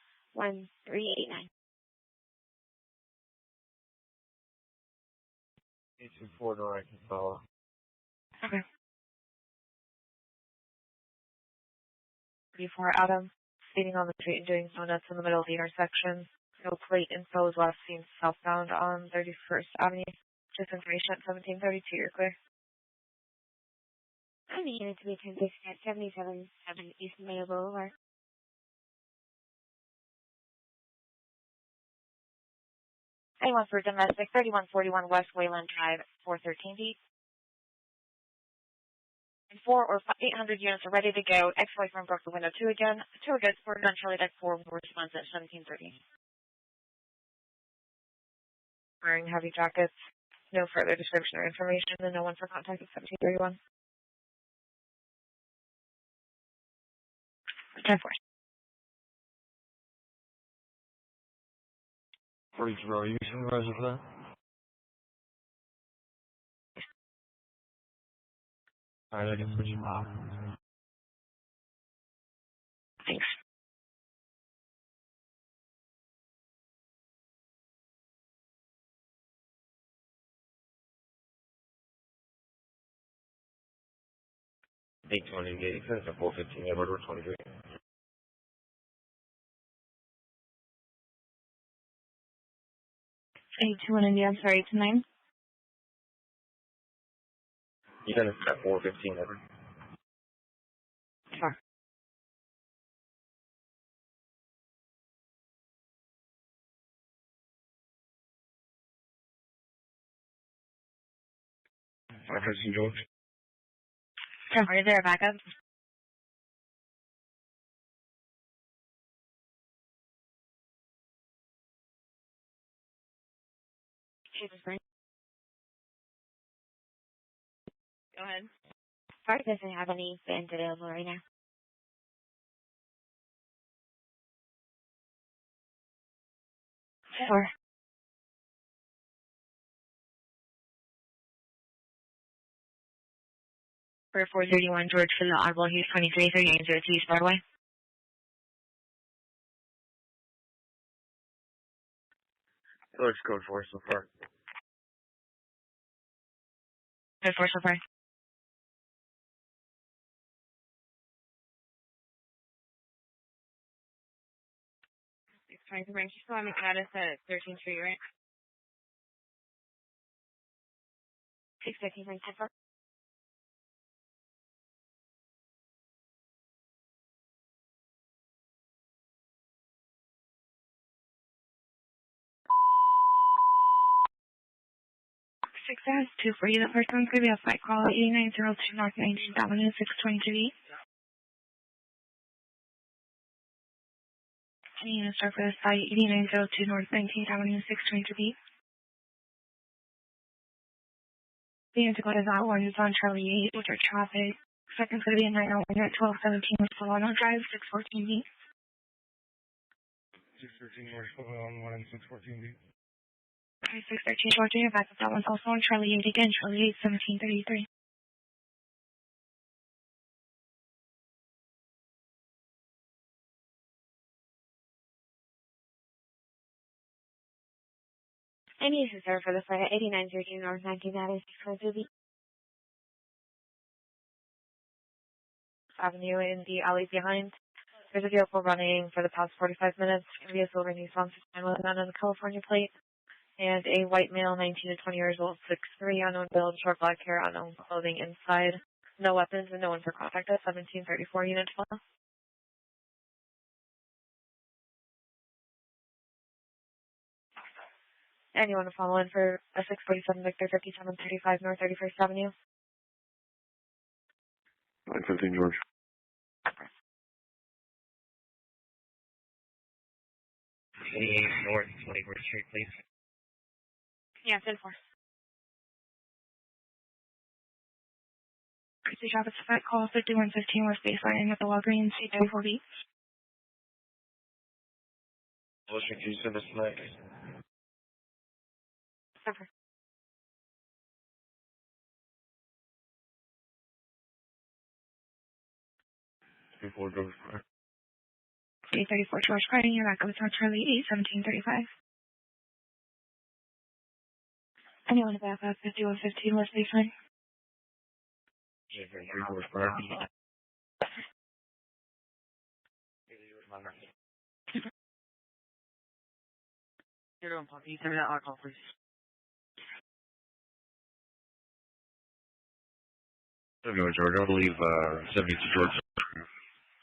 824 door, I can follow. Okay. Before Adam, speeding on the street and doing donuts in the middle of the intersection. No plate info is last seen southbound on 31st Avenue. Just information at 1732, you're clear. I'm the unit to be 1060 at 77 East Mayo Boulevard. Anyone for domestic, 3141 West Wayland Drive, 413 feet. And 4 or 800 units are ready to go. Ex-boyfriend broke the window 2 again. 2 are good. 4 on Charlie Deck 4 will respond at 1730. Wearing heavy jackets. No further description or information, and no one for contact at 1731. 10-4. 42, are you supervisor for that? Alright, I can put you on. Thanks. 820 gate, it's a 415 Edward Road 23. 821 India, I'm sorry, 829. You sent us at 415 Edward. Sure. St. George. Are you there, backup? Go ahead. Park doesn't have any vans available right now. Sure. For 431 George for the Oddball Hughes 233902 East Broadway. It looks code 4 so far. Code 4 so far. Trying to branch. You still have McAddis at 13th Street, right? 615 Frank Tepper. Six S 2 for you. The first one's going to be a flight call at 8902 North 19th Avenue, 622B. And you're going to start for the site 8902 North 19th Avenue, 622B. The antiquette is out one is on Charlie 8, which are traffic. Second's going to be a 901 at 1217 Solano Drive, 614B. 613 North Solano 1 and 614B. 613 Georgia, your backup. That one's also on Charlie 8 again, Charlie 8, 1733. Any issues there for the flight at 8902 North 19th Avenue, 622B. Avenue in the alley behind. There's a vehicle running for the past 45 minutes. It's going to be a silver Nissan Sentra with an unknown California plate. And a white male, 19 to 20 years old, 6'3", unknown build, short black hair, unknown clothing inside. No weapons and no one for contact at 1734 Unit 12. And you want to follow in for a 647 Victor 5735 North 31st Avenue? 915 George. North 24th Street, please. Yeah, 10-4. Crazy traffic flight call 5115 West Baseline at the Walgreens, C24B. Motion, can you send us tonight? Over. 24 George. 834 George Gardner, your backup is on Charlie 8, 1735. Anyone to back up 5115 West Baseline? Yeah, 34 George. You're doing, Paul. Can you send me that alcohol, please? No, George. I believe 72 George.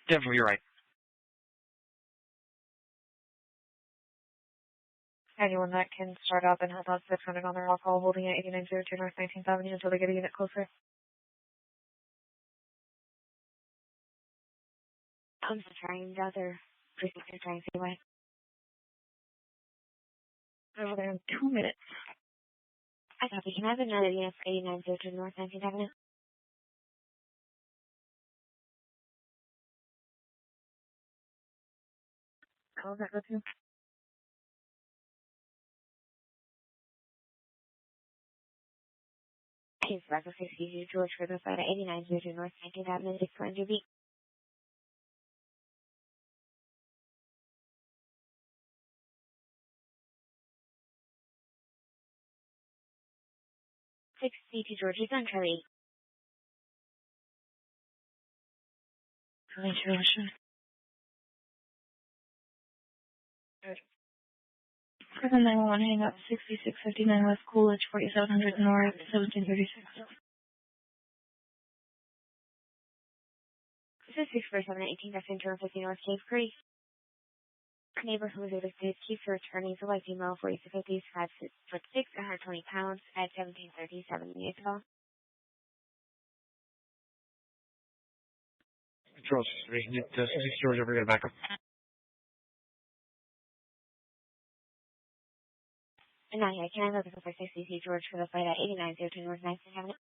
Definitely, you're right. Anyone that can start up and help out 600 on their alcohol holding at 8902 North 19th Avenue until they get a unit closer. I'm just trying the other precinct to try and see why. Over there in 2 minutes. I copy. Can I have another unit for 8902 North 19th Avenue? How does that go to? Here's Backup 62 George for the flight at 8902 North 19th Avenue, 622B. George is on Charlie Ocean. 911, hang up 6659 West Coolidge, 4700 North, 1736. This is 64718 Dr. 250 North Cave Creek. Neighbor who was able to keep her attorney for white female 4650s 5'6", 120 pounds at 1737 years ago. Control 6 George over, got a backup. And now, yeah, can I look at the 60 George for the flight at 8902 North 9th Avenue?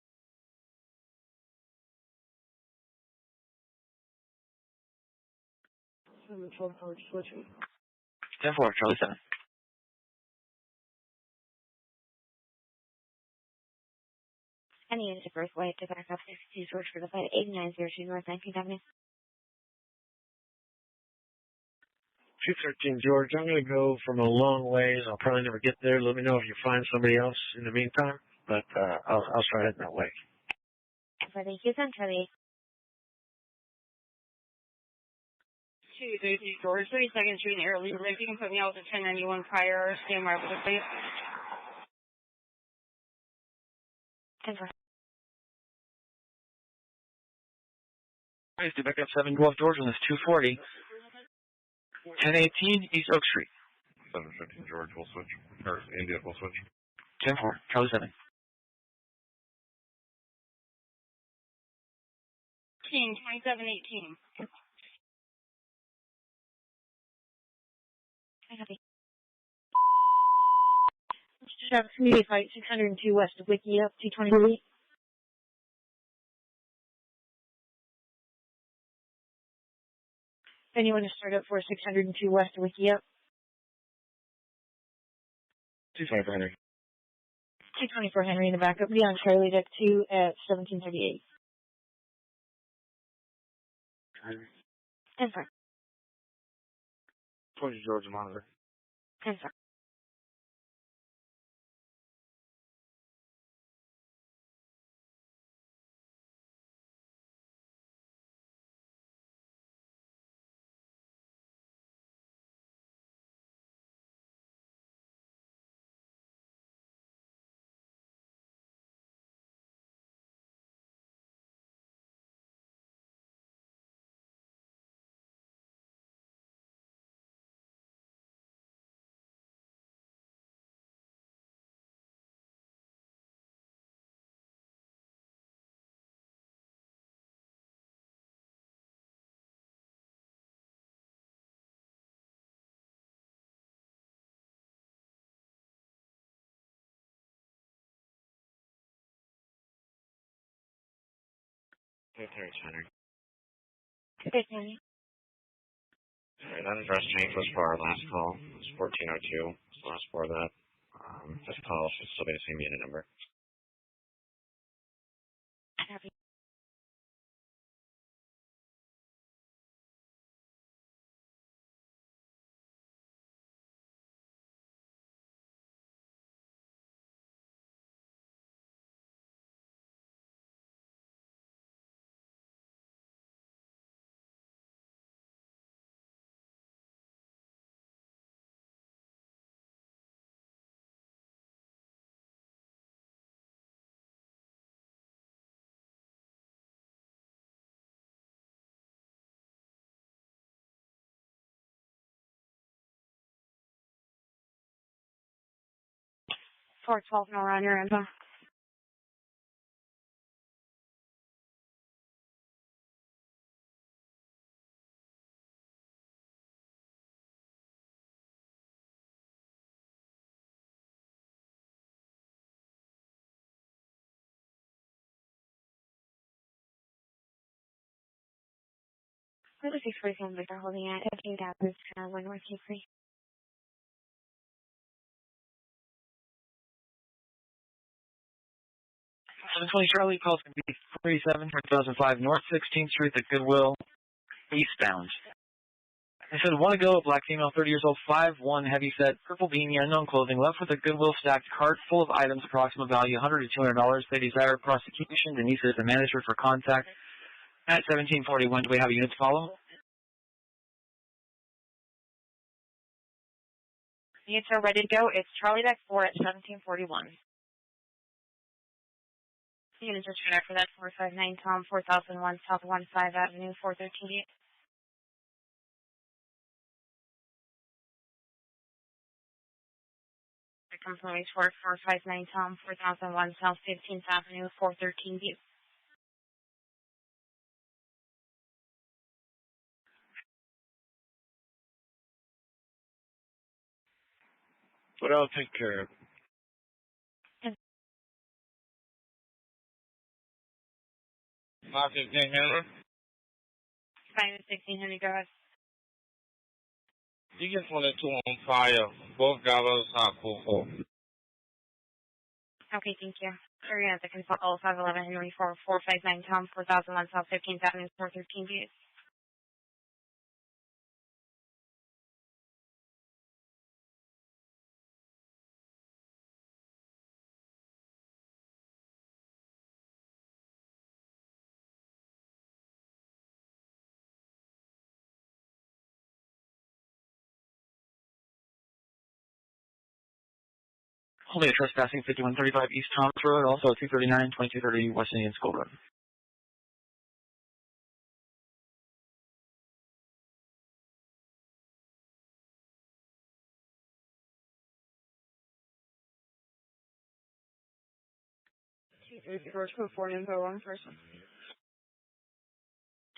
712 George switching. 10-4, Charlie 7. And the unit of birth flight to backup 62 George for the flight at 8902 North 19th Avenue. 213 George, I'm going to go from a long ways. I'll probably never get there. Let me know if you find somebody else in the meantime, but I'll start heading that way. For the Houston, Charlie 230 George, 32nd Street in Airlie. If you can put me out to 1091 prior, stand by for the please. 10-4. Please do back up 712 George on this 240. 1018 East Oak Street. 715 George will switch, or India will switch. 10-4, Charlie 7. 2718. I copy. Traffic Community Flight 602 West of Wiki up 223. Anyone to start up for 602 West of Wiki up? 224 Henry. 224 Henry in the backup. Be on Charlie Deck 2 at 1738. 10-4. 20 George monitor. 10-4. Terry Center. Good Henry. Alright, that address change was for our last call. It was 1402. So last for that. This call should still be the same unit number. Copy. Fort 12 Nora on your info. Where the 647 Victor holding at 15,000 1 North Cape Creek. 720 Charlie, calls can be 47 2005 North 16th Street at Goodwill, eastbound. They said, want to go, a black female, 30 years old, 5'1", heavy set, purple beanie, unknown clothing, left with a Goodwill stacked cart full of items, approximate value $100 to $200. They desire prosecution. Denise is the manager for contact. At 1741, do we have units follow? Units are ready to go. It's Charlie Deck 4 at 1741. Units are turned out for that 459 Tom, 4001 South 15 Avenue, 413. Compliments for 459 Tom, 4001 South 15th Avenue, 413 View. But I'll take care of it. 515 Hammer. 1600, go ahead. You get 22 on fire. Both drivers are full. Okay, thank you. Sure, yeah, the consult 0511 Henry 459 Tom, 4001 South 15th Avenue, 413 View. Only a trespassing 5135 East Thomas Road, also 239, 2230 West Indian School Road. George Code 4 info on person.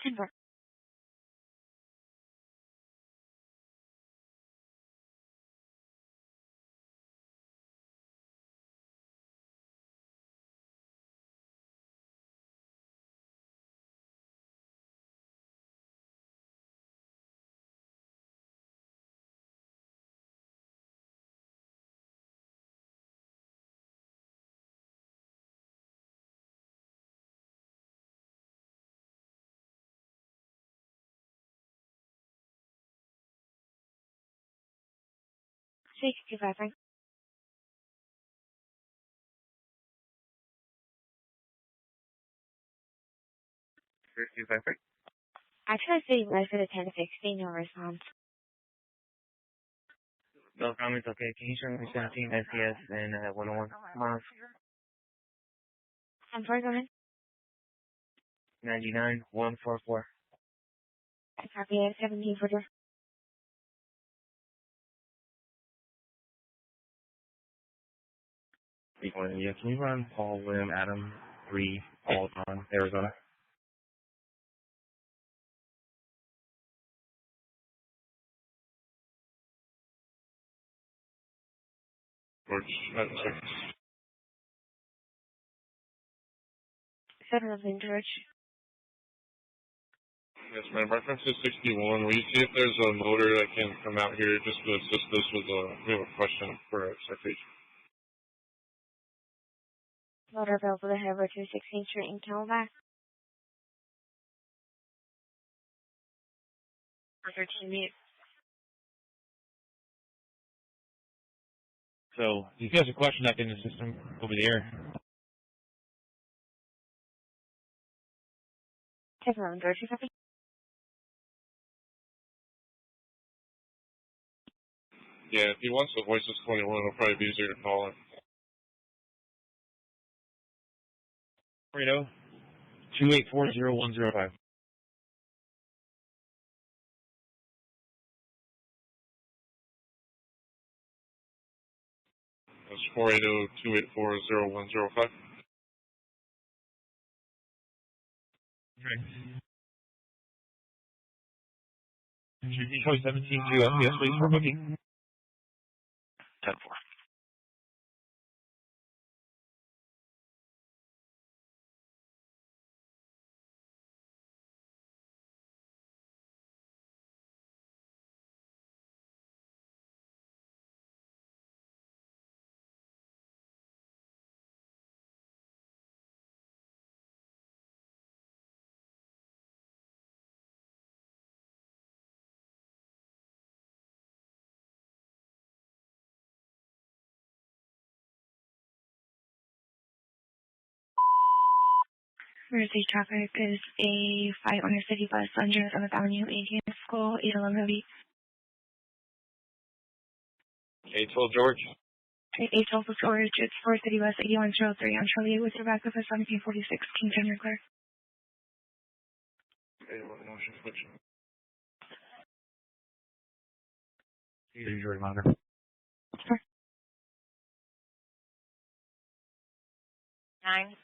10-4. Safety driving. Actually, I say life at a 1060, no response. No comments, okay. Can you show me 17 SES and 101 miles? I'm sorry, go ahead. 99-144. I copy at 1740. Yeah, can you run Paul, William, Adam, 3, Paul, John, Arizona? George, at 6. Federal in George. Yes, ma'am. Reference is 61. Will you see if there's a motor that can come out here just to assist us with we have a question for a citation. Motor available to Heber 216th Street in Camelback. For 13 minutes. So, if you have a question up in the system over the air. Federal in George, you copy? Yeah, if he wants the voices 21, it'll probably be easier to call him. Reno, 2840105. That's 480-284-0105. Choice 17 GM, yes, please, for booking. 10-4. Emergency traffic is a City Bus on 07th Avenue, 18th School, 811 Heavy. 812 George. 812 with George, it's for City Bus 8103 on Charlie with your backup at 1746, Kington, you're clear. Motion switch. George monitor. Sure. 9.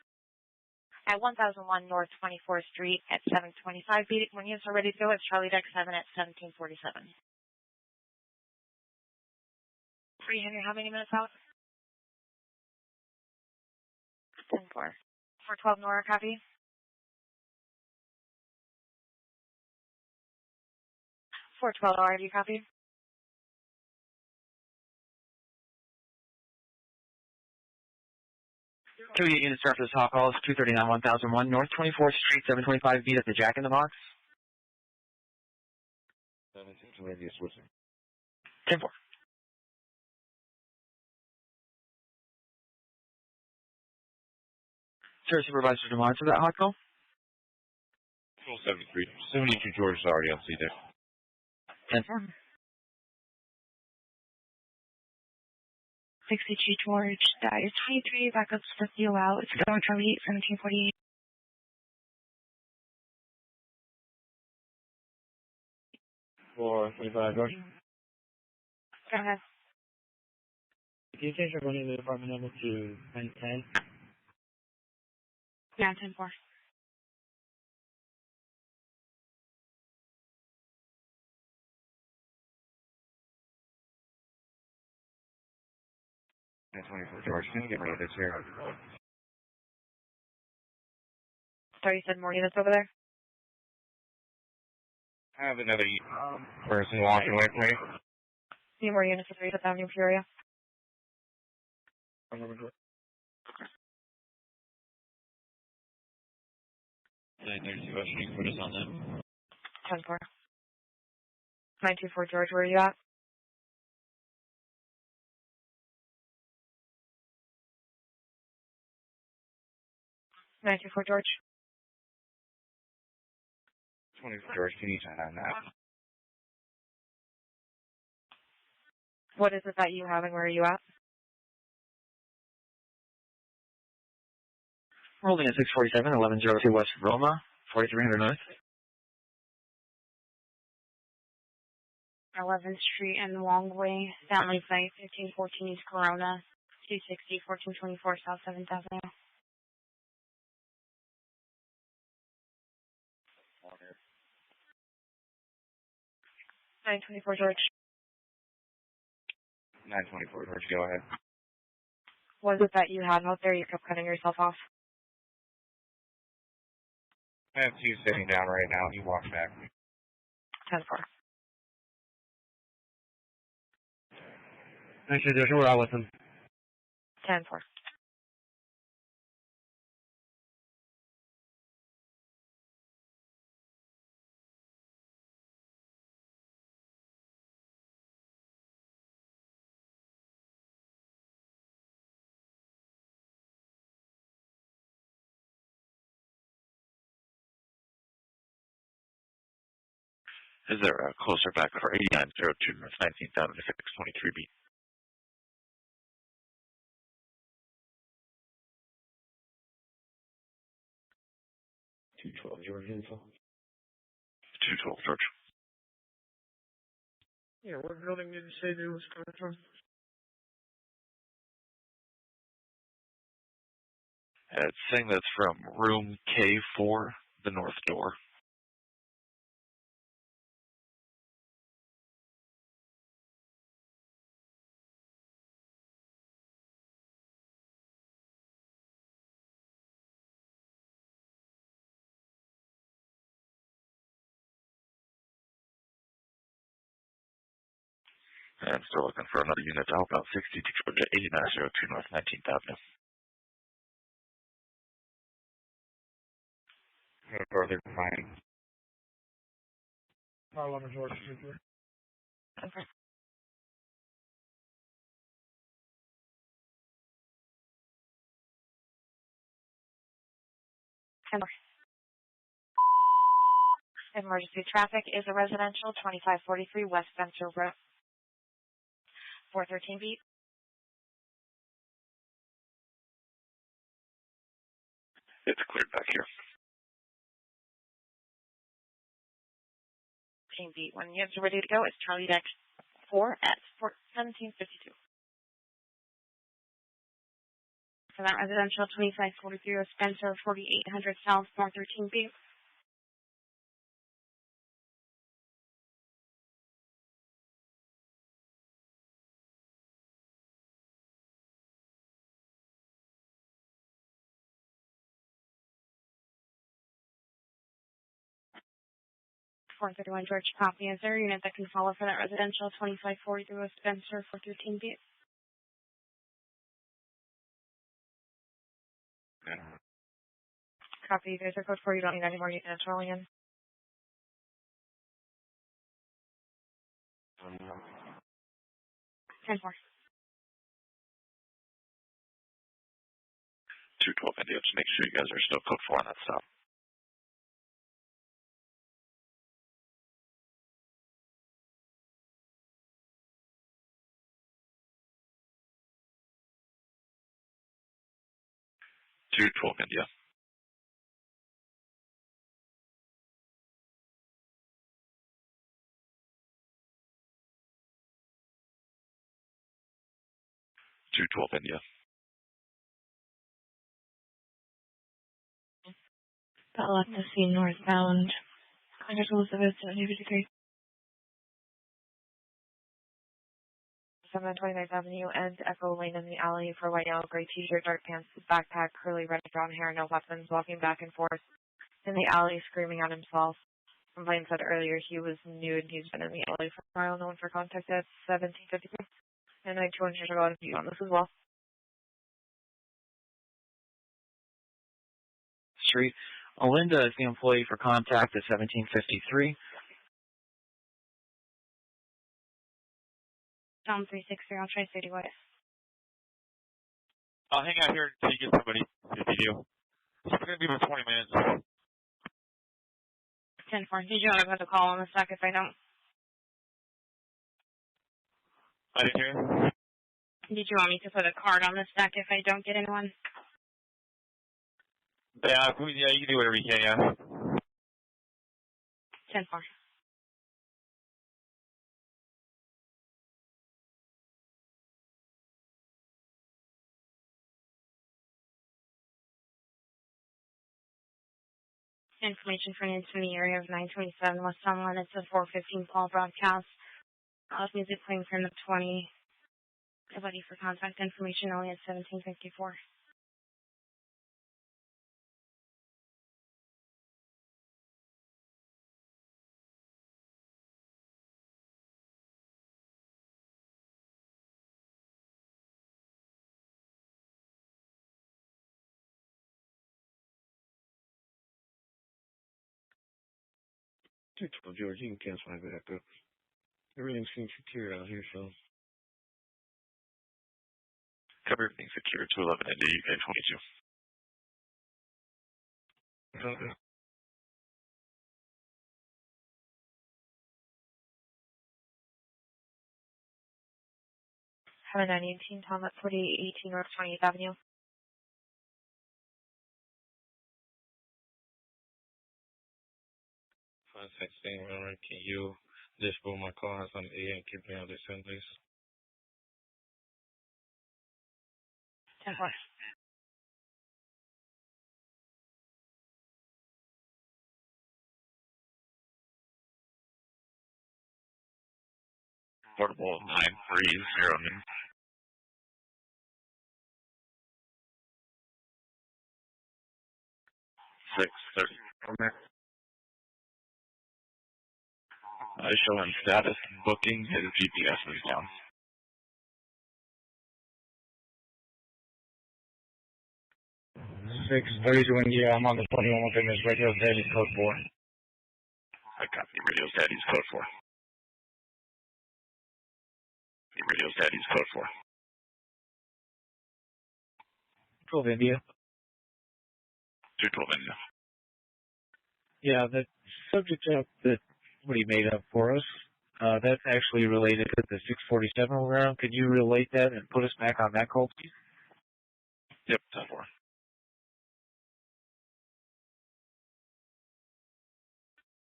At 1001 North 24th Street at 725. When units are ready to go, it's Charlie Deck 7 at 1747. 3 Henry, how many minutes out? 10-4. 412 Nora, copy. 412 RID, copy. Two units start for this hot call is 239 1001 North 24th Street, 725 beat at the Jack in the Box. 10-4. Sir, Supervisor DeMar for that hot call. 73. 72 George is already on C-Deck. 10-4. 62 George, that is 23, backups for you out. It's going Charlie 1748. 425 George. Go ahead. Can you change your running the department number to 910? Yeah, 10-4. George, can you get rid of this here? So you said more units over there? I have another person walking with me. Need more units at 3 Avenue, Peoria. 932, what should you put us on that? 10-4. 924 George, where are you at? George. 24 George, can you sign on that? What is it that you have and where are you at? Rolling at 647, 1102 West Roma, 4300 North. 11th Street and Longway, Family Site, 1514 East Corona, 260, 1424 South 7th Avenue. 924 George. 924 George, go ahead. What is it that you have out there? You kept cutting yourself off. I have two sitting down right now. He walked back. 10-4. Actually, there's no with him. 10-4. Is there a closer back for 8902 North 19th Avenue 623 beat? George info. 212 George. Yeah, what building did you say they was coming from? It's saying that's from room K4, the north door. And still looking for another unit to help out 62 Georgia 8902 North 19th Avenue. Further fine. 11 George. Okay. Emergency traffic is a residential 2543 West Spencer Road. 413 beat. It's cleared back here. 15 beat. When you are ready to go, it's Charlie Deck 4 at 1752. For that residential 2543 West Spencer, 4800 South, 413 beat. .431 George copy. Is there a unit that can follow for that residential 2543 West Spencer, 413 beat? Copy. There's a code 4. You don't need any more units rolling in. 10-4. 212 India, just make sure you guys are still code 4 on that stop. India. 212 India. Got left to see northbound. Congress Elizabeth, 73. 729th Avenue and Echo Lane in the alley for white, yellow, gray t-shirt, dark pants, backpack, curly red brown hair, no weapons, walking back and forth in the alley, screaming at himself. Complaint said earlier he was nude. He's been in the alley for a while. No one for contact at 1753. And I 200 to go on view on this as well. Street. Olinda is the employee for contact at 1753. Tom 363, I'll try citywide. I'll hang out here until you get somebody, if you do. It's going to be about 20 minutes. 10-4. Did you want to put a call on the stack if I don't? I didn't hear you. Did you want me to put a card on the stack if I don't get anyone? Yeah, you can do whatever you can, yeah. 10-4. Information for an in the area of 927 West Sunline. It's a 415 call broadcast. House music playing from the 20. Somebody for contact information only at 1754. George, you can cancel my backup. Everything seems secure out here, so. Cover everything secure. 211 India, UK 22. Okay. Have a 918 Tom at 4818 North 20th Avenue. Remember, can you disable my call as I'm A and keep me on the assemblies? 10-4. Portable 930. 630. Showing status booking. His GPS is down. 632 India. I'm on the 21 with him. His radio daddy's code 4. I copy. Radio's daddy's code 4. Radio's daddy's code 4. 12 India. 212 India. Yeah, that subject that somebody made up for us, that's actually related to the 647 program. Could you relate that and put us back on that call, please? Yep, 10-4.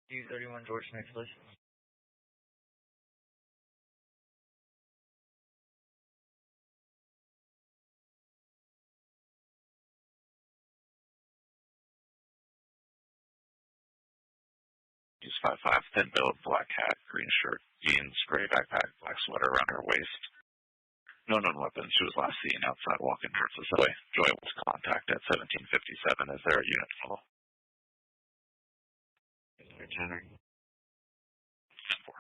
231 George, next please. She's 5'5", thin build, black hat, green shirt, jeans, gray backpack, black sweater around her waist. No known weapons. She was last seen outside walking towards the subway. Joy was contact at 1757. Is there a unit follow? Tanner. 10-4.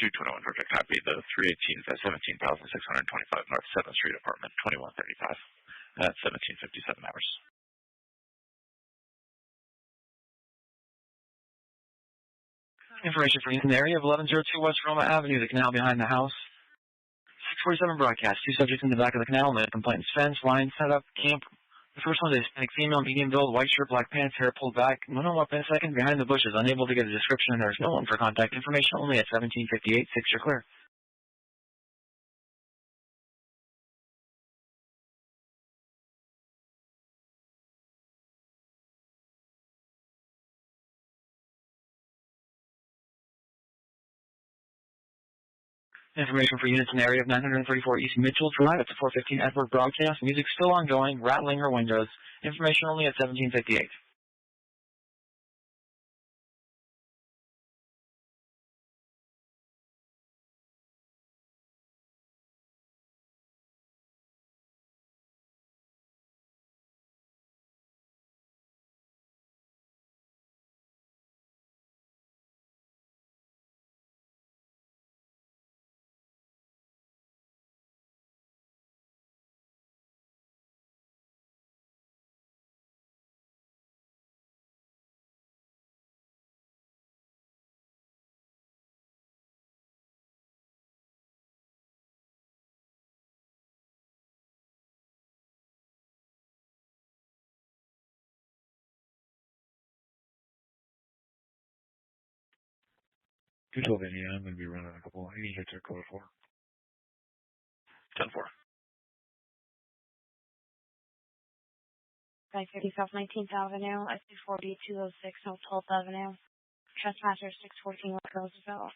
(221) Georgia, copy. The 318 is at 17,625 North 7th Street, apartment 2135 at 1757 hours. Information for you in the area of 1102 West Roma Avenue, the canal behind the house. 647 broadcast. Two subjects in the back of the canal. The complainant's fence, line, setup, camp. The first one is a Hispanic female, medium build, white shirt, black pants, hair pulled back. No known weapon. Second, behind the bushes. Unable to get a description. There's no one for contact information. Only at 1758. 6, you're clear. Information for units in the area of 934 East Mitchell Drive. It's a 415 Edward broadcast. Music still ongoing. Rattling her windows. Information only at 1758. You told Indiana I'm going to be running a couple. I need to check code 4. 10-4. 550 South 19th Avenue, SC40 206 South 12th Avenue. Trespasser 614 West Roosevelt.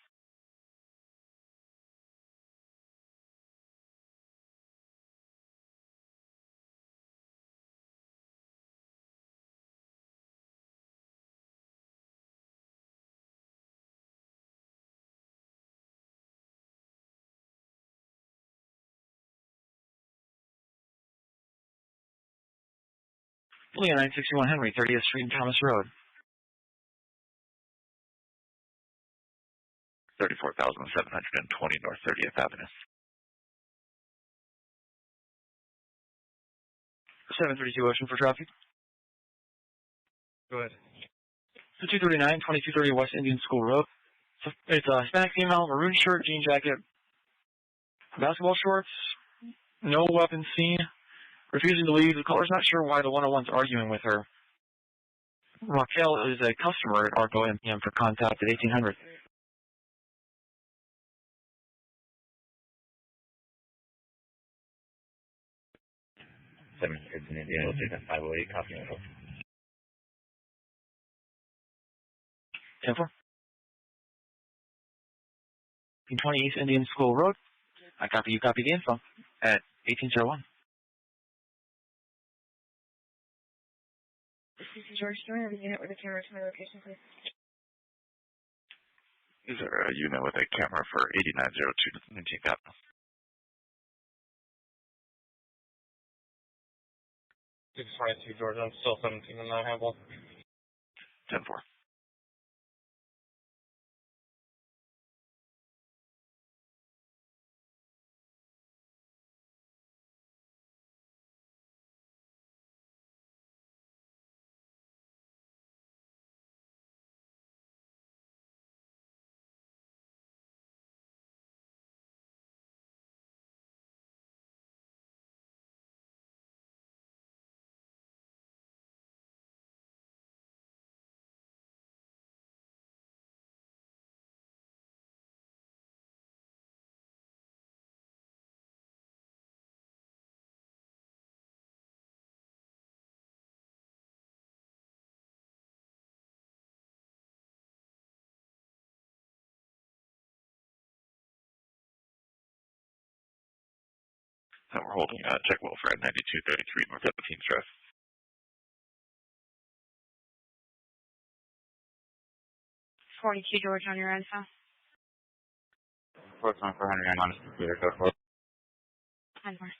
Leah, 961 Henry, 30th Street and Thomas Road. 34,720 North 30th Avenue. 732 Ocean for traffic. Go ahead. So 239, 2230 West Indian School Road. So it's a Hispanic female, maroon shirt, jean jacket, basketball shorts, no weapons seen, refusing to leave. The caller's not sure why the 101's arguing with her. Raquel is a customer at Arco MPM for contact at 1800. It's in Indiana. We'll take that 508 copy. 10-4. 20 East Indian School Road. I copy, you copy the info at 1801. This is George. Do I have a unit with a camera to my location, please? Is there a unit with a camera for 8902 19th Avenue? It's 22 George. I'm still 17 and I have one. 10-4. And we're holding check welfare at 9233 North 17th Drive. 42 George on your end, sir. Reports on 409 on his computer. Go for it. 10 more.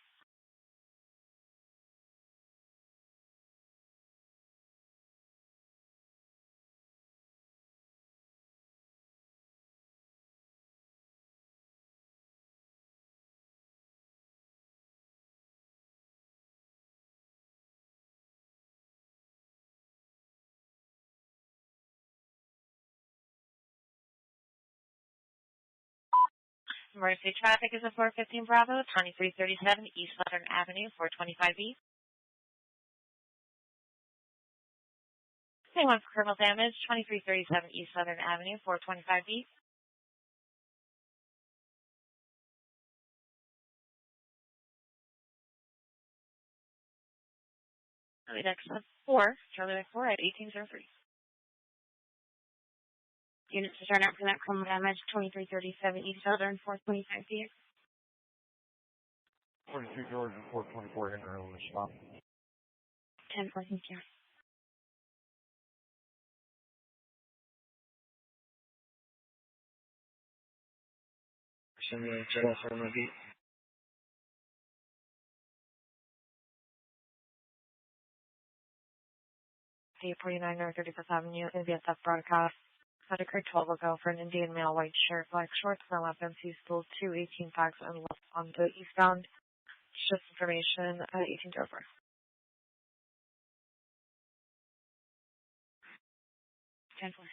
Emergency traffic is at 415 Bravo, 2337 East Southern Avenue, 425 East. Anyone for criminal damage, 2337 East Southern Avenue, 425 East. Charlie Dex 4, Charlie Dex 4 at 1803. Units to turn out for that criminal damage, 2337 East Southern, 425 East. 42 George and 424 Henry on the spot. 10-4, thank you. Send me a check for my beat. C49 North 31st Avenue, NBSF broadcast. Had occurred 12 ago for an Indian male, white shirt, black shorts, no weapons. He stole 2 18 packs and left on the eastbound. Just information at 1804. Gentlemen.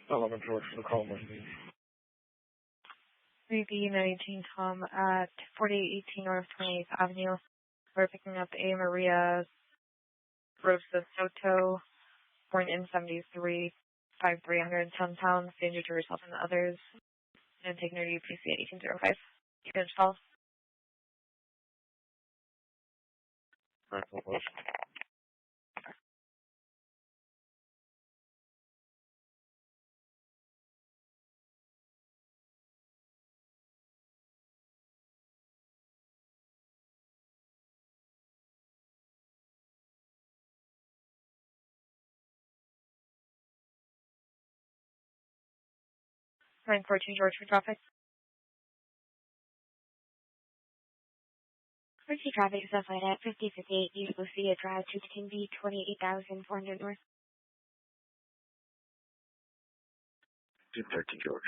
Eleven George for the call, maybe. 3B19 Tom at 4818 North 28th Avenue. We're picking up a Maria Rosa Soto, born in 73, 5'3", 110 pounds, danger to herself and others, and taking her to UPC at 1805. Units call. Line 14 George for traffic. Emergency traffic is outside at 5058 East Lucia Drive, 210B, 28,400 North. 213 George.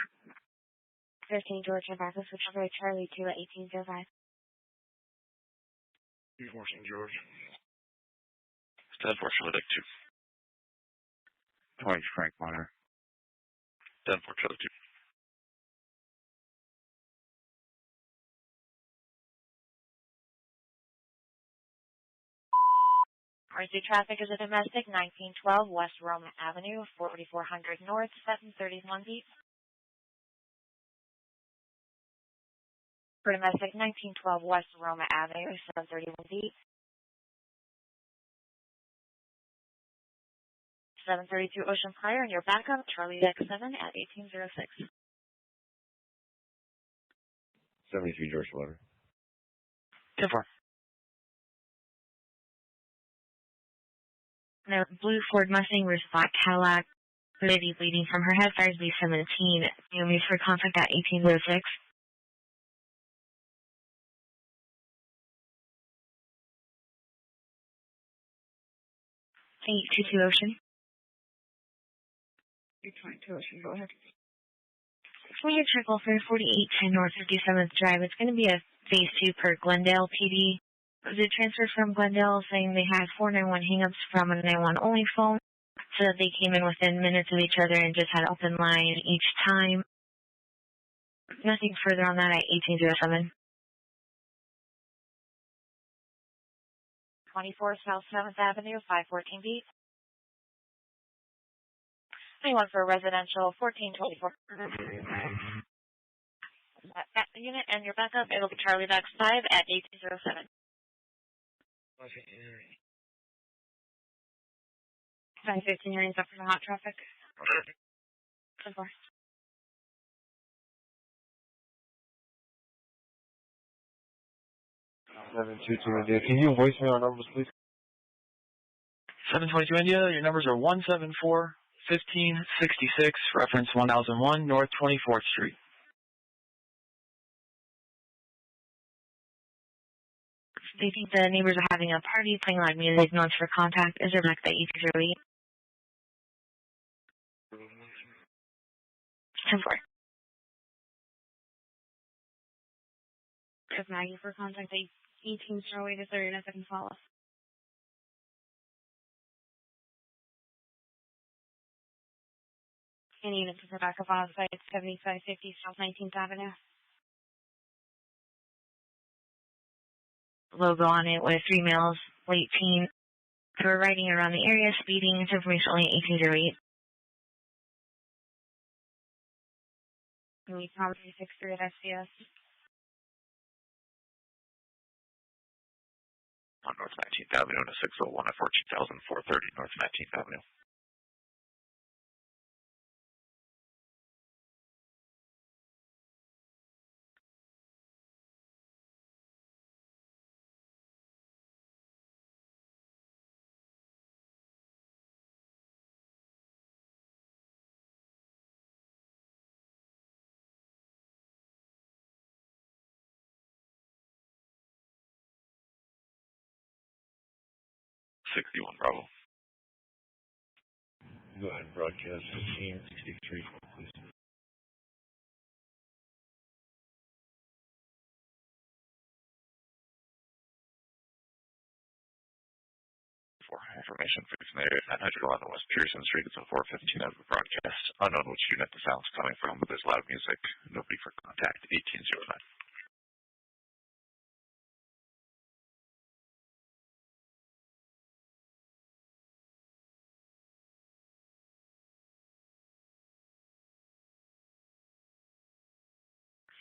13 George and Bravo, switch over to Charlie 2 at 1805. 214 George. Stand for Charlie 2. Twice Frank Monitor. Stand for Charlie 2. Emergency traffic is a domestic 1912 West Roma Avenue, 4400 North, 731 East. For domestic 1912 West Roma Avenue, 731 East. 732 Ocean Flyer, and your backup, Charlie X7 at 1806. 73 George Letter. 10-4. The blue Ford Mustang versus black Cadillac. Lady bleeding from her head, fires B17. Naomi's for contact at 1806. Two Ocean. 822 Ocean, go ahead. For your trickle for 4810 North 57th Drive, it's going to be a phase 2 per Glendale PD. Was it transferred from Glendale saying they had 491 hangups from a 911 only phone, so that they came in within minutes of each other and just had open line each time? Nothing further on that at 1807. 24 South 7th Avenue, 514 B. Anyone for residential 1424. That unit and your backup, it'll be Charlie Box 5 at 1807. 915, you're in for hot traffic. 10-4. 722 India. Can you voice me our numbers, please? 722 India, your numbers are 174-1566, reference 1001 North 24th Street. They think the neighbors are having a party, playing loud music, notes for contact. Is there back that 8208? 10-4. Is Maggie for contact 1808 to 39 seconds follow. Any units for backup on site 7550 South 19th Avenue. Logo on it with 3 males, late teen, who are riding around the area, speeding. It's information only 1808. Can we come 363 at SCS? On North 19th Avenue and a 601 at 14,430 North 19th Avenue. Bravo. Go ahead, broadcast 1563, please. For information, 911 West Pearson Street. It's a 415 out of the broadcast. Unknown which unit the sound's coming from, but there's loud music. Nobody for contact. 1809.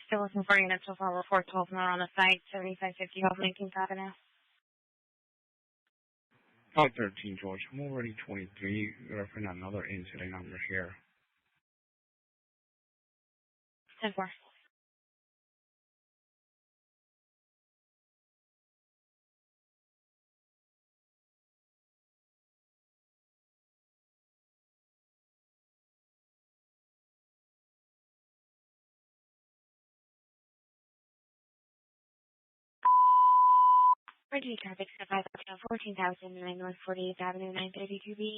Still looking for units so far. We're 412 more on the site, 7550 South 19th Avenue. 513 George, I'm already 23, referring another incident over here. 10-4. Virginia traffic at 14,009 North 48th Avenue, 932B.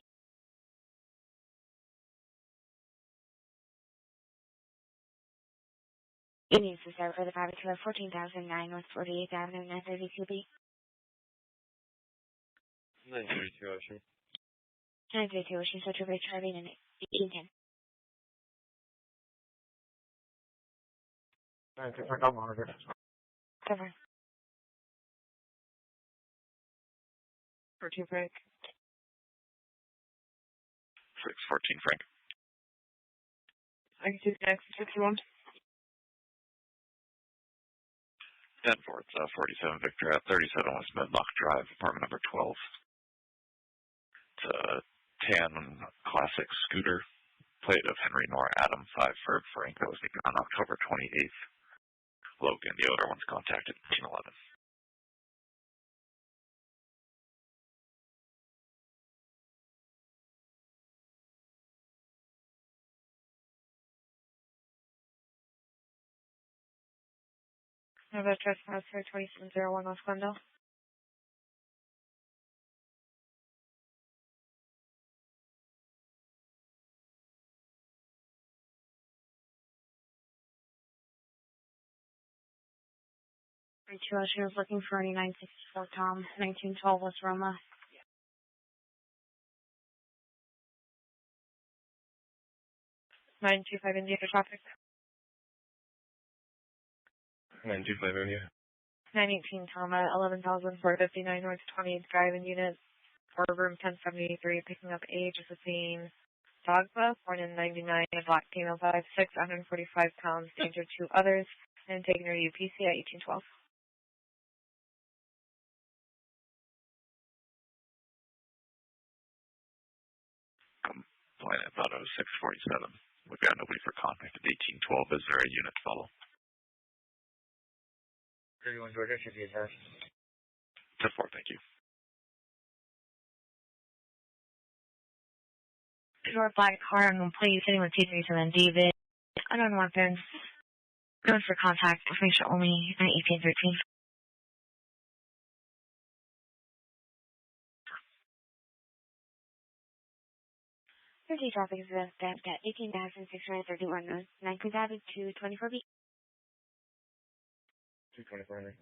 It needs to start for the private tour 14,009 North 48th Avenue, 932B. 932, Ocean. 932, Ocean, so to Charlie and 1810. 932, I'm on it. Cover. For 2 break. 614 Frank. I can see the next 61. 10-4, it's 47 Victor at 37 West Medlock Drive, apartment number 12. It's a tan classic scooter, plate of Henry Nor Adam 5 for Frank, that was taken on October 28th. Logan, the owner, once contacted 1811. Another trespasser, 2701 West Glendale. Two Ocean is looking for any 964 Tom, 1912 West Roma. Nine two five India for traffic. 925 India. 918 Tama, 11,459 North 20th Drive in unit for room 1073, picking up age Josephine Dogba, born in 99, a black female, 5'6", 145 pounds, danger to others, and taking her UPC at 1812. Complainant auto 647. We've got nobody for contact at 1812. Is there a unit to follow? 31 Georgia should be attached. 10-4, thank you. Short black car on plate sitting with T37 David. Unknown weapons. Known for contact. Information only at 1813. Thursday traffic is stamped at 18,631 9 added to 24B. 224.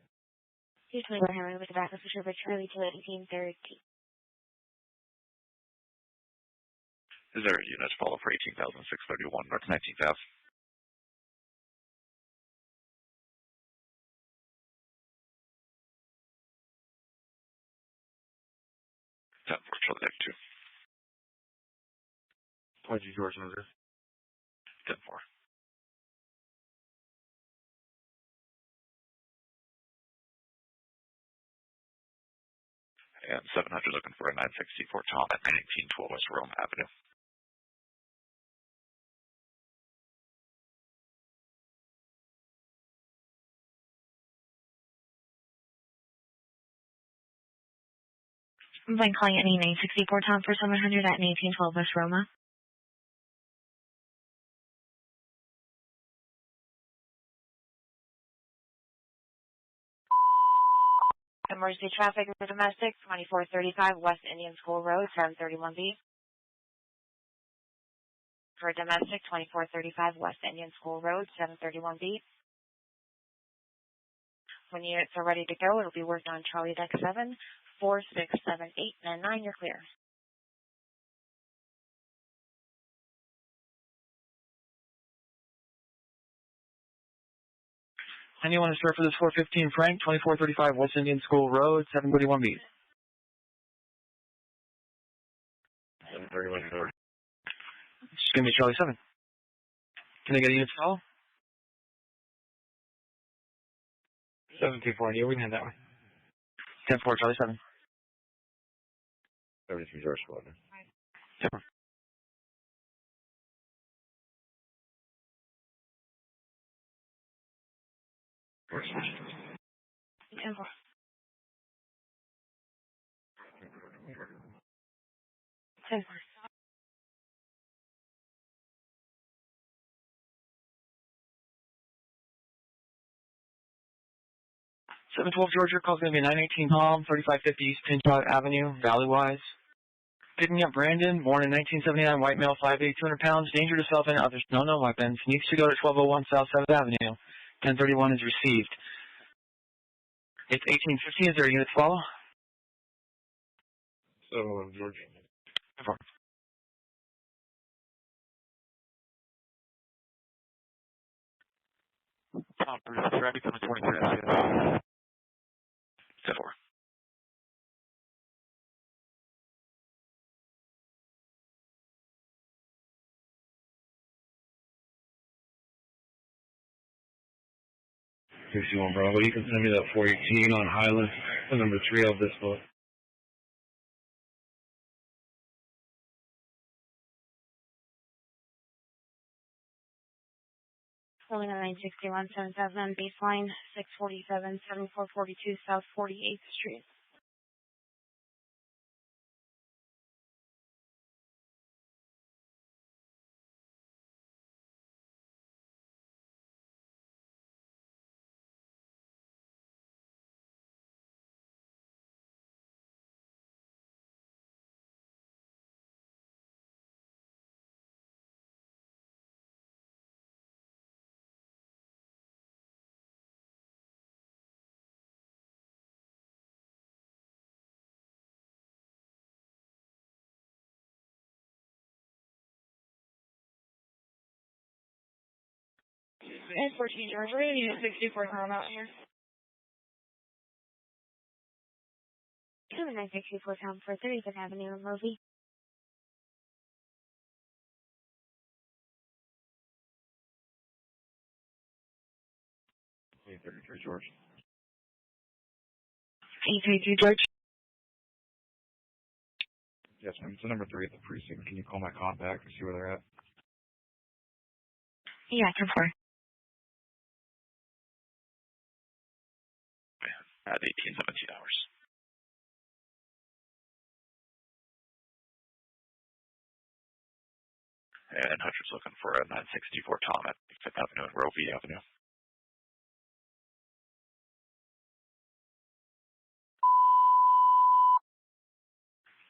224 Henry with the backup for Sherwood Charlie to 1830. Is there a unit to follow for 18,631 North 19th Ave? Charlie Deck 2. 20 George Mother. 10-4. And 700 looking for a 964 Tom at 1912 West Rome Avenue. I'm blank calling any 964 Tom for 700 at 1912 West Roma. Emergency traffic for domestic, 2435 West Indian School Road, 731B. For domestic, 2435 West Indian School Road, 731B. When units are ready to go, it'll be worked on Charlie Deck 7, 4, 6, 7, 8, and 9. You're clear. Anyone to start for this 415 Frank, 2435 West Indian School Road, 731B. 731 George. Just give me Charlie 7. Can I get a unit to follow? 724, yeah, we can have that one. 10-4, Charlie 7. 33 George Squadron. 10-4. Seven 12 Georgia, call's going to be 918 Palm, 3550 East Pinchot Avenue, Valleywise. Picking up Brandon, born in 1979, white male, 5'8", 200 pounds, danger to self and others, no weapons, needs to go to 1201 South 7th Avenue. 1031 is received. It's 1815, is there a unit to follow? 711 George. 10-4. Tom, traffic coming 23. 10-4. $61 Bravo, you can send me that 418 on Highland, the number 3 of this book. Rolling on 961, 7000 baseline, 647, 7442 South 48th Street. And 14 George, we're going to use 64 Paramount here. 964 pound for 35th Avenue in Movie. 833 George. 833 George. Yes, ma'am. It's the number 3 at the precinct. Can you call my contact and see where they're at? Yeah, 10-4. At 1817 hours. And Hunter's looking for a 964 Tom at 5th Avenue and Roe v. Avenue.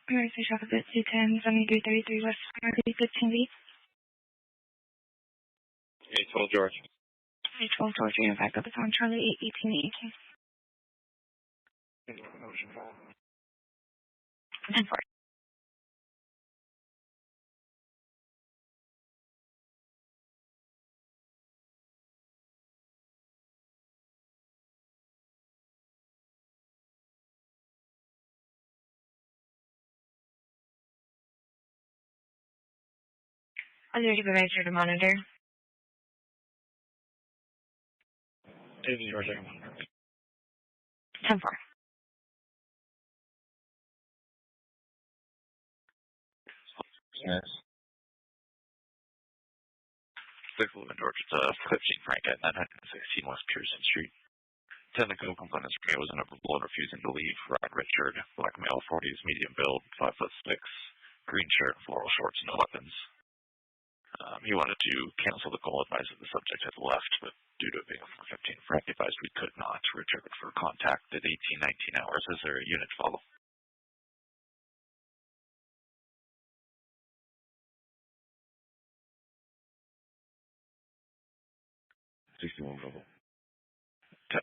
Alright, so shop at 210, 7333 West 15B. 812 George. 812 George, unit back up. It's on Charlie 818. 10-4. Other supervisor to monitor. 80 George. 10-4. Yes. 611 George. It's 15 Frank at 916 West Pearson Street. 10 to go. Complainant's was unavailable and refusing to leave. Rod Richard, black male, 40s, medium build, 5'6", green shirt, floral shorts, no weapons. He wanted to cancel the call, advised that the subject had left, but due to it being a 415 Frank advised we could not. Richard for contact at 1819 hours. Is there a unit follow? $61 double. 10-4.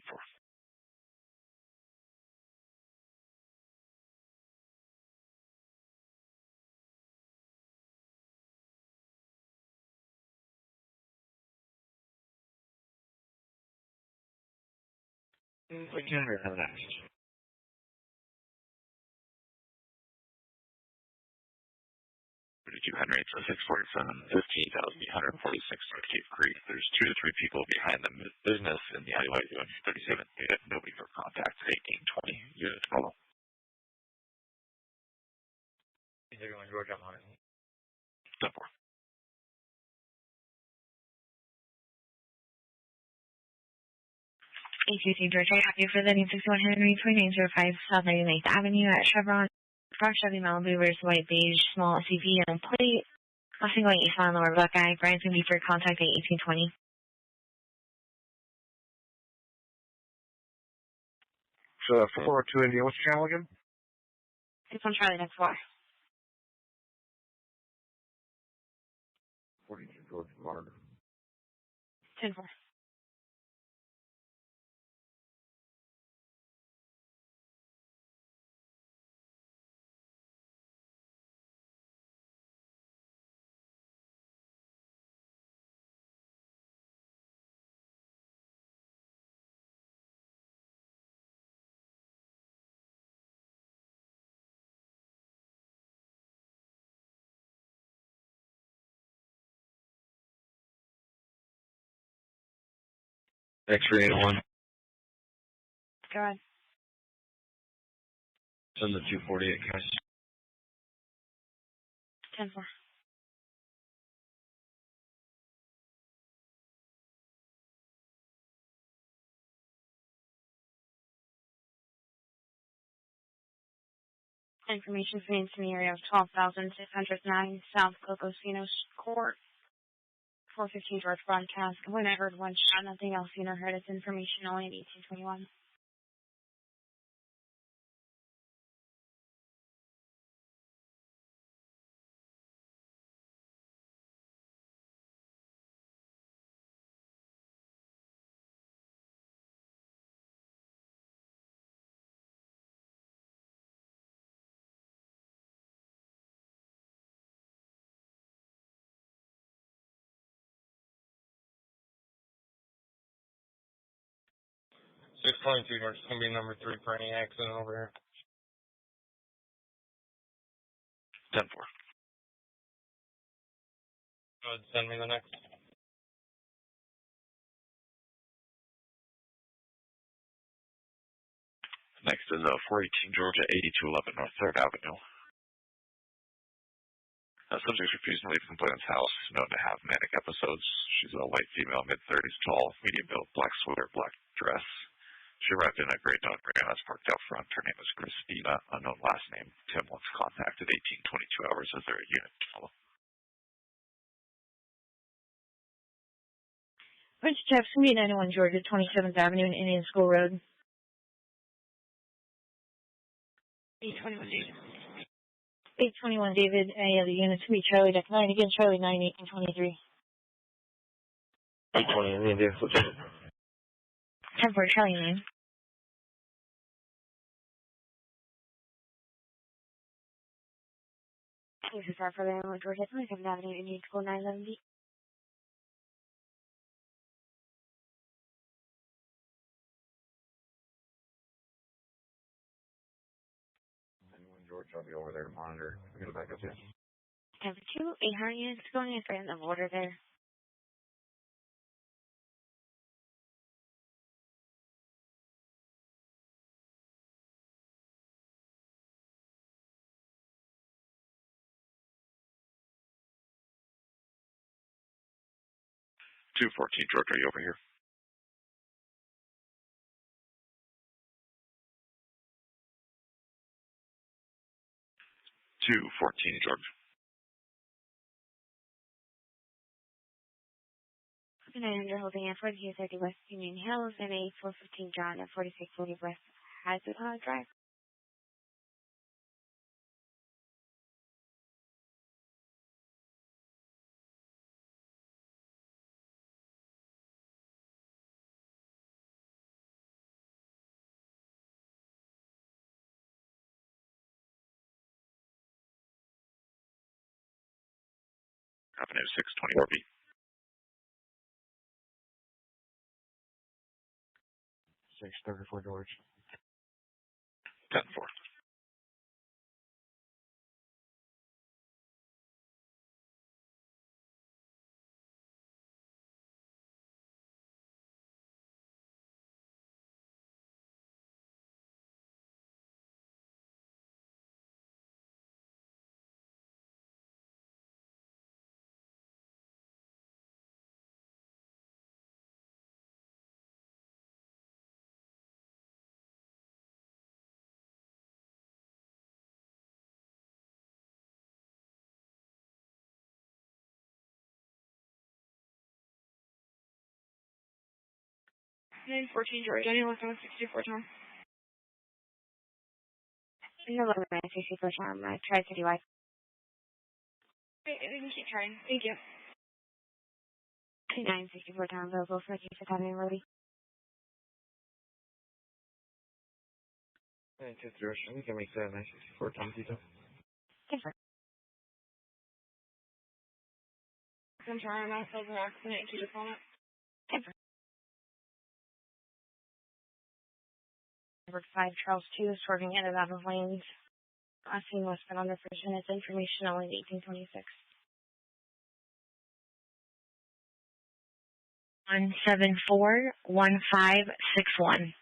What generator have next? Henry, it's a 647, 15,846 Cape Creek. There's 2 to 3 people behind the business in the alleyway doing 37. Nobody for contact. 1820 units follow. 831 George, I'm on it. 10-4. 833 George, I have you for the 961 Henry 2905 South 99th Avenue at Chevron. Truck Chevy Malibu wears white beige small SUV on plate. Flashing light east on lower Buckeye. Brian's going to be for contact at 1820. So 402 India, what's your channel again? It's on Charlie next floor. 42 George Mark. 10-4. X-ray 801. Go ahead. Send the 248, guys. 10-4. Information contained in the area of 12,609 South Cocosino Court. 415 George broadcast. When I heard one shot, nothing else seen or heard. It's information only at 1821. Six 22 George, it's going to be number 3 for any accident over here. 10-4. Go ahead and send me the next. Next is 418 Georgia, 8211 North 3rd Avenue. Subject's refused to leave the complainant's house, known to have manic episodes. She's a white female, mid-30s, tall, medium build, black sweater, black dress. She arrived in a gray dog van that's parked out front. Her name is Christina, unknown last name. Tim wants contacted 18-22 hours as their unit to follow. Prince Jefferson, 91 Georgia, 27th Avenue and Indian School Road. 821 David. 821 David, any other units to be Charlie Deck 9, again Charlie 9, 8, and 23. 820 Indian Vehicle. 10 for Charlie 9. This is our further on Georgia, 27th Avenue, Indian School 911B. George, I'll be over there to monitor. We're gonna back up here. 10 for 2, 800 units going in front of order there. Two 14 George, are you over here? Two 14 George. 900 holding at 4230 West Union Hills and a 415 John at 4640 West Hazard Drive. Avenue 624B. 634 George. 10-4. Nine 14 George, anyone from 64 Tom? No, 64 Tom. I tried to do I. We can keep trying. Thank you. 964 Tom, available for you for having Ruby. Hey, just George, I think I make that 964 Tom detail. Different. I'm trying not to feel an accident. Can you just call it? Different. Number 5 Charles 2 is swerving in and out of lanes. Last seen was spent on the first minutes information only 1826. 174-1561.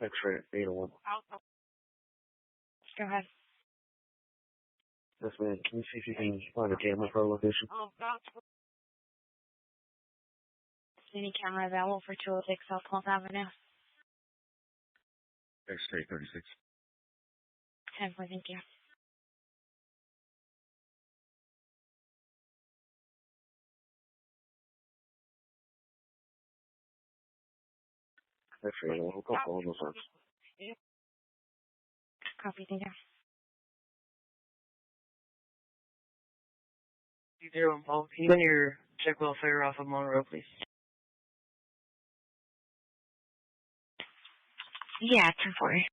X-ray 801. Go ahead. Yes, man. Can you see if you can find a camera for our location? Any camera available for 206 South 12th Avenue? X-ray 36. 10-4, thank you. X-ray 801. We'll call those ones. Copy, thank you. Zero Paul, can you run your check welfare off of Monroe, please? Yeah, 10-4.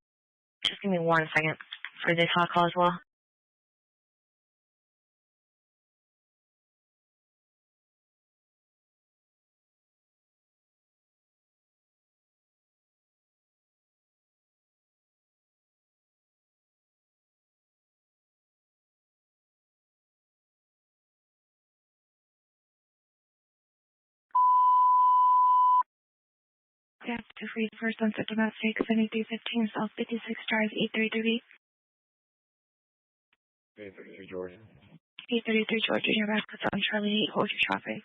Just give me 1 second for this hot call as well. Yeah, 2-3, first sunset domestic, 7315 South 56 Drive, 833B. 833 Georgia. 833 Georgia, you're back with on Charlie 8, hold your traffic.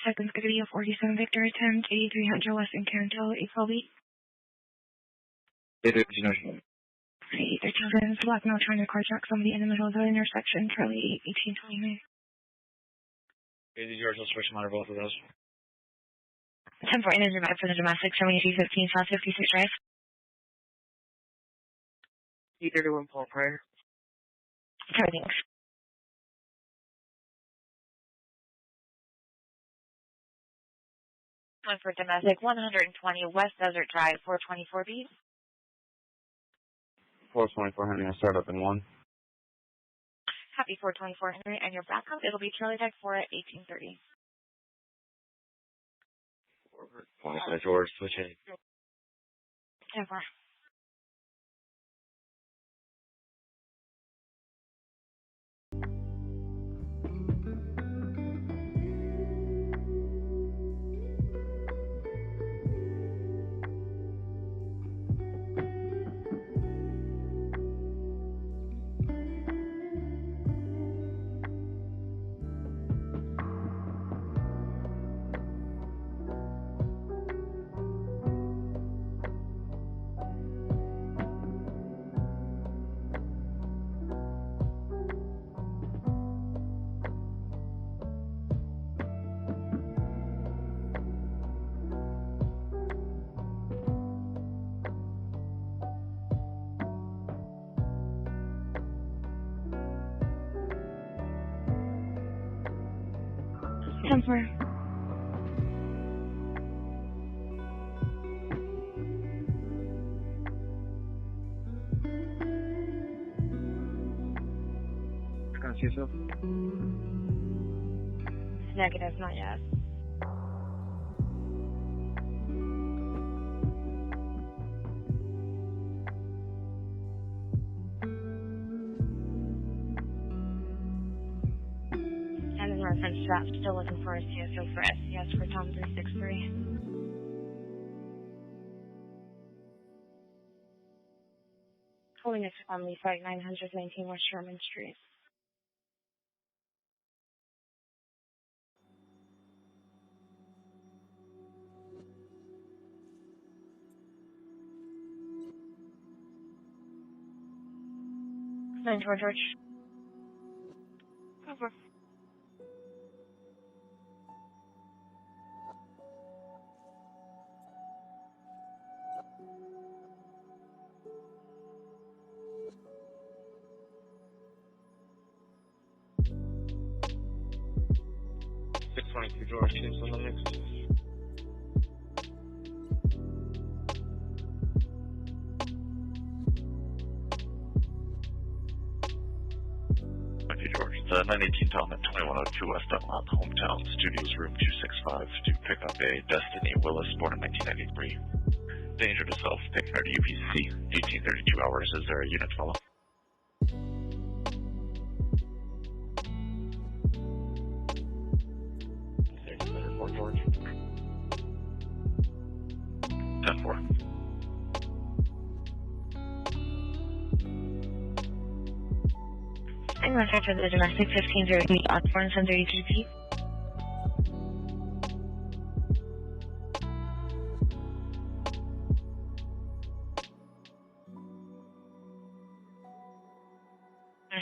Second's going to be a 47 Victor attempt, 8300 Western Carindale, 812B. 833 832 Black now trying to carjack somebody in the middle of the intersection, Charlie 1820. 80 George, let's switch them out of both of those. 10-4, energy back for the domestic, 7315 South 56 Drive. 831 Paul Pryor. Thanks. One for domestic, 120 West Desert Drive, 424B. 424 Henry, I start up in 1. Happy 424 Henry, and your backup, it'll be Charlie Tech 4 at 1830. 25 George, switch 8. 10-4. Temper. Can't see yourself? Negative, not yet. And in reference to that, still looking for a CSO for SCS for Tom 363. Holding it on the site 919 West Sherman Street. George. Over. George, teams on the next. George, it's 918 Tom at 2102 West Dunlop, Hometown Studios, room 265, to pick up a Destiny Willis, born in 1993. Danger to self, picking her to UPC, 1832 hours. Is there a unit follow? Report, George. 10-4. I'm going to for the domestic 1508 Osborne 733P.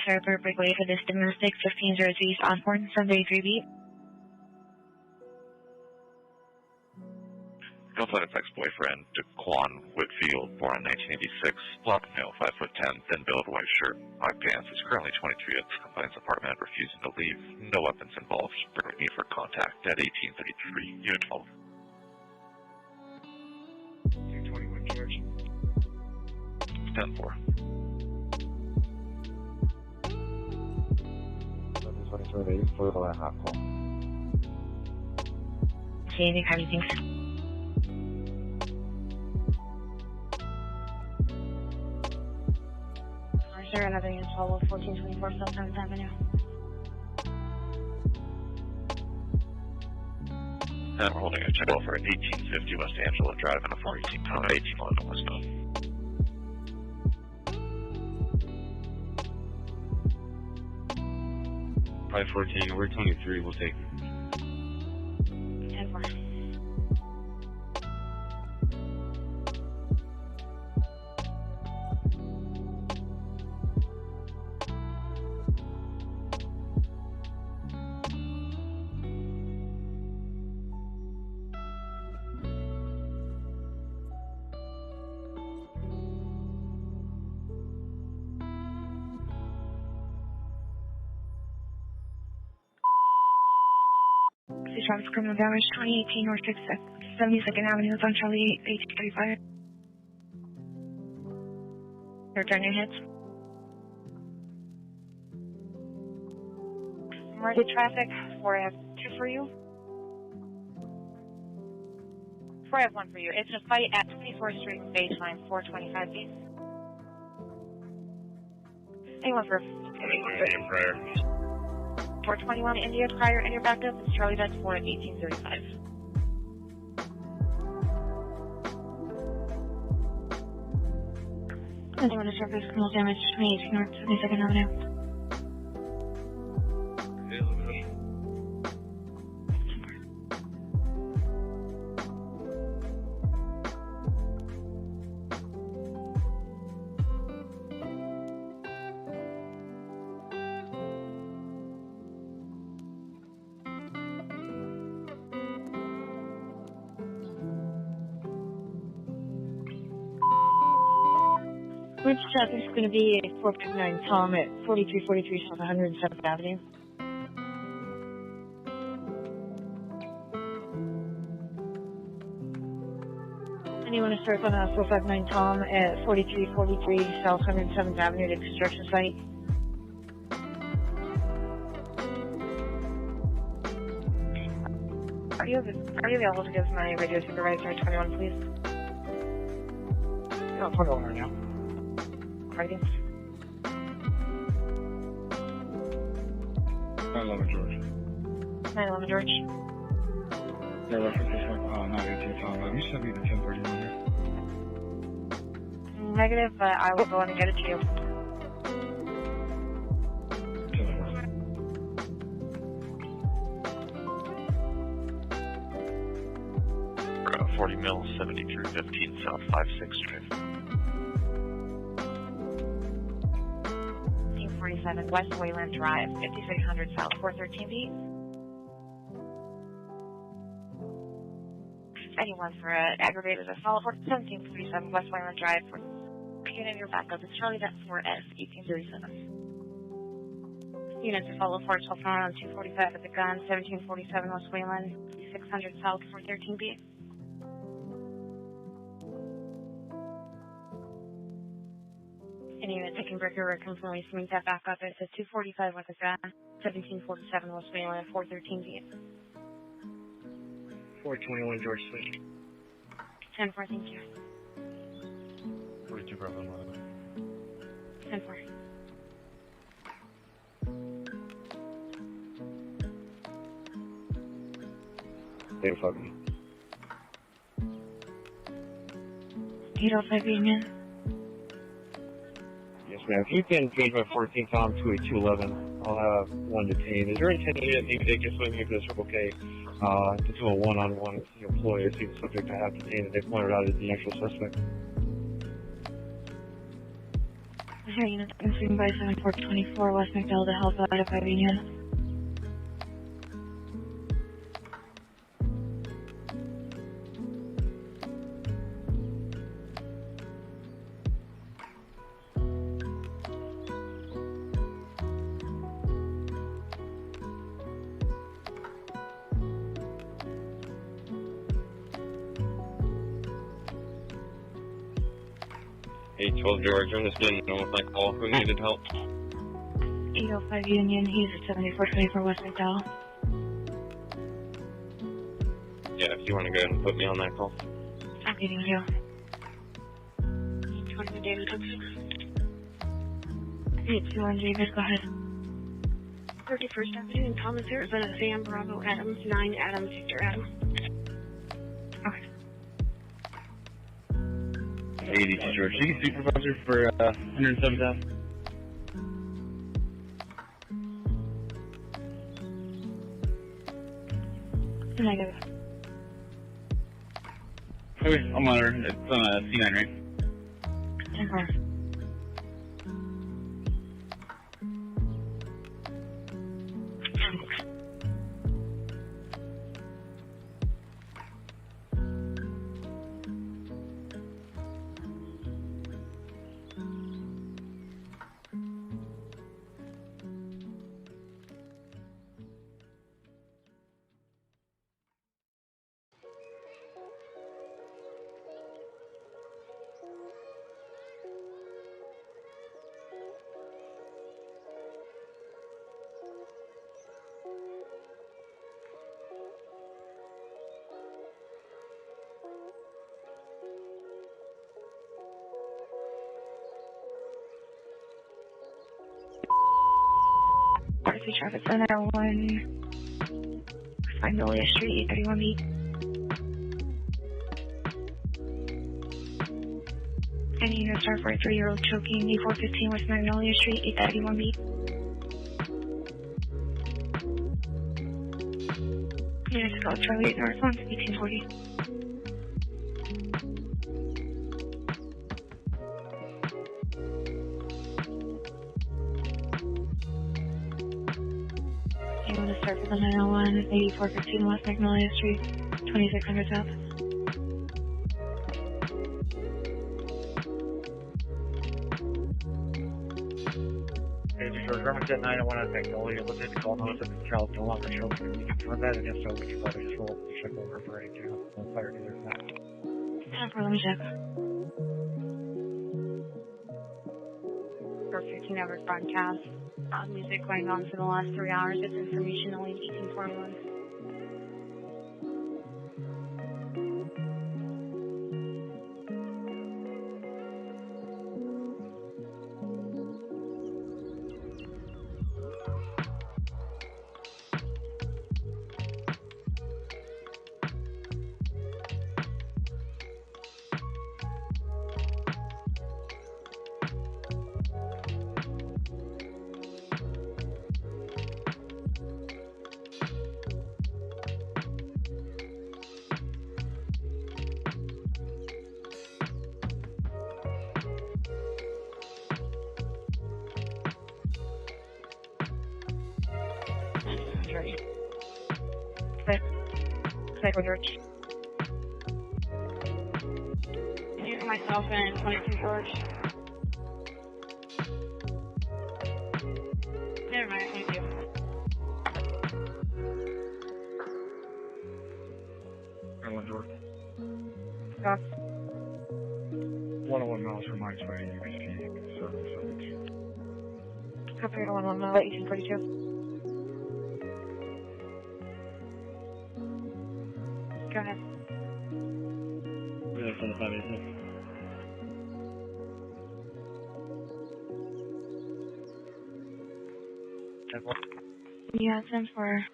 Sir, perfect way for this domestic 1503 Osborne 733B. Complainant's ex-boyfriend, Daquan Whitfield, born in 1986, black male, 5'10", thin-built, white shirt, black pants, is currently 23 at the complainant's apartment, refusing to leave. No weapons involved. Bring me for contact at 1833, Unit 12. 221 George. 10-4. 27 for the hot call. See anything, how do you think? Sir, another unit follow 1424 South 7th Avenue. And we're holding a check over at 1850 West Angela Drive and a 418 Tom at 18 London West Mill. $514, we're 23, we'll take it. 10-4. Traffic criminal damage 2018 North 72nd Avenue on Charlie 1835. Return your hits. Emergency traffic, 4F2 for you. 4F1 for you. It's a fight at 24th Street, baseline 425B. Anyone for 421 India prior and your backup is Charlie Dutch 4 at 1835. Anyone to surface criminal damage 2018 North 72nd Avenue. Which traffic is going to be 459 Tom at 4343 South 107th Avenue. Anyone to surf on 459 Tom at 4343 South 107th Avenue at a construction site? Are you available to give my radio supervisor 21, please? Yeah, I'll put it on right now. Ready? 911 George. 911 George. Yeah, reference this one. 918 Tom. You sent me the 1031 here. Negative, but I will go in and get it to you. 40 Mill, 7315 South 56 Drive. 1847 West Wayland Drive, 5600 South 413B. Anyone for aggravated assault, 1747 West Wayland Drive. For unit, your backup is Charlie, that's 4S 1837. Unit to follow 412 on 245 at the gun, 1747 West Wayland, 600 South 413B. Any unit taking breaker or confirming to meet that backup, it's at 245 with a gun, 1747 West Wayland, 413B. 421 George Switch. 10-4, thank you. 42 Bravo 11. 10-4. They fuck me. 805 Union. Yes, Yeah, if you can page my 14 Tom 28211, I'll have one detained. Is there any unit maybe they can swing me for this okay? To do a one-on-one with the employee to see the subject I have detained and they pointed out as the actual suspect. Sure, unit swing by 7424 West McDowell to help out if I Union. Hey, 12 George, I'm just getting on with my call. Who needed help? 805 Union, he's at 7424 West McDowell. Yeah, if you want to go ahead and put me on that call. I'm getting you. 21 David Hudson. 821 David, go ahead. 31st Avenue in Thomas, Arizona, Sam Bravo Adams, 9 Adam Victor Adam. Okay. 82 George, city supervisor for 107,000. Negative. Okay, I'm on her. It's C9, right? 10-4. RC Traffic Center 1, Magnolia Street, 31 B. Any unit start for a 3-year-old choking, E415 West Magnolia Street, 831 B. Units go Charlie North 1, 1840. You want to start for the 901, 8415 West Magnolia Street, 2600 South. Hey, George, Remington 901 on Magnolia. Looking at the call notice that the child no longer shows. Can you confirm that? And if so, would you probably just roll up the check over for any fire either of that? Let me check. For 15-hour broadcast. Music going on for the last 3 hours. It's information only 1841. George. Cycle George. Here's myself and 22 George. Never mind, thank you. Maryland, George. Stop. 101 miles from Mines Way, UBC, service. Copy 111 mile, 1842. Go ahead. Really for the 586. Yeah, 10-4.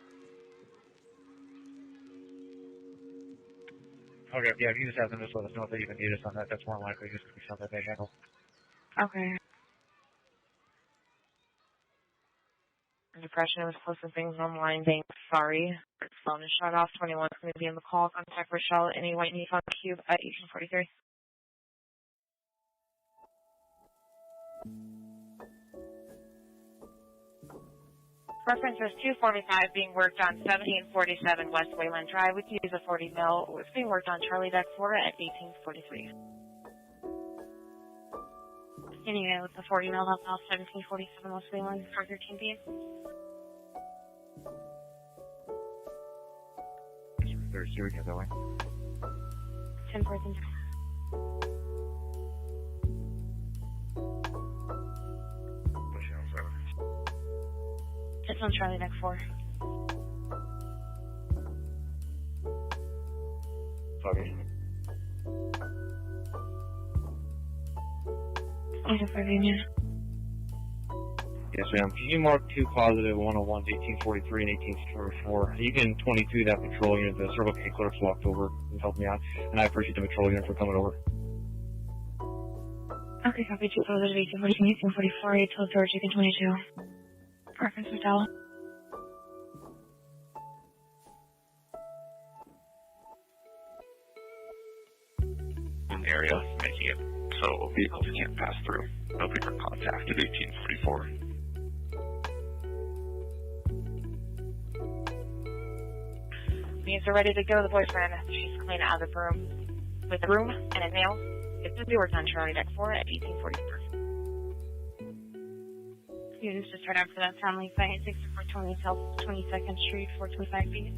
Okay, yeah, if you just have them just let us know if they even need us on that. That's more likely just going to be something they handle. Okay. depression. It was posting things online. Thanks. Sorry. Phone is shut off. 21 is going to be in the call. Contact Rochelle at any White Nissan Cube at 1843. Reference is 245 being worked on 1747 West Wayland Drive. We can use a 40 mil. It's being worked on Charlie Deck 4 at 1843. Anyway, with the 40 mil up off 1747 West Wayland for 13 B. There's here we go that way. 10-14. It's on Charlie Deck 4. Okay. Yes, ma'am. Can you mark 2 positive 101s, 1843 and 1844? You can 22 that patrol unit. The Circle K clerk's walked over and helped me out, and I appreciate the patrol unit for coming over. Okay, copy 2 positive 1844, 8 till George, you can 22. Reference Hotel. Area, making it so vehicles can't pass through. Nobody for contact at 1844. Means are ready to go. The boyfriend, she's clean out of the room with a broom and a nail. It's going to be worked on Charlie Deck 4 at 1844. Students just heard after that family fight, 6420 South 22nd Street, 425 feet.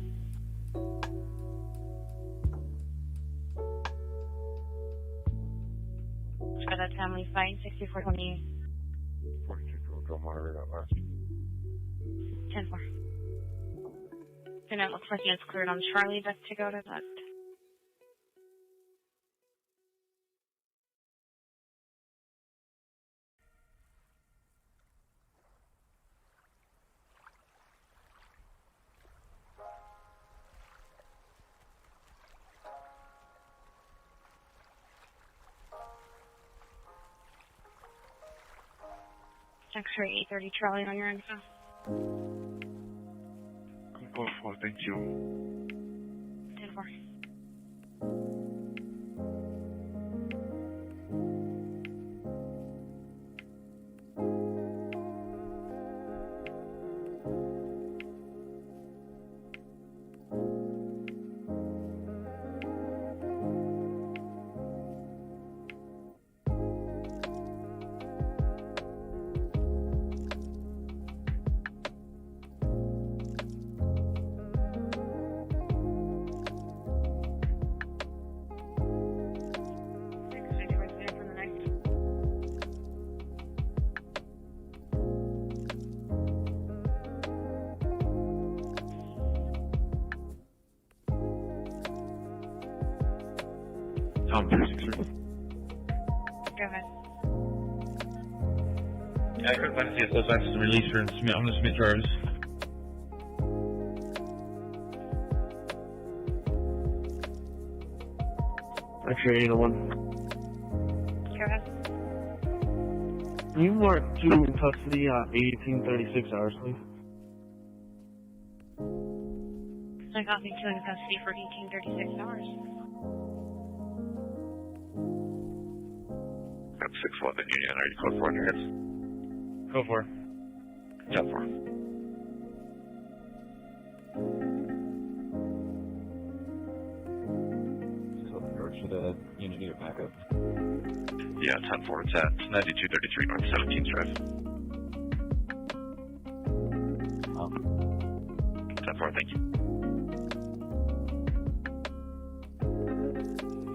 For that family fight, 6420. 42, don't monitor that last. 10-4. And it looks like it's cleared on Charlie Deck to go to that. X-ray 830 Charlie on your info. Go for thank you. 10-4. Tom 363. Go ahead. Yeah, I couldn't find the CSO access and release her and submit. I'm going to submit charges. X-ray 801. Go ahead. Can you mark 2 in custody 1836 hours, please? I got me 2 in custody for 1836 hours. That's 611 Union. Are you code 4 on your heads? Go for it. 10-4. Should the unit need a backup? Yeah, 10-4. It's at 9233 North 17th Drive. 10-4, thank you.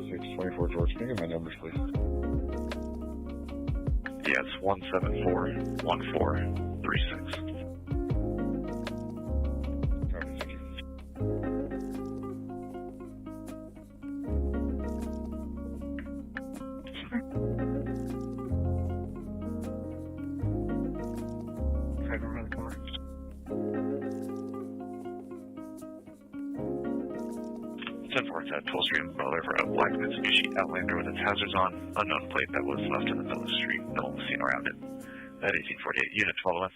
624 George, can you get my numbers, please? Yeah, it's 1741436. It's at Toll Street and Bel Air for a black Mitsubishi Outlander with its hazards on, unknown plate that was left in the middle of the street. No one was seen around it. At 1848, Unit 12.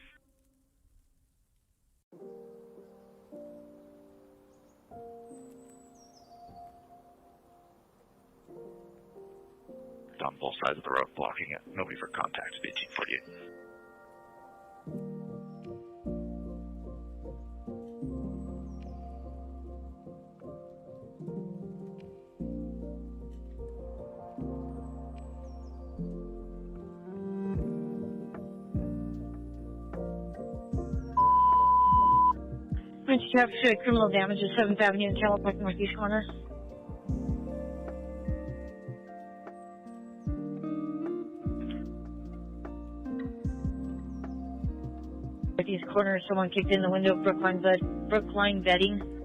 on both sides of the road, blocking it. Nobody for contact at 1848. Traffic show criminal damage at 7th Avenue and California Northeast corner. Northeast corner, someone kicked in the window of Brookline Bedding.